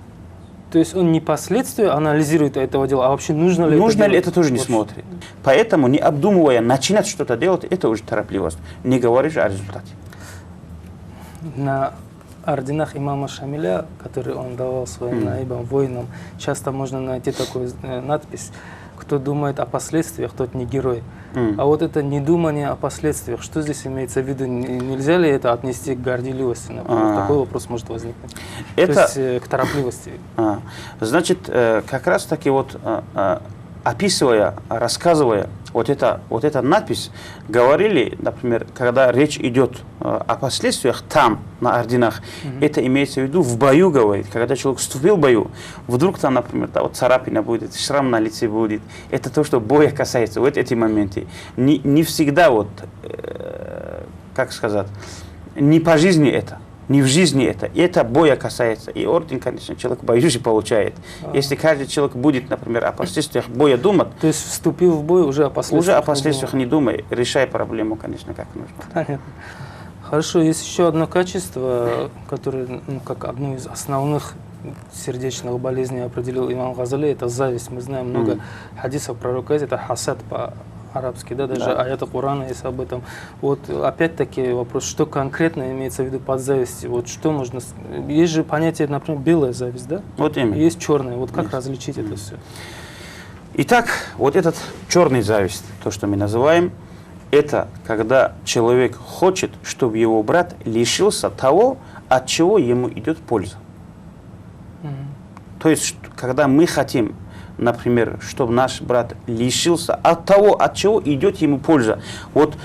То есть он не последствия анализирует этого дела, а вообще нужно ли нужно это ли это тоже не смотрит. Поэтому, не обдумывая, начинать что-то делать, это уже торопливость. Не говоришь о результате. На орденах имама Шамиля, который он давал своим наибам, воинам, часто можно найти такую надпись: кто думает о последствиях, тот не герой. А вот это недумание о последствиях, что здесь имеется в виду? Нельзя ли это отнести к горделивости? Например? Такой вопрос может возникнуть. Это... То есть к торопливости. Значит, как раз таки вот описывая, рассказывая вот эта надпись, говорили, например, когда речь идет о последствиях там, на орденах, это имеется в виду в бою, говорит, когда человек вступил в бою, вдруг там, например, да, вот царапина будет, шрам на лице будет, это то, что боя касается, вот эти моменты. Не всегда, вот, как сказать, не по жизни это. Не в жизни это. И это боя касается. И орден, конечно, человек боюще получает. Если каждый человек будет, например, о последствиях боя думать. То есть вступил в бой, уже о последствиях. Уже о последствиях не думай. Решай проблему, конечно, как нужно. Понятно. Хорошо, есть еще одно качество, которое, как одну из основных сердечных болезней определил имам Газали, это зависть. Мы знаем много хадисов пророка, это хасад по-арабски, да, даже аяты Корана есть об этом. Вот опять-таки вопрос, что конкретно имеется в виду под завистью? Вот что можно... Есть же понятие, например, белая зависть, да? Вот именно. Есть черная. Вот как различить это все? Итак, вот этот черный зависть, то, что мы называем, это когда человек хочет, чтобы его брат лишился того, от чего ему идет польза. То есть, когда мы хотим, например, чтобы наш брат лишился от того, от чего идет ему польза. Вот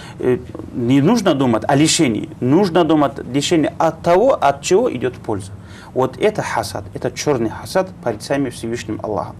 не нужно думать о лишении, нужно думать о лишении от того, от чего идет польза. Вот это хасад, это черный хасад перед самим Всевышним Аллахом.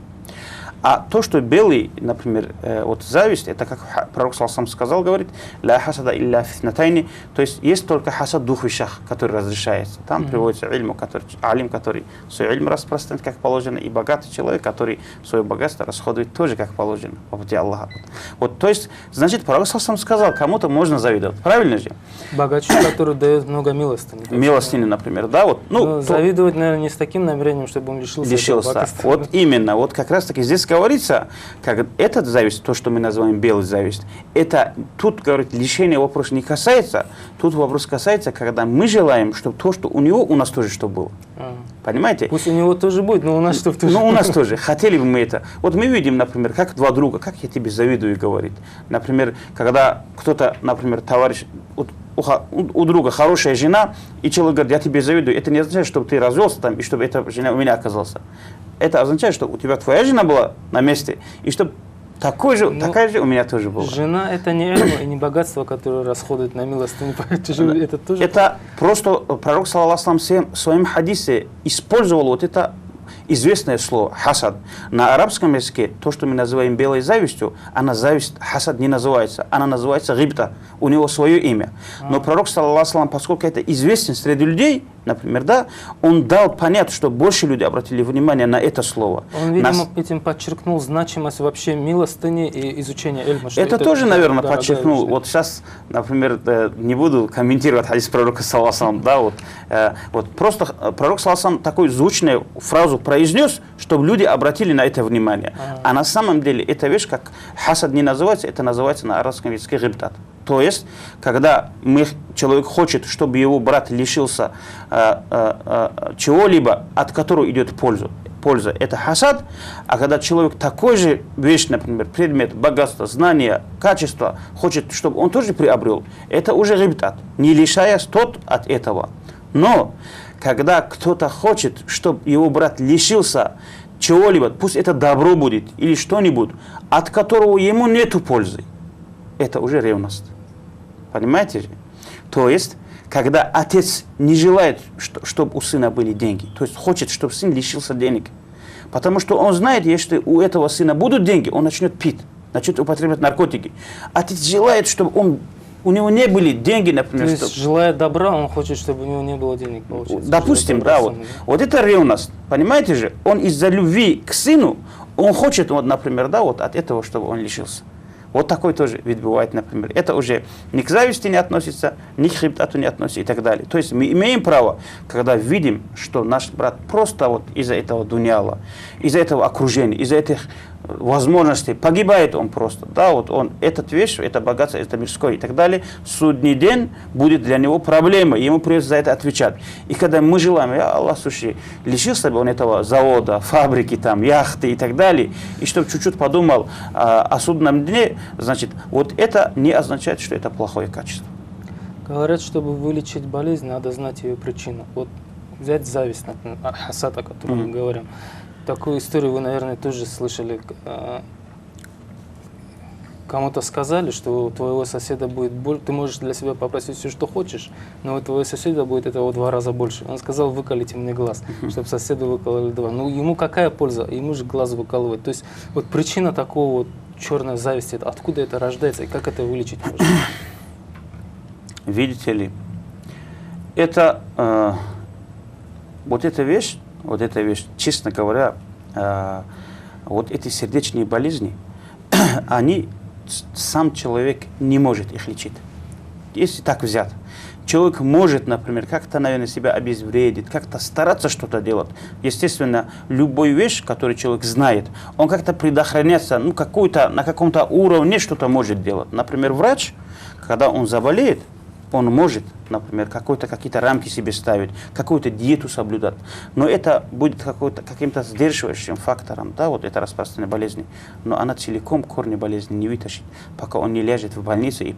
А то, что белый, например, вот зависть, это как пророк сам сказал, говорит, ля хасада илля фитнатайни, то есть есть только хасад в двух вещах, который разрешается. Там приводится алим, который свой ильм распространяет, как положено, и богатый человек, который свое богатство расходует тоже, как положено, по пути Аллаха. Вот, то есть, значит, пророк сам сказал, кому-то можно завидовать, правильно же? Богач, который дает много милостыни. Милостини, например, да, вот. Ну, завидовать, наверное, не с таким намерением, чтобы он лишился. Вот именно, вот как раз таки здесь говорится, как этот зависть, то, что мы называем белый зависть, это тут, говорит, лишение вопрос не касается, тут вопрос касается, когда мы желаем, чтобы то, что у него, у нас тоже что было. Понимаете? Пусть у него тоже будет, но у нас что тоже. Ну, у нас тоже. Хотели бы мы это. Вот мы видим, например, как два друга, как я тебе завидую, говорит. Например, когда кто-то, например, товарищ, у друга хорошая жена, и человек говорит, я тебе завидую, это не означает, чтобы ты развелся там, и чтобы эта жена у меня оказалась. это означает, что у тебя твоя жена была на месте, и чтобы такая же у меня тоже была. Жена — это не эльм и не богатство, которое расходует на милостыню. Это тоже... Это просто пророк, саллаллаху алейхи ва саллям, в своем хадисе использовал вот это известное слово «хасад». На арабском языке то, что мы называем белой завистью, она зависть, хасад не называется, она называется гибта, у него свое имя. Но пророк, саллаллаху алейхи ва саллям, поскольку это известен среди людей, например, да, он дал понять, что больше люди обратили внимание на это слово. Он, видимо, этим подчеркнул значимость вообще милостыни и изучения эльма. Это тоже, наверное, подчеркнул. Вот сейчас, например, не буду комментировать хадис пророка, саллаллаху алейхи ва саллям, вот просто пророк, саллаллаху алейхи ва саллям, такую звучную фразу произнес, чтобы люди обратили на это внимание. А на самом деле эта вещь, как хасад не называется, это называется на арабском языке гибтат. То есть, когда человек хочет, чтобы его брат лишился чего-либо, от которого идет польза, это хасад. А когда человек такой же вещь, например, предмет, богатство, знание, качество, хочет, чтобы он тоже приобрел, это уже гибтат, не лишаясь тот от этого. Но когда кто-то хочет, чтобы его брат лишился чего-либо, пусть это добро будет или что-нибудь, от которого ему нету пользы, это уже ревность. Понимаете же? То есть, когда отец не желает, чтобы у сына были деньги, то есть хочет, чтобы сын лишился денег, потому что он знает, если у этого сына будут деньги, он начнет пить, начнет употреблять наркотики. Отец желает, чтобы у него не были деньги, например. То есть, желая добра, он хочет, чтобы у него не было денег, получается. Допустим, да, вот это ревность, понимаете же? Он из-за любви к сыну, он хочет, вот, например, да, вот от этого, чтобы он лишился. Вот такой тоже вид бывает, например. Это уже ни к зависти не относится, ни к гибтату не относится и так далее. То есть мы имеем право, когда видим, что наш брат просто вот из-за этого дуняла, из-за этого окружения, из-за этих возможностей погибает он просто. Да, вот он, этот вещь, это богатство, это мирское и так далее, судный день будет для него проблемой, ему придется за это отвечать. И когда мы желаем, я Аллах, слушай, лишился бы он этого завода, фабрики, там, яхты и так далее, и чтобы чуть-чуть подумал о судном дне, значит, вот это не означает, что это плохое качество. Говорят, чтобы вылечить болезнь, надо знать ее причину. Вот взять зависть, например, хасад, о котором мы говорим. Такую историю вы, наверное, тоже слышали. Кому-то сказали, что у твоего соседа будет больше, ты можешь для себя попросить все, что хочешь, но у твоего соседа будет этого в 2 раза больше. Он сказал, выколите мне глаз, чтобы соседу выкололи 2. Ну, ему какая польза? Ему же глаз выкалывать. То есть, вот причина такого вот черной зависти, откуда это рождается и как это вылечить можно? Видите ли, это вот эта вещь, честно говоря, вот эти сердечные болезни, они, сам человек не может их лечить. Если так взять, человек может, например, как-то, наверное, себя обезвредить, как-то стараться что-то делать. Естественно, любую вещь, которую человек знает, он как-то предохраняется, ну, на каком-то уровне что-то может делать. Например, врач, когда он заболеет, он может, например, какие-то рамки себе ставить, какую-то диету соблюдать. Но это будет каким-то сдерживающим фактором, да, вот это распространение болезни. Но она целиком корни болезни не вытащит, пока он не ляжет в больницу и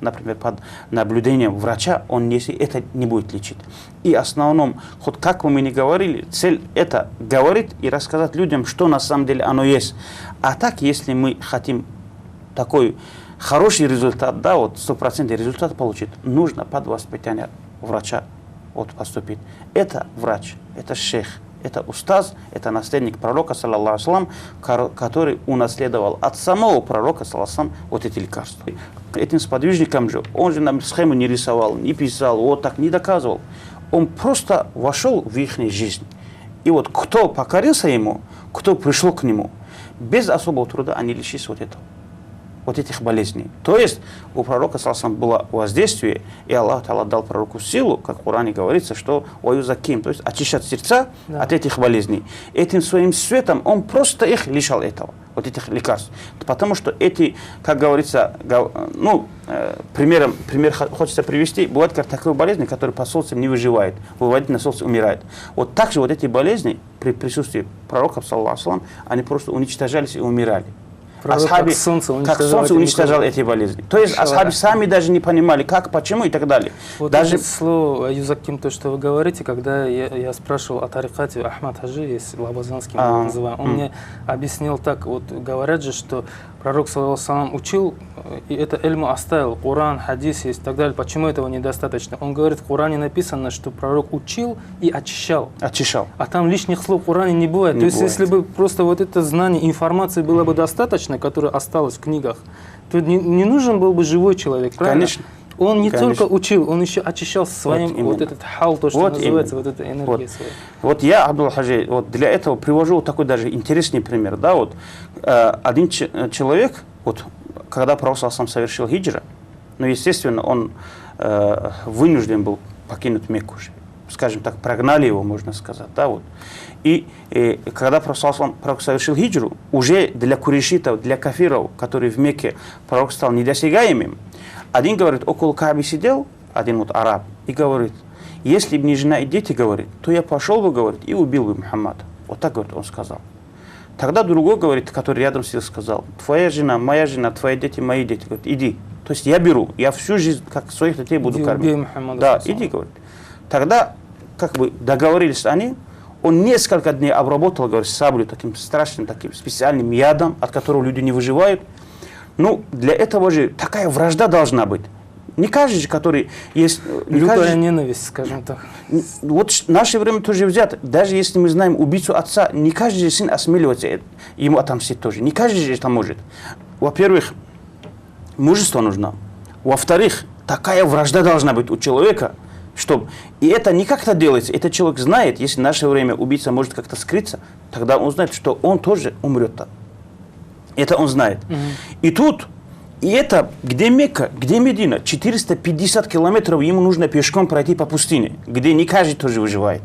например, под наблюдением врача он это не будет лечить. И в основном, хоть как бы мы ни говорили, цель это говорить и рассказать людям, что на самом деле оно есть. А так, если мы хотим такой хороший результат, да, вот 100% результат получить, нужно под воспитание врача вот поступить. Это врач, это шейх, это устаз, это наследник пророка, саллаллаху алейхи ва саллям, который унаследовал от самого пророка, саллаллаху алейхи ва саллям, вот эти лекарства. Этим сподвижникам же, он же нам схему не рисовал, не писал, вот так не доказывал. Он просто вошел в их жизнь. И вот кто покорился ему, кто пришел к нему, без особого труда они лишились вот этих болезней. То есть у пророка было воздействие, и Аллах Та'ала дал пророку силу, как в Коране говорится, что «Ваюзаким», то есть очищать сердца от этих болезней. Этим своим светом он просто их лишал этого, вот этих лекарств. Потому что эти, как говорится, пример хочется привести, бывают как такие болезни, которые по солнцу не выживают, выводить на солнце умирают. Вот так же вот эти болезни при присутствии пророка, саллаллаху алейхи ва саллям, они просто уничтожались и умирали. Пророк асхаби, как солнце как уничтожал солнце эти уничтожал микробы. эти болезни. То есть асхаби сами даже не понимали, как, почему и так далее. Вот Даже это слово Юзаким, то, что вы говорите, когда я спрашивал о тарикате Ахмад Хаджи, есть лабазанский, мы его называем, он мне объяснил так, вот говорят же, что пророк, саллаллаху алейхи ва саллям, учил, и это эльму оставил, Коран, хадис есть и так далее. Почему этого недостаточно? Он говорит, в Коране написано, что пророк учил и очищал. очищал. А там лишних слов в Коране не бывает. Не То есть, бывает. если бы просто вот это знание, информации было бы достаточно, которое осталось в книгах, то не нужен был бы живой человек, правильно? Конечно. Он не Конечно. только учил, он еще очищал своим именно. вот этот хал, то, что Вот называется, именно. вот эта энергия Вот. своя. Вот я, Абдулла Хаджи, вот для этого привожу вот такой даже интересный пример. Да, вот, один человек, вот, когда пророк сам совершил хиджра, ну, естественно, он вынужден был покинуть Мекку. Скажем так, прогнали его, можно сказать. Да, вот. И когда пророк совершил хиджру, уже для курейшитов, для кафиров, которые в Мекке, пророк стал недосягаемым, один, говорит, около Кааби сидел, один вот араб, и говорит, если бы не жена и дети, говорит, то я пошел бы, говорит, и убил бы Мухаммада. Вот так, говорит, он сказал. Тогда другой, говорит, который рядом сидел, сказал, твоя жена, моя жена, твои дети, мои дети, говорит, иди. То есть я беру, я всю жизнь, как своих детей буду Иди, кормить. убей Мухаммада, Да, саллаллаху иди, говорит. Тогда, как бы договорились они, он несколько дней обработал, говорит, саблю таким страшным, таким специальным ядом, от которого люди не выживают. Ну, для этого же такая вражда должна быть. Не каждый же, который есть... не Лютая каждый- ненависть, скажем так. Вот в наше время тоже взято. Даже если мы знаем убийцу отца, не каждый же сын осмеливается ему отомстить тоже. Не каждый же это может. Во-первых, мужество нужно. Во-вторых, такая вражда должна быть у человека, чтобы... И это не как-то делается. Этот человек знает, если в наше время убийца может как-то скрыться, тогда он знает, что он тоже умрет. Это он знает. И тут, и это, где Мекка, где Медина, 450 километров ему нужно пешком пройти по пустыне, где не каждый тоже выживает.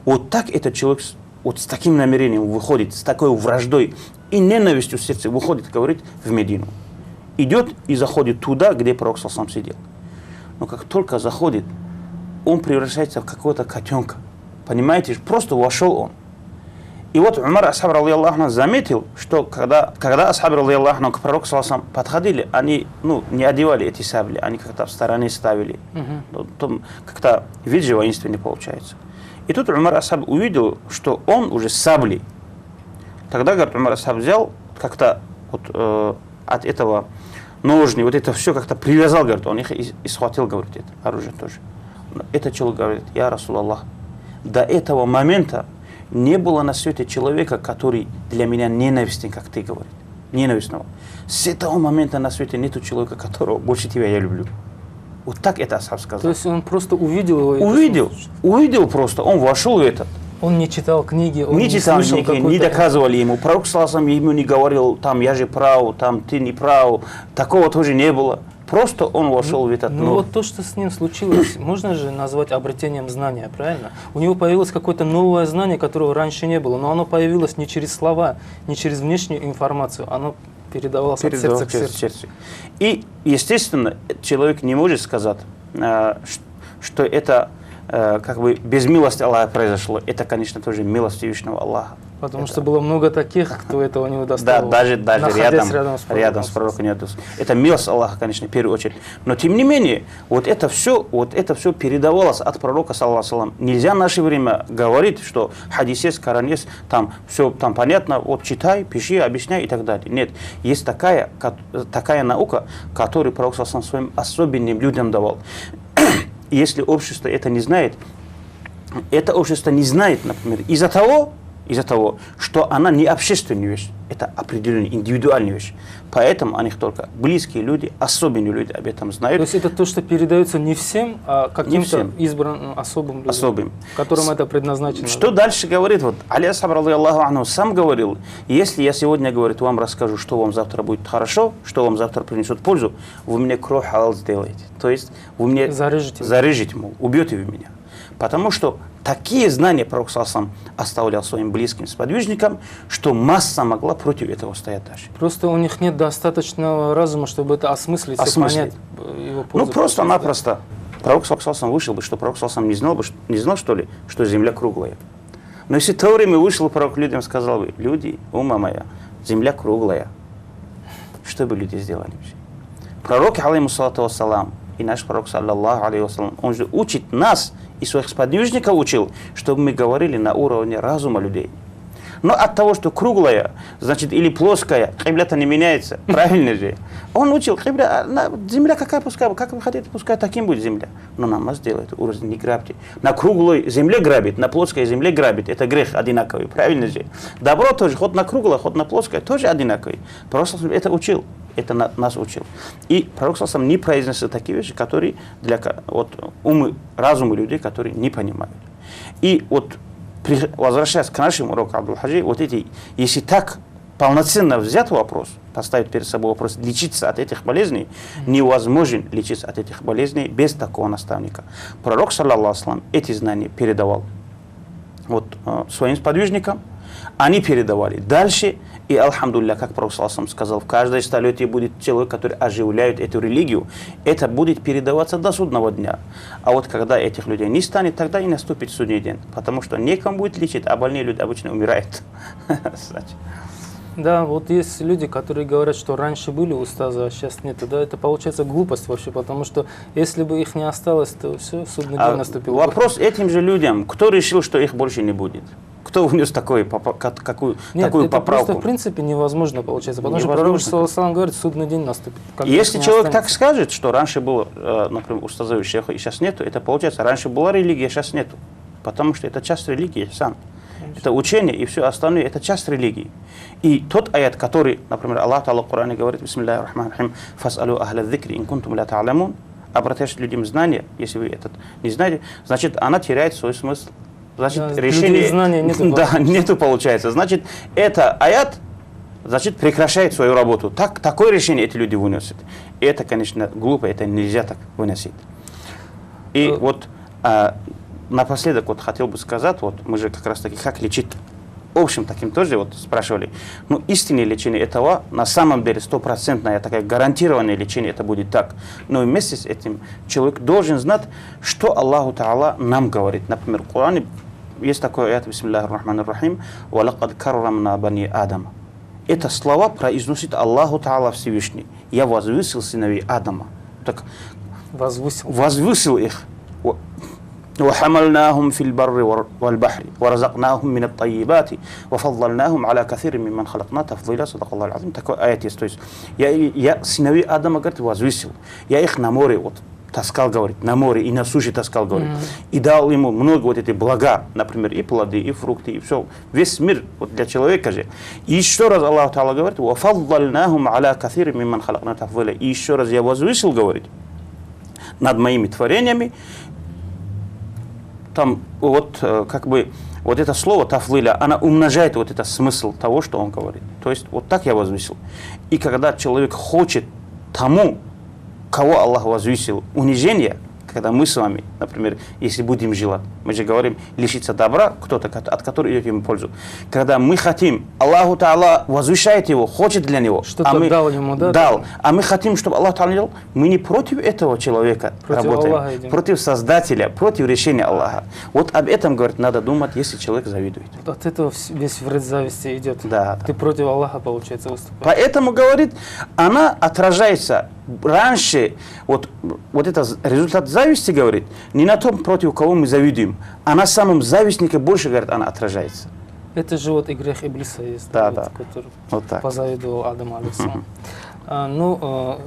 Вот так этот человек вот с таким намерением выходит, с такой враждой и ненавистью в сердце выходит, говорит, в Медину. Идет и заходит туда, где пророк сам сидел. Но как только заходит, он превращается в какого-то котенка. Понимаете, просто вошел он. И вот Умар асхаб радийаллаху заметил, что когда асхаб радийаллаху к пророку саллаллаху подходили, они не одевали эти сабли, они как-то в стороне ставили. Как-то вид же воинственный получается. И тут Умар асхаб увидел, что он уже с саблей. Тогда, говорит, Умар асхаб взял как-то вот, от этого ножни, вот это все как-то привязал, говорит, он их и схватил, говорит, это оружие тоже. Этот человек говорит, я Расул Аллах, до этого момента не было на свете человека, который для меня ненавистен, как ты говоришь, ненавистного. С этого момента на свете нету человека, которого больше тебя я люблю. Вот так это асхаб сказал. То есть он просто увидел его? и Увидел просто, он вошел в этот. Он не читал книги, он Не читал слышал книги, не какой-то- доказывали ему. Пророк саллаллаху ему не говорил, там я же прав, там ты не прав. Такого тоже не было. Просто он вошел в этот Ну нор. вот то, что с ним случилось, можно же назвать обретением знания, правильно? У него появилось какое-то новое знание, которого раньше не было, но оно появилось не через слова, не через внешнюю информацию, оно передавалось от Передал сердца к через сердцу. сердце. И, естественно, человек не может сказать, что это как бы без милости Аллаха произошло. Это, конечно, тоже милость Всевышнего Аллаха. Потому Это- что было много таких, кто этого не Да, удостоил. даже находясь рядом с пророком нету. Это милость Аллаха, конечно, в первую очередь. Но тем не менее, вот это все передавалось от пророка, саллаллаху алейхи ва саллям. Нельзя в наше время говорить, что хадис есть, Коран есть, там все там понятно, вот читай, пиши, объясняй и так далее. Нет, есть такая наука, которую пророк саллаллаху алейхи ва саллям своим особенным людям давал. Если общество это не знает, например, из-за того, что она не общественная вещь, это определенная индивидуальная вещь. Поэтому они только близкие люди, особенные люди об этом То знают. есть это то, что передается не всем, а каким-то всем. избранным особым людям, Особым. которым это предназначено. Что дальше говорит? Вот Али асхаб радийаллаху анху сам говорил, если я сегодня, говорит, вам расскажу, что вам завтра будет хорошо, что вам завтра принесет пользу, вы мне кровь халал сделаете. То есть вы мне зарежете, мол, убьете вы меня. Потому что такие знания пророк саллаллаху алейхи ва саллям оставлял своим близким сподвижникам, что масса могла против этого стоять даже. Просто у них нет достаточного разума, чтобы это осмыслить и понять его пользу. Ну, просто-напросто. Пророк саллаллаху алейхи ва саллям вышел бы, что пророк саллаллаху алейхи ва саллям не знал, что ли, что земля круглая. Но если в то время вышел пророк людям, сказал бы, люди, ума моя, земля круглая. что бы люди сделали? Пророк, алейхиссалату вассалам, и наш пророк, саллаллаху алейхи вассалам, он же учит нас и своих сподвижников учил, чтобы мы говорили на уровне разума людей. Но от того, что круглая, значит, или плоская, кибля-то не меняется, правильно же? Он учил, земля какая пускай, как вы хотите, пускай таким будет земля. Но намаз делает, уровень не грабьте. На круглой земле грабит, на плоской земле грабит, это грех одинаковый, правильно же? Добро тоже, хоть на круглой, хоть на плоской, тоже одинаковый. Пророк это учил, это нас учил. И пророк сам не произносил такие вещи, которые для разума людей, которые не понимают. И вот, возвращаясь к нашему уроку, Абдул-Хаджи, вот эти, если так полноценно взять вопрос, поставить перед собой вопрос, лечиться от этих болезней, невозможно лечиться от этих болезней без такого наставника. Пророк, саллаллаху алейхи, эти знания передавал своим сподвижникам, они передавали дальше, и, альхамдулилля, как пророк сказал, в каждой столетии будет человек, который оживляет эту религию, это будет передаваться до судного дня. А вот когда этих людей не станет, тогда и наступит судный день, потому что некому будет лечить, а больные люди обычно умирают. Да, вот есть люди, которые говорят, что раньше были устазы, а сейчас нету. Да, это получается глупость вообще, потому что если бы их не осталось, то все, судный день наступил. Вопрос этим же людям, кто решил, что их больше не будет? Кто внес такую поправку? Это просто в принципе невозможно получается, потому что пророк саллаллаху говорит, судный день наступит. Если человек так скажет, что раньше было, например, устазов и шейха, и сейчас нету, это получается, раньше была религия, сейчас нету. Потому что это часть религии сам. Это учение и все остальное, это часть религии. И тот аят, который, например, Аллах Та'ala в Коране говорит, бисмиллахи рахмани рахим, фас'алу ахля дзикри ин кунтум ля та'ламун, обратишь людям знания, если вы этот не знаете, значит, она теряет свой смысл. Значит, решение... знания нету. Да, нету получается. Значит, это аят, значит, прекращает свою работу. Такое решение эти люди выносят. И это, конечно, глупо, это нельзя так выносить. И вот напоследок хотел бы сказать, мы же как раз таки как лечить, в общем, таким тоже спрашивали. Ну, истинное лечение этого, на самом деле, 100% такое гарантированное лечение, это будет так. Но вместе с этим человек должен знать, что Аллаху Та'ала нам говорит. Например, в Коране есть такой аят, бисмиллахи рахмани рахим, «Валакад каррамна бани Адама». Это слова произносит Аллаху Та'ала Всевышний. Я возвысил сыновей Адама. Так, возвысил их. وحملناهم في البر والبحر ورزقناهم من الطيبات وفضلناهم على كثير ممن خلقنا تفضيلا صدق الله العظيم. Такой аят есть. То есть я сыновей Адама, говорит, возвысил. Я их на море таскал, говорит, на море и на суше таскал, говорит. И дал ему много эти блага, например, и плоды, и фрукты, и все. Весь мир для человека же. И еще раз Аллах Та'ала говорит, وفضلناهم على كثير ممن خلقنا تفضيلا. И еще раз я возвысил, говорит, над моими творениями. Там это слово тафлиля, она умножает это смысл того, что он говорит. То есть так я возвысил. И когда человек хочет тому, кого Аллах возвысил, унижение, когда мы с вами, например, если будем желать, мы же говорим, лишиться добра, кто-то, от которого идет ему пользу. Когда мы хотим, Аллаху Та'ала возвышает его, хочет для него. Что-то дал ему, да? Дал. А мы хотим, чтобы Аллах Та'ала делал, мы не против этого человека работаем, против Создателя, против решения Аллаха. Вот об этом, говорит, надо думать, если человек завидует. От этого весь вред зависти идет. Да. Ты против Аллаха, получается, выступаешь. Поэтому, говорит, она отражается раньше, это результат зависти, говорит, не на том, против кого мы завидуем, а на самом завистнике больше, говорит, она отражается. Это же и грех Иблиса есть, который позавидовал Адаму алейхиссалам.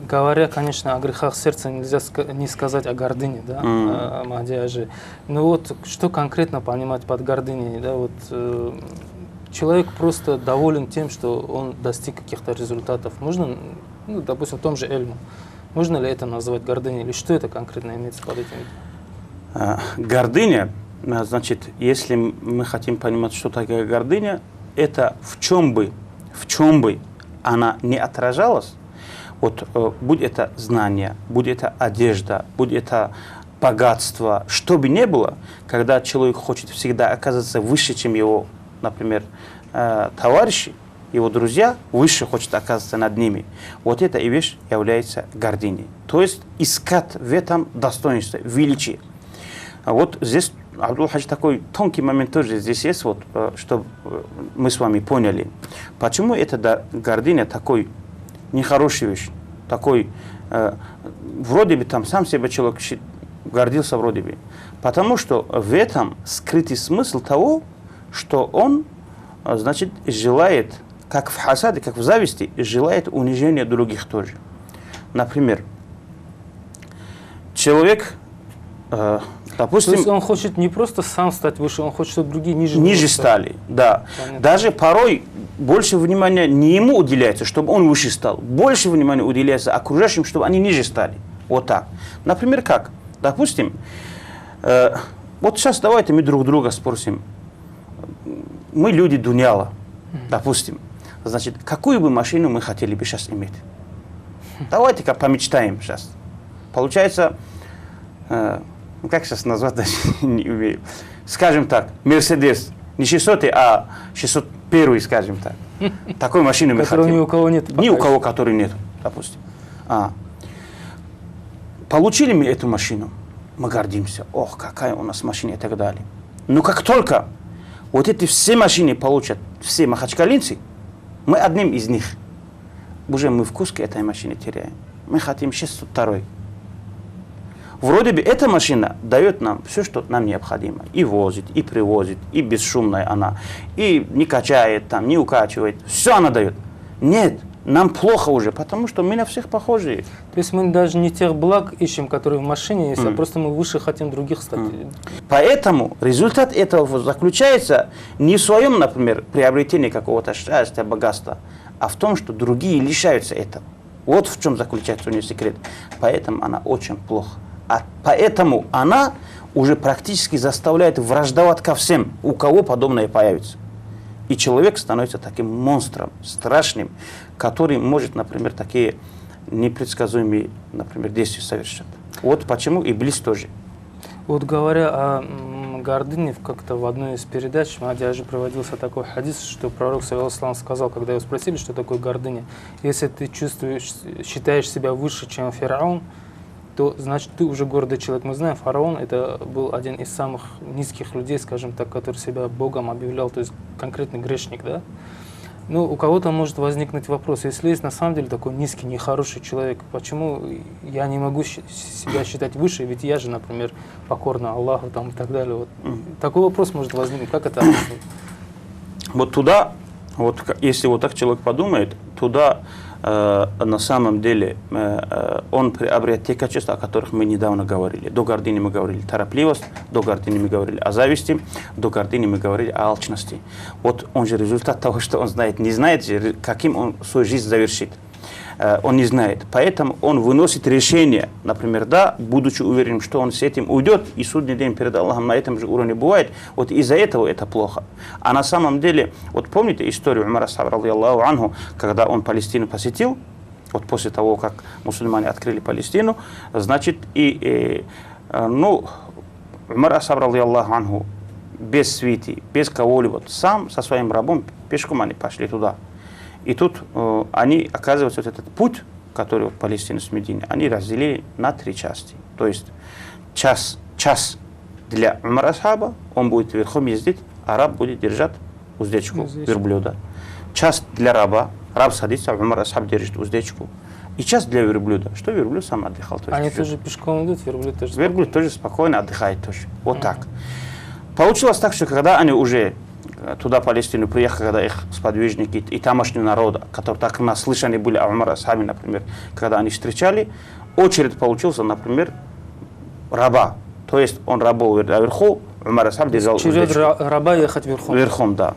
Говоря, конечно, о грехах сердца, нельзя не сказать о гордыне, да, Махди Ажи. Но что конкретно понимать под гордыней, да, человек просто доволен тем, что он достиг каких-то результатов. Можно, допустим, в том же Эльму. Можно ли это назвать гордыней? Или что это конкретно имеется под этим? Гордыня, значит, если мы хотим понимать, что такое гордыня, это в чем бы она не отражалась, будь это знание, будь это одежда, будь это богатство, что бы ни было, когда человек хочет всегда оказаться выше, чем его, например, товарищи, его друзья, выше хочет оказаться над ними. Эта и вещь является гордыней. То есть искать в этом достоинство, величие. Здесь, Абдул-Хадж, такой тонкий момент тоже здесь есть, чтобы мы с вами поняли, почему эта гордыня такой нехорошая вещь. Такой, вроде бы там сам себя человек гордился вроде бы. Потому что в этом скрытый смысл того, что он, значит, желает, как в хасаде, как в зависти, желает унижения других тоже. Например, человек, допустим... То есть он хочет не просто сам стать выше, он хочет, чтобы другие ниже Ниже стали, да. Понятно. Даже порой больше внимания не ему уделяется, чтобы он выше стал. Больше внимания уделяется окружающим, чтобы они ниже стали. Вот так. Например, как? Допустим, вот сейчас давайте мы друг друга спросим. Мы люди дуняла, допустим. Значит, какую бы машину мы хотели бы сейчас иметь? Давайте-ка помечтаем сейчас. Получается, как сейчас назвать, даже не умею. Скажем так, Мерседес. Не 600, а 601, скажем так. Такой машины мы хотим. Ни у кого нет. Ни у кого, которой нет, допустим. Получили мы эту машину, мы гордимся. Ох, какая у нас машина и так далее. Но как только вот эти все машины получат все махачкалинцы, мы одним из них. Уже мы вкус к этой машине теряем. Мы хотим 602. Вроде бы эта машина дает нам все, что нам необходимо. И возит, и привозит, и бесшумная она, и не качает, там, не укачивает. Все она дает. Нет, нам плохо уже, потому что мы на всех похожи. То есть мы даже не тех благ ищем, которые в машине есть, а просто мы выше хотим других стать. Поэтому результат этого заключается не в своем, например, приобретении какого-то счастья, богатства, а в том, что другие лишаются этого. Вот в чем заключается у нее секрет. Поэтому она очень плохо. А поэтому она уже практически заставляет враждовать ко всем, у кого подобное появится. И человек становится таким монстром, страшным, который может, например, такие непредсказуемые, например, действия совершать. Вот почему Иблис тоже. Вот говоря о гордыне, как-то в одной из передач даже приводился такой хадис, что пророк саллаллаху сказал, когда его спросили, что такое гордыня: если ты считаешь себя выше, чем фараон, то значит ты уже гордый человек. Мы знаем, фараон это был один из самых низких людей, скажем так, который себя Богом объявлял, то есть конкретный грешник, да? Ну, у кого-то может возникнуть вопрос, если есть на самом деле такой низкий, нехороший человек, почему я не могу себя считать выше, ведь я же, например, покорна Аллаху там, и так далее. Вот. Такой вопрос может возникнуть, как это объяснить? Вот туда, вот, если вот так человек подумает, туда на самом деле он приобретает те качества, о которых мы недавно говорили. До гордыни мы говорили торопливость, до гордыни мы говорили о зависти, до гордыни мы говорили о алчности. Вот он же результат того, что он знает, не знает же, каким он свою жизнь завершит. Он не знает. Поэтому он выносит решение, например, да, будучи уверенным, что он с этим уйдет, и судный день перед Аллахом на этом же уровне бывает. Вот из-за этого это плохо. А на самом деле, вот помните историю Умара сахаба, радийаллаху анху, когда он Палестину посетил, вот после того, как мусульмане открыли Палестину, значит, Умар сахаба, радийаллаху анху, без свиты, без кого-либо, сам со своим рабом пешком они пошли туда. И тут они, оказывается, вот этот путь, который в Палестине с Мединой, они разделили на 3 части. То есть час для Умара сахаба, он будет верхом ездить, а раб будет держать уздечку верблюда. Час для раба, раб садится, Умар сахаб держит уздечку. И час для верблюда, что верблюд сам отдыхал. То есть они тоже пешком идут, верблюд тоже спокойно? Верблюд тоже спокойно отдыхает тоже. Вот так. Получилось так, что когда они уже туда, в Палестину, приехали, когда их сподвижники и тамошний народ, которые так наслышаны были о Умаре сахабе, например, когда они встречали, очередь получился, например, раба. То есть он рабол наверху, Умар сахаб держал через раба ехать верхом. Верхом, да.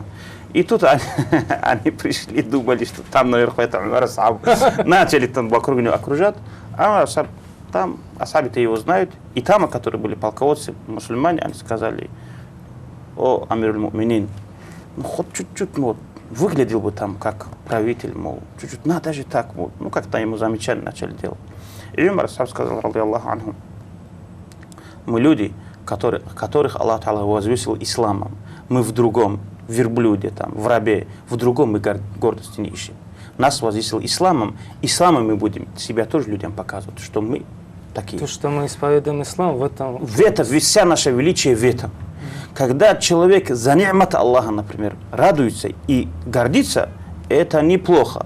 И тут они пришли, думали, что там наверху это Умар сахаб. Начали там вокруг него окружать, а там асхабы-то его знают. И там, которые были полководцы, мусульмане, они сказали: о, амир аль-муминин, ну хоть чуть-чуть, вот, выглядел бы там как правитель, мол, чуть-чуть, надо же так, вот, ну как-то ему замечательно начали делать. И Умар сахаб сказал, радийаллаху анху: мы люди, которых Аллах Та'аля возвысил исламом, мы в другом, в верблюде, там, в рабе, в другом мы гордости не ищем. Нас возвысил исламом мы будем себя тоже людям показывать, что мы такие. То, что мы исповедуем ислам, в этом... Вся наша величие в этом. Когда человек за ни'мат Аллаха, например, радуется и гордится, это неплохо.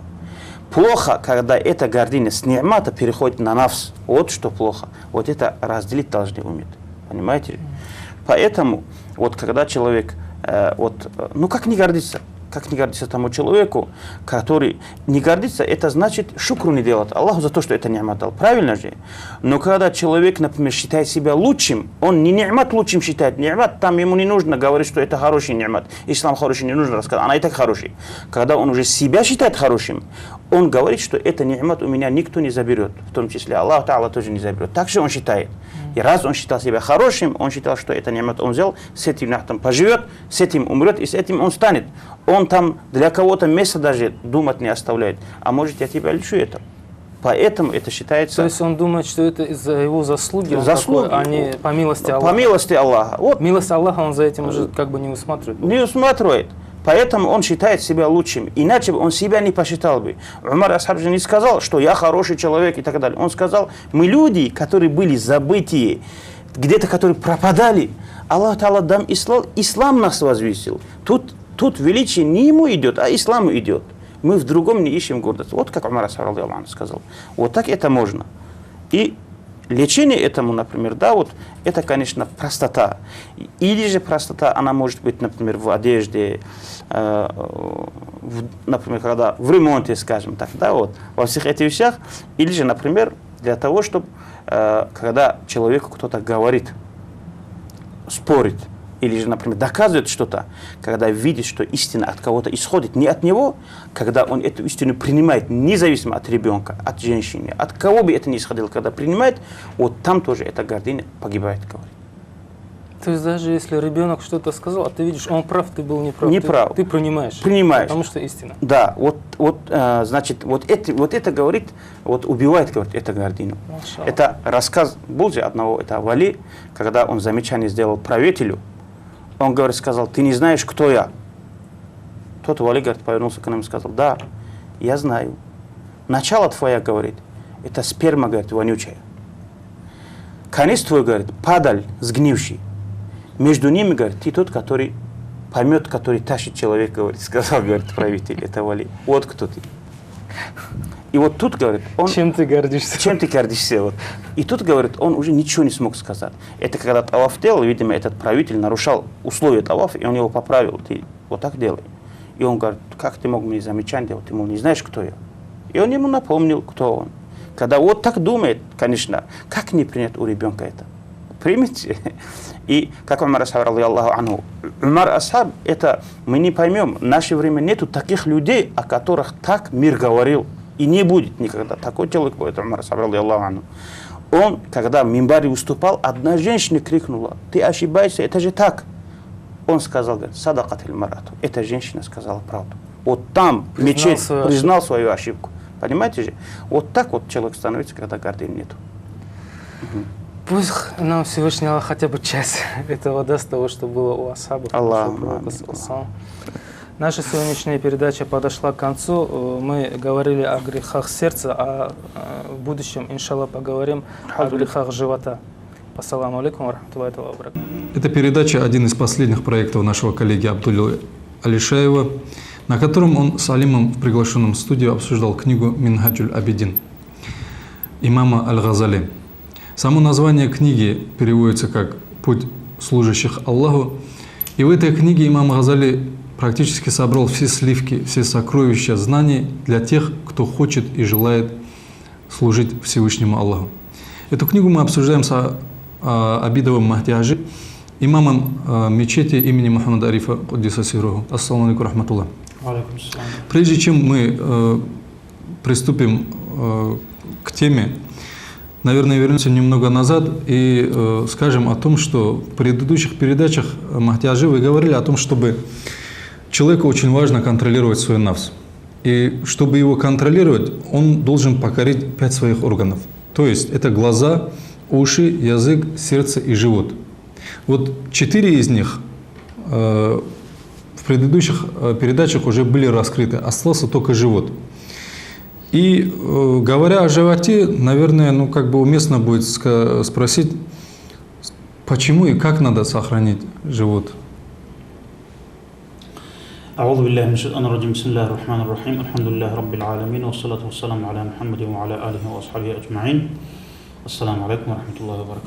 Плохо, когда эта гордыня с ни'мата переходит на нафс. Вот что плохо. Вот это разделить должны уметь. Понимаете? Поэтому, вот когда человек, ну как не гордиться? Как не гордиться тому человеку, который не гордится, это значит шукру не делать Аллаху за то, что это ни'мат дал. Правильно же? Но когда человек, например, считает себя лучшим, он не ни'мат лучшим считает. Ни'мат, там ему не нужно говорить, что это хороший ни'мат. Ислам хороший, не нужно рассказать. Она и так хороший. Когда он уже себя считает хорошим, он говорит, что это ни'мат у меня никто не заберет. В том числе Аллах Та'ала тоже не заберет. Так же он считает. И раз он считал себя хорошим, он считал, что это ни'мат он взял, с этим ни'матом поживет, с этим умрет и с этим он станет. Он там для кого-то места даже думать не оставляет. А может, я тебя лечу это. Поэтому это считается... То есть он думает, что это из-за его заслуги, Заслуги, такой, а не по милости Аллаха. По милости Аллаха. Вот. Милость Аллаха он за этим уже как бы не усматривает. Не усматривает. Поэтому он считает себя лучшим. Иначе бы он себя не посчитал бы. Умар Асхаб же не сказал, что я хороший человек и так далее. Он сказал, мы люди, которые были забытые, где-то которые пропадали. Аллах Та'ала дам ислам нас возвысил. Тут величие не ему идет, а исламу идет. Мы в другом не ищем гордость. Вот как Умар Асхаб сказал. Вот так это можно. И лечение этому, например, да, вот это, конечно, простота. Или же простота, она может быть, например, в одежде, например, когда в ремонте, скажем так, да, вот, во всех этих вещах. Или же, например, для того, чтобы, когда человеку кто-то говорит, спорит, или же, например, доказывает что-то, когда видит, что истина от кого-то исходит, не от него, когда он эту истину принимает, независимо от ребенка, от женщины, от кого бы это ни исходило, когда принимает, вот там тоже эта гордыня погибает, говорит. То есть даже если ребенок что-то сказал, а ты видишь, он прав, ты был неправ. Неправ. Ты принимаешь. Принимаешь. Потому что истина. Да, значит, вот это говорит, вот убивает, говорит, это гордыню. Машаллах. Это рассказ был же одного, это Вали, когда он замечание сделал правителю, он, говорит, сказал, ты не знаешь, кто я? Тот Вали, говорит, повернулся к нему и сказал, да, я знаю. Начало твое, говорит, это сперма, говорит, вонючая. Конец твой, говорит, падаль сгнивший. Между ними, говорит, ты тот, который поймет, который тащит человека, говорит, сказал, говорит, правитель, это Вали. Вот кто ты. И вот тут, говорит, он... Чем ты гордишься? Чем ты гордишься? Вот. И тут, говорит, он уже ничего не смог сказать. Это когда таваф делал, видимо, этот правитель нарушал условия тавафа, и он его поправил. Ты вот так делай. И он говорит, как ты мог мне замечание делать? Ты, мол, не знаешь, кто я? И он ему напомнил, кто он. Когда вот так думает, конечно, как не принять у ребенка это? Примите. И как Умар Асхаб, радийаллаху анху, Умар Асхаб, это мы не поймем, в наше время нету таких людей, о которых так мир говорил. И не будет никогда. Такой человек будет Умар Асхаб, радийаллаху анху. Он, когда в мимбаре выступал, одна женщина крикнула, ты ошибаешься, это же так. Он сказал, говорит, садакат иль-марату. Эта женщина сказала правду. Вот там мечеть признал свою ошибку. Понимаете же? Вот так вот человек становится, когда гордыни нету. Пусть нам Всевышний Аллах хотя бы часть этого даст того, что было у асхабов. Аллах. Наша сегодняшняя передача подошла к концу. Мы говорили о грехах сердца, а в будущем, иншаллах, поговорим о грехах живота. Ассаламу алейкум ва рахматуллахи ва баракатуху. Эта передача – один из последних проектов нашего коллеги Абдуллы Алишаева, на котором он с алимом в приглашенном студию обсуждал книгу «Минхаджуль Абидин» имама Аль-Газали. Само название книги переводится как «Путь служащих Аллаху». И в этой книге имам Газали практически собрал все сливки, все сокровища знаний для тех, кто хочет и желает служить Всевышнему Аллаху. Эту книгу мы обсуждаем с Абидовым Махди, имамом мечети имени Мухаммада Арифа Куддиса Сируху. Ассаламу алейкум рахматуллах. Прежде чем мы приступим к теме, наверное, вернемся немного назад и скажем о том, что в предыдущих передачах Махди вы говорили о том, чтобы человеку очень важно контролировать свой нафс. И чтобы его контролировать, он должен покорить 5 своих органов. То есть это глаза, уши, язык, сердце и живот. Вот 4 из них в предыдущих передачах уже были раскрыты, остался только живот. И говоря о животе, наверное, уместно будет спросить, почему и как надо сохранить живот. أعوذ بالله من الشيطان الرجيم بسم الله الرحمن الرحيم الحمد لله رب العالمين والصلاة والسلام على محمد وعلى آله وأصحابه أجمعين. Ассаламу алейкум ва рахматуллахи ва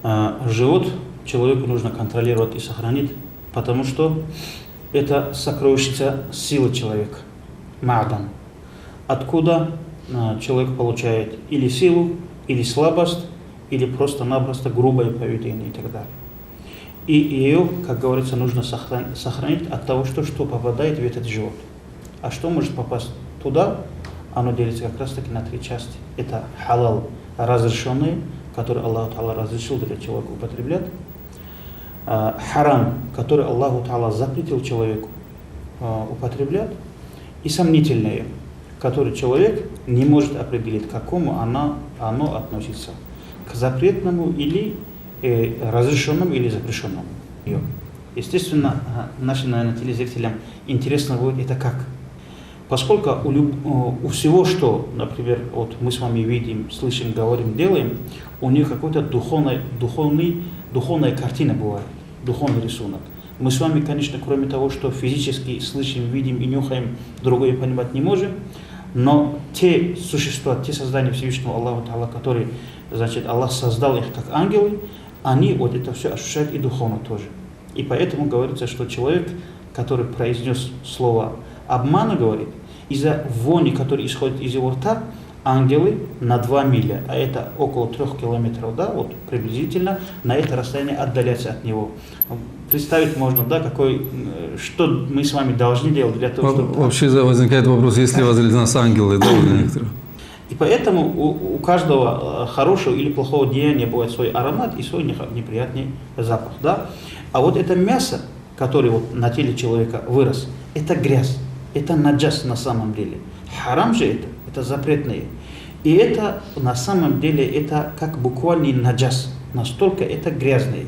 баракатуху. Живот человеку нужно контролировать и сохранить, потому что это сокровищница силы человека, ма'дан. Откуда человек получает или силу, или слабость, или просто-напросто грубое поведение и так далее. И ее, как говорится, нужно сохранить от того, что попадает в этот живот. А что может попасть туда? Оно делится как раз таки на три части. Это халал, разрешенные, которые Аллах Та'ала разрешил для человека употреблять. Харам, который Аллах Та'ала запретил человеку употреблять. И сомнительные, которые человек не может определить, к какому оно относится. К запретному или разрешенному или запрещенному. Естественно, нашим, наверное, телезрителям интересно будет это как. Поскольку у всего, что, например, вот мы с вами видим, слышим, говорим, делаем, у них какой-то духовная картина бывает, духовный рисунок. Мы с вами, конечно, кроме того, что физически слышим, видим и нюхаем, другое понимать не можем, но те существа, те создания Всевышнего Аллаха Та'ала, которые, значит, Аллах создал их как ангелы, они вот это все ощущают и духовно тоже. И поэтому говорится, что человек, который произнес слово обмана, говорит, из-за вони, которая исходит из его рта, ангелы на 2 мили, а это около 3 километров, да, вот приблизительно, на это расстояние отдаляться от него. Представить можно, да, что мы с вами должны делать для того, чтобы... Вообще возникает вопрос, есть ли возле нас ангелы, да, для некоторых? И поэтому у каждого хорошего или плохого деяния бывает свой аромат и свой неприятный запах, да. А вот это мясо, которое вот на теле человека вырос, это грязь, это наджас на самом деле. Харам же это запретное. И это на самом деле это как буквальный наджас, настолько это грязное.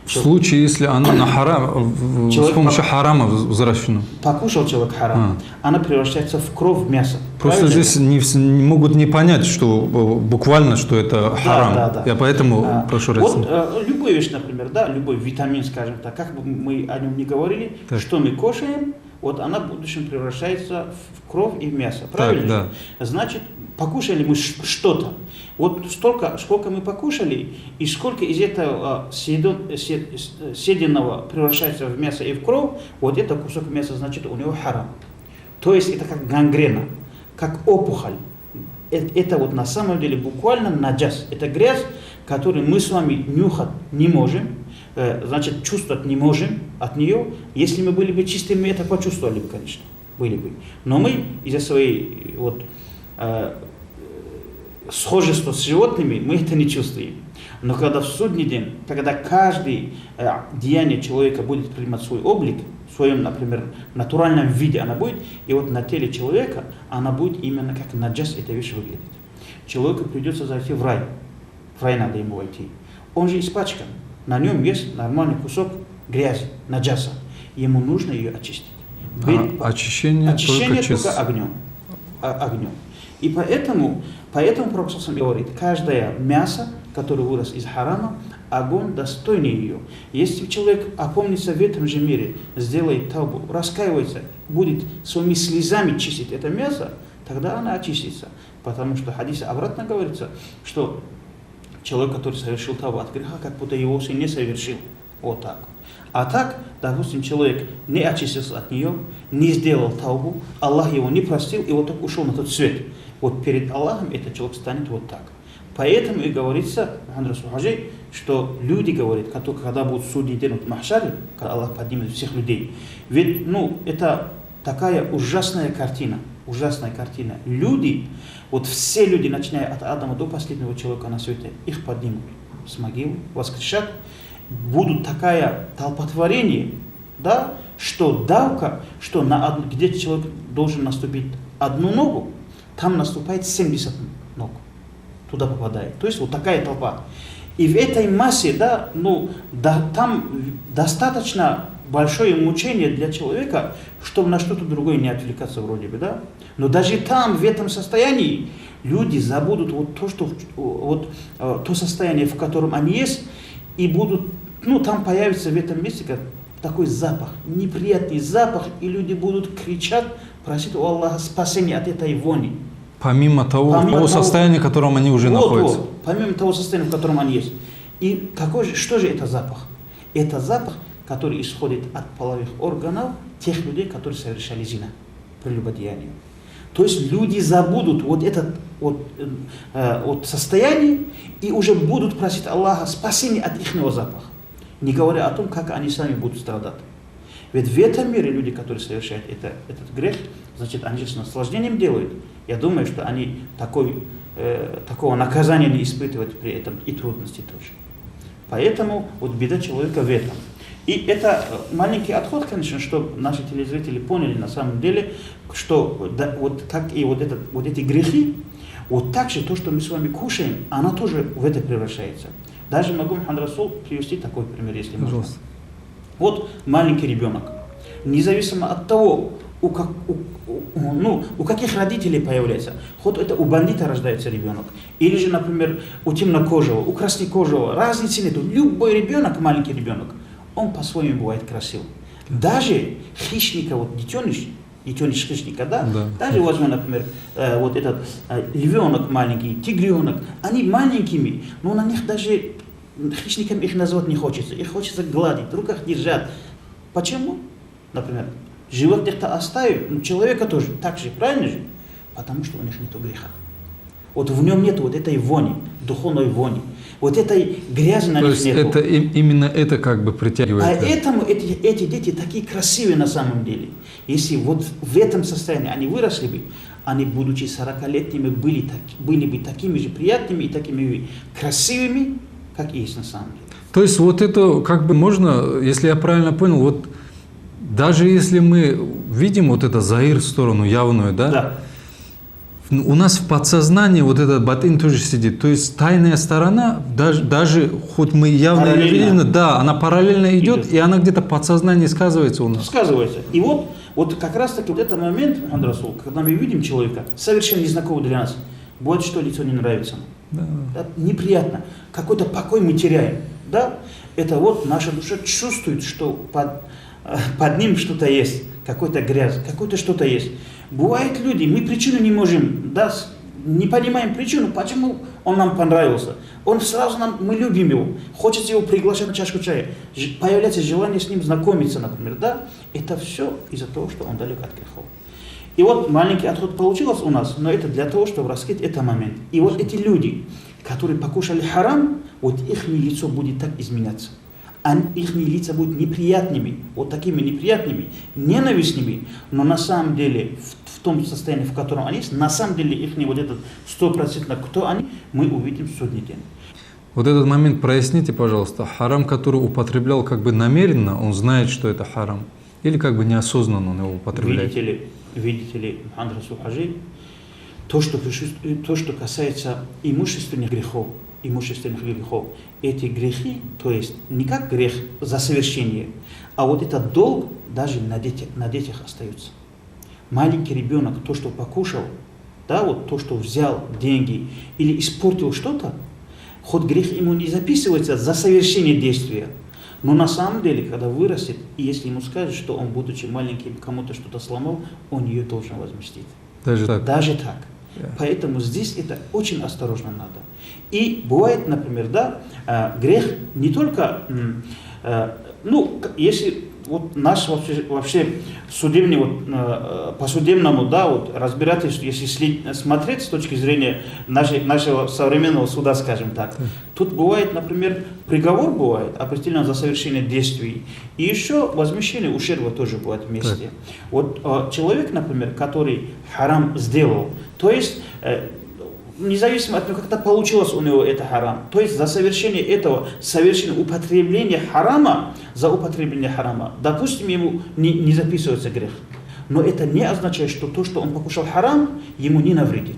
В случае, если она на харам, с помощью харама взращена. Покушал человек харам, она превращается в кровь, в мясо. Просто правильно? Здесь не могут не понять, что буквально, что это харам. Да. Я поэтому прошу разъяснить. Вот любую вещь, например, да, любой витамин, скажем так, как бы мы о нем не говорили, так. Что мы кушаем, вот она в будущем превращается в кровь и в мясо. Правильно? Так, да. Значит, покушали мы что-то. Вот сколько мы покушали, и сколько из этого съеденного превращается в мясо и в кровь, вот это кусок мяса, значит, у него харам. То есть это как гангрена, как опухоль. Это вот на самом деле буквально наджас. Это грязь, которую мы с вами нюхать не можем, значит, чувствовать не можем от нее. Если мы были бы чистыми, мы это почувствовали бы, конечно, были бы. Но мы из-за своей вот схожества с животными, мы это не чувствуем. Но когда в судный день, когда каждое деяние человека будет принимать свой облик, в своем, например, натуральном виде она будет, и вот на теле человека она будет именно как наджас эта вещь выглядит. Человеку придется зайти в рай. В рай надо ему войти. Он же испачкан. На нем есть нормальный кусок грязи, наджаса. Ему нужно ее очистить. Очищение только огнем. И поэтому Пророк говорит, каждое мясо, которое вырос из харама, огонь достойный ее. Если человек опомнится в этом же мире, сделает тавбу, раскаивается, будет своими слезами чистить это мясо, тогда она очистится. Потому что в хадисе обратно говорится, что человек, который совершил тавбу от греха, как будто его сын не совершил. Вот так. А так, допустим, человек не очистился от нее, не сделал тавбу, Аллах его не простил, и вот так ушел на тот свет. Вот перед Аллахом этот человек станет вот так. Поэтому и говорится, что люди говорят, когда будут судить день в Махшаре, когда Аллах поднимет всех людей, ведь, это такая ужасная картина. Люди, вот все люди, начиная от Адама до последнего человека на свете, их поднимут с могилы, воскрешат, будут такая толпотворение, да, что давка, что где человек должен наступить одну ногу, там наступает 70 ног, туда попадает. То есть вот такая толпа. И в этой массе, там достаточно большое мучение для человека, чтобы на что-то другое не отвлекаться вроде бы, да. Но даже там, в этом состоянии, люди забудут то состояние, в котором они есть, и будут, там появится в этом месте, как такой запах, неприятный запах, и люди будут кричать, просить у Аллаха спасения от этой вони. Помимо того состояния, в котором они уже находятся. Помимо того состояния, в котором они есть. И что же это запах? Это запах, который исходит от половых органов тех людей, которые совершали зина, прелюбодеяние. То есть люди забудут вот это состояние и уже будут просить Аллаха спасения от их запаха, не говоря о том, как они сами будут страдать. Ведь в этом мире люди, которые совершают этот грех, значит, они же с наслаждением делают. Я думаю, что они такого наказания не испытывают при этом и трудности тоже. Поэтому вот беда человека в этом. И это маленький отход, конечно, чтобы наши телезрители поняли на самом деле, что да, вот как и вот эти грехи, вот так же то, что мы с вами кушаем, оно тоже в это превращается. Даже могу, Мухаммад Расул, привести такой пример, если можно. Вот маленький ребенок, независимо от того, у каких родителей появляется, хоть это у бандита рождается ребенок, или же, например, у темнокожего, у краснокожего, разницы нету. Любой ребенок, маленький ребенок, он по-своему бывает красив. Даже хищника, вот детеныш хищника, да? Даже возьмем, например, вот этот львенок маленький, тигренок, они маленькими, но на них даже хищникам их назвать не хочется. Их хочется гладить, в руках держать. Почему? Например, животных-то оставим, человека тоже так же, правильно же? Потому что у них нет греха. Вот в нем нет вот этой вони, духовной вони. Вот этой грязи на них нет. То есть именно это как бы притягивает. Поэтому эти дети такие красивые на самом деле. Если вот в этом состоянии они выросли бы, они, будучи 40-летними, были бы такими же приятными и такими красивыми, как и есть на самом деле. То есть вот это как бы можно, если я правильно понял, вот даже если мы видим вот это заир сторону явную, да? У нас в подсознании вот этот батин тоже сидит. То есть тайная сторона, даже хоть мы явно не видим, да, она параллельно идет, и она где-то в подсознании сказывается у нас. Сказывается. И вот как раз таки вот этот момент, Мухаммад Расул, когда мы видим человека, совершенно незнакомого для нас, бывает, что лицо не нравится нам. Да, неприятно. Какой-то покой мы теряем. Да? Это вот наша душа чувствует, что под ним что-то есть, какой-то грязь, какое-то что-то есть. Бывают люди, мы причину не можем, да, не понимаем причину, почему он нам понравился. Он сразу мы любим его, хочется его приглашать на чашку чая, появляется желание с ним знакомиться, например, да. Это все из-за того, что он далек от грехов. И вот маленький отход получился у нас, но это для того, чтобы раскрыть этот момент. И вот эти люди, которые покушали харам, вот их лицо будет так изменяться. Их лица будут неприятными, вот такими неприятными, ненавистными, но на самом деле в том состоянии, в котором они есть, на самом деле их вот этот 100% кто они, мы увидим в судный день. Вот этот момент проясните, пожалуйста. Харам, который употреблял как бы намеренно, он знает, что это харам, или как бы неосознанно он его употребляет? Видите ли, Мухаммад Расул Хаджи, то, что касается имущественных грехов, эти грехи, то есть не как грех за совершение, а вот этот долг даже на детях остается. Маленький ребенок, то, что покушал, да, вот то, что взял деньги или испортил что-то, хоть грех ему не записывается за совершение действия, но на самом деле, когда вырастет, и если ему скажут, что он, будучи маленьким, кому-то что-то сломал, он ее должен возместить. Даже так? Даже так. Поэтому здесь это очень осторожно надо. И бывает, например, да, грех не только, если вот наш вообще судебный, по судебному, да, вот разбирательству, если смотреть с точки зрения нашего современного суда, скажем так, тут бывает, например, приговор бывает определенно за совершение действий, и еще возмещение ущерба тоже бывает вместе. Вот человек, например, который харам сделал, то есть независимо от того, как это получилось у него, это харам. То есть за совершение этого, совершение употребления харама, допустим, ему не записывается грех. Но это не означает, что то, что он покушал харам, ему не навредит.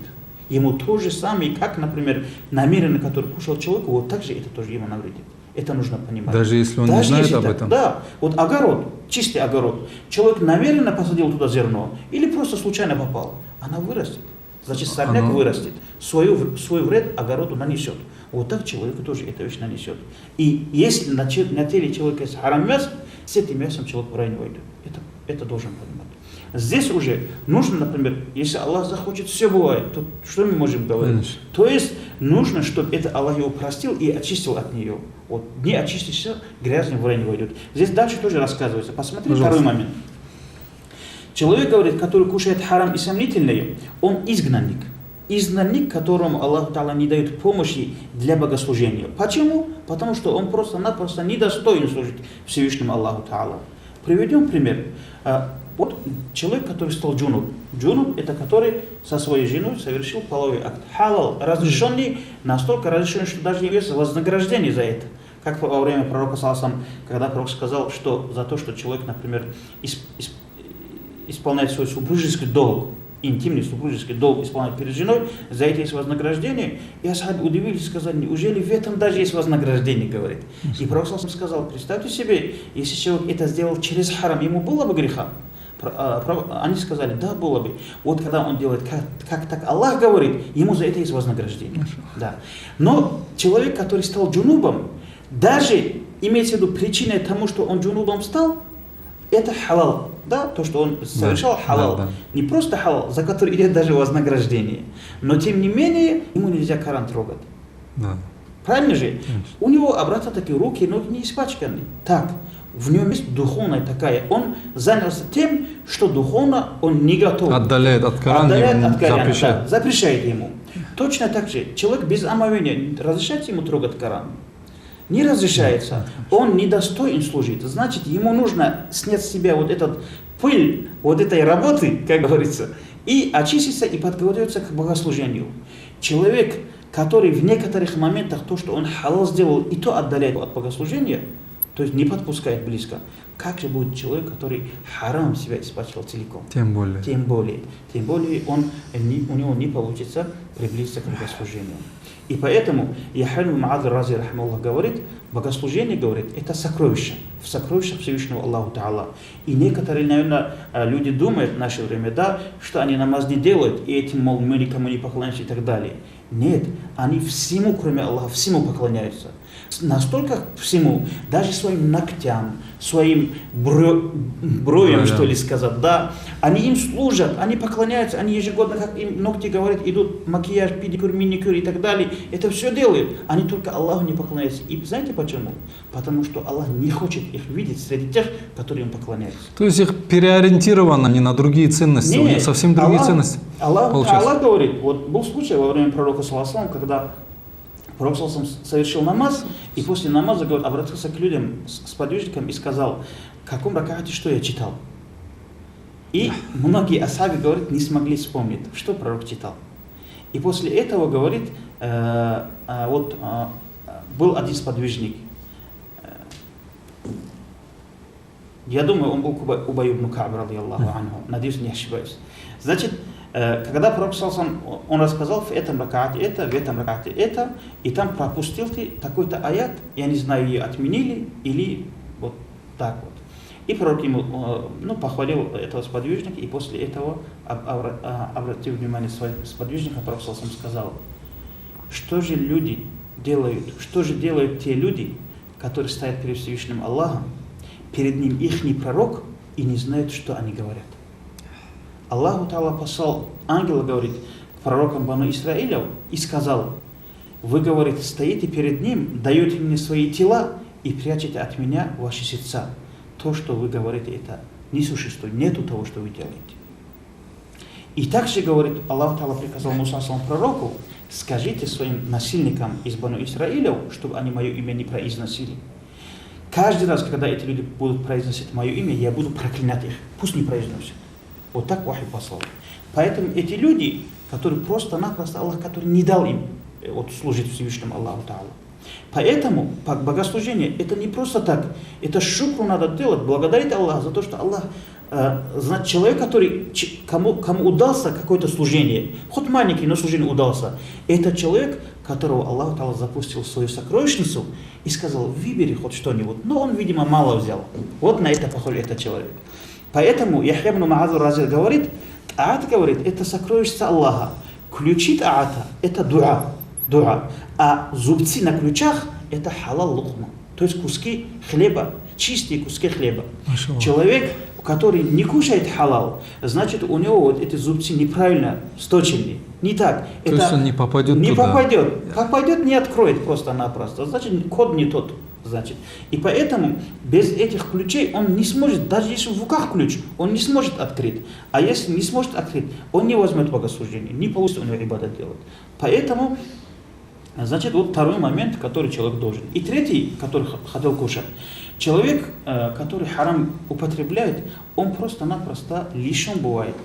Ему то же самое, как, например, намеренно, который кушал человек, вот так же это тоже ему навредит. Это нужно понимать. Даже если он не знает об этом? Да. Вот огород, чистый огород. Человек намеренно посадил туда зерно или просто случайно попал. Она вырастет. Значит, сорняк вырастет, свой вред огороду нанесет. Вот так человеку тоже эта вещь нанесет. И если на теле человека есть харам мясо, с этим мясом человек в рай не войдет. Это должен понимать. Здесь уже нужно, например, если Аллах захочет, все бывает, то что мы можем говорить? Конечно. То есть нужно, чтобы это Аллах его простил и очистил от нее. Вот, не очистишься, грязный в рай не войдет. Здесь дальше тоже рассказывается. Посмотри, второй момент. Человек, говорит, который кушает харам и сомнительное, он изгнанник. Изгнанник, которому Аллах Та'ала не дает помощи для богослужения. Почему? Потому что он просто-напросто недостоин служить Всевышнему Аллаху Та'ала. Приведем пример. Вот человек, который стал джунуб. Джунуб — это который со своей женой совершил половой акт. Халал, разрешенный, настолько разрешенный, что даже есть вознаграждение за это. Как во время пророка, когда пророк сказал, что за то, что человек, например, исполняет свой супружеский долг, интимный супружеский долг исполняет перед женой, за это есть вознаграждение. И асхабы удивились и сказали, неужели в этом даже есть вознаграждение, говорит. И пророк сказал, представьте себе, если человек это сделал через харам, ему было бы греха? Они сказали, да, было бы. Вот когда он делает, как так Аллах говорит, ему за это есть вознаграждение. Да. Но человек, который стал джунубом, даже имеется в виду причиной тому, что он джунубом стал, это халал. Да, то, что он совершал халал. Да. Не просто халал, за который идет даже вознаграждение. Но тем не менее, ему нельзя Коран трогать. Да. Правильно же? У него обратно такие руки, ноги не испачканы. Так, в нем есть духовная такая. Он занялся тем, что духовно он не готов. Отдаляет от Корана, запрещает. Да, запрещает ему. Точно так же, человек без омовения, разрешается ему трогать Коран? Не разрешается. Он недостоин служить. Значит, ему нужно снять с себя вот этот пыль, вот этой работы, как говорится, и очиститься, и подготовиться к богослужению. Человек, который в некоторых моментах то, что он халал сделал, и то отдаляет от богослужения, то есть не подпускает близко, как же будет человек, который харам себя испачкал целиком? Тем более у него не получится приблизиться к богослужению. И поэтому Яхья Ма'адh Рази рахмаллах говорит, богослужение, говорит, это сокровище, в сокровищах Всевышнего Аллаху Та'ала. И некоторые, наверное, люди думают в наше время, да, что они намаз не делают, и этим, мол, мы никому не поклоняемся и так далее. Нет, они всему, кроме Аллаха, всему поклоняются. Настолько всему, даже своим ногтям, своим бровям, что ли сказать, да, они им служат, они поклоняются, они ежегодно, как им ногти говорят, идут макияж, педикюр, миникюр и так далее, это все делают, они только Аллаху не поклоняются. И знаете почему? Потому что Аллах не хочет их видеть среди тех, которые им поклоняются. То есть их переориентировано не на другие ценности, у них совсем другие ценности. Аллах говорит, вот был случай во время пророка, когда пророк совершил намаз, и после намаза, говорит, обратился к людям, к сподвижникам и сказал, в каком ракате что я читал. И многие асхабы, говорят, не смогли вспомнить, что пророк читал. И после этого, говорит, был один сподвижник. Я думаю, он был Убай ибн Ка'б, радийаллаху анху. Надеюсь, не ошибаюсь. Значит, когда пророк он рассказал в этом ракате это, в этом ракате это, и там пропустил ты такой-то аят, я не знаю, ее отменили или вот так вот. И пророк ему похвалил этого сподвижника, и после этого, обратив внимание своих сподвижников, пророк сказал, что же люди делают, что же делают те люди, которые стоят перед Всевышним Аллахом, перед ним ихний пророк, и не знают, что они говорят. Аллаху Та'ала послал ангела, говорит, к пророкам Бану Исраиля и сказал, вы, говорит, стоите перед ним, даете мне свои тела и прячете от меня ваши сердца. То, что вы говорите, это не существует, нету того, что вы делаете. И также, говорит, Аллах Та'ала приказал Муса пророку, скажите своим насильникам из Бану Исраиля, чтобы они мое имя не произносили. Каждый раз, когда эти люди будут произносить мое имя, я буду проклинать их, пусть не произносят. Вот так вахи послал. Поэтому эти люди, которые просто-напросто Аллах, который не дал им служить Всевышнему Аллаху Та'ала. Поэтому богослужение это не просто так, это шукру надо делать, благодарить Аллаха за то, что Аллах знает человек, кому удался какое-то служение, хоть маленький, но служение удался, это человек, которого Аллах Та'ала запустил в свою сокровищницу и сказал, выбери хоть что-нибудь, но он, видимо, мало взял. Вот на это похож этот человек. Поэтому Яхья ибн Ма'адh Рази говорит, таат, говорит, это сокровищница Аллаха. Ключи таата – это дуа. А зубцы на ключах – это халал лухма. То есть куски хлеба. чистые куски хлеба. Машаллах. Человек, который не кушает халал, значит, у него вот эти зубцы неправильно сточены. Не так. То есть он не попадет не туда. попадет. Попадет, не откроет просто-напросто. Значит, код не тот. Значит. И поэтому без этих ключей он не сможет, даже если в руках ключ, он не сможет открыть. А если не сможет открыть, он не возьмет богослужение, не получится у него ибадат делать. Поэтому, значит, вот второй момент, который человек должен. И третий, который хотел кушать. Человек, который харам употребляет, он просто-напросто лишен бывает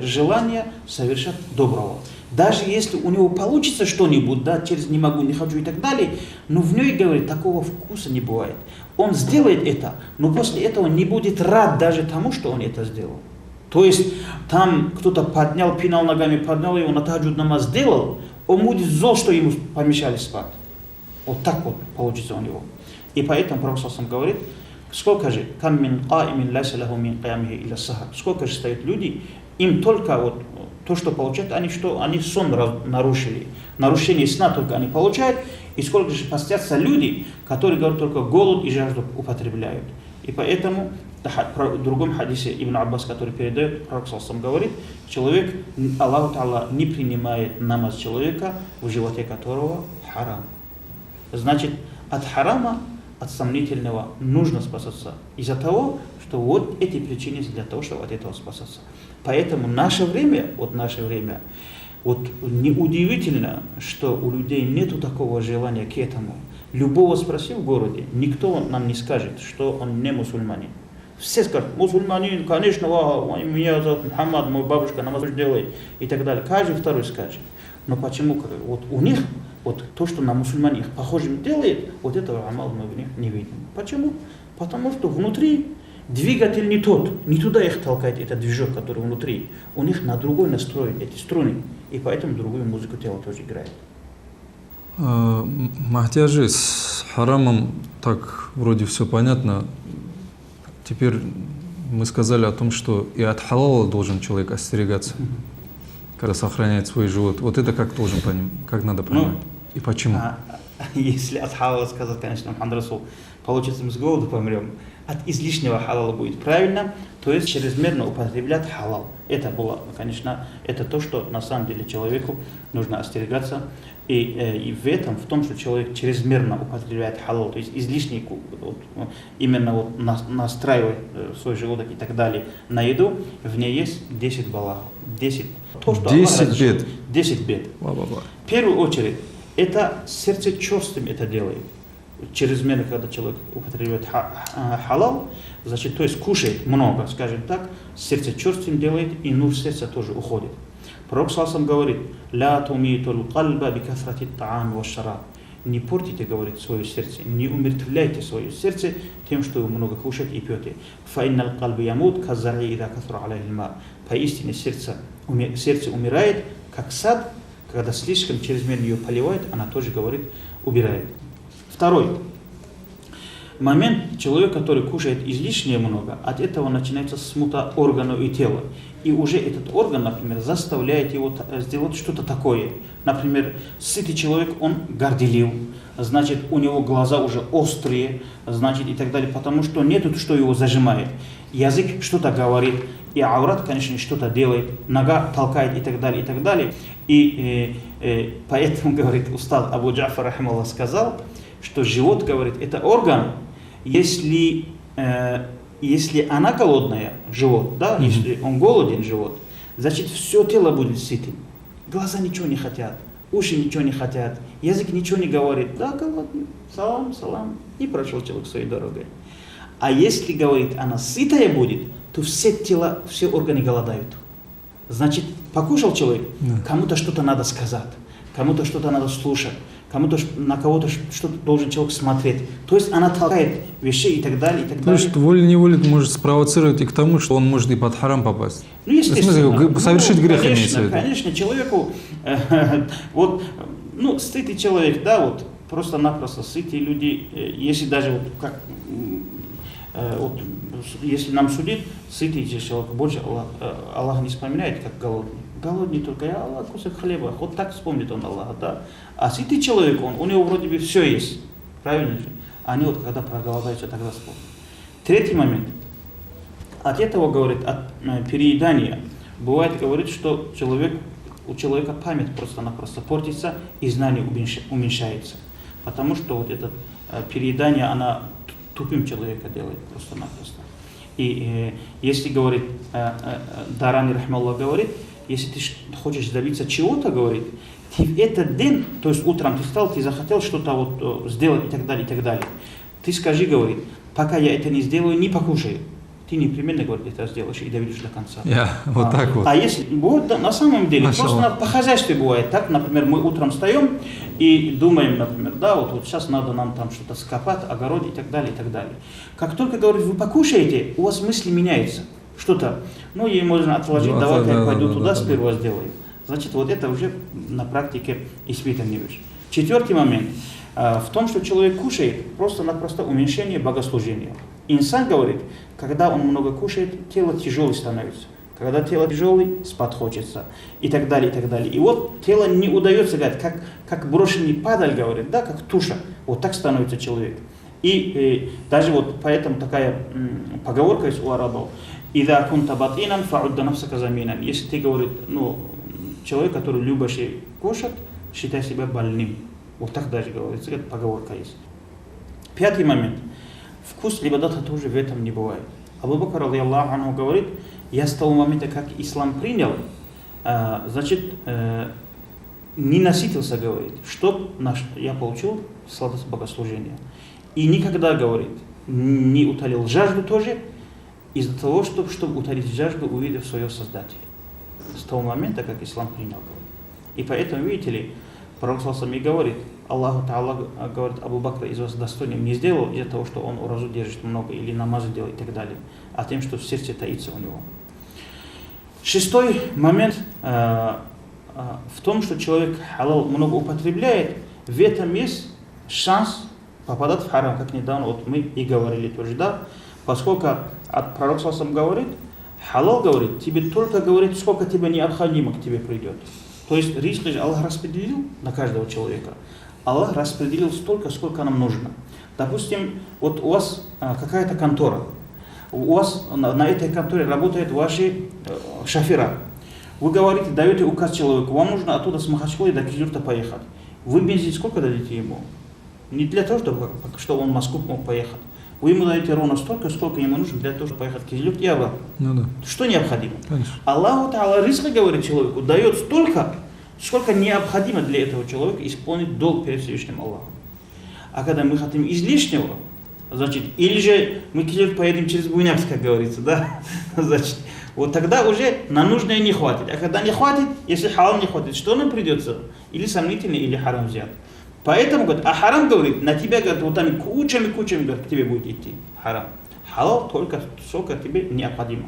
желания совершать доброго. Даже если у него получится что-нибудь, да, через не могу, не хочу и так далее, но в ней, говорит, такого вкуса не бывает. Он сделает это, но после этого не будет рад даже тому, что он это сделал. То есть там кто-то поднял, пинал ногами, поднял его, на таджуд намаз сделал, он будет зол, что ему помешали спать. Вот так вот получится у него. И поэтому Пророк сам говорит, сколько же, сколько же стоят люди, им только вот то, что получают, они сон нарушили. Нарушение сна только они получают, и сколько же постятся люди, которые, говорят, только голод и жажду употребляют. И поэтому в другом хадисе Ибн Аббас, который передает, Пророк сам говорит, человек, Аллаху Та'ала не принимает намаз человека, в животе которого харам. Значит, от харама, от сомнительного нужно спасаться из-за того, что вот эти причины для того, чтобы от этого спасаться. Поэтому наше время, вот неудивительно, что у людей нету такого желания к этому. Любого спроси в городе, никто нам не скажет, что он не мусульманин. Все скажут, мусульманин, конечно, меня зовут Мухаммад, мой бабушка намаз делает и так далее. Каждый второй скажет. Но почему? Вот у них вот то, что на мусульман их похожим делает, вот этого амал мы в них не видим. Почему? Потому что внутри двигатель не тот, не туда их толкает этот движок, который внутри. У них на другой настроен эти струны, и поэтому другую музыку тело тоже играет. Махтяжи, с харамом так вроде все понятно. Теперь мы сказали о том, что и от халала должен человек остерегаться, когда сохраняет свой живот. Вот это как должен понимать, как надо понимать? И почему? Если от халала сказать, конечно, Мухаммад Расул, получится, мы с голоду помрем. От излишнего халала будет правильно, то есть чрезмерно употреблять халал. Это было, конечно, это то, что на самом деле человеку нужно остерегаться. И в этом, в том, что человек чрезмерно употребляет халал, то есть излишний, именно вот настраивает свой желудок и так далее на еду, в ней есть 10 балахов. 10 бед. 10 бед. В первую очередь, это сердце черствым это делает. Чрезмерно, когда человек употребляет халал, значит, то есть кушает много, скажем так, сердце черствым делает, и нур сердца тоже уходит. Пророк сам говорит, «Ля тумитул кальба бикафрати та'ам ва шараб». Не портите, говорит, свое сердце, не умертвляйте свое сердце тем, что вы много кушаете и пьете. «Фаиннал кальба ямут казари ида кафра алейхи ма». Поистине сердце умирает, как сад, когда слишком чрезмерно ее поливает, она тоже, говорит, убирает. Второй момент, человек, который кушает излишне много, от этого начинается смута органов и тела. И уже этот орган, например, заставляет его сделать что-то такое. Например, сытый человек, он горделив, значит, у него глаза уже острые, значит, и так далее, потому что нету, что его зажимает. Язык что-то говорит, и аврат, конечно, что-то делает, нога толкает и так далее, и так далее. И поэтому, говорит, устад Абу Джафар рахималлах сказал, что живот, говорит, это орган, если она голодная, живот, да, если он голоден, живот, значит, все тело будет сытым. Глаза ничего не хотят, уши ничего не хотят, язык ничего не говорит. Да, голодный, салам, и прошел человек своей дорогой. А если, говорит, она сытая будет, то все тела, все органы голодают. Значит, покушал человек, кому-то что-то надо сказать, кому-то что-то надо слушать, на кого-то что-то должен человек смотреть. То есть она толкает вещи и так далее, и так далее. То есть волей-неволей может спровоцировать и к тому, что он может и под харам попасть. Ну, естественно. Совершить грех имеется в виду. Конечно, человеку, сытый человек, да, вот, просто-напросто сытые люди, если даже если нам судить, сытый человек больше Аллах не вспоминает, как голодный. Голодный только я Аллах, кусок хлеба, вот так вспомнит он Аллаха, да. А сытый человек, у него вроде бы все есть, правильно же? Они вот когда проголодаются, тогда вспомнят. Третий момент. От этого, говорит, от переедания, бывает, говорит, что у человека память просто-напросто портится и знание уменьшается. Потому что вот это переедание, она тупым человека делает просто-напросто. И если, говорит, Дарани Рахмаллах говорит, если ты хочешь добиться чего-то, говорит, ты в этот день, то есть утром ты встал, ты захотел что-то вот сделать и так далее, ты скажи, говорит, пока я это не сделаю, не покушай. Ты непременно, говорит, это сделаешь и доведешь до конца. Вот так вот. А если будет, на самом деле, Машаллах. просто по хозяйству бывает так, например, мы утром встаем и думаем, например, да, вот сейчас надо нам там что-то скопать, огород и так далее, и так далее. Как только, говорит, вы покушаете, у вас мысли меняются. Что-то, ну, ей можно отложить, давай-ка я пойду туда сперва сделаю. Значит, вот это уже на практике испытываешь. Четвертый момент. В том, что человек кушает, просто-напросто уменьшение богослужения. Инсан говорит, когда он много кушает, тело тяжелое становится. Когда тело тяжелое, спать хочется. И так далее, и так далее. И вот тело не удается, говорит, как брошенный падаль, говорит, да, как туша. Вот так становится человек. И даже вот поэтому такая поговорка есть у арабов. «Ида кунта батинан фаудда нафсака заминан». Если ты, говорит, ну, человек, который любишь кушать, считай себя больным. Вот так даже говорится, это поговорка есть. Пятый момент. Вкус ибадата тоже в этом не бывает. Абу Бакр, радийаллаху анху, говорит, я с того момента, как ислам принял, значит, не насытился, говорит, чтоб я получил сладость богослужения. И никогда, говорит, не утолил жажду тоже, из-за того, чтобы утолить жажду, увидев своего Создателя. С того момента, как ислам принял, говорит. И поэтому, видите ли, Пророк саллаллаху алейхи говорит, Аллаху Та'ала, говорит, Абу Бакра из вас достойным не сделал из-за того, что он уразу держит много или намазы делает и так далее, а тем, что в сердце таится у него. Шестой момент в том, что человек халал много употребляет, в этом есть шанс попадать в харам, как недавно вот мы и говорили тоже, да, поскольку от Пророк саллаллаху алейхи говорит, халал, говорит, тебе только говорит, сколько тебе необходимо к тебе придет. То есть риск Аллах распределил на каждого человека. Аллах распределил столько, сколько нам нужно. Допустим, вот у вас какая-то контора. У вас на этой конторе работают ваши шофера. Вы говорите, даете указ человеку, вам нужно оттуда с Махачкалы до Кизюрта поехать. Вы бензин сколько дадите ему? Не для того, чтобы он в Москву мог поехать. Вы ему даете ровно столько, сколько ему нужно для того, чтобы поехать в Кизилюрт и обратно. Ну, да. Что необходимо? Конечно. Аллаху Та'ала ризка, говорит человеку, дает столько, сколько необходимо для этого человека исполнить долг перед Всевышним Аллахом. А когда мы хотим излишнего, значит, или же мы поедем через Буйнакск, как говорится, да, значит, вот тогда уже на нужное не хватит. А когда не хватит, если халал не хватит, что нам придется? Или сомнительный, или харам взять. Поэтому, говорит, а харам, говорит, на тебя, говорит, вот там кучами, говорит, к тебе будет идти. Харам. Халал только сколько тебе необходимо.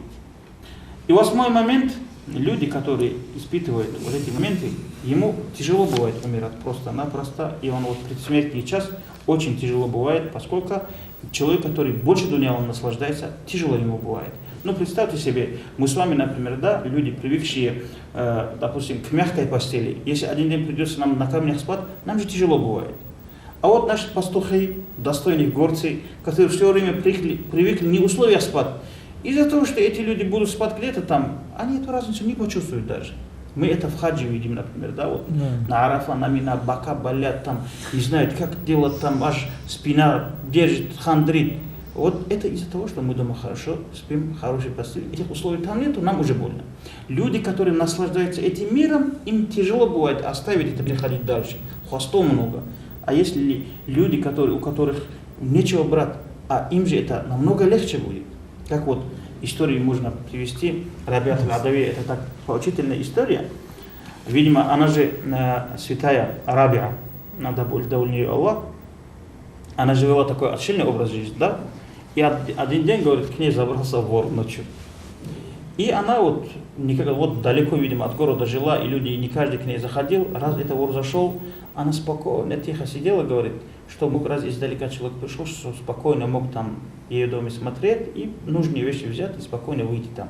И восьмой момент, люди, которые испытывают вот эти моменты, ему тяжело бывает умирать просто-напросто, и он вот в предсмертный час очень тяжело бывает, поскольку человек, который больше дуня, он наслаждается, тяжело ему бывает. Ну, представьте себе, мы с вами, например, да, люди, привыкшие, допустим, к мягкой постели, если один день придется нам на камнях спать, нам же тяжело бывает. А вот наши пастухи, достойные горцы, которые все время привыкли не в условиях спать, из-за того, что эти люди будут спать где-то там, они эту разницу не почувствуют даже. Мы это в хаджи видим, например, да, вот на Арафа, на Мина, бока болят, там, не знают, как делать, там аж спина держит, хандрит. Вот это из-за того, что мы дома хорошо спим, хорошие постели. Этих условий там нету, нам уже больно. Люди, которые наслаждаются этим миром, им тяжело бывает оставить это, приходить дальше. Хвостов много. А если люди, у которых нечего брать, а им же это намного легче будет. Как вот историю можно привести, Рабиат аль-Адави, это так поучительная история. Видимо, она же святая Рабиа, надо будет довольно ее Аллах. Она же вела такой отшельный образ жизни, да? И один день, говорит, к ней забрался вор ночью. И она вот никогда, вот далеко, видимо, от города жила, и люди, не каждый к ней заходил. Раз это вор зашел, она спокойно, тихо сидела, говорит, что мог, раз издалека человек пришел, что спокойно мог там ее доме смотреть и нужные вещи взять и спокойно выйти там.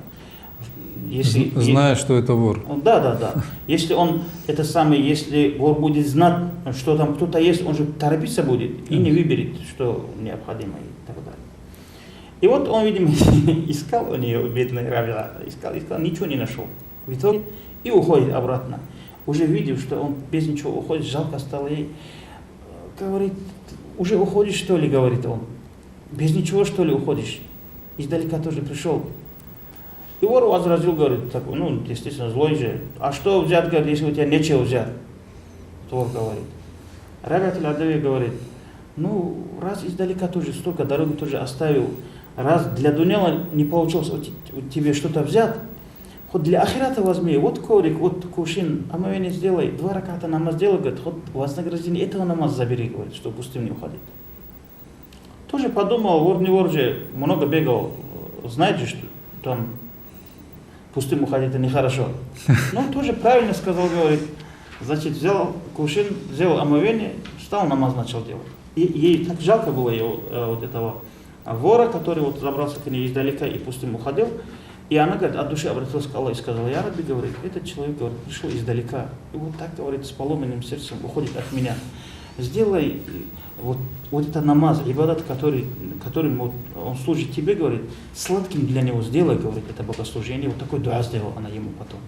Если, зная, что это вор. Да. Если вор будет знать, что там кто-то есть, он же торопиться будет и не выберет, что необходимо и так далее. И вот он, видимо, искал у нее, бедная Рабиа, искал, ничего не нашел. В итоге и уходит обратно. Уже видел, что он без ничего уходит, жалко стало ей. Говорит, уже уходишь, что ли, говорит он. Без ничего, что ли, уходишь. Издалека тоже пришел. И вор возразил, говорит, такой, ну, естественно, злой же. А что взять, говорит, если у тебя нечего взять? Вор говорит. Рабиат аль-Адави говорит, ну, раз издалека тоже столько дороги тоже оставил, раз для дуняла не получилось тебе что-то взять, хоть для ахирата возьми, вот коврик, вот кувшин, омовение сделай, 2 раката намаз сделай, говорит, хоть вознаграждение этого намаз забери, говорит, что пустым не уходит. Тоже подумал, вор не вор же, много бегал, знаете, что там пустым уходить это нехорошо. Но тоже правильно сказал, говорит, значит, взял кувшин, сделал омовение, встал, намаз начал делать. И ей так жалко было ее, вот этого вора, который вот забрался к ней издалека и пустым уходил. И она, говорит, от души обратилась к Аллаху и сказала, я Рабби, говорит, этот человек, говорит, пришел издалека. И вот так, говорит, с поломанным сердцем уходит от меня. Сделай вот это намаз, ибадат, которым вот он служит тебе, говорит, сладким для него сделай, говорит, это богослужение. Вот такой дуа сделала она ему потом.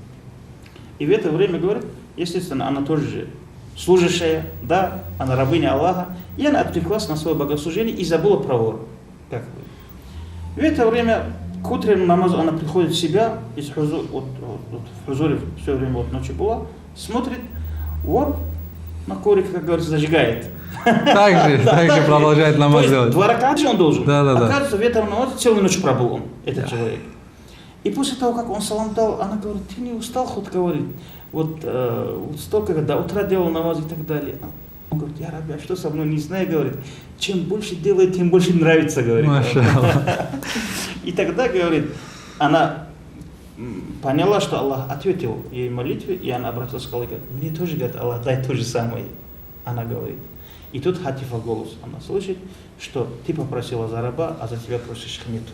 И в это время, говорит, естественно, она тоже служащая, да, она рабыня Аллаха, и она отвлеклась на свое богослужение и забыла про вора. В это время к утреннему намазу она приходит в себя, из хузур, в хузуре все время вот ночью была, смотрит, вор на коврике, как говорится, зажигает. Так же продолжает намаз делать. 2 раката же он должен. Да. Оказывается, в этом намазе целую ночь пробыл он, этот человек. И после того, как он салам дал, она говорит, ты не устал, хоть говорит, вот столько, до утра делал намаз и так далее. Он говорит, я Рабби, а что со мной, не знаю, говорит, чем больше делает, тем больше нравится, говорит. И тогда, говорит, она поняла, что Аллах ответил ей молитве, и она обратилась к Аллаху, мне тоже, говорит, Аллах, дай то же самое. Она говорит. И тут хатифа голос, она слышит, что ты попросила за раба, а за тебя просишь нету.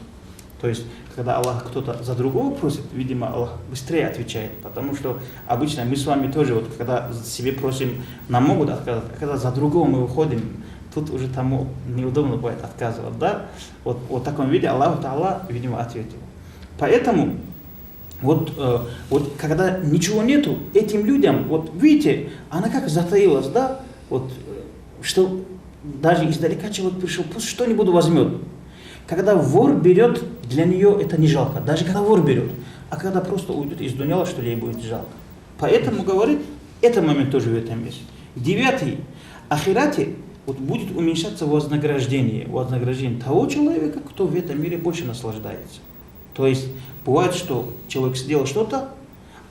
То есть, когда Аллах кто-то за другого просит, видимо, Аллах быстрее отвечает, потому что обычно мы с вами тоже, вот, когда себе просим, нам могут отказать, а когда за другого мы выходим, тут уже тому неудобно будет отказывать, да? Вот в таком виде Аллах Та'ala, видимо, ответил. Поэтому, вот когда ничего нету, этим людям, вот видите, она как затаилась, да? Вот, что даже издалека человек пришел, пусть что-нибудь возьмет. Когда вор берет, для нее это не жалко, даже когда вор берет. А когда просто уйдет из дуняла, что ли, ей будет жалко. Поэтому, говорит, этот момент тоже в этом есть. 9. Ахирате вот будет уменьшаться вознаграждение того человека, кто в этом мире больше наслаждается. То есть, бывает, что человек сделал что-то,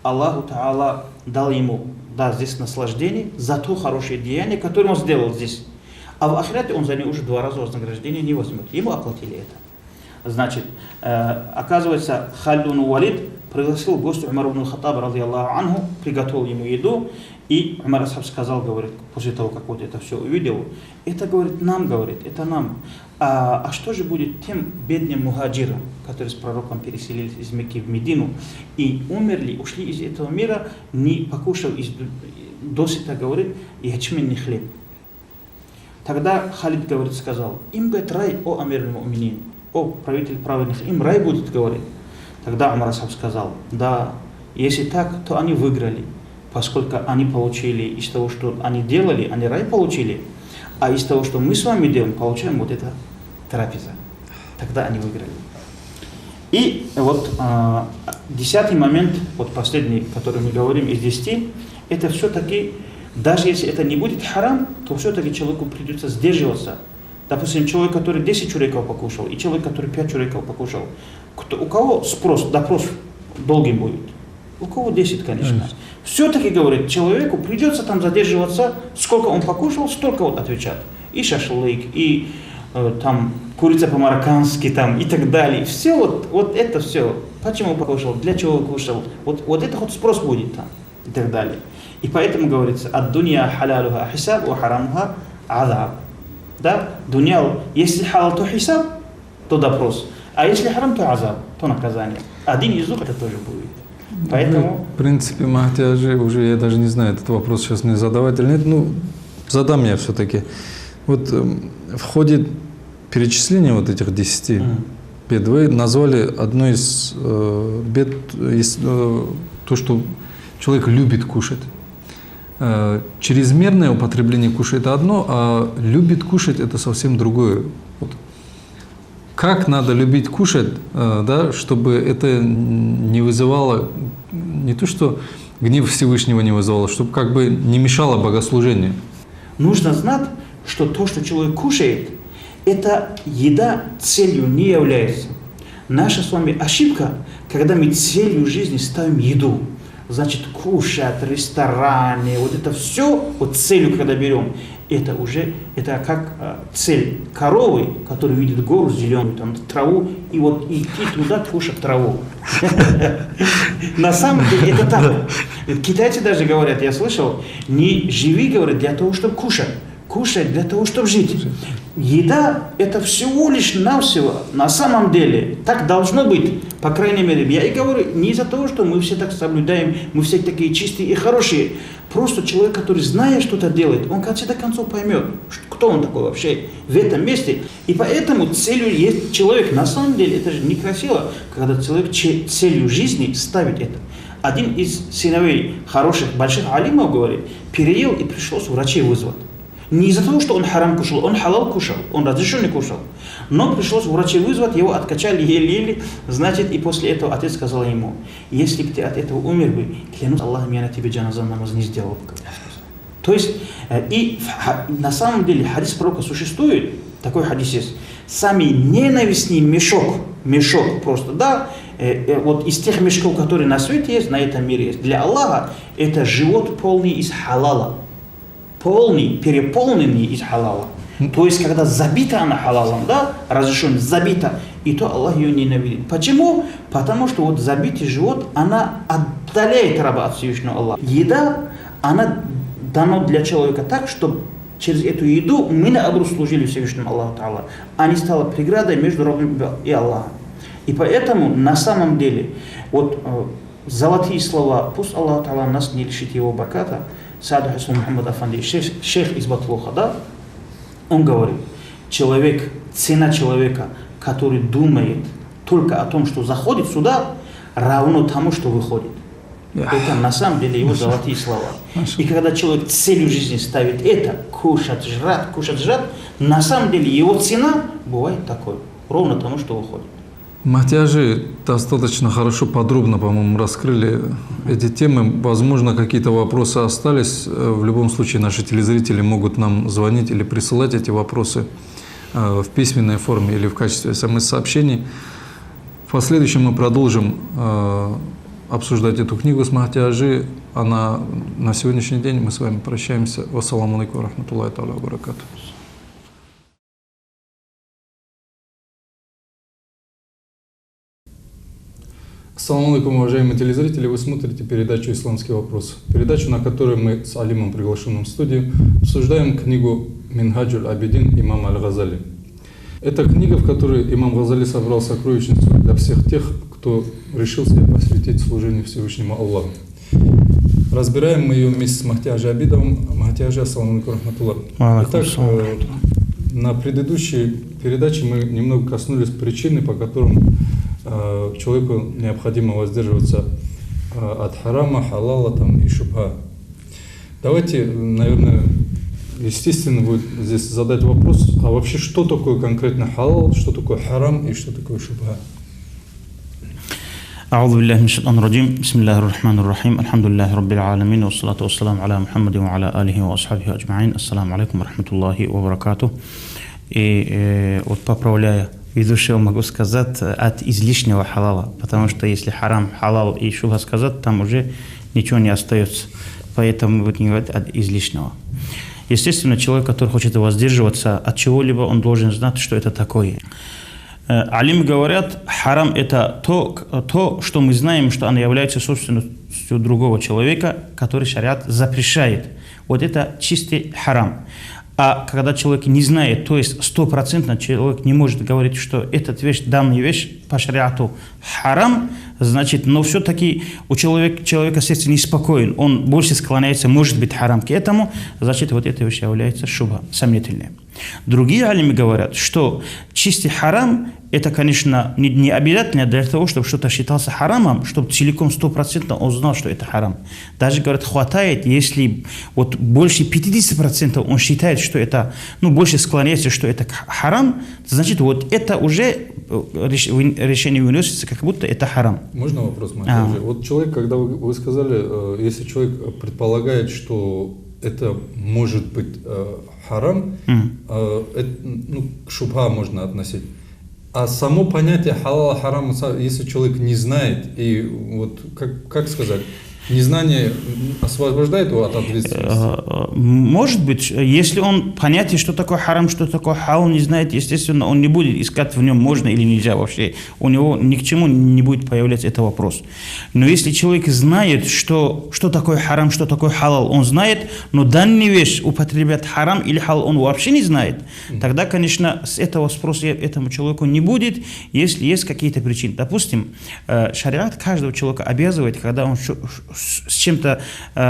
Аллаху Та'ала дал ему, да, здесь наслаждение за то хорошее деяние, которое он сделал здесь. А в ахирате он за него уже 2 раза вознаграждение не возьмет. Ему оплатили это. Значит, оказывается, Халид ибн Валид пригласил гостя Умар ибн Хаттаба, радийаллаху анху, приготовил ему еду, и Умар асхаб сказал, говорит, после того, как вот это все увидел, это, говорит, нам, говорит, это нам. А что же будет тем бедным мухаджирам, которые с пророком переселились из Мекки в Медину и умерли, ушли из этого мира, не покушав досыта, говорит, ячменный хлеб. Тогда Халид, говорит, сказал, им, говорит, рай, о амир аль-му'минин, о правитель праведных, им рай будет, говорит. Тогда Умар асхаб сказал, да, если так, то они выиграли, поскольку они получили из того, что они делали, они рай получили, а из того, что мы с вами делаем, получаем вот это трапеза. Тогда они выиграли. И вот 10 момент, вот последний, который мы говорим из 10, это все-таки, даже если это не будет харам, то все-таки человеку придется сдерживаться. Допустим, человек, который 10 чуреков покушал, и человек, который 5 чуреков покушал, у кого допрос долгим будет? У кого 10, конечно. Все-таки, говорит, человеку придется там задерживаться, сколько он покушал, столько вот отвечать. И шашлык, и там курица по-мароккански, там, и так далее. Все вот это все. Почему покушал, для чего кушал, вот это хоть спрос будет там, и так далее. И поэтому говорится, ад-дунья халалуха хисаб, ва харамуха азаб. Да, дуня, если халал, то хисаб, то допрос. А если харам, то азаб, то наказание. Один из двух это тоже будет. Поэтому... В принципе, Махтиаджи, уже я даже не знаю, этот вопрос сейчас мне задавать или нет, ну, задам я все-таки. Вот в ходе перечисления вот этих 10 бед. Вы назвали одной из бед то, что человек любит кушать. Чрезмерное употребление кушать – это одно, а любит кушать – это совсем другое. Вот. Как надо любить кушать, да, чтобы это не вызывало, не то что гнев Всевышнего не вызывало, чтобы как бы не мешало богослужению? Нужно знать, что то, что человек кушает, эта еда целью не является. Наша с вами ошибка, когда мы целью жизни ставим еду. Значит, кушать, рестораны, вот это все, вот целью, когда берем, это уже, это как цель коровы, которая видит гору зеленую, там, траву, и вот идти туда кушать траву. На самом деле это так. Китайцы даже говорят, я слышал, не живи, говорят, для того, чтобы кушать. Кушать для того, чтобы жить. Еда – это всего лишь навсего, на самом деле, так должно быть, по крайней мере. Я и говорю, не из-за того, что мы все так соблюдаем, мы все такие чистые и хорошие. Просто человек, который знает, что-то делает, он в конце концов поймет, кто он такой вообще в этом месте. И поэтому целью есть человек. На самом деле это же некрасиво, когда человек целью жизни ставит это. Один из сыновей хороших, больших алимов, говорит, переел и пришлось врачей вызвать. Не из-за того, что он харам кушал, он халал кушал, он разрешенный кушал. Но пришлось врачей вызвать, его откачали, еле-еле. Значит, и после этого отец сказал ему, если бы ты от этого умер бы, клянусь Аллахом, я на тебе джаназа намаз не сделал бы. То есть, и на самом деле хадис пророка существует, такой хадис есть, самый ненавистный мешок просто, да, вот из тех мешков, которые на свете есть, на этом мире есть, для Аллаха, это живот полный из халала. Полный, переполненный из халала. То есть, когда забита она халалом, да, разрешен, забита, и то Аллах ее ненавидит. Почему? Потому что вот забитый живот, она отдаляет раба от Всевышнего Аллаха. Еда, она дана для человека так, чтобы через эту еду мы наоборот служили Всевышнему Аллаху Та'ала, а не стала преградой между рабом и Аллахом. И поэтому, на самом деле, вот золотые слова, пусть Аллах Та'ала нас не лишит его бараката, Сааду Хасан Мухаммад Афанди, шейх из Батлуха, да, он говорит, цена человека, который думает только о том, что заходит сюда, равно тому, что выходит. Это на самом деле его золотые слова. И когда человек целью жизни ставит это, кушать, жрать, на самом деле его цена бывает такой, ровно тому, что выходит. Махтиаджи достаточно хорошо, подробно, по-моему, раскрыли эти темы. Возможно, какие-то вопросы остались. В любом случае, наши телезрители могут нам звонить или присылать эти вопросы в письменной форме или в качестве СМС-сообщений. В последующем мы продолжим обсуждать эту книгу с Махтиаджи. А на сегодняшний день мы с вами прощаемся. Вассаламу алейкум ва рахматуллахи ва баракатуху. Ассаламу алейкум, уважаемые телезрители, вы смотрите передачу «Исламский вопрос». Передачу, на которой мы с Алимом, приглашенным в студию, обсуждаем книгу «Минхаджуль Абидин» имама Аль-Газали. Это книга, в которой имам Газали собрал сокровищницу для всех тех, кто решил себя посвятить служению Всевышнему Аллаху. Разбираем мы ее вместе с Махтиаджи Абидовым. Махтиаджи, ассаламу алейкум рахматуллах. Итак, на предыдущей передаче мы немного коснулись причины, по которым человеку необходимо воздерживаться от харама, халала и шубха. Давайте, наверное, естественно будет здесь задать вопрос, а вообще что такое конкретно халал, что такое харам и что такое шубха? أعوذ بالله من الشيطان الرجيم بسم الله الرحمن الرحيم الحمد لله رب العالمين والصلاة والسلام على محمد وعلى آله وأصحابه أجمعين السلام عليكم ورحمة الله وبركاته. И вот поправляя ведущего, могу сказать от излишнего халала, потому что если харам, халал и шубха сказать, там уже ничего не остается. Поэтому будет не говорить от излишнего. Естественно, человек, который хочет воздерживаться от чего-либо, он должен знать, что это такое. Алимы говорят, харам это то, что мы знаем, что оно является собственностью другого человека, который шариат запрещает. Вот это чистый харам. А когда человек не знает, то есть 100% человек не может говорить, что эта вещь, данная вещь по шариату харам, значит, но все-таки у человека сердце неспокоен, он больше склоняется, может быть, харам к этому, значит, вот эта вещь является шубха, сомнительная. Другие алимы говорят, что чистый харам это, конечно, не обязательно для того, чтобы что-то считался харамом, чтобы целиком 100% он знал, что это харам. Даже, говорят, хватает, если вот больше 50% он считает, что это, больше склоняется, что это харам, значит, вот это уже решение выносится, как будто это харам. Можно вопрос, Махаджи? Вот человек, когда вы сказали, если человек предполагает, что это может быть харам, к шубха можно относить. А само понятие халал, харам, если человек не знает, и вот как сказать, незнание освобождает его от ответственности? Может быть, если он понятие, что такое харам, что такое халал, не знает, естественно, он не будет искать в нем можно или нельзя вообще. У него ни к чему не будет появляться этот вопрос. Но если человек знает, что такое харам, что такое халал, он знает, но данную вещь употребляет харам или халал, он вообще не знает, тогда, конечно, с этого спроса этому человеку не будет, если есть какие-то причины. Допустим, шариат каждого человека обязывает, когда он с чем-то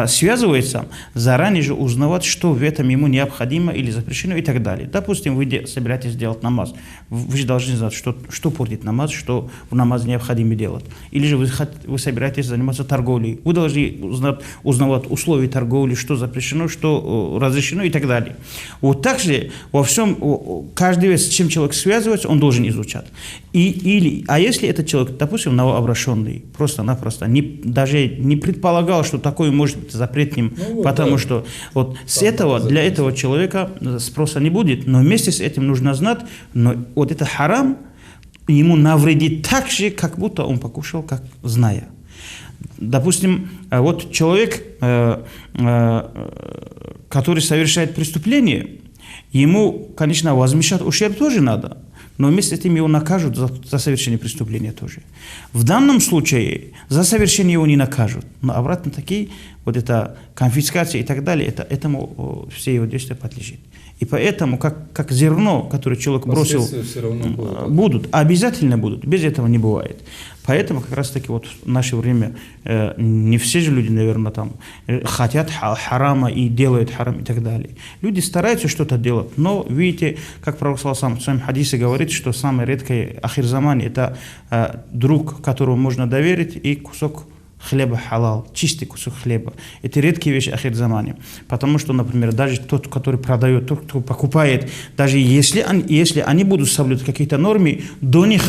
связывается, заранее же узнавать, что в этом ему необходимо или запрещено и так далее. Допустим, вы собираетесь делать намаз. Вы же должны знать, что портит намаз, что в намазе необходимо делать. Или же вы собираетесь заниматься торговлей. Вы должны узнавать условия торговли, что запрещено, что разрешено и так далее. Вот так же во всем, каждый раз, с чем человек связывается, он должен изучать. А если этот человек, допустим, новообращенный, просто-напросто даже не предполагал, что такое может быть запретным, потому что вот с этого, для этого человека спроса не будет, но вместе с этим нужно знать, но вот это харам ему навредит так же, как будто он покушал, как зная. Допустим, вот человек, который совершает преступление, ему, конечно, возмещать ущерб тоже надо, но вместе с этим его накажут за совершение преступления тоже. В данном случае за совершение его не накажут, но обратно такие, вот это конфискация и так далее, этому все его действия подлежит. И поэтому, как зерно, которое человек бросил, будут, обязательно будут, без этого не бывает. Поэтому как раз таки вот в наше время не все же люди, наверное, там хотят харама и делают харам и так далее. Люди стараются что-то делать, но видите, как пророк сам в своем хадисе говорит, что самое редкое ахир-заман — это друг, которому можно доверить, и кусок хлеба халал, чистый кусок хлеба. Это редкие вещи ахир-замане. Потому что, например, даже тот, который продает, тот, кто покупает, даже если они будут соблюдать какие-то нормы, до них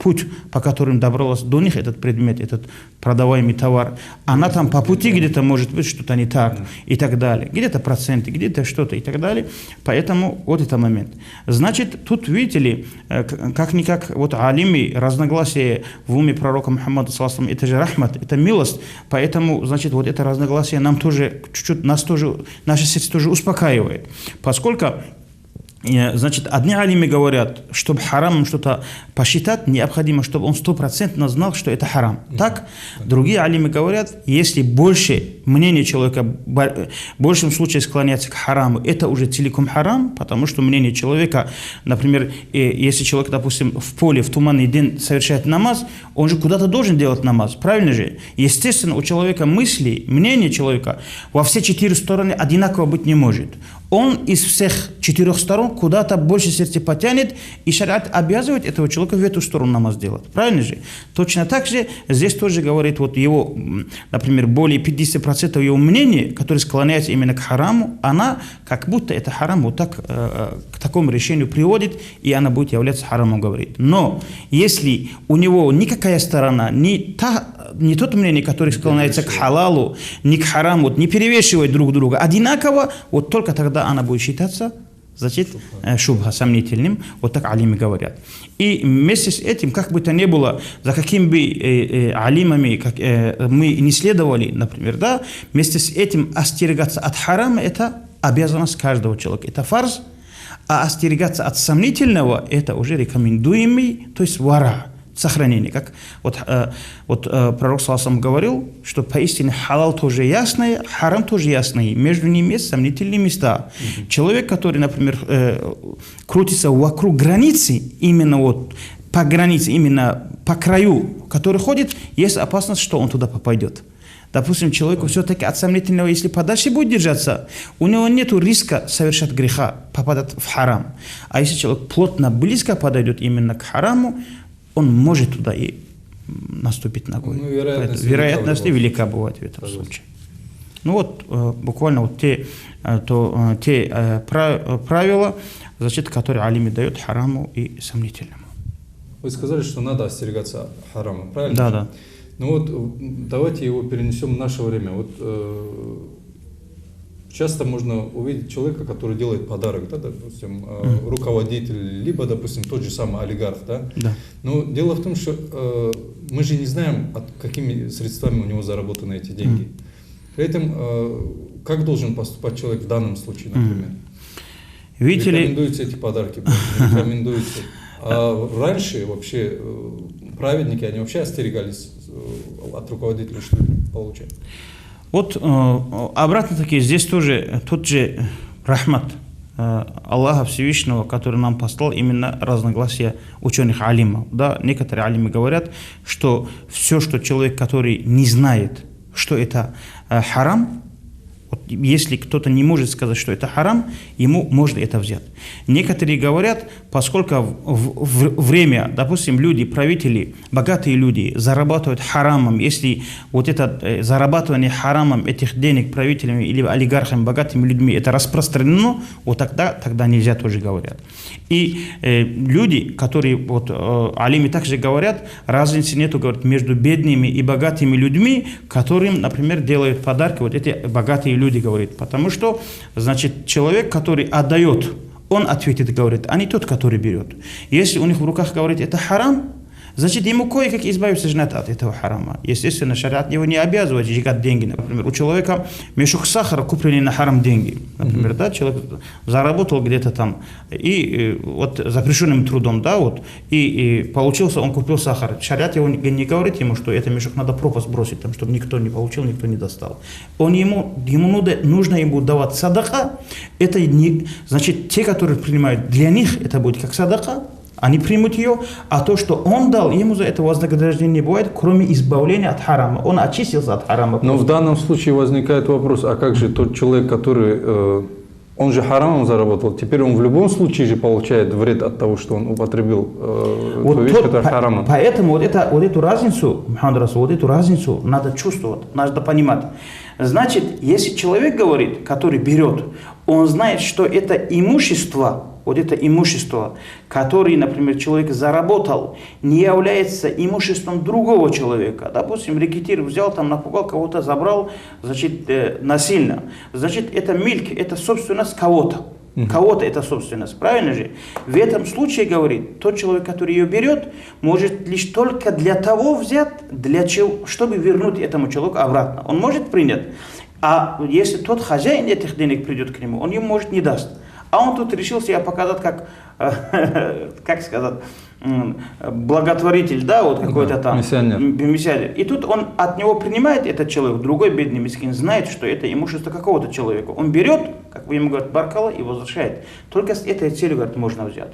путь, по которым добралась до них этот предмет, этот продаваемый товар, она там по пути где-то может быть что-то не так и так далее. Где-то проценты, где-то что-то и так далее. Поэтому вот этот момент. Значит, тут, видите ли, как-никак, вот алимы, разногласия в уме пророка Мухаммада, это же рахмат, это милость, поэтому, значит, вот это разногласие нам тоже чуть-чуть, наше сердце тоже успокаивает, поскольку, значит, одни алимы говорят, чтобы харамом что-то посчитать, необходимо, чтобы он 100% знал, что это харам. Так? Другие алимы говорят, если больше мнение человека, в большем случае склоняется к хараму, это уже целиком харам, потому что мнение человека, например, если человек, допустим, в поле, в туманный день совершает намаз, он же куда-то должен делать намаз, правильно же? Естественно, у человека мысли, мнение человека во все 4 стороны одинаково быть не может. Он из всех 4 сторон куда-то больше сердце потянет, и шариат обязывает этого человека в эту сторону намаз делать. Правильно же? Точно так же здесь тоже говорит, вот его, например, более 50% его мнения, которое склоняется именно к хараму, она как будто это харам вот так, к такому решению приводит, и она будет являться харамом, говорит. Но если у него никакая сторона, не тот мнение, который склоняется к халалу, не к хараму, не перевешивает друг друга, одинаково, вот только тогда она будет считаться, значит, шубха, сомнительным, вот так алимы говорят. И вместе с этим, как бы то ни было, за какими бы алимами мы не следовали, например, да, вместе с этим остерегаться от харама — это обязанность каждого человека, это фарз, а остерегаться от сомнительного — это уже рекомендуемый, то есть вара, сохранение. Как вот пророк саллаллаху говорил, что поистине халал тоже ясный, харам тоже ясный, между ними есть сомнительные места. Человек, который, например, крутится вокруг границы, именно вот по границе, именно по краю, который ходит, есть опасность, что он туда попадет. допустим, человеку все-таки от сомнительного, если подальше будет держаться, у него нет риска совершать греха, попадать в харам. А если человек плотно, близко подойдет именно к хараму, он может туда и наступить ногой. Ну, вероятность велика бывает в этом случае. Ну вот, буквально вот те правила, защиты, которые алими дают хараму и сомнительному. Вы сказали, что надо остерегаться харама, правильно? Да, да. Ну вот давайте его перенесем в наше время. Вот часто можно увидеть человека, который делает подарок, да, допустим, руководитель, либо, допустим, тот же самый олигарх, да? Да. Но дело в том, что мы же не знаем, какими средствами у него заработаны эти деньги. При этом, как должен поступать человек в данном случае, например? Видите ли? Рекомендуются эти подарки, не рекомендуются. А раньше вообще праведники, они вообще остерегались от руководителей, что получать. Вот обратно-таки здесь тоже тот же рахмат Аллаха Всевышнего, который нам послал, именно разногласия ученых алимов. Да? Некоторые алимы говорят, что все, что человек, который не знает, что это харам, вот если кто-то не может сказать, что это харам, ему можно это взять. Некоторые говорят, поскольку время, допустим, люди, правители, богатые люди зарабатывают харамом, если вот это зарабатывание харамом этих денег правителями или олигархами, богатыми людьми, это распространено, вот тогда нельзя, тоже говорят. И люди, которые, вот алимы также говорят, разницы нету, говорят, между бедными и богатыми людьми, которым, например, делают подарки вот эти богатые люди, говорит, потому что, значит, человек, который отдает, он ответит, говорит, а не тот, который берет. Если у них в руках, говорит, это харам, значит, ему кое-как избавиться от этого харама. Естественно, шариат его не обязывает сжигать деньги. Например, у человека мешок сахара купленный на харам деньги. Например, да, человек заработал где-то там и вот запрещенным трудом, да, вот, и получился, он купил сахар. Шариат его не говорит ему, что этот мешок надо пропасть бросить, там, чтобы никто не получил, никто не достал. Ему нужно ему давать садака. Это не, значит, те, которые принимают, для них это будет как садака. Они примут ее, а то, что он дал, ему за это вознаграждение не бывает, кроме избавления от харама. Он очистился от харама. Но в данном случае возникает вопрос, а как же тот человек, который, он же харамом заработал, теперь он в любом случае же получает вред от того, что он употребил ту вещь, которая харамом. Поэтому вот эту разницу, Мухаммад Расул, вот эту разницу надо чувствовать, надо понимать. Значит, если человек говорит, который берет, он знает, что это имущество, вот это имущество, которое, например, человек заработал, не является имуществом другого человека. Допустим, рекетир взял, там напугал, кого-то забрал, значит, насильно. Значит, это мильк, это собственность кого-то. Кого-то это собственность, правильно же? В этом случае, говорит, тот человек, который ее берет, может лишь только для того взять, для чего, чтобы вернуть этому человеку обратно. Он может принять. А если тот хозяин этих денег придет к нему, он ему, может, не даст. А он тут решил себя показать как сказать, благотворитель, да, вот какой-то там миссионер. И тут он от него принимает, этот человек, другой бедный мискин знает, что это имущество какого-то человека. Он берет, как вы ему говорите, баркала, и возвращает. Только с этой целью, говорит, можно взять.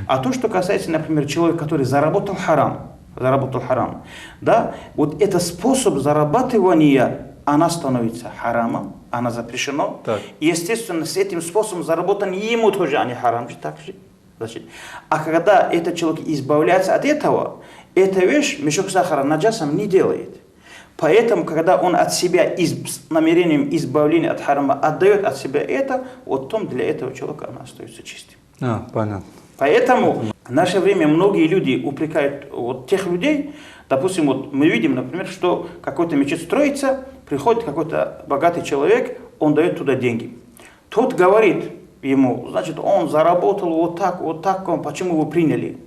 А то, что касается, например, человека, который заработал харам, да, вот это способ зарабатывания, она становится харамом, она запрещена. Естественно, с этим способом заработан ему тоже, а не харам же так же. Значит, а когда этот человек избавляется от этого, эта вещь, мешок сахара, наджасом не делает. Поэтому, когда он от себя с намерением избавления от харама отдает от себя это, вот том для этого человека она остается чистой. Понятно. Поэтому в наше время многие люди упрекают вот тех людей, допустим, вот мы видим, например, что какой-то мечеть строится, приходит какой-то богатый человек, он дает туда деньги. Тот говорит ему, значит, он заработал вот так, почему вы приняли?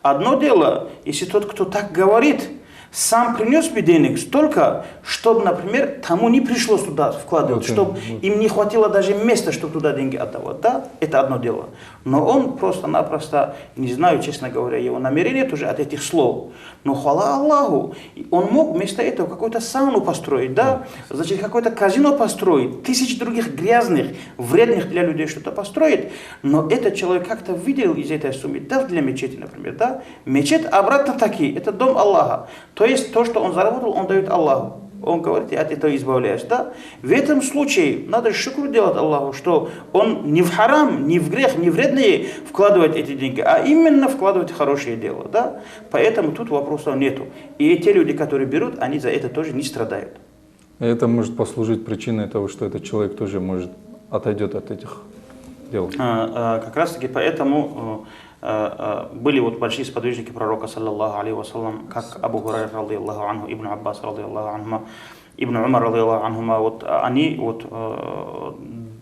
Одно дело, если тот, кто так говорит, сам принес мне денег столько, чтобы, например, тому не пришлось туда вкладывать, чтобы им не хватило даже места, чтобы туда деньги отдавать. Да, это одно дело. Но он просто-напросто, не знаю, честно говоря, его намерение тоже от этих слов. Но хвала Аллаху, он мог вместо этого какую-то сауну построить, да, значит, какое-то казино построить, тысяч других грязных, вредных для людей что-то построить. Но этот человек как-то видел из этой суммы, да, для мечети, например, да, мечеть обратно таки, это дом Аллаха. То есть то, что он заработал, он дает Аллаху. Он говорит, я от этого избавляюсь. Да? В этом случае надо шукр делать Аллаху, что он не в харам, не в грех, не вредные вкладывает эти деньги, а именно вкладывает в хорошее дело. Да? Поэтому тут вопросов нету. И те люди, которые берут, они за это тоже не страдают. Это может послужить причиной того, что этот человек тоже может отойдет от этих дел. Как раз таки поэтому были вот большие сподвижники пророка, саллаллаху алейхи вассалям, как Абу Хурайра, радийаллаху анху, Ибн Аббас, радийаллаху анхума, Ибн Умар, радийаллаху анхума, вот они вот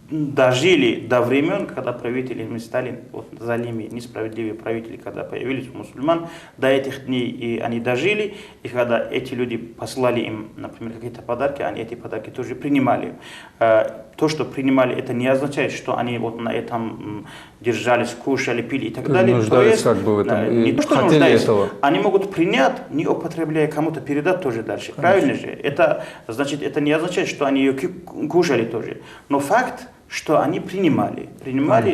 дожили до времен, когда правители мы стали вот, залими, несправедливые правители, когда появились у мусульман, до этих дней и они дожили, и когда эти люди послали им, например, какие-то подарки, они эти подарки тоже принимали. То, что принимали, это не означает, что они вот на этом держались, кушали, пили и так далее. Нуждались То есть, как бы в этом, не и то, что хотели нуждались, этого. они могут принять, не употребляя, кому-то передать тоже дальше. Правильно же? Это, значит, это не означает, что они ее кушали тоже. Но факт, что они принимали,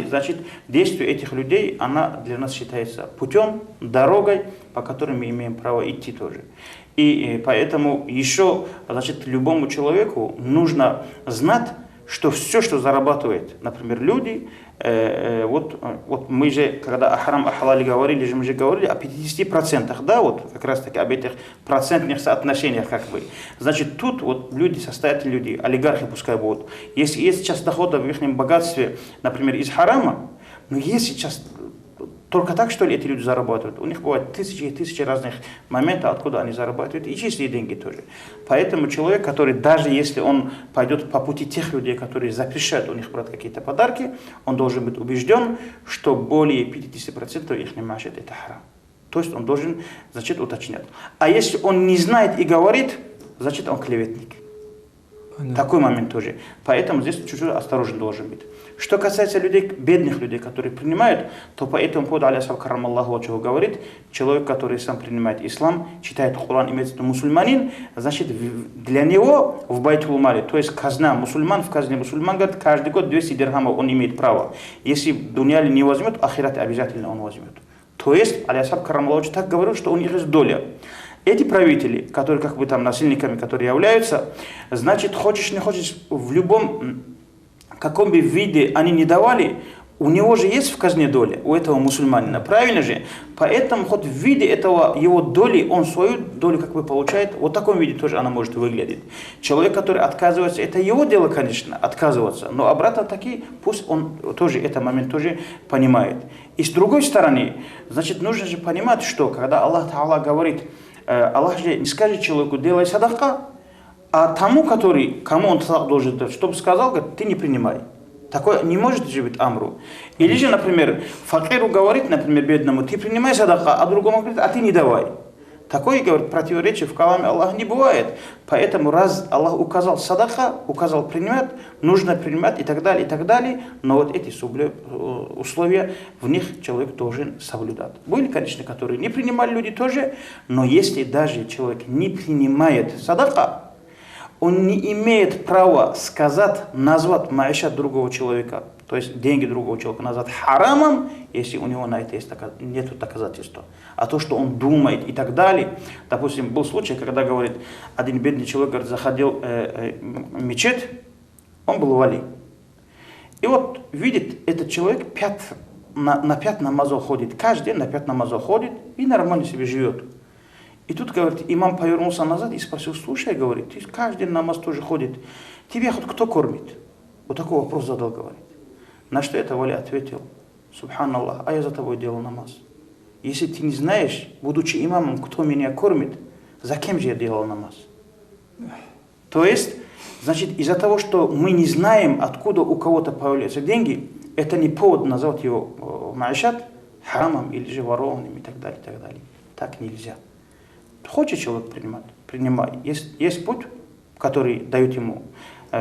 значит, действие этих людей, она для нас считается путем, дорогой, по которой мы имеем право идти тоже. И поэтому еще, значит, любому человеку нужно знать, что все, что зарабатывает, например, люди, вот мы же, когда о харам, о халале говорили, мы же говорили о 50%, да, вот как раз таки об этих процентных соотношениях, как бы. Значит, тут вот люди, состоятельные люди, олигархи пускай будут, если есть сейчас дохода в их богатстве, например, из харама, но есть сейчас только так, что ли, эти люди зарабатывают. У них бывают тысячи и тысячи разных моментов, откуда они зарабатывают, и чистые деньги тоже. Поэтому человек, который, даже если он пойдет по пути тех людей, которые запрещают у них брать какие-то подарки, он должен быть убежден, что более 50% их машет это харам. То есть он должен, значит, уточнять. А если он не знает и говорит, значит, он клеветник. Понятно. Такой момент тоже. Поэтому здесь чуть-чуть осторожен должен быть. Что касается людей, бедных людей, которые принимают, то по этому поводу Алисаб Карамаллаху чего говорит, человек, который сам принимает ислам, читает Коран, имеется в виду мусульманин, значит, для него в Байтул-Мали, то есть казна мусульман, в казне мусульман, говорит, каждый год 200 дирхамов он имеет право. Если дуняли не возьмет, ахират обязательно он возьмет. То есть Алисаб Карамаллаху так говорит, что у них есть доля. Эти правители, которые как бы там насильниками, которые являются, значит, хочешь не хочешь, в любом каком бы виде они не давали, у него же есть в казне доля, у этого мусульманина, правильно же? Поэтому хоть в виде этого его доли, он свою долю как бы получает, вот в таком виде тоже она может выглядеть. Человек, который отказывается, это его дело, конечно, отказываться, но обратно таки, пусть он тоже этот момент тоже понимает. И с другой стороны, значит, нужно же понимать, что когда Аллах Та'ала говорит, Аллах же не скажет человеку, делай садака, а тому, кому он должен дать, чтобы сказал, говорит, ты не принимай. Такое не может же быть амру. Или же, например, факиру говорит, например, бедному, ты принимай садака, а другому говорит, а ты не давай. Такое, говорит, противоречие в каламе Аллаха не бывает. Поэтому раз Аллах указал садака, указал принимать, нужно принимать и так далее, но вот эти условия, в них человек должен соблюдать. Были, конечно, которые не принимали люди тоже, но если даже человек не принимает садака, он не имеет права сказать, назвать маишат другого человека, то есть деньги другого человека назвать харамом, если у него на это нет доказательства. А то, что он думает и так далее, допустим, был случай, когда, говорит, один бедный человек, говорит, заходил в мечеть, он был вали. И вот видит, этот человек на 5 намазов ходит, каждый день на 5 намазов ходит и нормально себе живет. И тут, говорит, имам повернулся назад и спросил, слушай, говорит, ты каждый день намаз тоже ходит, тебя хоть кто кормит? Вот такой вопрос задал, говорит. На что это вали ответил, субханаллах, а я за тобой делал намаз. Если ты не знаешь, будучи имамом, кто меня кормит, за кем же я делал намаз? То есть, значит, из-за того, что мы не знаем, откуда у кого-то появляются деньги, это не повод назвать его маишат харамом или же ворованным и так далее, и так далее. Так нельзя. Хочет человек принимать, принимай. Есть путь, который дает ему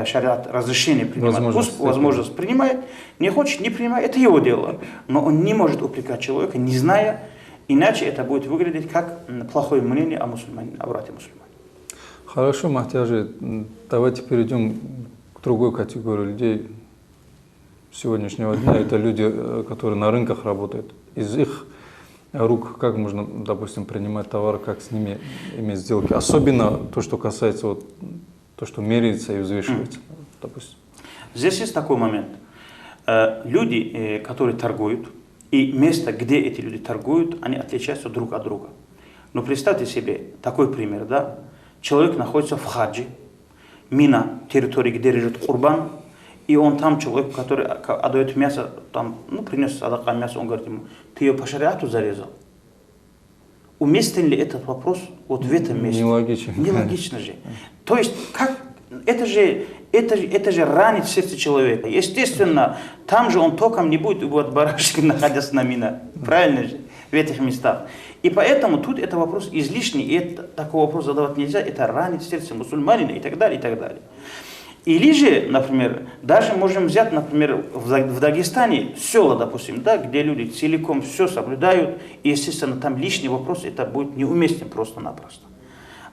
шариат разрешение принимать. Возможность принимает. Не хочет, не принимает. Это его дело. Но он не может упрекать человека, не зная, иначе это будет выглядеть как плохое мнение о мусульманине, о брате мусульмане. Хорошо, Махтиажи, давайте перейдем к другой категории людей сегодняшнего дня. Это люди, которые на рынках работают. Из их рук, как можно, допустим, принимать товар, как с ними иметь сделки? Особенно то, что касается вот, то, что меряется и взвешивается, допустим. Здесь есть такой момент. Люди, которые торгуют, и место, где эти люди торгуют, они отличаются друг от друга. Но представьте себе такой пример, да? Человек находится в хаджи, Мина, территории, где режет Курбан, и он там человек, который отдает мясо, там, ну, принес садака мясо, он говорит ему, ты ее по шариату зарезал. Уместен ли этот вопрос вот в этом месте? Нелогично. Нелогично же. То есть, как, это же ранит сердце человека. Естественно, там же он током не будет убивать барашек, находясь на мина. Правильно же? В этих местах. И поэтому тут это вопрос излишний, и такой вопрос задавать нельзя, это ранит сердце мусульманина и так далее, и так далее. Или же, например, даже можем взять, например, в Дагестане села, допустим, да, где люди целиком все соблюдают, и, естественно, там лишний вопрос, это будет неуместен просто-напросто.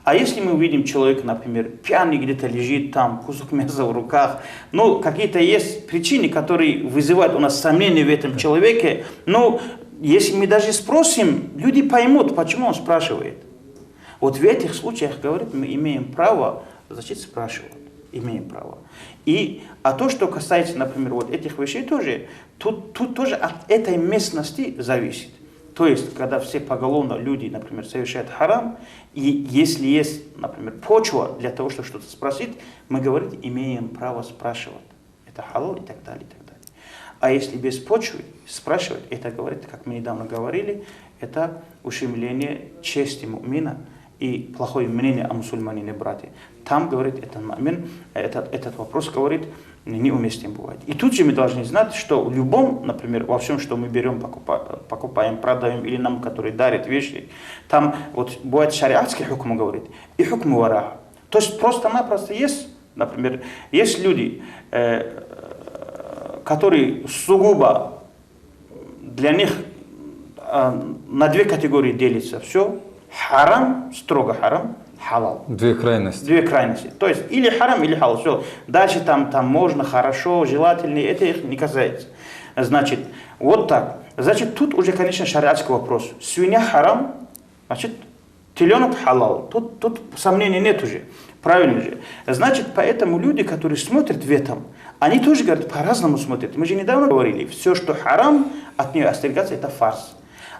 А если мы увидим человека, например, пьяный где-то лежит там, кусок мяса в руках, ну, какие-то есть причины, которые вызывают у нас сомнения в этом человеке, но если мы даже спросим, люди поймут, почему он спрашивает. Вот в этих случаях, говорит, мы имеем право, значит, спрашивать. Имеем право. А то, что касается, например, вот этих вещей тоже, тут тоже от этой местности зависит. То есть, когда все поголовно люди, например, совершают харам, и если есть, например, почва для того, чтобы что-то спросить, мы, говорим, имеем право спрашивать. Это халал и так далее, и так далее. А если без почвы спрашивать, это, говорит, как мы недавно говорили, это ущемление чести мумина и плохое мнение о мусульманине брате. Там, говорит, этот вопрос, говорит, неуместен бывает. И тут же мы должны знать, что в любом, например, во всем, что мы берем, покупаем, продаем, или нам, которые дарят вещи, там вот бывает шариатский хукм, говорит, и хукм вара. То есть просто-напросто есть, например, есть люди, которые сугубо для них на две категории делится все. Харам, строго харам, халал. Две крайности. Две крайности. То есть или харам, или халал. Все. Дальше там можно, хорошо, желательно, это их не касается. Значит, вот так. Значит, тут уже, конечно, шариатский вопрос. Свинья харам, значит, теленок халал. Тут сомнений нет уже. Правильно же. Значит, поэтому люди, которые смотрят в этом, они тоже, говорят, по-разному смотрят. Мы же недавно говорили, все, что харам, от нее остерегаться, это фарс.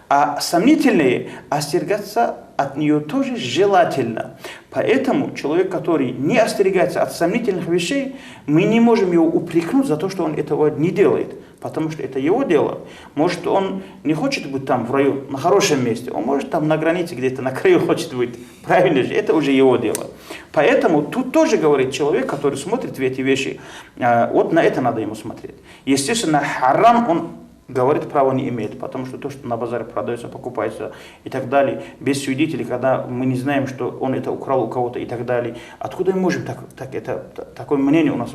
А сомнительные, остерегаться от нее тоже желательно. Поэтому человек, который не остерегается от сомнительных вещей, мы не можем его упрекнуть за то, что он этого не делает. Потому что это его дело. Может, он не хочет быть там в раю, на хорошем месте. Он может там на границе где-то на краю хочет быть. Правильно же? Это уже его дело. Поэтому тут тоже говорит человек, который смотрит в эти вещи, вот на это надо ему смотреть. Естественно, харам он, говорит, права не имеет, потому что то, что на базаре продается, покупается и так далее, без свидетелей, когда мы не знаем, что он это украл у кого-то и так далее, откуда мы можем такое мнение у нас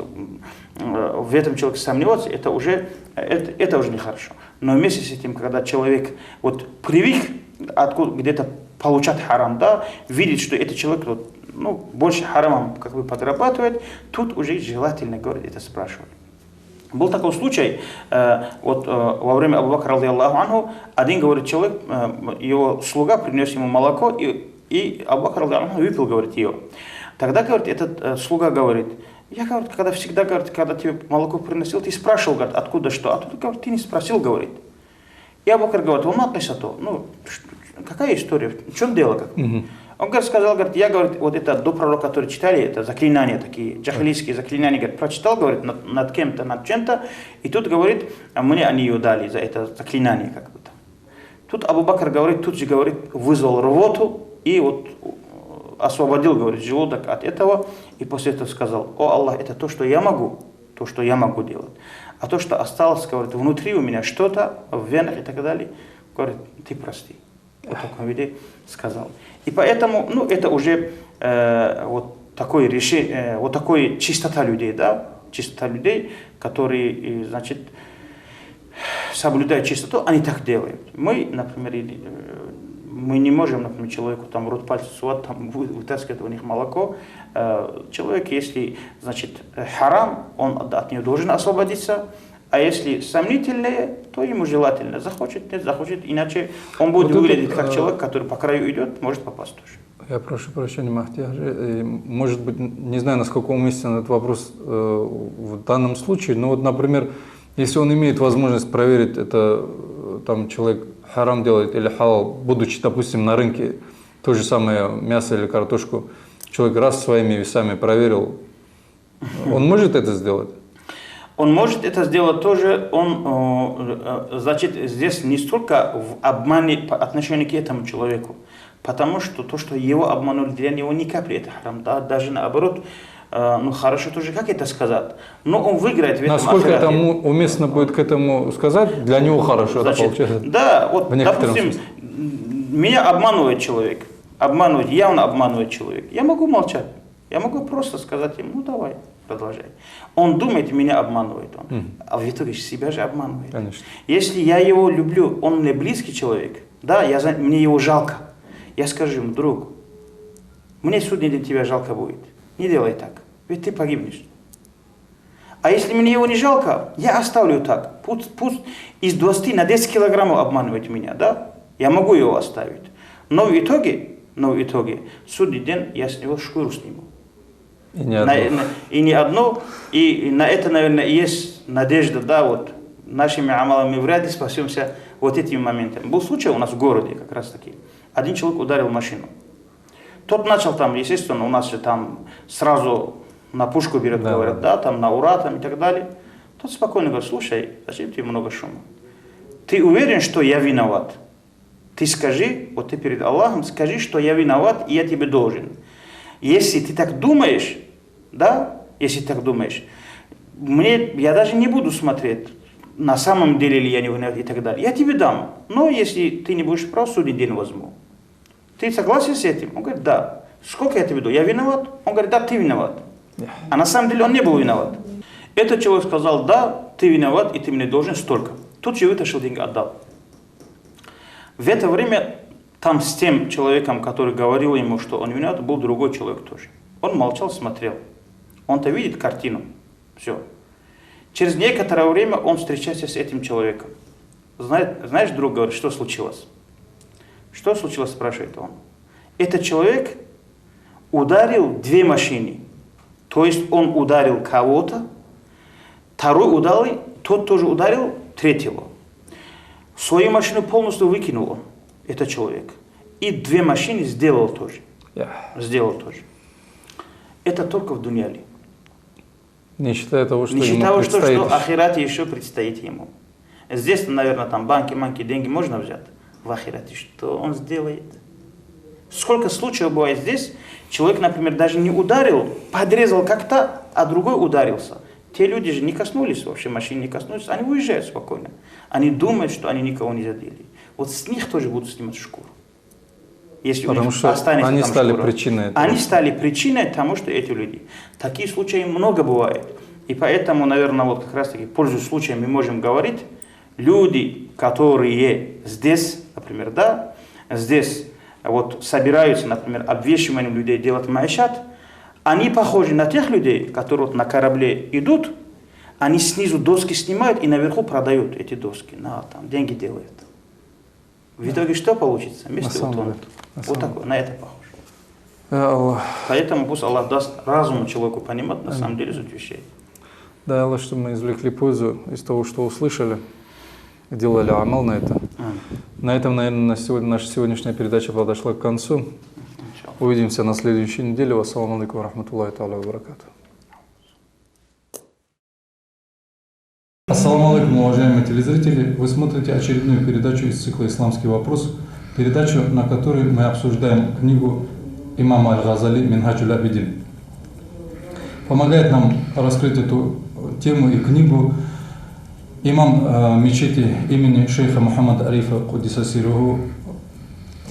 в этом человеке сомневаться, это уже нехорошо. Но вместе с этим, когда человек вот привык откуда где-то получать харам, да, видит, что этот человек вот, ну, больше харамом как бы подрабатывает, тут уже желательно, говорит, это спрашивать. Был такой случай, вот во время Абу Бакра, радийаллаху анху, один, говорит, человек, его слуга принес ему молоко, и Абу Бакр, радийаллаху анху, выпил, говорит, ее. Тогда, говорит, этот слуга говорит, я, говорит, когда тебе молоко приносил, ты спрашивал, говорит, откуда что, а тут, говорит, ты не спросил, говорит. И Абу Бакр говорит, ну, какая история, в чем дело, как? Он, говорит, сказал, говорит, я, говорит, вот это до пророка, которые читали, это заклинания такие, джахилийские заклинания, говорит, прочитал, говорит, над кем-то, над чем-то, и тут, говорит, мне они ее дали за это заклинание, как бы там. Тут Абу Бакр, говорит, тут же, говорит, вызвал рвоту и вот освободил, говорит, желудок от этого, и после этого сказал, о Аллах, это то, что я могу делать. А то, что осталось, говорит, внутри у меня что-то, в венах и так далее, говорит, ты прости. Вот в таком виде сказал. И поэтому, ну, это уже вот такое решение, вот такое чистота людей, да, чистота людей, которые, значит, соблюдают чистоту, они так делают. Мы, например, мы не можем, например, человеку там в рот пальцы сувать, там вытаскивать у них молоко. Человек, если, значит, харам, он от нее должен освободиться. А если сомнительное, то ему желательно. Захочет, нет, захочет, иначе он будет выглядеть как человек, который по краю идет, может попасть тоже. Я прошу прощения, Махтияжи. Может быть, не знаю, насколько уместен этот вопрос в данном случае, но вот, например, если он имеет возможность проверить, это там человек харам делает или халал, будучи, допустим, на рынке, то же самое мясо или картошку, человек раз своими весами проверил, он может это сделать? Он может это сделать тоже, значит, здесь не столько в обмане по отношению к этому человеку, потому что то, что его обманули, для него ни капли это харам, да, даже наоборот, ну хорошо тоже, как это сказать, но он выиграет в этом Насколько ахирате. это уместно будет к этому сказать, для него хорошо, Значит, это получается? Да, вот, допустим, смысле. меня обманывает человек, явно обманывает человек, я могу молчать, я могу просто сказать ему, ну давай, продолжай. Он думает, меня обманывает он, а в итоге себя же обманывает. Конечно. Если я его люблю, он мне близкий человек, да, мне его жалко, я скажу ему, друг, мне судный день тебя жалко будет, не делай так, ведь ты погибнешь. А если мне его не жалко, я оставлю так, пусть из 20 на 10 килограммов обманывает меня, да, я могу его оставить. Но в итоге, судный день я с него шкуру сниму. И не одно. И на это, наверное, есть надежда, да, вот нашими амалами вряд ли спасемся вот этими моментами. Был случай у нас в городе как раз таки. Один человек ударил машину. Тот начал там, естественно, у нас же там сразу на пушку берет, да, говорят, да, там на ура там и так далее. Тот спокойно говорит, слушай, зачем тебе много шума? Ты уверен, что я виноват? Ты скажи, вот ты перед Аллахом скажи, что я виноват и я тебе должен. Если ты так думаешь, да, если ты так думаешь, я даже не буду смотреть, на самом деле ли я не виноват и так далее. Я тебе дам, но если ты не будешь прав, судный день возьму. Ты согласен с этим? Он говорит, да. Сколько я тебе даю? Я виноват? Он говорит, да, ты виноват. А на самом деле он не был виноват. Этот человек сказал, да, ты виноват и ты мне должен столько. Тут же вытащил деньги, отдал. В это время там с тем человеком, который говорил ему, что он виноват, был другой человек тоже. Он молчал, смотрел. Он-то видит картину. Все. Через некоторое время он встречается с этим человеком. Знаешь, друг говорит, что случилось? Что случилось, спрашивает он. Этот человек ударил 2 машины. То есть он ударил кого-то, второй ударил, тот тоже ударил третьего. Свою машину полностью выкинул он, этот человек. И 2 машины сделал тоже. Сделал тоже. Это только в дуньяле. Не считая того, что что ахирате еще предстоит ему. Здесь, наверное, там банки, деньги можно взять. В ахирате что он сделает? Сколько случаев бывает здесь, человек, например, даже не ударил, подрезал как-то, а другой ударился. Те люди же не коснулись вообще, машины не коснулись, они уезжают спокойно. Они думают, что они никого не задели. Вот с них тоже будут снимать шкуру. Если потому что они стали причиной этого. Они стали причиной тому, что эти люди. Такие случаи много бывает. И поэтому, наверное, вот как раз таки, пользуясь случаем, мы можем говорить, люди, которые здесь, например, да, здесь вот собираются, например, обвешиванием людей делать маишат, они похожи на тех людей, которые вот на корабле идут, они снизу доски снимают и наверху продают эти доски, там деньги делают. В итоге что получится? Вместе утонут. Вот такое, на это похоже. Поэтому пусть Аллах даст разуму человеку понимать на самом деле суть вещей. Да, Аллах, чтобы мы извлекли пользу из того, что услышали, делали амал на это. На этом, наверное, наша сегодняшняя передача подошла к концу. Увидимся на следующей неделе. Вассаламу алейкум ва рахматуллахи ва баракату. Ассаламу алейкум, уважаемые телезрители. Вы смотрите очередную передачу из цикла «Исламский вопрос», передачу, на которой мы обсуждаем книгу имама Аль-Газали «Минхаджуль Абидин». Помогает нам раскрыть эту тему и книгу имам мечети имени шейха Мухаммада Арифа Кудиса Сируху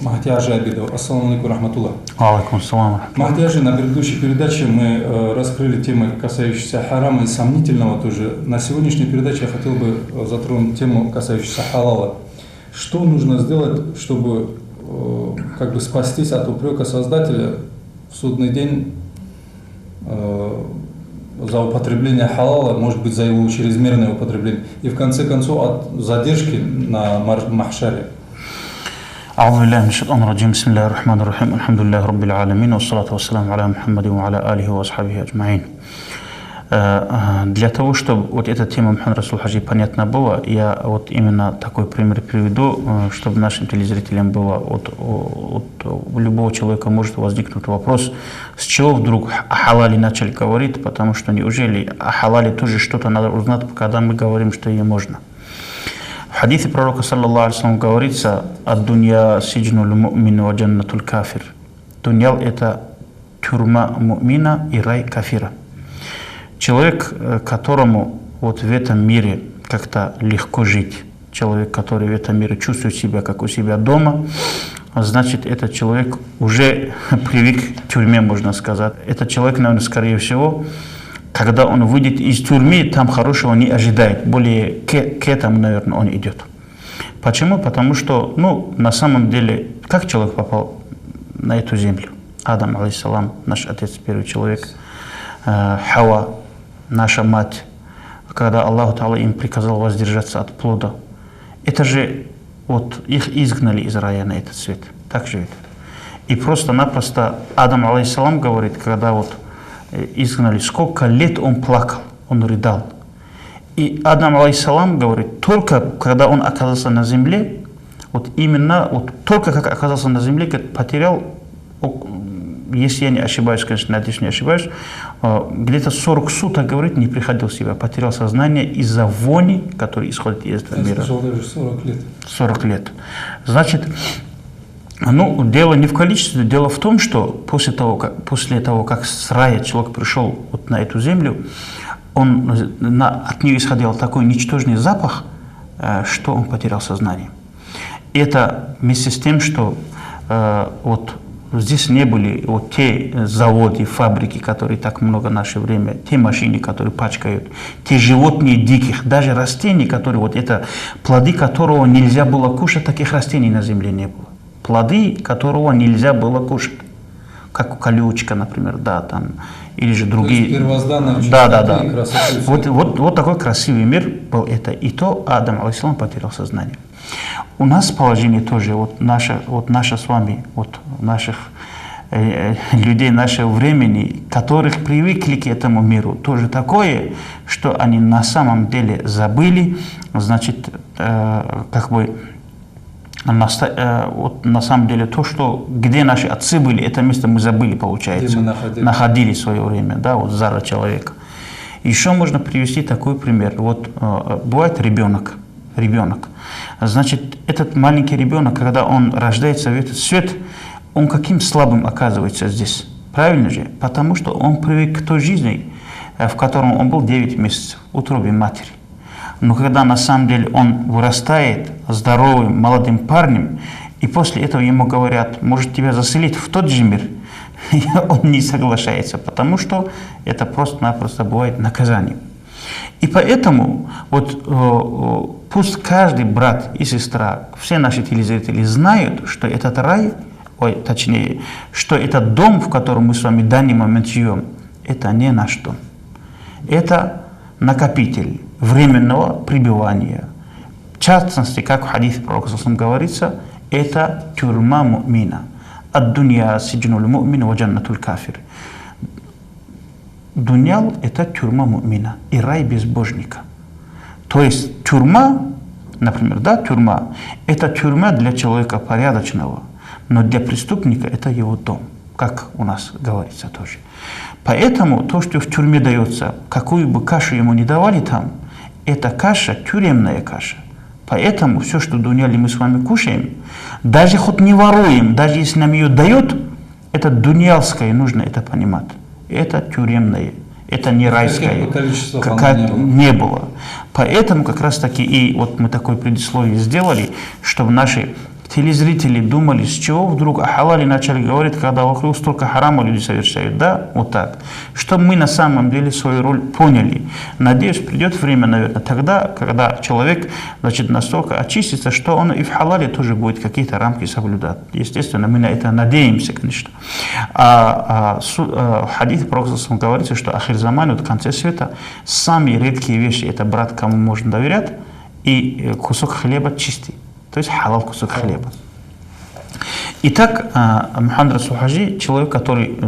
Махтияжи Абидов. Ассаламу алейкум рахматуллах. Алейкум салам. Махтияжи, на предыдущей передаче мы раскрыли темы, касающиеся харама и сомнительного тоже. На сегодняшней передаче я хотел бы затронуть тему, касающуюся халала. Что нужно сделать, чтобы как бы спастись от упрека Создателя в судный день за за употребление халала, может быть, за его чрезмерное употребление. И в конце концов от задержки на махшаре. أعوذ بالله من الشيطان الرجيم بسم الله الرحمن الرحيم الحمد لله رب العالمين والصلاة والسلام على محمد وعلى آله وأصحابه أجمعين. Для того, чтобы вот эта тема Мухаммад Расул Хаджи понятна была, я вот именно такой пример приведу, чтобы нашим телезрителям было, у любого человека может возникнуть вопрос, с чего вдруг о халале начали говорить, потому что неужели о халале тоже что-то надо узнать, когда мы говорим, что ее можно. В хадисе пророка, саллаллаху алейхи вассалям, говорится: «Ад-дунья сиджнуль му'мин ва джаннатуль кафир». Дунья – это тюрьма му'мина и рай кафира. Человек, которому вот в этом мире как-то легко жить, человек, который в этом мире чувствует себя как у себя дома, значит, этот человек уже привык к тюрьме, можно сказать. Этот человек, наверное, скорее всего, когда он выйдет из тюрьмы, там хорошего не ожидает. Более к этому, наверное, он идет. Почему? Потому что, на самом деле, как человек попал на эту землю? Адам, алейхиссалам, наш отец, первый человек, Хава, наша мать, когда Аллах Та'ала им приказал воздержаться от плода. Это же вот их изгнали из рая на этот свет. Так же это. И просто-напросто Адам, алейхиссалам, говорит, когда вот изгнали, сколько лет он плакал, он рыдал. И Адам, алейхиссалам, говорит, только когда он оказался на земле, вот именно, вот только как оказался на земле, потерял, если я не ошибаюсь, конечно, надеюсь, не ошибаюсь, где-то 40 суток, говорит, не приходил в себя, потерял сознание из-за вони, которая исходит из этого мира. 40 лет. 40 лет. Значит, дело не в количестве, дело в том, что после того, как с рая человек пришел вот на эту землю, от нее исходил такой ничтожный запах, что он потерял сознание. Это вместе с тем, что здесь не были вот те заводы, фабрики, которые так много в наше время, те машины, которые пачкают, те животные диких, даже растения, которые вот это плоды которого нельзя было кушать, таких растений на земле не было. Плоды которого нельзя было кушать, как колючка, например, да, там, или же другие. Первозданная да. Вот такой красивый мир был это. И то Адам, алейхиссалам, потерял сознание. У нас положение тоже, наше с вами, наших людей нашего времени, которых привыкли к этому миру, тоже такое, что они на самом деле забыли, значит, на самом деле то, что где наши отцы были, это место мы забыли, получается. Находили в свое время, да, зара человека. Еще можно привести такой пример. Бывает ребенок. Значит, этот маленький ребенок, когда он рождается в этот свет, он каким слабым оказывается здесь? Правильно же? Потому что он привык к той жизни, в которой он был 9 месяцев в утробе матери. Но когда на самом деле он вырастает здоровым, молодым парнем, и после этого ему говорят, может тебя заселить в тот же мир, он не соглашается, потому что это просто-напросто бывает наказанием. И поэтому пусть каждый брат и сестра, все наши телезрители знают, что этот рай, что этот дом, в котором мы с вами в данный момент живем, это не наш дом. Это накопитель временного пребывания. В частности, как в хадисе пророка говорится, это тюрьма му'мина. Ад-дунья сиджнуль му'мин ва джаннатуль кафир. Дунья – это тюрьма му'мина и рай безбожника. То есть тюрьма, например, тюрьма – это тюрьма для человека порядочного, но для преступника это его дом, как у нас говорится тоже. Поэтому то, что в тюрьме дается, какую бы кашу ему не давали там, это каша, тюремная каша. Поэтому все, что в дунья мы с вами кушаем, даже хоть не воруем, даже если нам ее дают, это дуньялское, нужно это понимать. Это тюремное, это не райское, как не было. Поэтому как раз таки и мы такое предисловие сделали, чтобы наши телезрители думали, с чего вдруг о халале начали говорить, когда вокруг столько харама люди совершают. Да, вот так. Чтобы мы на самом деле свою роль поняли. Надеюсь, придет время, наверное, тогда, когда человек, значит, настолько очистится, что он и в халале тоже будет какие-то рамки соблюдать. Естественно, мы на это надеемся, конечно. В хадите пророка говорится, что ахир заман, вот в конце света, самые редкие вещи, это брат, кому можно доверять, и кусок хлеба чистый. То есть халал кусок хлеба. Итак, Мухаммад Расул Хаджи, человек, который,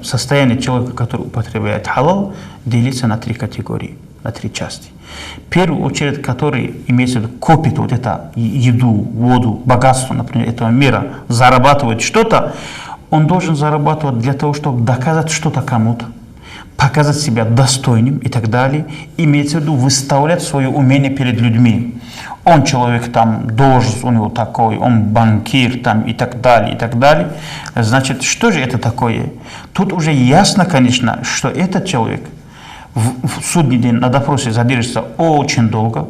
состояние человека, который употребляет халал, делится на 3 категории, на 3 части. В первую очередь, который имеется в виду, копит вот это еду, воду, богатство, например, этого мира, зарабатывает что-то, он должен зарабатывать для того, чтобы доказать что-то кому-то, показать себя достойным и так далее, имеется в виду выставлять свое умение перед людьми. Он человек, там, должность у него такой, он банкир, там, и так далее, и так далее. Значит, что же это такое? Тут уже ясно, конечно, что этот человек в судный день на допросе задержится очень долго,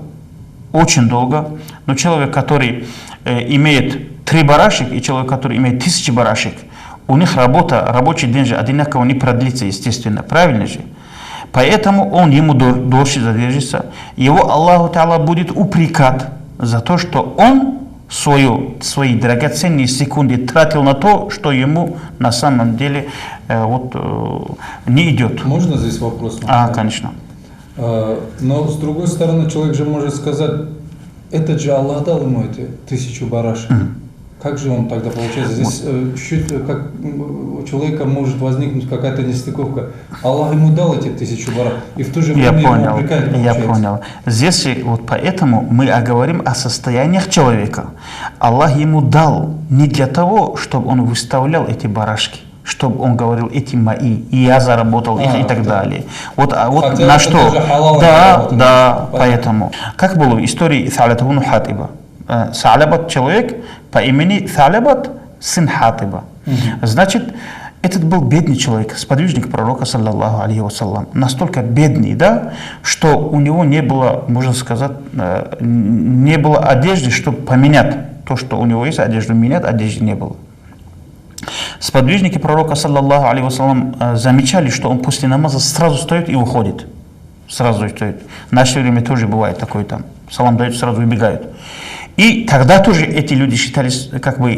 но человек, который имеет 3 барашек, и человек, который имеет 1000 барашек, у них рабочий день же одинаково не продлится, естественно, правильно же? Поэтому он ему дольше задержится. Его Аллаху Та'ала будет упрекать за то, что он свои драгоценные секунды тратил на то, что ему на самом деле не идет. Можно здесь вопрос? Конечно. Но с другой стороны, человек же может сказать, этот же Аллах дал ему эти 1000 барашек. Как же он тогда получается? Здесь как у человека может возникнуть какая-то нестыковка. Аллах ему дал эти 1000 барашек, и в то же время ему упрекает. Я понял. Здесь вот поэтому мы говорим о состояниях человека. Аллах ему дал не для того, чтобы он выставлял эти барашки, чтобы он говорил, эти мои, и я заработал их и так далее. Вот на что? Да, поэтому. Как было в истории Салаба ибн Хатиба? Салабат человек по имени Салабат, сын Хатиба. Значит, этот был бедный человек, сподвижник пророка, саллаллаху алейхи вассалам. Настолько бедный, да, что у него не было, можно сказать, не было одежды, чтобы поменять то, что у него есть, одежду менять, одежды не было. Сподвижники пророка, саллаллаху алейхи вассалам, замечали, что он после намаза сразу встает и уходит. Сразу встает. В наше время тоже бывает такое там. Салам дают, сразу убегают. И тогда тоже эти люди считались, как бы,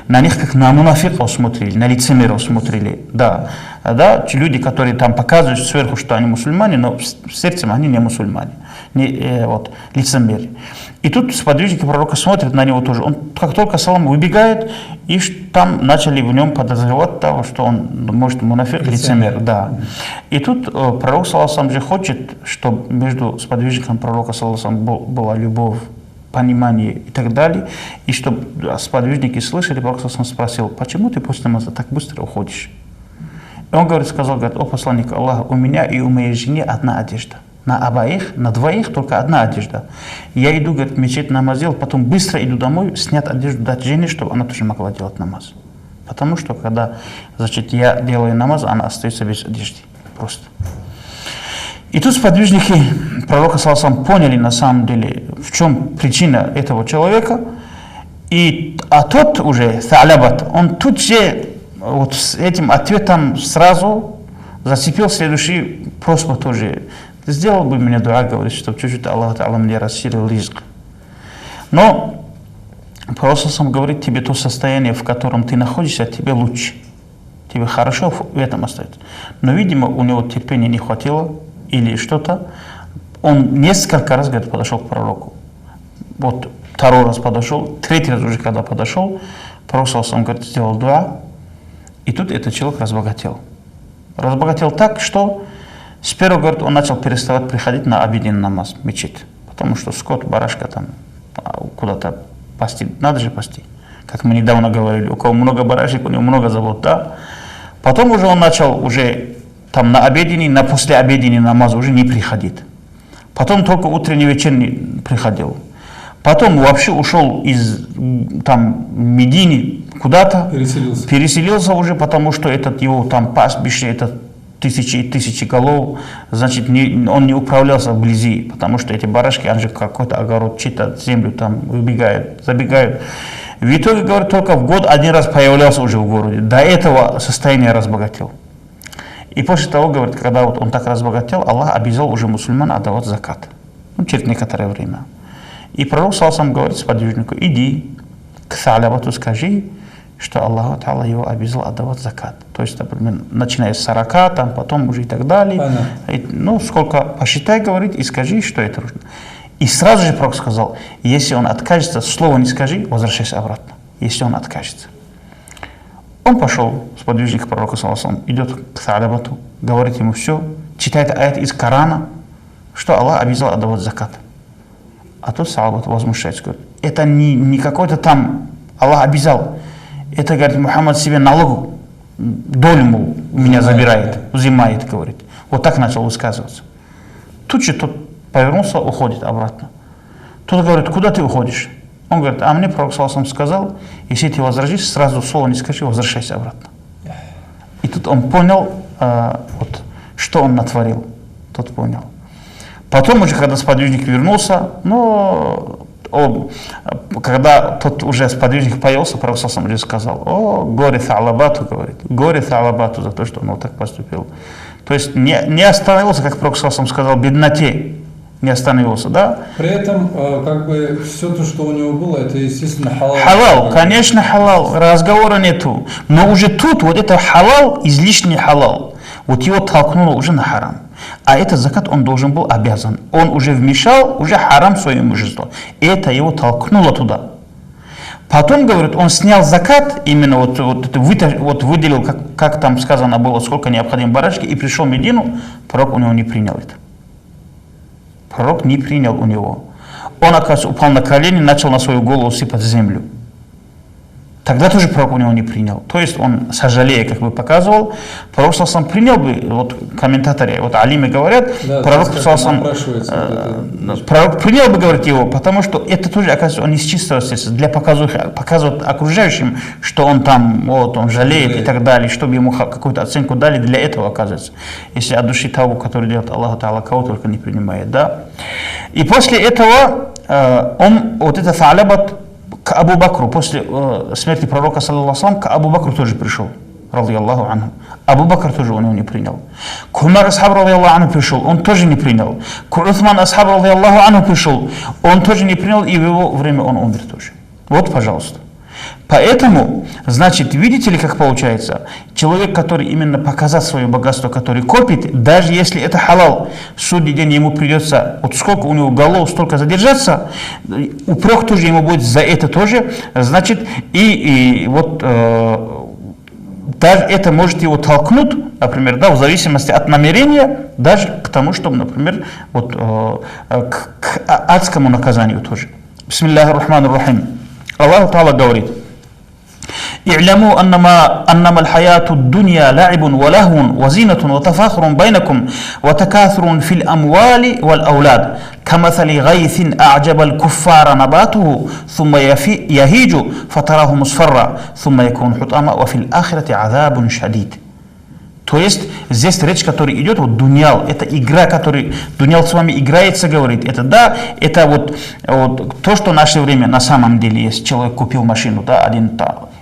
на них как на мунафиков смотрели, на лицемеров смотрели. Да, люди, которые там показывают сверху, что они мусульмане, но сердцем они не мусульмане, лицемеры. И тут сподвижники пророка смотрят на него тоже. Он как только салам выбегает, и там начали в нем подозревать того, что он может мунафик, лицемер. Да. И тут пророк саллаллаху же хочет, чтобы между сподвижником пророка саллаллаху была любовь, понимание и так далее. И чтобы сподвижники слышали, пророк спросил, почему ты после намаза так быстро уходишь? И он сказал, о посланник Аллаха, у меня и у моей жены одна одежда. На обоих, на двоих только одна одежда. Я иду, в мечеть намаз делать, потом быстро иду домой, снять одежду, дать жене, чтобы она тоже могла делать намаз. Потому что, когда, я делаю намаз, она остается без одежды. Просто. И тут сподвижники пророка саллаллаху поняли на самом деле, в чем причина этого человека. А тот уже, Салабат, он тут же с этим ответом сразу зацепил следующий просьбу тоже. Ты сделал бы мне дуа, говорит, чтобы чуть-чуть Аллах Та'ала мне расширил ризк. Но пророк говорит, тебе то состояние, в котором ты находишься, тебе лучше. Тебе хорошо в этом остается. Но, видимо, у него терпения не хватило или что-то. Он несколько раз, подошел к пророку. Второй раз подошел, 3-й раз уже, когда подошел, пророк, сделал дуа, и тут этот человек разбогател. Разбогател так, что с первого, он начал переставать приходить на обеденный намаз в мечеть. Потому что скот, барашка там куда-то пасти, надо же пасти. Как мы недавно говорили, у кого много барашек, у него много забот, да. Потом уже он начал там на обеденный, на послеобеденный намаз уже не приходить. Потом только утренний, вечерний приходил. Потом вообще ушел из Медины куда-то. Переселился уже, потому что его пастбище, это тысячи и тысячи голов, значит, он не управлялся вблизи, потому что эти барашки, они же какой-то огород, чьи-то землю там выбегают, забегают. В итоге, говорит, только в год один раз появлялся уже в городе. До этого состояния разбогател. И после того, говорит, когда вот он так разбогател, Аллах обязал уже мусульман отдавать закат. Ну, через некоторое время. И пророк саллаллаху говорит сподвижнику: иди к Салябату, скажи, что Аллах Та'ала его обязал отдавать закат. То есть, например, начиная с 40, там, потом уже и так далее. И, ну, сколько посчитай, говорит, и скажи, что это нужно. И сразу же пророк сказал: если он откажется, слово не скажи, возвращайся обратно. Если он откажется. Он пошел, сподвижник пророка, саллаллаху, идет к Салябату, говорит ему все, читает аят из Корана, что Аллах обязал отдавать закат. А тот Салябат возмущается, говорит: это не какой-то там Аллах обязал. Это, говорит, Мухаммад себе налог, долю, мол, у меня забирает, взимает, говорит. Вот так начал высказываться. Тут же тот повернулся, уходит обратно. Тот говорит: куда ты уходишь? Он говорит: а мне пророк саллаллаху сказал, если ты возражишь, сразу слово не скажи, возвращайся обратно. И тут он понял, вот, что он натворил. Тот понял. Потом уже, когда сподвижник вернулся, когда тот уже сподвижник появился, пророк саллаллаху уже сказал: о, горе Салябату, говорит, горе Салябату за то, что он вот так поступил. То есть не остановился, как пророк саллаллаху сказал, бедноте. Не остановился, да? При этом, как бы, все то, что у него было, это, естественно, халал. Халал, конечно, халал, разговора нету. Но уже тут вот это халал, излишний халал, вот его толкнуло уже на харам. А этот закат он должен был обязан. Он уже вмешал, уже харам в свое имущество. Это его толкнуло туда. Потом, говорит, он снял закат, именно вот выделил, как там сказано было, сколько необходимо барашки, и пришел в Медину, пророк у него не принял это. Пророк не принял у него. Он, оказывается, упал на колени, начал на свою голову сыпать землю. Тогда тоже пророк у него не принял. То есть он, сожалея, как бы показывал, пророк саллаллаху принял бы, вот комментаторы, вот алимы говорят, да, пророк саллаллаху пророк принял бы, говорит, его, потому что это тоже, оказывается, он из чистого сердца, для показывать окружающим, что он там, вот, он жалеет и так далее, чтобы ему какую-то оценку дали, для этого, оказывается. Если от души того, который делает Аллаху Та'ала, кого только не принимает, да. И после этого он, вот этот Салябат, к Абу Бакру, после смерти пророка, саллаллаху, к Абу Бакру тоже пришел, радийаллаху анху. Абу Бакр тоже у него не принял. К Умар асхаб, радийаллаху анху, пришел, он тоже не принял. К Усман асхаб, радийаллаху анху, пришел, он тоже не принял, и в его время он умер тоже. Вот, пожалуйста. Поэтому, значит, видите ли, как получается, человек, который именно показать свое богатство, который копит, даже если это халал, судный день ему придется, вот сколько у него голов, столько задержаться, упрек тоже ему будет за это тоже, значит, и вот даже это может его толкнуть, например, да, в зависимости от намерения, даже к тому, чтобы, например, вот, к адскому наказанию тоже. Бисмиллахи рахмани рахим. Аллах Та'ала говорит: اعلموا أنما الحياة الدنيا لعب ولهو وزينة وتفاخر بينكم وتكاثر في الأموال والأولاد كمثل غيث أعجب الكفار نباته ثم يهيج فتراه مصفرا ثم يكون حطاما وفي الآخرة عذاب شديد. То есть здесь речь, которая идет, вот дунял, это игра, которая дунял с вами играется, говорит, это да, это вот то, что в наше время на самом деле, если человек купил машину, да,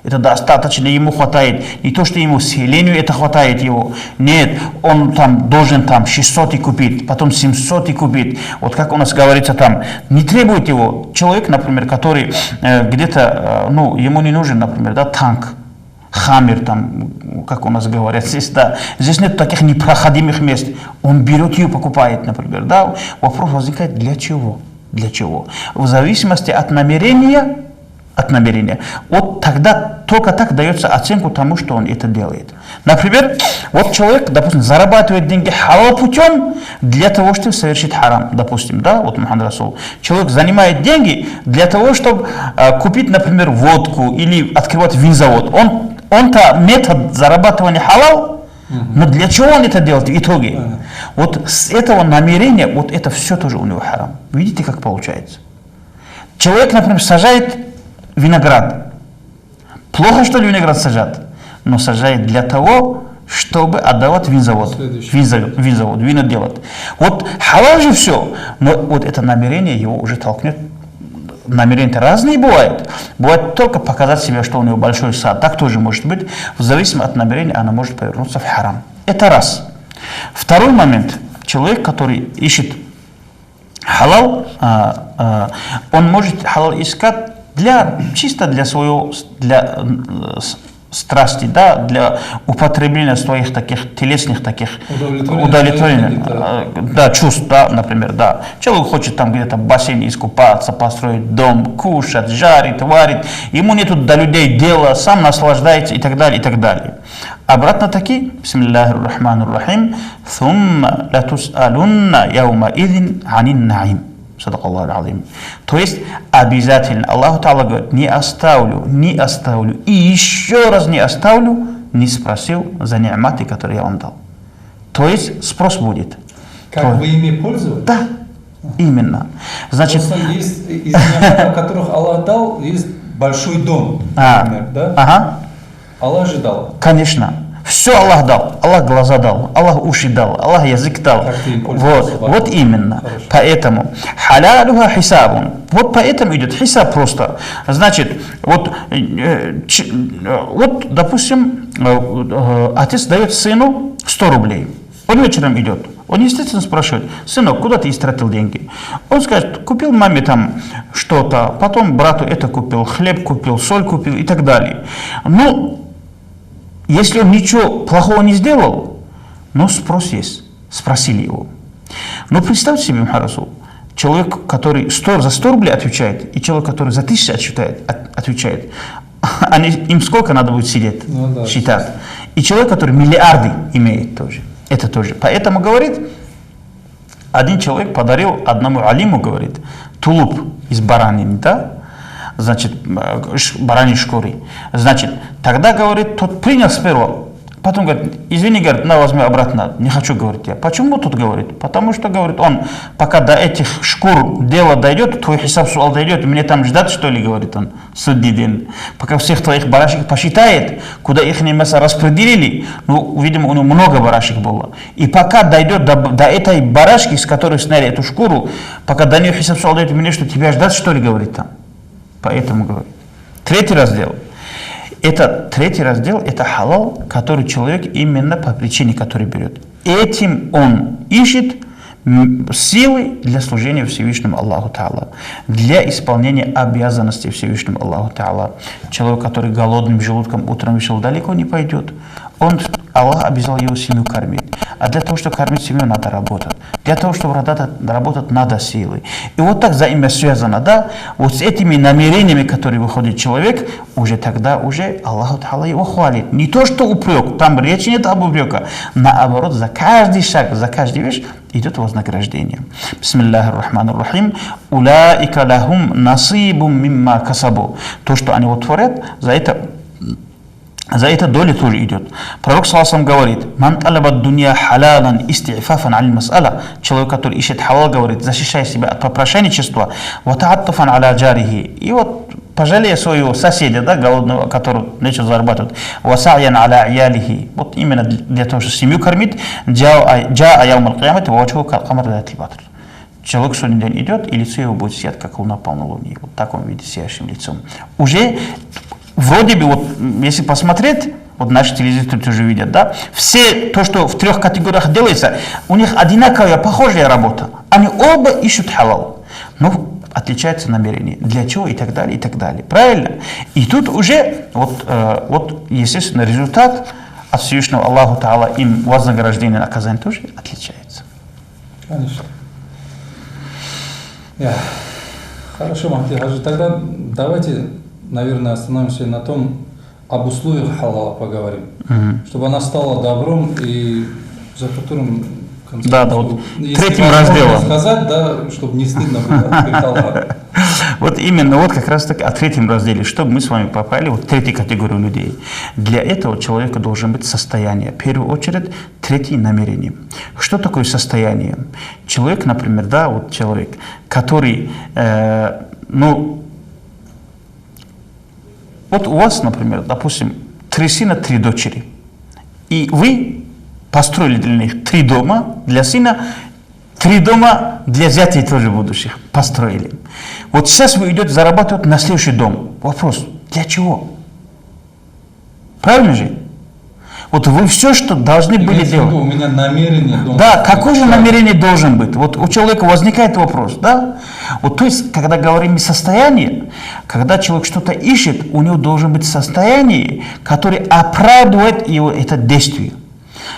это достаточно, ему хватает, не то, что ему селению это хватает его, нет, он там должен там 600 и купить, потом 700 и купить, вот как у нас говорится там, не требует его человек, например, который где-то, ему не нужен, например, да, танк, хаммер, там, как у нас говорят, здесь, да, здесь нет таких непроходимых мест. Он берет ее, покупает, например, да. Вопрос возникает: для чего? Для чего? В зависимости от намерения, вот тогда только так дается оценку тому, что он это делает. Например, вот человек, допустим, зарабатывает деньги халал путем для того, чтобы совершить харам, допустим, да, вот Мухаммад Расул. Человек занимает деньги для того, чтобы купить, например, водку или открывать винзавод. Он-то метод зарабатывания халал, но для чего он это делает в итоге? Вот с этого намерения, вот это все тоже у него харам. Видите, как получается? Человек, например, сажает виноград. Плохо, что ли, виноград сажать? Но сажает для того, чтобы отдавать винзавод, вино делать. Вот халал же все, но вот это намерение его уже толкнет намерения разные бывают. Бывает только показать себе, что у него большой сад. Так тоже может быть. В зависимости от намерения она может повернуться в харам. Это раз. Второй момент. Человек, который ищет халал, он может халал искать чисто для своего, страсти, да, для употребления своих таких телесных таких удовлетворений, да, чувств, да, например, да. Человек хочет там где-то в бассейне искупаться, построить дом, кушать, жарить, варить, ему нету до людей дела, сам наслаждается и так далее, и так далее. Обратно таки, бисмиллахир рахманир рахим, thumma латус'алунна яумаидин анин наим. То есть обязательно Аллаху Та'ала говорит, не оставлю и еще раз не оставлю, не спросил за ни'маты, которые я вам дал. То есть спрос будет. Как вы ими пользовались? Да, именно. Значит, просто есть из ни'матов, которых Аллах дал, есть большой дом, например, да? Ага. Аллах же дал. Конечно. Все Аллах дал. Аллах глаза дал, Аллах уши дал, Аллах язык дал. Вот именно. Хорошо. Поэтому халялуха хисабун. Вот поэтому идет хисаб просто. Значит, вот допустим, отец дает сыну 100 рублей. Он вечером идет. Он, естественно, спрашивает: сынок, куда ты истратил деньги? Он скажет: купил маме там что-то, потом брату это купил, хлеб купил, соль купил и так далее. Ну, если он ничего плохого не сделал, но спрос есть. Спросили его. Но представьте себе, Мухаррасул, человек, который за 100 рублей отвечает, и человек, который за 1000 отвечает, им сколько надо будет сидеть, считать. И человек, который миллиарды имеет тоже. Это тоже. Поэтому, говорит, один человек подарил одному алиму, говорит, тулуп из баранины, да? Значит, бараньей шкуры. Значит, тогда, говорит, тот принял сперва. Потом говорит: извини, говорит, на, возьми обратно. Не хочу, говорит, я. Почему тут, говорит? Потому что, говорит, он, пока до этих шкур дело дойдет, твой хисаб суал дойдет, мне там ждать, что ли, говорит он, судный день. Пока всех твоих барашек посчитает, куда их мясо распределили, ну, видимо, у него много барашек было. И пока дойдет до этой барашки, с которой сняли эту шкуру, пока до нее хисаб суал дойдет, мне что, тебя ждать, что ли, говорит там. Поэтому, говорит. Третий раздел. Третий раздел – это халал, который человек именно по причине, который берет. Этим он ищет силы для служения Всевышнему Аллаху Та'ала, для исполнения обязанностей Всевышнему Аллаху Та'ала. Человек, который голодным желудком утром вышел, далеко не пойдет. Аллах обязал его семью кормить. А для того, чтобы кормить семью, надо работать. Для того, чтобы работать, надо силы. И вот так взаимосвязано, да? Вот с этими намерениями, которые выходит человек, уже тогда Аллах Та'ала его хвалит. Не то, что упрек, там речи нет об упреке. Наоборот, за каждый шаг, за каждую вещь идет вознаграждение. Бисмиллахир рахманир рахим. Улаика лахум насибум мимма касабу. То, что они вот творят, за это доля тоже идет. Пророк ﷺ говорит: «Ман талаба дунья халалан истифафан аль мас'ала». Человек, который ищет халал, говорит, защищая себя от попрошайничества, ва та'аттуфан аля джарихи. И вот пожалея своего соседа, да, голодного, который начал зарабатывать, ва сa'ян аля иялихи. Вот именно для того, чтобы семью кормить, джаа яум аль-киямати ва ваджху кал-камар лайлатил бадр. Человек сегодня день идет, и лицо его будет сиять, как луна по луне. Вот в таком виде, сияющим лицом. Уже вроде бы, вот, если посмотреть, вот наши телевизоры тоже видят, да, все то, что в 3 категориях делается, у них одинаковая, похожая работа. Они оба ищут халал, но отличаются намерения. Для чего и так далее, и так далее. Правильно? И тут уже, вот естественно, результат от Всевышнего Аллаху Та'ала, им вознаграждение, наказание тоже отличается. Конечно. Хорошо, Махди Хаджи, тогда давайте, наверное, остановимся на том, об условиях халала поговорим, чтобы она стала добром и за которым, вот третьим разделом сказать, да, чтобы не стыдно было перед Аллахом. Вот именно, вот как раз таки о третьем разделе, чтобы мы с вами попали в третью категорию людей. Для этого человека должен быть состояние. В первую очередь, третье намерение. Что такое состояние? Человек, например, да, вот человек, который, вот у вас, например, допустим, 3 сына, 3 дочери. И вы построили для них 3 дома, для сына 3 дома для взятия тоже будущих построили. Вот сейчас вы идете зарабатывать на следующий дом. Вопрос, для чего? Правильно же? Вот вы все, что должны были делать. У меня намерение. Да, какое же намерение должен быть? Вот у человека возникает вопрос, да? Вот то есть, когда говорим состояние, когда человек что-то ищет, у него должен быть состояние, которое оправдывает его это действие.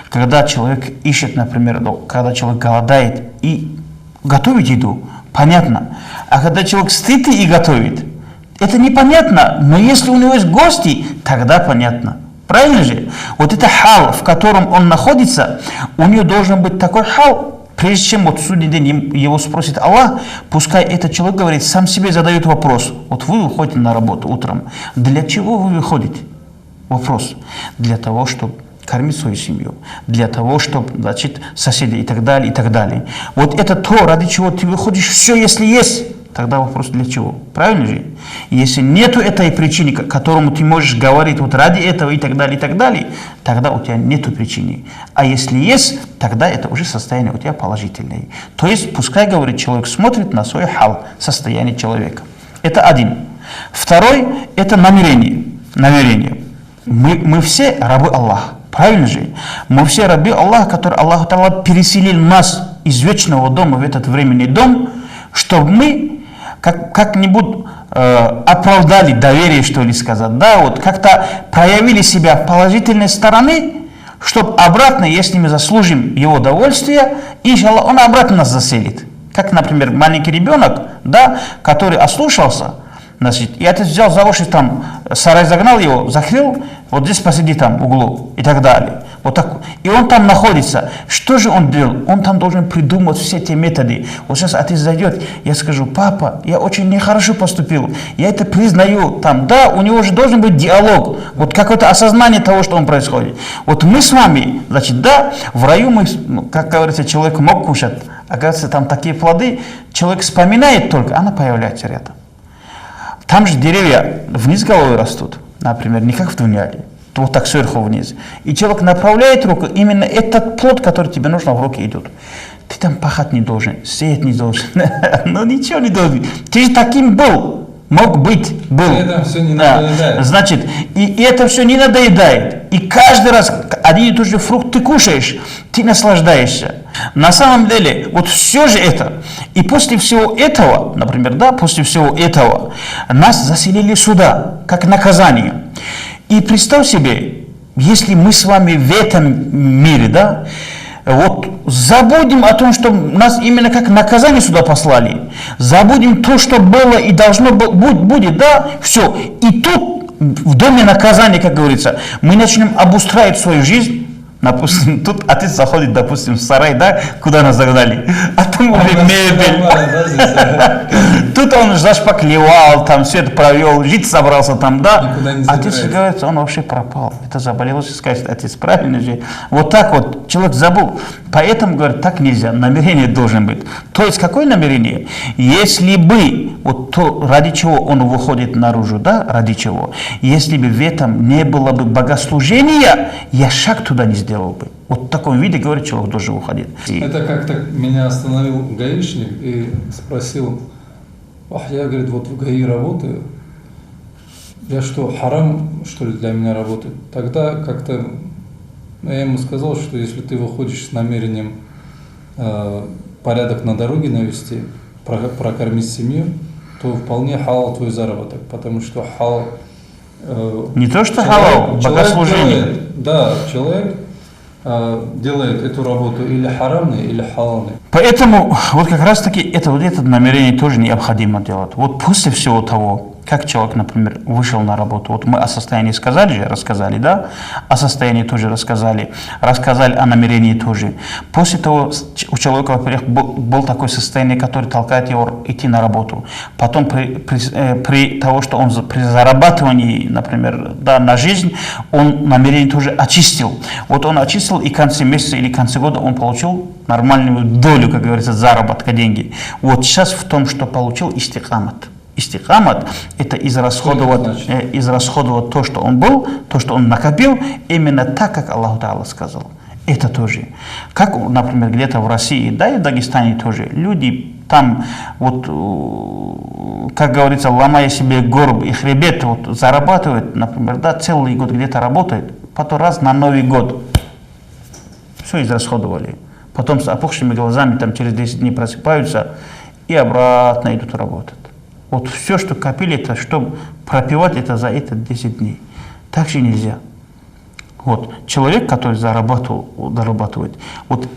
Когда человек ищет, например, когда человек голодает и готовит еду, понятно. А когда человек стыд и готовит, это непонятно. Но если у него есть гости, тогда понятно. Правильно же? Вот это хал, в котором он находится, у него должен быть такой хал, прежде чем вот в судный день его спросит Аллах, пускай этот человек говорит, сам себе задает вопрос. Вот вы выходите на работу утром. Для чего вы выходите? Вопрос. Для того, чтобы кормить свою семью, для того, чтобы, значит, соседи и так далее, и так далее. Вот это то, ради чего ты выходишь, все, если есть, тогда вопрос для чего? Правильно же? Если нету этой причины, которому ты можешь говорить вот ради этого и так далее, тогда у тебя нету причины. А если есть, тогда это уже состояние у тебя положительное. То есть, пускай, говорит, человек смотрит на свой хал, состояние человека. Это один. Второй, это намерение. Намерение. Мы все рабы Аллаха. Правильно же? Мы все рабы Аллаха, который Аллах Та'ала переселил нас из вечного дома в этот временный дом, чтобы мы как-нибудь оправдали доверие, что ли сказать, да, вот как-то проявили себя в положительной стороны, чтобы обратно, если мы заслужим его удовольствие, иншаллах, он обратно нас заселит. Как, например, маленький ребенок, да, который ослушался, значит, и отец взял за уши, там, сарай загнал его, закрыл, вот здесь посиди там в углу и так далее. Вот так. И он там находится. Что же он делал? Он там должен придумать все те методы. Вот сейчас отец зайдет, я скажу, папа, я очень нехорошо поступил, я это признаю. Там, да, у него же должен быть диалог, вот какое-то осознание того, что он происходит. Вот мы с вами, значит, да, в раю мы, как говорится, человек мог кушать, оказывается, там такие плоды, человек вспоминает только, она появляется рядом. Там же деревья вниз головой растут, например, не как в Дуньяле, вот так сверху вниз. И человек направляет руку, именно этот плод, который тебе нужно, в руки идут. Ты там пахать не должен, сеять не должен, ну ничего не должен. Ты же таким был, мог быть, был. Это все не надоедает. Значит, и это все не надоедает. И каждый раз один и тот же фрукт ты кушаешь, ты наслаждаешься. На самом деле, вот все же это, и после всего этого, например, да, после всего этого, нас заселили сюда, как наказание. И представь себе, если мы с вами в этом мире, да, вот забудем о том, что нас именно как наказание сюда послали, забудем то, что было и должно будет, да, все. И тут, в доме наказания, как говорится, мы начнем обустраивать свою жизнь. Допустим, тут отец заходит, допустим, в сарай, да, куда нас загнали, а там уже мебель. Тут он зашпаклевал, там все это провел, жить собрался там, да. Отец говорит, он вообще пропал. Это заболел, скажет отец, правильно же? Вот так вот человек забыл. Поэтому, говорит, так нельзя, намерение должен быть. То есть, какое намерение? Если бы, вот то, ради чего он выходит наружу, да, ради чего, если бы в этом не было бы богослужения, я шаг туда не сделал бы. Вот в таком виде, говорит, человек должен уходить. Это как-то меня остановил гаишник и спросил, я, говорит, вот в ГАИ работаю, я что, харам, что ли, для меня работает? Тогда как-то я ему сказал, что если ты выходишь с намерением порядок на дороге навести, прокормить семью, то вполне халал твой заработок, потому что халал... Не то, что халал, богослужение. Да, человек делает эту работу или харамной, или халалной. Поэтому вот как раз таки это намерение тоже необходимо делать. Вот после всего того, как человек, например, вышел на работу, вот мы о состоянии рассказали, да, о состоянии тоже рассказали о намерении тоже. После того у человека, во-первых, был такое состояние, которое толкает его идти на работу. Потом при того, что он при зарабатывании, например, да, на жизнь, он намерение тоже очистил. Вот он очистил, и в конце месяца или в конце года он получил нормальную долю, как говорится, заработка, деньги. Вот сейчас в том, что получил истикамат. Истикамат – это израсходовать то, что он был, то, что он накопил, именно так, как Аллах Та'ала сказал. Это тоже. Как, например, где-то в России, да и в Дагестане тоже, люди там, вот, как говорится, ломая себе горб и хребет, вот, зарабатывают, например, да, целый год где-то работают, потом раз на Новый год все израсходовали. Потом с опухшими глазами там через 10 дней просыпаются и обратно идут работать. Вот все, что копили, это чтобы пропивать это за это 10 дней. Так же нельзя. Вот. Человек, который зарабатывает, вот,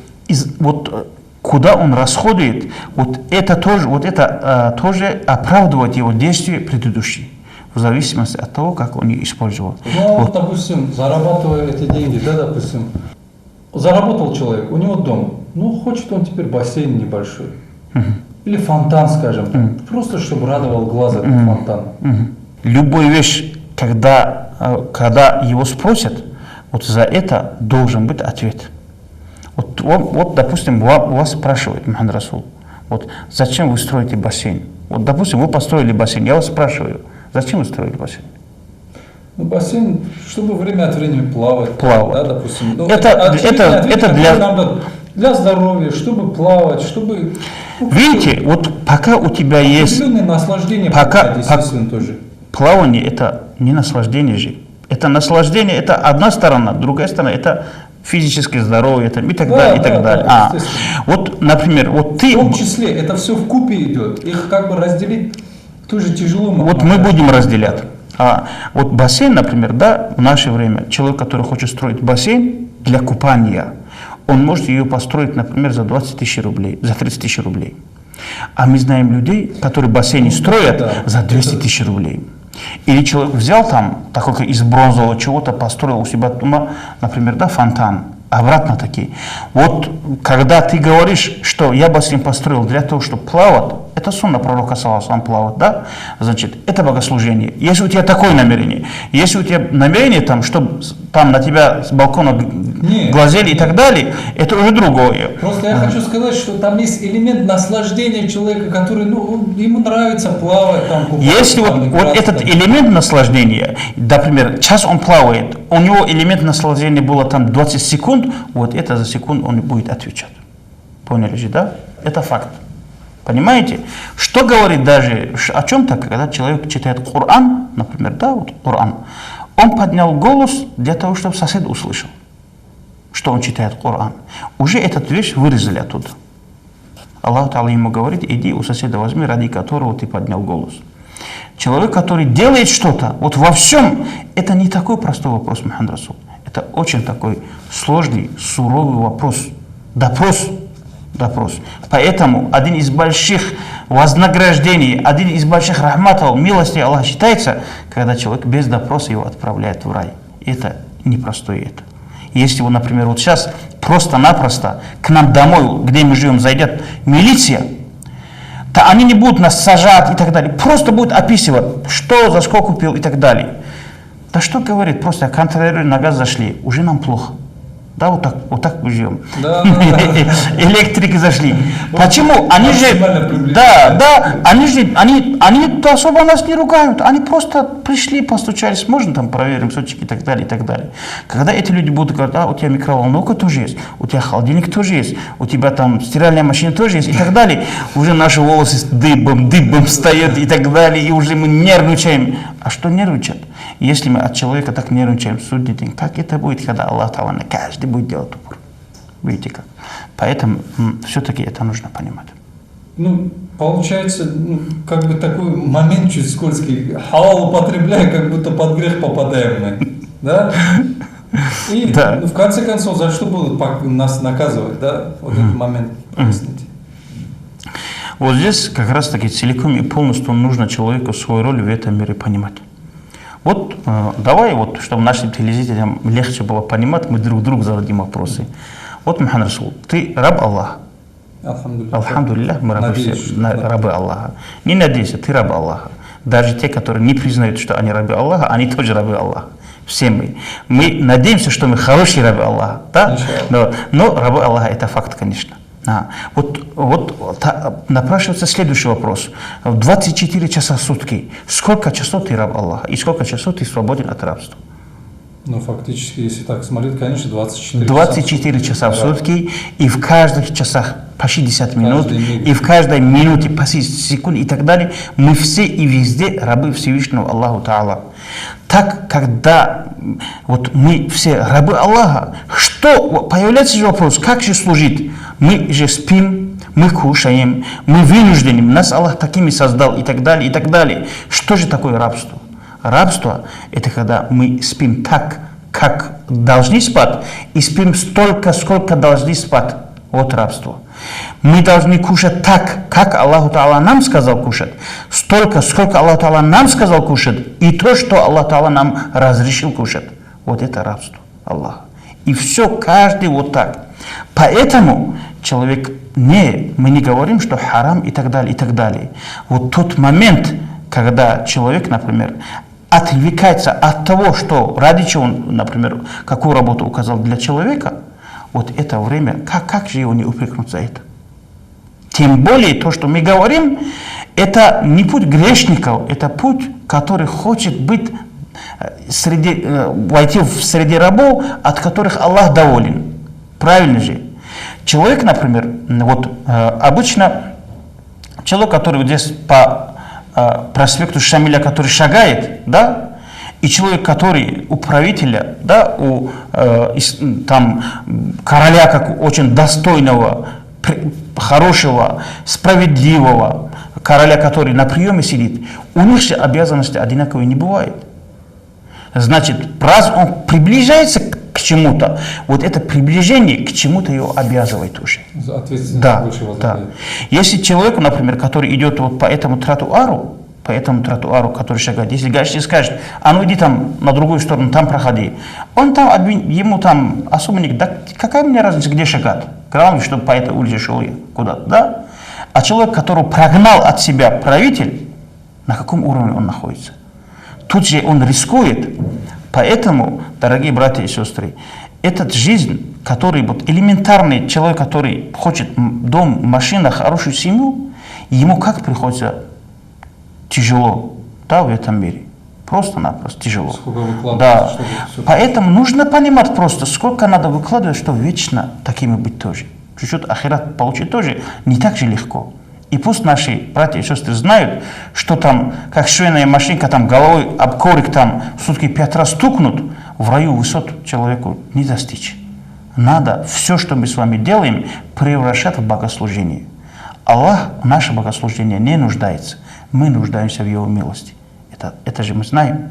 вот куда он расходует, вот это тоже оправдывает его действия предыдущие, в зависимости от того, как он их использовал. Ну, вот. допустим, зарабатывая эти деньги, да, допустим, заработал человек, у него дом, ну, хочет он теперь бассейн небольшой, или фонтан, скажем, просто чтобы радовал глаз этот фонтан. Любую вещь, когда его спросят, вот за это должен быть ответ. Вот допустим, вас спрашивают, Мухаммад Расул, вот зачем вы строите бассейн? Вот, допустим, вы построили бассейн, я вас спрашиваю, зачем вы строили бассейн? Ну, бассейн, чтобы время от времени плавать. Да, допустим. Ну, это для здоровья, чтобы плавать, чтобы... Ну, видите, вот пока у тебя есть... наслаждение, естественно, тоже. Плавание – это не наслаждение же. Это наслаждение, это одна сторона, другая сторона – это физическое здоровье и так далее, и так далее. Вот, например, вот ты... В том числе, это все вкупе идет. Их как бы разделить тоже тяжело. Вот мы будем разделять. Вот бассейн, например, да, в наше время, человек, который хочет строить бассейн для купания, он может ее построить, например, за 20 тысяч рублей, за 30 тысяч рублей. А мы знаем людей, которые бассейны строят за 200 тысяч рублей. Или человек взял там, такой из бронзового чего-то, построил у себя дома, например, да, фонтан, обратно такие. Вот когда ты говоришь, что я бассейн построил для того, чтобы плавать, это сунна пророка, саллаллаху плавать, да, значит, это богослужение. Если у тебя такое намерение, если у тебя намерение, там, чтобы там на тебя с балкона глазели и так далее, это уже другое. Просто я хочу сказать, что там есть элемент наслаждения человека, который, ну, ему нравится плавать, там, купаться. Если там, вот этот элемент наслаждения, например, час он плавает, у него элемент наслаждения было там 20 секунд, вот это за секунду он будет отвечать. Поняли же, да? Это факт. Понимаете? Что говорит даже о чем-то, когда человек читает Коран, например, да, вот Коран, он поднял голос для того, чтобы сосед услышал, что он читает Коран. Уже эту вещь вырезали оттуда. Аллах Та'ала ему говорит, иди у соседа возьми, ради которого ты поднял голос. Человек, который делает что-то, вот во всем, это не такой простой вопрос, Мухаммад Расул. Это очень такой сложный, суровый вопрос. Допрос. Поэтому один из больших вознаграждений, один из больших рахматов, милости Аллаха считается, когда человек без допроса его отправляет в рай. Это непростое это. Если, вот, например, вот сейчас просто-напросто к нам домой, где мы живем, зайдет милиция, то они не будут нас сажать и так далее. Просто будут описывать, что, за сколько купил и так далее. Да что говорит, просто контролеры на газ зашли, уже нам плохо. Да, вот так мы живем. Да. Электрики зашли. Почему? Они же, они особо нас не ругают. Они просто пришли, постучались, можно там проверим счетчики и так далее, и так далее. Когда эти люди будут говорить, у тебя микроволновка тоже есть, у тебя холодильник тоже есть, у тебя там стиральная машина тоже есть и так далее, уже наши волосы дыбом встают и так далее, и уже мы нервничаем. А что нервничать? Если мы от человека так нервничаем, судный день, как это будет, когда Аллах Та'ала каждый будет делать упор? Видите как? Поэтому все-таки это нужно понимать. Ну, получается, как бы такой момент чуть скользкий. Халал употребляя, как будто под грех попадаем мы. Да? И в конце концов, за что будут нас наказывать, да? Вот этот момент поясните. Вот здесь как раз таки целиком и полностью нужно человеку свою роль в этом мире понимать. Вот давай, вот, чтобы нашим телезрителям легче было понимать, мы друг другу зададим вопросы. Вот, Мухаммад Расул, ты раб Аллаха. Алхамдулиллах, мы рабы Аллаха. Не надейся, ты раб Аллаха. Даже те, которые не признают, что они рабы Аллаха, они тоже рабы Аллаха. Все мы. Мы надеемся, что мы хорошие рабы Аллаха. Да? Но рабы Аллаха это факт, конечно. Вот напрашивается следующий вопрос. В 24 часа в сутки сколько часов ты раб Аллаха и сколько часов ты свободен от рабства? Ну, фактически, если так смотреть, конечно, 24 часа в сутки, и в каждых часах по 60 минут, миг. и в каждой минуте по 60 секунд и так далее. Мы все и везде рабы Всевышнего Аллаху Та'ала. Так, когда вот мы все рабы Аллаха, что появляется же вопрос, как же служить? Мы же спим, мы кушаем, мы вынуждены, нас Аллах такими создал и так далее, и так далее. Что же такое рабство? Рабство – это когда мы спим так, как должны спать, и спим столько, сколько должны спать. Вот рабство. Мы должны кушать так, как Аллаху Та'ала нам сказал кушать, столько, сколько Аллаху Та'ала нам сказал кушать, и то, что Аллах Та'ала нам разрешил кушать. Вот это рабство Аллаха. И все, каждый вот так. Поэтому человек, мы не говорим, что харам и так далее, и так далее. Вот тот момент, когда человек, например, отвлекается от того, что ради чего он, например, какую работу указал для человека, вот это время, как же его не упрекнуть за это? Тем более то, что мы говорим, это не путь грешников, это путь, который хочет быть войти в среди рабов, от которых Аллах доволен. Правильно же? Человек, например, вот обычно человек, который вот здесь по проспекту Шамиля, который шагает, да, и человек, который у правителя, да, у там короля, как очень достойного, хорошего, справедливого короля, который на приеме сидит, у них же обязанности одинаковые не бывает. Значит, раз он приближается к чему-то, вот это приближение к чему-то его обязывает уже. Ответственность больше возлагает. Да. Если человеку, например, который идет вот по этому тротуару, который шагает, если гаишник скажет, а ну иди там на другую сторону, там проходи, он там, ему там особо не, да какая мне разница, где шагать? Главное, чтобы по этой улице шел я куда-то, да? А человек, которого прогнал от себя правитель, на каком уровне он находится? Тут же он рискует. Поэтому, дорогие братья и сестры, эта жизнь, который вот элементарный человек, который хочет дом, машина, хорошую семью, ему как приходится тяжело, да, в этом мире. Просто-напросто тяжело. Сколько выкладывать, да. чтобы Поэтому нужно понимать просто, сколько надо выкладывать, что вечно такими быть тоже. Чуть-чуть ахират получить тоже не так же легко. И пусть наши братья и сестры знают, что там, как швейная машинка, там головой об коврик там в сутки 5 раз стукнут, в раю высот человеку не достичь. Надо все, что мы с вами делаем, превращать в богослужение. Аллах в наше богослужение не нуждается. Мы нуждаемся в Его милости. Это же мы знаем.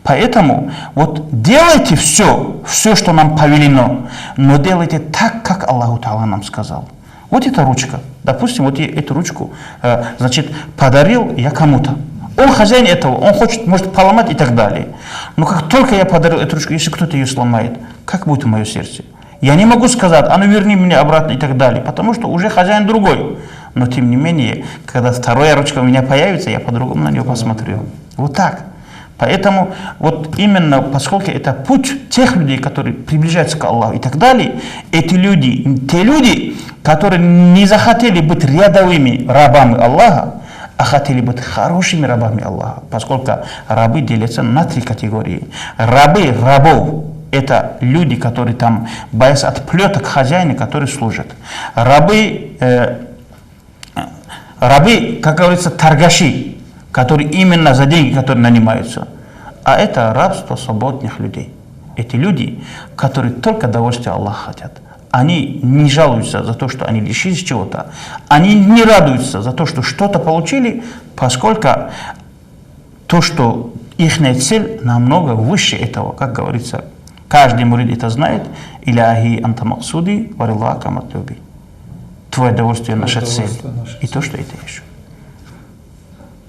Поэтому вот делайте все, что нам повелено, но делайте так, как Аллаху Та'ала нам сказал. Вот эта ручка. Допустим, вот я эту ручку, значит, подарил я кому-то. Он хозяин этого, он хочет, может поломать и так далее. Но как только я подарил эту ручку, если кто-то ее сломает, как будет мое сердце? Я не могу сказать, а ну верни меня обратно и так далее, потому что уже хозяин другой. Но тем не менее, когда вторая ручка у меня появится, я по-другому на нее посмотрю. Вот так. Поэтому вот именно, поскольку это путь тех людей, которые приближаются к Аллаху и так далее, эти люди, те люди, которые не захотели быть рядовыми рабами Аллаха, а хотели быть хорошими рабами Аллаха, поскольку рабы делятся на 3 категории. Рабы рабов – это люди, которые там боятся отплеток хозяина, которые служат. Рабы, как говорится, торгаши, которые именно за деньги, которые нанимаются. А это рабство свободных людей. Эти люди, которые только довольствия Аллаха хотят. Они не жалуются за то, что они лишились чего-то. Они не радуются за то, что что-то получили, поскольку то, что их цель намного выше этого, как говорится. Каждый мурид это знает. Иляхи анта максуди вариллаха матлуби. Твое удовольствие наша цель. И то, что это еще.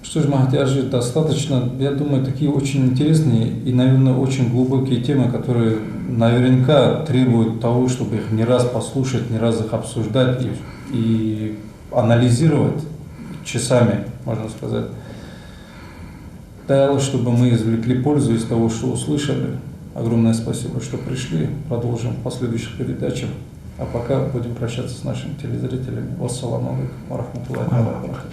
Что ж, Махатяжи, достаточно, я думаю, такие очень интересные и, наверное, очень глубокие темы, которые наверняка требуют того, чтобы их не раз послушать, не раз их обсуждать и анализировать часами, можно сказать. Дай Аллах, чтобы мы извлекли пользу из того, что услышали. Огромное спасибо, что пришли. Продолжим в последующих передачах. А пока будем прощаться с нашими телезрителями. Вассаламу алейкум ва рахматуллахи ва баракатуху.